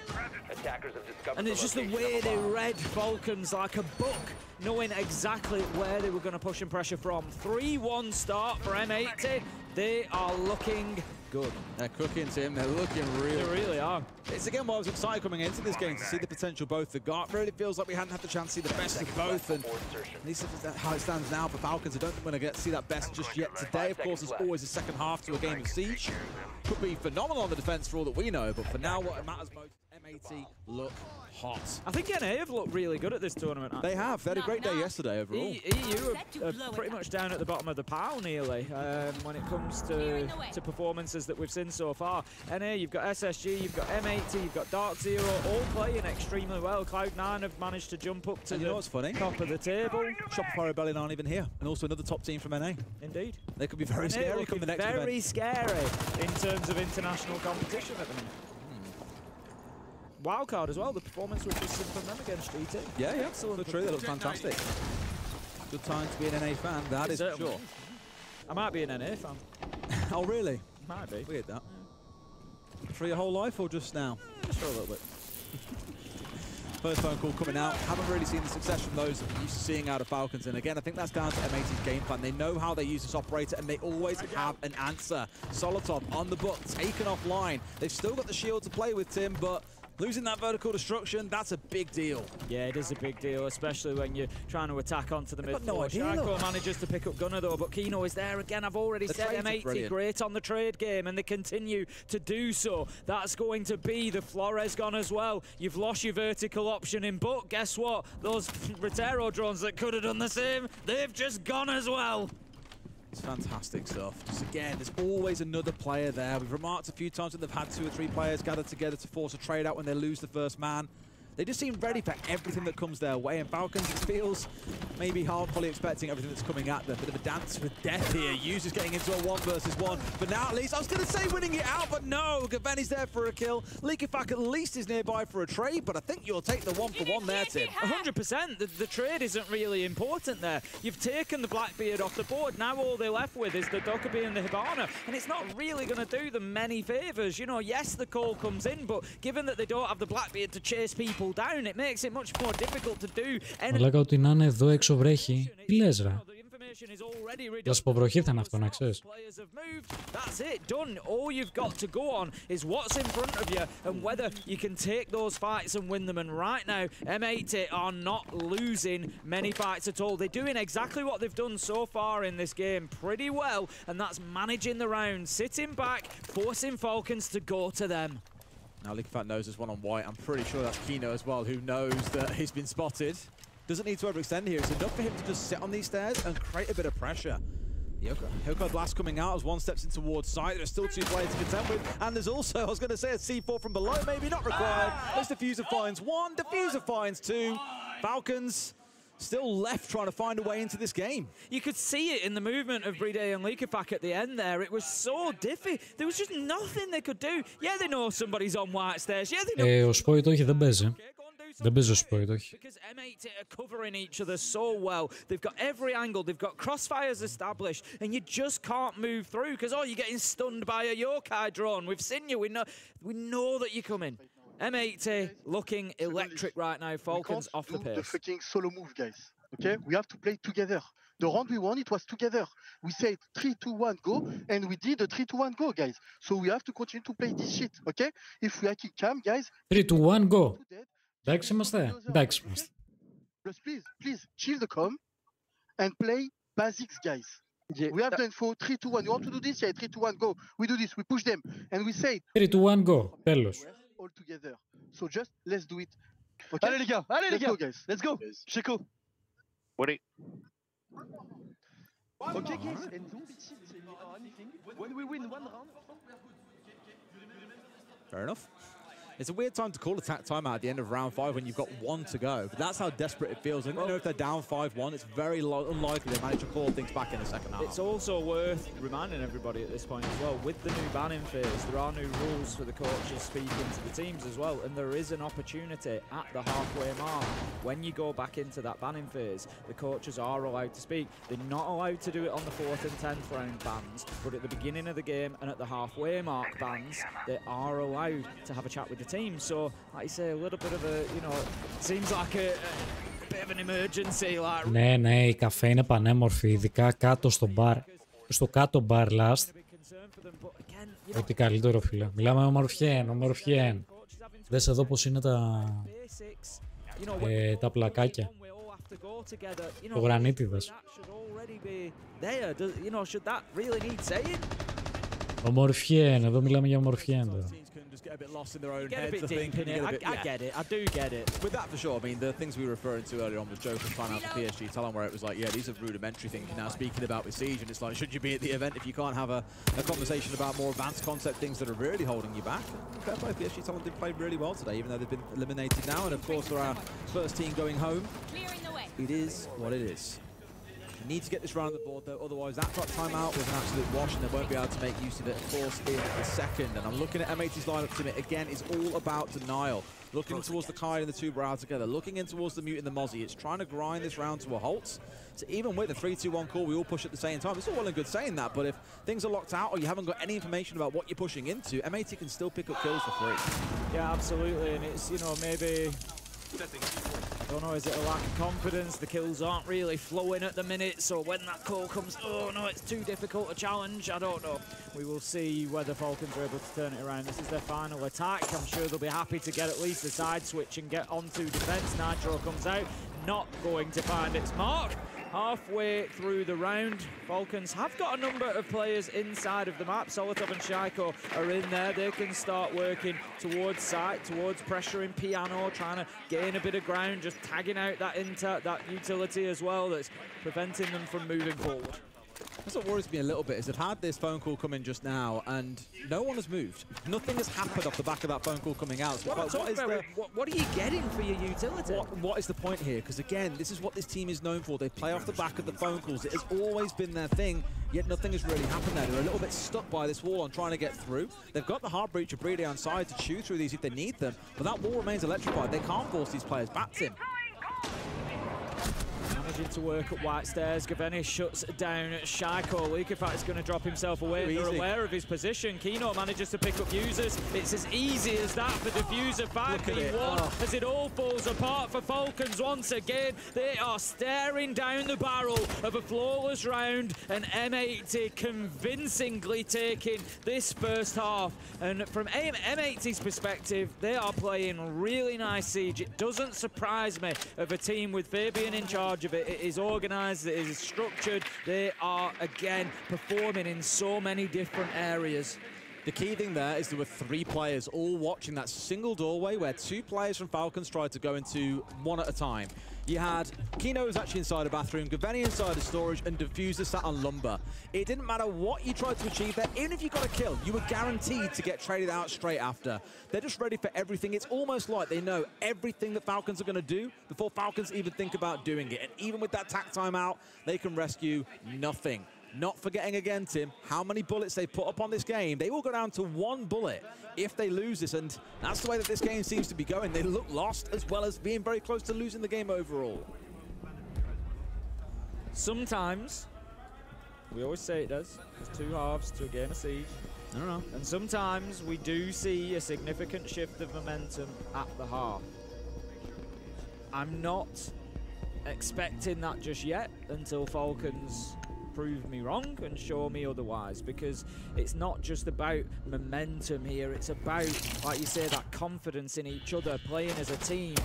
And it's just the way they read Falcons like a book, knowing exactly where they were going to push and pressure from. 3-1 start for M80. They are looking good. They're cooking, Tim. They're looking real. They really are. It's again why I was excited coming into this game to see the potential both the got. Really feels like we hadn't had the chance to see the best of both, and at least that's how it stands now for Falcons. I don't think we're going to get to see that best just yet today. Of course, there's always a second half to a game of Siege. Could be phenomenal on the defense for all that we know, but for now, what matters most. M80 look hot. I think NA have looked really good at this tournament. Actually. They have. They had a great day yesterday overall. EU are pretty much down at the bottom of the pile nearly when it comes to performances that we've seen so far. NA, you've got SSG, you've got M80, you've got Dark Zero, all playing extremely well. Cloud9 have managed to jump up to the top of the table. Shopify Rebellion aren't even here. And also another top team from NA. Indeed. They could be very scary come the next event. Very scary in terms of international competition at the minute. Wildcard as well, the performance we've just seen from them against GT. Yeah, excellent. True, they look fantastic. Good time to be an NA fan, that is for sure. I might be an NA fan. Oh, really? Might be. Weird, that. For your whole life or just now? Just for a little bit. First phone call coming out. Haven't really seen the success from those that we're used to seeing out of Falcons. And again, I think that's down to M80's game plan. They know how they use this operator, and they always have an answer. Solotov on the book, taken offline. They've still got the shield to play with, Tim, but losing that vertical destruction, that's a big deal. Yeah, it is a big deal, especially when you're trying to attack onto the mid. No Sharko manages to pick up Gunner though, but Kino is there again. I've already said M80 great on the trade game, and they continue to do so. That's going to be the Flores gone as well. You've lost your vertical option in, but guess what? Those Rotero drones that could have done the same, they've just gone as well. It's fantastic stuff. Just again, there's always another player there. We've remarked a few times that they've had 2 or 3 players gathered together to force a trade out when they lose the first man. They just seem ready for everything that comes their way. And Falcons, it feels maybe half fully expecting everything that's coming at them. Bit of a dance with death here. Users getting into a 1 versus 1. But now at least, I was going to say winning it out, but no. Gaveni's there for a kill. Liquefac at least is nearby for a trade, but I think you'll take the 1-for-1 there, Tim. 100%. The trade isn't really important there. You've taken the Blackbeard off the board. Now all they're left with is the Dokkaebi and the Hibana, and it's not really going to do them many favours. You know, yes, the call comes in, but given that they don't have the Blackbeard to chase people down, it makes it much more difficult to do. Λέγα ότι να είναι εδώ έξω βρέχει. Τι λες ρε? Για σποβροχή θα είναι αυτό, να ξέρεις. That's it, done. All you've got to go on is what's in front of you and whether you can take those fights and win them. And right now, M80 are not losing many fights at all. They're doing exactly what they've done so far in this game pretty well, and that's managing the round, sitting back, forcing Falcons to go to them. Now Liquefac knows there's one on white. I'm pretty sure that's Kino as well, who knows that he's been spotted. Doesn't need to overextend here. It's enough for him to just sit on these stairs and create a bit of pressure. The Hillcard blast coming out as one steps in towards side. There's still 2 players to contend with. And there's also, I was going to say, a C4 from below. Maybe not required. This Diffuser finds 1. Diffuser finds 2. Falcons still left trying to find a way into this game. You could see it in the movement of Bride and Liquefac at the end there. It was so diffy. There was just nothing they could do. Yeah, they know somebody's on white stairs. Yeah, they know. Ο Σπόιτ όχι, δεν παίζει. Δεν παίζει ο Σπόιτ, όχι. Because M80 are covering each other so well. They've got every angle. They've got crossfires established, and you just can't move through because you're getting stunned by a yokai drone. We've seen you. We know that you're coming. M80 looking electric right now. Falcons off the pace. The freaking solo move, guys. Okay, we have to play together. The round we won, it was together. We said 3, 2, 1, go, and we did a 3, 2, 1, go, guys. So we have to continue to play this shit, okay? If we are kick cam, guys. 3, 2, 1, go. Εντάξει είμαστε. Εντάξει είμαστε. Please, chill the com and play basics, guys. Yeah. We have the info, 3, 2, 1. You want to do this? Yeah, 3, 2, 1, go. We do this, we push them, and we say 3, 2, 1, go. Τέλος. All together. So just, let's do it. Okay? Allez les gars, let's go, guys. Let's go. Chico. Ready. Okay, guys, and don't be cheating or anything. When we win 1 round. Fair enough. It's a weird time to call a timeout at the end of round 5 when you've got 1 to go. But that's how desperate it feels. I don't know if they're down 5-1. It's very unlikely they manage to claw things back in the second half. It's also worth reminding everybody at this point as well, with the new banning phase, there are new rules for the coaches speaking to the teams as well. And there is an opportunity at the halfway mark. When you go back into that banning phase, the coaches are allowed to speak. They're not allowed to do it on the 4th and 10th round bans, but at the beginning of the game and at the halfway mark bans, they are allowed to have a chat with the team. So, like you say, a little bit of a, you know, seems like a bit of an emergency. Like... Ναι, η καφέ είναι πανέμορφη, ειδικά κάτω στο μπαρ. Στο κάτω μπαρ last. Ό,τι καλύτερο, φίλε. Μιλάμε ομορφιέν. Δες εδώ πώς είναι τα πλακάκια. Το γρανίτιδας. Ομορφιέν, εδώ μιλάμε για ομορφιέν τώρα. Get a bit lost in their own Get a heads. bit deep in it. I get it. I do get it. With that for sure. I mean, the things we were referring to earlier on with Joker fan out the PSG talent, where it was like, yeah, these are rudimentary things you're now speaking about with Siege, and it's like, should you be at the event if you can't have a conversation about more advanced concept things that are really holding you back? Fair play, PSG talent did play really well today, even though they've been eliminated now, and of course for our first team going home, it is what it is. Need to get this round on the board though, otherwise that drop timeout was an absolute wash and they won't be able to make use of it, of course, in the second. And I'm looking at M80's lineup to me, again, it's all about denial. Looking towards the Kai and the two Brow together, looking in towards the Mute and the Mozzie. It's trying to grind this round to a halt. So even with the 3-2-1 call, we all push at the same time. It's all well and good saying that, but if things are locked out or you haven't got any information about what you're pushing into, M80 can still pick up kills for free. Yeah, absolutely, and it's, you know, maybe... I don't know, is it a lack of confidence? The kills aren't really flowing at the minute, so when that call comes, oh no, it's too difficult a challenge, I don't know. We will see whether Falcons are able to turn it around. This is their final attack. I'm sure they'll be happy to get at least a side switch and get onto defense. Nitro comes out, not going to find its mark. Halfway through the round, Falcons have got a number of players inside of the map. Solotov and Shaiko are in there. They can start working towards site, towards pressuring Piano, trying to gain a bit of ground, just tagging out that utility as well that's preventing them from moving forward. That's what worries me a little bit, is they've had this phone call come in just now, and no one has moved. Nothing has happened off the back of that phone call coming out. So what are you getting for your utility? What is the point here? Because again, this is what this team is known for. They play off the back of the phone calls. It has always been their thing, yet nothing has really happened there. They're a little bit stuck by this wall on trying to get through. They've got the hard breach of Breedy on side to chew through these if they need them, but that wall remains electrified. They can't force these players back to him. Managing to work at White Stairs. Gaveni shuts down Shaiko. Leakifat is going to drop himself away. They're aware of his position. Kino manages to pick up users. It's as easy as that for Diffuser 5v1 as it all falls apart for Falcons once again. They are staring down the barrel of a flawless round, and M80 convincingly taking this first half. And from M80's perspective, they are playing really nice Siege. It doesn't surprise me of a team with Fabian in charge of it. It is organised, it is structured. They are, again, performing in so many different areas. The key thing there is there were 3 players all watching that single doorway where 2 players from Falcons tried to go into one at a time. You had Kino was actually inside a bathroom, Gaveni inside a storage, and Diffuser sat on lumber. It didn't matter what you tried to achieve there, even if you got a kill, you were guaranteed to get traded out straight after. They're just ready for everything. It's almost like they know everything that Falcons are going to do before Falcons even think about doing it. And even with that tack timeout, they can rescue nothing. Not forgetting again, Tim, how many bullets they put up on this game. They will go down to 1 bullet if they lose this, and that's the way that this game seems to be going. They look lost as well as being very close to losing the game overall. Sometimes, we always say it does, there's 2 halves to a game of Siege. I don't know. And sometimes we do see a significant shift of momentum at the half. I'm not expecting that just yet until Falcons prove me wrong and show me otherwise, because it's not just about momentum here, it's about, like you say, that confidence in each other, playing as a team,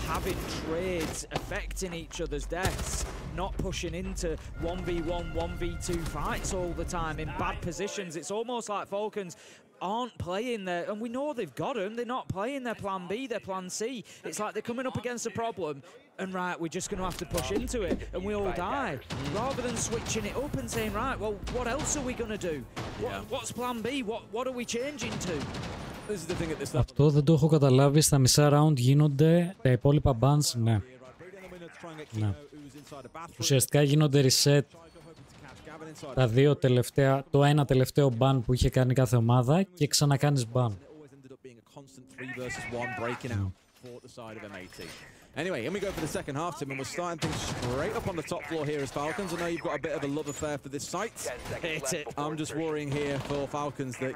having trades, affecting each other's deaths, not pushing into 1v1, 1v2 fights all the time in bad positions. It's almost like Falcons aren't playing their, and we know they've got them, they're not playing their plan B, their plan C. It's like they're coming up against a problem, and right, we're just going to have to push into it, and we all die. Rather than switching it up and saying, right, well, what else are we going to do? What's plan B? What are we changing to? This is the thing at this level. Αυτό δεν το έχω καταλάβει. Στα μισά round γίνονται τα υπόλοιπα bans, ναι. Ναι. Ουσιαστικά γίνονται reset τα 2 τελευταία, το ένα τελευταίο ban που είχε κάνει κάθε ομάδα και ξανακάνεις ban. Anyway, here we go for the second half, Tim, and we're starting things straight up on the top floor here as Falcons. I know you've got a bit of a love affair for this site. I'm just worrying here for Falcons that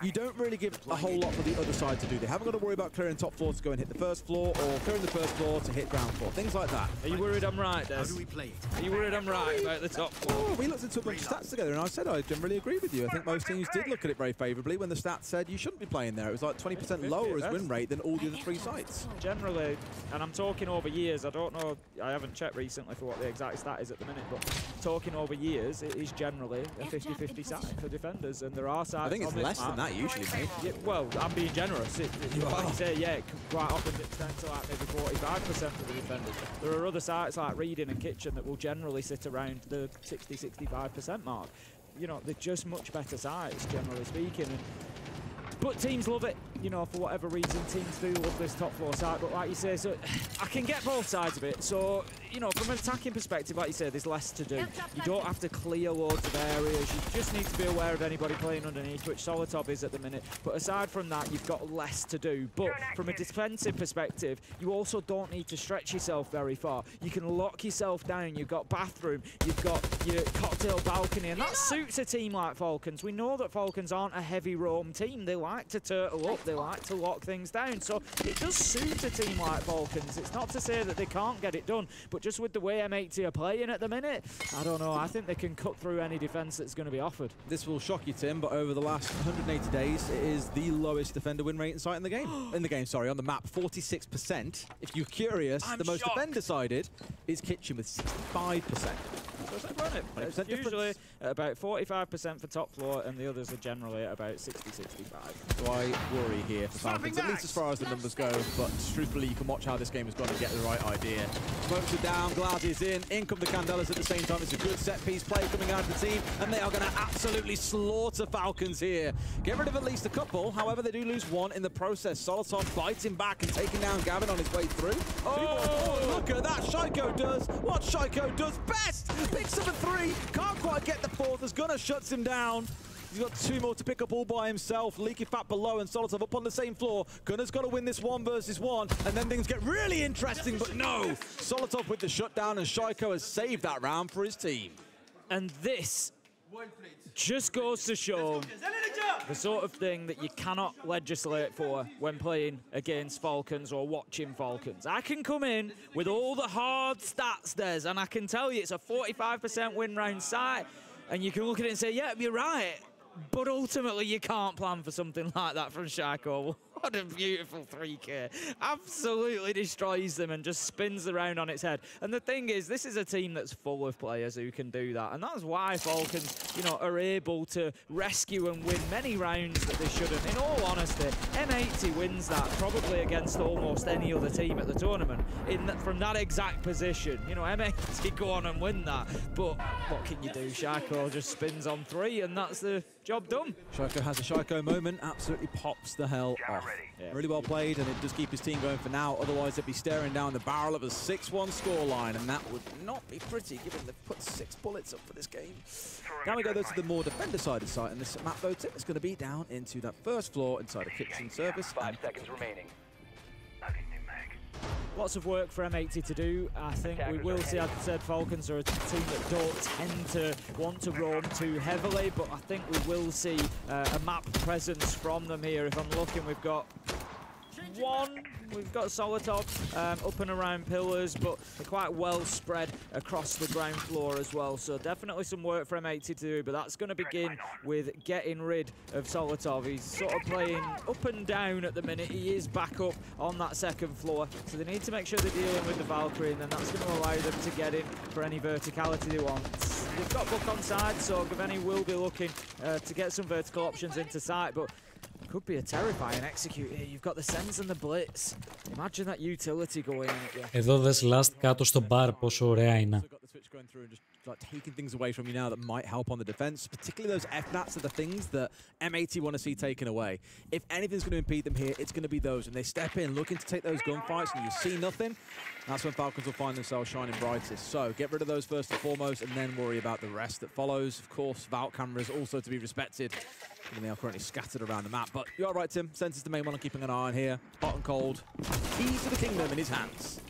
you don't really give a whole lot for the other side to do. They haven't got to worry about clearing top floor to go and hit the first floor, or clearing the first floor to hit ground floor, things like that. Are you worried I'm right, Des? How do we play it? Are you worried I'm right about the top floor? Oh, we looked into a bunch of stats together, and I said I generally agree with you. I think most teams did look at it very favourably when the stats said you shouldn't be playing there. It was like 20% lower as win rate than all the other 3 sites. Generally, and I'm talking over years, I don't know, I haven't checked recently for what the exact stat is at the minute, but talking over years, it is generally a 50-50 side for defenders, and there are sides. I think it's less than that usually, mate. Yeah, well, I'm being generous. Like you say, yeah, it can quite often extend to like maybe 45% for the defenders. There are other sites like Reading and Kitchen that will generally sit around the 60-65% mark. You know, they're just much better sites, generally speaking. But teams love it, you know, for whatever reason, teams do love this top floor site. But like you say, so I can get both sides of it. So, you know, from an attacking perspective, like you say, there's less to do. You don't have to clear loads of areas. You just need to be aware of anybody playing underneath, which Solotov is at the minute. But aside from that, you've got less to do. But from a defensive perspective, you also don't need to stretch yourself very far. You can lock yourself down. You've got bathroom. You've got your cocktail balcony. And that suits a team like Falcons. We know that Falcons aren't a heavy roam team. They like to turtle up. They like to lock things down. So it does suit a team like Falcons. It's not to say that they can't get it done, but just with the way M80 are playing at the minute, I don't know. I think they can cut through any defense that's going to be offered. This will shock you, Tim, but over the last 180 days, it is the lowest defender win rate in sight in the game. On the map, 46%. If you're curious, the most defender-sided is Kitchen with 65%. It's usually at about 45% for top floor, and the others are generally at about 60-65. So I worry here for Falcons, at least as far as the numbers go, but truthfully, you can watch how this game has gone and get the right idea. Smokes are down, Glass is in come the Candelas at the same time. It's a good set-piece play coming out of the team, and they are going to absolutely slaughter Falcons here. Get rid of at least a couple, however, they do lose one in the process. Solotov biting back and taking down Gavin on his way through. Oh, look at that, Shaiko does what Shaiko does best! Picks up a 3, can't quite get the 4th, as Gunnar shuts him down. He's got 2 more to pick up all by himself. Leaky Fat below and Solotov up on the same floor. Gunnar's got to win this 1 versus 1, and then things get really interesting, but no! Solotov with the shutdown, and Shaiko has saved that round for his team. And this just goes to show the sort of thing that you cannot legislate for when playing against Falcons or watching Falcons. I can come in with all the hard stats, Des, and I can tell you it's a 45% win round site, and you can look at it and say, yeah, you're right. But ultimately, you can't plan for something like that from Shaiko. What a beautiful 3K. Absolutely destroys them and just spins around on its head. And the thing is, this is a team that's full of players who can do that. And that's why Falcons, you know, are able to rescue and win many rounds that they shouldn't. In all honesty, M80 wins that probably against almost any other team at the tournament from that exact position. You know, M80 go on and win that. But what can you do? Shaiko just spins on 3, and that's the job done. Shaiko has a Shaiko moment, absolutely pops the hell off. Yeah. Really well played, and it does keep his team going for now. Otherwise, they'd be staring down the barrel of a 6-1 scoreline, and that would not be pretty, given they've put 6 bullets up for this game. Now we go though to the more defender-sided site, and this map though, Tim, is going to be down into that first floor inside a kitchen service. 5 seconds remaining. Lots of work for M80 to do. I think we will see, as I said, Falcons are a team that don't tend to want to roam too heavily, but I think we will see a map presence from them here. If I'm looking, we've got Solotov up and around pillars, but they're quite well spread across the ground floor as well. So definitely some work for M80 to do, but that's going to begin with getting rid of Solotov. He's sort of playing up and down at the minute. He is back up on that second floor, so they need to make sure they're dealing with the Valkyrie, and then that's going to allow them to get in for any verticality they want. They've got Buck on side, so Gaveni will be looking to get some vertical options into sight, but could be a terrifying execute here. You've got the Sens and the Blitz. Imagine that utility going in. Εδώ δες last κάτω στο bar πόσο ωραία είναι. Like taking things away from you now that might help on the defense, particularly those FNATs are the things that M80 want to see taken away. If anything's going to impede them here, it's going to be those. And they step in looking to take those gunfights and you see nothing, that's when Falcons will find themselves shining brightest. So get rid of those first and foremost, and then worry about the rest that follows. Of course, Valk cameras also to be respected, and they are currently scattered around the map. But you're right, Tim. Sense is the main one I'm keeping an eye on here. Hot and cold. Keys to the kingdom in his hands.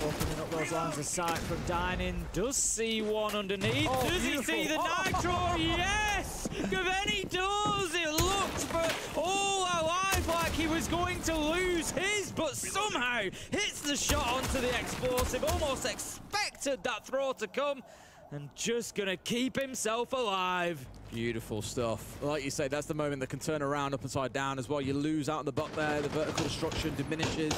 Opening up those lines of sight from Dining. Does see one underneath. Does he see the Nitro? Yes! Gaveni does! It was going to lose his, but somehow hits the shot onto the explosive, almost expected that throw to come, and just gonna keep himself alive. Beautiful stuff. Like you say, that's the moment that can turn around upside down as well. You lose out in the butt there, the vertical destruction diminishes.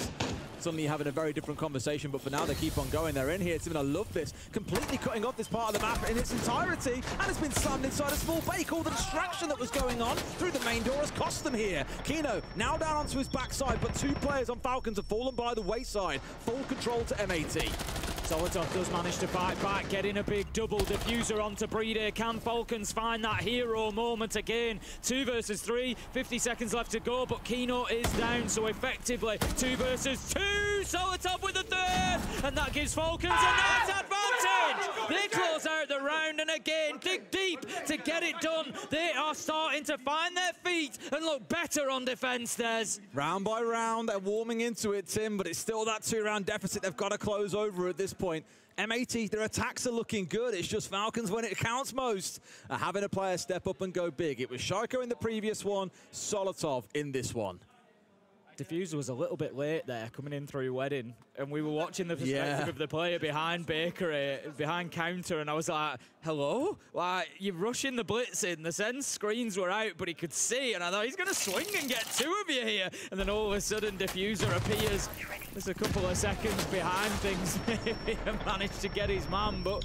Suddenly you're having a very different conversation, but for now they keep on going. They're in here. Tim, I love this. Completely cutting off this part of the map in its entirety, and it's been slammed inside a small bake. All the distraction that was going on through the main door has cost them here. Kino now down onto his backside, but two players on Falcons have fallen by the wayside. Full control to M80. Solitov does manage to fight back, getting a big double diffuser onto Breeder. Can Falcons find that hero moment again? 2 versus 3, 50 seconds left to go, but Kino is down, so effectively 2 versus 2. Solitov with the third, and that gives Falcons a nice advantage. They close out the round, and again, dig deep to get it done. They are starting to find their feet and look better on defense, Des. Round by round, they're warming into it, Tim, but it's still that 2-round deficit they've got to close over at this point. M80, their attacks are looking good. It's just Falcons when it counts most are having a player step up and go big. It was Shaiko in the previous one, Solitov in this one. Diffuser was a little bit late there, coming in through Wedding, and we were watching the perspective of the player behind Bakery, behind counter, and I was like, hello? Like, you're rushing the blitz in, the sense screens were out, but he could see, and I thought, he's going to swing and get 2 of you here, and then all of a sudden, Diffuser appears just a couple of seconds behind things, maybe, and managed to get his man, but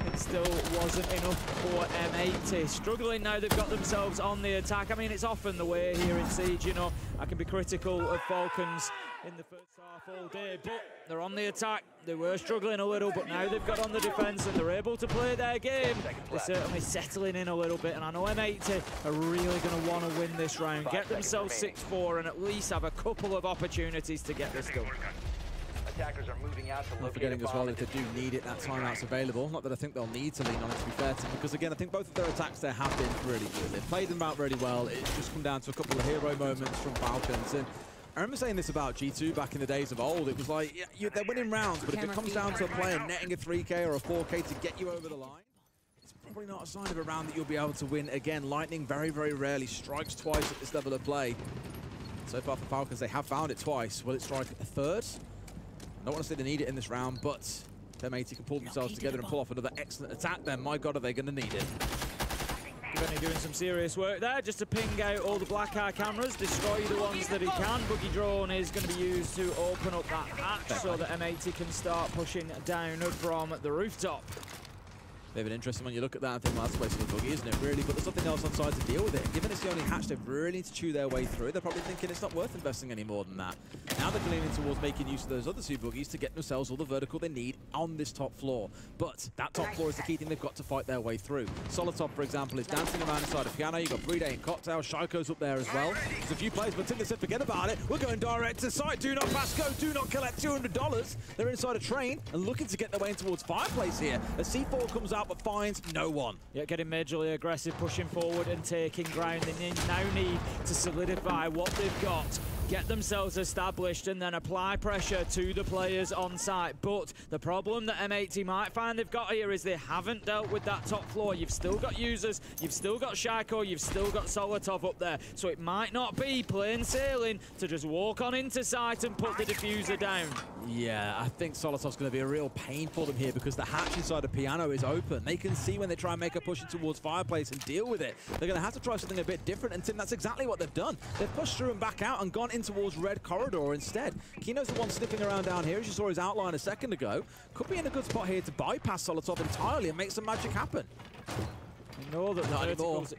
it still wasn't enough for M80. Struggling now, they've got themselves on the attack. I mean, it's often the way here in Siege, you know. I can be critical of Falcons in the first half all day, but they're on the attack. They were struggling a little, but now they've got on the defense and they're able to play their game. They're certainly settling in a little bit, and I know M80 are really going to want to win this round, get themselves 6-4, and at least have a couple of opportunities to get this done. Attackers are moving out to Not forgetting as well, if they do need it, that timeout's available. Not that I think they'll need to lean on it, to be fair to them, because again, I think both of their attacks there have been really good. They've played them out really well. It's just come down to a couple of hero moments from Falcons. And I remember saying this about G2 back in the days of old. It was like, yeah, they're winning rounds, but if it comes down to a player netting a 3K or a 4K to get you over the line, it's probably not a sign of a round that you'll be able to win. Again, Lightning very, very rarely strikes twice at this level of play. So far for Falcons, they have found it twice. Will it strike a third? I don't want to say they need it in this round, but M80 can pull themselves together and pull off another excellent attack then. My God, are they going to need it? Benny doing some serious work there, just to ping out all the black eye cameras, destroy the ones that he can. Boogie Drone is going to be used to open up that hatch so that M80 can start pushing down from the rooftop. Bit of an interesting when you look at that and think, well, that's a waste of a boogie, isn't it, really? But there's nothing else on side to deal with it. And given it's the only hatch, they really need to chew their way through. They're probably thinking it's not worth investing any more than that. Now they're leaning towards making use of those other 2 boogies to get themselves all the vertical they need on this top floor. But that top floor is the key thing they've got to fight their way through. Solitov, for example, is dancing around inside a piano. You've got Brede and Cocktail. Shaiko's up there as well. There's a few players, but Tim, they said, forget about it. We're going direct to site. Do not pass go. Do not collect $200. They're inside a train and looking to get their way in towards Fireplace here. A C4 comes out but finds no one. Yeah, getting majorly aggressive, pushing forward and taking ground. They now need to solidify what they've got, get themselves established, and then apply pressure to the players on site. But the problem that M80 might find they've got here is they haven't dealt with that top floor. You've still got users, you've still got Shaiko, you've still got Solitov up there. So it might not be plain sailing to just walk on into site and put the diffuser down. Yeah, I think Solotov's going to be a real pain for them here because the hatch inside the piano is open. They can see when they try and make a push in towards Fireplace and deal with it. They're going to have to try something a bit different, and Tim, that's exactly what they've done. They've pushed through and back out and gone in towards Red Corridor instead. Kino's the one sniffing around down here, as you saw his outline a second ago. Could be in a good spot here to bypass Solitov entirely and make some magic happen. They know that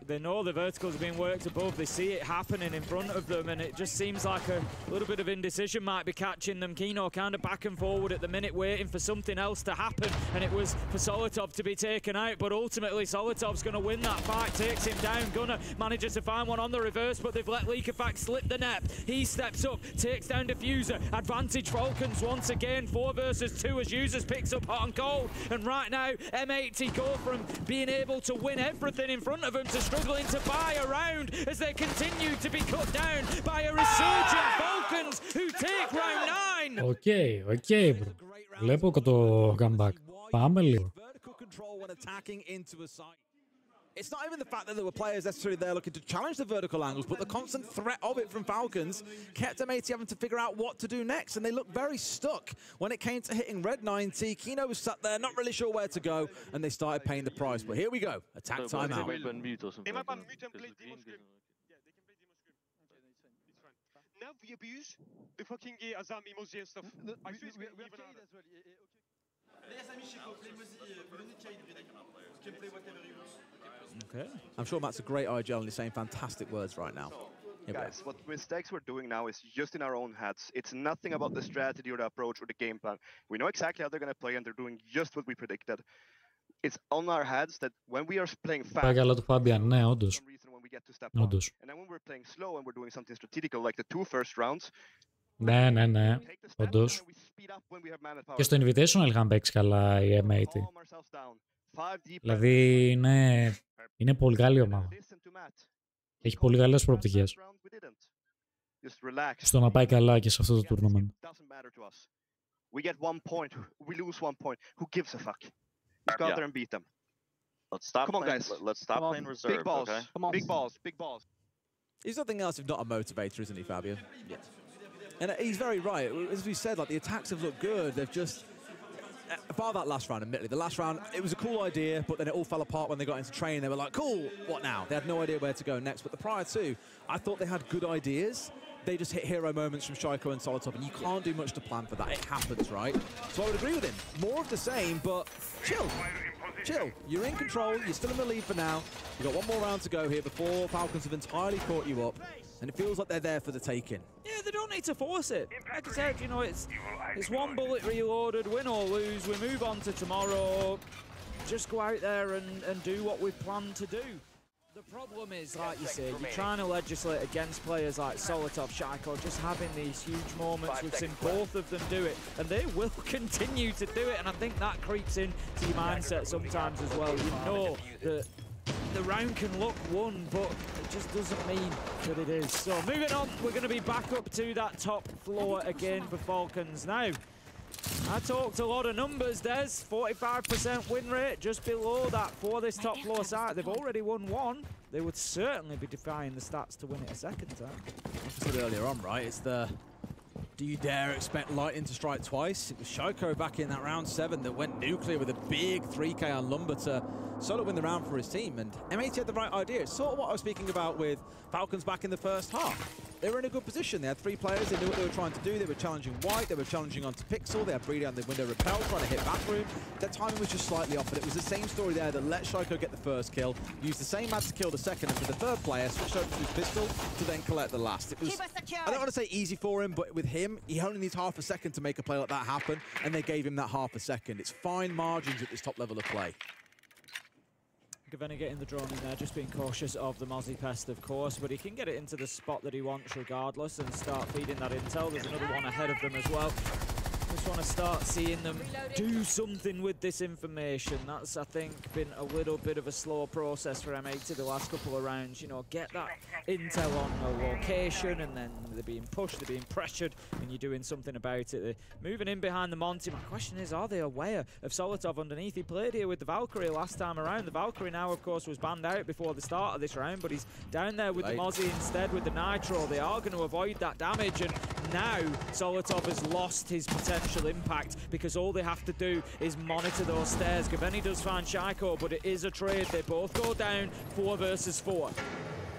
they know the verticals are being worked above. They see it happening in front of them, and it just seems like a little bit of indecision might be catching them. Kino kind of back and forward at the minute, waiting for something else to happen, and it was for Solitov to be taken out, but ultimately Solitov's going to win that fight, takes him down. Gunner manages to find one on the reverse, but they've let Leakerfact slip the net. He steps up, takes down Diffuser. Advantage Falcons once again, 4 versus 2 as Users picks up hot and cold, and right now M80 go from being able to win everything in front of them to struggling to buy a round as they continue to be cut down by a resurgent Falcons who take round 9. Okay, bro. Βλέπω και το comeback. Πάμε λίγο. It's not even the fact that there were players necessarily there looking to challenge the vertical angles, but the constant threat of it from Falcons kept M80 having to figure out what to do next, and they looked very stuck when it came to hitting Red 90. Kino was sat there, not really sure where to go, and they started paying the price. But here we go, attack timeout. Now we abuse the fucking Azam emoji and stuff. I feel it's even Okay. I'm sure Matt's a great IGL and he's saying fantastic words right now. Guys, what mistakes we're doing now is just in our own heads. It's nothing about the strategy or the approach or the game plan. We know exactly how they're going to play and they're doing just what we predicted. It's on our heads that when we are playing fast, Πάει καλά του Fabian, ναι, όντως. Όντως. and then when we're playing slow and we're doing something strategical like the 2 first rounds. Ναι, ναι, ναι, όντως. Και στο Invitational είχαν παίξει καλά η M80. Δηλαδή είναι πολύ καλή ομάδα. Έχει πολύ καλές προοπτικές στο να πάει καλά και σε αυτό το tournament. We get 1 point, we lose 1 point. Who gives a fuck? Let's go out there and beat them. Let's stop. Come on, playing, guys. Let's stop playing reserve. Big balls. Okay? Come on. Big balls. Big balls. He's nothing else if not a motivator, isn't he, Fabian? Yes. And he's very right. As we said, like the attacks have looked good. They've just, bar that last round, admittedly, the last round it was a cool idea, but then it all fell apart when they got into training. They were like, "Cool, what now?" They had no idea where to go next. But the prior two, I thought they had good ideas. They just hit hero moments from Shaiko and Solotov, and you can't do much to plan for that. It happens, right? So I would agree with him. More of the same, but chill. Chill. You're in control. You're still in the lead for now. You've got 1 more round to go here before Falcons have entirely caught you up. And it feels like they're there for the taking. Yeah, they don't need to force it. Like I said, you know, it's 1 bullet reloaded, win or lose. We move on to tomorrow. Just go out there and do what we've planned to do. The problem is, like you say, you're trying to legislate against players like Solotov, Shaiko, just having these huge moments. We've seen both of them do it, and they will continue to do it, and I think that creeps into your mindset sometimes as well. You know that the round can look won, but it just doesn't mean that it is. So moving on, we're going to be back up to that top floor again for Falcons. Now, I talked a lot of numbers, Des. 45% win rate, just below that for this top floor side. They've already won 1. They would certainly be defying the stats to win it a second time. Like I said earlier on, right, it's the do you dare expect Lightning to strike twice? It was Shaiko back in that round 7 that went nuclear with a big 3K on Lumber to solo win the round for his team, and M80 had the right idea. It's sort of what I was speaking about with Falcons back in the first half. They were in a good position. They had 3 players. They knew what they were trying to do. They were challenging White. They were challenging onto Pixel. They had Breeder on the window repel, trying to hit Bathroom. Their timing was just slightly off, but it was the same story there that let Shaiko get the first kill, used the same ad to kill the second, and for the third player, switched over to his pistol to then collect the last. It was, I don't want to say easy for him, but with him, he only needs half a second to make a play like that happen, and they gave him that half a second. It's fine margins at this top level of play. Gavenny getting the drone in there, just being cautious of the Mozzie Pest, of course, but he can get it into the spot that he wants regardless and start feeding that intel. There's another one ahead of them as well. Just want to start seeing them do something with this information. That's, I think, been a little bit of a slow process for M80 the last couple of rounds. You know, get that intel on a location, and then they're being pushed, they're being pressured, and you're doing something about it. They're moving in behind the Monty. My question is, are they aware of Solotov underneath? He played here with the Valkyrie last time around. The Valkyrie now, of course, was banned out before the start of this round, but he's down there with the Mozzie instead with the Nitro. They are going to avoid that damage, and now Solotov has lost his potential impact because all they have to do is monitor those stairs. Gavenny does find Shaiko, but it is a trade. They both go down 4 versus 4.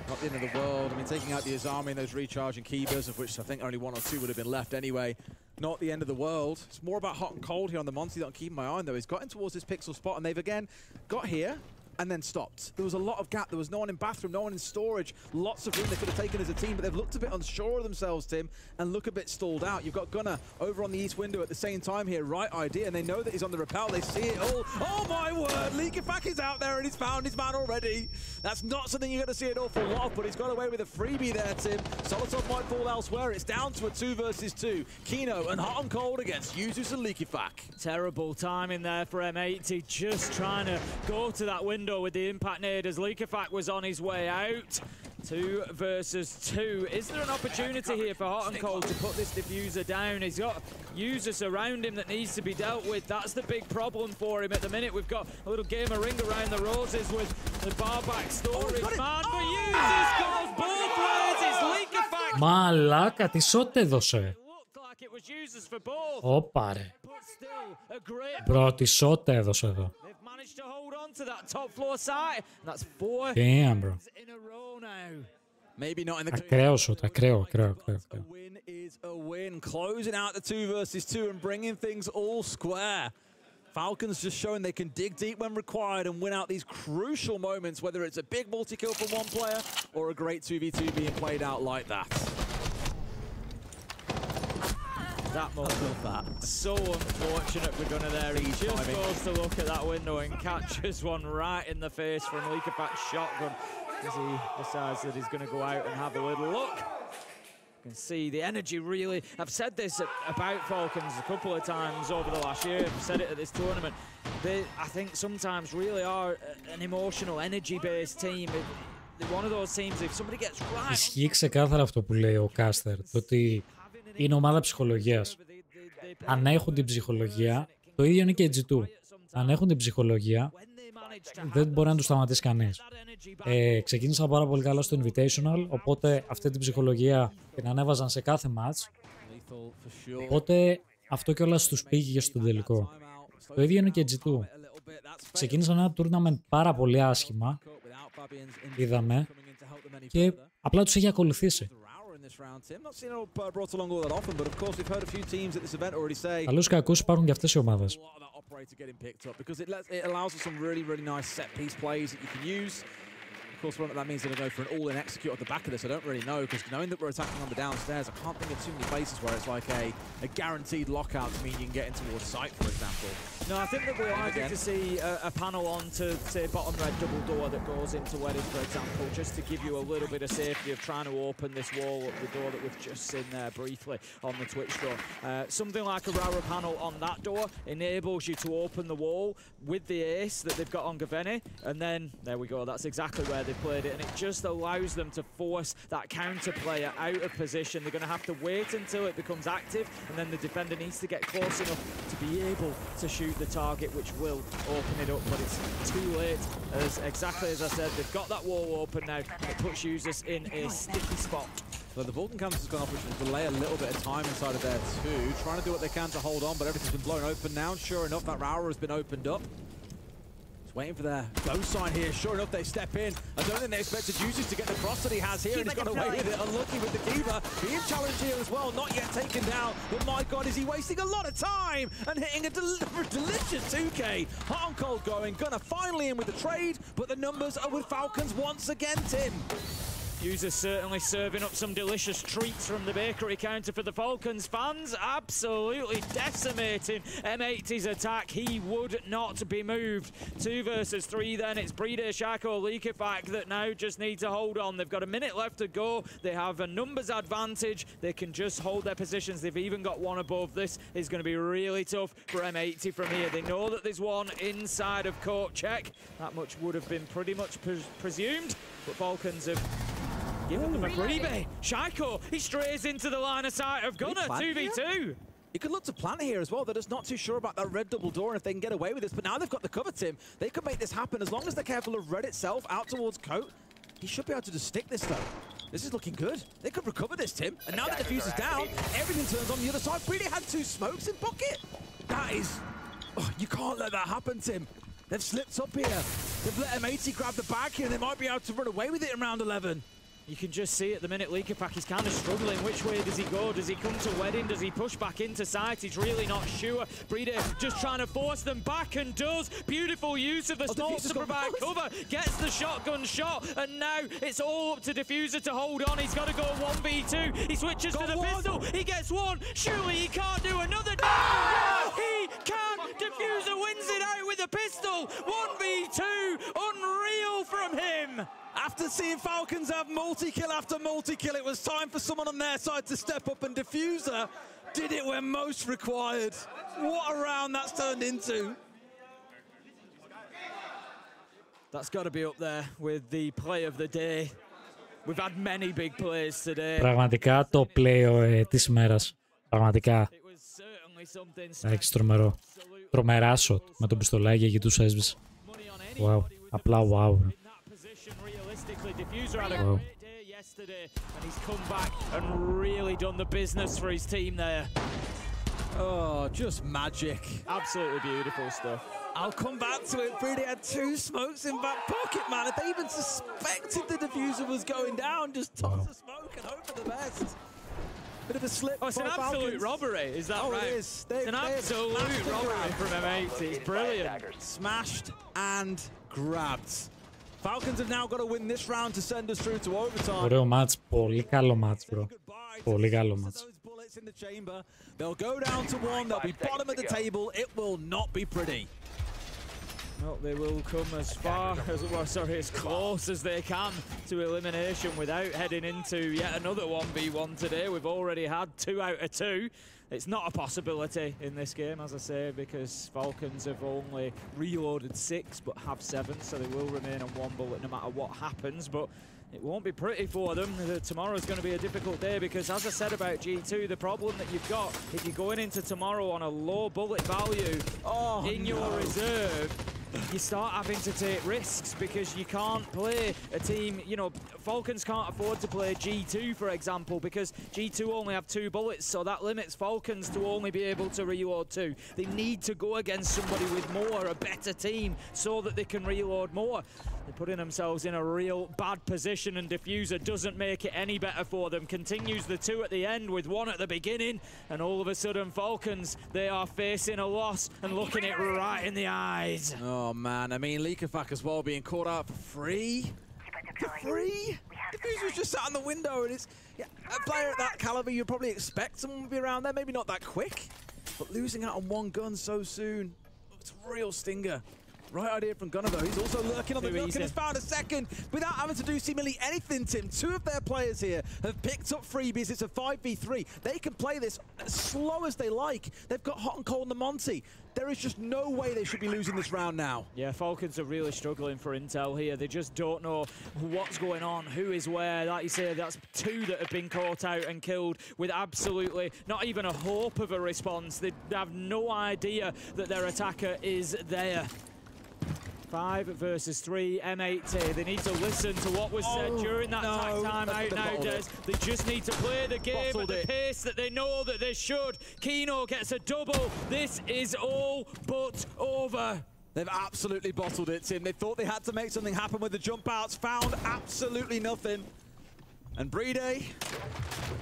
Not the end of the world. I mean, taking out the Azami and those recharging Keybers, of which I think only 1 or 2 would have been left anyway. Not the end of the world. It's more about hot and cold here on the Monty that I'm keeping my eye on, though. He's gotten towards this Pixel spot, and they've again got here and then stopped. There was a lot of gap. There was no one in bathroom, no one in storage. Lots of room they could have taken as a team, but they've looked a bit unsure of themselves, Tim, and look a bit stalled out. You've got Gunnar over on the east window at the same time here. Right idea, and they know that he's on the rappel. They see it all. Oh my word! Leakifak is out there, and he's found his man already. That's not something you're going to see an awful lot of, but he's got away with a freebie there, Tim. Solotov might fall elsewhere. It's down to a 2 versus 2. Kino and hot and cold against Yuzus and Leakifak. Terrible timing there for M80, just trying to go to that window with the impact nade as Leakifak was on his way out. 2 versus 2. Is there an opportunity here for Hot and Cold to put this diffuser down? He's got users around him that needs to be dealt with. That's the big problem for him at the minute. We've got a little game of ring around the roses with Μαλάκα, τι σότ έδωσε. Όπα ρε. Μπρο, τι σότ έδωσε εδώ. Damn, bro. Maybe not in the Ακραίο σότ, ακραίο. win is a win. Closing out the 2 versus 2 and bringing things all square. Falcons just showing they can dig deep when required and win out these crucial moments, whether it's a big multi-kill from one player or a great 2v2 being played out like that. That moment, so unfortunate for Gunnar there. He just goes to look at that window and catches one right in the face from Leakapak's shotgun as he decides that he's going to go out and have a little look. You can see the energy really. I've said this about Falcons a couple of times over the last year. I've said it at this tournament. They, I think, sometimes really are an emotional, energy-based team. They're one of those teams, if somebody gets right... Ισχύει ξεκάθαρα αυτό που λέει ο Caster, το ότι είναι ομάδα ψυχολογίας. Αν έχουν την ψυχολογία, το ίδιο είναι και η G2. Αν έχουν την ψυχολογία, δεν μπορεί να τους σταματήσει κανείς. Ξεκίνησαν πάρα πολύ καλά στο Invitational, οπότε αυτή την ψυχολογία την ανέβαζαν σε κάθε match. Οπότε αυτό κιόλας τους πήγε στο τελικό. Το ίδιο είναι και η G2. Ξεκίνησαν ένα tournament πάρα πολύ άσχημα, είδαμε, και απλά τους έχει ακολουθήσει. Καλούς κακούς υπάρχουν και αυτές οι ομάδες. Of course, that means they're going to go for an all-in execute at the back of this. I don't really know, because knowing that we're attacking on the downstairs, I can't think of too many places where it's like a guaranteed lockout to mean you can get in towards site, for example. No, I think that we're likely to see a panel on to, say, bottom red double door that goes into wedding, for example, just to give you a little bit of safety of trying to open this wall up the door that we've just seen there briefly on the Twitch door. Something like a Rara panel on that door enables you to open the wall with the ace that they've got on Gaveni, and then, there we go, that's exactly where they played it, and it just allows them to force that counter player out of position. They're going to have to wait until it becomes active, and then the defender needs to get close enough to be able to shoot the target, which will open it up, but it's too late, as exactly as I said, they've got that wall open now. It puts users in a sticky spot. So the Vulcan campus has gone off, which will delay a little bit of time inside of there too, trying to do what they can to hold on, but everything's been blown open now, and sure enough, that Rara has been opened up. Waiting for their go sign here. Sure enough, they step in. I don't think they expected Juices to get the cross that he has here, and he's got away with it. Unlucky with the Kiva. Being challenged here as well, not yet taken down. But my God, is he wasting a lot of time and hitting a delicious 2K. Hot and cold going. Gunnar finally in with the trade, but the numbers are with Falcons once again, Tim. Users certainly serving up some delicious treats from the bakery counter for the Falcons fans. Absolutely decimating M80's attack. He would not be moved. 2 versus 3 then. It's Breeder, Shaco, Leakapak that now just need to hold on. They've got a minute left to go. They have a numbers advantage. They can just hold their positions. They've even got one above. This is going to be really tough for M80 from here. They know that there's one inside of court check. That much would have been pretty much presumed. But Falcons have given them a freebie. Shaiko, he strays into the line of sight of Gunnar, 2v2. You could look to plant here as well. They're just not too sure about that red double door and if they can get away with this. But now they've got the cover, Tim. They could make this happen as long as they're careful of red itself out towards Coat. He should be able to just stick this, though. This is looking good. They could recover this, Tim. And now that the fuse is down, everything turns on the other side. Breeder had 2 smokes in pocket. That is... Oh, you can't let that happen, Tim. They've slipped up here. They've let M80 grab the bag here, and they might be able to run away with it in round 11. You can just see at the minute Leakapak is kind of struggling. Which way does he go? Does he come to wedding? Does he push back into site? He's really not sure. Breeder just trying to force them back and does. Beautiful use of the stalls to provide cover. Gets the shotgun shot. And now it's all up to Diffuser to hold on. He's got to go 1v2. He switches to the pistol. He gets one. Surely he can't do another. He can. Diffuser wins it out with a pistol. 1v2. Unreal from him. After seeing Falcons have multi-kill after multi-kill, it was time for someone on their side to step up, and Diffuser did it when most required. What a round that's turned into. That's got to be up there with the play of the day. We've had many big plays today. Πραγματικά το play της ημέρας. Πραγματικά. Έχεις τρομερό. Τρομερά shot με τον πιστολάκι εκεί τους έσβησε. Wow. Απλά wow. realistically, Diffuser had a great day yesterday, and he's come back and really done the business for his team there. Oh, just magic. Absolutely beautiful stuff. I'll come back to it. Brady had 2 smokes in back pocket, man. If they even suspected the diffuser was going down, just toss the smoke and hope for the best. Bit of a slip. Oh, it's an absolute robbery, is that right? It is. It's an absolute robbery from M80. It's brilliant. Smashed and grabbed. Falcons have now got to win this round to send us through to overtime. Ωραίο μάτς, πολύ καλό μάτς, bro. Πολύ καλό μάτς. In the chamber, they'll go down to 1. They'll be bottom of the table. It will not be pretty. Well, they will come as far as, well, sorry, as close as they can to elimination without heading into yet another 1v1 today. We've already had 2 out of 2. It's not a possibility in this game, as I say, because Falcons have only reloaded 6 but have 7, so they will remain on 1 bullet no matter what happens. But it won't be pretty for them. Tomorrow's going to be a difficult day because, as I said about G2, the problem that you've got if you're going into tomorrow on a low bullet value in your reserve, you start having to take risks because you can't play a team, you know, Falcons can't afford to play G2, for example, because G2 only have 2 bullets, so that limits Falcons to only be able to reload 2. They need to go against somebody with more, a better team, so that they can reload more. They're putting themselves in a real bad position, and Diffuser doesn't make it any better for them. Continues the 2 at the end with 1 at the beginning, and all of a sudden Falcons, they are facing a loss and looking it right in the eyes. Oh man, I mean, Likafak as well being caught out for free. For free? Diffuser's just sat in the window, and it's a player at that caliber, you'd probably expect someone to be around there, maybe not that quick, but losing out on 1 gun so soon, it's a real stinger. Right idea from Gunner though. He's also lurking on the nook and has found a second without having to do seemingly anything, Tim. 2 of their players here have picked up freebies. It's a 5v3. They can play this as slow as they like. They've got Hot and Cold and the Monty. There is just no way they should be losing this round now. Yeah, Falcons are really struggling for intel here. They just don't know what's going on, who is where. Like you say, that's 2 that have been caught out and killed with absolutely not even a hope of a response. They have no idea that their attacker is there. 5 versus 3, M80. They need to listen to what was said during that time out now, Des. They just need to play the game at the pace that they know that they should. Kino gets a double. This is all but over. They've absolutely bottled it, Tim. They thought they had to make something happen with the jump outs, found absolutely nothing. And Brede,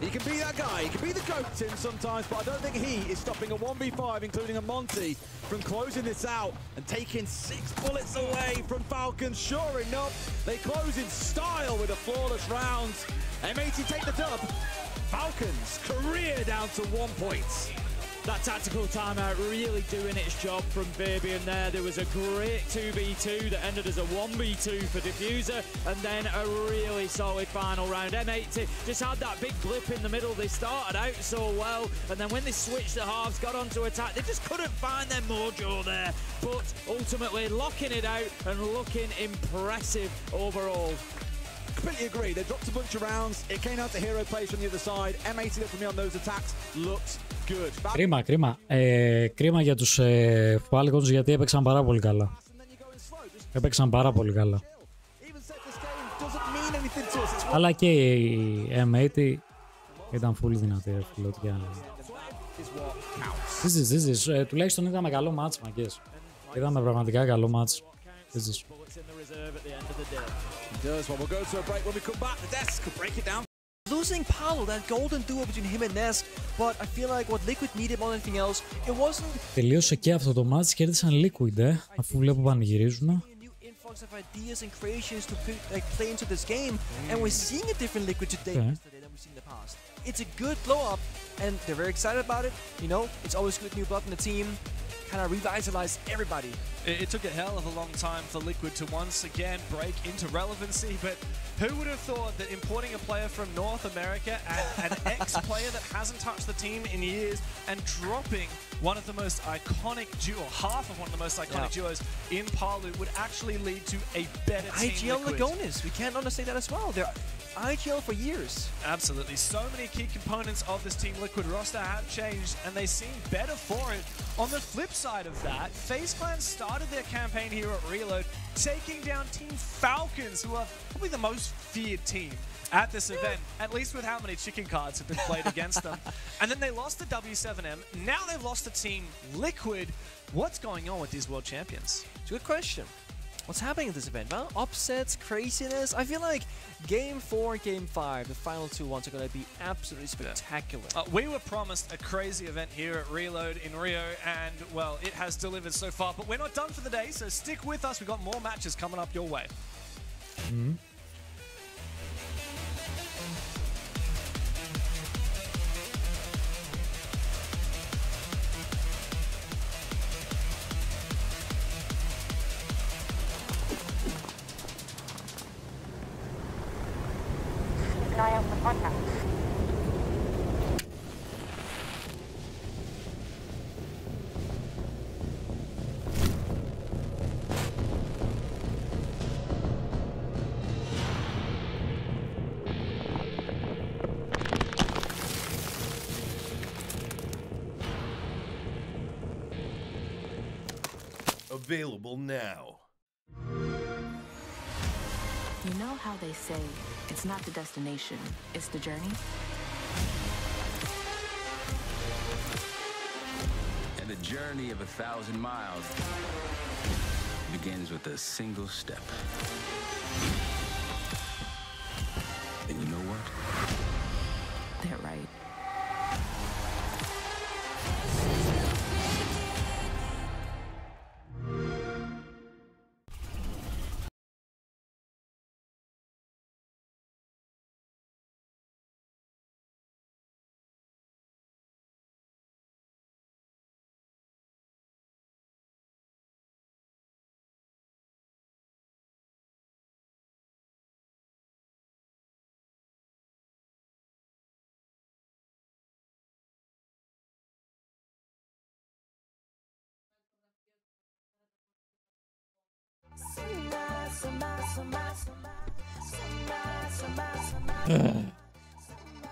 he can be that guy, he can be the GOAT, Tim, sometimes, but I don't think he is stopping a 1v5, including a Monty, from closing this out and taking 6 bullets away from Falcons. Sure enough, they close in style with a flawless round. M80 take the dub. Falcons career down to 1 point. That tactical timeout really doing its job from Fabian there. There was a great 2v2 that ended as a 1v2 for Diffuser, and then a really solid final round. M80 just had that big blip in the middle. They started out so well, and then when they switched the halves, got onto attack, they just couldn't find their mojo there. But ultimately locking it out and looking impressive overall. Completely agree. They dropped a bunch of rounds. It came out to hero plays from the other side. M80 for me on those attacks looked good. Κρίμα, κρίμα. Κρίμα για τους Falcons γιατί έπαιξαν πάρα πολύ καλά. Έπαιξαν πάρα πολύ καλά. Αλλά και η M80 ήταν full δυνατή, φιλότια. Τουλάχιστον είδαμε καλό μάτς, μαγκές. Είδαμε πραγματικά καλό μάτς. Losing Paolo, that golden duo between him and Ness, but I feel like what Liquid needed more than anything else, it wasn't... Τελείωσε και αυτό το μάτς, κέρδισαν Liquid, αφού βλέπω πανηγυρίζουν. Influx of ideas and creations to play into this game, and we're seeing a different Liquid today than we've seen in the past. It's a good blow up, and they're very excited about it. You know, it's always good new blood in the team. Kind of revitalize everybody. It took a hell of a long time for Liquid to once again break into relevancy, but who would have thought that importing a player from North America and an ex-player that hasn't touched the team in years and dropping one of the most iconic duo, half of one of the most iconic duos in Palu would actually lead to a better team. IGL Lagonis, we can't understate that as well. They're IGL for years. Absolutely. So many key components of this Team Liquid roster have changed, and they seem better for it. On the flip side of that, FaZe Clan started started their campaign here at Reload, taking down Team Falcons, who are probably the most feared team at this event, at least with how many chicken cards have been played against them. And then they lost to W7M. Now they've lost to Team Liquid. What's going on with these world champions? It's a good question. What's happening at this event? Well, upsets, craziness. I feel like Game 4 and Game 5, the final two ones, are going to be absolutely spectacular. We were promised a crazy event here at Reload in Rio, and, well, it has delivered so far. But we're not done for the day, so stick with us. We've got more matches coming up your way. An eye out for contact. Available now. You know how they say, it's not the destination, it's the journey? And the journey of 1,000 miles begins with a single step. And you know what? They're right.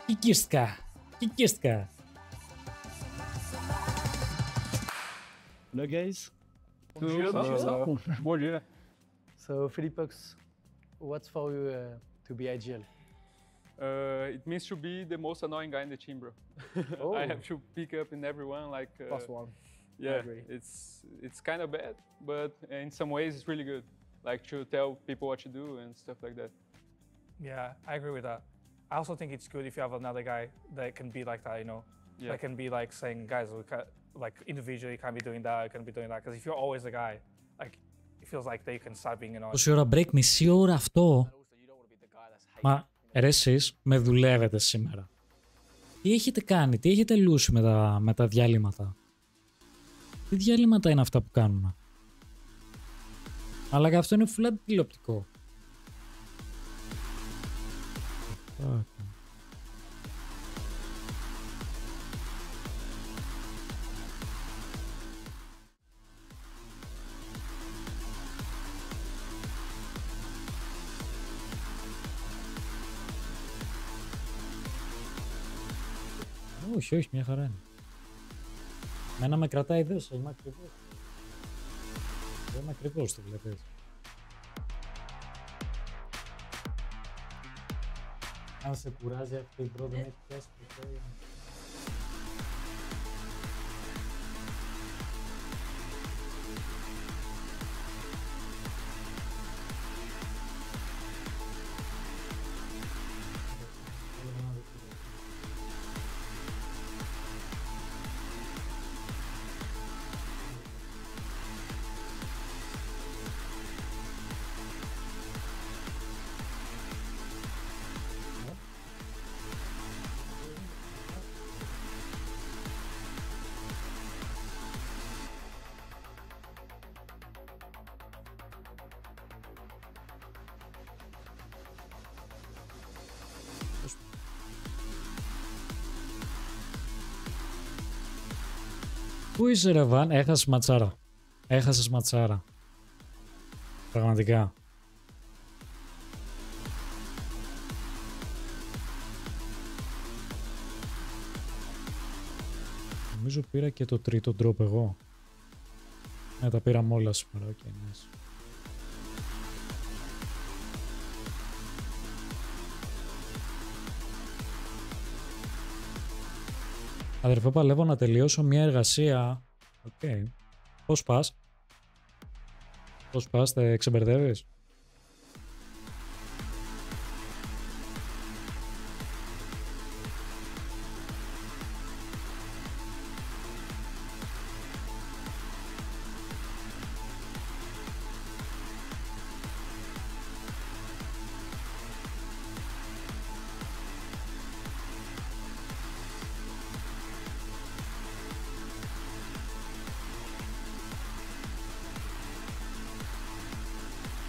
Кикистка. Кикистка. Hello guys. Bom dia. So Philippox, what's for you to be IGL? It means to be the most annoying guy in the team, bro. Oh. I have to pick up in everyone like. Plus one. I Yeah, agree. it's kind of bad, but in some ways it's really good. Like to tell people what to do and stuff like that. Yeah, I agree with that. I also think it's good if you have another guy that can be like that, you know, Yeah. that can be like saying, guys, we can, like individually, you can't be doing that, you can't be doing that. Because if you're always the guy, like it feels like they can start being annoying. Τόση ώρα break, μισή ώρα αυτό. Μα ρε εσείς με δουλεύετε σήμερα. Τι έχετε κάνει, τι έχετε λούσει με τα διαλύματα. Τι διαλύματα είναι αυτά που κάνουμε. Αλλά και αυτό είναι full τηλεοπτικό. Όχι, όχι, μια χαρά είναι. Μένα με κρατάει δέος, είμαι ακριβώς. Είμαι ακριβώς, το βλέπεις. Αν σε κουράζει αυτή η πρώτη με πιάσει ποτέ. Πού είσαι ρε Βαν, έχασες ματσάρα. Έχασες ματσάρα. Πραγματικά. Νομίζω πήρα και το τρίτο drop εγώ. Τα πήραμε όλα σήμερα. Okay, nice. Αδερφέ, παλεύω να τελειώσω μια εργασία. Οκ. Okay. Πώς πας? Πώς πας, τε ξεμπερδεύεις?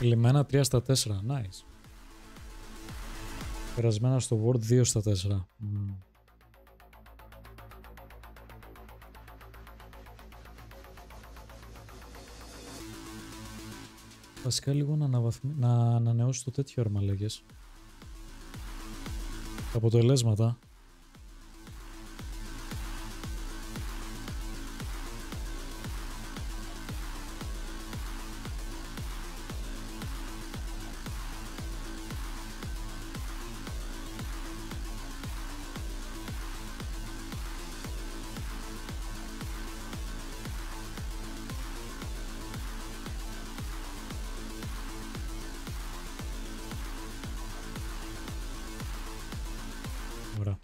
Λιμένα 3 στα 4. Nice. Περασμένα στο Word 2 στα 4. Βασικά λίγο να ανανεώσω το τέτοιο όρμα, λέγες. Τα αποτελέσματα. Ωραία.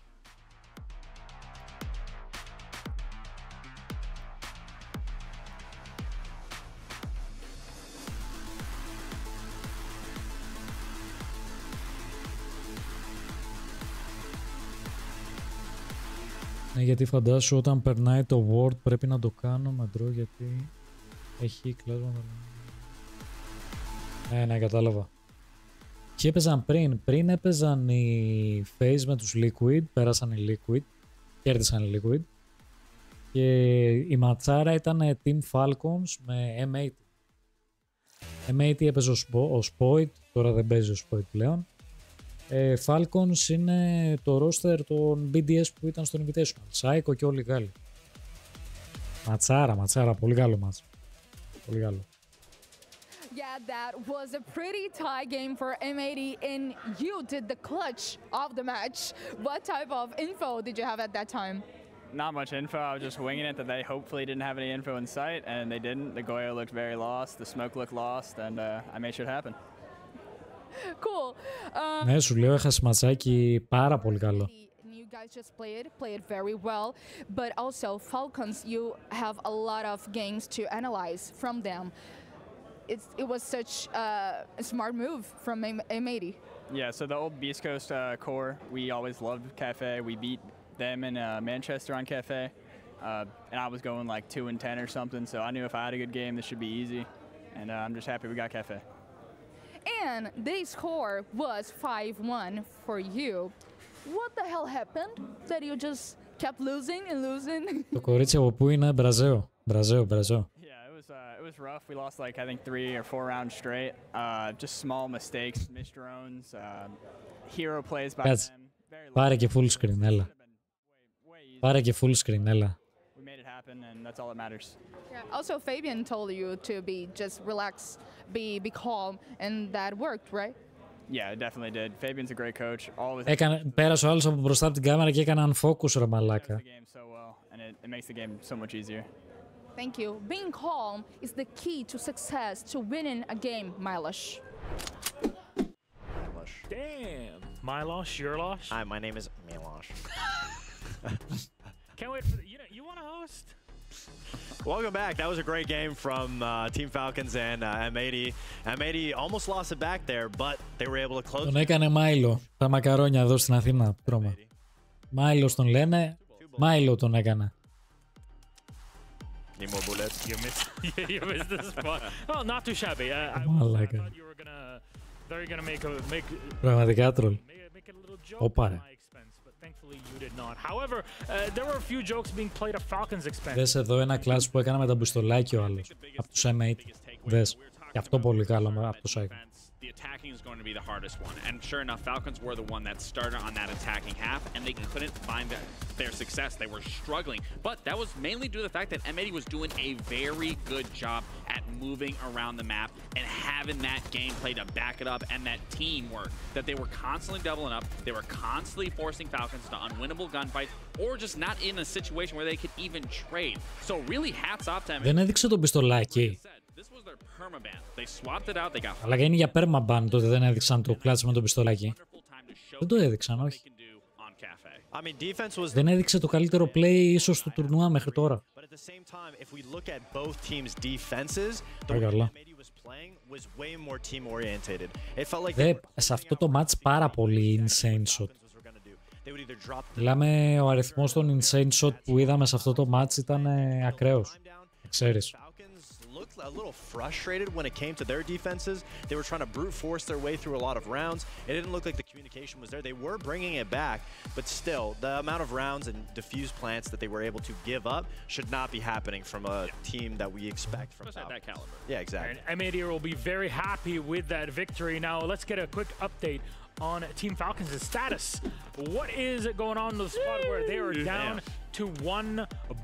Ναι, γιατί φαντάσου όταν περνάει το Word πρέπει να το κάνω με draw γιατί έχει κλάσματα. Ναι, κατάλαβα. Και έπαιζαν πριν έπαιζαν οι FaZe με τους Liquid, πέρασαν οι Liquid, κέρδισαν οι Liquid και η ματσάρα ήταν Team Falcons με M80. M80 έπαιζε ο Spoit, τώρα δεν παίζει ο Spoit πλέον. Falcons είναι το roster των BDS που ήταν στο Invitational, Psycho και όλοι οι Γάλλοι. Ματσάρα, πολύ καλό μάτς. Πολύ καλό. Yeah, that was a pretty tie game for M80 and you did the clutch of the match. What type of info did you have at that time? Not much info. I was just winging it that they hopefully didn't have any info in sight, and they didn't. The Goyo looked very lost, the smoke looked lost, and I made sure it happen. Cool. Ναι, σου λέω, έχασε ματσάκι πάρα πολύ καλό. You guys just played very well, but also Falcons, you have a lot of games to analyze from them. It was such a smart move from M80. Yeah, so the old Beast Coast core, we always loved Cafe. We beat them in Manchester on Cafe, and I was going like 2-10 or something, so I knew if I had a good game, this should be easy, and I'm just happy we got Cafe. And the score was 5-1 for you. What the hell happened that you just kept losing and losing? Το κορίτσι από πού είναι? Μπραζέο. It was rough. We lost like I think 3 or 4 rounds straight. Just small mistakes, missed drones, hero plays by them. Πάρε και full screen, έλα. Πάρε και full screen, έλα. We made it happen, and that's all that matters. Yeah. Also, Fabian told you to be just relax, be calm, and that worked, right? Yeah, it definitely did. Fabian's a great coach. Πέρασε ο άλλος από μπροστά από την κάμερα και έκανε unfocus, ρε μαλάκα. It makes the game so much easier. Thank you. Being calm is the key to success, to winning a game, Milosh. Damn. Milosh, your losh? Hi, my name is Milosh. Can't wait for you want to host? Welcome back. That was a great game from Team Falcons and M80. M80 almost lost it back there, but they were able to close. Τον έκανε Μάιλο. Τα μακαρόνια εδώ στην Αθήνα. Τρώμα. Μάιλος τον λένε. Μάιλο τον έκανε. Need more bullets. You missed the spot. Well, not too shabby. I thought you were gonna make Πραγματικά τρολ. Όπα ρε. Thankfully you did not. However, there were a few jokes being played at Falcons' expense. Δες εδώ ένα κλάσ που έκανα με τα μπιστολάκι ο άλλος. Από τους M80. Δες. Και αυτό πολύ καλό από το Psycho. the attacking is going to be the hardest one. And sure enough, Falcons were the one that started on that attacking half, and they couldn't find their success. They were struggling. But that was mainly due to the fact that M80 was doing a very good job at moving around the map and having that gameplay to back it up, and that teamwork, that they were constantly doubling up. They were constantly forcing Falcons to unwinnable gunfights, or just not in a situation where they could even trade. So really hats off to M80. Δεν έδειξε το πιστολάκι. Αλλά είναι για permaban τότε, δεν έδειξαν το κλάτσο με το πιστολάκι. Δεν το έδειξαν, όχι. I mean, defense was Δεν έδειξε το καλύτερο play ίσως του τουρνουά μέχρι τώρα. But at the same time, if we look at both teams' defenses, the way Καλά. M80 was playing was way more team oriented. It felt like Δε, σε αυτό το match πάρα πολύ insane shot. Μιλάμε, ο αριθμός των insane shot που είδαμε σε αυτό το match ήταν ακραίος. Ξέρεις. looked a little frustrated when it came to their defenses. They were trying to brute force their way through a lot of rounds. It didn't look like the communication was there. They were bringing it back, but still, the amount of rounds and diffuse plants that they were able to give up should not be happening from a team that we expect from that caliber. Yeah, exactly. And M80 will be very happy with that victory. Now, let's get a quick update on Team Falcons' status. What is going on in the spot where they are down to one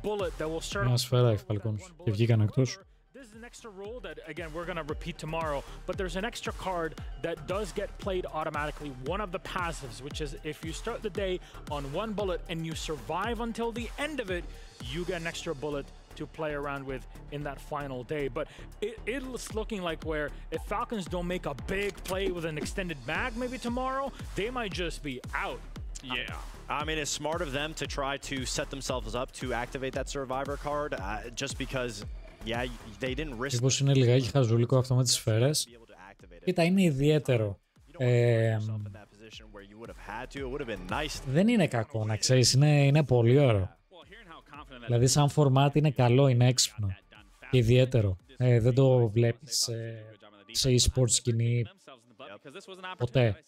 bullet that will start? Μια σφαίρα οι Falcons και βγήκαν εκτός. This is an extra rule that, again, we're going to repeat tomorrow, but there's an extra card that does get played automatically. One of the passives, which is if you start the day on one bullet and you survive until the end of it, you get an extra bullet to play around with in that final day. But it's looking like where if Falcons don't make a big play with an extended mag maybe tomorrow, they might just be out. Yeah. I mean, it's smart of them to try to set themselves up to activate that survivor card, just because, yeah, they didn't risk. Μήπως είναι λιγάκι χαζούλικο αυτό με τις σφαίρες. Κοίτα, είναι ιδιαίτερο. Δεν είναι κακό, να ξέρεις, είναι πολύ ωραίο. Δηλαδή, σαν format είναι καλό, είναι έξυπνο και ιδιαίτερο. Δεν το βλέπεις σε e-sports σκηνή ποτέ.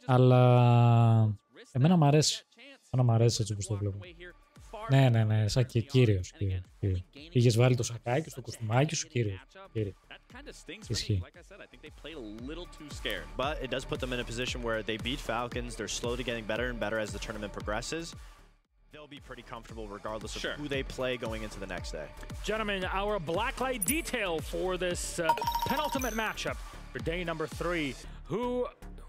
Αλλά εμένα μ' αρέσει. Εμένα μ' αρέσει έτσι όπως το βλέπω. Ναι, σαν και κύριος. Πήγες βάλει το σακάκι στο κοστούμάκι σου, κύριος. Ισχύει. But it does put them in a position where they beat Falcons. They're slowly getting better and better as the tournament progresses. They'll be pretty comfortable regardless of who they play going into the next day. Gentlemen, our blacklight detail for this penultimate matchup for day number 3.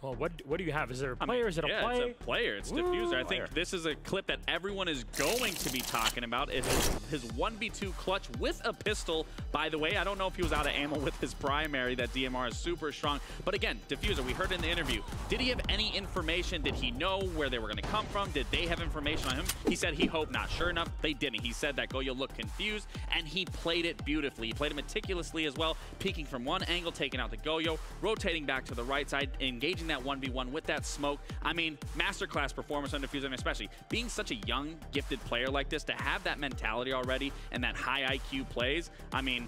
Well, what do you have? Is there a player? Is it a play? It's a player. It's Diffuser. I think this is a clip that everyone is going to be talking about. It's his 1v2 clutch with a pistol. By the way, I don't know if he was out of ammo with his primary. That DMR is super strong. But again, Diffuser, we heard in the interview, did he have any information? Did he know where they were going to come from? Did they have information on him? He said he hoped not. Sure enough, they didn't. He said that Goyo looked confused, and he played it beautifully. He played it meticulously as well, peeking from one angle, taking out the Goyo, rotating back to the right side, engaging that 1v1 with that smoke. I mean, masterclass performance on Diffuser, and especially being such a young, gifted player like this, to have that mentality already and that high IQ plays, I mean,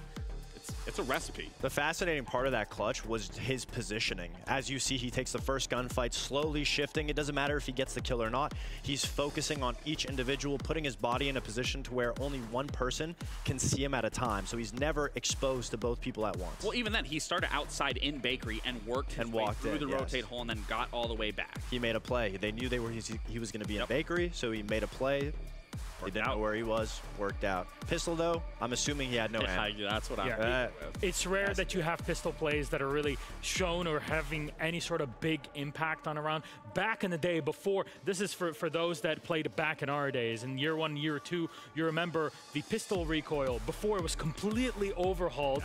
it's a recipe. The fascinating part of that clutch was his positioning. As you see, he takes the first gunfight, slowly shifting. It doesn't matter if he gets the kill or not. He's focusing on each individual, putting his body in a position to where only one person can see him at a time. So he's never exposed to both people at once. Well, even then, he started outside in Bakery and worked his way through the rotate hole and then got all the way back. He made a play. They knew he was going to be in Bakery, so he made a play. They didn't know where he was. Worked out. Pistol, though, I'm assuming he had no ammo. That's what I'm It's rare that you have pistol plays that are really shown or having any sort of big impact on a round. Back in the day before, this is for those that played back in our days. In year 1, year 2, you remember the pistol recoil. Before, it was completely overhauled.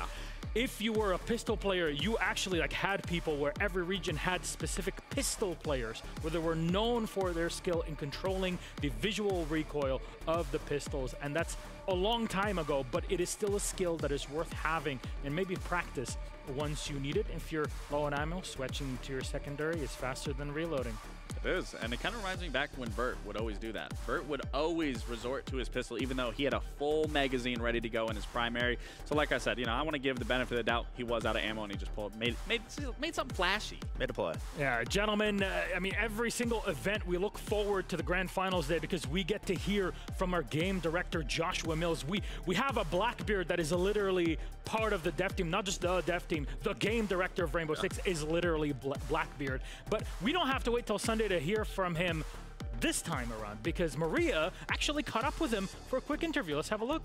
If you were a pistol player, you actually had people where every region had specific pistol players where they were known for their skill in controlling the visual recoil of the pistols. And that's a long time ago, but it is still a skill that is worth having and maybe practice once you need it. If you're low on ammo, switching to your secondary is faster than reloading. It is, and it kind of reminds me back when Bert would always do that. Bert would always resort to his pistol, even though he had a full magazine ready to go in his primary. So like I said, you know, I want to give the benefit of the doubt. He was out of ammo, and he just made something flashy. Made a play. Yeah, gentlemen, I mean, every single event, we look forward to the grand finals day because we get to hear from our game director, Joshua Mills. We have a Blackbeard that is literally part of the dev team, not just the dev team. The game director of Rainbow Six is literally Blackbeard. But we don't have to wait till Sunday to hear from him this time around because Maria actually caught up with him for a quick interview. Let's have a look.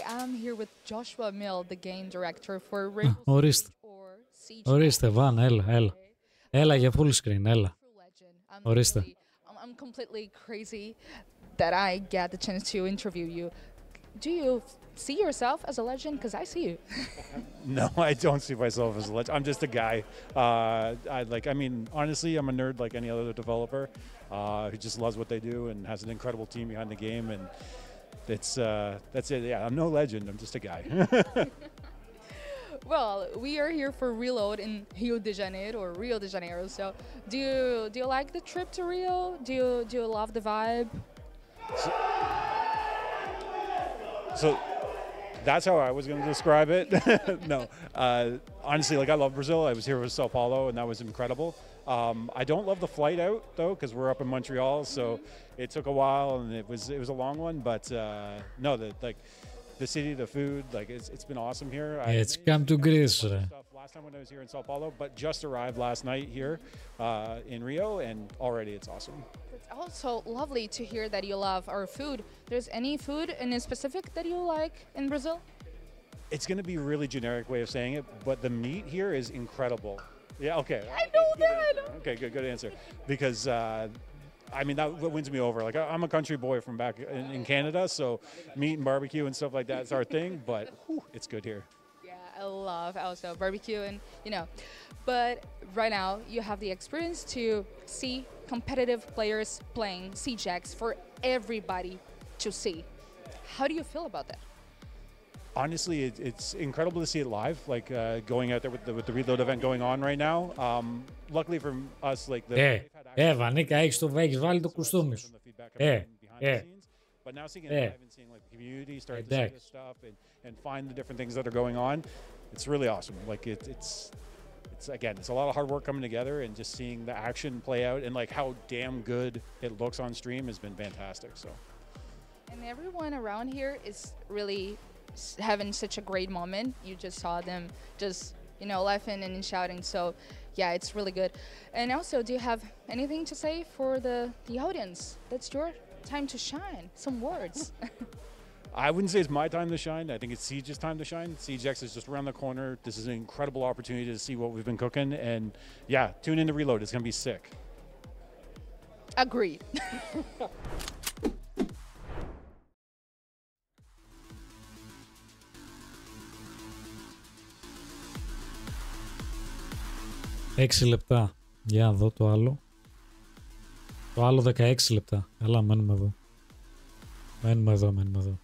I'm here with Joshua Mill, the game director for Rainbow Ορίστε. Ορίστε, Βαν, έλα. Έλα για full screen, έλα. Ορίστε. I'm completely crazy that I get the chance to interview you. Do you see yourself as a legend? Because I see you. No, I don't see myself as a legend. I'm just a guy. I mean, honestly, I'm a nerd like any other developer who just loves what they do and has an incredible team behind the game. And that's it. Yeah, I'm no legend. I'm just a guy. Well, we are here for Reload in Rio de Janeiro. So, do you like the trip to Rio? Do you love the vibe? So that's how I was going to describe it. No, honestly, like I love Brazil. I was here with Sao Paulo, and that was incredible. I don't love the flight out though, because we're up in Montreal, so it took a while, and it was a long one. But no, the city, the food, like it's been awesome here. It's come to Greece. Last time when I was here in Sao Paulo, but just arrived last night here in Rio, and already it's awesome. It's also lovely to hear that you love our food. There's any food in specific that you like in Brazil? It's going to be a really generic way of saying it, but the meat here is incredible. Yeah, okay. I know that. Okay, good answer. Because I mean, that wins me over. Like, I'm a country boy from back in Canada, so meat and barbecue and stuff like that is our thing, but whew, it's good here. Yeah, I love also barbecue and, you know. But right now, you have the experience to see competitive players playing CJAX for everybody to see. How do you feel about that? Honestly, it's incredible to see it live, like going out there with the Reload event going on right now. Luckily for us, like Βανίκα, έχεις βάλει το κουστούμι σου. But now seeing it live and seeing like the community start to see this stuff and find the different things that are going on, it's really awesome. Like it's again, it's a lot of hard work coming together, and just seeing the action play out and like how damn good it looks on stream has been fantastic. So. And everyone around here is really having such a great moment. You just saw them just, you know, laughing and shouting. So yeah, it's really good. And also, do you have anything to say for the audience? That's your time to shine. Some words. I wouldn't say it's my time to shine. I think it's Siege's time to shine. SiegeX is just around the corner. This is an incredible opportunity to see what we've been cooking. And yeah, tune in to Reload. It's going to be sick. Agreed. Έξι λεπτά. Για να δω το άλλο. Το άλλο 16 λεπτά. Έλα, μένουμε εδώ. Μένουμε εδώ.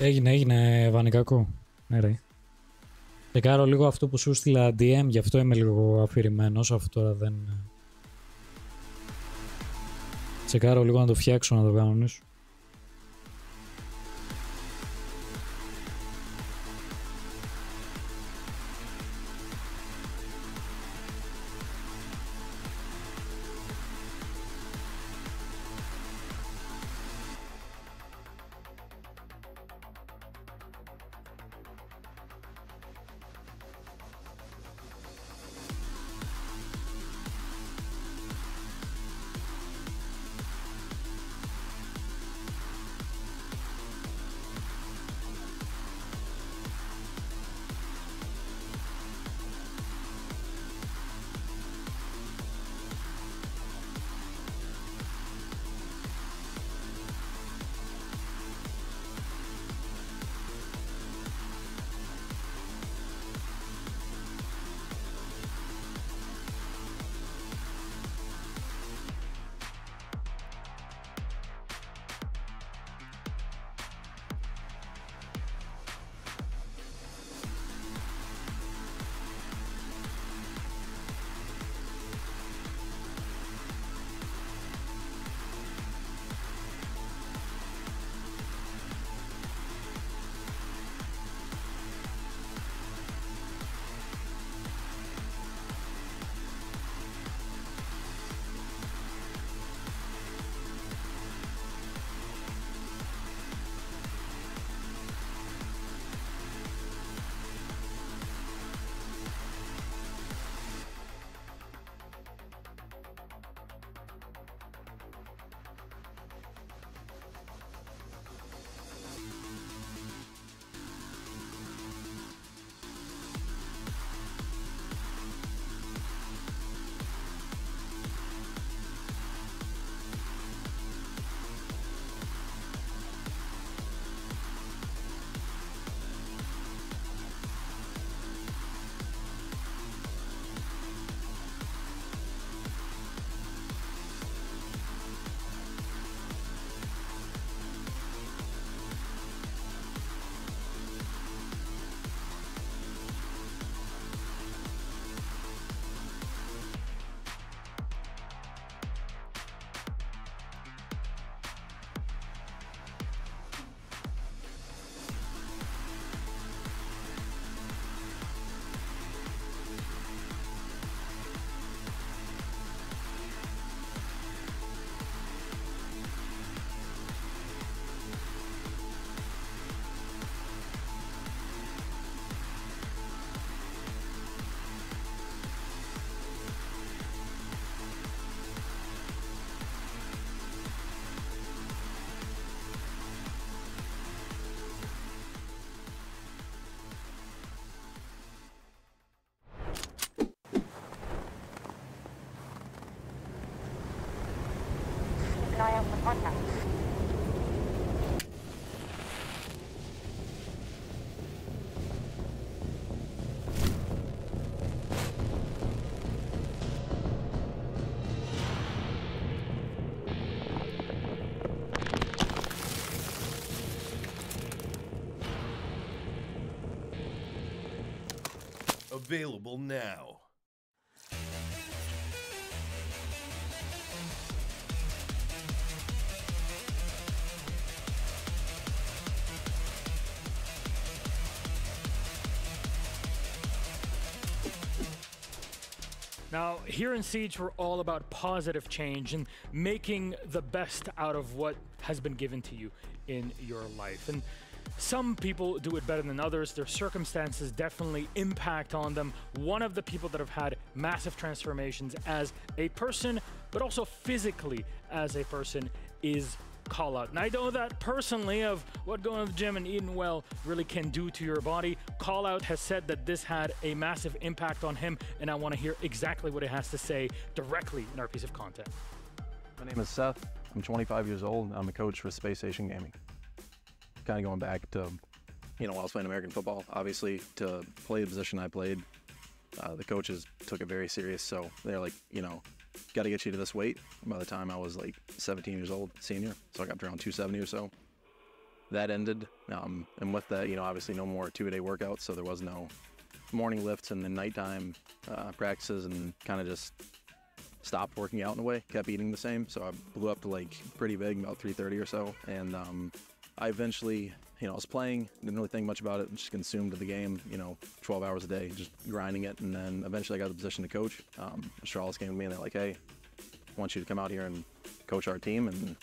Έγινε Βανικάκο. Ναι ρε. Τσεκάρω λίγο αυτό που σου στείλα DM, γι' αυτό είμαι λίγο αφηρημένος, αυτό τώρα δεν... Τσεκάρω λίγο να το φτιάξω, να το κάνεις. Available now. Now, here in Siege, we're all about positive change and making the best out of what has been given to you in your life. And some people do it better than others. Their circumstances definitely impact on them. One of the people that have had massive transformations as a person, but also physically as a person, is Callout. And I know that personally of what going to the gym and eating well really can do to your body. Callout has said that this had a massive impact on him, and I want to hear exactly what he has to say directly in our piece of content. My name is Seth. I'm 25 years old. I'm a coach for Space Station Gaming. Kind of going back to, you know, while I was playing American football, obviously to play the position I played, the coaches took it very serious. So they're like, you know, got to get you to this weight. By the time I was like 17 years old, senior, so I got around 270 or so. that ended. And with that, you know, obviously no more 2-a-day workouts, so there was no morning lifts and then nighttime practices, and kind of just stopped working out in a way, kept eating the same. So I blew up to like pretty big, about 330 or so. And I eventually, you know, I was playing, didn't really think much about it, just consumed the game, you know, 12 hours a day, just grinding it. And then eventually I got the position to coach. Charles came to me and they're like, hey, I want you to come out here and coach our team. And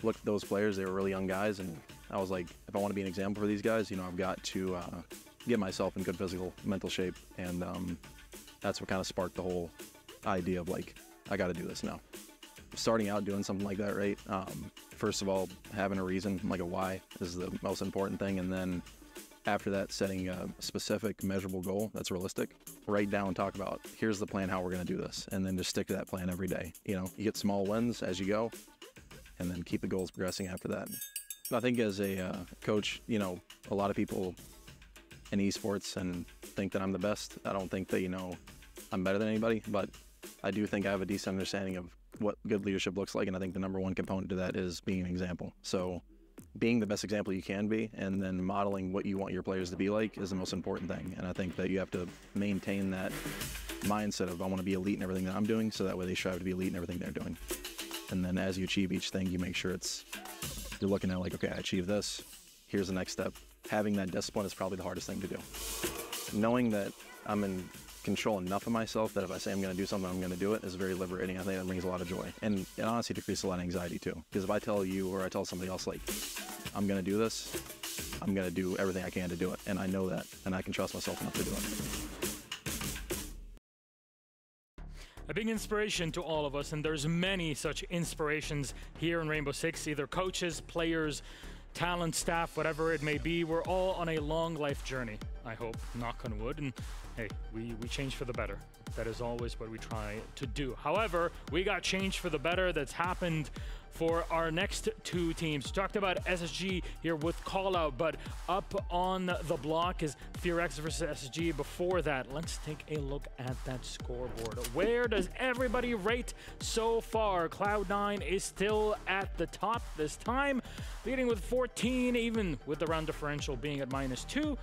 looked at those players, they were really young guys. And I was like, if I want to be an example for these guys, you know, I've got to get myself in good physical, mental shape. And that's what kind of sparked the whole idea of like, I got to do this now. Starting out doing something like that, right? First of all, having a reason, like a why, is the most important thing. And then after that, setting a specific, measurable goal that's realistic. Write down and talk about, here's the plan, how we're going to do this. And then just stick to that plan every day. You know, you get small wins as you go, and then keep the goals progressing after that. I think as a coach, you know, a lot of people in esports and think that I'm the best. I don't think that, you know, I'm better than anybody, but I do think I have a decent understanding of what good leadership looks like, and I think the #1 component to that is being an example. So being the best example you can be, and then modeling what you want your players to be like, is the most important thing. And I think that you have to maintain that mindset of, I want to be elite in everything that I'm doing, so that way they strive to be elite in everything they're doing. And then as you achieve each thing, you make sure you're looking at like, okay, I achieved this, here's the next step. Having that discipline is probably the hardest thing to do. Knowing that I'm in control enough of myself that if I say I'm going to do something, I'm going to do it, is very liberating. I think that brings a lot of joy. And it honestly decreases a lot of anxiety too. Because if I tell you or I tell somebody else, like, I'm going to do this, I'm going to do everything I can to do it. And I know that, and I can trust myself enough to do it. A big inspiration to all of us, and there's many such inspirations here in Rainbow Six, either coaches, players, talent, staff, whatever it may be. We're all on a long life journey, I hope, knock on wood, and hey, we change for the better. That is always what we try to do. However, we got change for the better that's happened for our next two teams. We talked about SSG here with Callout, but up on the block is FearX versus SSG. Before that, let's take a look at that scoreboard. Where does everybody rate so far? Cloud9 is still at the top this time, leading with 14, even with the round differential being at -2.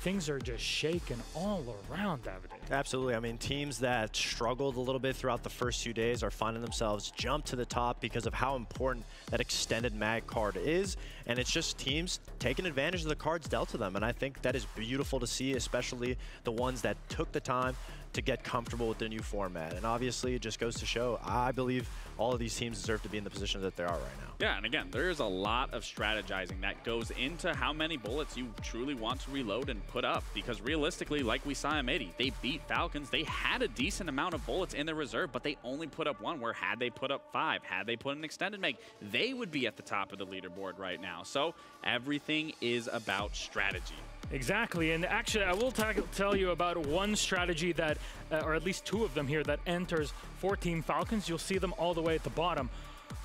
Things are just shaking all around, David. Absolutely. I mean, teams that struggled a little bit throughout the first few days are finding themselves jump to the top because of how important that extended mag card is. And it's just teams taking advantage of the cards dealt to them. And I think that is beautiful to see, especially the ones that took the time to get comfortable with the new format. And obviously, it just goes to show, I believe all of these teams deserve to be in the position that they are right now. Yeah, and again, there's a lot of strategizing that goes into how many bullets you truly want to reload and put up. Because realistically, like we saw in Midi, they beat Falcons. They had a decent amount of bullets in their reserve, but they only put up 1, where had they put up 5, had they put an extended mag, they would be at the top of the leaderboard right now. So everything is about strategy. Exactly, and actually I will tell you about one strategy that, or at least 2 of them here, that enters for Team Falcons. You'll see them all the way at the bottom.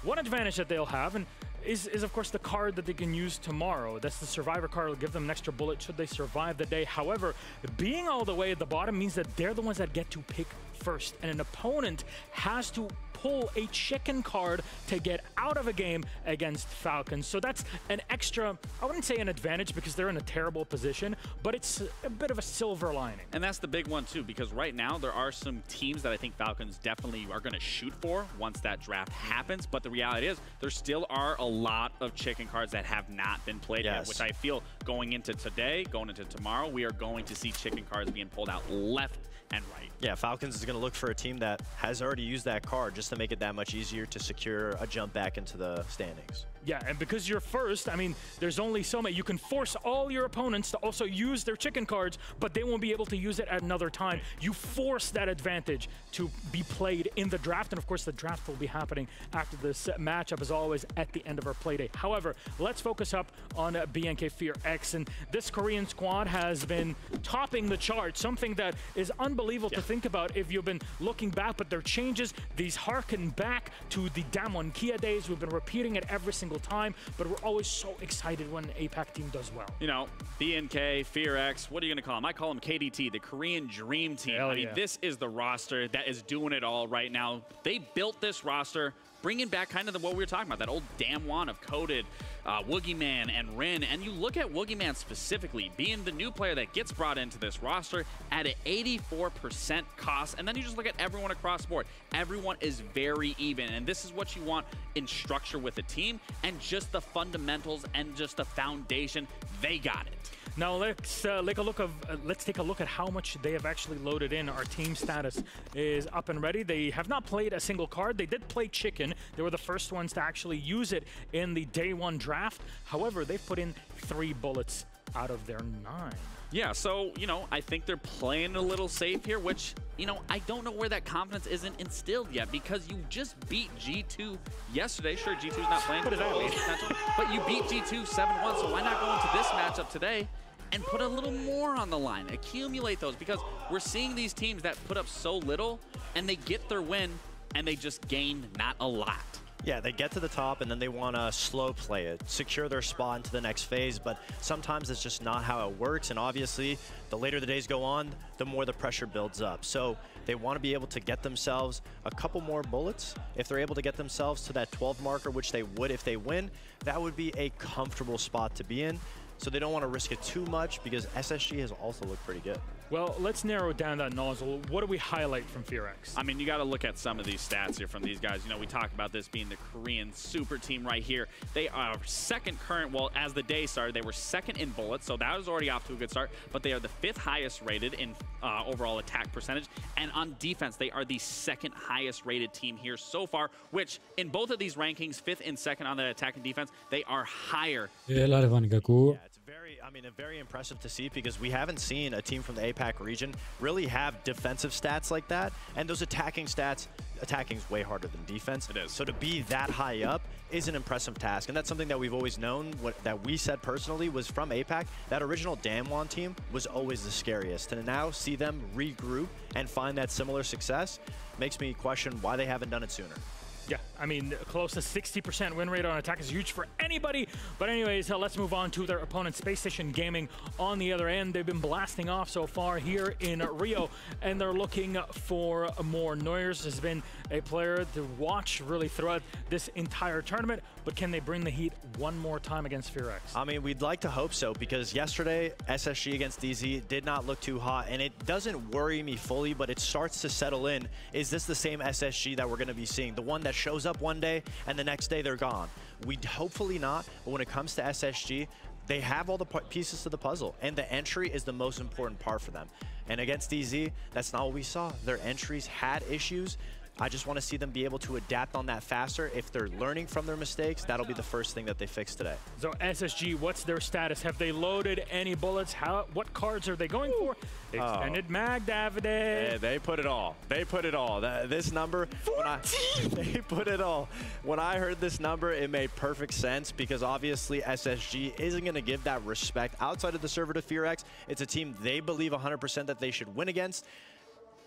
One advantage that they'll have and is of course the card that they can use tomorrow. That's the Survivor card. It'll give them an extra bullet should they survive the day. However, being all the way at the bottom means that they're the ones that get to pick first, and an opponent has to pull a chicken card to get out of a game against Falcons. So that's an extra, I wouldn't say an advantage because they're in a terrible position, but it's a bit of a silver lining. And that's the big one too, because right now there are some teams that I think Falcons definitely are going to shoot for once that draft happens. But the reality is there still are a lot of chicken cards that have not been played yet, which I feel going into today, going into tomorrow, we are going to see chicken cards being pulled out left and right. Yeah, Falcons is going to look for a team that has already used that card just to make it that much easier to secure a jump back into the standings. Yeah, and because you're first, I mean, there's only so many. You can force all your opponents to also use their chicken cards, but they won't be able to use it at another time. You force that advantage to be played in the draft, and of course the draft will be happening after this matchup, as always, at the end of our play day. However, let's focus up on BNK FearX, and this Korean squad has been topping the chart, something that is unbelievable to think about if you've been looking back, but their changes, these harken back to the Damwon Kia days. We've been repeating it every single time, but we're always so excited when an APAC team does well. You know, BNK, FearX, what are you going to call them? I call them KDT, the Korean Dream Team. I mean, this is the roster that is doing it all right now. They built this roster bringing back kind of what we were talking about, that old Damwon of Coded, Woogieman, and Rin. And you look at Woogieman specifically, being the new player that gets brought into this roster at an 84% cost. And then you just look at everyone across the board. Everyone is very even. And this is what you want in structure with a team, and just the fundamentals and just the foundation. They got it. Now let's take a look at how much they have actually loaded in. Our team status is up and ready. They have not played a single card. They did play Chicken. They were the first ones to actually use it in the day one draft. However, they've put in 3 bullets out of their 9. Yeah, so, you know, I think they're playing a little safe here, which, you know, I don't know where that confidence isn't instilled yet, because you just beat G2 yesterday. Sure, G2's not playing, but you beat G2 7-1, so why not go into this matchup today and put a little more on the line, accumulate those, because we're seeing these teams that put up so little and they get their win and they just gain not a lot. Yeah, they get to the top and then they want to slow play it, secure their spot into the next phase, but sometimes it's just not how it works, and obviously the later the days go on, the more the pressure builds up. So they want to be able to get themselves a couple more bullets. If they're able to get themselves to that 12 marker, which they would if they win, that would be a comfortable spot to be in. So they don't want to risk it too much, because SSG has also looked pretty good. Well, let's narrow down that nozzle. What do we highlight from FearX? I mean, you got to look at some of these stats here from these guys. You know, we talk about this being the Korean super team right here. They are second current, well, as the day started, they were second in bullets, so that was already off to a good start, but they are the 5th highest rated in overall attack percentage, and on defense, they are the 2nd highest rated team here so far, which in both of these rankings, 5th and 2nd on the attack and defense, they are higher. Very impressive to see, because we haven't seen a team from the APAC region really have defensive stats like that, and those attacking stats, attacking is way harder than defense. It is. So to be that high up is an impressive task, and that's something that we've always known, that we said personally was from APAC. That original Damwon team was always the scariest, and to now see them regroup and find that similar success makes me question why they haven't done it sooner. Yeah, I mean, close to 60% win rate on attack is huge for anybody. But anyways, let's move on to their opponent, Space Station Gaming, on the other end. They've been blasting off so far here in Rio, and they're looking for more. Noyers has been a player to watch really throughout this entire tournament, but can they bring the heat one more time against FearX? I mean, we'd like to hope so, because yesterday, SSG against DZ did not look too hot, and it doesn't worry me fully, but it starts to settle in. Is this the same SSG that we're going to be seeing? The one that shows up one day and the next day they're gone? We hopefully not, but when it comes to SSG, they have all the pieces to the puzzle, and the entry is the most important part for them. And against DZ, that's not what we saw. Their entries had issues. I just want to see them be able to adapt on that faster. If they're learning from their mistakes, that'll be the first thing that they fix today. So SSG, what's their status? Have they loaded any bullets? What cards are they going for? Extended mag, Davide. Yeah, they put it all. They put it all. This number, they put it all. When I heard this number, it made perfect sense, because obviously SSG isn't going to give that respect outside of the server to FearX. It's a team they believe 100% that they should win against.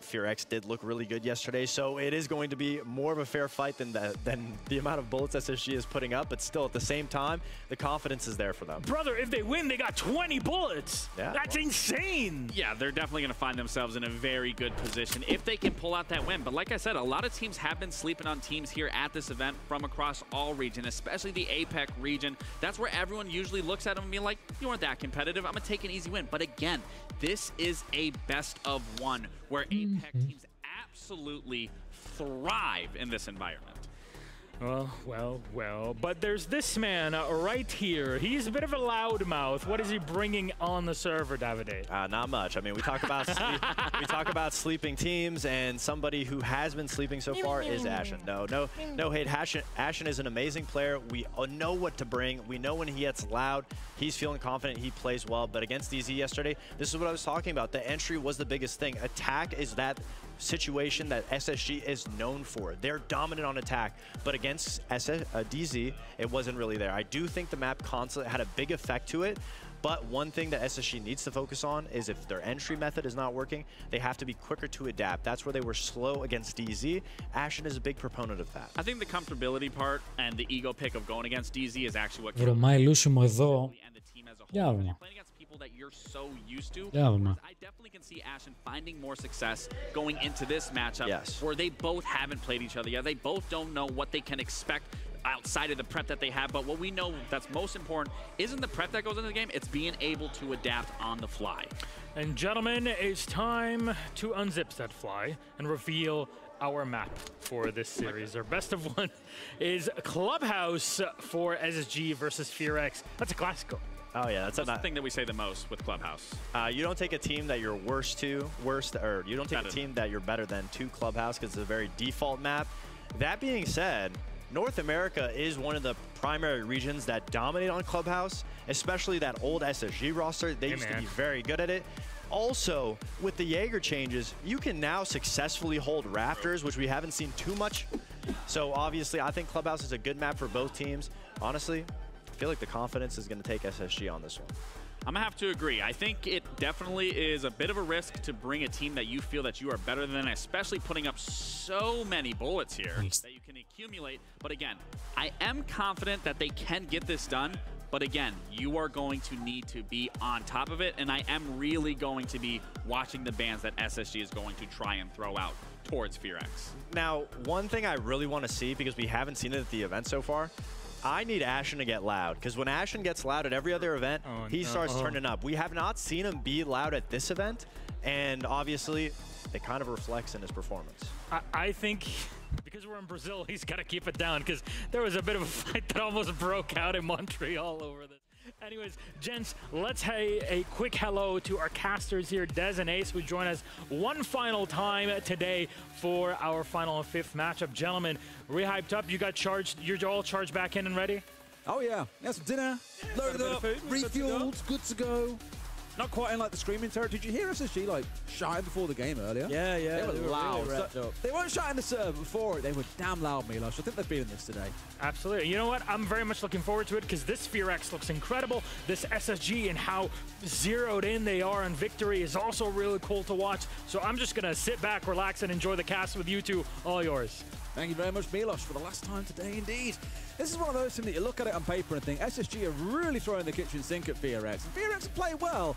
FearX did look really good yesterday, so it is going to be more of a fair fight than the amount of bullets SSG is putting up, but still at the same time, the confidence is there for them. Brother, if they win, they got 20 bullets. Yeah, that's insane. Yeah, they're definitely going to find themselves in a very good position if they can pull out that win. But like I said, a lot of teams have been sleeping on teams here at this event from across all regions, especially the APAC region. That's where everyone usually looks at them and be like, you weren't that competitive, I'm going to take an easy win. But again, this is a best of one, where APAC teams absolutely thrive in this environment. Well, but there's this man right here. He's a bit of a loudmouth. What is he bringing on the server, Davide? Not much. I mean, we talk about sleeping teams, and somebody who has been sleeping so far is Ashen. No hate. Ashen is an amazing player. We know what to bring. We know when he gets loud, he's feeling confident, he plays well. But against DZ yesterday, this is what I was talking about. The entry was the biggest thing. Attack is that situation that SSG is known for. They're dominant on attack, but against DZ, it wasn't really there. I do think the map console had a big effect to it, but one thing that SSG needs to focus on is if their entry method is not working, they have to be quicker to adapt. That's where they were slow against DZ. Ashen is a big proponent of that. I think the comfortability part and the ego pick of going against DZ is actually what Ρωμάει λούσιμο εδώ. Για people that you're so used to. Yeah, man. I definitely can see Ashen finding more success going into this matchup where they both haven't played each other yet. They both don't know what they can expect outside of the prep that they have, but what we know that's most important isn't the prep that goes into the game, it's being able to adapt on the fly. And gentlemen, it's time to unzip that fly and reveal our map for this series. Our best of one is Clubhouse for SSG versus FearX. That's a classical. Oh yeah, that's the thing that we say the most with Clubhouse. You don't take a team that you're or you don't take a team that you're better than to Clubhouse because it's a very default map. That being said, North America is one of the primary regions that dominate on Clubhouse, especially that old SSG roster. They used to be very good at it. Also, with the Jaeger changes, you can now successfully hold Rafters, which we haven't seen too much. So obviously, I think Clubhouse is a good map for both teams. Honestly, I feel like the confidence is going to take SSG on this one. I'm going to have to agree. I think it definitely is a bit of a risk to bring a team that you feel that you are better than, especially putting up so many bullets here that you can accumulate. But again, I am confident that they can get this done. But again, you are going to need to be on top of it, and I am really going to be watching the bans that SSG is going to try and throw out towards FearX. Now, one thing I really want to see, because we haven't seen it at the event so far, I need Ashen to get loud, because when Ashen gets loud at every other event, he starts turning up. We have not seen him be loud at this event, and obviously, it kind of reflects in his performance. I think because we're in Brazil, he's got to keep it down, because there was a bit of a fight that almost broke out in Montreal over this. Anyways, gents, let's say a quick hello to our casters here, Des and Ace, who join us one final time today for our final and fifth matchup. Gentlemen, re-hyped up? You got charged? You're all charged back in and ready? Oh yeah, had some dinner, loaded up, refueled, good to go. Not quite in like the screaming territory. Did you hear SSG like shouting before the game earlier? Yeah, yeah. They were loud. Really wrapped up. They weren't shouting the server before it. They were damn loud, Milos. I think they're feeling this today. Absolutely. You know what? I'm very much looking forward to it because this FearX looks incredible. This SSG and how zeroed in they are on victory is also really cool to watch. So I'm just going to sit back, relax, and enjoy the cast with you two. All yours. Thank you very much, Milos, for the last time today, indeed. This is one of those things that you look at it on paper and think SSG are really throwing the kitchen sink at FearX. And FearX have played well.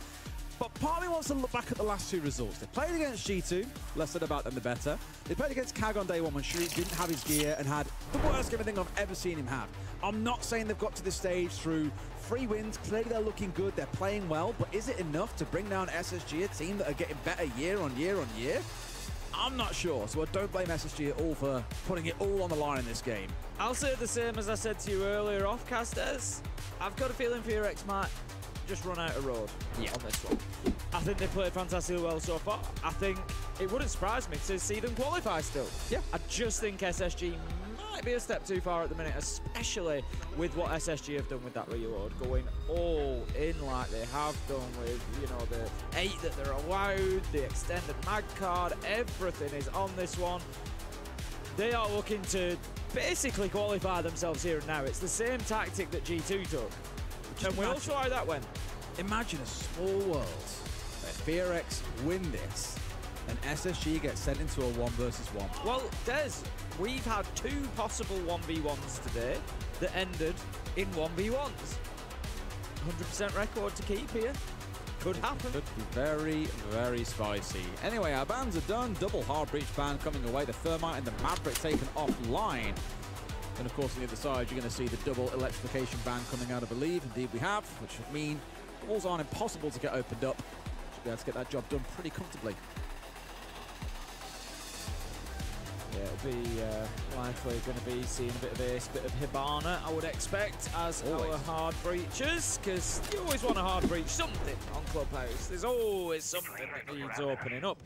But part of me wants to look back at the last two results. They played against G2, less said about them the better. They played against Kag on day one when Shuriken didn't have his gear and had the worst everything I've ever seen him have. I'm not saying they've got to this stage through 3 wins. Clearly they're looking good, they're playing well, but is it enough to bring down SSG, a team that are getting better year on year on year? I'm not sure, so I don't blame SSG at all for putting it all on the line in this game. I'll say the same as I said to you earlier off, Casters. I've got a feeling FearX might just run out of road on this one. I think they played fantastically well so far. I think it wouldn't surprise me to see them qualify still. Yeah. I just think SSG might be a step too far at the minute, especially with what SSG have done with that reload, going all in like they have done with, you know, the 8 that they're allowed, the extended mag card, everything is on this one. They are looking to basically qualify themselves here and now. It's the same tactic that G2 took. And we all saw how that went. Imagine a small world where FearX win this and SSG gets sent into a 1 versus 1. Well, Des, we've had 2 possible 1v1s today that ended in 1v1s. 100% record to keep here. Could happen. Could be very, very spicy. Anyway, our bans are done. Double hard breach ban coming away. The Thermite and the Maverick taken offline. And of course, on the other side, you're going to see the double electrification ban coming out, I believe. Indeed, we have, which would mean the walls aren't impossible to get opened up. Should be able to get that job done pretty comfortably. Yeah, it'll be likely going to be seeing a bit of Ace, bit of Hibana, I would expect, as our hard breaches, because you always want to hard breach something on Clubhouse. There's always something that needs opening up.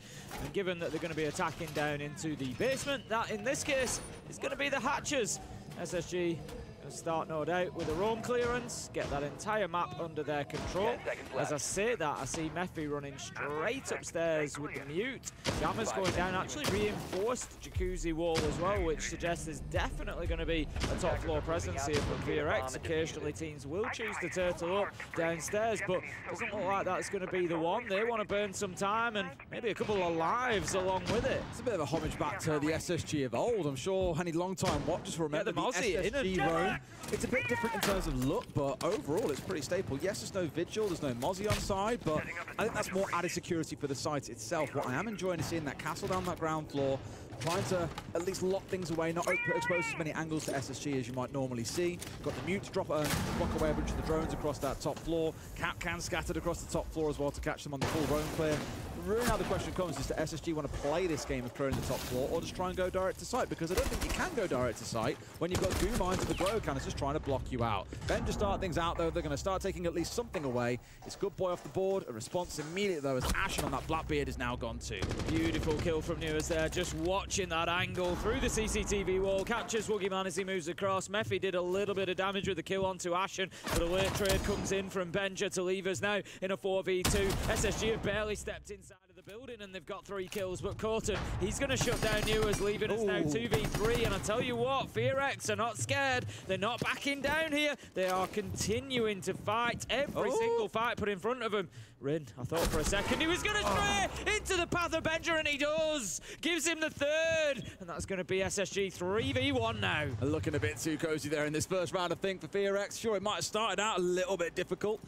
And given that they're going to be attacking down into the basement, that in this case is going to be the hatches. SSG going to start, no doubt, with a roam clearance, get that entire map under their control. As I say that, I see Mephi running straight upstairs with the mute. Gamma's going down, actually reinforced Jacuzzi wall as well, which suggests there's definitely going to be a top floor presence here from FearX. Occasionally teams will choose to turtle up downstairs, but doesn't look like that's going to be the one. They want to burn some time and maybe a couple of lives along with it. It's a bit of a homage back to the SSG of old. I'm sure any long-time watchers will remember the SSG roam. It's a bit different in terms of look, but overall it's pretty stable. Yes, there's no Vigil, there's no Mozzie on side, but I think that's more added security for the site itself. What I am enjoying is seeing that castle down that ground floor, trying to at least lock things away, not expose as many angles to SSG as you might normally see. Got the mute to block away a bunch of the drones across that top floor. Cap can scattered across the top floor as well to catch them on the full roam clear. Really now the question comes is, does SSG want to play this game of clearing the top floor or just try and go direct to site? Because I don't think you can go direct to site when you've got Goo Mines and the Grow Canisters just trying to block you out. Benja start things out though, they're going to start taking at least something away. It's Good Boy off the board, a response immediately though as Ashen on that Blackbeard is now gone too. Beautiful kill from Newers there, just watching that angle through the CCTV wall, captures Woogieman as he moves across. Mephi did a little bit of damage with the kill onto Ashen, but a late trade comes in from Benja to leave us now in a 4v2. SSG have barely stepped inside of the building and they've got 3 kills, but Corton, he's going to shut down Newers, leaving us now 2v3, and I tell you what, FearX are not scared. They're not backing down here. They are continuing to fight every single fight put in front of them. Rin, I thought for a second he was going to stray into the path of Benja, and he does. Gives him the 3rd, and that's going to be SSG 3v1 now. Looking a bit too cozy there in this first round, I think, for FearX. Sure, it might have started out a little bit difficult.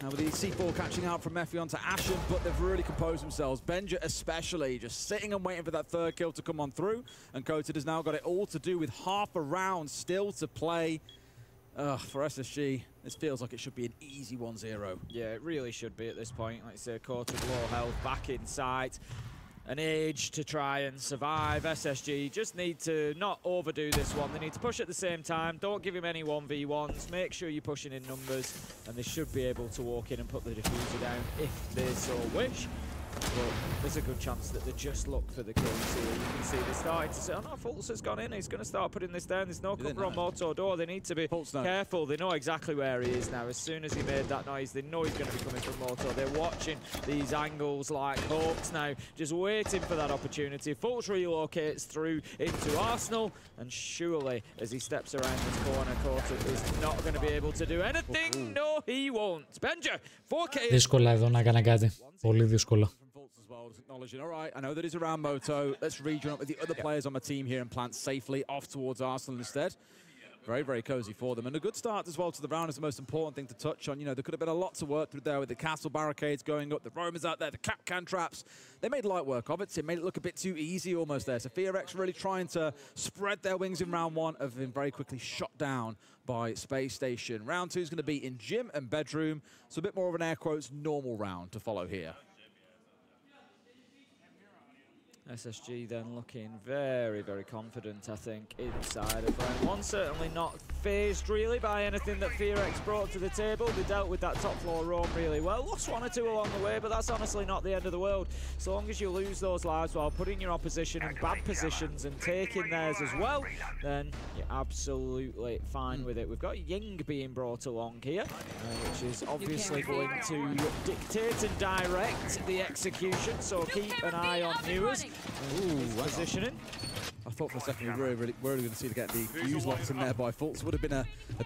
Now with the C4 catching out from Mephi onto Ashen, but they've really composed themselves. Benja especially, just sitting and waiting for that 3rd kill to come on through. And Coated has now got it all to do with half a round still to play. For SSG, this feels like it should be an easy 1-0. Yeah, it really should be at this point. Like I say, Coated low health, back in sight. An age to try and survive. SSG just need to not overdo this one. They need to push at the same time. Don't give him any 1v1s. Make sure you're pushing in numbers, and they should be able to walk in and put the diffuser down if they so wish. But there's a good chance that they just look for the kills here. You can see they're starting to say, oh no, Fultz has gone in. He's going to start putting this down. There's no cover on Moto Door. They need to be careful. They know exactly where he is now. As soon as he made that noise, they know he's going to be coming from Moto. They're watching these angles like hawks now, just waiting for that opportunity. Fultz relocates through into Arsenal, and surely as he steps around this corner, Corton is not going to be able to do anything. No, he won't. Benja, 4K. Δύσκολα εδώ να κάνει κάτι. Πολύ δύσκολα. Acknowledging, all right, I know that he's around Moto. Let's rejoin up with the other players on my team here and plant safely off towards Arsenal instead. Very, very cozy for them. And a good start as well to the round is the most important thing to touch on. You know, there could have been a lot to work through there with the castle barricades going up, the roamers out there, the cap can traps. They made light work of it. So it made it look a bit too easy almost there. So FearX really trying to spread their wings in round 1, have been very quickly shot down by Space Station. Round 2 is going to be in gym and bedroom. So a bit more of an air quotes normal round to follow here. SSG then looking very, very confident, I think, inside of round 1. Certainly not phased, really, by anything that FearX brought to the table. They dealt with that top floor roam really well. Lost 1 or 2 along the way, but that's honestly not the end of the world. So long as you lose those lives while putting your opposition in bad positions and taking theirs as well, then you're absolutely fine with it. We've got Ying being brought along here, which is obviously going to dictate and direct the execution. So keep an eye on Newers. Positioning. I thought for a second we were really going to see to get the fuse locks in there by Fultz. Would have been a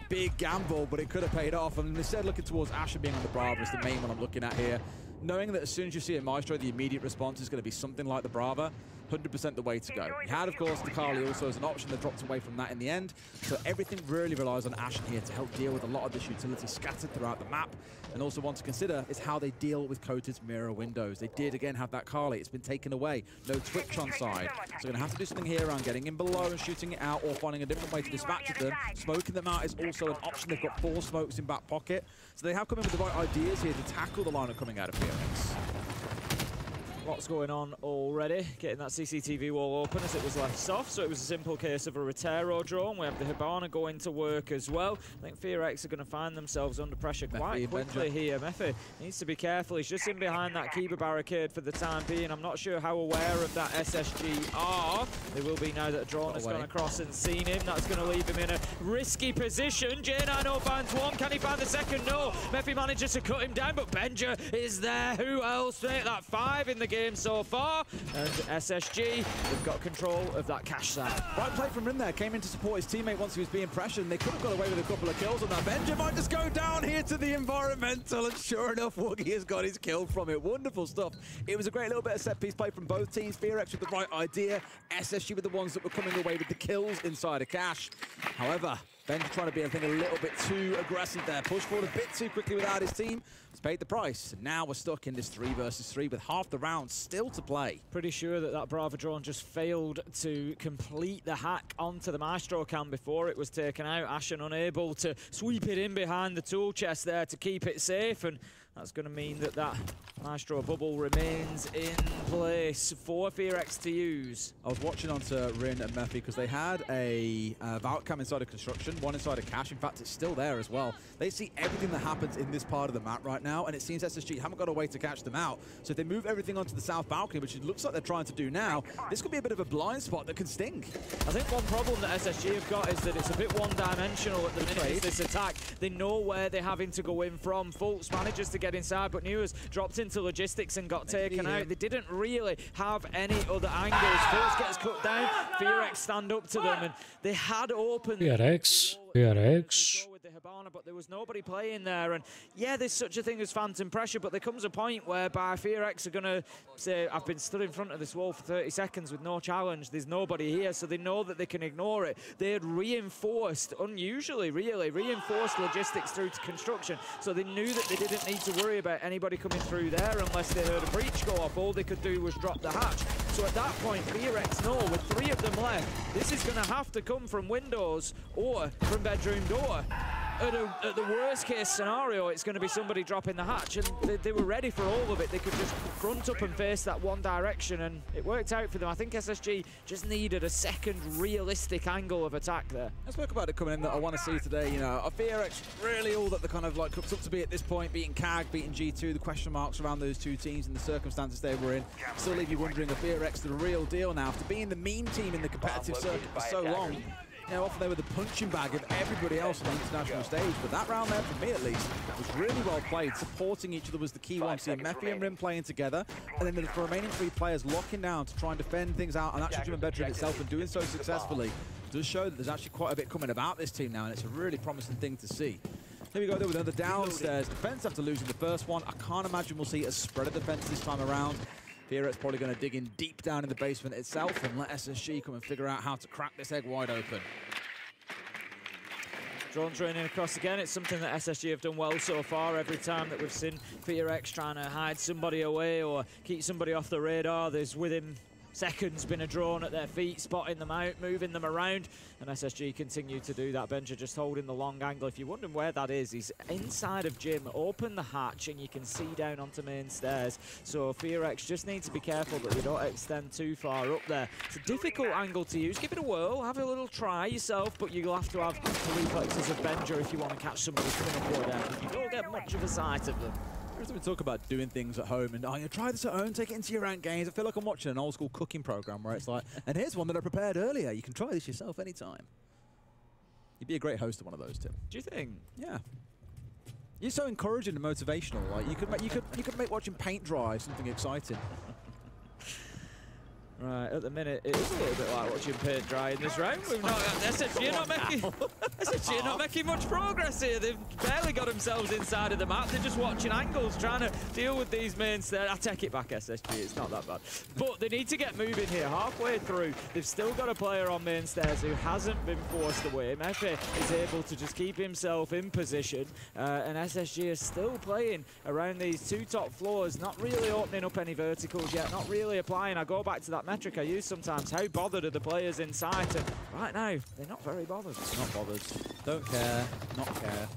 big gamble, but it could have paid off. And instead looking towards Asher being on the Brava is the main one I'm looking at here. Knowing that as soon as you see a Maestro, the immediate response is going to be something like the Brava. 100% the way to go. He had, of course, the Kali also as an option that dropped away from that in the end. So everything really relies on Ashen here to help deal with a lot of this utility scattered throughout the map. And also one to consider is how they deal with Coated's mirror windows. They did, again, have that Kali. It's been taken away. No Twitch on side. So going to have to do something here around getting in below and shooting it out or finding a different way to dispatch them. Smoking them out is also an option. They've got 4 smokes in back pocket. So they have come in with the right ideas here to tackle the lineup coming out of FearX. Lots going on already, getting that CCTV wall open as it was left soft, so it was a simple case of a Rotero drone. We have the Hibana going to work as well. I think FearX are going to find themselves under pressure quite quickly here. Mephi needs to be careful. He's just in behind that Kiba barricade for the time being. I'm not sure how aware of that SSG are. They will be now that a drone has gone across and seen him. That's going to leave him in a risky position. J90 finds 1. Can he find the second? No. Mephi manages to cut him down, but Benja is there. Who else? Make that 5 in the game so far, and SSG, they've got control of that cash side. Right play from Rim there, came in to support his teammate once he was being pressured, and they could have got away with a couple of kills on that. Benja might just go down here to the environmental, and sure enough, Woogie has got his kill from it. Wonderful stuff. It was a great little bit of set-piece play from both teams. FearX with the right idea, SSG with the ones that were coming away with the kills inside of cash. However, Ben's trying to be, I think, a little bit too aggressive there. Push forward a bit too quickly without his team. He's paid the price. Now we're stuck in this 3 versus 3 with half the round still to play. Pretty sure that Brava drone just failed to complete the hack onto the Maestro cam before it was taken out. Ashen unable to sweep it in behind the tool chest there to keep it safe, and that's going to mean that that Maestro bubble remains in place for FearX to use. I was watching onto Rin and Mephi because they had a Vault cam inside of construction, one inside of cash. In fact, it's still there as well. They see everything that happens in this part of the map right now, and it seems SSG haven't got a way to catch them out. So if they move everything onto the south balcony, which it looks like they're trying to do now, this could be a bit of a blind spot that can sting. I think one problem that SSG have got is that it's a bit one-dimensional at the minute. Is this attack. They know where they're having to go in from. Fultz manages to get inside, but Newers dropped into logistics and got taken out. They didn't really have any other angles. Fultz gets cut down. FearX stand up to them, and they had opened FearX. with the Hibana, but there was nobody playing there. And yeah, there's such a thing as phantom pressure, but there comes a point whereby FearX are going to say, I've been stood in front of this wall for 30 seconds with no challenge. There's nobody here, so they know that they can ignore it. They had reinforced, unusually, really, reinforced logistics through to construction, so they knew that they didn't need to worry about anybody coming through there unless they heard a breach go off. All they could do was drop the hatch. So at that point, FearX know with 3 of them left, this is going to have to come from windows or from bedroom door. At the worst case scenario, it's going to be somebody dropping the hatch, and they were ready for all of it. They could just front up and face that one direction, and it worked out for them. I think SSG just needed a second realistic angle of attack there. I spoke about it coming in that I want to see today. You know, FearX really all that the kind of like cooked up to be at this point, beating CAG, beating G2, the question marks around those two teams and the circumstances they were in still leave you wondering if FearX the real deal now after being the meme team in the competitive circuit for so long. You know, often they were the punching bag of everybody else on the international stage, but that round there, for me at least, was really well played. Supporting each other was the key one. Seeing Mephi and Rim playing together, and then the remaining 3 players locking down to try and defend things out, and actually Jim and Bedroom itself, and doing so successfully, does show that there's actually quite a bit coming about this team now, and it's a really promising thing to see. Here we go there with another downstairs defense after losing the first one. I can't imagine we'll see a spread of defense this time around. FearX probably going to dig in deep down in the basement itself and let SSG come and figure out how to crack this egg wide open. Drone training across again. It's something that SSG have done well so far. Every time that we've seen FearX trying to hide somebody away or keep somebody off the radar, there's within seconds been a drone at their feet, spotting them out, moving them around, and SSG continue to do that. Benja just holding the long angle. If you're wondering where that is, he's inside of Jim. Open the hatch and you can see down onto main stairs. So FearX just need to be careful that they don't extend too far up there. It's a difficult angle to use. Give it a whirl, have a little try yourself, but you'll have to have the reflexes of Benja if you want to catch somebody coming up or down. You don't get much of a sight of them. We talk about doing things at home and, oh, you try this at home, take it into your ranked games. I feel like I'm watching an old school cooking program where it's like, and here's one that I prepared earlier. You can try this yourself anytime. You'd be a great host of one of those, Tim. Do you think? Yeah. You're so encouraging and motivational. Like you could make watching paint dry something exciting. Right, at the minute, it is a little bit like watching paint dry in this round. We've not, SSG are not making much progress here. They've barely got themselves inside of the map. They're just watching angles, trying to deal with these main stairs. I take it back, SSG, it's not that bad. But they need to get moving here. Halfway through, they've still got a player on main stairs who hasn't been forced away. Mephi is able to just keep himself in position, and SSG is still playing around these 2 top floors, not really opening up any verticals yet, not really applying. I go back to that metric I use sometimes. How bothered are the players in sight? And right now, they're not very bothered. Not bothered. Don't care. Not care.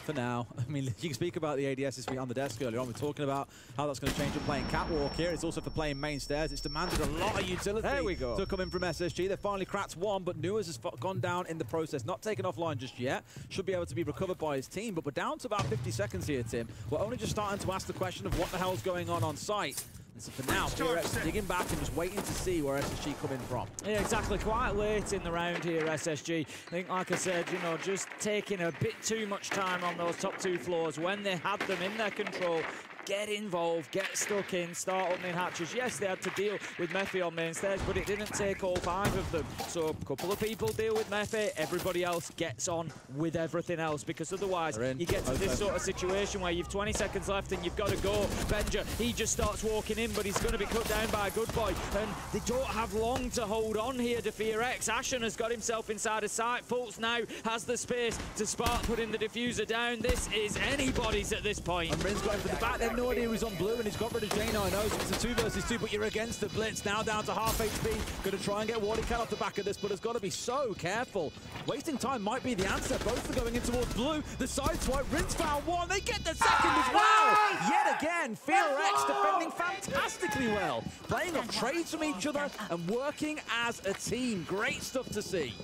For now. I mean, you can speak about the ADSs on the desk earlier on. We're talking about how that's going to change for playing Catwalk here. It's also for playing main stairs. It's demanded a lot of utility to come in from SSG. They finally cracked one, but Newers has gone down in the process. Not taken offline just yet. Should be able to be recovered by his team, but we're down to about 50 seconds here, Tim. We're only just starting to ask the question of what the hell's going on site. And so for now, FearX digging back and just waiting to see where SSG come in from. Yeah, exactly. Quite late in the round here, SSG. I think, like I said, you know, just taking a bit too much time on those top 2 floors when they had them in their control. get involved, get stuck in, start opening hatches. Yes, they had to deal with Mephi on main stage, but it didn't take all 5 of them. So a couple of people deal with Mephi, everybody else gets on with everything else, because otherwise you get to this sort of situation where you've 20 seconds left and you've got to go. Benja, he just starts walking in, but he's going to be cut down by a good boy, and they don't have long to hold on here. DeFearX, Ashen has got himself inside a sight. Fultz now has the space to Spark putting the diffuser down. This is anybody's at this point. And Rin's got him to the back. They have no idea he's on blue, and he's got rid of J9. So it's a 2 versus 2, but you're against the blitz. Now down to half HP. Going to try and get Wardycat off the back of this, but has got to be so careful. Wasting time might be the answer. Both are going in towards blue. The side swipe. Rin's found one. They get the second as well. Yet again, FearX defending fantastically well. Playing off trades from each other and working as a team. Great stuff to see.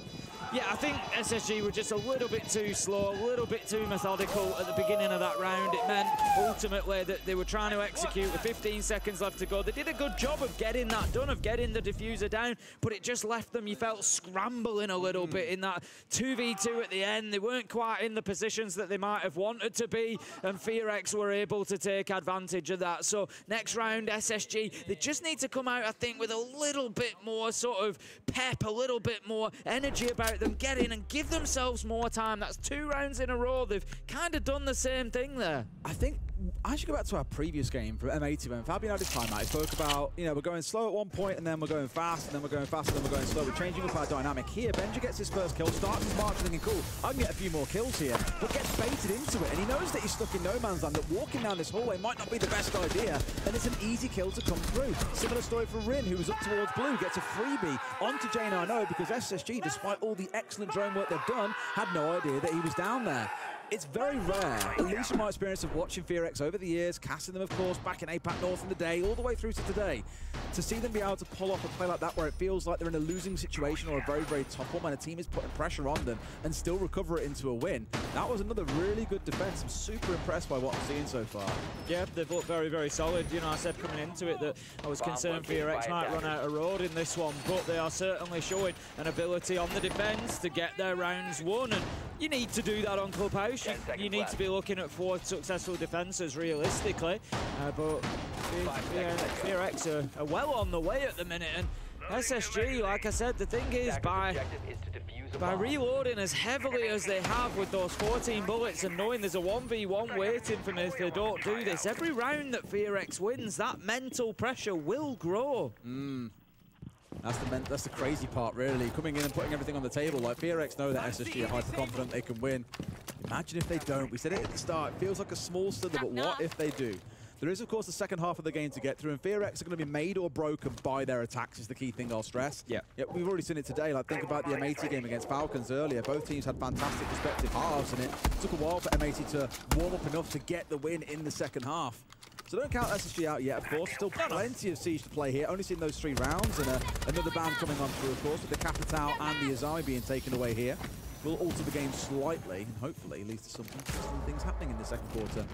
Yeah, I think SSG were just a little bit too slow, a little bit too methodical at the beginning of that round. It meant ultimately that they were trying to execute with 15 seconds left to go. They did a good job of getting that done, of getting the diffuser down, but it just left them, you felt, scrambling a little bit in that 2v2 at the end. They weren't quite in the positions that they might have wanted to be, and FearX were able to take advantage of that. So next round, SSG, they just need to come out, I think, with a little bit more sort of pep, a little bit more energy about them, get in and give themselves more time. That's 2 rounds in a row. They've kind of done the same thing there. I think I should go back to our previous game from M80 when Fabian had his timeout. He spoke about, you know, we're going slow at one point and then we're going fast, and then we're going fast and then we're going slow. We're changing up our dynamic here. Benja gets his first kill, starts his march thinking, cool, I can get a few more kills here, but gets baited into it. And he knows that he's stuck in no man's land, that walking down this hallway might not be the best idea, and it's an easy kill to come through. Similar story for Rin, who was up towards blue, gets a freebie onto J9O because SSG, despite all the excellent drone work they've done, had no idea that he was down there. It's very rare, at least from my experience of watching FearX over the years, casting them, of course, back in APAC North in the day, all the way through to today, to see them be able to pull off a play like that where it feels like they're in a losing situation or a very, very tough one when a team is putting pressure on them and still recover it into a win. That was another really good defense. I'm super impressed by what I'm seeing so far. Yeah, they've looked very, very solid. You know, I said coming into it that I was concerned FearX might run out of road in this one, but they are certainly showing an ability on the defense to get their rounds won, and you need to do that on Clubhouse. You need to be looking at 4 successful defenses realistically, but FearX are well on the way at the minute, and SSG, like I said, the thing is, by reloading as heavily as they have with those 14 bullets and knowing there's a 1v1 waiting for them if they don't do this, every round that FearX wins, that mental pressure will grow. That's the crazy part, really. Coming in and putting everything on the table. Like, FearX know that SSG are hyper-confident they can win. Imagine if they don't. We said it at the start. It feels like a small slither, but what if they do? There is, of course, the second half of the game to get through, and FearX are going to be made or broken by their attacks is the key thing I'll stress. Yeah, we've already seen it today. Like, think about the M80 game against Falcons earlier. Both teams had fantastic respective halves, and it took a while for M80 to warm up enough to get the win in the second half. So don't count SSG out yet, of course. Still plenty of Siege to play here. Only seen those 3 rounds, and another ban coming on through, of course, with the Capital and the Azami being taken away here. Will alter the game slightly, and hopefully leads to some interesting things happening in the second quarter.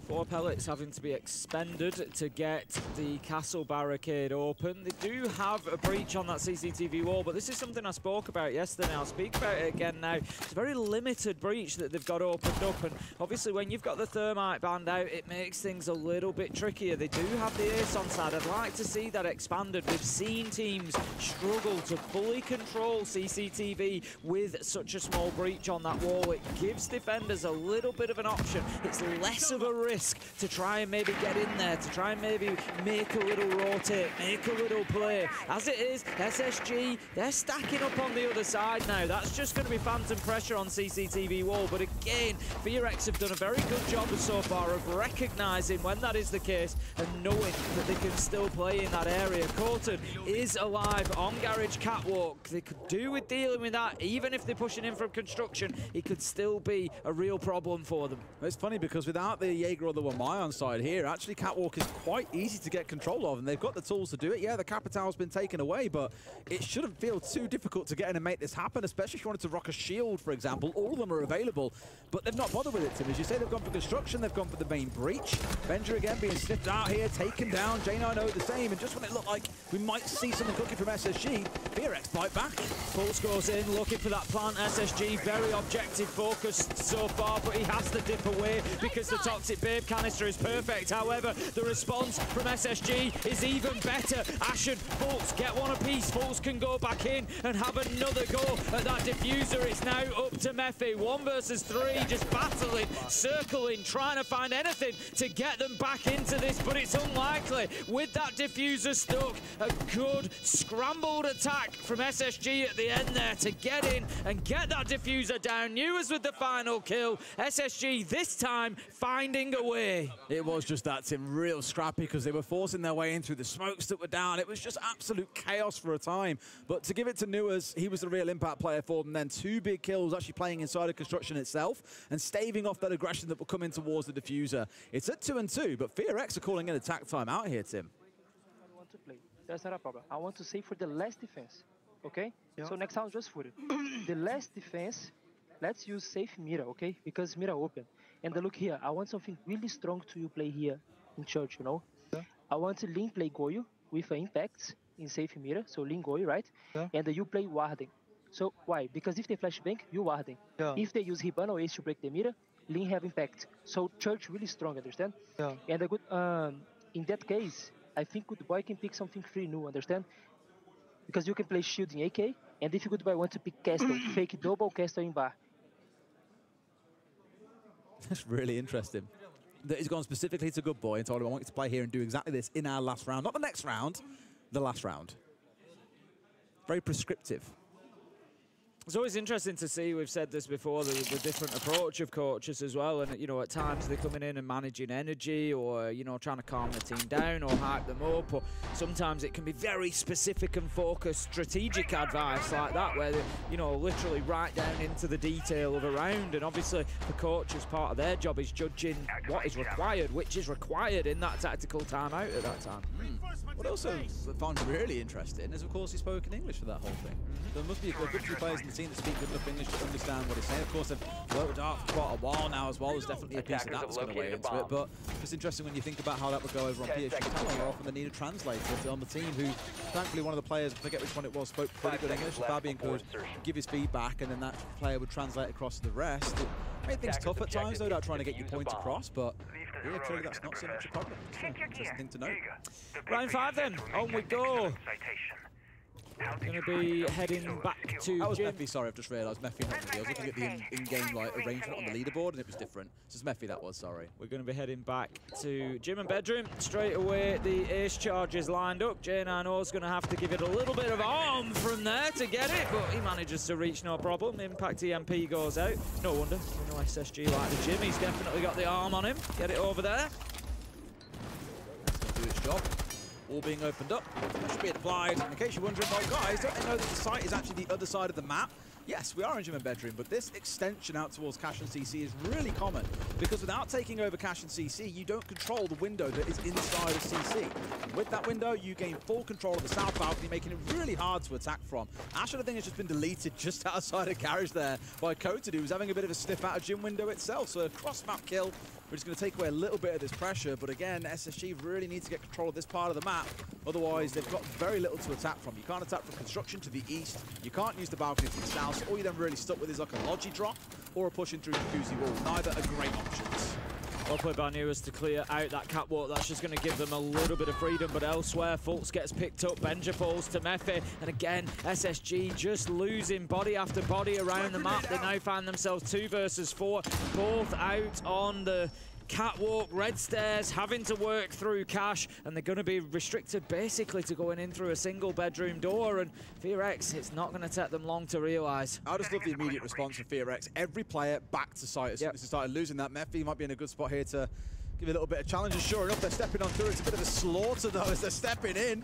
4 pellets having to be expended to get the castle barricade open. They do have a breach on that CCTV wall, but this is something I spoke about yesterday. I'll speak about it again now. It's a very limited breach that they've got opened up, and obviously when you've got the thermite band out, it makes things a little bit trickier. They do have the ace on side. I'd like to see that expanded. We've seen teams struggle to fully control CCTV with such a small breach on that wall. It gives defenders a little bit of an option. It's less of a risk to try and maybe get in there, to try and maybe make a little rotate, make a little play. As it is, SSG, they're stacking up on the other side now. That's just going to be phantom pressure on CCTV wall. But again, FearX have done a very good job so far of recognising when that is the case and knowing that they can still play in that area. Colton is alive on Garage Catwalk. They could do with dealing with that. Even if they're pushing in from construction, it could still be a real problem for them. It's funny because without the Jaeger or the Wamai on side here, actually Catwalk is quite easy to get control of, and they've got the tools to do it. Yeah, the Capital's been taken away, but it shouldn't feel too difficult to get in and make this happen, especially if you wanted to rock a shield, for example. All of them are available, but they've not bothered with it, Tim. As you say, they've gone for construction, they've gone for the main breach. Benja again being sniffed out here, taken down. J9O the same, and just when it looked like we might see something cooking from SSG, FearX bite back. Pulse goes in, looking for that plant. SSG, very objective focused so far, but he has to dip away because the Toxic Babe canister is perfect. However, the response from SSG is even better. Ashen, Fultz get one apiece. Fultz can go back in and have another go at that diffuser. It's now up to Mephi. 1 versus 3, just battling, circling, trying to find anything to get them back into this, but it's unlikely. With that diffuser stuck, a good scrambled attack from SSG at the end there to get in and get that diffuser down. Newers with the final kill. SSG this time finding a way. It was just that, Tim, real scrappy because they were forcing their way in through the smokes that were down. It was just absolute chaos for a time. But to give it to Newers, he was the real impact player for them then. 2 big kills actually playing inside of construction itself and staving off that aggression that will come in towards the diffuser. It's at 2-2, but FearX are calling in attack time out here, Tim. I want to play. That's not a problem. I want to save for the last defense. Okay? Yeah. So next round, just for it. The last defense, let's use safe Mira, okay? Because Mira open. And look here, I want something really strong to you play here in church, you know? Yeah. I want to Lin play Goyo with impacts in safe Mira, so Lin Goyo, right? Yeah. And you play Warden. So why? Because if they flashbang, you Warden. Yeah. If they use Hibana or Ace to break the Mira, Lin have impact. So church really strong, understand? Yeah. And good, in that case, I think Good Boy can pick something free new, understand? Because you can play shield in AK, and if Good Boy want to pick Castle, fake double Castle in bar. That's really interesting. That he's gone specifically to Good Boy and told him, I want you to play here and do exactly this in our last round. Not the next round, the last round. Very prescriptive. It's always interesting to see, we've said this before, the different approach of coaches as well. And, you know, at times they're coming in and managing energy or, you know, trying to calm the team down or hype them up. Or sometimes it can be very specific and focused strategic advice like that, where they, you know, literally right down into the detail of a round. And obviously the coach, as part of their job, is judging what is required, which is required in that tactical timeout at that time. What also I found really interesting is, of course, he spoke in English for that whole thing. There must be a good few players in the team that speak good enough English to understand what he's saying. Of course, they've worked with Dart for quite a while now as well. There's definitely a piece of that that's going to weigh into it. But it's interesting when you think about how that would go over on PSG Talent. How often they need a translator on the team who, thankfully, one of the players, I forget which one it was, spoke pretty good English. Fabian could give his feedback, and then that player would translate across to the rest. It made things tough at times, no doubt, trying to get your point across, but yeah, clearly that's not so much a problem. It's an interesting thing to note. Round 5 then, on we go. Going to be heading back to That was Jim. Mephi, sorry, I've just realised. Mephi helped me. I was looking at the in-game like arrangement on the leaderboard and it was different. So it's Mephi that was, sorry. We're going to be heading back to Gym and Bedroom. Straight away, the ace charges lined up. J9O's going to have to give it a little bit of arm from there to get it, but he manages to reach no problem. Impact EMP goes out. No wonder, you know, SSG like the Gym. He's definitely got the arm on him. Get it over there. It's going to do its job. All being opened up, should be applied. In case you're wondering, well, guys, don't they know that the site is actually the other side of the map? Yes, we are in Gym and Bedroom, but this extension out towards Cash and CC is really common because without taking over Cash and CC, you don't control the window that is inside of CC. And with that window, you gain full control of the south balcony, making it really hard to attack from. Asher, I think, has just been deleted just outside of Garage there by Kotadu, who's having a bit of a sniff out of Gym window itself. So a cross-map kill, which is going to take away a little bit of this pressure. But again, SSG really needs to get control of this part of the map. Otherwise, they've got very little to attack from. You can't attack from construction to the east. You can't use the balcony to the south. So all you're then really stuck with is like a Logi drop or a pushing through the Jacuzzi wall. Neither are great options. Well played by Newers to clear out that catwalk. That's just going to give them a little bit of freedom, but elsewhere, Fultz gets picked up. Benja falls to Mephi, and again, SSG just losing body after body around the map. They now find themselves 2 versus 4, both out on the catwalk, red stairs, having to work through Cash, and they're going to be restricted basically to going in through a single bedroom door, and FearX, it's not going to take them long to realise. I just love the immediate response from FearX. Every player back to site as soon as they started losing that. Mephi might be in a good spot here to give a little bit of challenge, and sure enough, they're stepping on through. It's a bit of a slaughter though as they're stepping in.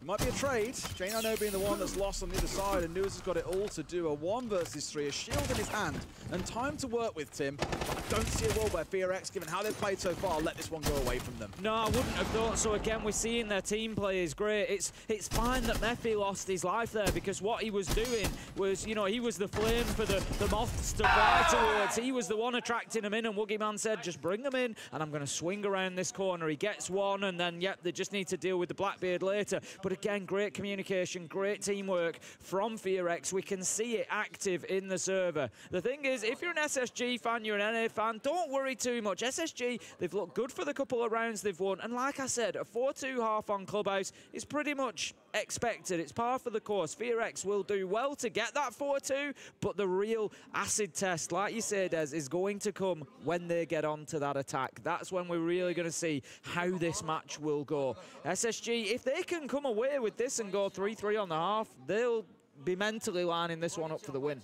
It might be a trade. Jane Arno being the one that's lost on the other side, and Nuis has got it all to do a 1 versus 3, a shield in his hand, and time to work with, Tim. But I don't see a world where FearX, given how they've played so far, let this one go away from them. No, I wouldn't have thought so. Again, we're seeing their team play is great. It's fine that Mephi lost his life there, because what he was doing was, you know, he was the flame for the moths to fly towards. He was the one attracting them in, and Woogie Man said, just bring them in, and I'm going to swing around this corner. He gets one, and then, yep, they just need to deal with the Blackbeard later. But again, great communication, great teamwork from FearX. We can see it active in the server. The thing is, if you're an SSG fan, you're an NA fan, don't worry too much. SSG, they've looked good for the couple of rounds they've won. And like I said, a 4-2 half on Clubhouse is pretty much expected. It's par for the course. FearX will do well to get that 4-2, but the real acid test, like you said, Des, is going to come when they get onto that attack. That's when we're really going to see how this match will go. SSG, if they can come away with this and go 3-3 on the half, they'll be mentally lining this one up for the win.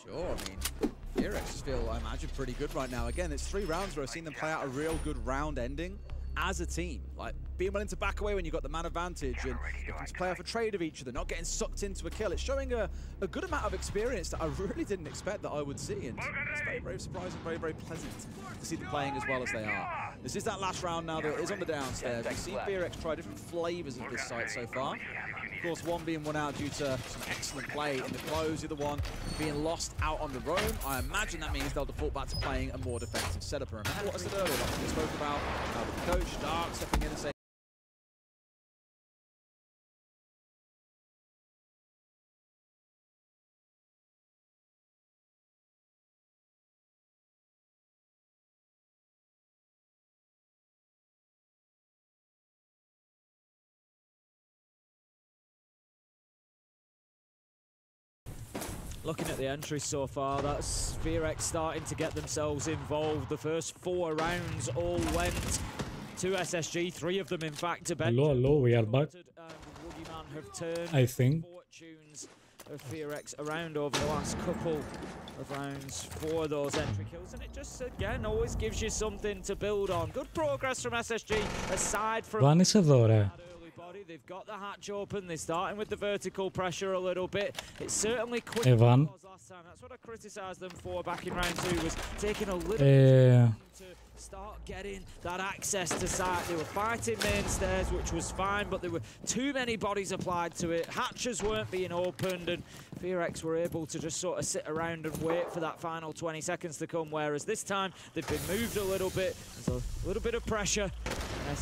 Sure, I mean, FearX just feel, I imagine, pretty good right now. Again, it's 3 rounds where I've seen them play out a real good round ending as a team. Like, being willing to back away when you've got the man advantage and looking to play off a trade of each other, not getting sucked into a kill. It's showing a good amount of experience that I really didn't expect that I would see, and it's very, very surprising, very, very pleasant to see them playing as well as they are. This is that last round now that is on the downstairs. We've seen FearX try different flavors of this site so far. Of course, one being won out due to some excellent play in the close, the other one being lost out on the roam. I imagine that means they'll default back to playing a more defensive setup. Remember what I said earlier, like we spoke about with the coach, Dark stepping in and saying, Looking at the entries so far, that's FearX starting to get themselves involved. The first 4 rounds all went to SSG, 3 of them in fact to bench. Hello, we are back. Have turned I think. Fortunes of FearX around over the last couple of rounds for those entry kills, and it just again always gives you something to build on. Good progress from SSG aside from Βάνεις εδώ, ρε. They've got the hatch open. They're starting with the vertical pressure a little bit. It's certainly quick. Evan. That's what I criticised them for back in round 2, was taking a little bit to start getting that access to site. They were fighting main stairs, which was fine, but there were too many bodies applied to it. Hatches weren't being opened, and FearX were able to just sort of sit around and wait for that final 20 seconds to come, whereas this time they've been moved a little bit. There's a little bit of pressure.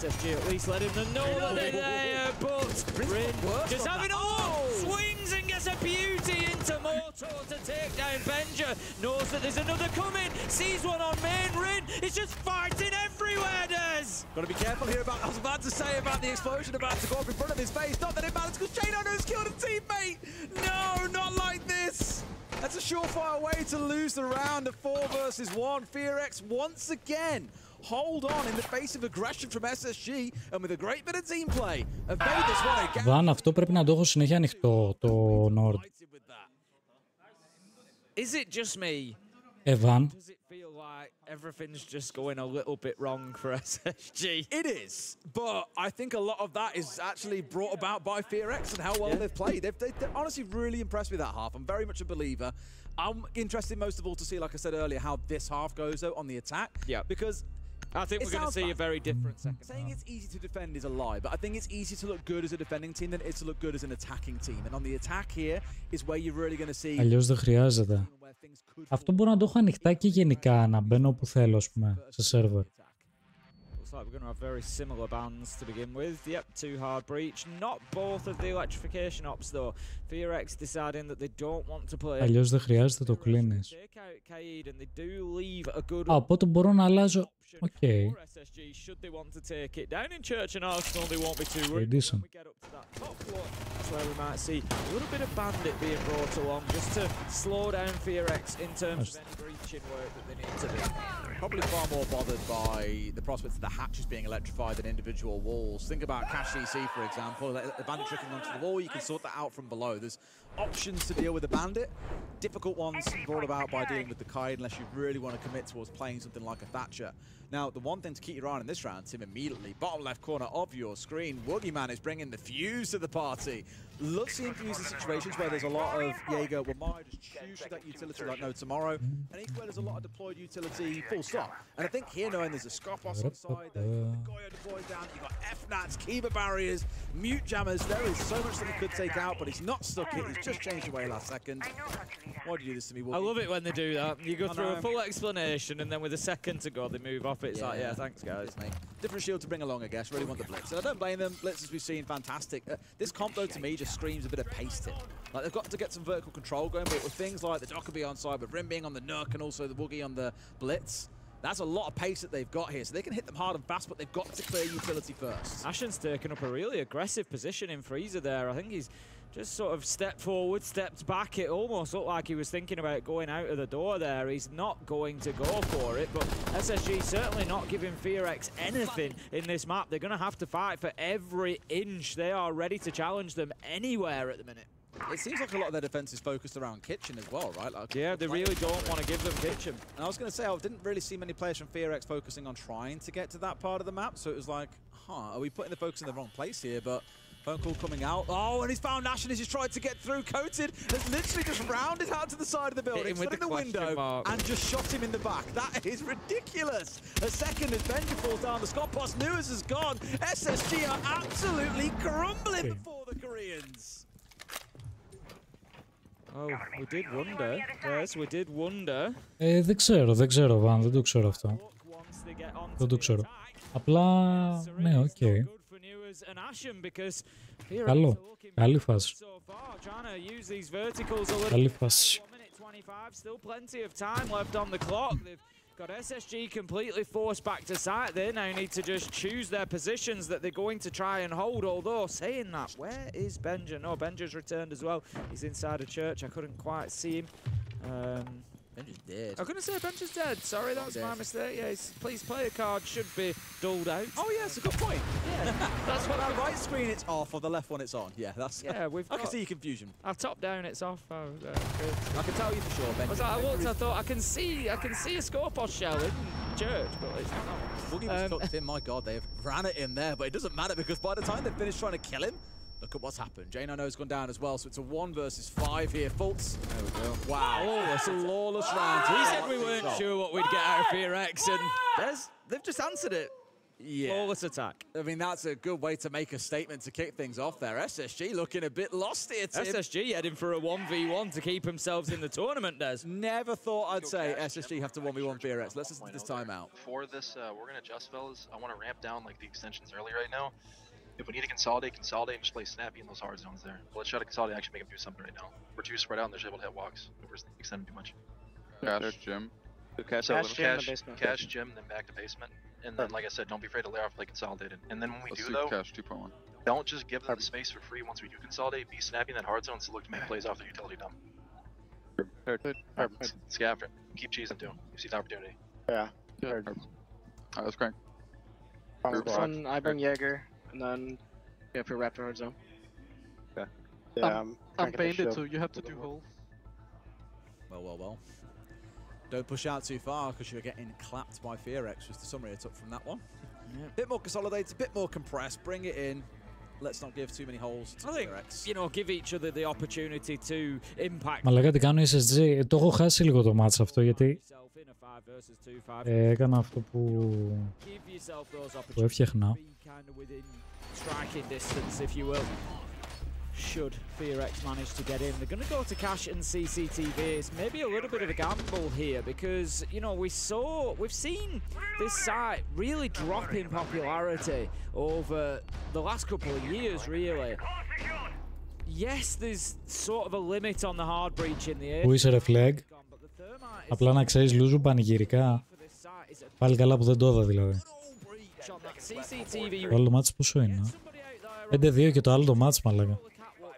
SSG at least letting them know that they're there, but Rin just having a look, swings and gets a beauty into Moto to take down Benja, knows that there's another coming, sees one on main. Rin is just fighting everywhere, Des! Got to be careful here about, I was about to say about the explosion about to go up in front of his face, not that it matters because Jane Arno's killed a teammate! No, not like this! That's a surefire way to lose the round of 4 versus 1. FearX once again hold on in the face of aggression from SSG, and with a great bit of team play, evade this one again. Βαν, αυτό πρέπει να το έχω συνέχεια ανοιχτό, το Nord. Is it just me? Evan. Does it feel like everything's just going a little bit wrong for SSG? It is, but I think a lot of that is actually brought about by FearX and how well they've played. They're honestly really impressed with that half. I'm very much a believer. I'm interested most of all to see, like I said earlier, how this half goes though on the attack. Yeah. Because I think we're going to see a very different second half. Saying it's easy to defend is a lie, but I think it's easier to look good as a defending team than it is to look good as an attacking team. And on the attack here is where you're really going to see. Αλλιώς δεν χρειάζεται. Αυτό μπορώ να το έχω ανοιχτά και γενικά, να μπαίνω όπου θέλω, ας πούμε, σε σερβερ. Looks like we're going to have very similar bans to begin with. Yep, 2 hard breach. Not both of the electrification ops though. FearX deciding that they don't want to play. Αλλιώς δεν χρειάζεται, το κλείνεις. Α, οπότε μπορώ να αλλάζω. Οκ. SSG, should they want to take it down in Church and Arsenal, they won't be too worried. When we get up to that top floor, that's where we might see a little bit of bandit being brought along just to slow down FearX in terms of any breaching work that they need to do. Probably far more bothered by the prospects of the hatches being electrified than individual walls. Think about Cash CC, for example. The bandit tricking onto the wall, you can sort that out from below. There's options to deal with the bandit. Difficult ones brought about by dealing with the Kite unless you really want to commit towards playing something like a Thatcher. Now, the one thing to keep your eye on in this round, Tim, immediately, bottom left corner of your screen, Woogieman is bringing the fuse to the party. Loves seeing fuse in situations where there's a lot of Jaeger, Wamai just choose that utility like no tomorrow, and equally there's a lot of deployed utility, full stop. And I think here, knowing there's a Skopos on side, the Goyo deploys down, you've got F-Nats, Kiba barriers, mute jammers, there is so much that he could take out, but he's not stuck it, he's just changed away last second. Why do you do this to me, Woogie? I love it when they do that. You go through a full explanation, and then with a second to go, they move off it. It's like, yeah, thanks, guys. Mate. Different shield to bring along, I guess. Really want the Blitz. And I don't blame them. Blitz, as we've seen, fantastic. This comp, though, to me, just screams a bit of pace to it. Like, they've got to get some vertical control going, but with things like the Dokkaebi on side, with Rim being on the Nook, and also the Woogie on the Blitz, that's a lot of pace that they've got here. So they can hit them hard and fast, but they've got to clear utility first. Ashen's taken up a really aggressive position in Freezer there. I think he's just sort of stepped forward, stepped back. It almost looked like he was thinking about going out of the door there. He's not going to go for it, but SSG certainly not giving FearX anything in this map. They're going to have to fight for every inch. They are ready to challenge them anywhere at the minute. It seems like a lot of their defense is focused around Kitchen as well, right? Like, yeah, they really don't want to give them Kitchen. And I was going to say, I didn't really see many players from FearX focusing on trying to get to that part of the map, so it was like, are we putting the focus in the wrong place here? But phone call coming out. Oh, and he's found Nash and he's just tried to get through. Coated has literally just rounded out to the side of the building, stood in the window, and just shot him in the back. That is ridiculous. A second as Benji falls down. The Skopos News is gone. SSG are absolutely crumbling before the Koreans. Oh, we did wonder. Yes, we did wonder. Δεν ξέρω, Βαν, δεν το ξέρω αυτό. Δεν το ξέρω. Απλά, ναι, οκ. Καλό, καλή φάση. Καλή φάση. Still plenty of time left on the clock. They've got SSG completely forced back to site. They now need to just choose their positions that they're going to try and hold. Although, saying that, where is Benja? No, Benja's returned as well. He's inside a church. I couldn't quite see him. Benja's dead. I was going to say Benja's dead. Sorry, that was my mistake. Yeah, his please player card should be dulled out. Oh, yeah, it's a good point. Yeah, that's what that right screen it's off, or the left one it's on. Yeah, that's. Yeah, we've. I can see your confusion. Our top down it's off. Oh, I can tell you for sure, Ben. I looked. I thought I can see a Skopos shell in church, but it's not. Woogie was tucked in. My God, they've ran at him there, but it doesn't matter because by the time they finish trying to kill him, look at what's happened. Jane I know has gone down as well, so it's a 1 versus 5 here. Fultz. There we go. Wow. Oh, it's a lawless round. We said we weren't sure what we'd get out of FearX, and they've just answered it. Yeah. Flawless attack. I mean, that's a good way to make a statement to kick things off there. SSG looking a bit lost here, Tim. SSG heading for a 1v1 to keep themselves in the tournament, Des. Never thought I'd say SSG have to 1v1 FearX. Let's listen to this timeout. For this, we're going to adjust, fellas. I want to ramp down like the extensions early right now. If we need to consolidate, and just play snappy in those hard zones there. But let's try to consolidate and actually make them do something right now. We're too spread out and they're just able to hit walks. If we're extending too much. Cash, Gym. Cash, Gym, then back to basement. And then, like I said, don't be afraid to layer off play consolidated. And then when we do, though, Cash 2.1. Don't just give them the space for free once we do consolidate. Be snappy in that hard zone, so look to make plays off their utility dump. Let's get after it. Keep cheesing too. You see the opportunity. Yeah. Alright, let's crank. I bring Jaeger, and then yeah, for Raptor hard zone. Okay. Yeah, I'm painted, so you have to do whole. Well. Don't push out too far because you're getting clapped by FearX, was the summary I took from that one. Yeah. Bit more consolidated, a bit more compressed, bring it in. Let's not give too many holes to FearX. You know, give each other the opportunity to impact. Μαλάκα τι κάνω SSG, το έχω χάσει λίγο το μάτς αυτό γιατί έκανα αυτό που έφτιαχνα. Striking distance, if you will. Should FearX manage to get in, they're going to go to Cash and CCTV. It's maybe a little bit of a gamble here because, you know, we've seen this site really drop in popularity over the last couple of years, really. Yes, there's sort of a limit on the hard breach in the air. Πού είσαι ρε flag? Απλά να ξέρεις λούζου πανηγυρικά. Πάλι καλά που δεν το είδα δηλαδή. Το άλλο μάτς πόσο είναι? 5-2 και το άλλο το μάτς μαλάκα.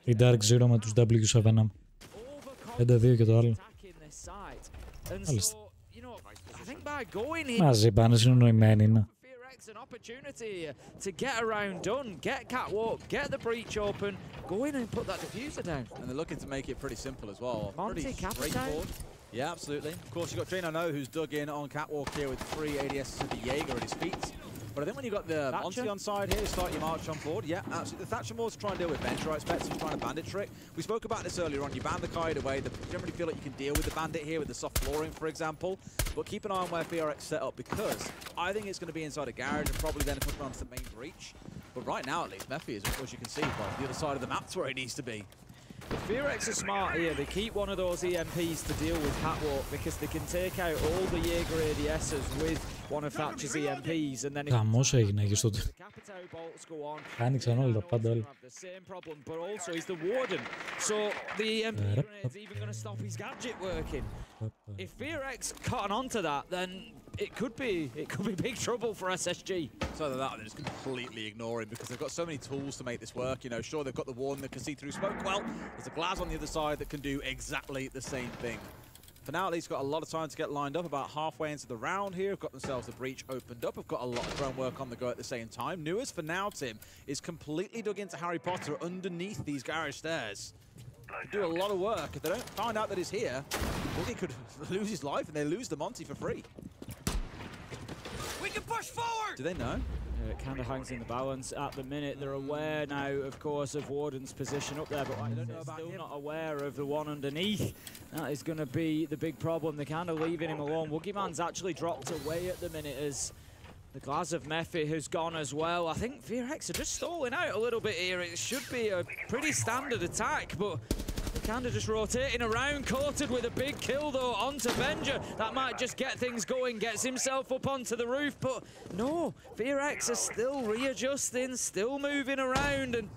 Η Dark Zero με τους W7. 5-2 και το άλλο. Μάλιστα. Μαζί πάνε συνονοημένοι είναι. An opportunity to get a round done, get catwalk, get the breach open, go in and put that diffuser down. And they're looking to make it pretty simple as well. Monty, pretty straightforward. Yeah, absolutely. Of course, you've got Drano No, who's dug in on Catwalk here with 3 ADSs with the Jaeger at his feet. But I think when you've got the Monty on side here, start your march on board. Yeah, absolutely. The Thatcher Moore's trying to deal with Venture, I expect. He's trying to bandit trick. We spoke about this earlier on. You ban the kite away. You generally feel like you can deal with the bandit here with the soft flooring, for example. But keep an eye on where VRX set up, because I think it's going to be inside a garage and probably then coming onto the main breach. But right now, at least, Mephi is, as you can see, by the other side of the map to where he needs to be. VRX are smart here. They keep one of those EMPs to deal with Catwalk because they can take out all the Jaeger ADSs with one of Thatcher's EMPs, and then Χαμός έγινε εκεί στο άνοιξαν όλα τα πάντα όλα. the same problem, but also he's the warden, so the EMP grenade's even going to stop his gadget working. If VRX cotton onto that, then it could be big trouble for SSG. So that they're just completely ignoring, because they've got so many tools to make this work. You know, sure, they've got the warden that can see through smoke. Well, there's a glass on the other side that can do exactly the same thing. For now, at least, got a lot of time to get lined up. About halfway into the round here, have got themselves the breach opened up. Have got a lot of drone work on the go at the same time. Nuas, for now, Tim, is completely dug into Harry Potter underneath these garage stairs. Could do a lot of work. If they don't find out that he's here, Boogie could lose his life, and they lose the Monty for free. We can push forward! Do they know? It kind of hangs in the balance at the minute. They're aware now, of course, of Warden's position up there, but they're still not aware of the one underneath. That is going to be the big problem. They're kind of leaving him alone. Woogieman's actually dropped away at the minute as the glass of Mephi has gone as well. I think VRX are just stalling out a little bit here. It should be a pretty standard attack, but they're kind of just rotating around, courted with a big kill though onto Benja. That might just get things going, gets himself up onto the roof, but no, VRX are still readjusting, still moving around, and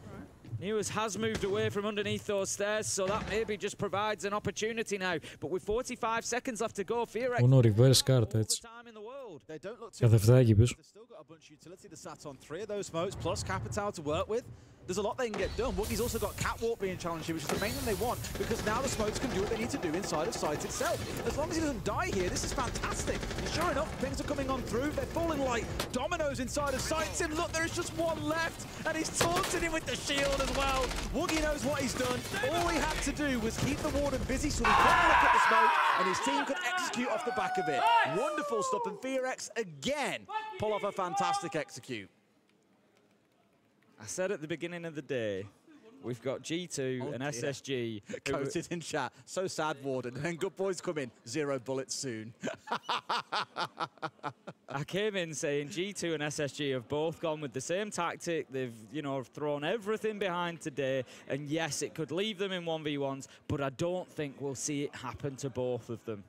Nuas has moved away from underneath those stairs, so that maybe just provides an opportunity now. But with 45 seconds left to go, VRX Μόνο reverse card, έτσι. They don't look too Καθευτάκι πίσω. They've still got a bunch of utility that sat on 3 of those smokes, plus Capital to work with. There's a lot they can get done. Woogie's also got Catwalk being challenged here, which is the main thing they want, because now the smokes can do what they need to do inside of sight itself. As long as he doesn't die here, this is fantastic. And sure enough, things are coming on through. They're falling like dominoes inside of sight. Tim, look, there's just one left, and he's taunting him with the shield as well. Woogie knows what he's done. All he had to do was keep the warden busy so he couldn't look at the smoke, and his team could execute off the back of it. Wonderful stuff, and VRX again pull off a fantastic execute. I said at the beginning of the day, we've got G2 and SSG. Coated in chat. So sad, Warden. And then good boys come in. 0 bullets soon. I came in saying G2 and SSG have both gone with the same tactic. They've, you know, thrown everything behind today. And yes, it could leave them in 1v1s, but I don't think we'll see it happen to both of them.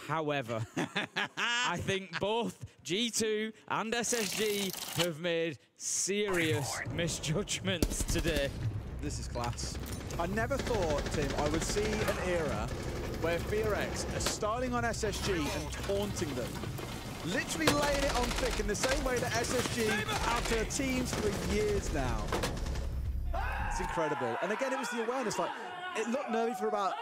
However, I think both G2 and SSG have made serious misjudgments today. This is class. I never thought, Tim, I would see an era where VRX are starting on SSG and taunting them. Literally laying it on thick in the same way that SSG have their teams for years now. It's incredible. And again, it was the awareness. Like, it looked nervy for about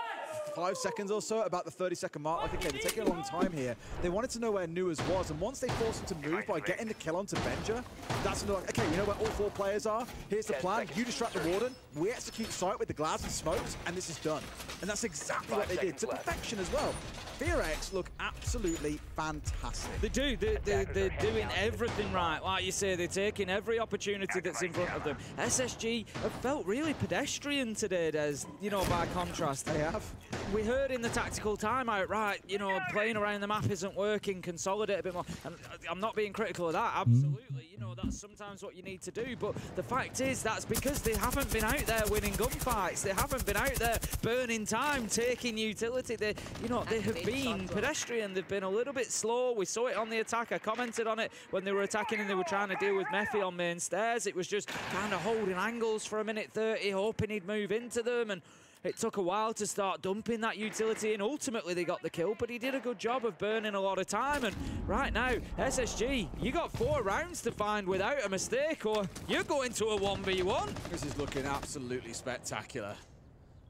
5 seconds or so, about the 30-second mark. Like, okay, they're taking a long time here. They wanted to know where Nuas was, and once they forced him to move by getting the kill onto Benja, that's when they're like, okay, you know where all 4 players are? Here's the plan. You distract the warden, we execute sight with the glass and smokes, and this is done. And that's exactly what they did, to perfection as well. VRX look absolutely fantastic. They do. They're doing everything right. Like you say, they're taking every opportunity that's in front of them. SSG have felt really pedestrian today, Des, you know, by contrast. They have. We heard in the tactical timeout, right, you know, playing around the map isn't working, consolidate a bit more. And I'm not being critical of that, absolutely. You know, that's sometimes what you need to do. But the fact is, that's because they haven't been out there winning gunfights. They haven't been out there burning time, taking utility. They, you know, they have been pedestrian. They've been a little bit slow. We saw it on the attack. I commented on it when they were attacking and they were trying to deal with Mephi on main stairs. It was just kind of holding angles for a minute 30, hoping he'd move into them. And it took a while to start dumping that utility, and ultimately they got the kill, but he did a good job of burning a lot of time. And right now, SSG, you got 4 rounds to find without a mistake, or you're going to a 1v1. This is looking absolutely spectacular.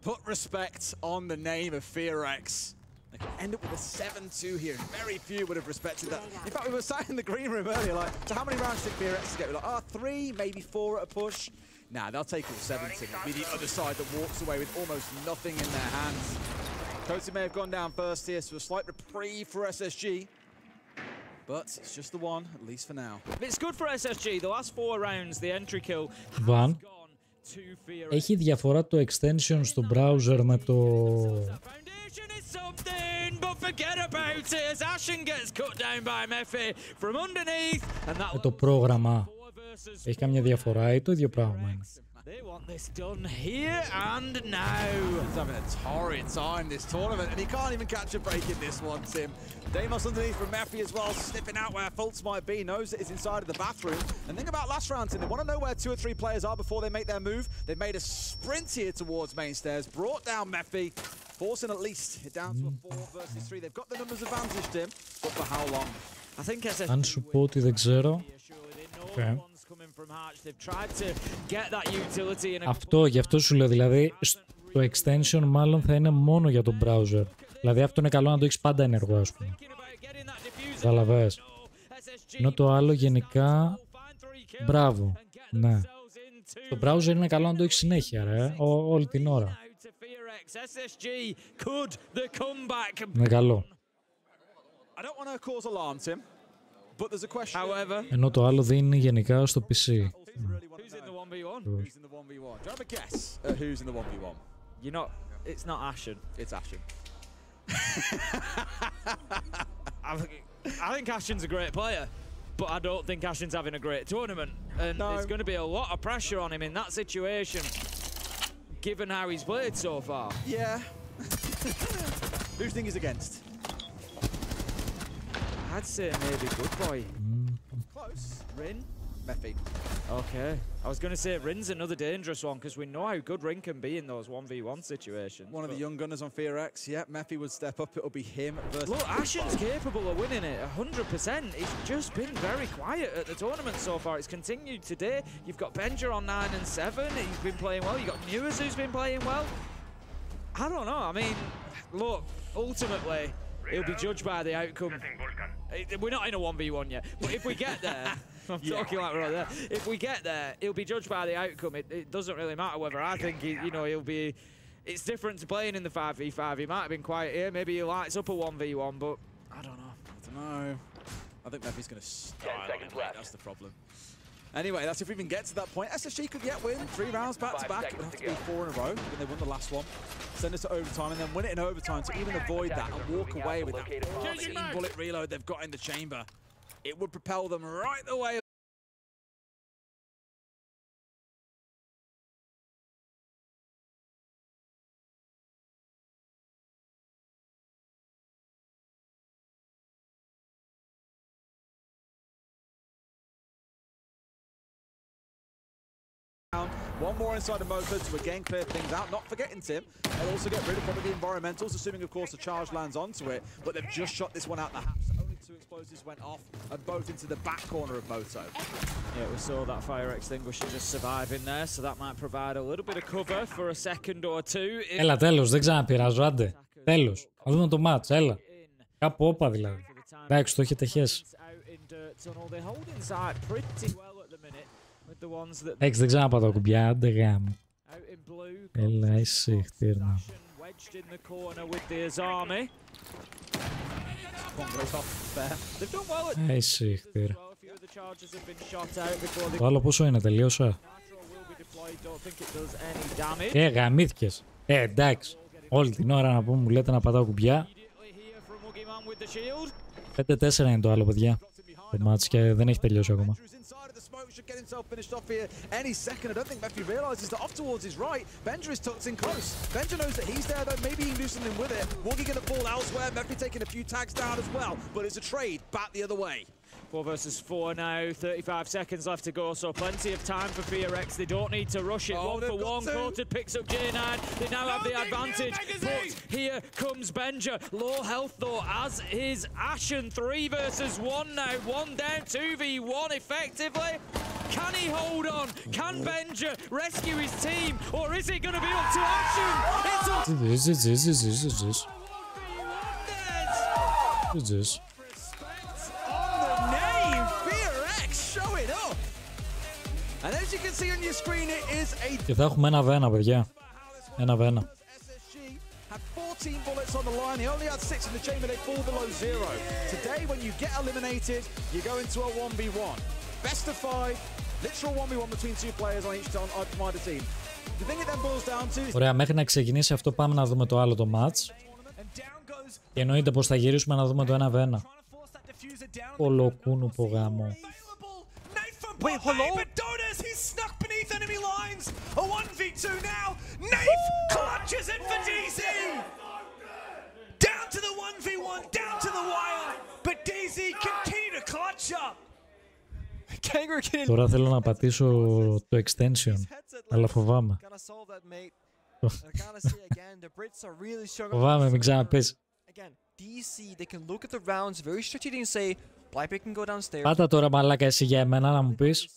Put respect on the name of VRX. They could end up with a 7-2 here. Very few would have respected that. In fact, we were sat in the green room earlier, like, so how many rounds did VRX get? We're like, 3, maybe 4 at a push. Nah, they'll take all 7. It'll be the other side that walks away with almost nothing in their hands. Cozy may have gone down first here, so a slight reprieve for SSG. But it's just the one, at least for now. It's good for SSG. The last 4 rounds, the entry kill Βαν. Έχει διαφορά το extension στο browser με το... με το πρόγραμμα. Έχει καμιά διαφορά ή το ίδιο πράγμα είναι? They want this done here and now. He's having a torrid time this tournament, and he can't even catch a break in this one, Tim. Damos underneath from Meffy as well, sniffing out where faults might be, knows that it's inside of the bathroom. And think about last round, Tim. They want to know where 2 or 3 players are before they make their move. They've made a sprint here towards main stairs, brought down Meffy, forcing at least it down to a 4 versus 3. They've got the numbers advantage, Tim, but for how long? I think SSG... Αν σου πω ότι δεν ξέρω... Okay. Αυτό, γι' αυτό σου λέω, δηλαδή το extension μάλλον θα είναι μόνο για το browser. Δηλαδή αυτό είναι καλό να το έχεις πάντα ενεργό, ας πούμε. Καταλαβαίνεις. Ενώ το άλλο γενικά... Μπράβο. Ναι. Το browser είναι καλό να το έχεις συνέχεια, ρε. Όλη την ώρα. Είναι καλό. Ενώ το άλλο δίνει γενικά στο PC. Who's in the 1v1? Do you have a guess at who's in the 1v1? You're not... It's not Ashen. It's Ashen. I think Ashen's a great player, but I don't think Ashen's having a great tournament. And there's going to be a lot of pressure on him in that situation, given how he's played so far. Yeah. Who do you think he's against? I'd say maybe Good Boy. Close. Rin. Meffy. Okay. I was going to say Rin's another dangerous one because we know how good Rin can be in those 1v1 situations. One of the young gunners on Fear X. Yeah, Meffy would step up. It'll be him versus... Look, Ashen's capable of winning it 100%. He's just been very quiet at the tournament so far. It's continued today. You've got Benja on 9 and 7. He's been playing well. You've got Newers who's been playing well. I don't know. I mean, look, ultimately... He'll be judged by the outcome. We're not in a 1v1 yet, but if we get there, I'm talking like we're there. If we get there, he'll be judged by the outcome. It doesn't really matter whether I think he'll be. It's different to playing in the 5v5. He might have been quiet here. Maybe he lights up a 1v1, but I don't know. I don't know. I think Meffy's going to style on him, mate. That's the problem. Anyway, that's if we even get to that point. SSG could yet win 3 rounds back to back. It would have to be 4 in a row when they won the last one. Send us to overtime and then win it in overtime to even avoid that and walk away with that 14-bullet reload they've got in the chamber. It would propel them right the way. One more inside the motor to again clear things out. Not forgetting, Tim, they'll also get rid of probably the environmentals, assuming, of course, the charge lands onto it. But they've just shot this one out the house. Only 2 explosives went off, and both into the back corner of Moto. Yeah, we saw that fire extinguisher just surviving there, so that might provide a little bit of cover for a second or two. Έλα, τέλος, δεν ξαναπειράζω, άντε. Τέλος. Να δούμε το μάτς, έλα. Κάπου όπα δηλαδή. Εντάξει, το έχετε χέσει. Έχεις, δεν ξαναπατάω κουμπιά, άντε γάμο. Έλα, εσύ, χτύρνα. Εσύ, χτύρα. Το άλλο πόσο είναι, τελείωσα. Γαμήθηκες. Εντάξει. Όλη την ώρα να πούμε, μου λέτε να πατάω κουμπιά. 5-4 είναι το άλλο, παιδιά. Το μάτς και δεν έχει τελειώσει ακόμα. Should get himself finished off here any second. I don't think Meffy realises that off towards his right, Benja is tucked in close. Benja knows that he's there though, maybe he can do something with it. Woogie going to fall elsewhere, Meffy taking a few tags down as well, but it's a trade back the other way. 4 versus 4 now, 35 seconds left to go, so plenty of time for FearX. They don't need to rush it. 1 for 1, Courted picks up J9. They now have the advantage, but here comes Benja. Low health though, as is Ashen. 3 versus 1 now, 1 down, 2v1 effectively. Can he hold on? Can Benja rescue his team? Or is it going to be up to Ashen? It's up to this. And as you can see on your screen, it is a... Και θα έχουμε 1v1, παιδιά. 1v1. SSG had 14 13 bullets on the line. He only had 6 in the chamber. They fall below 0. Today, when you get eliminated, you go into a 1v1. Best of 5, literal 1v1 between 2 players on each either team. The thing it then boils down to is... Ωραία, μέχρι να ξεκινήσει αυτό πάμε να δούμε το άλλο το match. Και εννοείται πως θα γυρίσουμε να δούμε το 1v1. Ολοκούνου που γάμο. Wait, hello? But Dotas, he's snuck beneath enemy lines. A 1v2 now. Nafe clutches it for DZ. Down to the 1v1, down to the wire. But DZ continue to clutch up. Τώρα θέλω να πατήσω το extension, αλλά φοβάμαι. Φοβάμαι, μην ξαναπέσει. Πάτα τώρα μαλάκα εσύ για εμένα να μου πεις.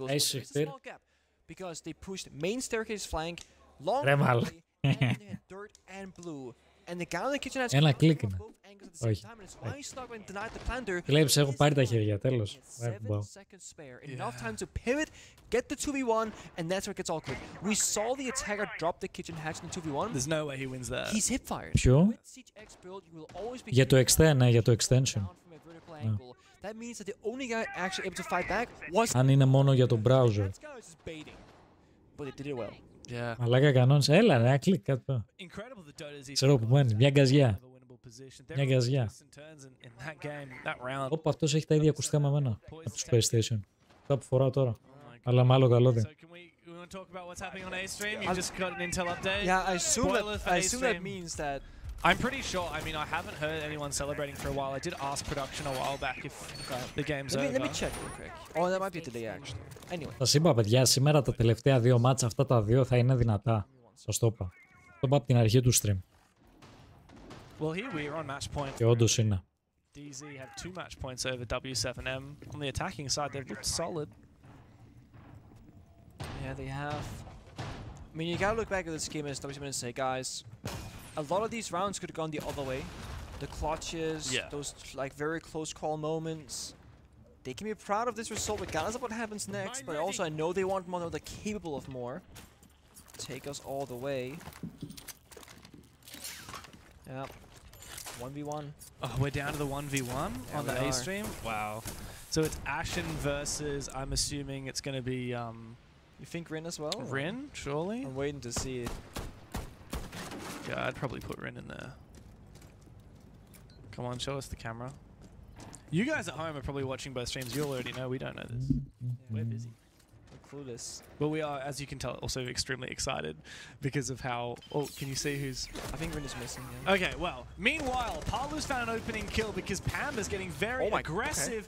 Έχει ρε μαλάκα. Ένα κλικ είναι. Όχι. Κλέψε, έχω πάρει τα χέρια, τέλος. Enough time to pivot, get the 2v1, and that's where it gets awkward. We saw the attacker drop the kitchen hatch in the 2v1. There's no way he wins that. He's hip fired. Ποιο? Για το extend, ναι, για το extension. That means that the only guy actually able to fight back was... Αν είναι μόνο για το browser. But they did it well. Yeah. Μαλάκα κανόνες. Έλα, ένα κλικ κάτω. Ξέρω που μένει. Μια γκαζιά. Μια γκαζιά. Όπα, αυτός έχει τα ίδια ακουστικά με εμένα. Από τους PlayStation. Αυτά που φοράω τώρα. Αλλά με άλλο καλώδιο. Yeah, I assume that means that... I'm pretty sure. I mean, I haven't heard anyone celebrating for a while. I did ask production a while back if the game's over. Let me check real quick. Oh, that might be a delay actually. Anyway. Σας είπα, παιδιά, σήμερα τα τελευταία 2 μάτσα, αυτά τα 2 θα είναι δυνατά. Σας το είπα. Το είπα από την αρχή του stream. Well, here we are on match point. Και όντως είναι. DZ have 2 match points over W7M. On the attacking side, they've looked solid. Yeah, they have. I mean, you gotta look back at this game as W7M and say, guys, a lot of these rounds could have gone the other way. The clutches, those like very close call moments. They can be proud of this result regardless of what happens next, but also I know they want more, they're capable of more. Take us all the way. Yeah. 1v1. Oh, we're down to the 1v1 on the A stream? Wow. So it's Ashen versus, I'm assuming it's going to be... You think Rin as well? Rin, surely? I'm waiting to see it. Yeah, I'd probably put Rin in there. Come on, show us the camera. You guys at home are probably watching both streams. You'll already know. We don't know this. We're busy. We're clueless. But we are, as you can tell, also extremely excited because of how... Oh, can you see who's... I think Rin is missing, yeah. Okay, well, meanwhile, Palu's found an opening kill because Panda's getting very aggressive.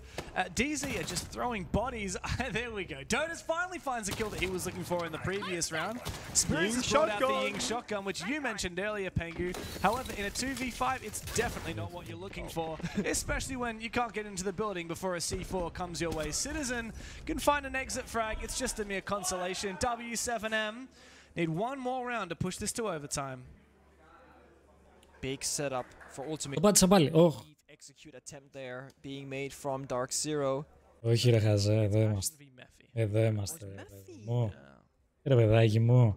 DZ are just throwing bodies. There we go. Dotas finally finds the kill that he was looking for in the previous round. Spirits has brought out the Ying shotgun, which you mentioned earlier, Pengu. However, in a 2v5, it's definitely not what you're looking for, especially when you can't get into the building before a C4 comes your way. Citizen can find an exit frag. It's just a mere consolation. W7M need one more round to push this to overtime. Big setup for ultimate. Το πάτησα πάλι. Execute attempt there being made from Dark Zero. Όχι ρε χαζέ, εδώ είμαστε. Εδώ είμαστε. Ρε παιδάκι μου.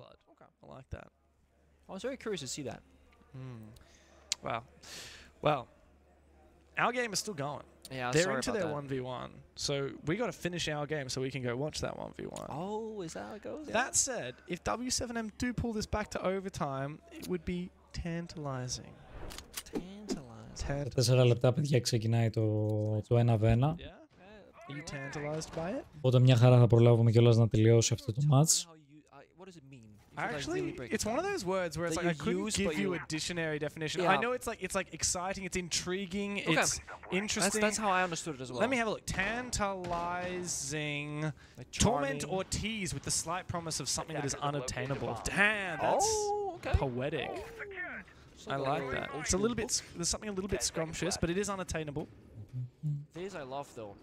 I like that. I was very curious to see that. Wow. Well, our game is still going. Yeah, they're into their 1v1, so we got to finish our game so we can go watch that 1v1. Oh, is that how it goes? That said, if W7M do pull this back to overtime, it would be tantalizing. 4 λεπτά, παιδιά, ξεκινάει το 1v1. Are you tantalized by it? Οπότε μια χαρά θα προλάβουμε κιόλας να τελειώσει αυτό το match. What does it mean? Actually, it's one of those words where it's like I couldn't give you a dictionary definition. I know it's like exciting, it's intriguing, it's interesting. That's how I understood it as well. Let me have a look. Tantalizing, torment or tease with the slight promise of something that is unobtainable. Damn, that's poetic. I like that. It's a little bit. There's something a little bit scrumptious, but it is unattainable. This I love though.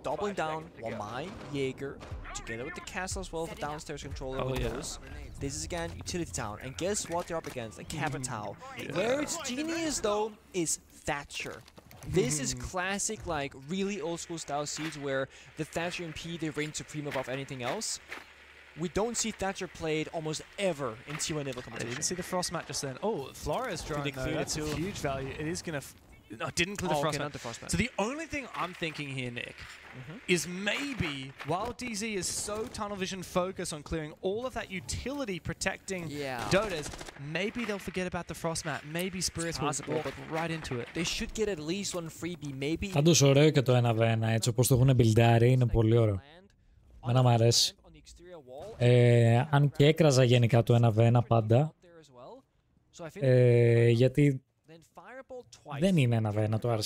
Doubling down while my Jaeger, together with the castle as well, the downstairs controller windows. This is again utility town, and guess what they're up against? A capital. Where it's genius though is Thatcher. This is classic, like really old school style siege where the Thatcher MP they reign supreme above anything else. we don't see Thatcher played almost ever in T1 Nibble competition. I didn't see the Frost mat just then. Oh, Flores drawing though. That's a huge value. It is going to... No, didn't include the Frost mat. So the only thing I'm thinking here, Nick, is maybe while DZ is so tunnel vision focused on clearing all of that utility protecting Dotas, maybe they'll forget about the Frost mat. Maybe Spirits will walk right into it. They should get at least one freebie, maybe. Πάντως ωραίο και το 1v1, έτσι όπως το έχουν μπιλντάρει, είναι πολύ ωραίο. Εμένα μου αρέσει. Αν και έκραζα γενικά το 1v1 πάντα, γιατί δεν είναι 1v1 το R6.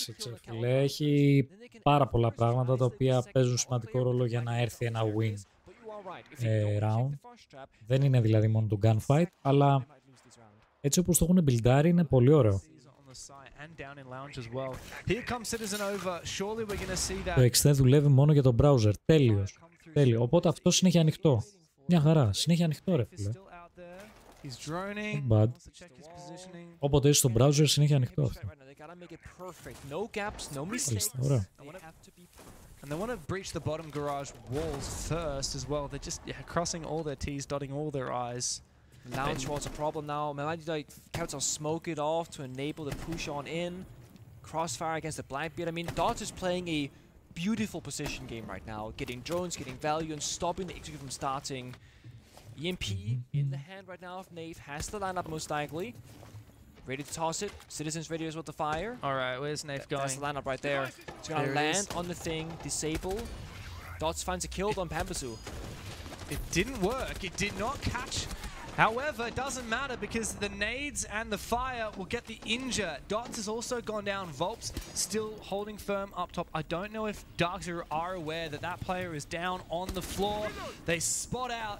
Έχει πάρα πολλά πράγματα τα οποία παίζουν σημαντικό ρόλο για να έρθει ένα win round. Δεν είναι δηλαδή μόνο το gunfight, αλλά έτσι όπως το έχουν μπιλντάρει είναι πολύ ωραίο. Το X δουλεύει μόνο για το browser. Τέλειος. Τέλειο. Οπότε αυτό συνέχεια ανοιχτό. Μια χαρά. Συνέχεια ανοιχτό ρε φίλε. Not bad. Όποτε είσαι στο browser συνέχεια ανοιχτό αυτό. Μάλιστα, ωραία. And they want to breach the bottom garage walls first as well. They're just crossing all their T's, dotting all their I's. Lounge was a problem now. Melody like Couch will smoke it off to enable the push on in. Crossfire against the Blackbeard. I mean, Dot is playing a beautiful position game right now. Getting drones, getting value, and stopping the execute from starting. EMP in the hand right now of Nave. Has the lineup most likely. Ready to toss it. Citizens ready as well to fire. Alright, where's Nave going? That's the lineup right there. It's gonna land on the thing, disable. Dots finds a kill on Pampasu. It didn't work. It did not catch. However, it doesn't matter because the nades and the fire will get the injure. Dots has also gone down. Volps still holding firm up top. I don't know if Darkzero are aware that that player is down on the floor. They spot out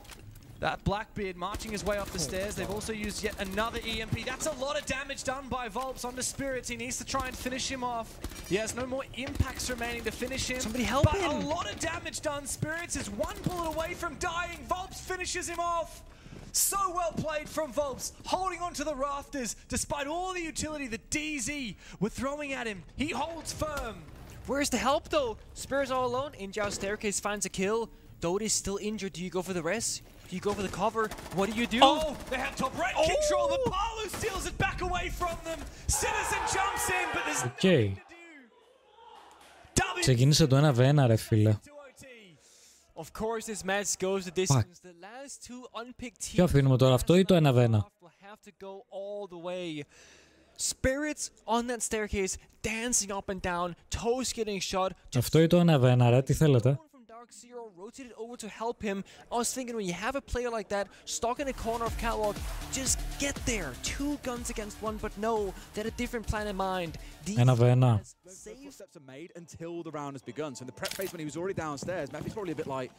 that Blackbeard marching his way up the stairs. They've also used yet another EMP. That's a lot of damage done by Volps onto Spirits. He needs to try and finish him off. He has no more impacts remaining to finish him. Somebody help him! But a lot of damage done. Spirits is one bullet away from dying. Volps finishes him off. So well played from Volps, holding on to the rafters despite all the utility that DZ were throwing at him. He holds firm. Where's the help though? Spirits all alone. Injao Staircase finds a kill. Dota is still injured. Do you go for the rest? Do you go for the cover? What do you do? Oh, they have top right control, but Palu steals it back away from them. Citizen jumps in, but there's nothing to do. Ξεκίνησε το 1v1 ρε φίλε. Of course this match goes the distance. The last two unpicked teams. Ποιο αφήνουμε τώρα, αυτό ή το 1v1? Will have to go all the way. Spirits on that staircase, dancing up and down, toes getting shot. Αυτό ή το 1v1 ρε, τι θέλετε? Darkzero rotated over to help him. I was thinking when you have a player like that stuck in a corner of catwalk, just get there. Two guns against one, but no, they had a different plan in mind. 1v1. Steps are made until the round has begun. So in the prep phase when he was already downstairs, Mephi's probably a bit like,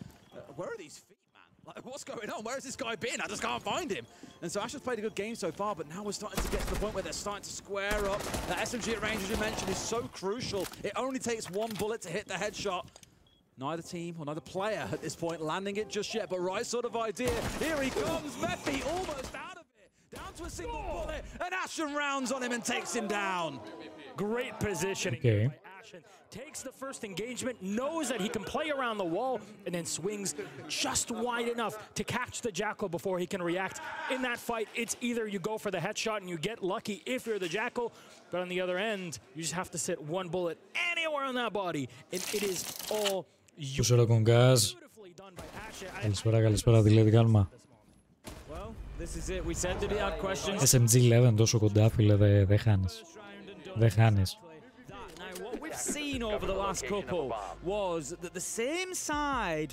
where are these feet, man? Like, what's going on? Where has this guy been? I just can't find him. And so Ash has played a good game so far, but now we're starting to get to the point where they're starting to square up. That SMG at range, as you mentioned, is so crucial. It only takes one bullet to hit the headshot. Neither team or neither player at this point landing it just yet, but right sort of idea. Here he comes, Mephi almost out of it. Down to a single bullet, and Ashen rounds on him and takes him down. Great positioning by Ashen. Takes the first engagement, knows that he can play around the wall, and then swings just wide enough to catch the Jackal before he can react. In that fight, it's either you go for the headshot and you get lucky if you're the Jackal, but on the other end, you just have to sit one bullet anywhere on that body, and it is all Τους οροκονγκάζ. Καλησπέρα, τι κάνουμε. SMG 11 τόσο κοντά, φίλε, δεν χάνεις. Δεν χάνεις. What we've seen over the last couple was that the same side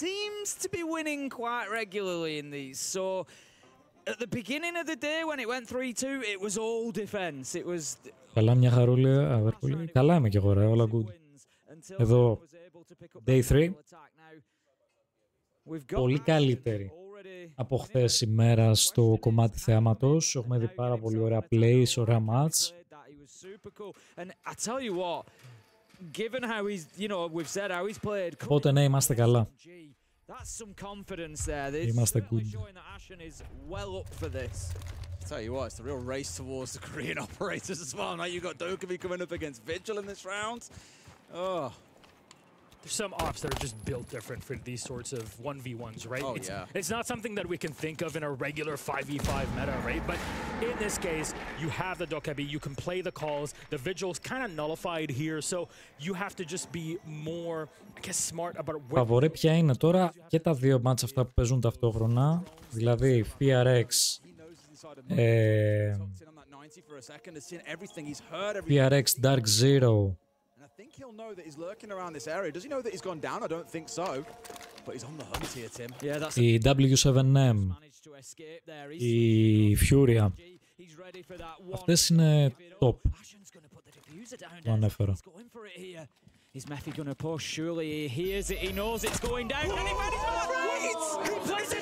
seems to be winning quite regularly in these. So at the beginning of the day when it went 3-2, it was all defense. It was Καλά, μια χαρούλα, αδερφούλη. Καλά είμαι κι εγώ, ρε, όλα good. Εδώ, Day 3. Πολύ καλύτερη από χθες ημέρα στο κομμάτι θεάματος. Έχουμε δει πάρα πολύ ωραία plays, ωραία match. Οπότε ναι, είμαστε καλά. Είμαστε good. Tell you what, it's the real race towards the Korean operators as well. Now you've got Dokumi coming up against Vigil in this round. Oh. There's some ops that are just built different for these sorts of 1v1s, right? Oh, yeah. It's not something that we can think of in a regular 5v5 meta, right? But in this case, you have the Dokkaebi, you can play the calls, the vigil's kind of nullified here, so you have to just be more, I guess, smart about where... Φαβορέ ποια είναι τώρα και τα δύο μάτς αυτά που παίζουν ταυτόχρονα, δηλαδή PRX, PRX Dark Zero. I think he'll know that he's lurking around this area. Does he know that he's gone down? I don't think so. But he's on the hunt here, Tim. Yeah, that's Η W7M, η Furia. Αυτές είναι top. Το ανέφερα. Is Mephi gonna push? Surely he hears it, he knows it's going down. And he plays it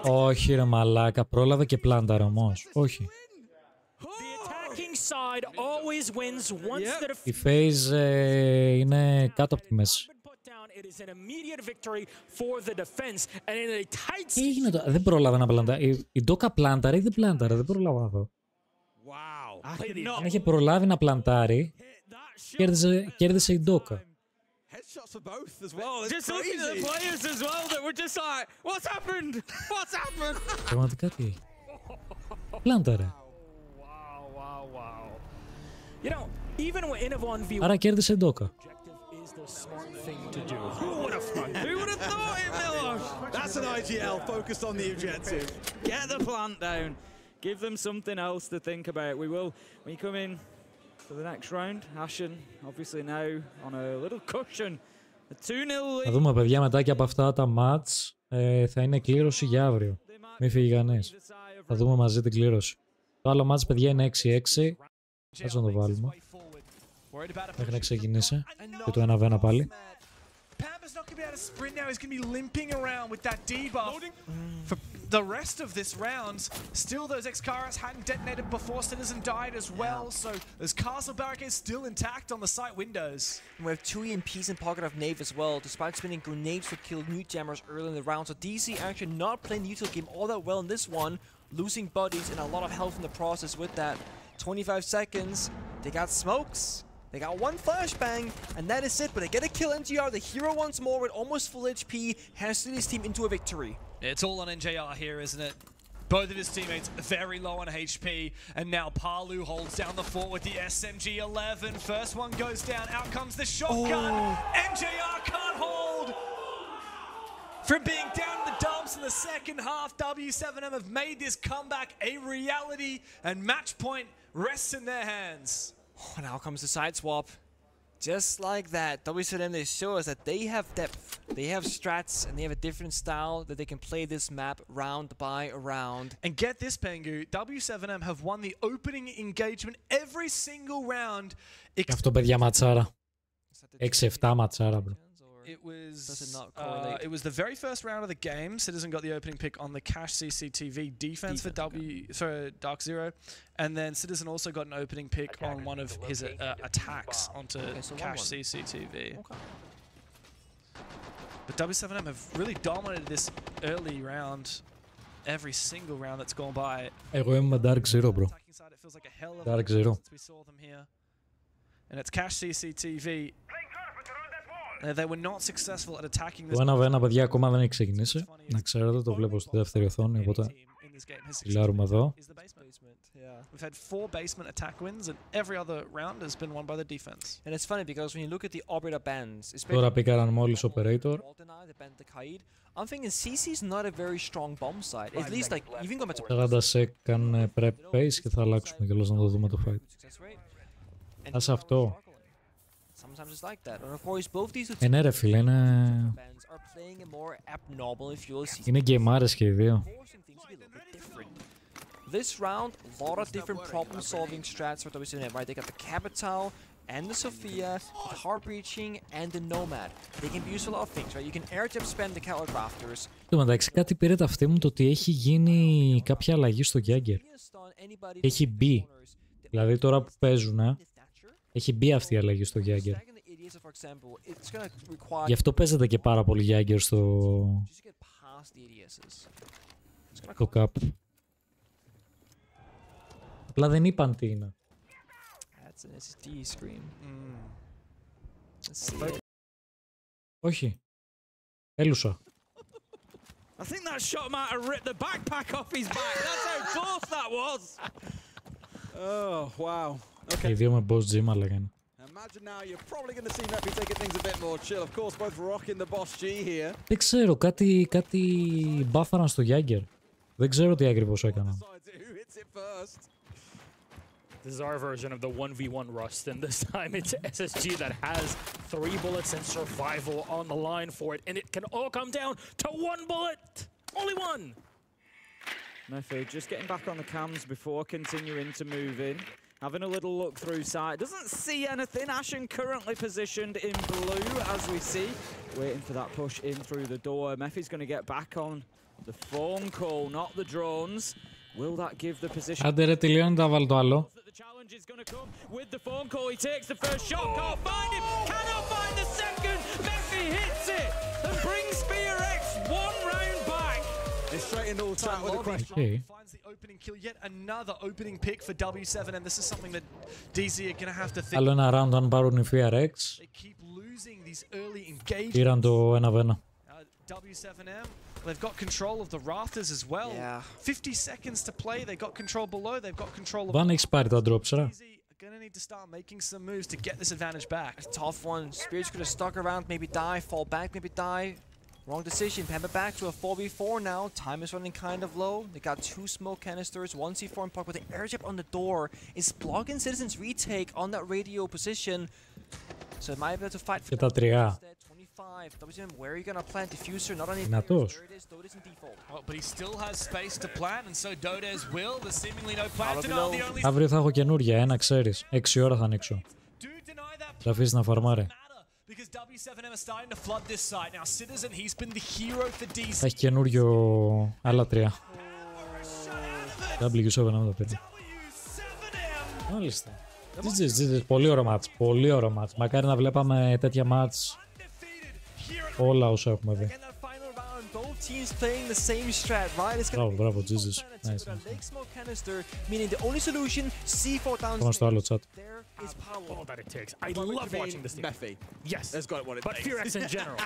in. Όχι ρε μαλάκα, πρόλαβε και πλάνταρε όμως. Όχι. Η FaZe είναι κάτω από τη μέση. Τι έγινε τώρα, δεν πρόλαβε να πλαντάρει. Η Ντόκα πλάνταρε ή δεν πλάνταρε, δεν πρόλαβα να δω. Αν είχε προλάβει να πλαντάρει, κέρδισε η Ντόκα. Headshots for both as well. Just looking at the players as well that were just like, what's happened? What's happened? Πραγματικά τι. Πλάνταρε. You know, even in a 1v1, άρα κέρδισε η Ντόκα. Who would have thought it, Milos? That's an IGL focused on the objective. Get the plant down. Give them something else to think about. We will, when you come in for the next round, Ashen, obviously now on a little cushion. A 2-0 lead. Θα δούμε παιδιά μετά και από αυτά τα μάτς θα είναι κλήρωση για αύριο. Μη φύγει κανείς. Θα δούμε μαζί την κλήρωση. Το άλλο μάτς παιδιά είναι 6-6. Ας να το βάλουμε. Μέχρι να ξεκινήσει. Και το 1v1 πάλι. Pamper's not going to be able to sprint now. He's going to be limping around with that debuff for the rest of this round. Still, those X-Karas hadn't detonated before Citizen died as well, so those castle barricades still intact on the site windows. And we have 2 EMPs in pocket of Nave as well, despite spinning grenades to kill new jammers early in the round. So DC actually not playing the util game all that well in this one, losing bodies and a lot of health in the process with that. 25 seconds, they got smokes. They got one flashbang, and that is it. But they get a kill NGR. The hero once more with almost full HP has to lead his team into a victory. It's all on NJR here, isn't it? Both of his teammates very low on HP, and now Palu holds down the fort with the SMG-11. First one goes down, out comes the shotgun. NJR can't hold. From being down in the dumps in the second half, W7M have made this comeback a reality, and match point rests in their hands. Oh, now comes the side swap. Just like that, W7M, they show us that they have depth, they have strats, and they have a different style that they can play this map round by round. And get this, Pengu, W7M have won the opening engagement every single round. Αυτό παιδιά ματσάρα. 6-7 ματσάρα, bro. It was the very first round of the game. Citizen got the opening pick on the Cash CCTV defense for Dark Zero, and then Citizen also got an opening pick on one of his attacks onto Cash CCTV. But W7M have really dominated this early round. Every single round that's gone by. Εγώ είμαι με Dark Zero, bro. Dark Zero. And it's Cash CCTV. They were not successful at attacking this. Το 1v1 παιδιά ακόμα δεν έχει ξεκινήσει. Να ξέρετε, το βλέπω στη δεύτερη οθόνη, οπότε φιλάρουμε εδώ. We've had 4 basement attack wins, and every other round has been won by the defense. And it's funny because when you look at the operator bans, Τώρα πήκαν μόλις operator. I'm thinking CC's not a very strong bomb side. At least like even going to 40 sec κάνουν prep pace και θα αλλάξουμε κιόλας να το δούμε το fight. Ας αυτό. Sometimes it's like that. And of course, both these Ναι ρε φίλε, είναι... είναι γκέιμάρες και οι δύο. This round, a lot of different problem-solving strats for W7M, right? They got the Capital and the Sophia, the Heart Breaching and the Nomad. They can be used for a lot of things, right? You can air jump spam the Cattle Crafters. Το μεταξύ κάτι πήρε τα αυτή μου το ότι έχει γίνει κάποια αλλαγή στο Jagger. Έχει μπει. Δηλαδή τώρα που παίζουνε, έχει μπει αυτή η αλλαγή στο Jagger. Γι' αυτό παίζεται και πάρα πολύ Jagger στο Cup. Απλά δεν είπαν τι είναι. That's an SSD screen. Let's see. Όχι. Έλουσα. I think that shot might have ripped the backpack off his back. That's how close that was. Oh, wow. Okay. Οι δύο με boss gym λέγανε. Imagine now you're probably going to see Meppy taking things a bit more chill. Of course, both rocking the boss G here. Δεν ξέρω, κάτι μπάφαραν στο Jagger. Δεν ξέρω τι ακριβώς έκαναν. This is our version of the 1v1 Rust, and this time it's SSG that has 3 bullets and survival on the line for it, and it can all come down to 1 bullet! Only one! Meppy just getting back on the cams before continuing to move in. Having a little look through sight. Doesn't see anything. Ashen currently positioned in blue, as we see. Waiting for that push in through the door. Meppy's going to get back on the phone call, not the drones. Will that give the position? Άντε ρε, τελειώνει να βάλω το άλλο. The challenge is going to come with the phone call. He takes the first shot. Can't find him. Cannot find the second. Meppy hits it and brings Spear X 1 round back. It's straight into all chat with the crash. Okay. Finds the opening kill, yet another opening pick for W7, and this is something that DZ are going to have to think. Άλλο ένα round αν πάρουν οι FRX. Πήραν το 1v1. W7M, they've got control of the rafters as well. Yeah. 50 seconds to play. They got control below. They've got control of. Βαν έχεις πάρει τα drops, ρε. Gonna need to start making some moves to get this advantage back. A tough one. Spirits could have stuck around, maybe die, fall back, maybe die. Wrong decision. Pamper back to a 4v4 now. Time is running kind of low. They got 2 smoke canisters, 1 C4 and puck with the airship on the door. Is blocking Citizens retake on that radio position. So it might be able to fight for Και τα τρία. 25. Where are you gonna plant diffuser? Not on it. Δυνατός. There it is. Dota's in default. Oh, but he still has space to plant, and so Dodes will. There's seemingly no plant. No, the only. Αύριο θα έχω καινούρια, ένα ξέρεις. 6 ώρα θα ανοίξω. Θα αφήσεις να φαρμάρε. Because W7M are starting to flood this site. Now Citizen, he's been the hero for DC. Θα έχει καινούριο άλλα 3. W7M τα πήρε. Μάλιστα. GG, πολύ ωραίο μάτς. Πολύ ωραίο μάτς. Μακάρι να βλέπαμε τέτοια μάτς όλα όσα έχουμε δει. Both teams playing the same strat, right? It's Μπράβο, μπράβο, Jesus. Nice. Lake smoke canister, meaning the only solution, C4 down. Πάμε στο άλλο chat. There is power. All that it takes. I love watching this team. Meppy. Yes. That's got what it but takes. Fear X in general.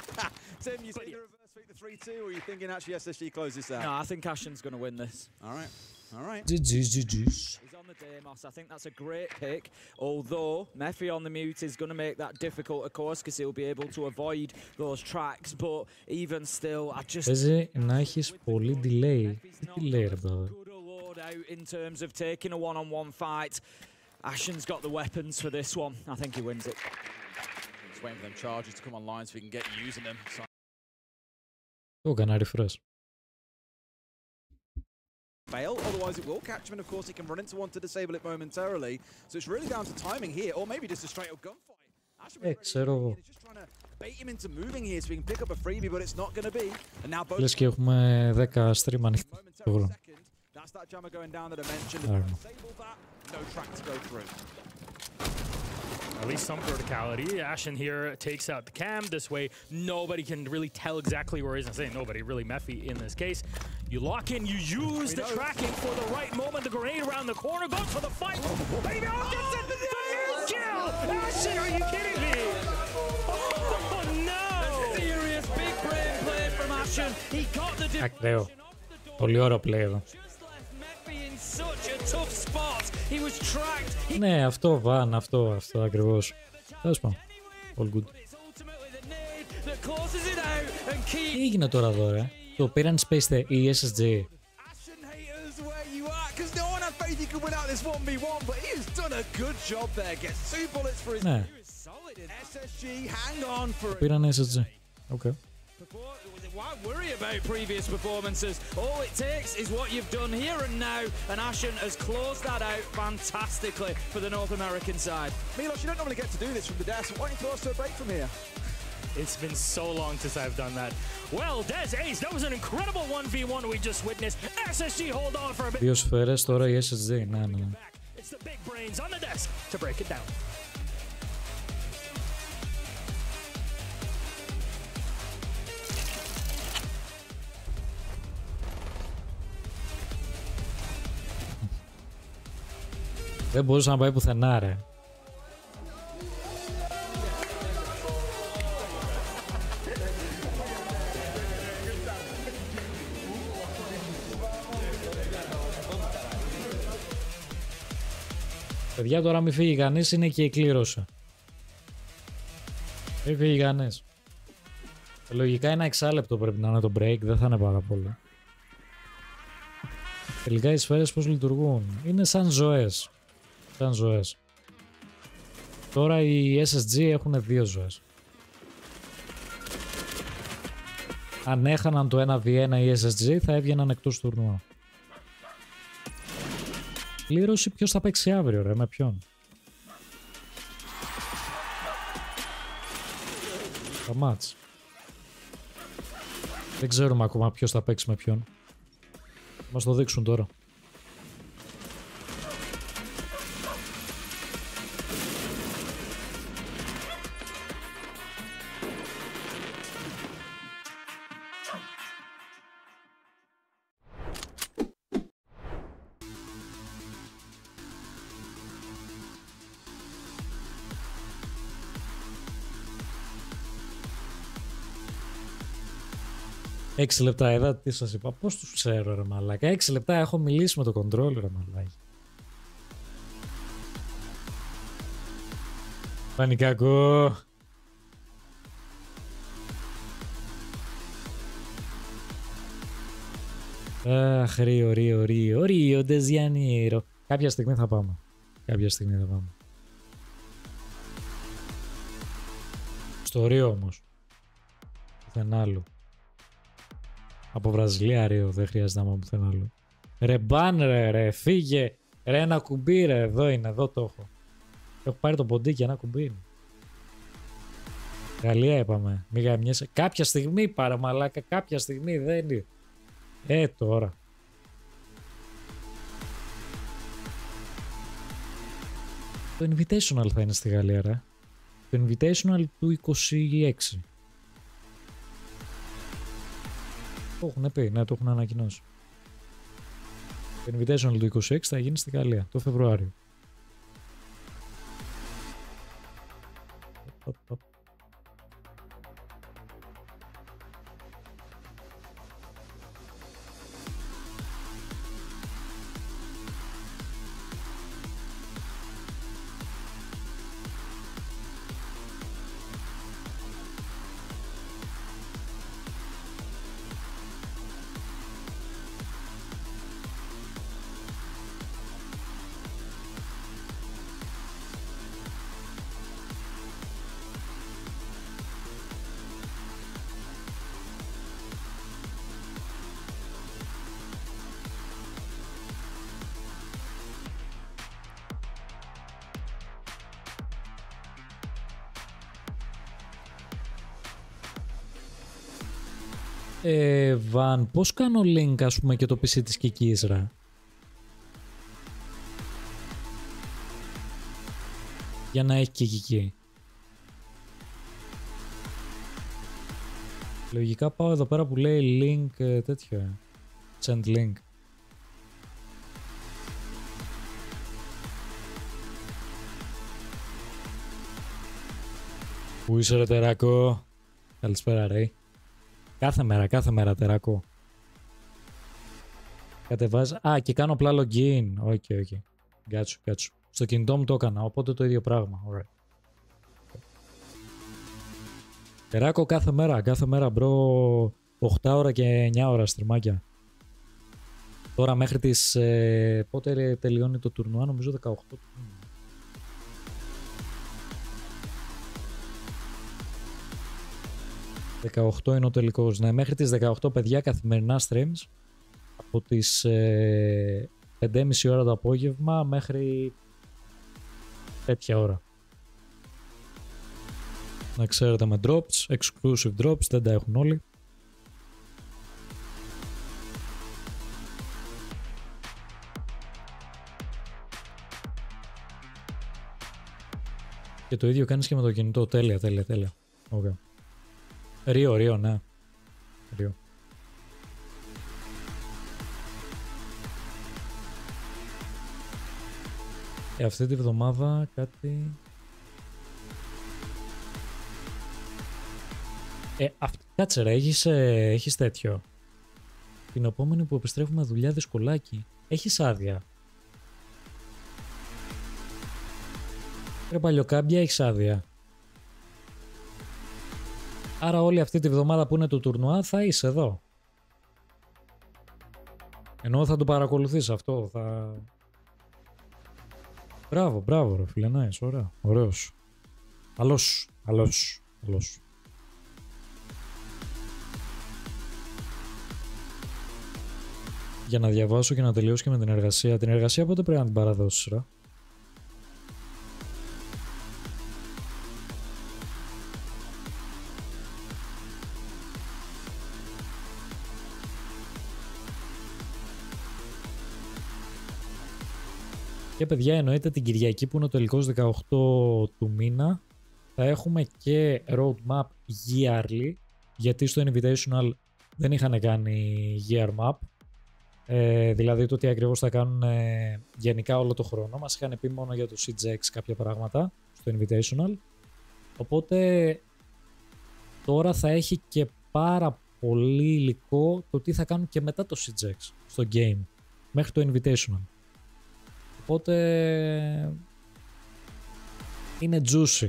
Tim, you see the reverse sweep the 3-2, or are you thinking actually SSG close this out? No, I think Ashen's going to win this. All right. All right. GG's. He's on the Deimos. I think that's a great pick. Although Meppy on the mute is going to make that difficult, of course, because he'll be able to avoid those tracks. But even still, I just. Παίζει να έχεις πολύ delay. Τι delay ρε brother. Out in terms of taking a one-on-one fight. Ashen's got the weapons for this one. I think he wins it. Just waiting for them charges to come online so we can get using them. Το έκανα refresh. Fail, otherwise it will catch him, and of course he can run into one to disable it momentarily. So it's really down to timing here, or maybe just a straight up gunfight. Ξέρω εγώ. Just trying to bait him into moving here so we can pick up a freebie, but it's not going to be. And now both. Λες και έχουμε 10 stream ανοιχτό. That's that jammer going down that I mentioned. Disable that, no track to go through. At least some verticality. Ashen here takes out the cam. This way, nobody can really tell exactly where he's. I'm saying nobody, really Meppy in this case. You lock in, you use the tracking for the right moment. The grenade around the corner goes for the fight. Baby, gets it! Third kill! Ashen, are you kidding me? Oh no! Serious big brain play from Ashen. He got the Ακραίο. Πολύ ωραίο play εδώ. Such a tough spot. He was tracked. Ναι, αυτό Βαν, αυτό ακριβώς. Τέλος πάντων. All good. Τι έγινε τώρα εδώ ρε. Το πήραν space η SSG. Ναι. Το πήραν SSG. Okay. Why worry about previous performances? All it takes is what you've done here and now, and Ashen has closed that out fantastically for the North American side. Milos, you don't normally get to do this from the desk. Why don't you throw us to a break from here? It's been so long since I've done that. Well, Des Ace, that was an incredible 1v1 we just witnessed. SSG hold on for a bit. Δύο σφαίρες, τώρα η SSG. Ναι. It's the big brains on the desk to break it down. Δεν μπορούσε να πάει πουθενά ρε. Παιδιά, τώρα μη φύγει κανείς, είναι και η κλήρωση. Μη φύγει κανείς. Λογικά ένα εξάλεπτο πρέπει να είναι το break, δεν θα είναι πάρα πολύ. Τελικά οι σφαίρες πώς λειτουργούν? Είναι σαν ζωές. Σαν ζωές. Τώρα οι SSG έχουν 2 ζωές. Αν έχαναν το 1v1 οι SSG θα έβγαιναν εκτός τουρνουά. Κλήρωση ποιος θα παίξει αύριο ρε, με ποιον? Τα μάτς. Δεν ξέρουμε ακόμα ποιος θα παίξει με ποιον. Μας το δείξουν τώρα. Έξι λεπτά είδα, τι σας είπα, πώς τους ξέρω ρε μαλάκα. 6 λεπτά έχω μιλήσει με το controller ρε μαλάκα. Πανικάκο. Αχ, Ρίο, de Janeiro. Κάποια στιγμή θα πάμε. Κάποια στιγμή θα πάμε. Στο Ρίο όμως. Δεν άλλο. Από Βραζιλία Ρίο, δεν χρειάζεται να πάμε πουθενά άλλο. Ρε μπαν ρε, φύγε. Ρε ένα κουμπί ρε, εδώ είναι, εδώ το έχω. Έχω πάρει το ποντίκι, ένα κουμπί είναι. Γαλλία είπαμε, μη γαμιέσαι. Κάποια στιγμή πάρε μαλάκα, κάποια στιγμή δεν είναι. Τώρα. Το Invitational θα είναι στη Γαλλία ρε. Το Invitational του 26. Το έχουν πει, ναι, το έχουν ανακοινώσει. Το Invitational του 26 θα γίνει στη Γαλλία το Φεβρουάριο. Βαν, πώς κάνω link ας πούμε και το PC της Κικής ρε? Για να έχει και Κική. Λογικά πάω εδώ πέρα που λέει link τέτοιο. Send link. Πού είσαι ρε τεράκο? Καλησπέρα ρε. Κάθε μέρα τεράκο. Κατεβάζει. Α, και κάνω απλά login. Okay. Γκάτσου. Στο κινητό μου το έκανα, οπότε το ίδιο πράγμα. Alright. Τεράκο κάθε μέρα μπρο 8 ώρα και 9 ώρα στριμάκια. Τώρα μέχρι τις... πότε τελειώνει το τουρνουά, νομίζω 18. 18 είναι ο τελικός. Ναι, μέχρι τις 18 παιδιά καθημερινά streams. Από τις 5.30 ώρα το απόγευμα μέχρι τέτοια ώρα. Να ξέρετε με drops, exclusive drops, δεν τα έχουν όλοι. Και το ίδιο κάνεις και με το κινητό. Τέλεια. Okay. Ρίο, ναι. Ρίο. Αυτή τη βδομάδα κάτι... Κάτσε ρε, έχεις τέτοιο. Την επόμενη που επιστρέφουμε δουλειά δυσκολάκι. Έχεις άδεια. Ρε παλιοκάμπια, έχεις άδεια. Άρα όλη αυτή τη βδομάδα που είναι το τουρνουά θα είσαι εδώ. Ενώ θα το παρακολουθείς αυτό, θα... Μπράβο ρε φίλε, nice, ωραία, ωραίος. Καλός. Για να διαβάσω και να τελειώσω και με την εργασία. Την εργασία πότε πρέπει να την παραδώσεις, ρε? Και παιδιά, εννοείται την Κυριακή που είναι ο τελικός 18 του μήνα θα έχουμε και roadmap yearly, γιατί στο Invitational δεν είχαν κάνει year map, δηλαδή το τι ακριβώς θα κάνουν γενικά όλο το χρόνο. Μας είχαν πει μόνο για το CGX κάποια πράγματα στο Invitational, οπότε τώρα θα έχει και πάρα πολύ υλικό το τι θα κάνουν και μετά το CGX στο game μέχρι το Invitational. Οπότε είναι juicy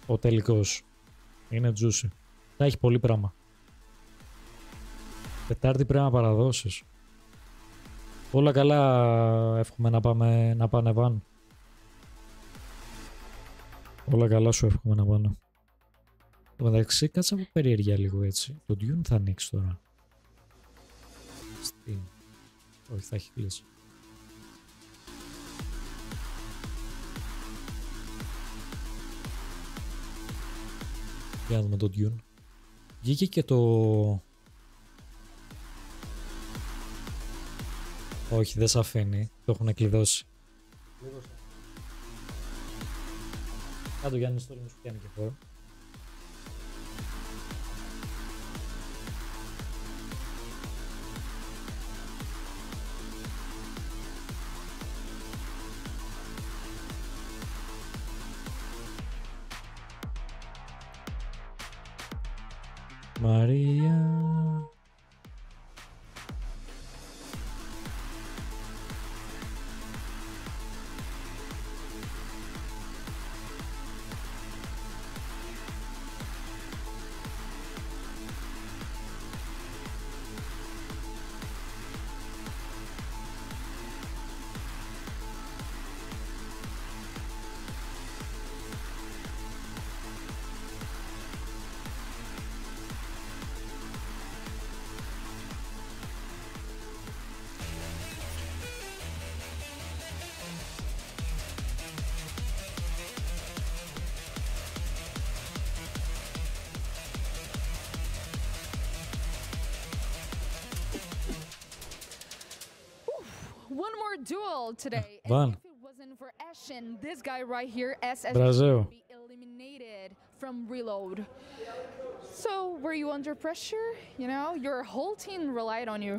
ο τελικός. Είναι juicy. Θα έχει πολύ πράγμα. Τετάρτη πρέπει να παραδώσεις. Όλα καλά, εύχομαι να πάνε βαν. Όλα καλά σου εύχομαι να πάνε. Το μεταξύ κάτσα από περιέργεια λίγο έτσι. Το Dune θα ανοίξει τώρα. Όχι, θα έχει κλείσει. Για να δούμε το Dune. Βγήκε και το... Όχι, δεν σ' αφήνει. Το έχουν κλειδώσει. Κάτω Γιάννη, στο μου σου πιάνει και χώρο. Μαρία. Duel today. And if it wasn't for Ashen, this guy right here, SS, would be eliminated from Reload. So, were you under pressure? You know, your whole team relied on you.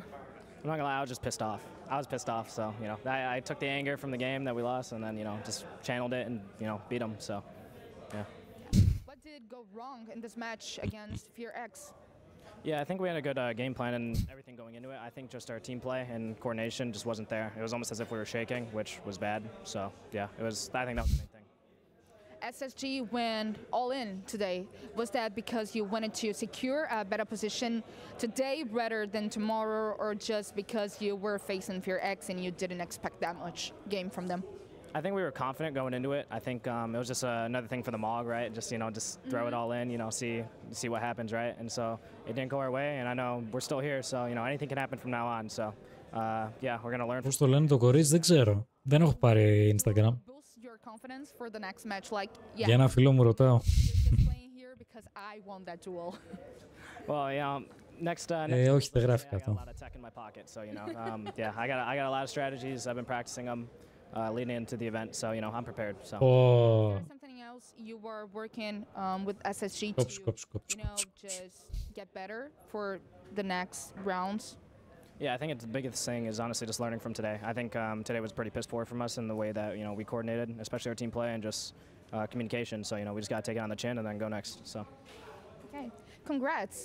I'm not gonna lie, I was just pissed off. So, you know, I took the anger from the game that we lost and then, you know, just channeled it and, you know, beat them, so, yeah. What did go wrong in this match against Fear X? Yeah, I think we had a good game plan and everything going into it. I think just our team play and coordination just wasn't there. It was almost as if we were shaking, which was bad. So, yeah, I think that was the main thing. SSG went all in today. Was that because you wanted to secure a better position today rather than tomorrow, or just because you were facing Fear X and you didn't expect that much game from them? I think we were confident going into it. I think it was just another thing for the MOG, right? Just, you know, just throw it all in, you know, see what happens, right? And so it didn't go our way, and I know we're still here, so, you know, anything can happen from now on. So, yeah, we're going to learn. Πώς το λένε το κορίτσι, δεν ξέρω. Δεν έχω πάρει Instagram. Για ένα φίλο μου ρωτάω. Well, yeah, next όχι, δεν γράφει I got a lot of tech in my pocket, so, you know, yeah, I got a lot of strategies. I've been practicing them leading into the event, so, you know, I'm prepared. So. Something else you were working with SSG to, you know, just get better for the next rounds? Yeah, I think the biggest thing is honestly just learning from today. I think today was pretty piss poor from us in the way that, you know, we coordinated, especially our team play and just communication. So, you know, we just got to take it on the chin and then go next. So. Okay, congrats.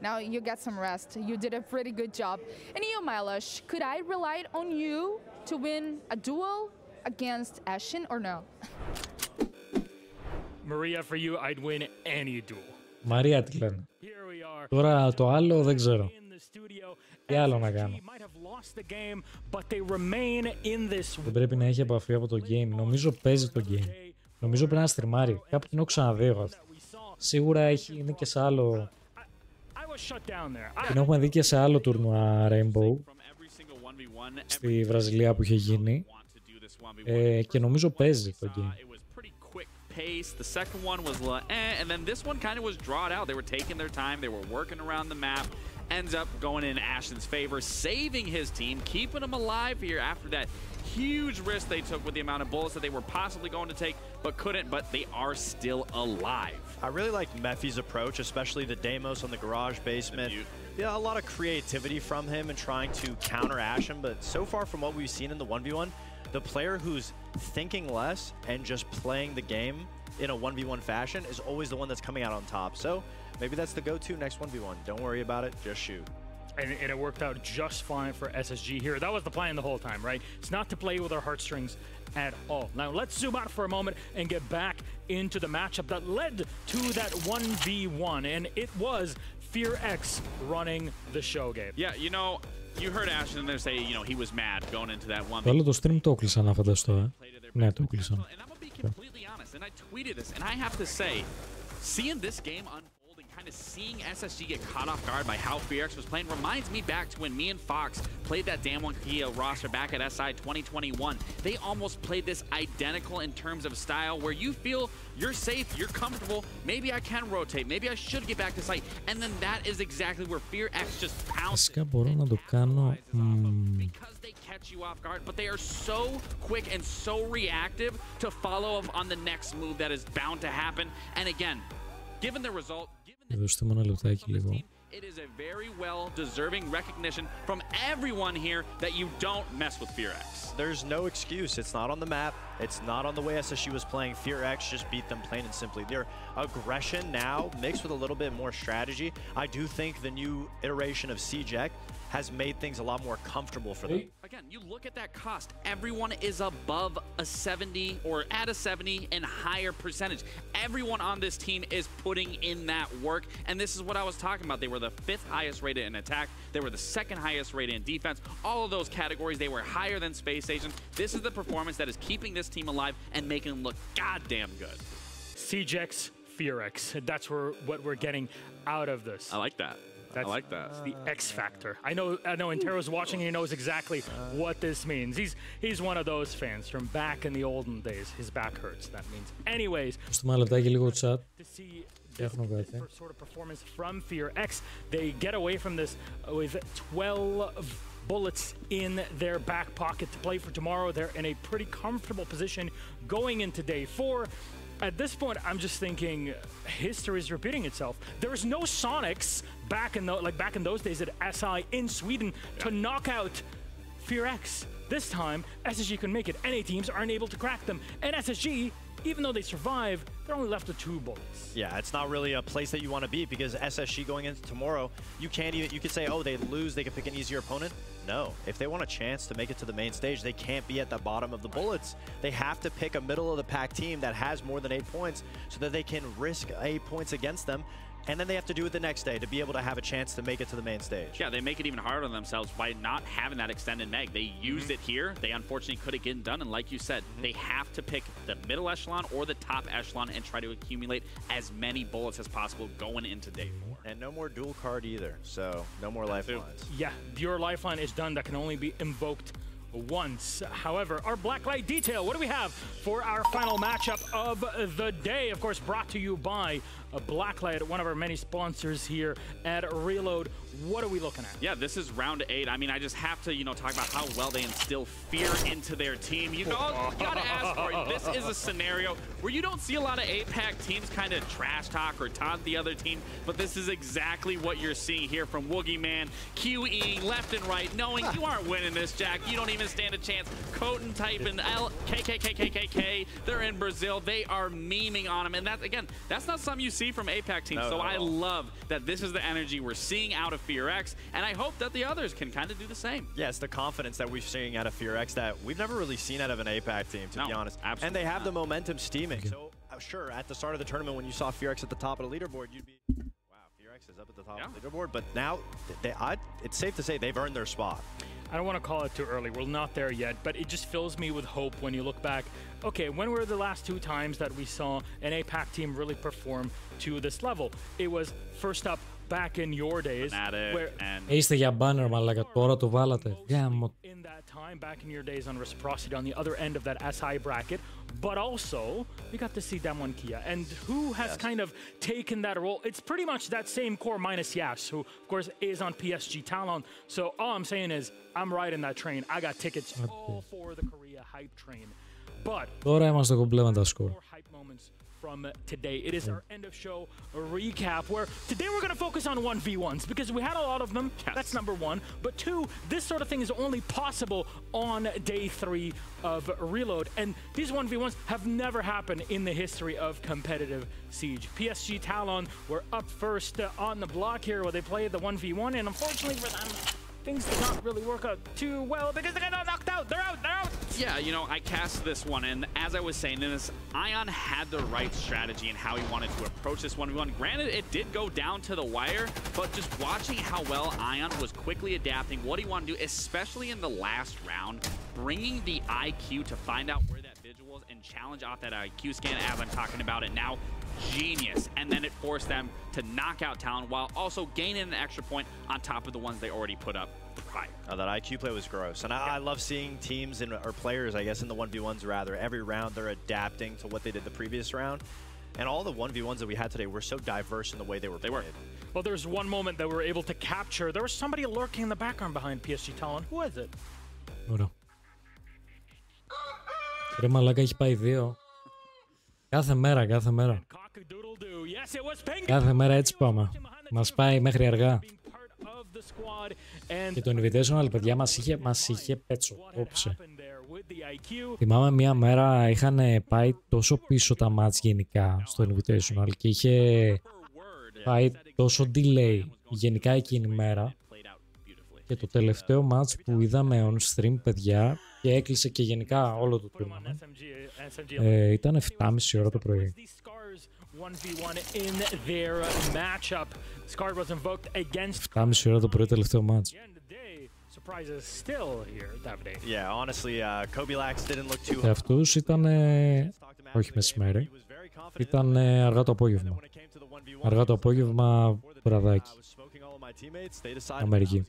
Now you got some rest. You did a pretty good job. And you, Milosh, could I rely on you to win a duel against Ashen or no? Maria, for you, I'd win any duel. Μαρία τη λένε. Τώρα το άλλο δεν ξέρω. Τι άλλο να κάνω. Δεν πρέπει να έχει επαφή από το game. Νομίζω παίζει το game. Νομίζω πρέπει να στριμάρει. Κάπου την έχω ξαναδεί εγώ αυτή. Σίγουρα είναι και σε άλλο. Την έχουμε δει και σε άλλο τουρνουά Rainbow. Στη Βραζιλία που είχε γίνει. Και νομίζω παίζει το game. Pace. The second one was and then this one kind of was drawn out. They were taking their time. They were working around the map. Ends up going in Ashton's favor, saving his team, keeping them alive here after that huge risk they took with the amount of bullets that they were possibly going to take, but couldn't, but they are still alive. I really like Mephi's approach, especially the Deimos on the garage basement. Yeah, a lot of creativity from him and trying to counter Ashen, but so far from what we've seen in the 1v1, the player who's thinking less and just playing the game in a 1v1 fashion is always the one that's coming out on top. So maybe that's the go-to next 1v1. Don't worry about it, just shoot. And it worked out just fine for SSG here. That was the plan the whole time, right? It's not to play with our heartstrings at all. Now let's zoom out for a moment and get back into the matchup that led to that 1v1, and it was FearX running the show game. Yeah, you know, you heard Ashton there say, you know, he was mad going into that 1v1. Το άλλο το stream το έκλεισαν, να φανταστώ, Ναι, το έκλεισαν. Completely honest, and I tweeted this, and I have to say, seeing this game unfolding, kind of seeing SSG get caught off guard by how FearX was playing reminds me back to when me and Fox played that Damn One Kia roster back at SI 2021. They almost played this identical in terms of style, where you feel you're safe, you're comfortable, maybe I can rotate, maybe I should get back to site, and then that is exactly where FearX just pounces. Φυσικά μπορώ να το κάνω. Because they catch you off guard, but they are so quick and so reactive to follow up on the next move that is bound to happen. And again, given the result, Δώστε μου ένα λεπτάκι λίγο. it is a very well deserving recognition from everyone here that you don't mess with FearX. There's no excuse. It's not on the map. It's not on the way SSG was playing. FearX just beat them plain and simply. Their aggression now mixed with a little bit more strategy. I do think the new iteration of CJEC has made things a lot more comfortable for them. Again, you look at that cost. Everyone is above a 70 or at a 70 and higher percentage. Everyone on this team is putting in that work. And this is what I was talking about. They were the 5th highest rated in attack. They were the 2nd highest rated in defense. All of those categories, they were higher than Space Station. This is the performance that is keeping this team alive and making them look goddamn good. CJEX, FearX. That's what we're getting out of this. I like that. I like that. It's the X factor. I know Intero's watching and he knows exactly what this means. He's one of those fans from back in the olden days. His back hurts, that means. Anyways, στο ένα λεπτάκι λίγο chat. Sort of performance from FearX. They get away from this with 12 bullets in their back pocket to play for tomorrow. They're in a pretty comfortable position going into day 4. At this point, I'm just thinking history is repeating itself. There was no Sonics back in those days at SI in Sweden to knock out FearX. This time, SSG can make it. NA teams aren't able to crack them, and SSG, even though they survive, they're only left with 2 bullets. Yeah, it's not really a place that you want to be, because SSG going into tomorrow, you could say, oh, they lose, they could pick an easier opponent. No, if they want a chance to make it to the main stage, they can't be at the bottom of the bullets. They have to pick a middle of the pack team that has more than 8 points so that they can risk 8 points against them. And then they have to do it the next day to be able to have a chance to make it to the main stage. Yeah, they make it even harder on themselves by not having that extended mag. They used it here. They unfortunately couldn't get it done. And like you said, they have to pick the middle echelon or the top echelon and try to accumulate as many bullets as possible going into day 4. And no more dual card either, so no more lifelines. Yeah, your lifeline is done. That can only be invoked once. However, our blacklight detail, what do we have for our final matchup of the day? Of course, brought to you by Blacklight, one of our many sponsors here at Reload. What are we looking at? Yeah, this is round 8. I mean, I just have to, talk about how well they instill fear into their team. You gotta ask for it. This is a scenario where you don't see a lot of APAC teams kind of trash talk or taunt the other team, but this is exactly what you're seeing here from Woogie Man, QEing left and right, knowing you aren't winning this, Jack. You don't even stand a chance. Coton typing KKKKKK. They're in Brazil. They are memeing on him, and that's not something you see from APAC teams. So I love that this is the energy we're seeing out of FearX, and I hope that the others can kind of do the same. Yeah, it's the confidence that we're seeing out of FearX that we've never really seen out of an APAC team, to be honest. Absolutely. And they have the momentum steaming. So sure, at the start of the tournament when you saw Furx at the top of the leaderboard, you'd be, wow, Furx is up at the top of the leaderboard. But now, it's safe to say they've earned their spot. I don't want to call it too early. We're not there yet, but it just fills me with hope when you look back. Okay, when were the last 2 times that we saw an APAC team really perform to this level? It was first up back in your days. Είστε για banner, μαλάκα. Τώρα το βάλατε. In that time, back in your days on Reciprocity on the other end of that SI bracket, but also we got to see Damwon Kia, and who has kind of taken that role? It's pretty much that same core minus Yas, who of course is on PSG Talon. So all I'm saying is I'm riding that train. I got tickets all for the Korea hype train. But τώρα είμαστε κομπλέ με τα σκορ. From today. It is our end of show recap where today we're going to focus on 1v1s because we had a lot of them. That's number 1. But 2, this sort of thing is only possible on day 3 of Reload. And these 1v1s have never happened in the history of competitive Siege. PSG Talon were up first on the block here where they played the 1v1, and unfortunately for them, things did not really work out too well because they got knocked out. They're out. They're out. Yeah, you know, I cast this one, and as I was saying in this, Ion had the right strategy in how he wanted to approach this 1v1. Granted, it did go down to the wire, but just watching how well Ion was quickly adapting what he wanted to do, especially in the last round, bringing the IQ to find out where that vigil was and challenge off that IQ scan as I'm talking about it now. Genius. And then it forced them to knock out Talon while also gaining an extra point on top of the ones they already put up prior. That IQ play was gross. And I love seeing teams or players, I guess, in the 1v1s rather. Every round they're adapting to what they did the previous round. And all the 1v1s that we had today were so diverse in the way they were played. Well, there's one moment that we were able to capture. There was somebody lurking in the background behind PSG Talon. Who is it? Ωραία. Ρε μαλάκα, έχει πάει 2. Κάθε μέρα. Κάθε μέρα έτσι πάμε. Μας πάει μέχρι αργά. Και το Invitational, παιδιά, μας είχε πέτσο. Όψε. Θυμάμαι μια μέρα είχαν πάει τόσο πίσω τα μάτς γενικά στο Invitational και είχε πάει τόσο delay γενικά εκείνη η μέρα. Και το τελευταίο μάτς που είδαμε on stream, παιδιά, και έκλεισε και γενικά όλο το tournament, ήταν 7.30 ώρα το πρωί. 7.30 ώρα το πρωί τελευταίο μάτς. Και αυτούς ήταν, όχι μεσημέρι, ήταν αργά το απόγευμα. Αργά το απόγευμα, βραδάκι. Αμερική.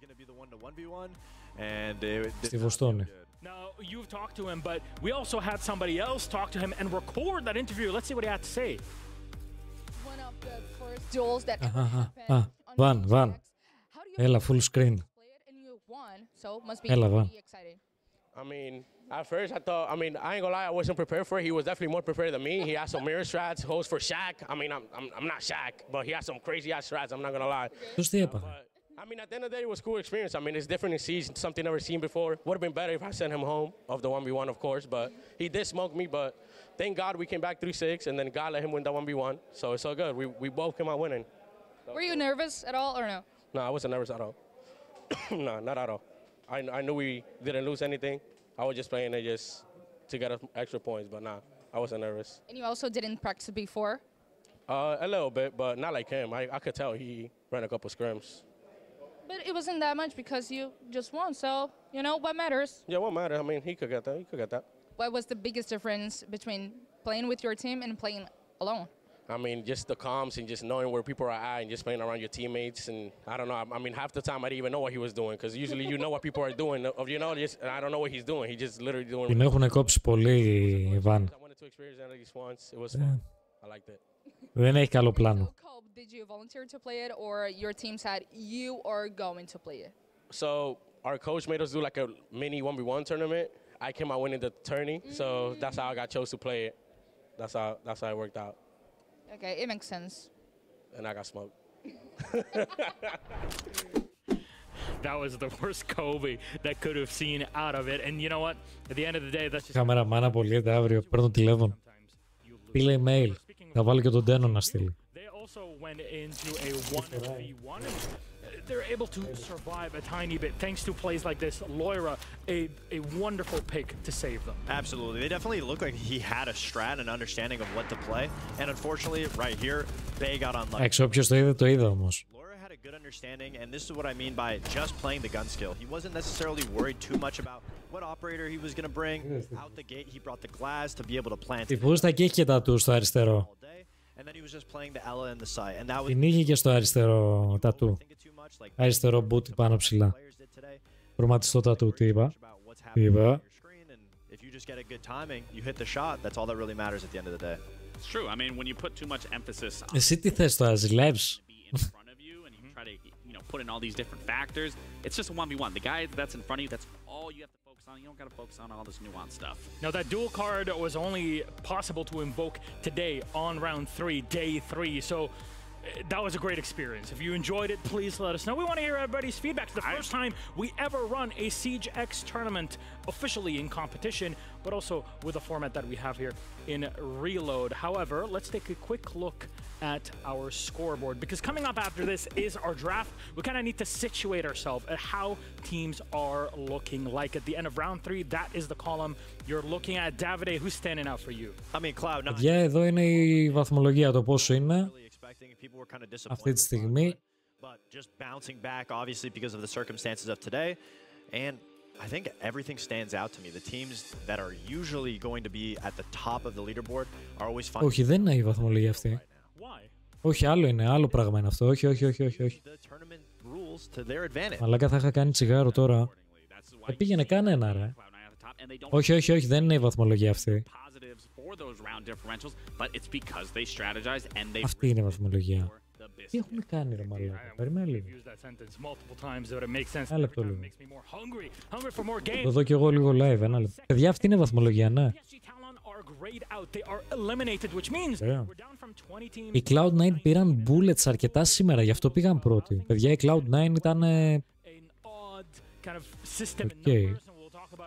Στη Βοστόνη. Now, you've talked to him, but we also had somebody else talk to him and record that interview. Let's see what he had to say. One of the first duels that ever happened on Van. Έλα, full screen. and you won, so must be Έλα, Van. pretty exciting. I mean, at first I thought, I ain't gonna lie, I wasn't prepared for it. He was definitely more prepared than me. He had some mirror strats, holds for Shaq. I mean, I'm not Shaq, but he had some crazy ass strats, I'm not gonna lie. Τι έπαθε? I mean, at the end of the day, it was a cool experience. I mean, it's different in Siege, something never seen before. Would have been better if I sent him home of the 1v1, of course, but he did smoke me, but thank God we came back 3-6, and then God let him win the 1v1, so it's all good. We both came out winning. Were you nervous at all or no? No, I wasn't nervous at all. No, not at all. I knew we didn't lose anything. I was just playing it just to get extra points, but nah, I wasn't nervous. And you also didn't practice before? A little bit, but not like him. I could tell he ran a couple scrims. But it wasn't that much because you just won, so, you know, what matters? Yeah, what matters? I mean, he could get that. He could get that. What was the biggest difference between playing with your team and playing alone? I mean, just the comms and just knowing where people are at and just playing around your teammates. And I don't know. I mean, half the time I didn't even know what he was doing because usually you know what people are doing. You know, just and I don't know what he's doing. He just literally doing. Την έχουν κόψει πολύ, Van. I wanted to experience that at least once. It was fun. I liked it. Δεν έχει καλό πλάνο. Did you volunteer to play it or your team said you are going to play it? So our coach made us do like a mini 1v1 tournament. I came out winning the tourney, so that's how I got chose to play it. That's how it worked out. Okay, it makes sense. And I got smoked. That was the worst Kobe that could have seen out of it. And you know what? At the end of the day, that's just... Καμεραμάν απολύεται αύριο, παίρνω τηλέφωνο. Στείλε email. Θα βάλω και τον Τένο να στείλει. they're able to survive a tiny bit thanks to plays like this. Loira, a wonderful pick to save them. Absolutely. They definitely look like he had a strat and understanding of what to play. And unfortunately, right here, Bay got unlucky. Εντάξει, όποιος το είδε όμως. Loira had a good understanding, and this is what I mean by just playing the gun skill. He wasn't necessarily worried too much about what operator he was going to bring. Out the gate, he brought the glass to be able to plant. Τυπούστα και είχε τα του στο αριστερό. And then he was just playing the Ella in the side. And that was... Την είχε και στο αριστερό τατού. Αριστερό μπούτι πάνω ψηλά. Χρωματιστό τατού, τι είπα. Τι είπα. If you just get a good timing, you hit the shot, that's all that really matters at the end of the day. It's true. I mean, when you put too much emphasis on Εσύ τι θες τώρα, ζηλεύεις. try to, you know, put in all these different factors, it's just a 1v1. The guy that's in front of you, that's all you have to focus on. You don't got to focus on all this nuanced stuff. Now, that dual card was only possible to invoke today on round 3, day 3. So that was a great experience. If you enjoyed it, please let us know. We want to hear everybody's feedback. It's the first time we ever run a Siege X tournament officially in competition, but also with a format that we have here in Reload. However, let's take a quick look at our scoreboard, because coming up after this is our draft. We kind of need to situate ourselves at how teams are looking like at the end of round 3. That is the column you're looking at. Davide, who's standing out for you? I mean, Cloud9. Παιδιά, εδώ είναι η βαθμολογία, το πόσο είναι αυτή τη στιγμή. But just bouncing back, obviously, because of the circumstances of today. And I think everything stands out to me. The teams that are usually going to be at the top of the leaderboard are always finding... Όχι, δεν είναι η βαθμολογία αυτή. Όχι, άλλο είναι, άλλο πράγμα είναι αυτό. Όχι. Μαλάκα, θα είχα κάνει τσιγάρο τώρα. Δεν πήγαινε κανένα, ρε. Όχι, δεν είναι η βαθμολογία αυτή. Αυτή είναι η βαθμολογία. Τι έχουν κάνει, ρε μαλάκα. Περιμένε λίγο. Ένα λεπτό λίγο. Το δω κι εγώ λίγο live, ένα λεπτό. Παιδιά, αυτή είναι η βαθμολογία, ναι. Οι Cloud9 πήραν bullets αρκετά σήμερα, γι' αυτό πήγαν πρώτοι. Παιδιά, οι Cloud9 ήταν... Okay.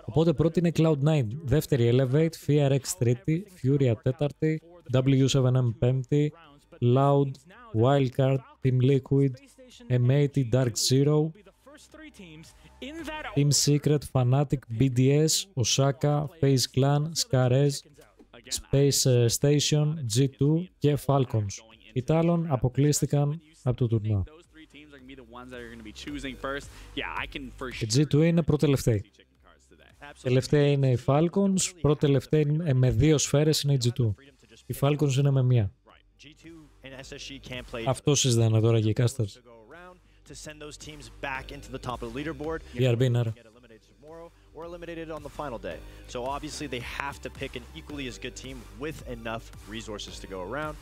Οπότε πρώτη είναι Cloud9, δεύτερη Elevate, FRX τρίτη, Furia τέταρτη, W7M πέμπτη, Loud, Wildcard, Team Liquid, M80, Dark Zero, Team Secret, Fnatic, BDS, Osaka, FaZe Clan, Scarez, Space Station, G2 και Falcons. Οι Talon αποκλείστηκαν από το τουρνά. Η G2 είναι πρώτη-τελευταία. Τελευταία είναι η Falcons, πρώτη-τελευταία με 2 σφαίρες είναι η G2. Η Falcons είναι με 1. Αυτό συζητάνε τώρα για οι casters. BRB είναι άρα. Or eliminated on the final day. So obviously they have to pick an equally as good team with enough resources to go around.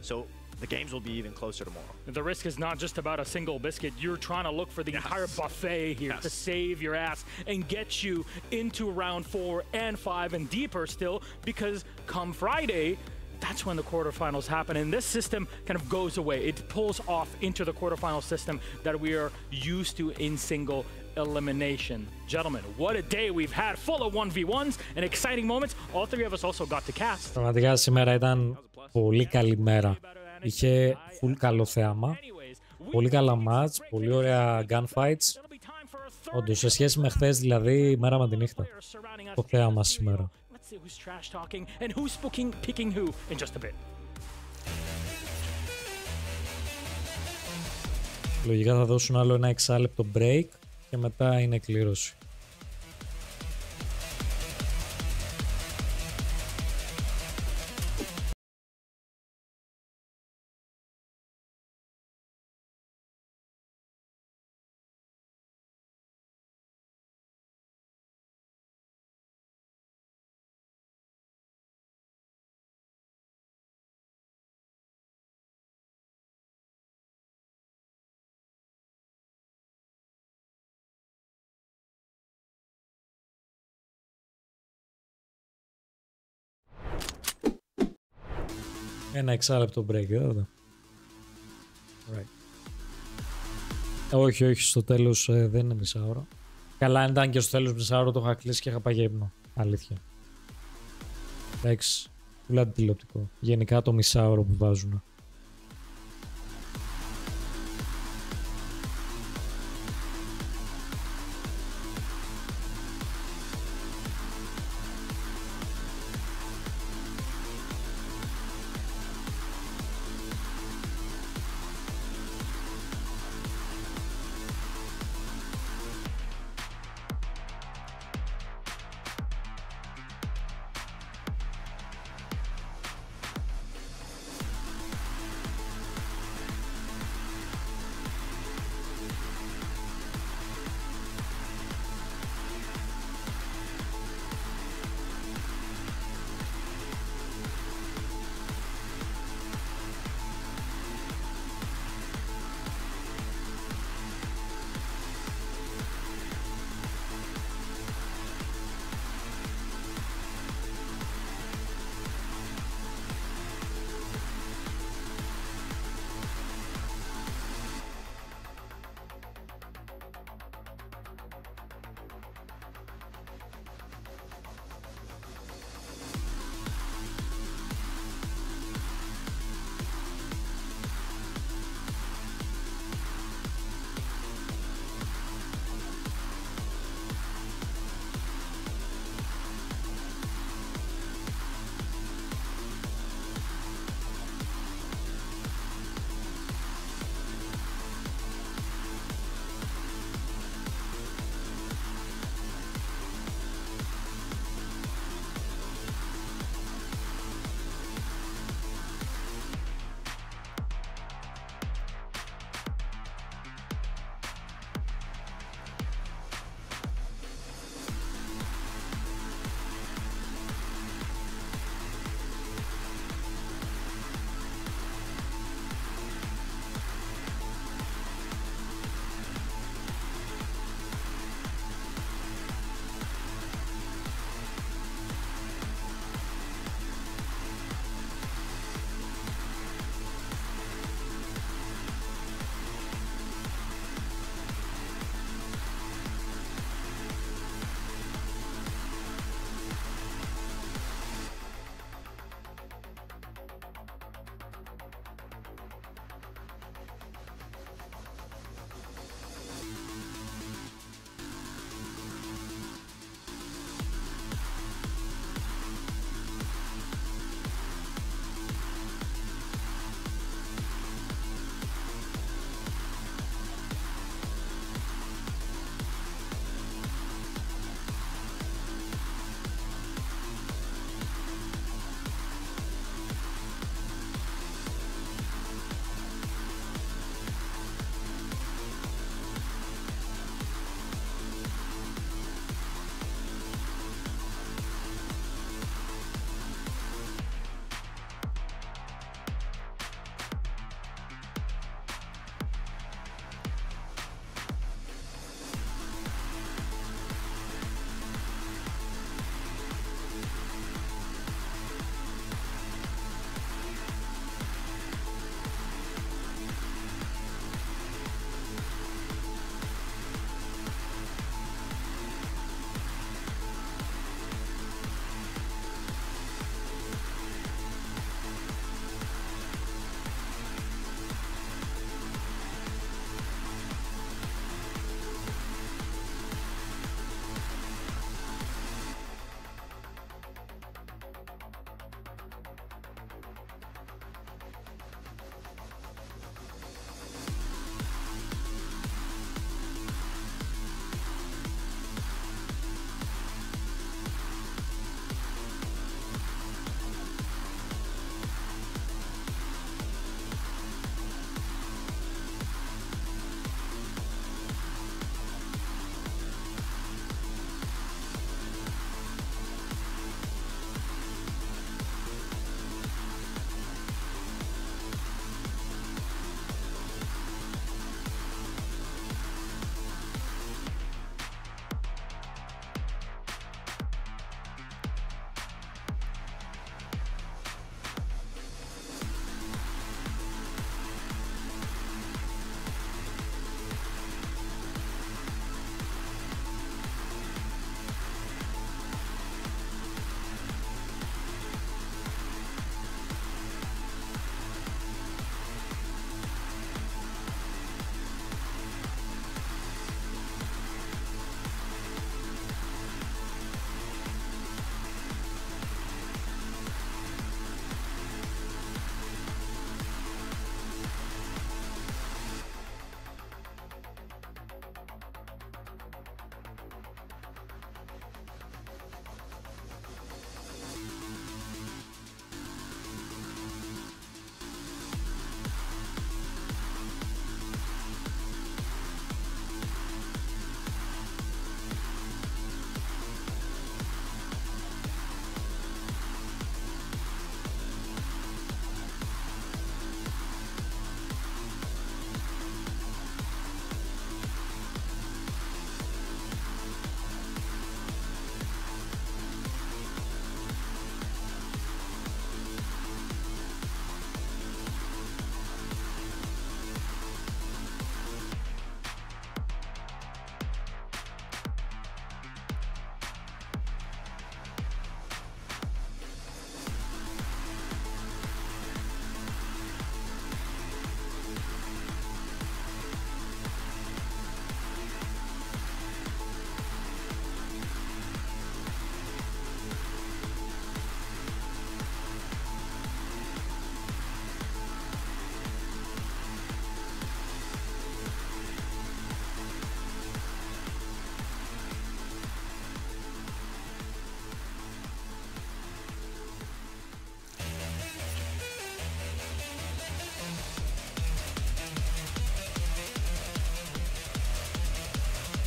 So the games will be even closer tomorrow. The risk is not just about a single biscuit. You're trying to look for the entire buffet here to save your ass and get you into round 4 and 5 and deeper still, because come Friday, that's when the quarterfinals happen, and this system kind of goes away. It pulls off into the quarterfinal system that we are used to in single elimination. Gentlemen, what a day we've had, full of 1v1s and exciting moments. All three of us also got to cast. Πραγματικά σήμερα ήταν πολύ καλή μέρα. Είχε full καλό θέαμα, πολύ καλά match, πολύ ωραία gunfights. Όντως, σε σχέση με χθες, δηλαδή, μέρα με τη νύχτα. Το θέαμα σήμερα. Who's trash talking and who's picking who in just a bit. Λογικά θα δώσουν άλλο ένα 6 λεπτό break και μετά είναι κλήρωση. Ένα 6 λεπτό break, εδώ. Right. Όχι, στο τέλος δεν είναι μισά ώρα. Καλά, αν ήταν και στο τέλος μισά ώρα το είχα κλείσει και είχα πάει για ύπνο. Αλήθεια. Εντάξει, πολύ αντιτηλεοπτικό. Γενικά το μισάωρο που βάζουν.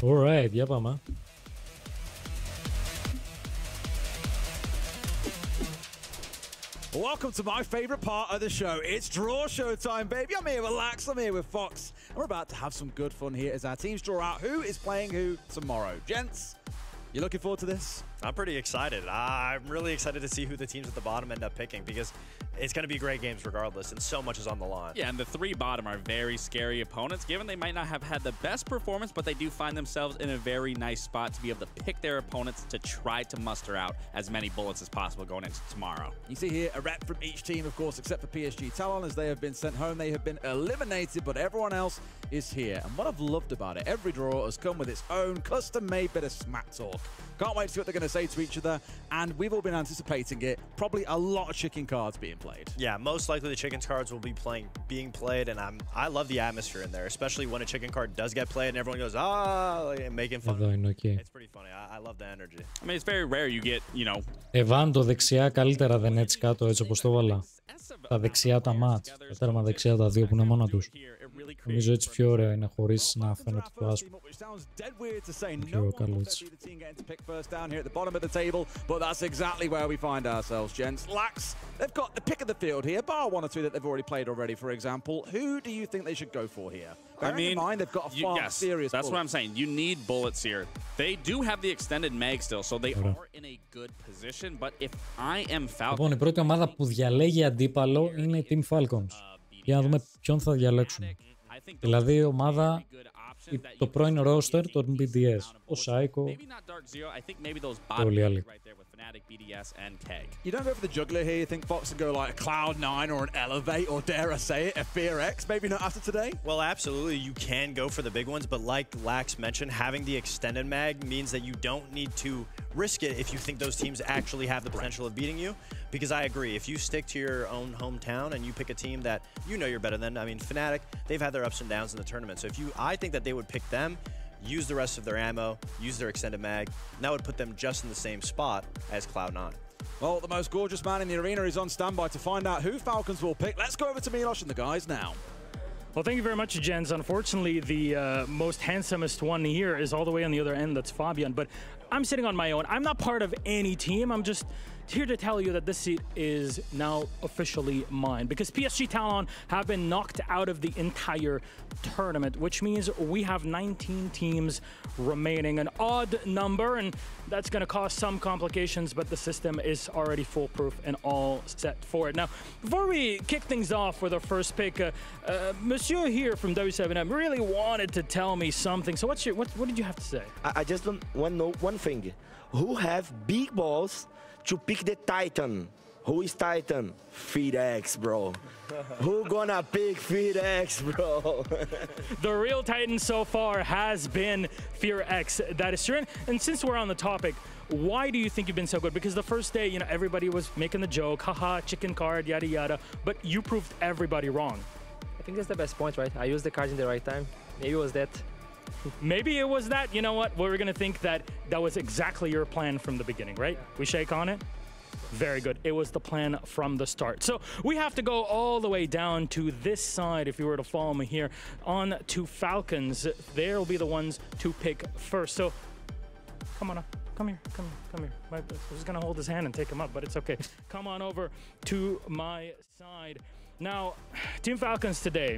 Alright, για πάμε. Welcome to my favorite part of the show. It's draw show time, baby. I'm here with Lax, I'm here with Fox. And we're about to have some good fun here as our teams draw out who is playing who tomorrow. Gents, you looking forward to this? I'm pretty excited. I'm really excited to see who the teams at the bottom end up picking because it's going to be great games regardless, and so much is on the line. Yeah, and the three bottom are very scary opponents, given they might not have had the best performance, but they do find themselves in a very nice spot to be able to pick their opponents to try to muster out as many bullets as possible going into tomorrow. You see here a rep from each team, of course, except for PSG Talon, as they have been sent home. They have been eliminated, but everyone else is here. And what I've loved about it, every draw has come with its own custom-made bit of smack talk. Can't wait to see what they're going to say to each other, and we've all been anticipating it. Probably a lot of chicken cards being played. Yeah, most likely the chicken cards will be being played, and I love the atmosphere in there, especially when a chicken card does get played and everyone goes, and making fun. It's pretty funny. I love the energy. I mean, it's very rare you get, you know. Εβάντο δεξιά καλύτερα δεν έτσι κάτω, έτσι όπως το βάλα. Τα δεξιά τα μάτς, τα τέρμα δεξιά τα δύο που είναι μόνα τους. Νομίζω έτσι πιο ωραίο είναι χωρίς να φαίνεται το άσπρο. Πιο καλό έτσι. Bottom of the table, but that's exactly where we find ourselves, gents. Lax, they've got the pick of the field here, bar one or two that they've already played already, for example. Who do you think they should go for here? Bearing in mind, they've got a far serious that's what I'm saying. You need bullets here. They do have the extended mag still, so they are in a good position, but if I am Falcons... Λοιπόν, η πρώτη ομάδα που διαλέγει αντίπαλο είναι η Team Falcons. Για να δούμε ποιον θα διαλέξουν. Δηλαδή η ομάδα, το πρώην roster των BDS, ο Psycho και όλοι οι άλλοι. You don't go for the juggler here, you think Fox would go like a Cloud9 or an Elevate or dare I say it, a Fear X, maybe not after today? Well, absolutely, you can go for the big ones, but like Lax mentioned, having the extended mag means that you don't need to risk it if you think those teams actually have the potential of beating you. Because I agree, if you stick to your own hometown and you pick a team that you know you're better than, I mean, Fnatic, they've had their ups and downs in the tournament, so I think that they would pick them, use the rest of their ammo, use their extended mag, and that would put them just in the same spot as Cloud9. Well, the most gorgeous man in the arena is on standby to find out who Falcons will pick. Let's go over to Milosh and the guys now. Well, thank you very much, Jens. Unfortunately, the most handsomest one here is all the way on the other end. That's Fabian. But I'm sitting on my own. I'm not part of any team. I'm just here to tell you that this seat is now officially mine because PSG Talon have been knocked out of the entire tournament, which means we have 19 teams remaining, an odd number, and that's going to cause some complications, but the system is already foolproof and all set for it. Now, before we kick things off with our first pick, Monsieur here from W7M really wanted to tell me something. So what did you have to say? I just want to know one thing. Who have big balls to pick the Titan? Who is Titan? FeedX, bro. Who gonna pick FeedX, bro? The real Titan so far has been FearX. That is true. And since we're on the topic, why do you think you've been so good? Because the first day, you know, everybody was making the joke, haha, chicken card, yada yada, but you proved everybody wrong. I think that's the best point, right? I used the cards in the right time. Maybe it was that. Maybe it was that. You know what? We're going to think that that was exactly your plan from the beginning, right? We shake on it? Very good. It was the plan from the start. So we have to go all the way down to this side. If you were to follow me here, on to Falcons. They'll be the ones to pick first. So come on up. Come here. I was just going to hold his hand and take him up, but it's okay. Come on over to my side. Now, Team Falcons today,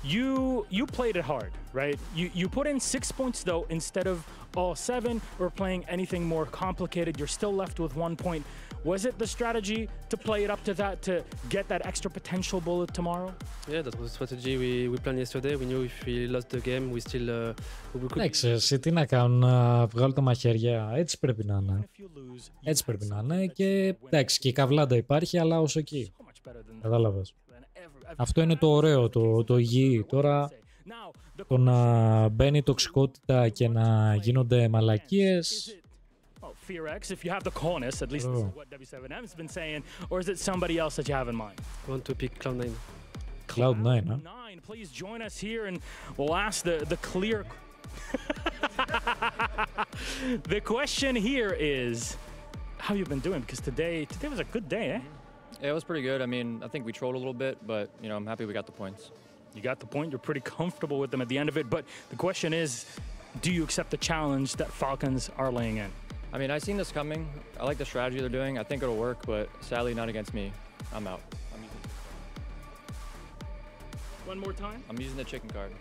you played it hard, right? You put in 6 points, though, instead of all 7 or playing anything more complicated. You're still left with 1 point. Was it the strategy to play it up to that, to get that extra potential bullet tomorrow? Yeah, that was the strategy we planned yesterday. We knew if we lost the game, we still we could... Εντάξει, τι να κάνουν, να βγάλουν τα μαχαίρια. Έτσι πρέπει να είναι. Έτσι πρέπει να είναι και εντάξει, και η καβλάντα υπάρχει, αλλά όσο εκεί. Κατάλαβες. Αυτό είναι το ωραίο, το υγιή. Τώρα το να μπαίνει τοξικότητα και να γίνονται μαλακίες. FearX, if you have the coolness, at least this is what W7M has been saying, or is it somebody else that you have in mind? I want to pick Cloud9. Cloud9, huh? Please join us here and we'll ask the clear... The question here is, how you've been doing? Because today was a good day, eh? Yeah, it was pretty good. I mean, I think we trolled a little bit, but, you know, I'm happy we got the points. You got the point. You're pretty comfortable with them at the end of it. But the question is, do you accept the challenge that Falcons are laying in? I mean, I've seen this coming. I like the strategy they're doing. I think it'll work, but sadly not against me. I'm out. One more time? I'm using the chicken card.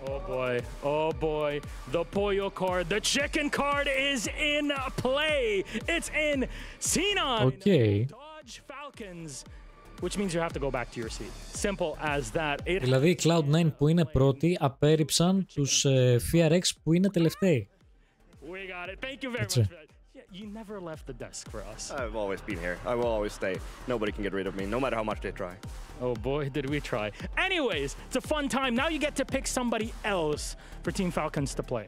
Oh boy, oh boy, the Pollo card, the chicken card is in play. It's in C9. Okay. Dodge Falcons, which means you have to go back to your seat. Simple as that. Δηλαδή οι Cloud9 που είναι πρώτοι απέρριψαν τους FearX που είναι τελευταίοι. We got it. Thank you very much for that. You never left the desk for us. I've always been here. I will always stay. Nobody can get rid of me, no matter how much they try. Oh boy, did we try. Anyways, it's a fun time. Now you get to pick somebody else for Team Falcons to play.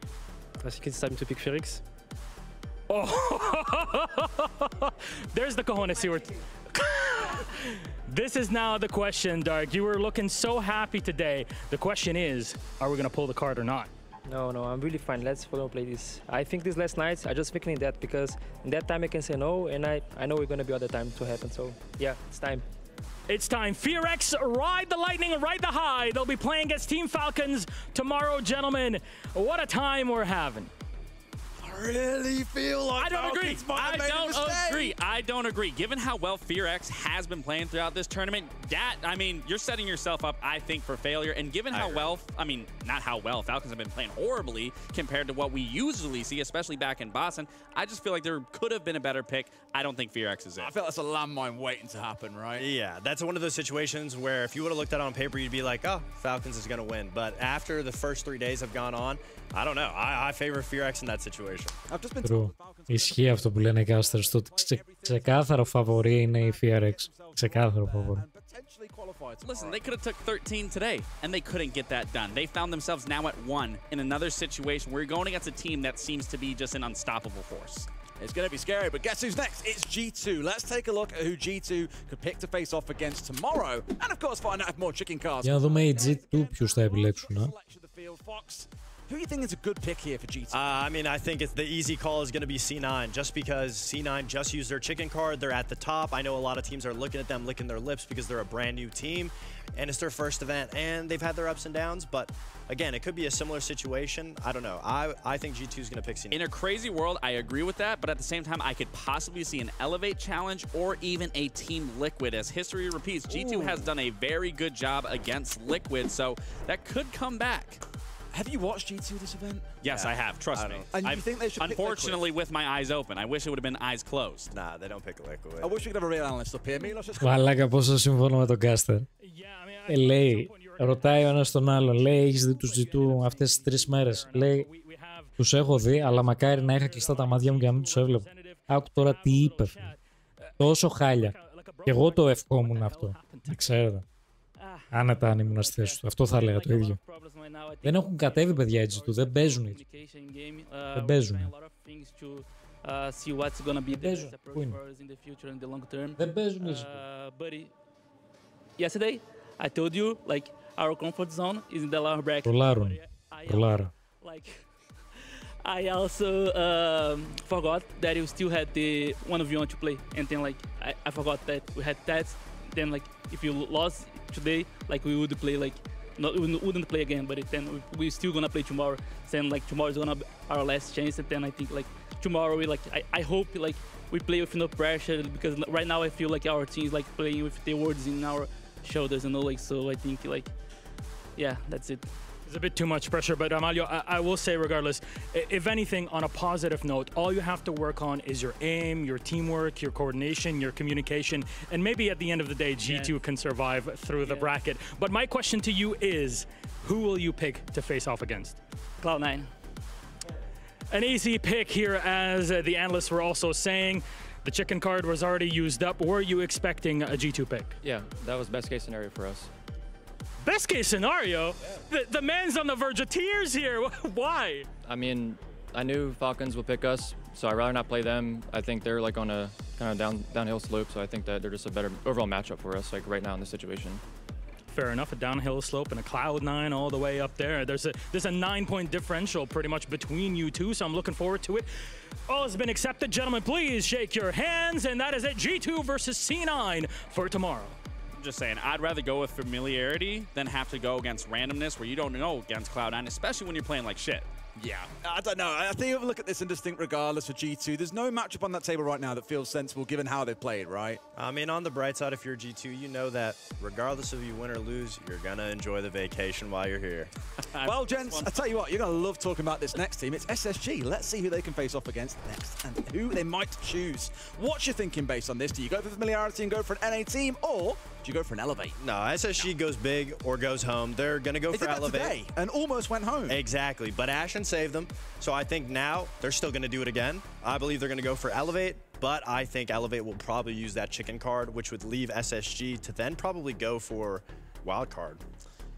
I think it's time to pick Felix. Oh, there's the cojones here. This is now the question, Dark. You were looking so happy today. The question is, are we going to pull the card or not? No, I'm really fine. Let's follow play this. I think this last night, I just thinking that because in that time I can say no, and I know we're going to be other time to happen. So yeah, it's time. It's time. FearX, ride the lightning, ride the high. They'll be playing against Team Falcons tomorrow, gentlemen. What a time we're having. Really feel like I don't agree. I don't agree. Given how well FearX has been playing throughout this tournament, I mean, you're setting yourself up, I think, for failure. And given how well, I mean, not how well, Falcons have been playing horribly compared to what we usually see, especially back in Boston, I just feel like there could have been a better pick. I don't think FearX is it. I feel that's a landmine waiting to happen, right? Yeah, that's one of those situations where if you would have looked at it on paper, you'd be like, oh, Falcons is going to win. But after the first 3 days have gone on, I don't know. I favor FearX in that situation. True. Ισχύει αυτό που λένε οι casters, το ξεκάθαρο φαβορί είναι η FearX. Ξεκάθαρο φαβορί. Listen, they could have took 13 today, and they couldn't get that done. They found themselves now at 1 in another situation where you're going against a team that seems to be just an unstoppable force. It's going to be scary, but guess who's next? It's G2. Let's take a look at who G2 could pick to face off against tomorrow. And of course, find out if more chicken cars. Για να δούμε οι G2 ποιους θα επιλέξουν. Who do you think is a good pick here for G2? I mean, I think the easy call is going to be C9, just because C9 just used their chicken card. They're at the top. I know a lot of teams are looking at them, licking their lips because they're a brand new team, and it's their first event, and they've had their ups and downs. But again, it could be a similar situation. I don't know. I think G2 is going to pick C9. In a crazy world, I agree with that, but at the same time, I could possibly see an Elevate challenge or even a Team Liquid. As history repeats, G2 has done a very good job against Liquid, so that could come back. Have you watched G2 this event? Yes, I have. Trust me. And you think they should unfortunately, with my eyes open. I wish it would have been eyes closed. Nah, they don't pick Liquid. I wish we could have a real analyst up here. Μαλάκα πόσο συμφωνώ με τον Caster. Λέει, ρωτάει ο ένας τον άλλον, λέει, έχεις δει τους G2 αυτές τις 3 μέρες. Λέει, τους έχω δει, αλλά μακάρι να είχα κλειστά τα μάτια μου και να μην τους έβλεπα. Άκου τώρα τι είπε. Τόσο χάλια. Και εγώ το ευχόμουν αυτό. Ξέρετε. Άνετα αν ήμουν στη θέση του. Αυτό θα έλεγα το ίδιο. Δεν έχουν κατέβει παιδιά έτσι του. Δεν παίζουν έτσι. Δεν παίζουν. Πού είναι. Δεν παίζουν έτσι. Yesterday, I told you, like, our comfort zone is in the lower bracket. Προλάρα. Like, I also forgot that you still had the 1v1 to play, and then like I forgot that we had that. Then like if you lost today, like we would play like we wouldn't play again, but then we still gonna play tomorrow. Then like tomorrow is gonna be our last chance, and then I think like tomorrow we like I hope like we play with no pressure, because right now I feel like our team is like playing with the words in our shoulders, and all, like, so I think like yeah, that's it. It's a bit too much pressure, but Amalio, I will say regardless, if anything, on a positive note, all you have to work on is your aim, your teamwork, your coordination, your communication, and maybe at the end of the day, G2 can survive through the bracket. But my question to you is, who will you pick to face off against? Cloud9. An easy pick here, as the analysts were also saying. The chicken card was already used up. Were you expecting a G2 pick? Yeah, that was best case scenario for us. Best case scenario? The man's on the verge of tears here. Why? I mean, I knew Falcons would pick us, so I'd rather not play them. I think they're like on a kind of downhill slope, so I think that they're just a better overall matchup for us, like right now in this situation. Fair enough, a downhill slope and a Cloud9 all the way up there. There's a 9-point differential pretty much between you two, so I'm looking forward to it. All has been accepted. Gentlemen, please shake your hands, and that is it. G2 versus C9 for tomorrow. Just saying, I'd rather go with familiarity than have to go against randomness where you don't know against Cloud9, especially when you're playing like shit. Yeah, I don't know. I think if we look at this indistinct regardless for G2, there's no matchup on that table right now that feels sensible given how they've played, right? I mean, on the bright side, if you're G2, you know that regardless of you win or lose, you're going to enjoy the vacation while you're here. Well, gents, I tell you what, you're going to love talking about this next team. It's SSG. Let's see who they can face off against next and who they might choose. What's your thinking based on this? Do you go for familiarity and go for an NA team, or do you go for an Elevate? No, SSG goes big or goes home. They're going to go for Elevate. Today and almost went home. Exactly, but Ashen saved them. So I think now they're still going to do it again. I believe they're going to go for Elevate, but I think Elevate will probably use that chicken card, which would leave SSG to then probably go for wild card.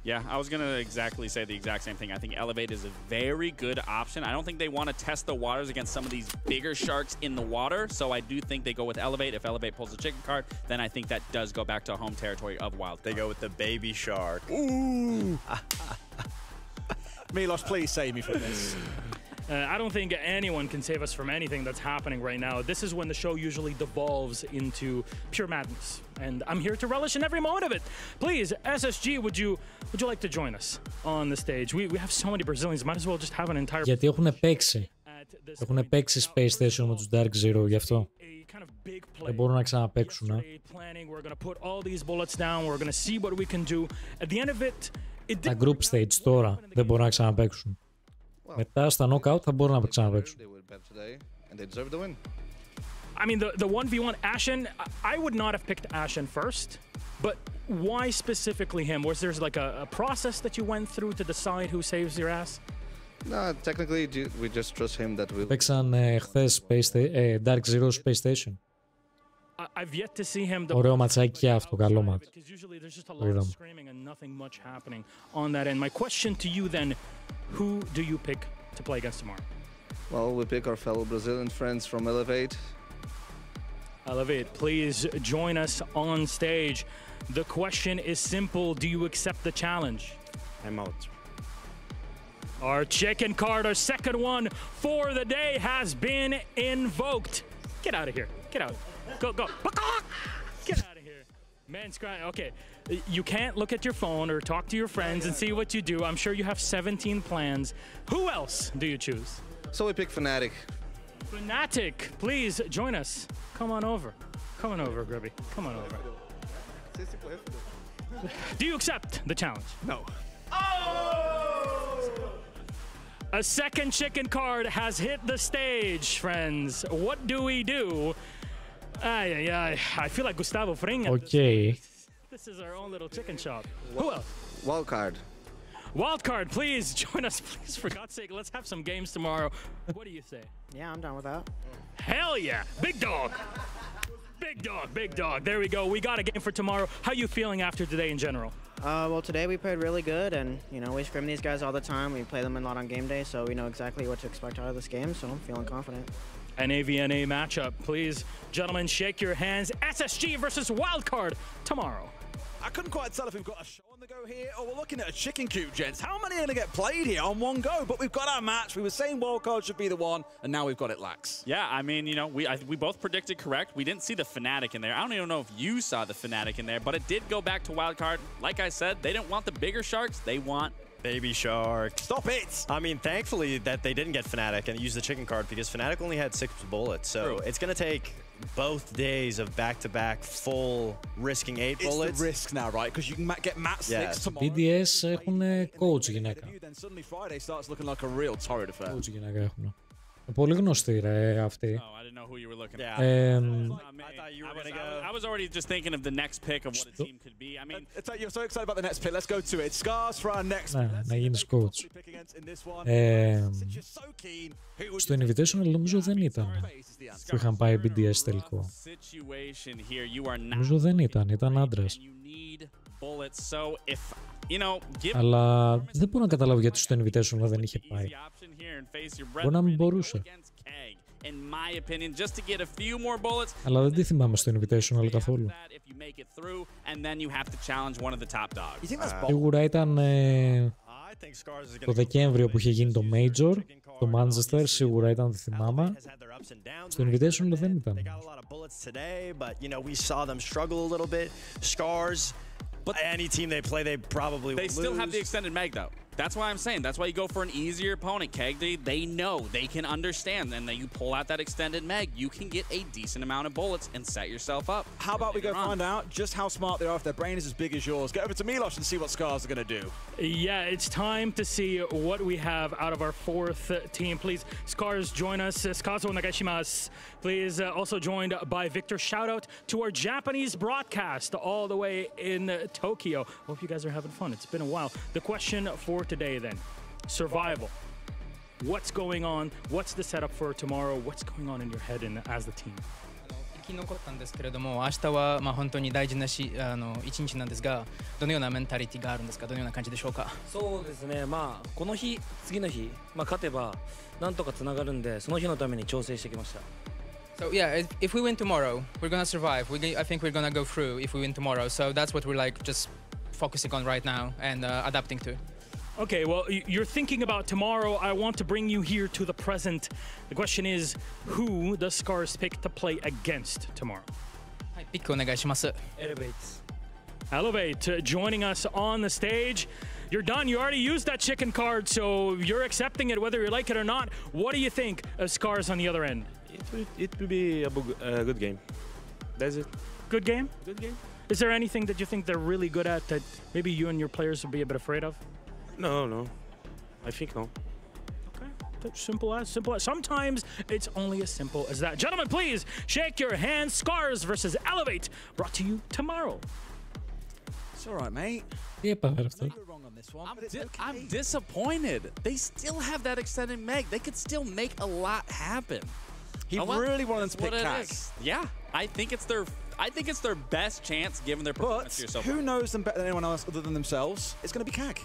Yeah, I was going to exactly say the exact same thing. I think Elevate is a very good option. I don't think they want to test the waters against some of these bigger sharks in the water, so I do think they go with Elevate. If Elevate pulls the chicken card, then I think that does go back to home territory of wild card. They go with the baby shark. Ooh! Milos, please save me from this. I don't think anyone can save us from anything that's happening right now. This is when the show usually devolves into pure madness, and I'm here to relish in every moment of it. Please, SSG, would you like to join us on the stage? We have so many Brazilians. Might as well just have an entire. Γιατί έχουν παίξει. Έχουν παίξει Space Station με τους Dark Zero, γι' αυτό. Δεν μπορούν να ξαναπαίξουν. We're going to put all these bullets down. We're going to see what we can do. At the end of it, Τα group stage τώρα δεν μπορούν να ξαναπαίξουν. Μετά στα knockout θα μπορούν να ξαναπαίξουν. I mean, the 1v1 Ashen, I would not have picked Ashen first, but why specifically him? Was there like a process that you went through to decide who saves your ass? No, technically we just trust him that will. Παίξαν χθες Dark Zero Space Station. I've yet to see him. Ωραίο ματσάκι και αυτό, καλό μάτς. Usually there's just a lot of screaming and nothing much happening on that end. My question to you then, who do you pick to play against tomorrow? Well, we pick our fellow Brazilian friends from Elevate. Elevate, please join us on stage. The question is simple. Do you accept the challenge? I'm out. Our chicken card, our second one for the day, has been invoked. Get out of here. Get out. Go. Get out of here. Man's crying. Okay. You can't look at your phone or talk to your friends and see what you do. I'm sure you have 17 plans. Who else do you choose? So we pick Fnatic. Fnatic, please join us. Come on over. Come on over, Grubby. Come on over. Do you accept the challenge? No. Oh! A second chicken card has hit the stage, friends. What do we do? I feel like Gustavo Fring. Okay. This is our own little chicken shop. Who else? Wildcard. Wildcard, please join us, please. For God's sake, let's have some games tomorrow. What do you say? Yeah, I'm down with that. Hell yeah. Big dog. Big dog. There we go. We got a game for tomorrow. How are you feeling after today in general? Well, today we played really good, and we scrim these guys all the time. We play them a lot on game day, so we know exactly what to expect out of this game. So I'm feeling confident. An AVNA matchup, please, gentlemen, shake your hands. SSG versus Wildcard tomorrow. I couldn't quite tell if we've got a show on the go here or we're looking at a chicken coop, gents. How many are going to get played here on one go? But we've got our match. We were saying Wildcard should be the one, and now we've got it lax. Yeah, I mean, we both predicted correct. We didn't see the Fnatic in there. I don't even know if you saw the Fnatic in there, but it did go back to Wildcard. Like I said, they didn't want the bigger sharks. They want baby shark. Stop it! I mean, thankfully that they didn't get Fnatic and use the chicken card because Fnatic only had 6 bullets. So it's going to take both days of back-to-back full risking 8 bullets. It's the risk now, right? Because you can get Matt Slicks tomorrow. BDS έχουν coach γυναίκα. Then suddenly Friday starts looking like a real torrid affair. Coach γυναίκα έχουν. Πολύ γνωστή ρε αυτή. Oh, I didn't know who you were looking at. I was already just thinking of the next pick of what a team could be. I mean, you're so excited about the next pick. Let's go to it. Scars for our next pick. Να γίνεις coach. Στο Invitational νομίζω δεν ήταν που είχαν πάει BDS τελικό. Νομίζω δεν ήταν άντρας. Αλλά δεν μπορώ να καταλάβω γιατί στο Invitational δεν είχε πάει. Μπορεί να μην μπορούσε. Αλλά δεν τη θυμάμαι στο Invitational καθόλου. Σίγουρα ήταν το Δεκέμβριο που είχε γίνει το Major, το Manchester, σίγουρα ήταν, δεν θυμάμαι. Στο Invitational δεν ήταν. But any team they play, they probably will still have the extended mag though. That's why I'm saying, that's why you go for an easier opponent, Kegdi. They know, they can understand, and then you pull out that extended mag, you can get a decent amount of bullets and set yourself up. How about we go find out just how smart they are if their brain is as big as yours. Get over to Milos and see what Scars are going to do. Yeah, it's time to see what we have out of our fourth team. Please, Scars, join us. Scars onegaishimasu. Please, also joined by Victor. Shout out to our Japanese broadcast all the way in Tokyo. Hope you guys are having fun. It's been a while. The question for today then, survival. What's going on? What's the setup for tomorrow? What's going on in your head and as the team? 生き残ったんですけれども、明日は本当に大事な一日なんですが、どのようなメンタリティがあるんですか？どのような感じでしょうか？そうですね。この日、次の日、勝てばなんとかつながるんで、その日のために調整してきました。So yeah, if we win tomorrow, we're gonna survive. I think we're gonna go through if we win tomorrow. So that's what we're like just focusing on right now and adapting to. Okay, well, you're thinking about tomorrow. I want to bring you here to the present. The question is, who does Scars pick to play against tomorrow? はい、ピックお願いします。Elevate, joining us on the stage. You're done. You already used that chicken card, so you're accepting it whether you like it or not. What do you think of Scars on the other end? It will be a good game. That's it. Good game? Good game. Is there anything that you think they're really good at that maybe you and your players would be a bit afraid of? No. I think no. Okay, that's simple as. Sometimes it's only as simple as that. Gentlemen, please shake your hands. Scars versus Elevate, brought to you tomorrow. It's all right, mate. You're wrong on this one. I'm disappointed. They still have that extended meg. They could still make a lot happen. He really wanted them to pick CAC. Yeah, I think it's their best chance given their performance here so far. Who knows them better than anyone else other than themselves? It's going to be CAC.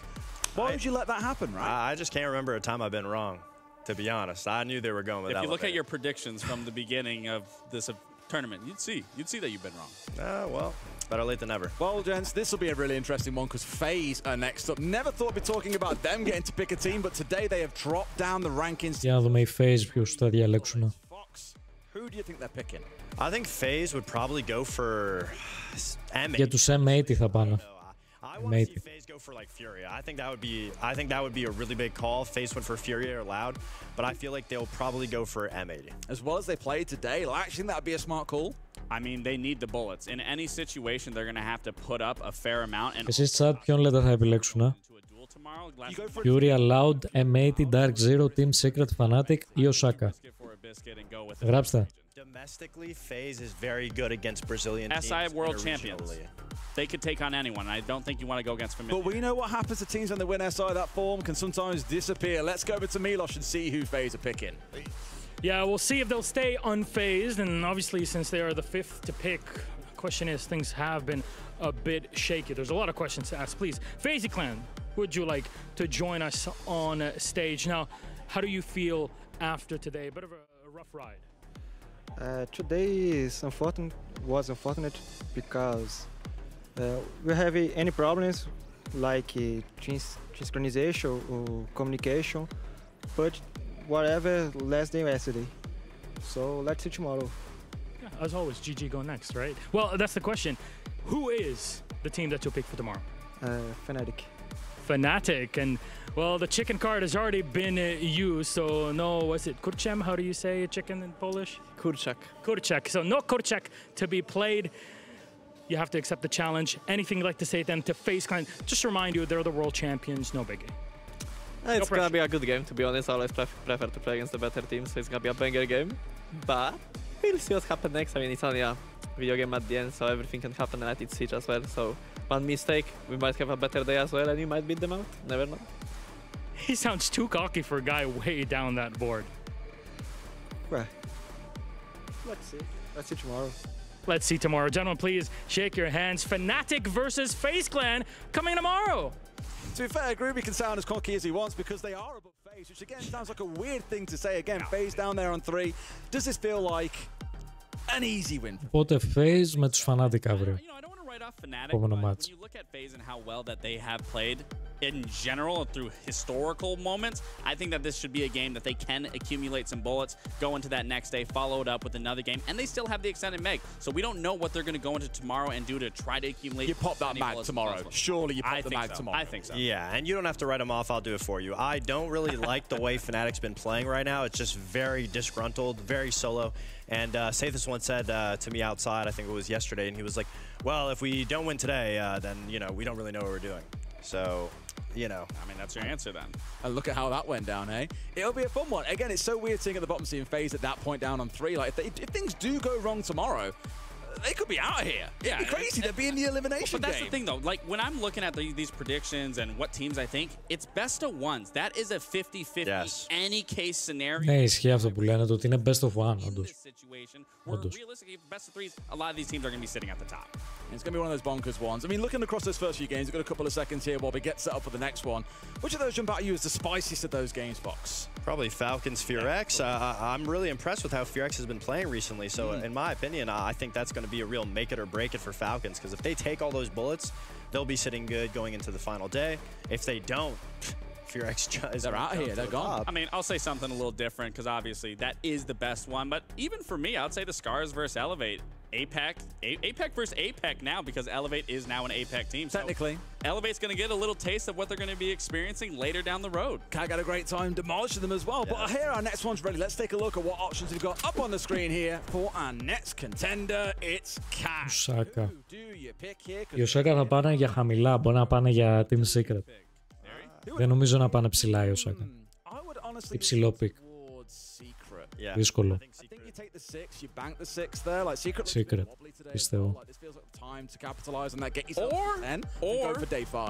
Why would you let that happen, right? I just can't remember a time I've been wrong, to be honest. I knew they were going with that. If you look at your predictions from the beginning of this tournament, you'd see that you've been wrong. Well, better late than never. Well, gents, this will be a really interesting one because FaZe are next up. Never thought we'd be talking about them getting to pick a team, but today they have dropped down the rankings. Για να δούμε οι FaZe ποιους θα διαλέξουν. Who do you think they're picking? I think FaZe would probably go for M80. Για τους M80 θα πάνε. I want to see FaZe go for like Furia. I think that would be a really big call. FaZe went for Furia or Loud, but I feel like they'll probably go for M80. As well as they played today, I actually think that would be a smart call. I mean, they need the bullets. In any situation, they're going to have to put up a fair amount. And Εσείς chat ποιον λέτε θα επιλέξουν? Furia, Loud, M80, Dark Zero, Team Secret, Fnatic ή Osaka? Γράψτε. Domestically, FaZe is very good against Brazilian teams. SI World Champions. They could take on anyone. I don't think you want to go against Familiar. But we know what happens to teams when they win SI. That form can sometimes disappear. Let's go over to Milos and see who FaZe are picking. Yeah, we'll see if they'll stay unfazed. And obviously, since they are the fifth to pick, the question is, things have been a bit shaky. There's a lot of questions to ask. Please, FaZe Clan, would you like to join us on stage? Now, how do you feel after today? A bit of a rough ride. Today was unfortunate because we have any problems like synchronization or communication, but whatever less than yesterday. So let's see tomorrow. Yeah, as always, GG go next, right? Well, that's the question. Who is the team that you'll pick for tomorrow? Fnatic, and well, the chicken card has already been used, so no, what's it, kurczem? How do you say chicken in Polish? Kurczak. So no kurczak to be played. You have to accept the challenge. Anything you'd like to say then to FaZe Clan? Just to remind you, they're the world champions, no biggie. It's gonna be a good game, to be honest. I always prefer to play against the better teams, so it's gonna be a banger game. But we'll see what happens next. I mean, it's only a video game at the end, so everything can happen at its siege as well. So one mistake, we might have a better day as well, and you might beat them out. Never know. He sounds too cocky for a guy way down that board. Well, let's see. Let's see tomorrow. Let's see tomorrow. Gentlemen, please shake your hands. Fnatic versus FaZe Clan coming tomorrow. To be fair, Groovy can sound as cocky as he wants because they are above FaZe, which again sounds like a weird thing to say. Again, FaZe down there on 3. Does this feel like an easy win? Οπότε FaZe με τους Fnatic αύριο. Fnatic, when you look at FaZe and how well that they have played, in general through historical moments, I think that this should be a game that they can accumulate some bullets, go into that next day, follow it up with another game, and they still have the extended mag. So we don't know what they're going to go into tomorrow and do to try to accumulate. You pop that mag tomorrow. Surely you pop the mag tomorrow. I think so. Yeah, and you don't have to write them off. I'll do it for you. I don't really like the way Fnatic's been playing right now. It's just very disgruntled, very solo. And Sathis once said to me outside, I think it was yesterday, and he was like, well, if we don't win today, then, you know, we don't really know what we're doing. So, you know. I mean, that's your answer then. And look at how that went down, eh? It'll be a fun one. Again, it's so weird seeing at the bottom seeing FaZe at that point down on 3. Like, if things do go wrong tomorrow, they could be out of here. Yeah, it'd be crazy. They'd be in the elimination But that's game. the thing, though. Like, when I'm looking at these predictions and what teams I think, it's best of ones. That is a 50-50 any case scenario. Ναι, ισχύει αυτό που λένε, ότι είναι best of one, όντως. Realistically, best of threes, a lot of these teams are going to be sitting at the top. And it's going to be one of those bonkers ones. I mean, looking across those first few games, we've got a couple of seconds here while we get set up for the next one. Which of those jump out at you as the spiciest of those games, Fox? Probably Falcons, Fearx. I'm really impressed with how Fearx has been playing recently. So, in my opinion, I think that's going to be a real make it or break it for Falcons. Because if they take all those bullets, they'll be sitting good going into the final day. If they don't, Fearx is they're out of here. They're gone. I mean, I'll say something a little different because obviously that is the best one. But even for me, I'd say the Scars versus Elevate. APAC versus APAC now because Elevate is now an APAC team. Technically. So Elevate's going to get a little taste of what they're going to be experiencing later down the road. Cat got a great time demolishing them as well. Yeah. But here our next one's ready. Let's take a look at what options we've got up on the screen here for our next contender. It's Cat. Osaka. Οι Osaka θα πάνε για χαμηλά, μπορεί να πάνε για Team Secret. Δεν νομίζω να πάνε ψηλά οι Osaka. Υψηλό πικ. Δύσκολο. Secret, πιστεύω.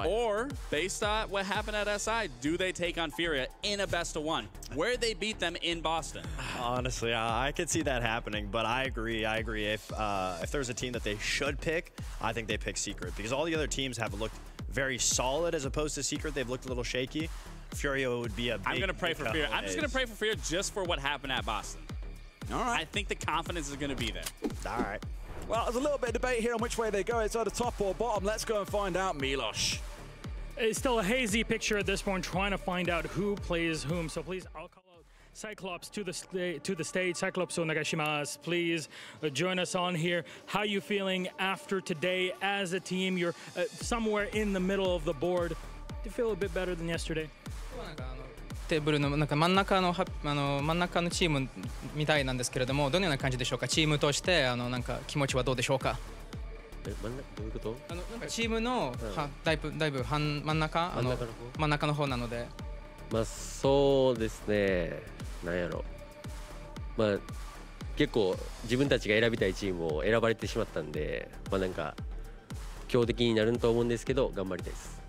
Or, based on what happened at SI, do they take on Furia in a best of one, where they beat them in Boston? Honestly, I could see that happening, but I agree. If there's a team that they should pick, I think they pick Secret, because all the other teams have looked very solid as opposed to Secret. They've looked a little shaky. Furia would be a big... I'm going to pray for Furia. I'm just going to pray for Furia just for what happened at Boston. All right. I think the confidence is going to be there. All right. Well, there's a little bit of debate here on which way they go. It's either top or bottom. Let's go and find out, Milos. It's still a hazy picture at this point, trying to find out who plays whom. So please, I'll call out Cyclops to the stage. Cyclops onegaishimasu. Please join us on here. How you feeling after today as a team? You're somewhere in the middle of the board. Do you feel a bit better than yesterday? テーブルのなんか真ん中のチームみたいなんですけれども、どのような感じでしょうか。チームとしてなんか気持ちはどうでしょうか。どういうこと？なんかチームのだいぶ真ん中の方なので。まあそうですね。なんやろ。まあ結構自分たちが選びたいチームを選ばれてしまったんで、まあなんか強敵になると思うんですけど頑張りたいです。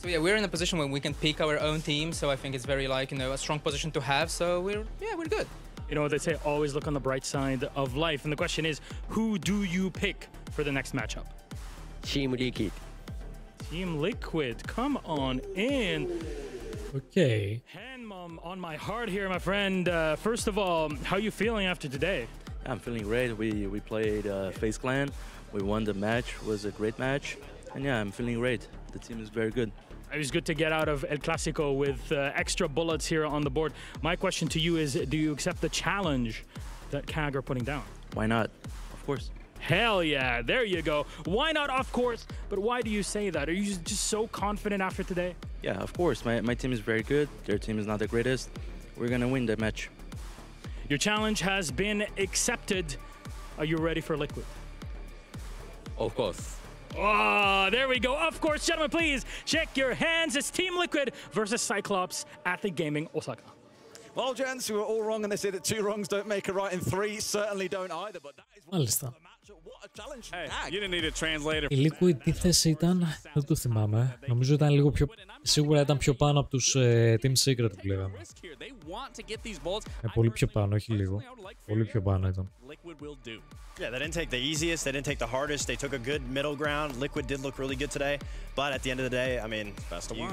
So yeah, we're in a position where we can pick our own team. So I think it's very a strong position to have. So we're good. You know what they say, always look on the bright side of life. And the question is, who do you pick for the next matchup? Team Liquid. Team Liquid, come on in. Okay. Hand mom on my heart here, my friend. First of all, how are you feeling after today? I'm feeling great. We played FaZe Clan. We won the match. It was a great match. And yeah, I'm feeling great. The team is very good. It was good to get out of El Clasico with extra bullets here on the board. My question to you is, do you accept the challenge that CAG are putting down? Why not? Of course. Hell yeah, there you go. Why not, of course? But why do you say that? Are you just so confident after today? Yeah, of course. My team is very good. Their team is not the greatest. We're going to win the match. Your challenge has been accepted. Are you ready for Liquid? Of course. Oh, there we go. Of course, gentlemen, please check your hands. It's Team Liquid versus Cyclops at the Gaming Osaka. Well, gents, we were all wrong, and they say that 2 wrongs don't make a right, and 3 certainly don't either. But that is what a challenge. Hey, you didn't need a translator. Η Liquid τι θέση ήταν, δεν το θυμάμαι. Νομίζω ήταν λίγο πιο... Σίγουρα ήταν πιο πάνω από τους Team Secret που λέγαμε. Πολύ πιο πάνω, όχι λίγο. Πολύ πιο πάνω ήταν. Yeah, they didn't take the easiest, they didn't take the hardest, they took a good middle ground. Liquid did look really good today, but at the end of the day, I mean,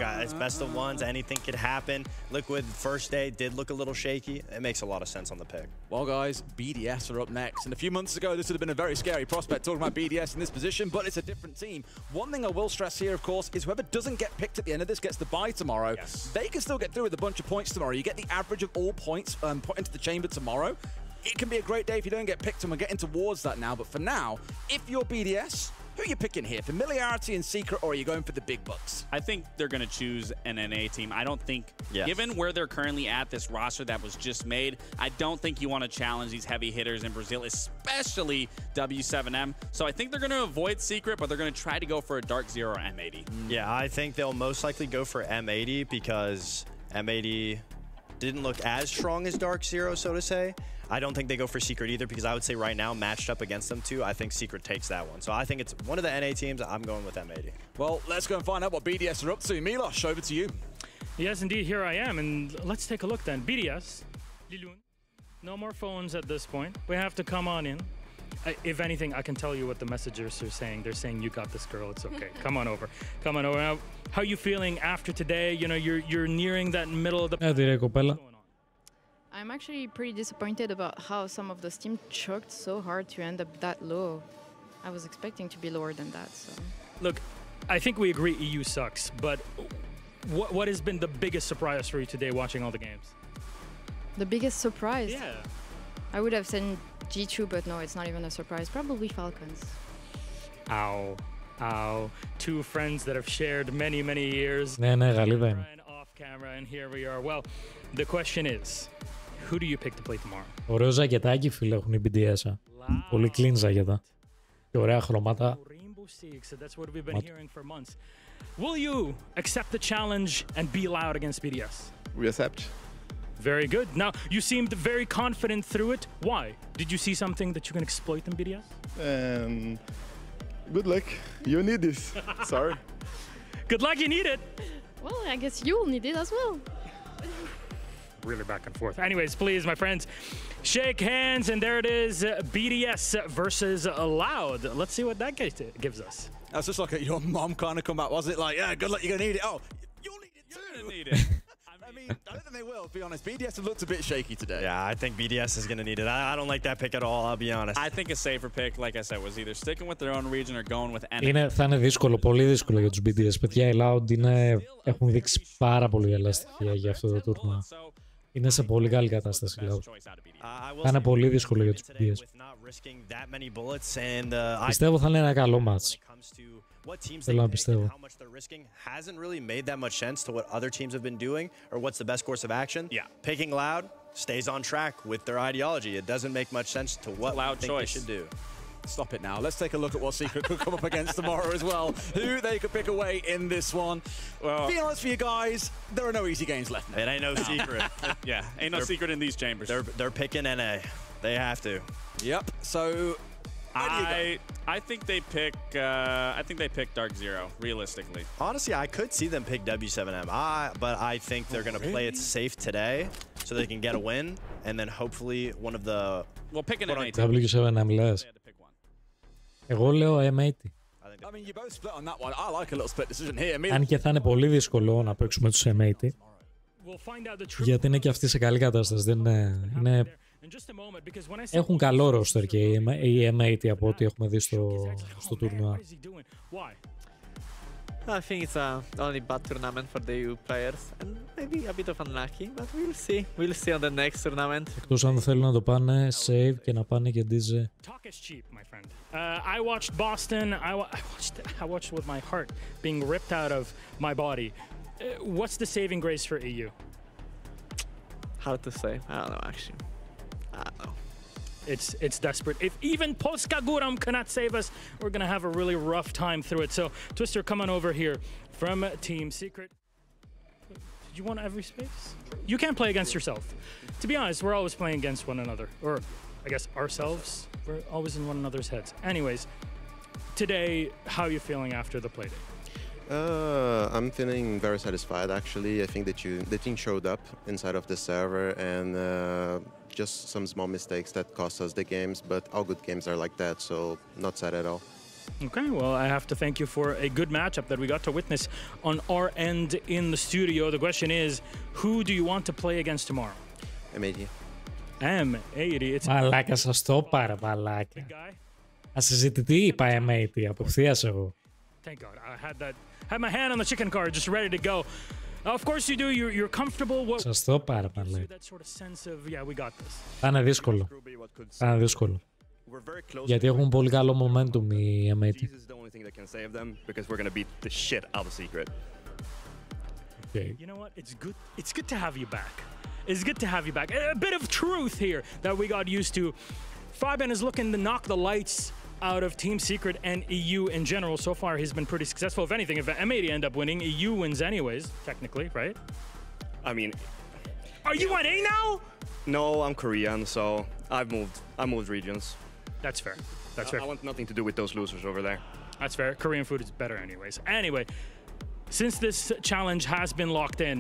guys, best of ones, anything could happen. Liquid, first day, did look a little shaky. It makes a lot of sense on the pick. Well, guys, BDS are up next, and a few months ago, this would have been a very scary scary prospect talking about BDS in this position, but it's a different team. One thing I will stress here, of course, is whoever doesn't get picked at the end of this gets the bye tomorrow. Yes. They can still get through with a bunch of points tomorrow. You get the average of all points put into the chamber tomorrow. It can be a great day if you don't get picked, and we're getting towards that now. But for now, if you're BDS, who are you picking here? Familiarity and Secret, or are you going for the big bucks? I think they're going to choose an NA team. I don't think, given where they're currently at, this roster that was just made, I don't think you want to challenge these heavy hitters in Brazil, especially W7M. So I think they're going to avoid Secret, but they're going to try to go for a Dark Zero or M80. Yeah, I think they'll most likely go for M80 because M80 didn't look as strong as Dark Zero, so to say. I don't think they go for Secret either because I would say right now, matched up against them two, I think Secret takes that one. So I think it's one of the NA teams. I'm going with M80. Well, let's go and find out what BDS are up to. Milos, over to you. Yes, indeed, here I am. And let's take a look then. BDS, Lilun, no more phones at this point. We have to come on in. If anything, I can tell you what the messengers are saying. They're saying, you got this, girl. It's okay. Come on over. Come on over. Now, how are you feeling after today? You know, you're nearing that middle of the... I'm actually pretty disappointed about how some of the team choked so hard to end up that low. I was expecting to be lower than that. So. Look, I think we agree EU sucks, but what has been the biggest surprise for you today watching all the games? The biggest surprise? Yeah. I would have said G2, but no, it's not even a surprise. Probably Falcons. Ow. Ow. Two friends that have shared many, many years. Off camera, and here we are. Well, the question is, who do you pick to play tomorrow? Ωραίο ζακετάκι, φίλε, έχουν οι BDS. Πολύ clean ζακέτα. Και ωραία χρώματα. That's what we've been hearing for months. Will you accept the challenge and be loud against BDS? We accept. Very good. Now, you seemed very confident through it. Why? Did you see something that you can exploit in BDS? Good luck. You need this. Sorry. Good luck, you need it. Well, I guess you will need it as well. Really back and forth. Anyways, please, my friends, shake hands, and there it is, BDS versus Loud. Let's see what that gives us. That's just like your mom kind of come back, was it? Like, yeah, good luck, you're going to need it. Oh, you'll need it too. You're going to need it. I mean, I don't think they will, to be honest. BDS have looked a bit shaky today. Yeah, I think BDS is going to need it. I don't like that pick at all, I'll be honest. I think a safer pick, like I said, was either sticking with their own region or going with NA. Θα είναι δύσκολο, πολύ δύσκολο για τους BDS. Παιδιά, οι Loud έχουν δείξει πάρα πολύ ελαστικία για αυτό το τουρνουά. Είναι σε πολύ καλή κατάσταση, Loud. Θα είναι πολύ δύσκολο για τους BDS. Πιστεύω θα είναι ένα καλό μάτς. Θέλω να πιστεύω. Hasn't really made that much sense to what other teams have been doing or what's the best course of action. Yeah. Picking Loud stays on track with their ideology. It doesn't make much sense to what Loud think choice. they should do. Stop it now. Let's take a look at what Secret could come up against tomorrow as well. Who they could pick away in this one. Well, being honest for you guys, there are no easy games left now. It ain't no secret. Yeah, ain't no secret in these chambers. They're picking NA. They have to. Yep. So I think they pick Dark Zero, realistically. Honestly, I could see them pick W7M, but I think they're going to play it safe today so they can get a win, and then hopefully one of the... Well, pick an M80. W7M λες. Εγώ λέω M80. I mean, you both split on that one. I like a little split decision here. Αν και θα είναι πολύ δύσκολο να παίξουμε τους M80. Γιατί είναι και αυτοί σε καλή κατάσταση. Δεν είναι... Έχουν καλό roster και οι M80 από ό,τι έχουμε δει στο τουρνουά. I think it's a only bad tournament for the EU players and maybe a bit of unlucky, but we'll see. We'll see on the next tournament. Εκτός αν θέλουν να το πάνε save και να πάνε και DJ. Talk is cheap, my friend. I watched Boston. I watched with my heart being ripped out of my body. What's the saving grace for EU? Hard to say. I don't know actually. I don't know. It's desperate. If even Polska Guram cannot save us, we're going to have a really rough time through it. So, Twister, come on over here from Team Secret. Did you want every space? You can't play against yourself. To be honest, we're always playing against one another. Or, I guess, ourselves. We're always in one another's heads. Anyways, today, how are you feeling after the play day? I'm feeling very satisfied, actually. I think that the team showed up inside of the server and just some small mistakes that cost us the games, but all good games are like that, so not sad at all. Okay, well, I have to thank you for a good matchup that we got to witness on our end in the studio. The question is, who do you want to play against tomorrow? M80. M80. Μαλάκα, σας το πάρε, μαλάκα. Ασυζητητή είπα M80, απευθείας εγώ. Thank God. I had my hand on the chicken card, just ready to go. Of course you do. You're comfortable. Σας το πάρα πολύ. That sort of sense of, yeah, we got this. Θα είναι δύσκολο. Θα είναι δύσκολο. Γιατί έχουν πολύ καλό momentum οι M80. Okay. You know what? It's good to have you back. It's good to have you back. A bit of truth here that we got used to. Fabian is looking to knock the lights out of Team Secret and EU in general. So far, he's been pretty successful. If anything, if M80 end up winning, EU wins anyways, technically, right? I mean... Are you on A now? No, I'm Korean, so I moved regions. That's fair. That's fair. I want nothing to do with those losers over there. That's fair. Korean food is better anyways. Anyway, since this challenge has been locked in,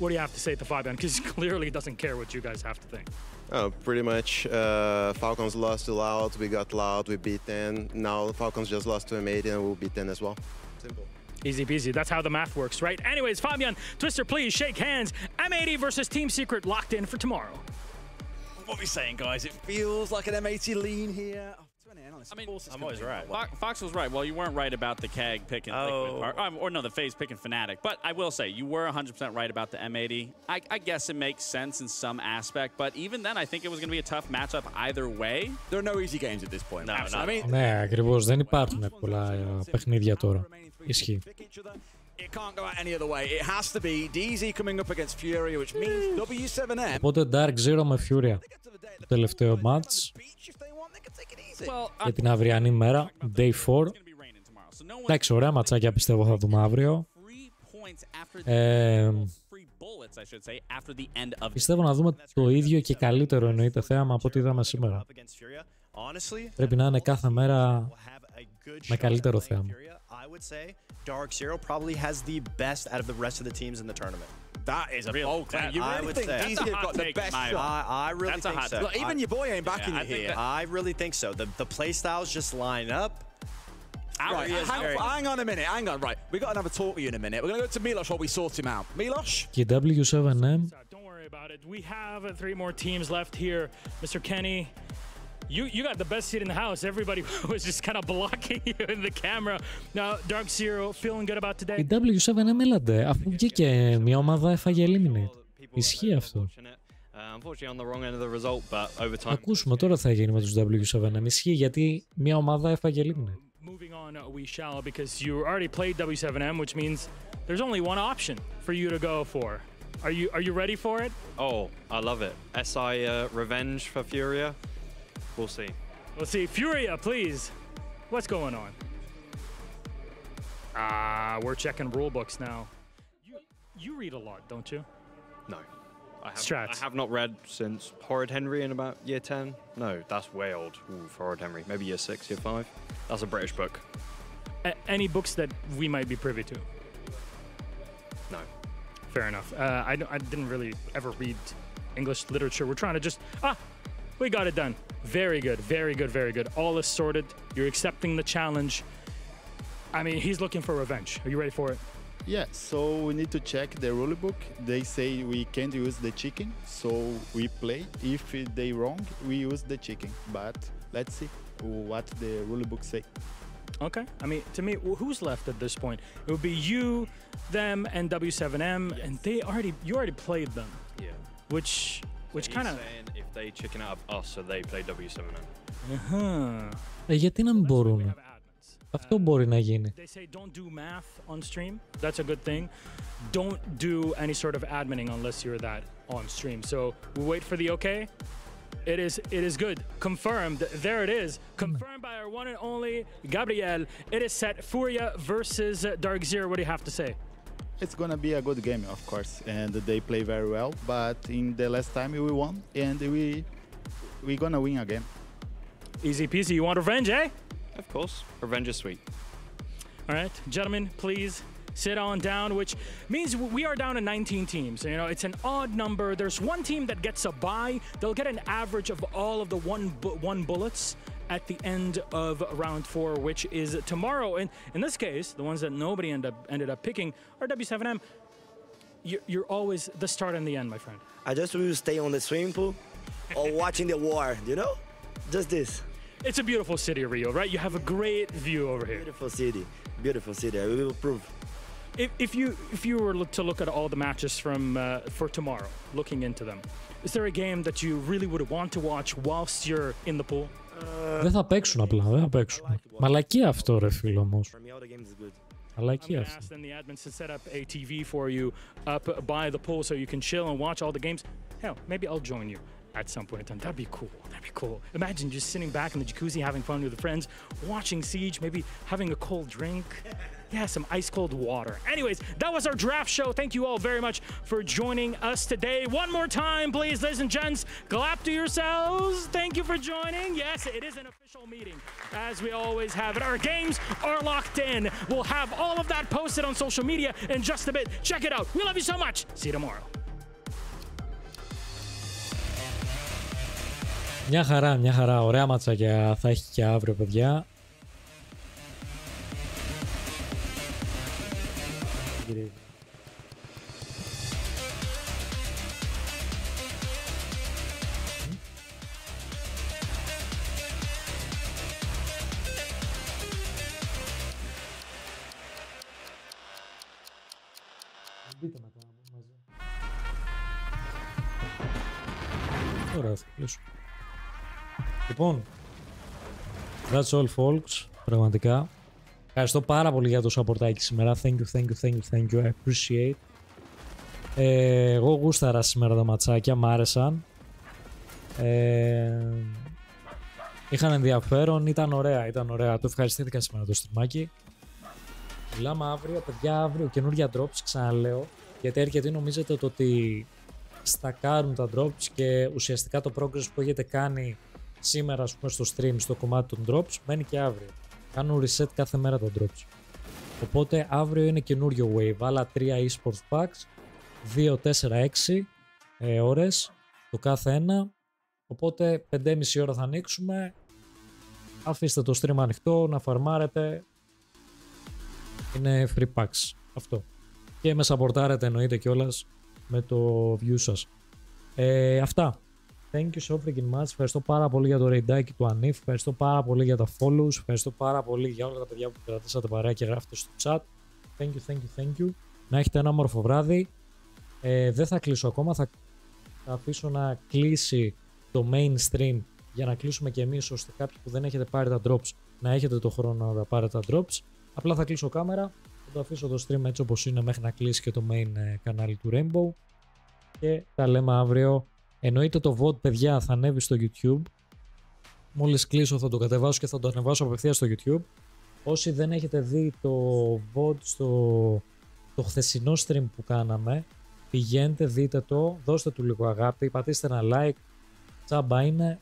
what do you have to say to Fabian? Because he clearly doesn't care what you guys have to think. Oh, pretty much. Falcons lost to Loud, we got Loud, we beat 10. Now Falcons just lost to M80 and we'll beat 10 as well. Simple. Easy peasy. That's how the math works, right? Anyways, Fabian, Twister, please shake hands. M80 versus Team Secret locked in for tomorrow. What are we saying, guys? It feels like an M80 lean here. I mean, I'm always right. Fox was right. Well, you weren't right about the Keg picking, or no, the FaZe picking Fnatic. But I will say, you were 100% right about the M80. I guess it makes sense in some aspect, but even then, I think it was going to be a tough matchup either way. There are no easy games at this point. No, I mean, ναι, ακριβώς. Δεν υπάρχουν πολλά παιχνίδια τώρα. Ισχύει. It can't go out any other way. It has to be DZ coming up against Furia, which means W7M. Οπότε Dark Zero με Furia. Το τελευταίο match. Για την αυριανή μέρα, Day 4. Εντάξει, ωραία ματσάκια πιστεύω θα δούμε αύριο. Πιστεύω να δούμε το ίδιο και καλύτερο εννοείται θέαμα από ό,τι είδαμε σήμερα. Πρέπει να είναι κάθε μέρα με καλύτερο θέαμα. Dark Zero probably has the best out of the rest of the teams in the tournament. That is a bold claim. You really think DZ have got the best shot? I really think so. Look, even your boy ain't backing you here. I really think so. The play styles just line up. Right, hang on a minute. Hang on. Right, we got another talk with you in a minute. We're going to go to Milosh while we sort him out. Milosh? Και W7M. Don't worry about it. We have 3 more teams left here. Mr. Kenny, you got the best seat in the house. Everybody was just kind of blocking you in the camera. Now, Dark Zero, feeling good about today? Η W7M έλατε, αφού βγήκε μια ομάδα έφαγε eliminate. Ισχύει αυτό. Ακούσουμε τώρα τι θα γίνει με τους W7M. Ισχύει γιατί μια ομάδα έφαγε eliminate. Moving on, we shall, because you already played W7M, which means there's only one option for you to go for. Are you ready for it? Oh, I love it. SI revenge for Furia. We'll see. We'll see. Furia, please. What's going on? We're checking rule books now. You read a lot, don't you? No. Strats. I have not read since Horrid Henry in about year 10. No, that's way old for Horrid Henry. Maybe year 6, year 5. That's a British book. Any books that we might be privy to? No. Fair enough. I didn't really ever read English literature. We're trying to just... we got it done. Very good, very good, very good. All is sorted. You're accepting the challenge. I mean, he's looking for revenge. Are you ready for it? Yeah, so we need to check the rule book. They say we can't use the chicken, so we play. If they wrong, we use the chicken. But let's see what the rule book say. Okay. I mean, to me, who's left at this point? It would be you, them, and W7M, and you already played them. Yeah. Which kind of... if they chicken out of us, so they play W7M. Γιατί να μην μπορούν. Αυτό μπορεί να γίνει. They say don't do math on stream. That's a good thing. Don't do any sort of adminning unless you're that on stream. So we wait for the okay. It is good. Confirmed. There it is. Confirmed by our one and only Gabriel. It is set. Furia versus Dark Zero. What do you have to say? It's gonna be a good game, of course, and they play very well. But in the last time we won, and we gonna win again. Easy peasy. You want revenge, eh? Of course. Revenge is sweet. All right, gentlemen, please sit on down, which means we are down to 19 teams. You know, it's an odd number. There's one team that gets a bye. They'll get an average of all of the one bullets at the end of round 4, which is tomorrow. And in this case, the ones that nobody ended up picking are W7M. You're always the start and the end, my friend. I just will stay on the swimming pool or watching the war, you know? Just this. It's a beautiful city, Rio, right? You have a great view over here. Beautiful city. I will prove. If you were to look at all the matches for tomorrow, looking into them, is there a game that you really would want to watch whilst you're in the pool? Δεν θα παίξουν απλά, δεν θα παίξουν. Μαλακία αυτό ρε φίλο όμως. Μαλακία αυτό. Ask then the admins to set up a TV for you up by the pool so you can chill and watch all the games. Hell, maybe I'll join you at some point in time. That'd be cool. That'd be cool. Imagine just sitting back in the jacuzzi, having fun with the friends, watching Siege, maybe having a cold drink. Yeah, some ice cold water. Anyways, that was our draft show. Thank you all very much for joining us today. One more time, please, ladies and gents, clap to yourselves. Thank you for joining. Yes, it is an official meeting, as we always have it. Our games are locked in. We'll have all of that posted on social media in just a bit. Check it out. We love you so much. See you tomorrow. Μια χαρά. Ωραία ματσάκια θα έχει και αύριο, παιδιά. Μπείτε μετά μαζί. Ωραία, θα κλείσω. Λοιπόν, that's all folks, πραγματικά. Ευχαριστώ πάρα πολύ για το σαπορτάκι σήμερα. Thank you, I appreciate. Εγώ γούσταρα σήμερα τα ματσάκια, μ' άρεσαν. Είχαν ενδιαφέρον, ήταν ωραία. Το ευχαριστήθηκα σήμερα το στριμάκι. Μιλάμε αύριο, παιδιά, αύριο καινούργια drops, ξαναλέω. Γιατί έρχεται, νομίζετε το ότι στακάρουν τα drops και ουσιαστικά το progress που έχετε κάνει σήμερα, ας πούμε, στο stream, στο κομμάτι των drops, μένει και αύριο. Κάνουν reset κάθε μέρα τα drops. Οπότε αύριο είναι καινούριο wave. Άλλα 3 eSports packs, 2, 4, 6 ώρες το κάθε ένα. Οπότε 5,5 ώρα θα ανοίξουμε. Αφήστε το stream ανοιχτό, να φαρμάρετε. Είναι free packs αυτό. Και με σαπορτάρετε εννοείται κιόλας με το view σας. Αυτά. Thank you so freaking much. Ευχαριστώ πάρα πολύ για το ρεϊντάκι του Ανίφ. Ευχαριστώ πάρα πολύ για τα follows. Ευχαριστώ πάρα πολύ για όλα τα παιδιά που κρατήσατε παρέα και γράφετε στο chat. Thank you. Να έχετε ένα όμορφο βράδυ. Δεν θα κλείσω ακόμα. Θα αφήσω να κλείσει το main stream για να κλείσουμε και εμείς, ώστε κάποιοι που δεν έχετε πάρει τα drops να έχετε το χρόνο να τα πάρετε τα drops. Απλά θα κλείσω κάμερα. Θα το αφήσω το stream έτσι όπως είναι μέχρι να κλείσει και το main κανάλι του Rainbow. Και τα λέμε αύριο. Εννοείται το VOD, παιδιά, θα ανέβει στο YouTube. Μόλις κλείσω θα το κατεβάσω και θα το ανεβάσω απευθείας στο YouTube. Όσοι δεν έχετε δει το VOD το χθεσινό stream που κάναμε, πηγαίνετε, δείτε το, δώστε του λίγο αγάπη, πατήστε ένα like, τσάμπα είναι,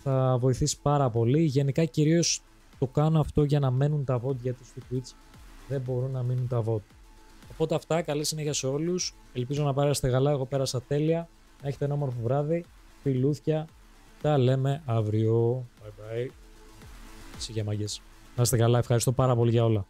θα βοηθήσει πάρα πολύ. Γενικά κυρίως το κάνω αυτό για να μένουν τα VOD, γιατί στο Twitch δεν μπορούν να μείνουν τα VOD. Οπότε αυτά, καλή συνέχεια σε όλους. Ελπίζω να πάρετε καλά, εγώ πέρασα τέλεια. Να έχετε ένα όμορφο βράδυ, φιλούθια, τα λέμε αύριο. Bye bye. Σιγά μαγκές. Να είστε καλά, ευχαριστώ πάρα πολύ για όλα.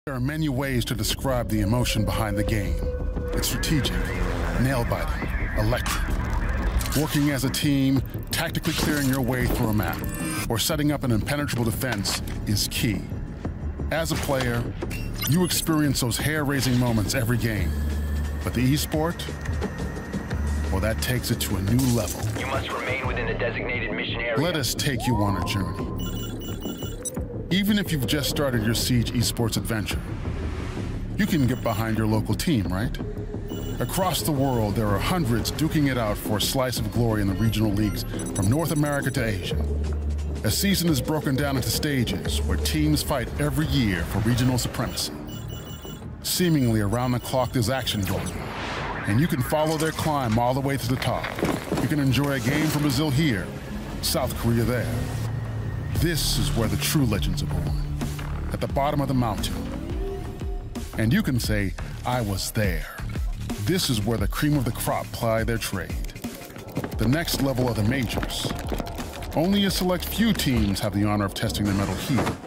There are many ways to describe the emotion behind the game. It's strategic, nail-biting, electric. Working as a team, tactically clearing your way through a map, or setting up an impenetrable defense is key. As a player, you experience those hair-raising moments every game. But the esport, well, that takes it to a new level. You must remain within the designated mission area. Let us take you on a journey. Even if you've just started your Siege esports adventure, you can get behind your local team, right? Across the world, there are hundreds duking it out for a slice of glory in the regional leagues from North America to Asia. A season is broken down into stages where teams fight every year for regional supremacy. Seemingly around the clock, there's action going on, and you can follow their climb all the way to the top. You can enjoy a game from Brazil here, South Korea there. This is where the true legends are born, at the bottom of the mountain. And you can say, I was there. This is where the cream of the crop ply their trade. The next level are the majors. Only a select few teams have the honor of testing their mettle here.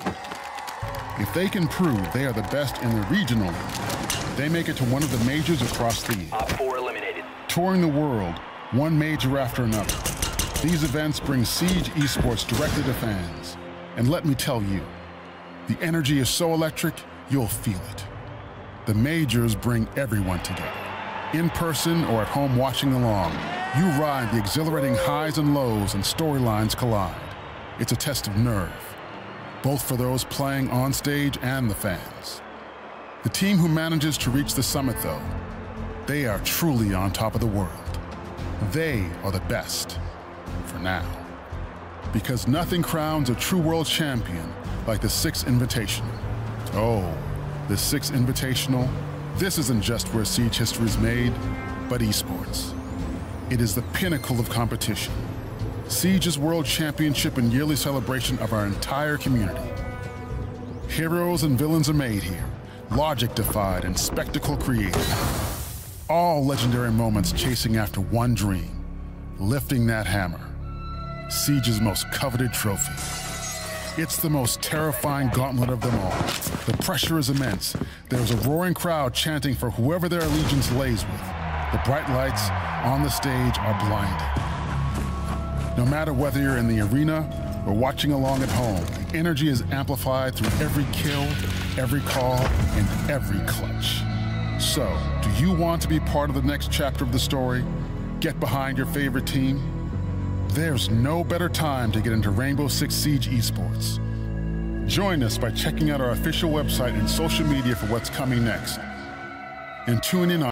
If they can prove they are the best in the regional league, they make it to one of the majors across the year. Op 4 eliminated. Touring the world, one major after another, these events bring Siege esports directly to fans. And let me tell you, the energy is so electric, you'll feel it. The majors bring everyone together. In person or at home watching along, you ride the exhilarating highs and lows and storylines collide. It's a test of nerve, both for those playing on stage and the fans. The team who manages to reach the summit, though, they are truly on top of the world. They are the best, for now. Because nothing crowns a true world champion like the 6 Invitational. Oh, the 6 Invitational, this isn't just where Siege history is made, but esports. It is the pinnacle of competition. Siege's world championship and yearly celebration of our entire community. Heroes and villains are made here, logic defied and spectacle created. All legendary moments chasing after one dream, lifting that hammer. Siege's most coveted trophy. It's the most terrifying gauntlet of them all. The pressure is immense. There's a roaring crowd chanting for whoever their allegiance lays with. The bright lights on the stage are blinding. No matter whether you're in the arena or watching along at home, the energy is amplified through every kill, every call, and every clutch. So, do you want to be part of the next chapter of the story? Get behind your favorite team? There's no better time to get into Rainbow Six Siege esports. Join us by checking out our official website and social media for what's coming next. And tune in on